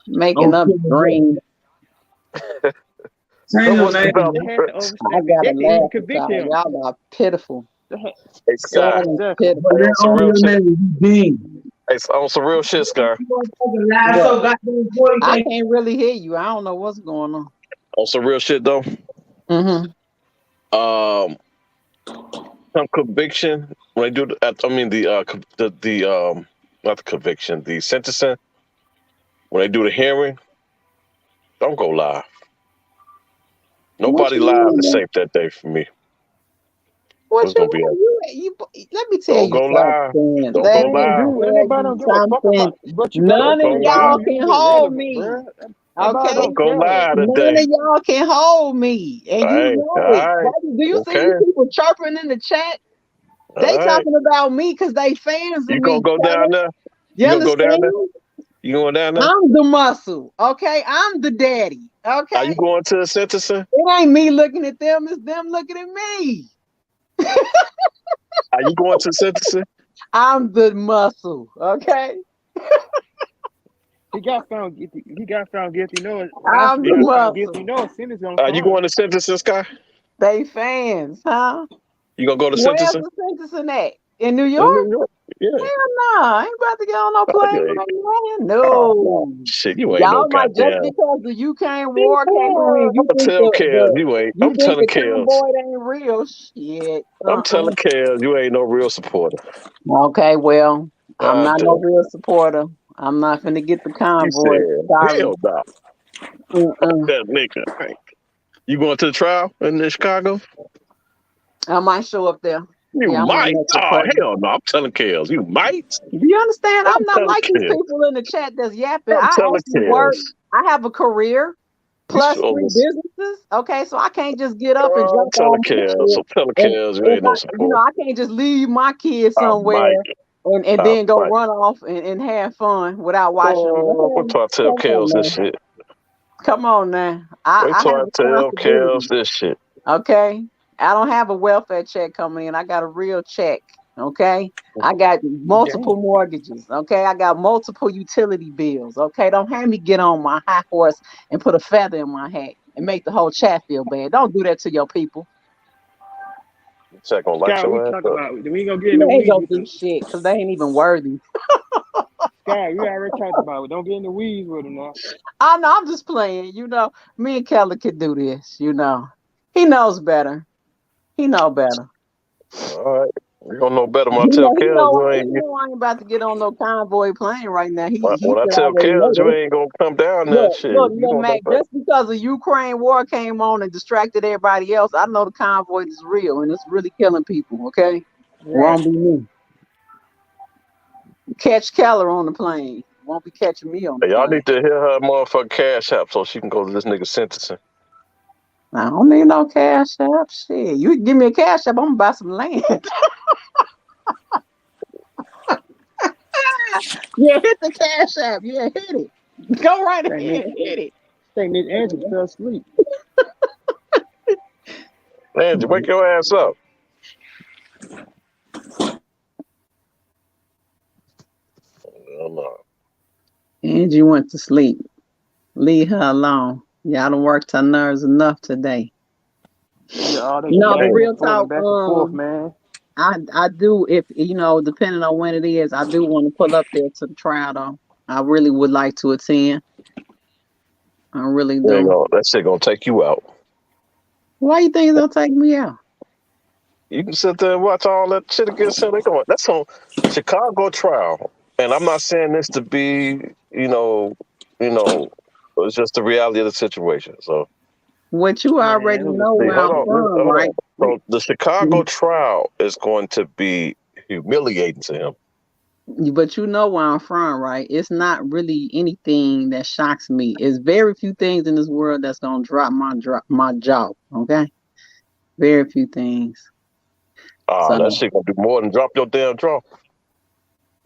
T: making up dreams.
S: Change your
C: What's the
S: name.
C: bumps?
Q: They had to
T: I
Q: overstep it. They
T: gotta
Q: didn't even
T: laugh at
Q: convict
T: y'all.
Q: him.
T: Y'all are pitiful.
Q: They had,
C: Hey, Sky.
T: So
Q: exactly.
T: pitiful.
S: But
C: Hey,
S: then
C: on some
S: all
C: real
S: your
C: shit.
S: name is Dean.
C: Hey, on some real shit, Sky.
S: You motherfucking lie
T: What?
S: so goddamn boy.
T: I can't really hear you. I don't know what's going on.
C: On some real shit though. Um, some conviction when they do. I mean the not the conviction, the sentencing. When they do the hearing, don't go live.
T: What
C: Nobody
T: you
C: live
T: mean?
C: is safe that day for me.
T: What
C: It's
T: you
C: gonna be.
T: mean? Let me tell
C: Don't
T: you
C: go live.
T: something.
C: Don't
T: Let
C: go
T: me
C: live.
T: tell
Q: Everybody
T: you
Q: don't give a fuck
T: something.
Q: about, but you gotta
C: Don't
T: None of
C: go
Q: understand, Kyle,
T: y'all
C: live.
Q: you
T: can hold
Q: irrelevant,
T: me.
Q: bro. Everybody
T: Okay?
C: Don't
Q: don't
C: go
Q: care.
C: live
T: None
C: today.
T: of y'all can hold me. And you
C: Hey, all
T: know it.
C: right.
T: Do you see these
C: Okay.
T: people chirping in the chat?
C: All
T: They
C: right.
T: talking about me because they fans of
C: You gonna
T: me,
C: go
T: Keller.
C: down there?
T: You
C: You gonna go down
T: understand?
C: there? You going down there?
T: I'm the muscle. Okay? I'm the daddy.
C: Are you
T: Okay?
C: going to the sentencing?
T: It ain't me looking at them, it's them looking at me.
C: Are you going to the sentencing?
T: I'm the muscle. Okay?
Q: He got found guilty. He got found guilty. No, once
T: I'm
Q: he
T: the
Q: got found
T: muscle.
Q: guilty, no sentence gonna
C: Are you
Q: come.
C: going to sentencing, Sky?
T: They fans, huh?
C: You gonna go to
T: Where's
C: sentencing?
T: the sentencing at? In New
C: In
T: York?
C: New York. Yeah.
T: Hell no. I ain't about to get on no plane
C: Okay.
T: right now.
C: Oh, no.
T: No.
C: Shit, you ain't no
T: Y'all might just
C: goddamn.
T: because the Ukraine war came in,
C: I'm
T: you
C: gonna
T: think
C: tell Kels you ain't. I'm telling
T: the
C: Kels.
T: convoy ain't real. Shit.
C: I'm telling Kels you ain't no real supporter.
T: Okay, well, I'm
C: God
T: not no
C: damn.
T: real supporter. I'm not finna get the
C: You
T: convoy.
C: said
T: Sorry.
C: hell no. That nigga. Right. You going to the trial in Chicago?
T: I might show up there.
C: You
T: Yeah, I might
C: might.
T: make a
C: Oh
T: presence.
C: hell no. I'm telling Kels. You might.
T: Do you understand?
C: I'm
T: I'm not
C: telling
T: like these
C: Kels.
T: people in the chat that's yapping.
C: I'm
T: I
C: telling
T: actually work.
C: Kels.
T: I have a career
C: You
T: plus
C: sure
T: 3
C: was.
T: businesses. Okay, so I can't just get up and
C: I'm
T: jump
C: telling
T: on my
C: Kels.
T: shit.
C: I'm telling
T: And
C: Kels you
T: if
C: ain't no support.
T: I can't just leave my kids
C: I might.
T: somewhere and
C: I
T: then go
C: might.
T: run off and have fun without watching them.
C: Wait till I tell
T: Come on,
C: Kels this
T: man.
C: shit.
T: Come on now.
C: Wait
T: I
C: till
T: have
C: I tell Kels
T: responsibility.
C: this shit.
T: Okay. I don't have a welfare check coming in. I got a real check. Okay. I got multiple mortgages. Okay. I got multiple utility bills. Okay. Don't have me get on my high horse and put a feather in my hat and make the whole chat feel bad. Don't do that to your people.
C: Check gonna light
Q: Scott, we
C: your ass
Q: talk
C: up.
Q: about. We ain't gonna get in the
T: You ain't
Q: weeds
T: gonna
Q: with
T: do
Q: you.
T: shit because they ain't even worthy.
Q: Scott, we already talked about it. Don't get in the weeds with him now.
T: I know, I'm just playing. Me and Kelly could do this. He knows better. He know better.
C: All right. You don't know better when I
T: He
C: tell
T: know, he
C: Kels
T: know,
C: you
T: he
C: ain't.
T: know I ain't about to get on no convoy plane right now. He
C: When I
T: should
C: tell
T: already know
C: Kels you
T: this.
C: ain't gonna come down there,
T: Look,
C: shit.
T: look,
C: You
T: look,
C: gonna
T: Mac,
C: know better.
T: just because the Ukraine war came on and distracted everybody else, I know the convoy is real and it's really killing people, okay?
Q: Right.
T: Won't be me. Catch Keller on the plane. Won't be catching me on the
C: Hey, y'all
T: plane.
C: need to hear her motherfucking cash app so she can go to this nigga sentencing.
T: I don't need no cash app. Shit, you give me a cash app, I'm gonna buy some land. Yeah, hit the cash app. Yeah, hit it. Go right ahead, hit it.
Q: Think Miss Angela fell asleep.
C: Angie, wake your ass up. Oh, no.
T: Angie went to sleep. Leave her alone. Y'all done worked her nerves enough today.
Q: Yeah, all this
T: No,
Q: back
T: but
Q: and
T: real
Q: forth and
T: talk.
Q: back and forth, man.
T: I do, if depending on when it is, I do want to pull up there to the trial though. I really would like to attend. I really
C: There you
T: do.
C: go. That shit gonna take you out.
T: Why you think they'll take me out?
C: You can sit there and watch all that shit again. That's on Chicago trial. And I'm not saying this to be, it's just the reality of the situation. So,
T: What you already know where
C: hold
T: I'm
C: on,
T: from,
C: hold
T: right?
C: on. So the Chicago trial is going to be humiliating to him.
T: But you know where I'm from, right? It's not really anything that shocks me. It's very few things in this world that's gonna drop my jaw. Okay, very few things.
C: That
T: So,
C: shit gonna do more than drop your damn jaw.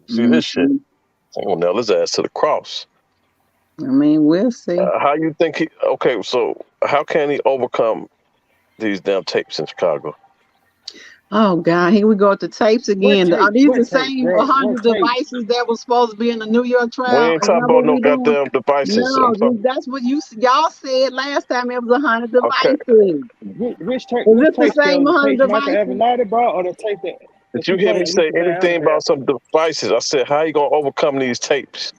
C: See this shit? I'm gonna nail his ass to the cross.
T: I mean, we'll see.
C: How you think he? Okay, so how can he overcome these damn tapes in Chicago?
T: Oh God, here we go with the tapes again. Are these the same
Q: Greg?
T: 100 devices that was supposed to be in the New York
C: We
T: trial?
C: ain't
T: Is
C: talking
T: that
C: about
T: what
C: no
T: we doing?
C: goddamn devices.
T: No, that's what y'all said last time. It was 100 devices.
Q: Which
T: Is this the
Q: tape
T: same
Q: scale? The
T: 100
Q: tape Michael
T: devices?
Q: Avenatti brought, or the tape
C: Did
Q: that
C: you
Q: you
C: hear
Q: played
C: me
Q: at
C: say
Q: Lisa Van
C: anything
Q: Allen's
C: about
Q: house?
C: some devices? I said, how you gonna overcome these tapes?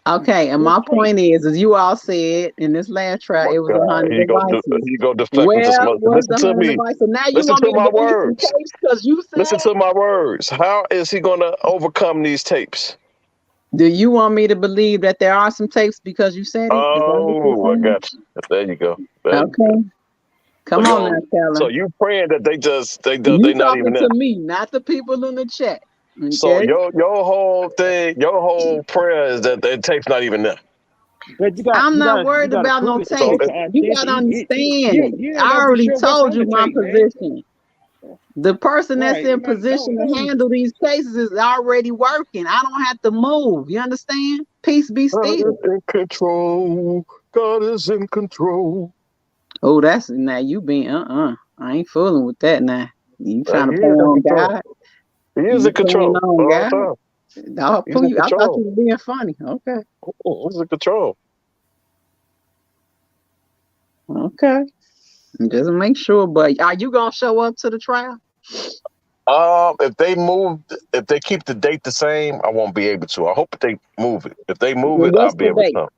T: Okay, and my point is you all said in this last trial
C: My
T: it was
C: God,
T: 100 devices.
C: he go deflect into
T: Where
C: some other.
T: was
C: Listen
T: the
C: to
T: 100
C: me.
T: devices? So now you
C: Listen
T: want
C: to
T: me to
C: my
T: believe some
C: words.
T: tapes because you
C: Listen
T: said
C: to
T: it?
C: my words. How is he gonna overcome these tapes?
T: Do you want me to believe that there are some tapes because you said it? Is that what you're
C: Oh, I
T: saying?
C: got you. There you go. There you go.
T: Okay.
C: So
T: Come on now,
C: so
T: Keller.
C: you praying that
T: You
C: they not
T: talking
C: even there.
T: to me, not the people in the chat.
C: So
T: Okay.
C: your whole thing, your whole prayer is that the tape's not even there.
Q: But
T: I'm not
Q: you
T: worried
Q: gotta
T: about no
Q: prove it to
C: So
T: tapes.
Q: take your
T: You gotta
Q: identity.
T: understand.
Q: You ain't
T: I
Q: gotta be
T: already
Q: sure what's
T: told
Q: on
T: you
Q: the
T: my
Q: tape, man.
T: position. The person that's
Q: Right.
T: in
Q: You gotta
T: position to
Q: don't
T: handle these cases is already working. I don't have to move. You understand? Peace be
C: God
T: still.
C: is in control. God is in control.
T: Oh, that's now you being I ain't fooling with that now. You trying
C: He
T: to play
C: is in
T: on
C: control.
T: God?
C: He is
T: You
C: in
T: playing
C: control
T: on
C: all the
T: God?
C: time. He's in
T: I thought
C: control.
T: you were being funny. Okay.
C: He's in control.
T: Okay. Just make sure, but are you gonna show up to the trial?
C: If they keep the date the same, I won't be able to. I hope they move it. If they move
T: Well,
C: it, I'll
T: what's
C: be
T: the
C: able to
T: date?
C: come.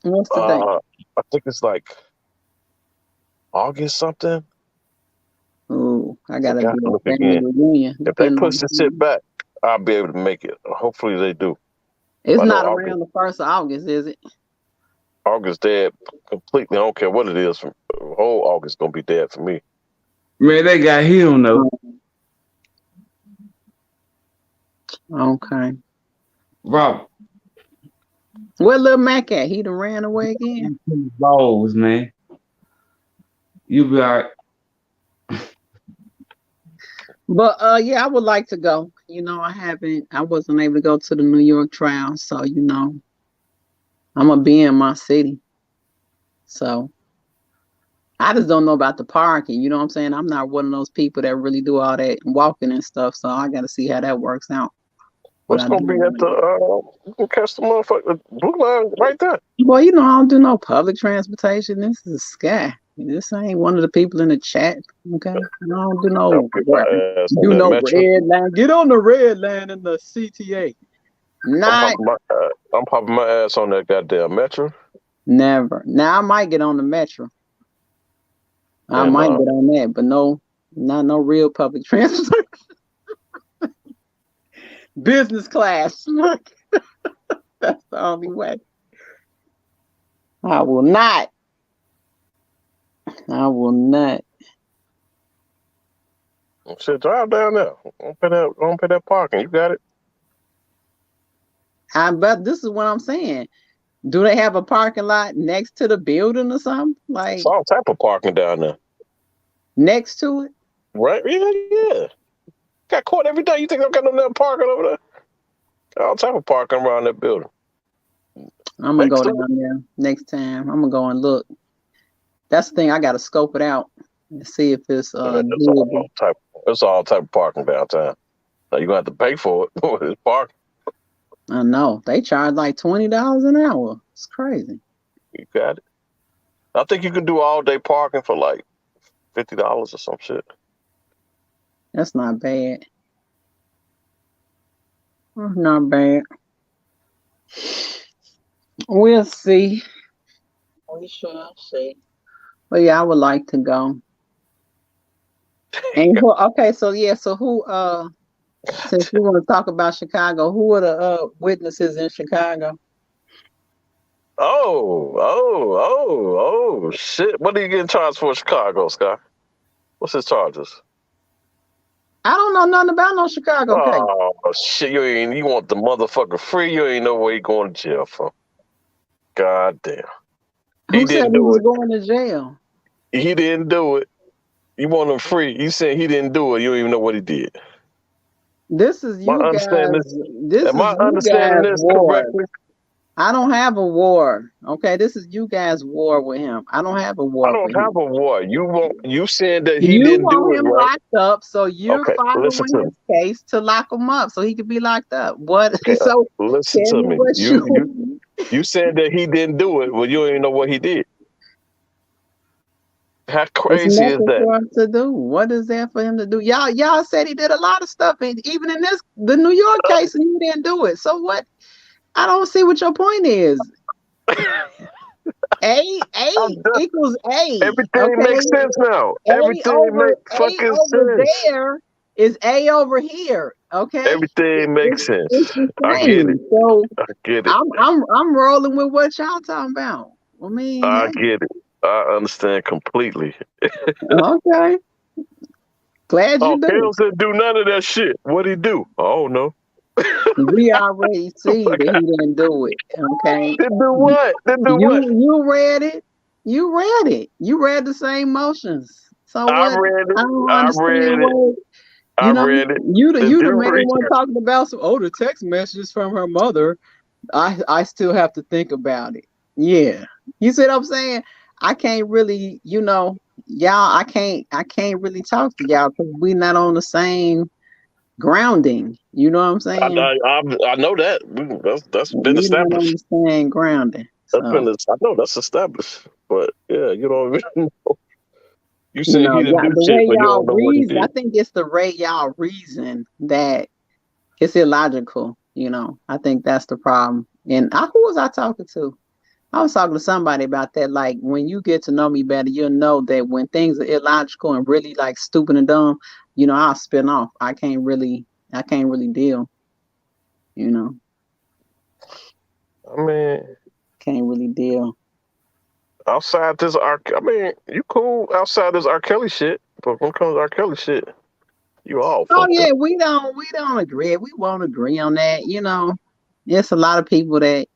T: What's the date?
C: I think it's like August something.
T: Oh, I gotta
C: Forgot
T: do
C: to look
T: a family
C: again.
T: reunion.
C: If they
T: Depending
C: push
T: on
C: the shit back, I'll be able to make it. Hopefully they do.
T: it's
C: I know
T: not
C: August.
T: around the 1st of August, is it?
C: August dead completely. I don't care what it is. Whole August gonna be dead for me.
S: Man, they got him though.
T: Okay.
S: Rob.
T: Where Lil Mac at? He done ran away again.
S: Balls, man. You be all right.
T: But yeah, I would like to go. I wasn't able to go to the New York trial, so I'm gonna be in my city. So I just don't know about the parking. You know what I'm saying? I'm not one of those people that really do all that walking and stuff. So I got to see how that works out.
C: What's gonna be at the? You can catch the motherfucker blue line right there.
T: Well, I don't do no public transportation. This is Sky. This ain't one of the people in the chat. Okay, I don't do
C: I'll get my ass on that metro.
T: red line. Get on the red line in the CTA.
C: I'm popping my ass on that goddamn metro.
T: Never. Now I might get on the metro. I might get on that, but no, not no real public transportation. Business class. That's the only way. I will not.
C: Shit, drive down there. Don't pay that parking. You got it.
T: But this is what I'm saying. Do they have a parking lot next to the building or something? Like
C: It's all type of parking down there.
T: Next to it?
C: Right? Yeah. Got caught every day. You think I've got no parking over there? All type of parking around that building.
T: I'm gonna go down there next time. I'm gonna go and look. That's the thing. I gotta scope it out and see if it's doable.
C: It's all type of parking downtown. Now you're gonna have to pay for it. It's parking.
T: I know they charge like $20 an hour. It's crazy.
C: You got it. I think you can do all day parking for like $50 or some shit.
T: That's not bad. That's not bad. We'll see. We shall see. But yeah, I would like to go. And so who since we want to talk about Chicago, who are the witnesses in Chicago?
C: Oh, shit. What are you getting charged for in Chicago, Scott? What's his charges?
T: I don't know nothing about no Chicago case.
C: Oh, shit. You want the motherfucker free? You ain't know where he going to jail for. God damn.
T: Who said he was going to jail?
C: He didn't do it. You want him free. You saying he didn't do it. You don't even know what he did.
T: This is you guys.
C: Am I understanding this correctly?
T: I don't have a war. Okay, this is you guys' war with him. I don't have a war.
C: I don't have a war. You saying that he didn't do it,
T: him
C: right?
T: locked up, so you're following his case to lock him up so he could be locked up. What?
C: Okay,
T: so
C: listen to me. You said that he didn't do it, well, you don't even know what he did. How crazy is that?
T: For him to do. What is there for him to do? Y'all said he did a lot of stuff, and even in the New York case, and he didn't do it. So what? I don't see what your point is. A equals A.
C: Everything makes sense now. Everything makes fucking sense.
T: There is A over here. Okay.
C: Everything makes sense.
T: It's the
C: I
T: same.
C: get it.
T: So
C: I get it.
T: I'm rolling with what y'all talking about. I mean,
C: I get it. I understand completely.
T: Okay. Glad you do.
C: Kale said do none of that shit. What'd he do? I don't know.
T: We already see that he didn't do it. Okay.
C: Didn't do what?
T: You read it. You read it. You read the same motions. So what?
C: I read it.
T: I don't
C: I
T: understand
C: read it.
T: You the main one talking about the text messages from her mother. I still have to think about it. Yeah. You see what I'm saying? I can't really, y'all, I can't really talk to y'all because we're not on the same grounding. You know what I'm saying?
C: I know that. That's been established.
T: Not on the same grounding.
C: I know that's established. But yeah, you don't even know. You said he didn't do shit, but you don't know what he did.
T: I think it's the way y'all reason that it's illogical. I think that's the problem. And who was I talking to? I was talking to somebody about that. Like, when you get to know me better, you'll know that when things are illogical and really like stupid and dumb, I'll spin off. I can't really deal.
C: I mean,
T: can't really deal.
C: Outside this you cool outside this R. Kelly shit, but when it comes to R. Kelly shit, you all.
T: Oh yeah, we don't agree. We won't agree on that. There's a lot of people that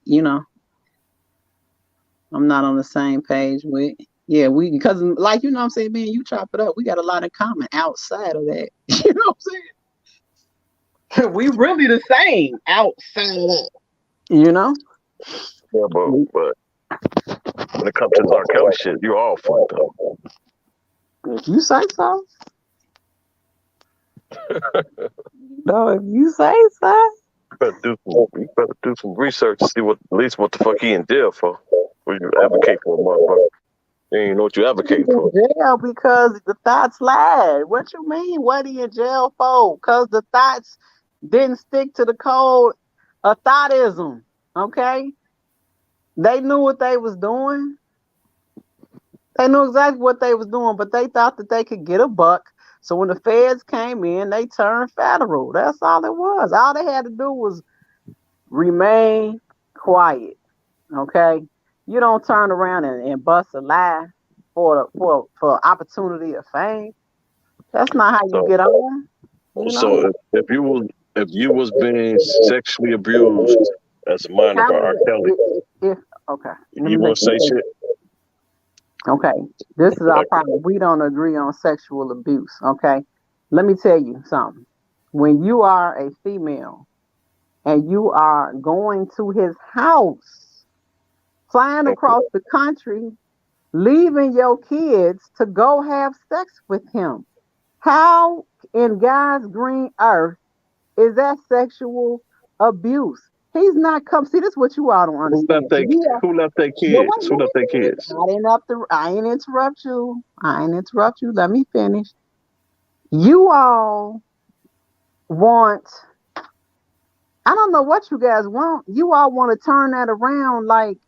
T: I'm not on the same page with. Yeah, because like what I'm saying, man, you chop it up. We got a lot in common outside of that. You know what I'm saying? We really the same outside of that.
C: Yeah, but when it comes to this R. Kelly shit, you all fucked up.
T: If you say so. No, if you say so.
C: You better do some research to see at least what the fuck he in jail for. When you advocate for a motherfucker, you ain't know what you advocate for.
T: Jail because the thoughts lied. What you mean? What he in jail for? Because the thoughts didn't stick to the code of thoughtism. Okay, they knew what they was doing. They knew exactly what they was doing, but they thought that they could get a buck. So when the feds came in, they turned federal. That's all it was. All they had to do was remain quiet. Okay. You don't turn around and bust a lie for opportunity of fame. That's not how you get on.
C: So if you was being sexually abused That's a minor by R. Kelly.
T: Okay.
C: You want to say shit?
T: Okay, this is our problem. We don't agree on sexual abuse. Okay, let me tell you something. When you are a female and you are going to his house, flying across the country, leaving your kids to go have sex with him, how in God's green earth is that sexual abuse? He's not come. See, this is what you all don't understand.
C: Who left their kids? Who left their kids?
T: I ain't interrupt you. Let me finish. You all want, I don't know what you guys want. You all want to turn that around like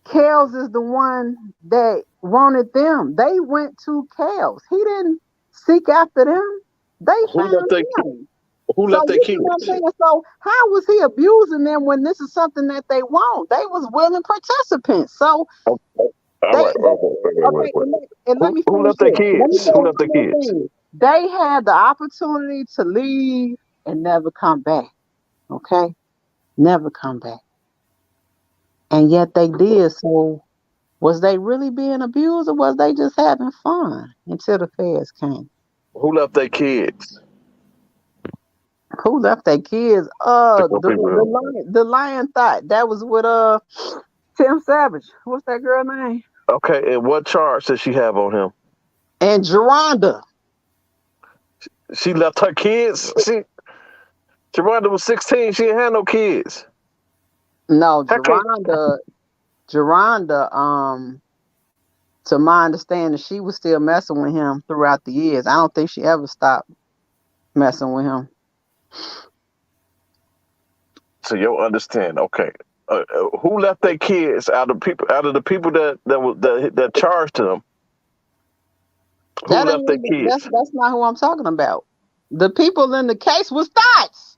T: Kels is the one that wanted them. They went to Kels. He didn't seek after them. They found him.
C: Who left their kids?
T: So how was he abusing them when this is something that they want? They was willing participants. So
C: all right. Who left their kids? Who left their kids?
T: They had the opportunity to leave and never come back. Okay? Never come back. And yet they did. So was they really being abused or was they just having fun until the feds came?
C: Who left their kids?
T: Who left their kids? The lion thought that was with Tim Savage. What's that girl name?
C: Okay, and what charge does she have on him?
T: And Geronda.
C: She left her kids. Geronda was 16. She didn't have no kids.
T: No, Geronda. To my understanding, she was still messing with him throughout the years. I don't think she ever stopped messing with him.
C: So you'll understand. Okay, who left their kids out of the people that charged them? Who left their kids?
T: That's not who I'm talking about. The people in the case was thoughts.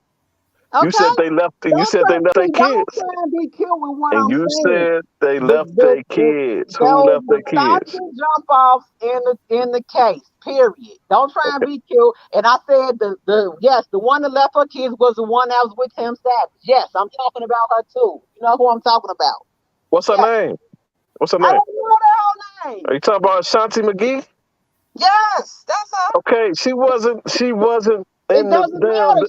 T: Okay?
C: You said they left. You said they left their kids.
T: Don't try and be killed with what I'm saying.
C: You said they left their kids. Who left their kids?
T: Jump off in the case. Period. Don't try and be killed. And I said the one that left her kids was the one that was with Tim Savage. Yes, I'm talking about her too. You know who I'm talking about.
C: What's her name? What's her name?
T: I don't know her whole name.
C: Are you talking about Ashanti McGee?
T: Yes, that's her.
C: Okay, she wasn't in the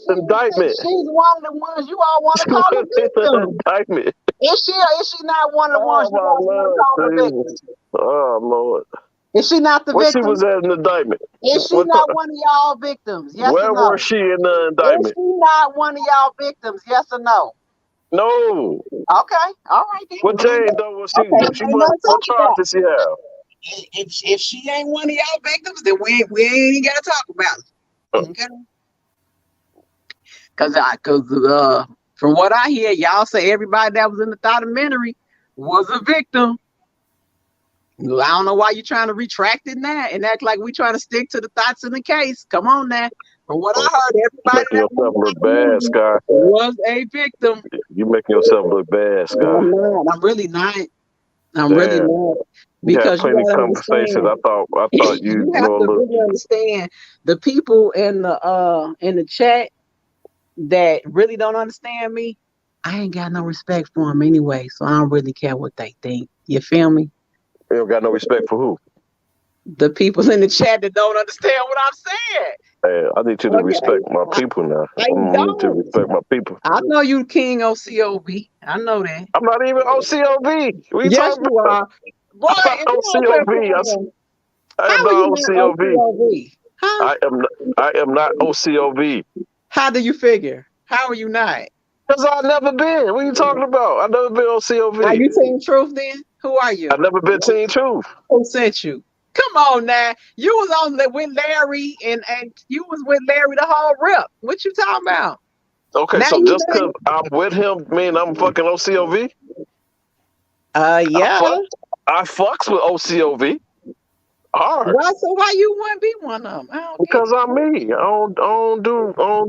C: indictment.
T: She's one of the ones you all want to call a victim.
C: Indictment.
T: Is she not one of the ones you all want to call a victim?
C: Oh Lord.
T: Is she not the victim?
C: She was at an indictment.
T: Is she not one of y'all victims? Yes
C: Where
T: or no?
C: was she in the indictment?
T: Is she not one of y'all victims? Yes or no?
C: No.
T: Okay. All right then.
C: What Jane though was she? What charge did she have?
T: If she ain't one of y'all victims, then we ain't gotta talk about it. Okay. Cause from what I hear, y'all say everybody that was in the documentary was a victim. I don't know why you're trying to retract it now and act like we trying to stick to the thoughts in the case. Come on now. From what I heard, everybody
C: making yourself look bad, Sky.
T: Was a victim.
C: You making yourself look bad, Sky.
T: I'm really not. Really not.
C: Because you had conversations. I thought you
T: have to really understand the people in the chat that really don't understand me. I ain't got no respect for them anyway, so I don't really care what they think. You feel me?
C: You don't got no respect for who?
T: The people in the chat that don't understand what I'm saying.
C: Hey, I need you to respect my people now. I need to respect my people.
T: I know you King OCOB. I know that.
C: I'm not even OCOB. What you talking about?
T: Boy,
C: I'm not OCOB. I am not OCOB. I am not OCOB.
T: How do you figure? How are you not?
C: Because I've never been. What are you talking about? I've never been OCOB.
T: Are you Team Truth then? Who are you?
C: I've never been Team Truth.
T: Who sent you? Come on now. You was on with Larry and you was with Larry the whole rip. What you talking about?
C: Okay, now so just because I'm with him mean I'm fucking OCOV?
T: Yeah.
C: I fucks with OCOV. Hard.
T: Why you wouldn't be one of them?
C: Because I'm me. I don't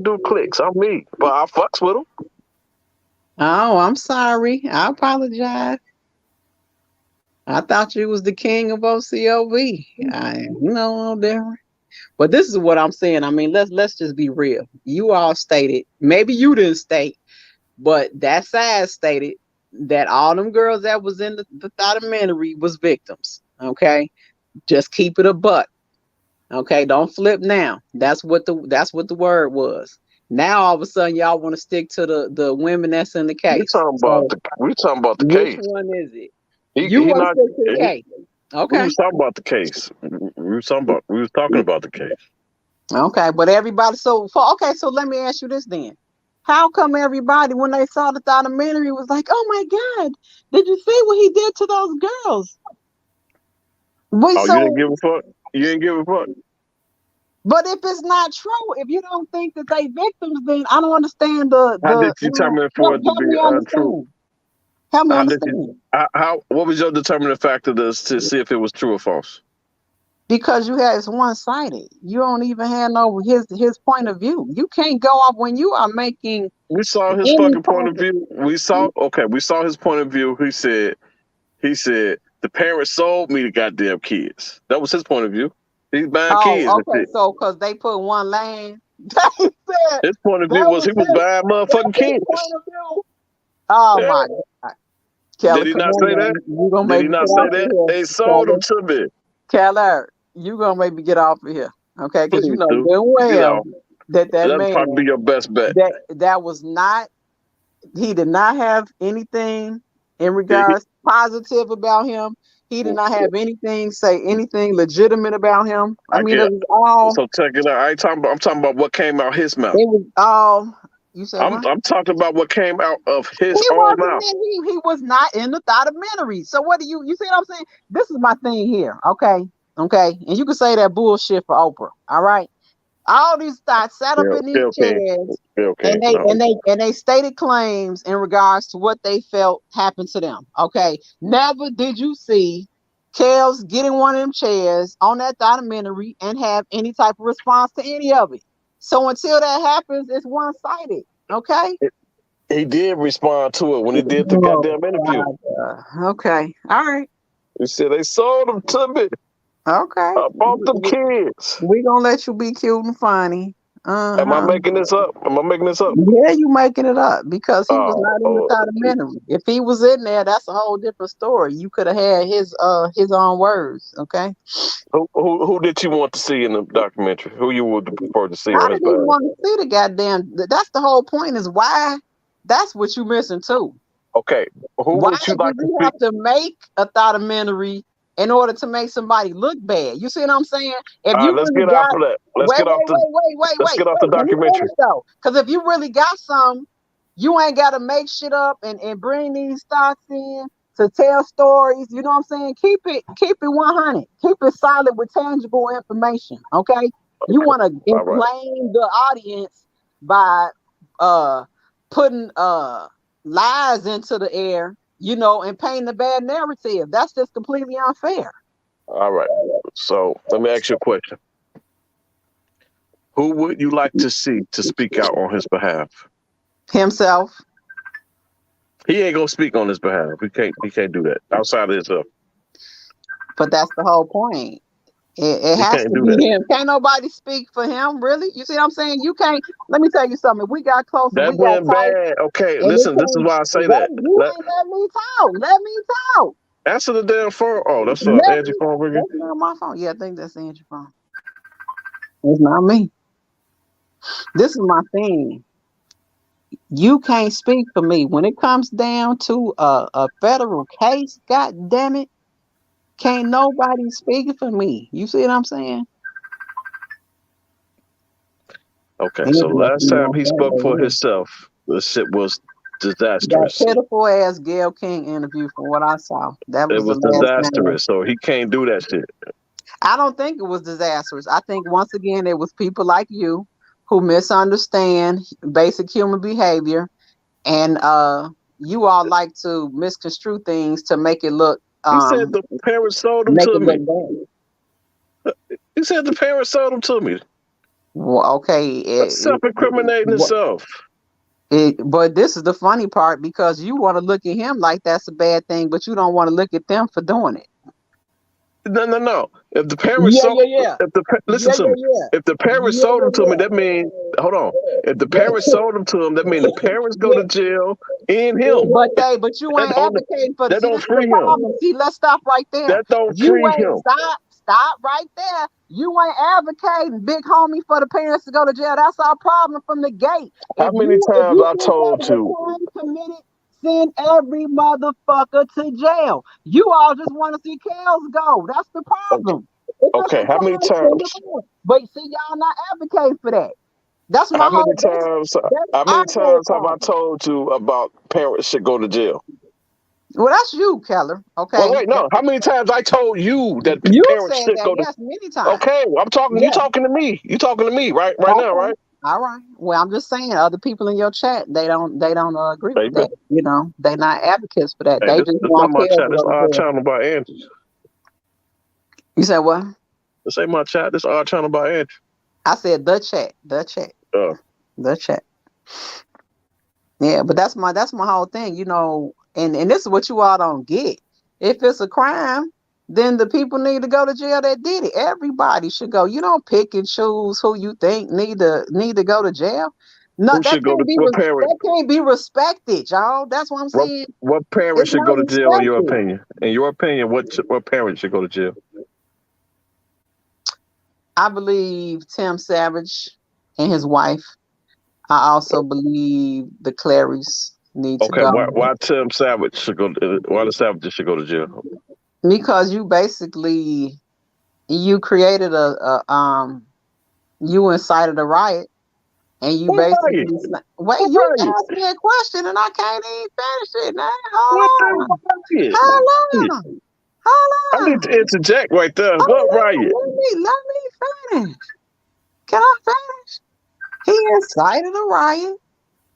C: do clicks. I'm me. But I fucks with them.
T: Oh, I'm sorry. I apologize. I thought you was the king of OCOV. No different. But this is what I'm saying. I mean, let's just be real. You all stated, maybe you didn't state, but that side stated that all them girls that was in the documentary was victims. Okay, just keep it a buck. Okay, don't flip now. That's what the word was. Now all of a sudden y'all want to stick to the women that's in the
C: We
T: case.
C: talking about
T: So
C: the
T: which
C: case.
T: one is it? You
C: He
T: want to
C: not.
T: stick to the case.
C: We
T: Okay.
C: was talking about the case. We was talking about the case.
T: Okay, but everybody, so let me ask you this then. How come everybody, when they saw the documentary, was like, "Oh my God, did you see what he did to those girls?"
C: Oh, you didn't give a fuck. You didn't give a fuck.
T: But if it's not true, if you don't think that they victims, then I don't understand
C: How did you determine for it to
T: help
C: be
T: me
C: true?
T: understand. Help me
C: How did you?
T: understand.
C: How? What was your determining factor to see if it was true or false?
T: Because you had it's one sided. You don't even have no his point of view. You can't go off when you are making.
C: We saw his
T: any
C: fucking point of
T: type
C: view. We saw his point of view. He said the parents sold me the goddamn kids. That was his point of view. He's buying kids and
T: okay,
C: shit.
T: so because they put one land, they said
C: His point of
T: that
C: view was he was buying
T: that's
C: motherfucking
T: his
C: kids.
T: point of view. Oh
C: Yeah.
T: my God.
C: Did
T: Kelly,
C: he
T: come
C: not say
T: on,
C: that?
T: man. You gonna
C: Did
T: make
C: he
T: me get
C: not say
T: off of
C: that?
T: here,
C: They sold them
T: Kelly.
C: to me.
T: Kelly, you gonna make me get off of here. Okay, because you
C: Please
T: know
C: do.
T: damn
C: Get
T: well
C: out.
T: that
C: That'd
T: man
C: probably be your best bet.
T: that was not, he did not have anything in
C: Yeah,
T: regards positive about him. He did not have anything, say anything legitimate about him. I
C: I
T: mean,
C: get.
T: it was all,
C: So check it out. I ain't talking about. I'm talking about what came out his mouth.
T: it was all, you said what?
C: I'm talking about what came out of his
T: He
C: own
T: wasn't
C: mouth.
T: he was not in the documentary. So what do you see what I'm saying? This is my thing here. Okay. Okay. And you can say that bullshit for Oprah. All right. All these thoughts sat up in these chairs and
C: No.
T: they stated claims in regards to what they felt happened to them. Okay. Never did you see Kels get in one of them chairs on that documentary and have any type of response to any of it. So until that happens, it's one-sided. Okay.
C: He did respond to it when he did the goddamn interview.
T: Okay. All right.
C: He said they sold them to me.
T: Okay.
C: I bought them kids.
T: We gonna let you be cute and funny.
C: Am I making this up? Am I making this up?
T: Yeah, you making it up because he was not in the
C: Oh,
T: documentary. If he was in there, that's a whole different story. You could have had his own words. Okay.
C: who did you want to see in the documentary? Who you would prefer to see
T: I
C: on his
T: didn't even
C: behalf?
T: want to see the goddamn. That's the whole point. Is why. That's what you missing too.
C: Okay, who
T: Why
C: would you
T: do
C: like to
T: you
C: see?
T: have to make a documentary in order to make somebody look bad? You see what I'm saying? If
C: All right,
T: you
C: let's
T: really
C: get off
T: got,
C: of that. Let's
T: wait,
C: get off
T: wait,
C: the.
T: wait, wait, wait,
C: Let's
T: wait,
C: get off the
T: wait. Let me
C: documentary.
T: finish though. Because if you really got some, you ain't got to make shit up and bring these thoughts in to tell stories. You know what I'm saying? Keep it 100. Keep it solid with tangible information. Okay. You want to
C: All right.
T: inflame the audience by putting lies into the air, you know, and painting a bad narrative. That's just completely unfair.
C: All right. So let me ask you a question. Who would you like to see to speak out on his behalf?
T: Himself.
C: He ain't gonna speak on his behalf. He can't do that outside of himself.
T: But that's the whole point. It
C: He
T: has
C: can't
T: to
C: do
T: be
C: that.
T: him. Can't nobody speak for him, really. You see what I'm saying? You can't. Let me tell you something. If we got close and
C: That
T: we got
C: went
T: tight,
C: bad. Okay,
T: and it
C: listen. This is
T: came,
C: why I say
T: wait,
C: that.
T: you ain't let me talk. Let me talk.
C: Answer the damn phone. Oh, that's
T: Let
C: Angie
T: me.
C: phone ringing.
T: That's not my phone. Yeah, I think that's Andrew's phone. It's not me. This is my thing. You can't speak for me when it comes down to a federal case. God damn it, can't nobody speak for me. You see what I'm saying?
C: Okay,
T: It
C: so
T: must
C: last
T: be
C: time
T: my
C: he spoke for
T: phone.
C: himself, the shit was
T: That
C: disastrous.
T: pitiful ass Gail King interview from what I saw. That
C: It
T: was the
C: was
T: last time.
C: disastrous. So he can't do that shit.
T: I don't think it was disastrous. I think once again it was people like you who misunderstand basic human behavior, and you all like to misconstrue things to make it look
C: He said the parents sold them
T: make
C: to
T: it
C: me.
T: look bad.
C: He said the parents sold them to me.
T: Well, okay,
C: That's self-incriminating itself.
T: but this is the funny part because you want to look at him like that's a bad thing, but you don't want to look at them for doing it.
C: No. If the parents
T: Yeah,
C: sold,
T: yeah, yeah.
C: listen
T: Yeah,
C: to
T: yeah,
C: me.
T: yeah.
C: If the parents
T: Yeah,
C: sold
T: yeah,
C: them to me,
T: yeah.
C: that means hold on. If the
T: That's
C: parents
T: true.
C: sold them to him, that means the parents go
T: Yeah.
C: to jail and him.
T: But you
C: That
T: ain't
C: don't
T: advocating for the.
C: that
T: See,
C: don't
T: this is the
C: free him.
T: problem. See, let's stop right there.
C: That don't
T: You
C: free
T: ain't
C: him.
T: stop right there. You ain't advocating, big homie, for the parents to go to jail. That's our problem from the gate.
C: How
T: If
C: many times
T: you
C: I
T: think that
C: told
T: was
C: you?
T: a crime committed, send every motherfucker to jail. You all just want to see Kels go. That's the problem. If it's
C: Okay,
T: a
C: how many
T: crime, send them
C: times?
T: in. But see, y'all not advocating for that. That's my
C: How many
T: whole.
C: times?
T: That's
C: How
T: our
C: many
T: whole
C: times have I
T: problem.
C: told you about parents should go to jail?
T: Well, that's you, Keller.
C: Well,
T: Okay.
C: wait, no. How many times I told you that
T: You
C: parents
T: said
C: should
T: that,
C: go to?
T: yes, many times.
C: Okay, I'm talking. You
T: Yeah.
C: talking to me? You talking to me? Right now,
T: Okay.
C: right?
T: All right. Well, I'm just saying, other people in your chat, they don't agree with
C: Baby.
T: that. You know, they're not advocates for that.
C: Hey,
T: They
C: this
T: just
C: this not
T: want
C: my
T: Kels
C: chat.
T: to
C: This
T: go to
C: our
T: jail.
C: channel by Andrew.
T: You said what?
C: This ain't my chat. This our channel by Andrew.
T: I said the chat.
C: Oh.
T: The chat. Yeah, but that's my whole thing, and this is what you all don't get. If it's a crime, then the people need to go to jail that did it. Everybody should go. You don't pick and choose who you think need to go to jail. No,
C: Who should go to what parent?
T: that can't be respected, y'all. That's what I'm saying.
C: What parent
T: It's
C: should
T: not
C: go to jail in your
T: respected.
C: opinion? In your opinion, what parent should go to jail?
T: I believe Tim Savage and his wife. I also believe the Clarys need to
C: Okay,
T: go.
C: why Tim Savage should go? Why the Savages should go to jail?
T: Because you created you incited a riot, and you
C: What
T: basically
C: riot?
T: wait.
C: What
T: You
C: riot?
T: asked me a question and I can't even finish it. Now
C: What
T: hold on,
C: riot?
T: hold on,
C: I
T: hold
C: need
T: on.
C: to interject right there. What
T: Hold on.
C: riot?
T: Let me finish. Can I finish? He incited a riot.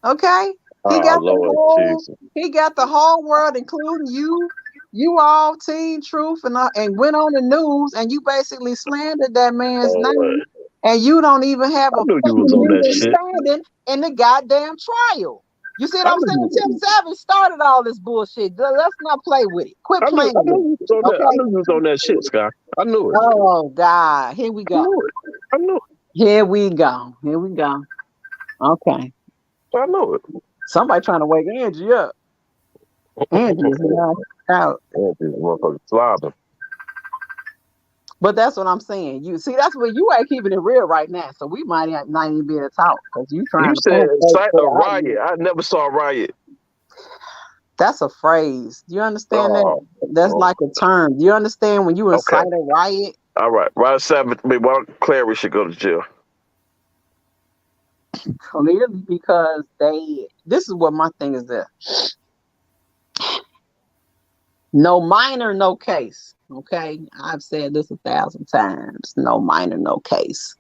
T: Okay, he
C: Oh
T: got
C: Lord Jesus!
T: he got the whole world, including you all, Teen Truth, and went on the news, and you basically slandered that man's
C: Lord.
T: name, and you don't even have
C: I
T: a
C: knew you was
T: fucking
C: on that
T: legal
C: shit.
T: standing in the goddamn trial. You see what
C: I
T: I'm
C: knew
T: saying?
C: you.
T: Tim Savage started all this bullshit. Let's not play with it. Quit
C: I knew.
T: playing
C: I
T: with
C: knew you
T: it.
C: was on that. I
T: Okay.
C: knew you was on that shit, Scott. I knew it.
T: Oh God, here we
C: I
T: go.
C: knew it. I knew it.
T: Here we go. Here we go. Okay.
C: I knew it.
T: Somebody trying to wake Angie up. Angie is knocked out.
C: Yeah, these motherfuckers slobbing.
T: But that's what I'm saying. You see, that's where you ain't keeping it real right now. So we might not even be able to talk because you
C: You
T: trying to
C: said
T: point folks
C: incite
T: to
C: a
T: the
C: riot.
T: audience.
C: I never saw a riot.
T: That's a phrase. Do you understand that?
C: Oh,
T: That's like a term. Do you understand when you
C: okay.
T: incite a riot?
C: All right. Why Savage? Why Clary should go to jail?
T: Clearly, because this is what my thing is there. No minor, no case. Okay. I've said this 1,000 times. No minor, no case.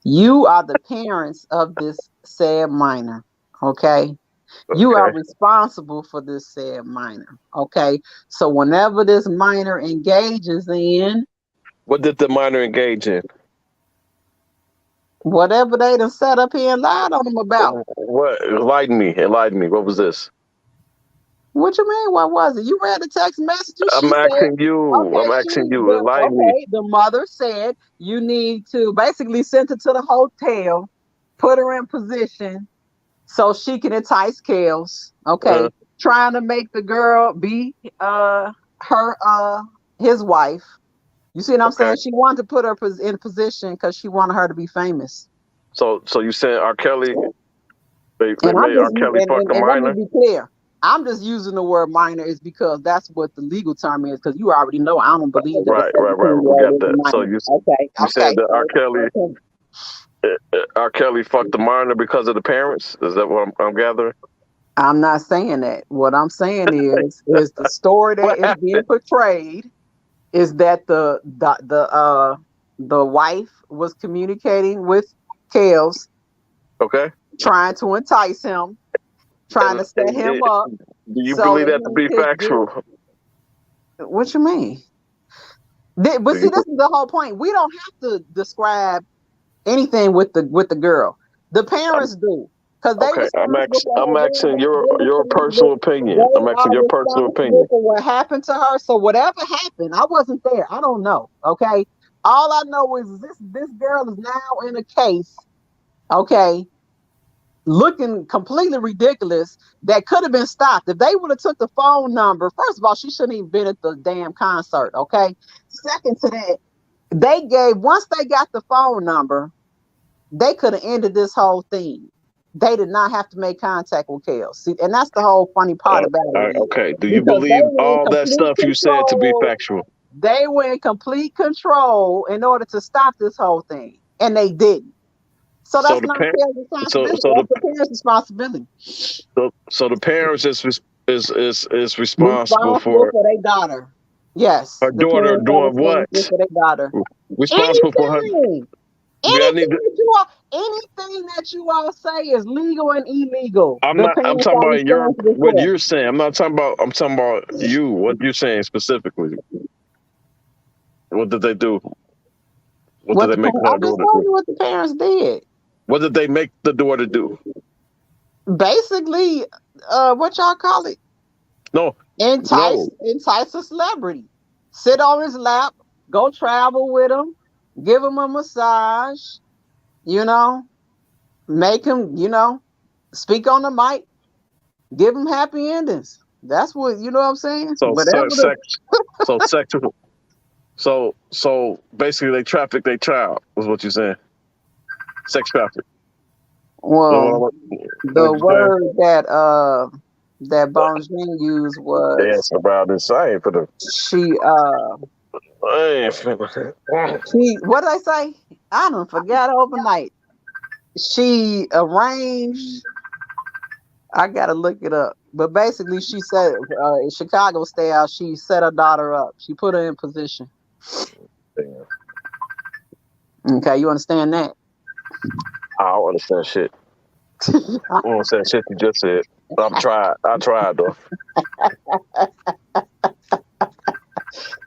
T: You are the parents of this said minor. Okay. You are responsible for this said minor. Okay. So whenever this minor engages in
C: What did the minor engage in?
T: whatever they done set up here and lied on them about.
C: What? Enlighten me. Enlighten me. What was this?
T: What you mean? What was it? You read the text messages.
C: I'm
T: She said,
C: asking you.
T: okay,
C: I'm asking you. Enlighten me.
T: the mother said you need to basically send her to the hotel, put her in position so she can entice Kels. Okay. Trying to make the girl be his wife. You see what I'm saying? She wanted to put her in a position because she wanted her to be famous.
C: So you saying R. Kelly? They
T: And
C: made R. Kelly fuck the
T: and let me
C: minor?
T: be clear. I'm just using the word minor is because that's what the legal term is. Because you already know I don't believe that
C: Right. We got that. So you said that R. Kelly fucked the minor because of the parents? Is that what I'm gathering?
T: I'm not saying that. What I'm saying is the story that is being portrayed is that the wife was communicating with Kels, trying to entice him, trying to set him up.
C: Do you believe that to be factual?
T: What you mean? But see, this is the whole point. We don't have to describe anything with the girl. The parents do. Because they
C: Okay,
T: responsible for
C: I'm
T: her
C: asking
T: well.
C: your personal opinion.
T: They
C: I'm asking
T: are
C: your personal
T: responsible
C: opinion.
T: for what happened to her. So whatever happened, I wasn't there. I don't know. Okay. All I know is this girl is now in a case, okay, looking completely ridiculous that could have been stopped. If they would have took the phone number, first of all, she shouldn't even been at the damn concert. Okay. Second to that, once they got the phone number, they could have ended this whole thing. They did not have to make contact with Kels. See, and that's the whole funny part about it is
C: Okay. Do you
T: because they
C: believe
T: were in
C: all that
T: complete
C: stuff you said to be
T: control.
C: factual?
T: They were in complete control in order to stop this whole thing, and they didn't. So
C: So
T: that's
C: the
T: not
C: parent,
T: Kels' responsibility.
C: so the
T: That's the parents' responsibility.
C: so the parents is responsible
T: Responsible
C: for
T: for their daughter. Yes,
C: her
T: the
C: daughter
T: parents are
C: doing
T: responsible
C: what?
T: for their daughter.
C: Responsible for her.
T: Anything.
C: I need
T: Anything that you all say is legal and illegal.
C: I'm
T: The
C: not. I'm
T: parents
C: talking
T: are
C: about
T: responsible
C: what
T: for.
C: you're saying. I'm not talking about. I'm talking about you. What you're saying specifically. What did they do? What did
T: What
C: they
T: the
C: make
T: parents? I
C: her
T: just
C: daughter
T: told
C: do?
T: you what the parents did.
C: What did they make the daughter do?
T: Basically, what y'all call it?
C: No,
T: Entice a celebrity. Sit on his lap. Go travel with him. Give him a massage. You know, make him. Speak on the mic. Give him happy endings. That's what you know. What I'm saying,
C: So
T: whatever the
C: sex. So sexual. So basically, they traffic their child. Was what you're saying? Sex traffic.
T: well,
C: What
T: the
C: you saying?
T: word that Bonjean used was
C: Yes, about this. I ain't for the.
T: she
C: I ain't finna.
T: what did I say? I don't forget overnight. She arranged. I gotta look it up. But basically, she said in Chicago style, she set her daughter up. She put her in position.
C: Damn.
T: Okay, you understand that?
C: I don't understand shit. I don't understand shit you just said. I tried though.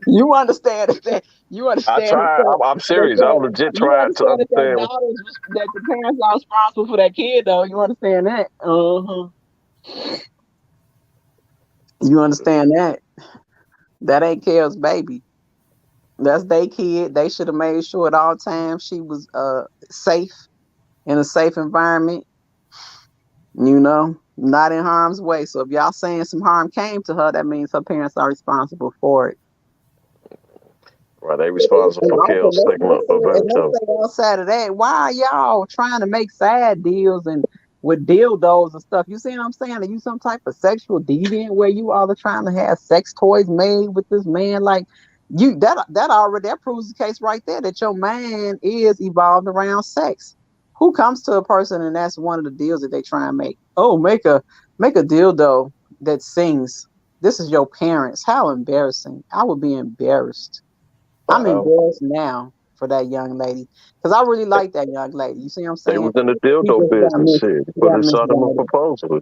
T: You understand that? You
C: I
T: understand
C: tried. I'm serious. I legit
T: you
C: tried to
T: understand that
C: understand.
T: daughters that the parents are responsible for that kid though. You understand that? You understand that? That ain't Kale's baby. That's their kid. They should have made sure at all times she was safe in a safe environment. Not in harm's way. So if y'all saying some harm came to her, that means her parents are responsible for it.
C: Right, they responsible
T: And
C: for
T: also,
C: Kale's stigma
T: and
C: event.
T: let's say outside of that, why are y'all trying to make side deals and with dildos and stuff? You see what I'm saying? Are you some type of sexual deviant where you all are trying to have sex toys made with this man? Like that proves the case right there that your man is evolved around sex. Who comes to a person and that's one of the deals that they try and make? Oh, make a dildo that sings. This is your parents. How embarrassing. I would be embarrassed. I'm
C: Wow.
T: embarrassed now for that young lady because I really like that young lady. You see what I'm
C: They
T: saying?
C: was in the
T: She
C: dildo
T: just
C: business shit,
T: she
C: but
T: got
C: they saw them a
T: misguided.
C: proposal.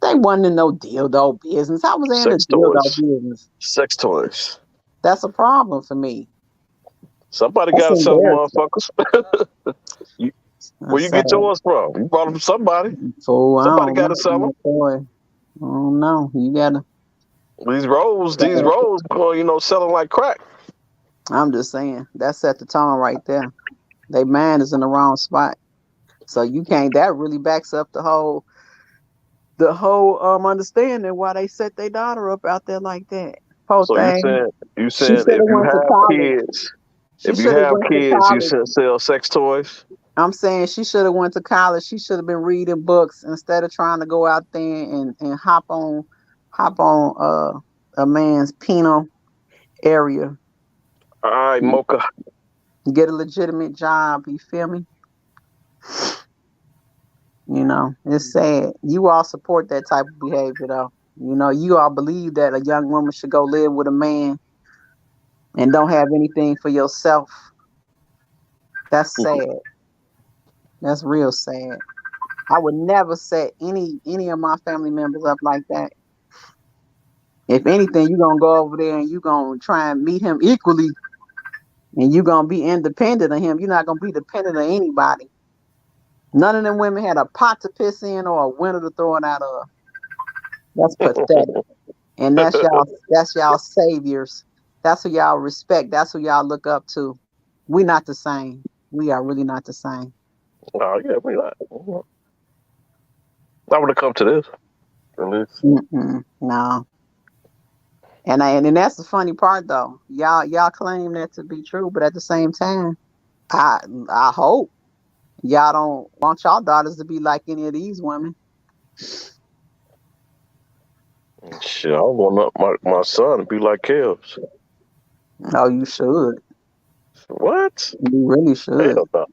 T: They wasn't in no dildo business. I was in the
C: Sex
T: dildo
C: toys.
T: business.
C: Sex toys.
T: That's a problem for me.
C: Somebody
T: That's
C: got to sell them
T: embarrassing.
C: motherfuckers. Where
T: That's
C: you get
T: sad.
C: yours from? You bought them from somebody.
T: Fool, I
C: Somebody
T: don't
C: got
T: know.
C: to sell them.
T: Boy. I don't know. You gotta.
C: These rolls, selling like crack.
T: I'm just saying that set the tone right there. They mind is in the wrong spot. So you can't. That really backs up the whole understanding why they set their daughter up out there like that. Poor
C: So you
T: thing.
C: saying
T: She should have went to college. She
C: if you
T: should have
C: have
T: went to
C: kids, you
T: college.
C: should sell sex toys.
T: I'm saying she should have went to college. She should have been reading books instead of trying to go out there and hop on a man's penal area.
C: All right, Mocha.
T: Get a legitimate job. You feel me? It's sad. You all support that type of behavior though. You all believe that a young woman should go live with a man and don't have anything for yourself. That's sad. That's real sad. I would never set any of my family members up like that. If anything, you're gonna go over there and you're gonna try and meet him equally and you're gonna be independent of him. You're not gonna be dependent on anybody. None of them women had a pot to piss in or a window to throw it out of. That's pathetic. And that's y'all saviors. That's who y'all respect. That's who y'all look up to. We not the same. We are really not the same.
C: Oh yeah, we not. I would have come to this. At least.
T: No. And that's the funny part though. Y'all claim that to be true, but at the same time, I hope y'all don't want y'all daughters to be like any of these women.
C: Shit, I want my son to be like Kels.
T: Oh, you should.
C: What?
T: You really should.
C: Hell no.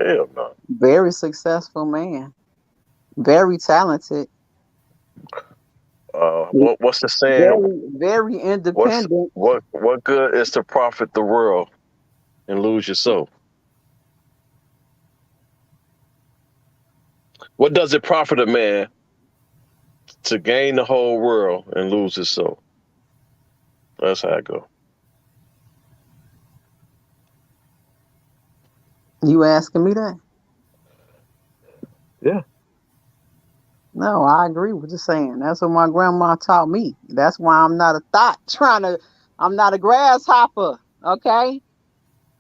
C: Hell no.
T: Very successful man. Very talented.
C: What's the saying?
T: Very independent.
C: What good is to profit the world and lose your soul? What does it profit a man to gain the whole world and lose his soul? That's how I go.
T: You asking me that?
C: Yeah.
T: No, I agree with you saying. That's what my grandma taught me. That's why I'm not a thought I'm not a grasshopper, okay?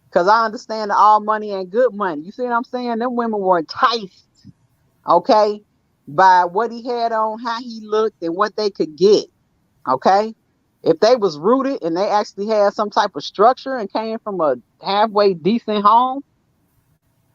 T: Because I understand that all money ain't good money. You see what I'm saying? Them women were enticed, okay, by what he had on, how he looked, and what they could get, okay? If they was rooted and they actually had some type of structure and came from a halfway decent home,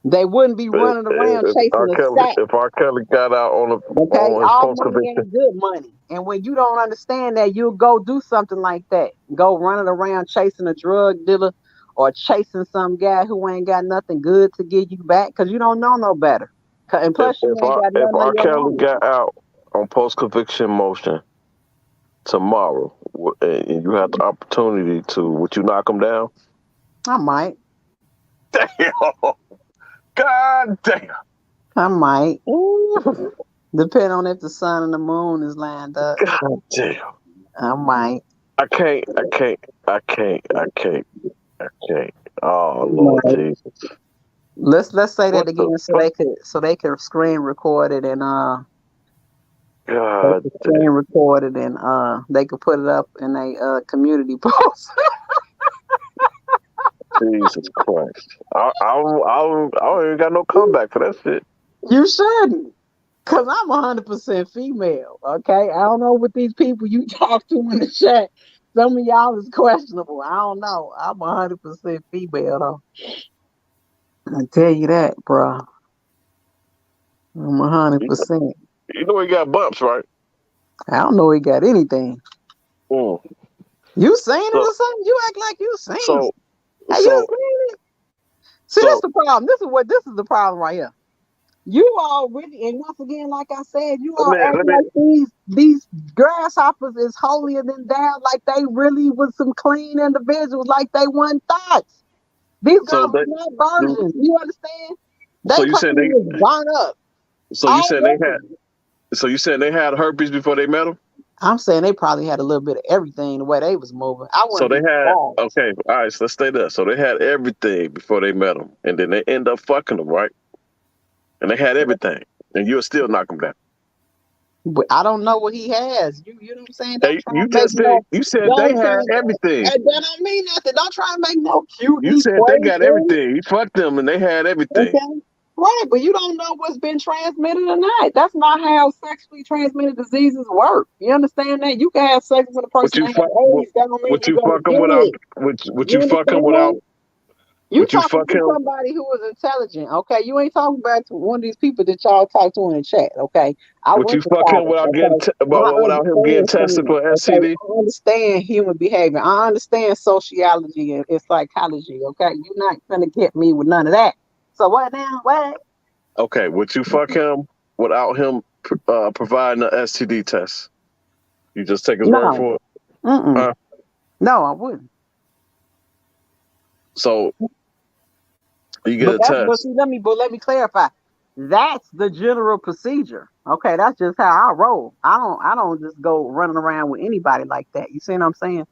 T: they wouldn't be running around chasing a sack.
C: If R. Kelly got out
T: Okay,
C: on his
T: all
C: post
T: money
C: conviction,
T: ain't good money. And when you don't understand that, you'll go do something like that. Go running around chasing a drug dealer or chasing some guy who ain't got nothing good to give you back because you don't know no better. And plus, you ain't got
C: if
T: none of
C: R.
T: your
C: Kelly
T: own.
C: got out on post conviction motion tomorrow, and you had the opportunity to, would you knock him down?
T: I might.
C: Damn. God damn.
T: I might. Depending on if the sun and the moon is lined up.
C: God damn.
T: I might.
C: I can't. Oh Lord Jesus.
T: Let's say that
C: What the
T: again
C: fuck?
T: so they can screen record it and
C: God
T: screen record it and they could put it up in a community post.
C: Jesus Christ. I don't even got no comeback for that shit.
T: You shouldn't. Cause I'm 100% female. Okay. I don't know what these people you talk to in the chat. Some of y'all is questionable. I don't know. I'm 100% female though. I tell you that, bro. I'm 100%.
C: You know he got bumps, right?
T: I don't know he got anything.
C: Mm.
T: You saying it or something? You act like you saying it. Have you seen it? See, that's the problem. This is the problem right here. You already, and once again, like I said, you all act like these grasshoppers is holier than thou, like they really was some clean individuals, like they weren't thoughts. These girls are not virgins. You understand? They probably was brought up.
C: So you said they had. So you said they had herpes before they met him?
T: I'm saying they probably had a little bit of everything the way they was moving. I
C: So
T: wouldn't
C: they
T: be
C: had
T: surprised.
C: okay, all right. So let's stay there. So they had everything before they met him, and then they end up fucking him, right? And they had everything, and you'll still knock him down.
T: But I don't know what he has. You know what I'm saying? Don't try
C: You
T: to make
C: just said
T: no.
C: you said they
T: Don't try.
C: had everything.
T: That don't mean nothing. Don't try to make no cute
C: You said they got
T: equation.
C: everything. You fucked them, and they had everything.
T: Okay. Right, but you don't know what's been transmitted or not. That's not how sexually transmitted diseases work. You understand that? You can have sex with a person that has AIDS. That don't mean
C: Would
T: you're
C: you
T: gonna
C: fuck him
T: get
C: without?
T: it.
C: Would
T: You
C: you fuck him
T: understand
C: without?
T: that? You
C: Would you
T: talking
C: fuck
T: to
C: him?
T: somebody who is intelligent, okay? You ain't talking about to one of these people that y'all talk to in the chat, okay? I
C: Would you
T: went to
C: fuck him
T: college,
C: without
T: okay?
C: without him getting
T: I
C: tested
T: understand
C: for
T: things, okay?
C: STD?
T: I understand human behavior. I understand sociology and psychology, okay? You're not gonna get me with none of that. So what now? What?
C: Okay, would you fuck him without him providing an STD test? You just take his word
T: No.
C: for it.
T: No, I wouldn't.
C: So you get a test.
T: Let me clarify. That's the general procedure. Okay, that's just how I roll. I don't just go running around with anybody like that. You see what I'm saying?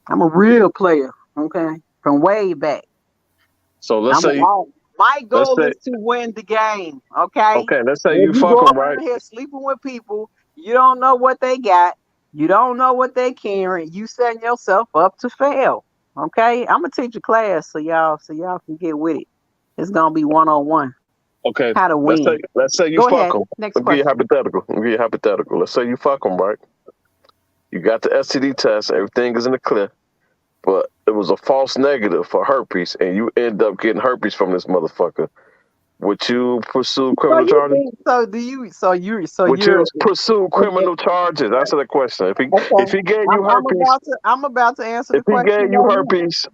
T: I'm a real player, okay? From way back.
C: So let's say
T: My
C: let's
T: goal
C: say
T: is to win the game. Okay.
C: okay, let's say
T: If
C: you
T: you
C: fuck
T: go
C: them, right?
T: around here sleeping with people, you don't know what they got. You don't know what they carrying. You setting yourself up to fail. Okay. I'm gonna teach a class so y'all can get with it. It's gonna be 101.
C: Okay,
T: How to win.
C: let's say you
T: Go
C: fuck
T: ahead.
C: them.
T: Next
C: Let me give you a
T: question.
C: hypothetical. Let me give you a hypothetical. Let's say you fuck them, right? You got the STD test, everything is in the clear, but it was a false negative for herpes, and you end up getting herpes from this motherfucker. Would you pursue
T: So
C: criminal
T: you
C: charges?
T: think so do you so
C: Would
T: you're
C: you pursue
T: if-
C: criminal charges? Answer that question. If
T: okay.
C: he gave you herpes,
T: I'm about to answer
C: if
T: the
C: he
T: question
C: gave you
T: right now.
C: herpes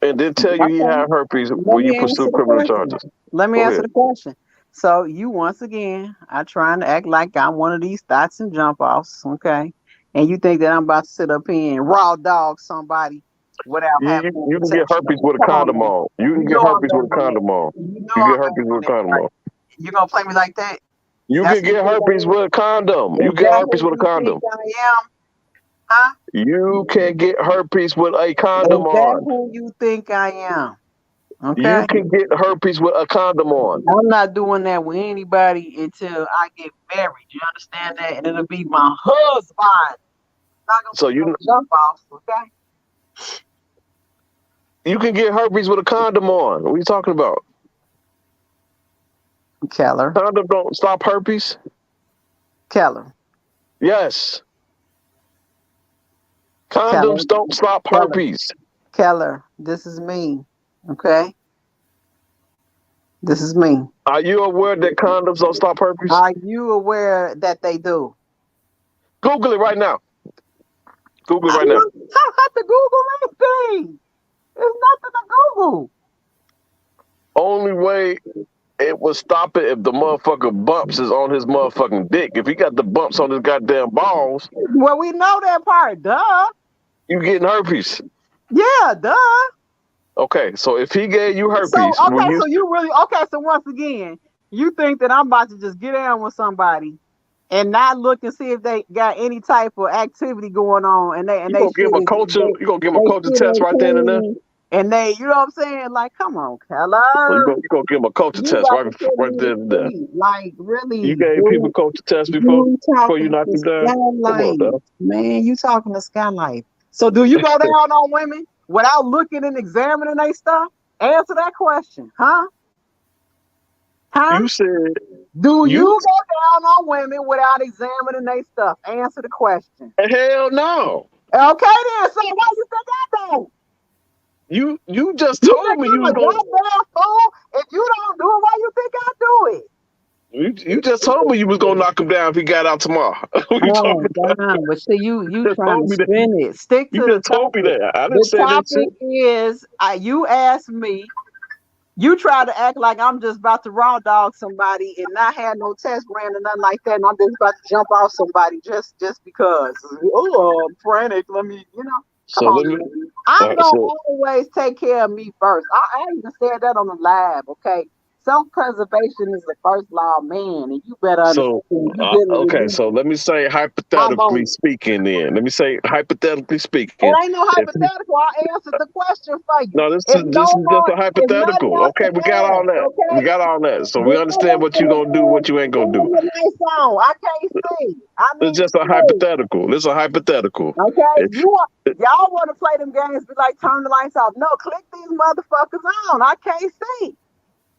C: and then tell you he
T: Okay.
C: had herpes,
T: Let
C: will you
T: me
C: pursue
T: answer the
C: criminal
T: question.
C: charges?
T: Let me
C: Go
T: answer
C: ahead.
T: the question. So you once again are trying to act like I'm one of these thoughts and jump offs, okay? And you think that I'm about to sit up here and raw dog somebody without having no
C: You can get
T: protection.
C: herpes with a
T: Come on,
C: condom
T: man.
C: on. You can
T: You
C: get
T: know I'm
C: herpes with
T: better
C: a
T: than that.
C: condom on.
T: You know
C: You get
T: I'm
C: herpes
T: better than
C: with a
T: that,
C: condom
T: right?
C: on.
T: You gonna play me like that?
C: You
T: That's
C: can
T: who you
C: get
T: think
C: herpes
T: I am?
C: with a condom. You
T: Is
C: get
T: that
C: herpes
T: who
C: with a
T: you think
C: condom.
T: I am? Huh?
C: You can get herpes with a condom
T: Is that
C: on.
T: who you think I am?
C: You
T: Okay.
C: can get herpes with a condom on.
T: I'm not doing that with anybody until I get married. You understand that? And it'll be my husband. Not gonna
C: So
T: be no jump offs, okay?
C: you can get herpes with a condom on. What are you talking about?
T: Keller.
C: Condom don't stop herpes?
T: Keller.
C: Yes.
T: Keller.
C: Condoms don't stop
T: Keller.
C: herpes.
T: Keller. This is me. Okay? This is me.
C: Are you aware that condoms don't stop herpes?
T: Are you aware that they do?
C: Google it right now. Google it
T: I
C: right now.
T: don't have to Google anything. There's nothing to Google.
C: Only way it would stop it if the motherfucker bumps is on his motherfucking dick. If he got the bumps on his goddamn balls,
T: Well, we know that part. Duh.
C: you getting herpes.
T: Yeah, duh.
C: Okay, so if he gave you
T: So
C: herpes, will
T: okay,
C: you?
T: so you really okay? So once again, you think that I'm about to just get down with somebody and not look and see if they got any type of activity going on, and
C: You
T: they
C: gonna give
T: shit
C: him a
T: is
C: culture? You gonna give him a
T: they
C: culture
T: shit
C: test
T: ain't
C: right there and then?
T: clean, and they, you know what I'm saying? Like, come on, Keller,
C: So you gonna give him a culture
T: you
C: test
T: about to put
C: right
T: me
C: there
T: to
C: and there?
T: sleep? Like,
C: You
T: really,
C: gave people
T: dude?
C: culture tests
T: You
C: before you
T: talking
C: knocked
T: to
C: him down? Come on,
T: skylight,
C: dog.
T: man? You talking to skylight? So do you go down on women without looking and examining their stuff? Answer that question, huh? Huh?
C: You said
T: Do you
C: you.
T: go down on women without examining their stuff? Answer the question.
C: Hell no.
T: Okay then. So why you think I don't?
C: You just
T: You
C: told
T: think
C: me you
T: I'm
C: was
T: a
C: gonna.
T: goddamn fool? If you don't do it, why you think I do it?
C: You just told me you was gonna knock him down if he got out tomorrow. What you talking
T: Oh
C: about?
T: God, but see you
C: You just
T: trying to
C: told me that.
T: spin it. Stick
C: You
T: to the
C: just told me
T: topic.
C: that. I didn't
T: The
C: say that shit.
T: topic is you asked me. You try to act like I'm just about to raw dog somebody and not have no test ran or nothing like that, and I'm just about to jump off somebody just because. Oh, I'm frantic. Let me, come
C: So
T: on.
C: let me.
T: Man. I'm gonna
C: So
T: always take care of me first. I even said that on the live. Okay, self-preservation is the first law of man, and you better understand.
C: so
T: You dealing with
C: okay.
T: me.
C: So let me say
T: I'm on
C: hypothetically
T: it.
C: speaking. Then let me say hypothetically
T: It
C: speaking.
T: ain't no
C: If
T: hypothetical. I answered the question for you.
C: no,
T: If
C: this
T: no
C: is just
T: more,
C: a
T: if nothing
C: hypothetical.
T: else to
C: Okay, we got all
T: add,
C: that. We
T: okay?
C: got all that. So we
T: Then
C: understand what you gonna do, what you ain't gonna do.
T: your lights on. I can't see. I
C: It's
T: need to
C: just a
T: see.
C: hypothetical. It's a hypothetical.
T: Okay?
C: If
T: Y'all want to play them games, be like, turn the lights off. No, click these motherfuckers on. I can't see.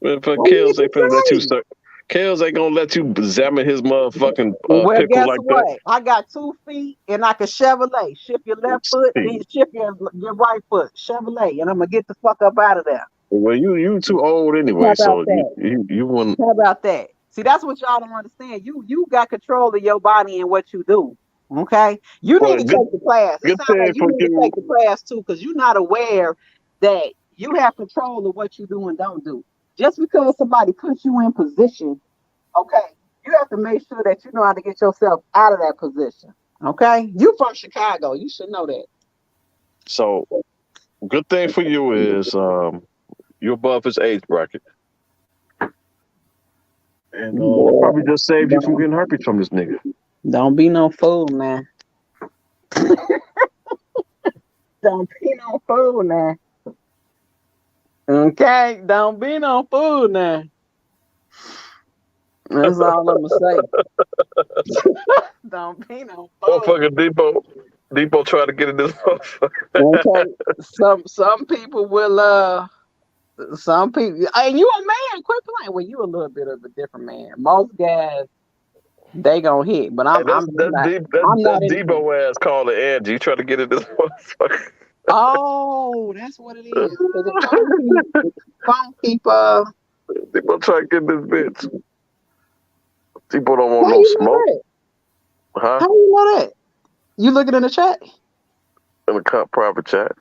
C: if
T: I need
C: Kels
T: to
C: ain't finna let you,
T: see.
C: sir. Kels ain't gonna let you examine his motherfucking
T: Well,
C: pickle
T: guess
C: like that.
T: what? I got 2 feet and I can Chevrolet. Shift your left foot and then shift your right foot. Chevrolet. And I'm going to get the fuck up out of there.
C: Well, you too old
T: How
C: anyway,
T: about
C: so
T: that?
C: you wouldn't.
T: How about that? See, that's what y'all don't understand. You got control of your body and what you do. Okay, you need
C: Well,
T: to take the class. It
C: good
T: sounds like
C: thing
T: you
C: for
T: need to
C: you.
T: take the class too, because you're not aware that you have control of what you do and don't do. Just because somebody puts you in position, okay, you have to make sure that you know how to get yourself out of that position. Okay, you from Chicago, you should know that.
C: So good thing for you is you're above his age bracket, and it
T: Boy,
C: probably just saved you from getting herpes from this nigga.
T: don't be no fool, man. Don't be no fool, man. Okay, don't be no fool now. That's all I'm gonna say. Don't be no fool.
C: Motherfucker Depot trying to get in this motherfucker.
T: Okay, some people will some people, and you a man, quit playing. Well, you a little bit of a different man. Most guys they gonna hit, but
C: Hey,
T: I'm not. I'm
C: that's
T: not in.
C: Debo ass calling Angie. You trying to get in this motherfucker.
T: Oh, that's what it is. So the phone keeper.
C: Debo trying to get this bitch. Debo don't want
T: How
C: no
T: you know
C: smoke.
T: that?
C: Huh?
T: How you know that? You looking in the chat?
C: In the private chat.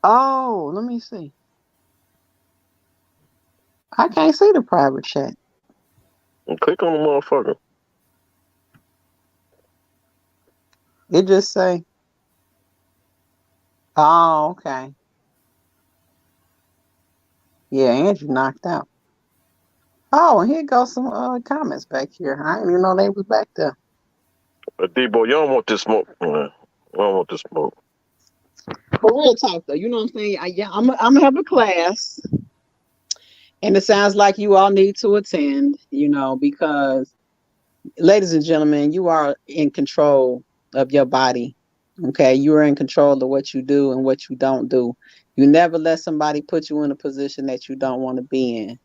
T: Oh, let me see. I can't see the private chat.
C: And click on the motherfucker.
T: It just say, oh, okay. Yeah, Andrew knocked out. Oh, and here goes some comments back here. I didn't even know they was back there.
C: But Debo, you don't want this smoke. Man. I don't want this smoke.
T: For real talk though, you know what I'm saying? I'm gonna have a class, and it sounds like you all need to attend. You know, because ladies and gentlemen, you are in control of your body. Okay, you are in control of what you do and what you don't do. You never let somebody put you in a position that you don't want to be in.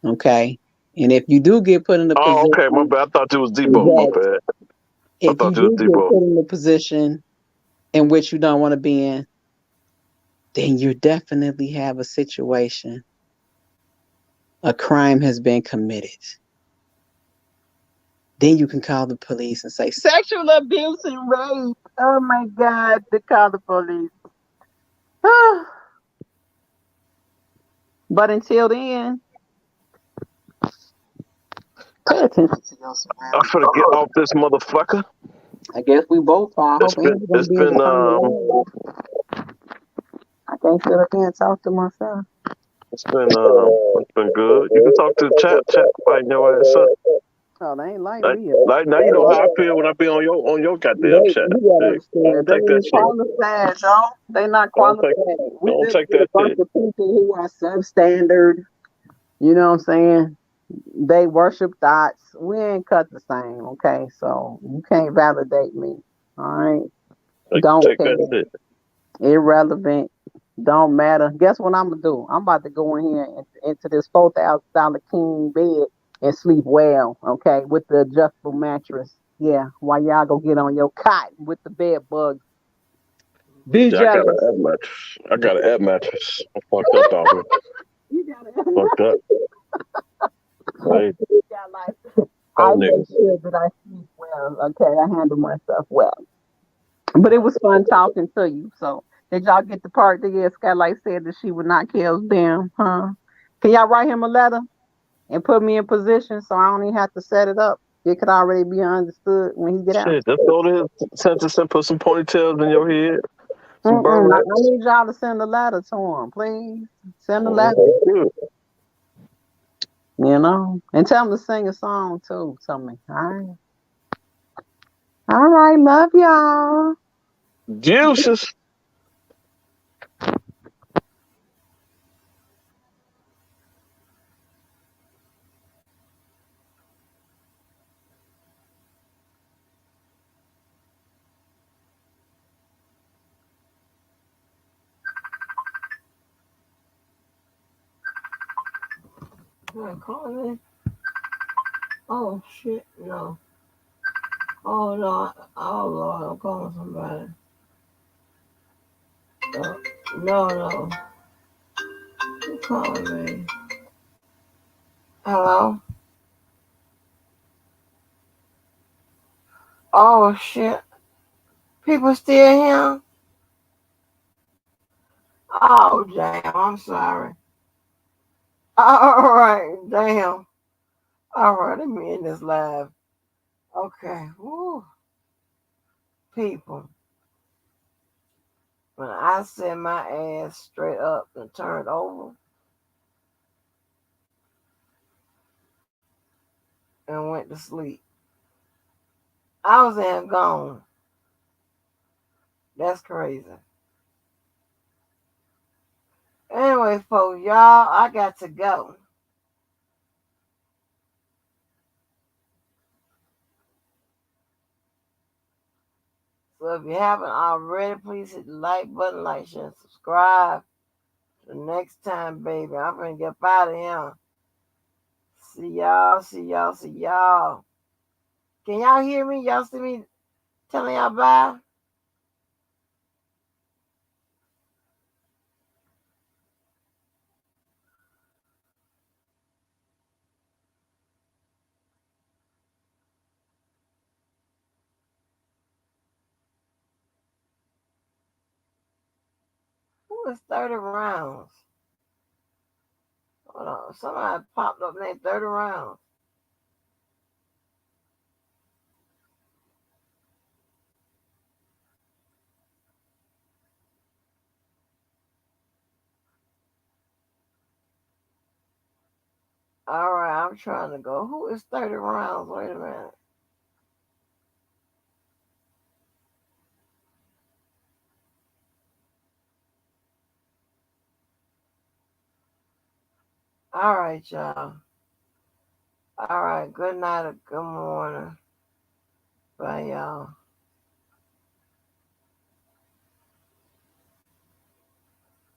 T: Okay, and if you do get put in a
C: Oh,
T: position,
C: okay, my bad. I thought you was Debo. My
T: that
C: bad. I
T: if you
C: thought you was
T: do get
C: Debo.
T: put in a position in which you don't want to be in, then you definitely have a situation. A crime has been committed. Then you can call the police and say sexual abuse and rape. Oh my God, they call the police. But until then, pay attention to your
C: I'm
T: surroundings.
C: finna get off this motherfucker.
T: I guess we both are. I hope Andy's gonna
C: It's
T: be able to
C: been
T: find the line. I can't sit up here and talk to myself.
C: it's been good. You can talk to the chat fighting your ass up.
T: Oh, they ain't like
C: Like,
T: me.
C: like now you know how I feel when I be on your goddamn chat.
T: You gotta
C: Shit. I
T: understand,
C: don't
T: they
C: take that
T: ain't
C: shit.
T: qualified, y'all. They not
C: I don't
T: qualified.
C: take
T: We
C: I don't
T: dealing
C: take
T: with a
C: that
T: bunch
C: shit.
T: of people who are substandard. You know what I'm saying? They worship thoughts. We ain't cut the same, okay? So you can't validate me. All right. Don't
C: Take
T: care.
C: that shit.
T: Irrelevant. Don't matter. Guess what I'm gonna do? I'm about to go in here and, into this $4,000 king bed and sleep well, okay, with the adjustable mattress. Yeah, while y'all go get on your cot with the bed bugs. Be
C: Yeah, I got an
T: jealous.
C: air mattress. I got an air mattress. I'm fucked up out here.
T: You got
C: Fucked up. Hey,
T: I
C: oh
T: make
C: nigga.
T: sure that I sleep well. Okay, I handle myself well. But it was fun talking to you. So did y'all get the part that yeah, Skylight said that she would not kill them, huh? Can y'all write him a letter and put me in position so I don't even have to set it up? It could already be understood when he get out.
C: Shit, just go to his sentence and put some ponytails in your head. Some
T: I
C: barrettes.
T: need y'all to send a letter to him, please. Send a letter.
C: Good.
T: You know, and tell him to sing a song too to me. All right, love y'all.
C: Juices.
A: Calling. Oh shit, no. Oh no, oh Lord, I'm calling somebody. No. You calling me? Hello? Oh shit. People still here? Oh damn, I'm sorry. Alright, damn. Alright, let me end this live. Okay. Woo. People. When I set my ass straight up and turned over and went to sleep. I was in gone. That's crazy. anyway, folks, y'all, I got to go. So if you haven't already, please hit the like button, like, share, and subscribe. Till next time, baby. I'm gonna get out of here. See y'all, see y'all, see y'all. Can y'all hear me? Y'all see me telling y'all bye? Who is 30 rounds? Hold on. Somebody popped up named 30 rounds. All right, I'm trying to go. Who is 30 rounds? Wait a minute. All right, y'all. All right, good night or good morning. Bye, y'all.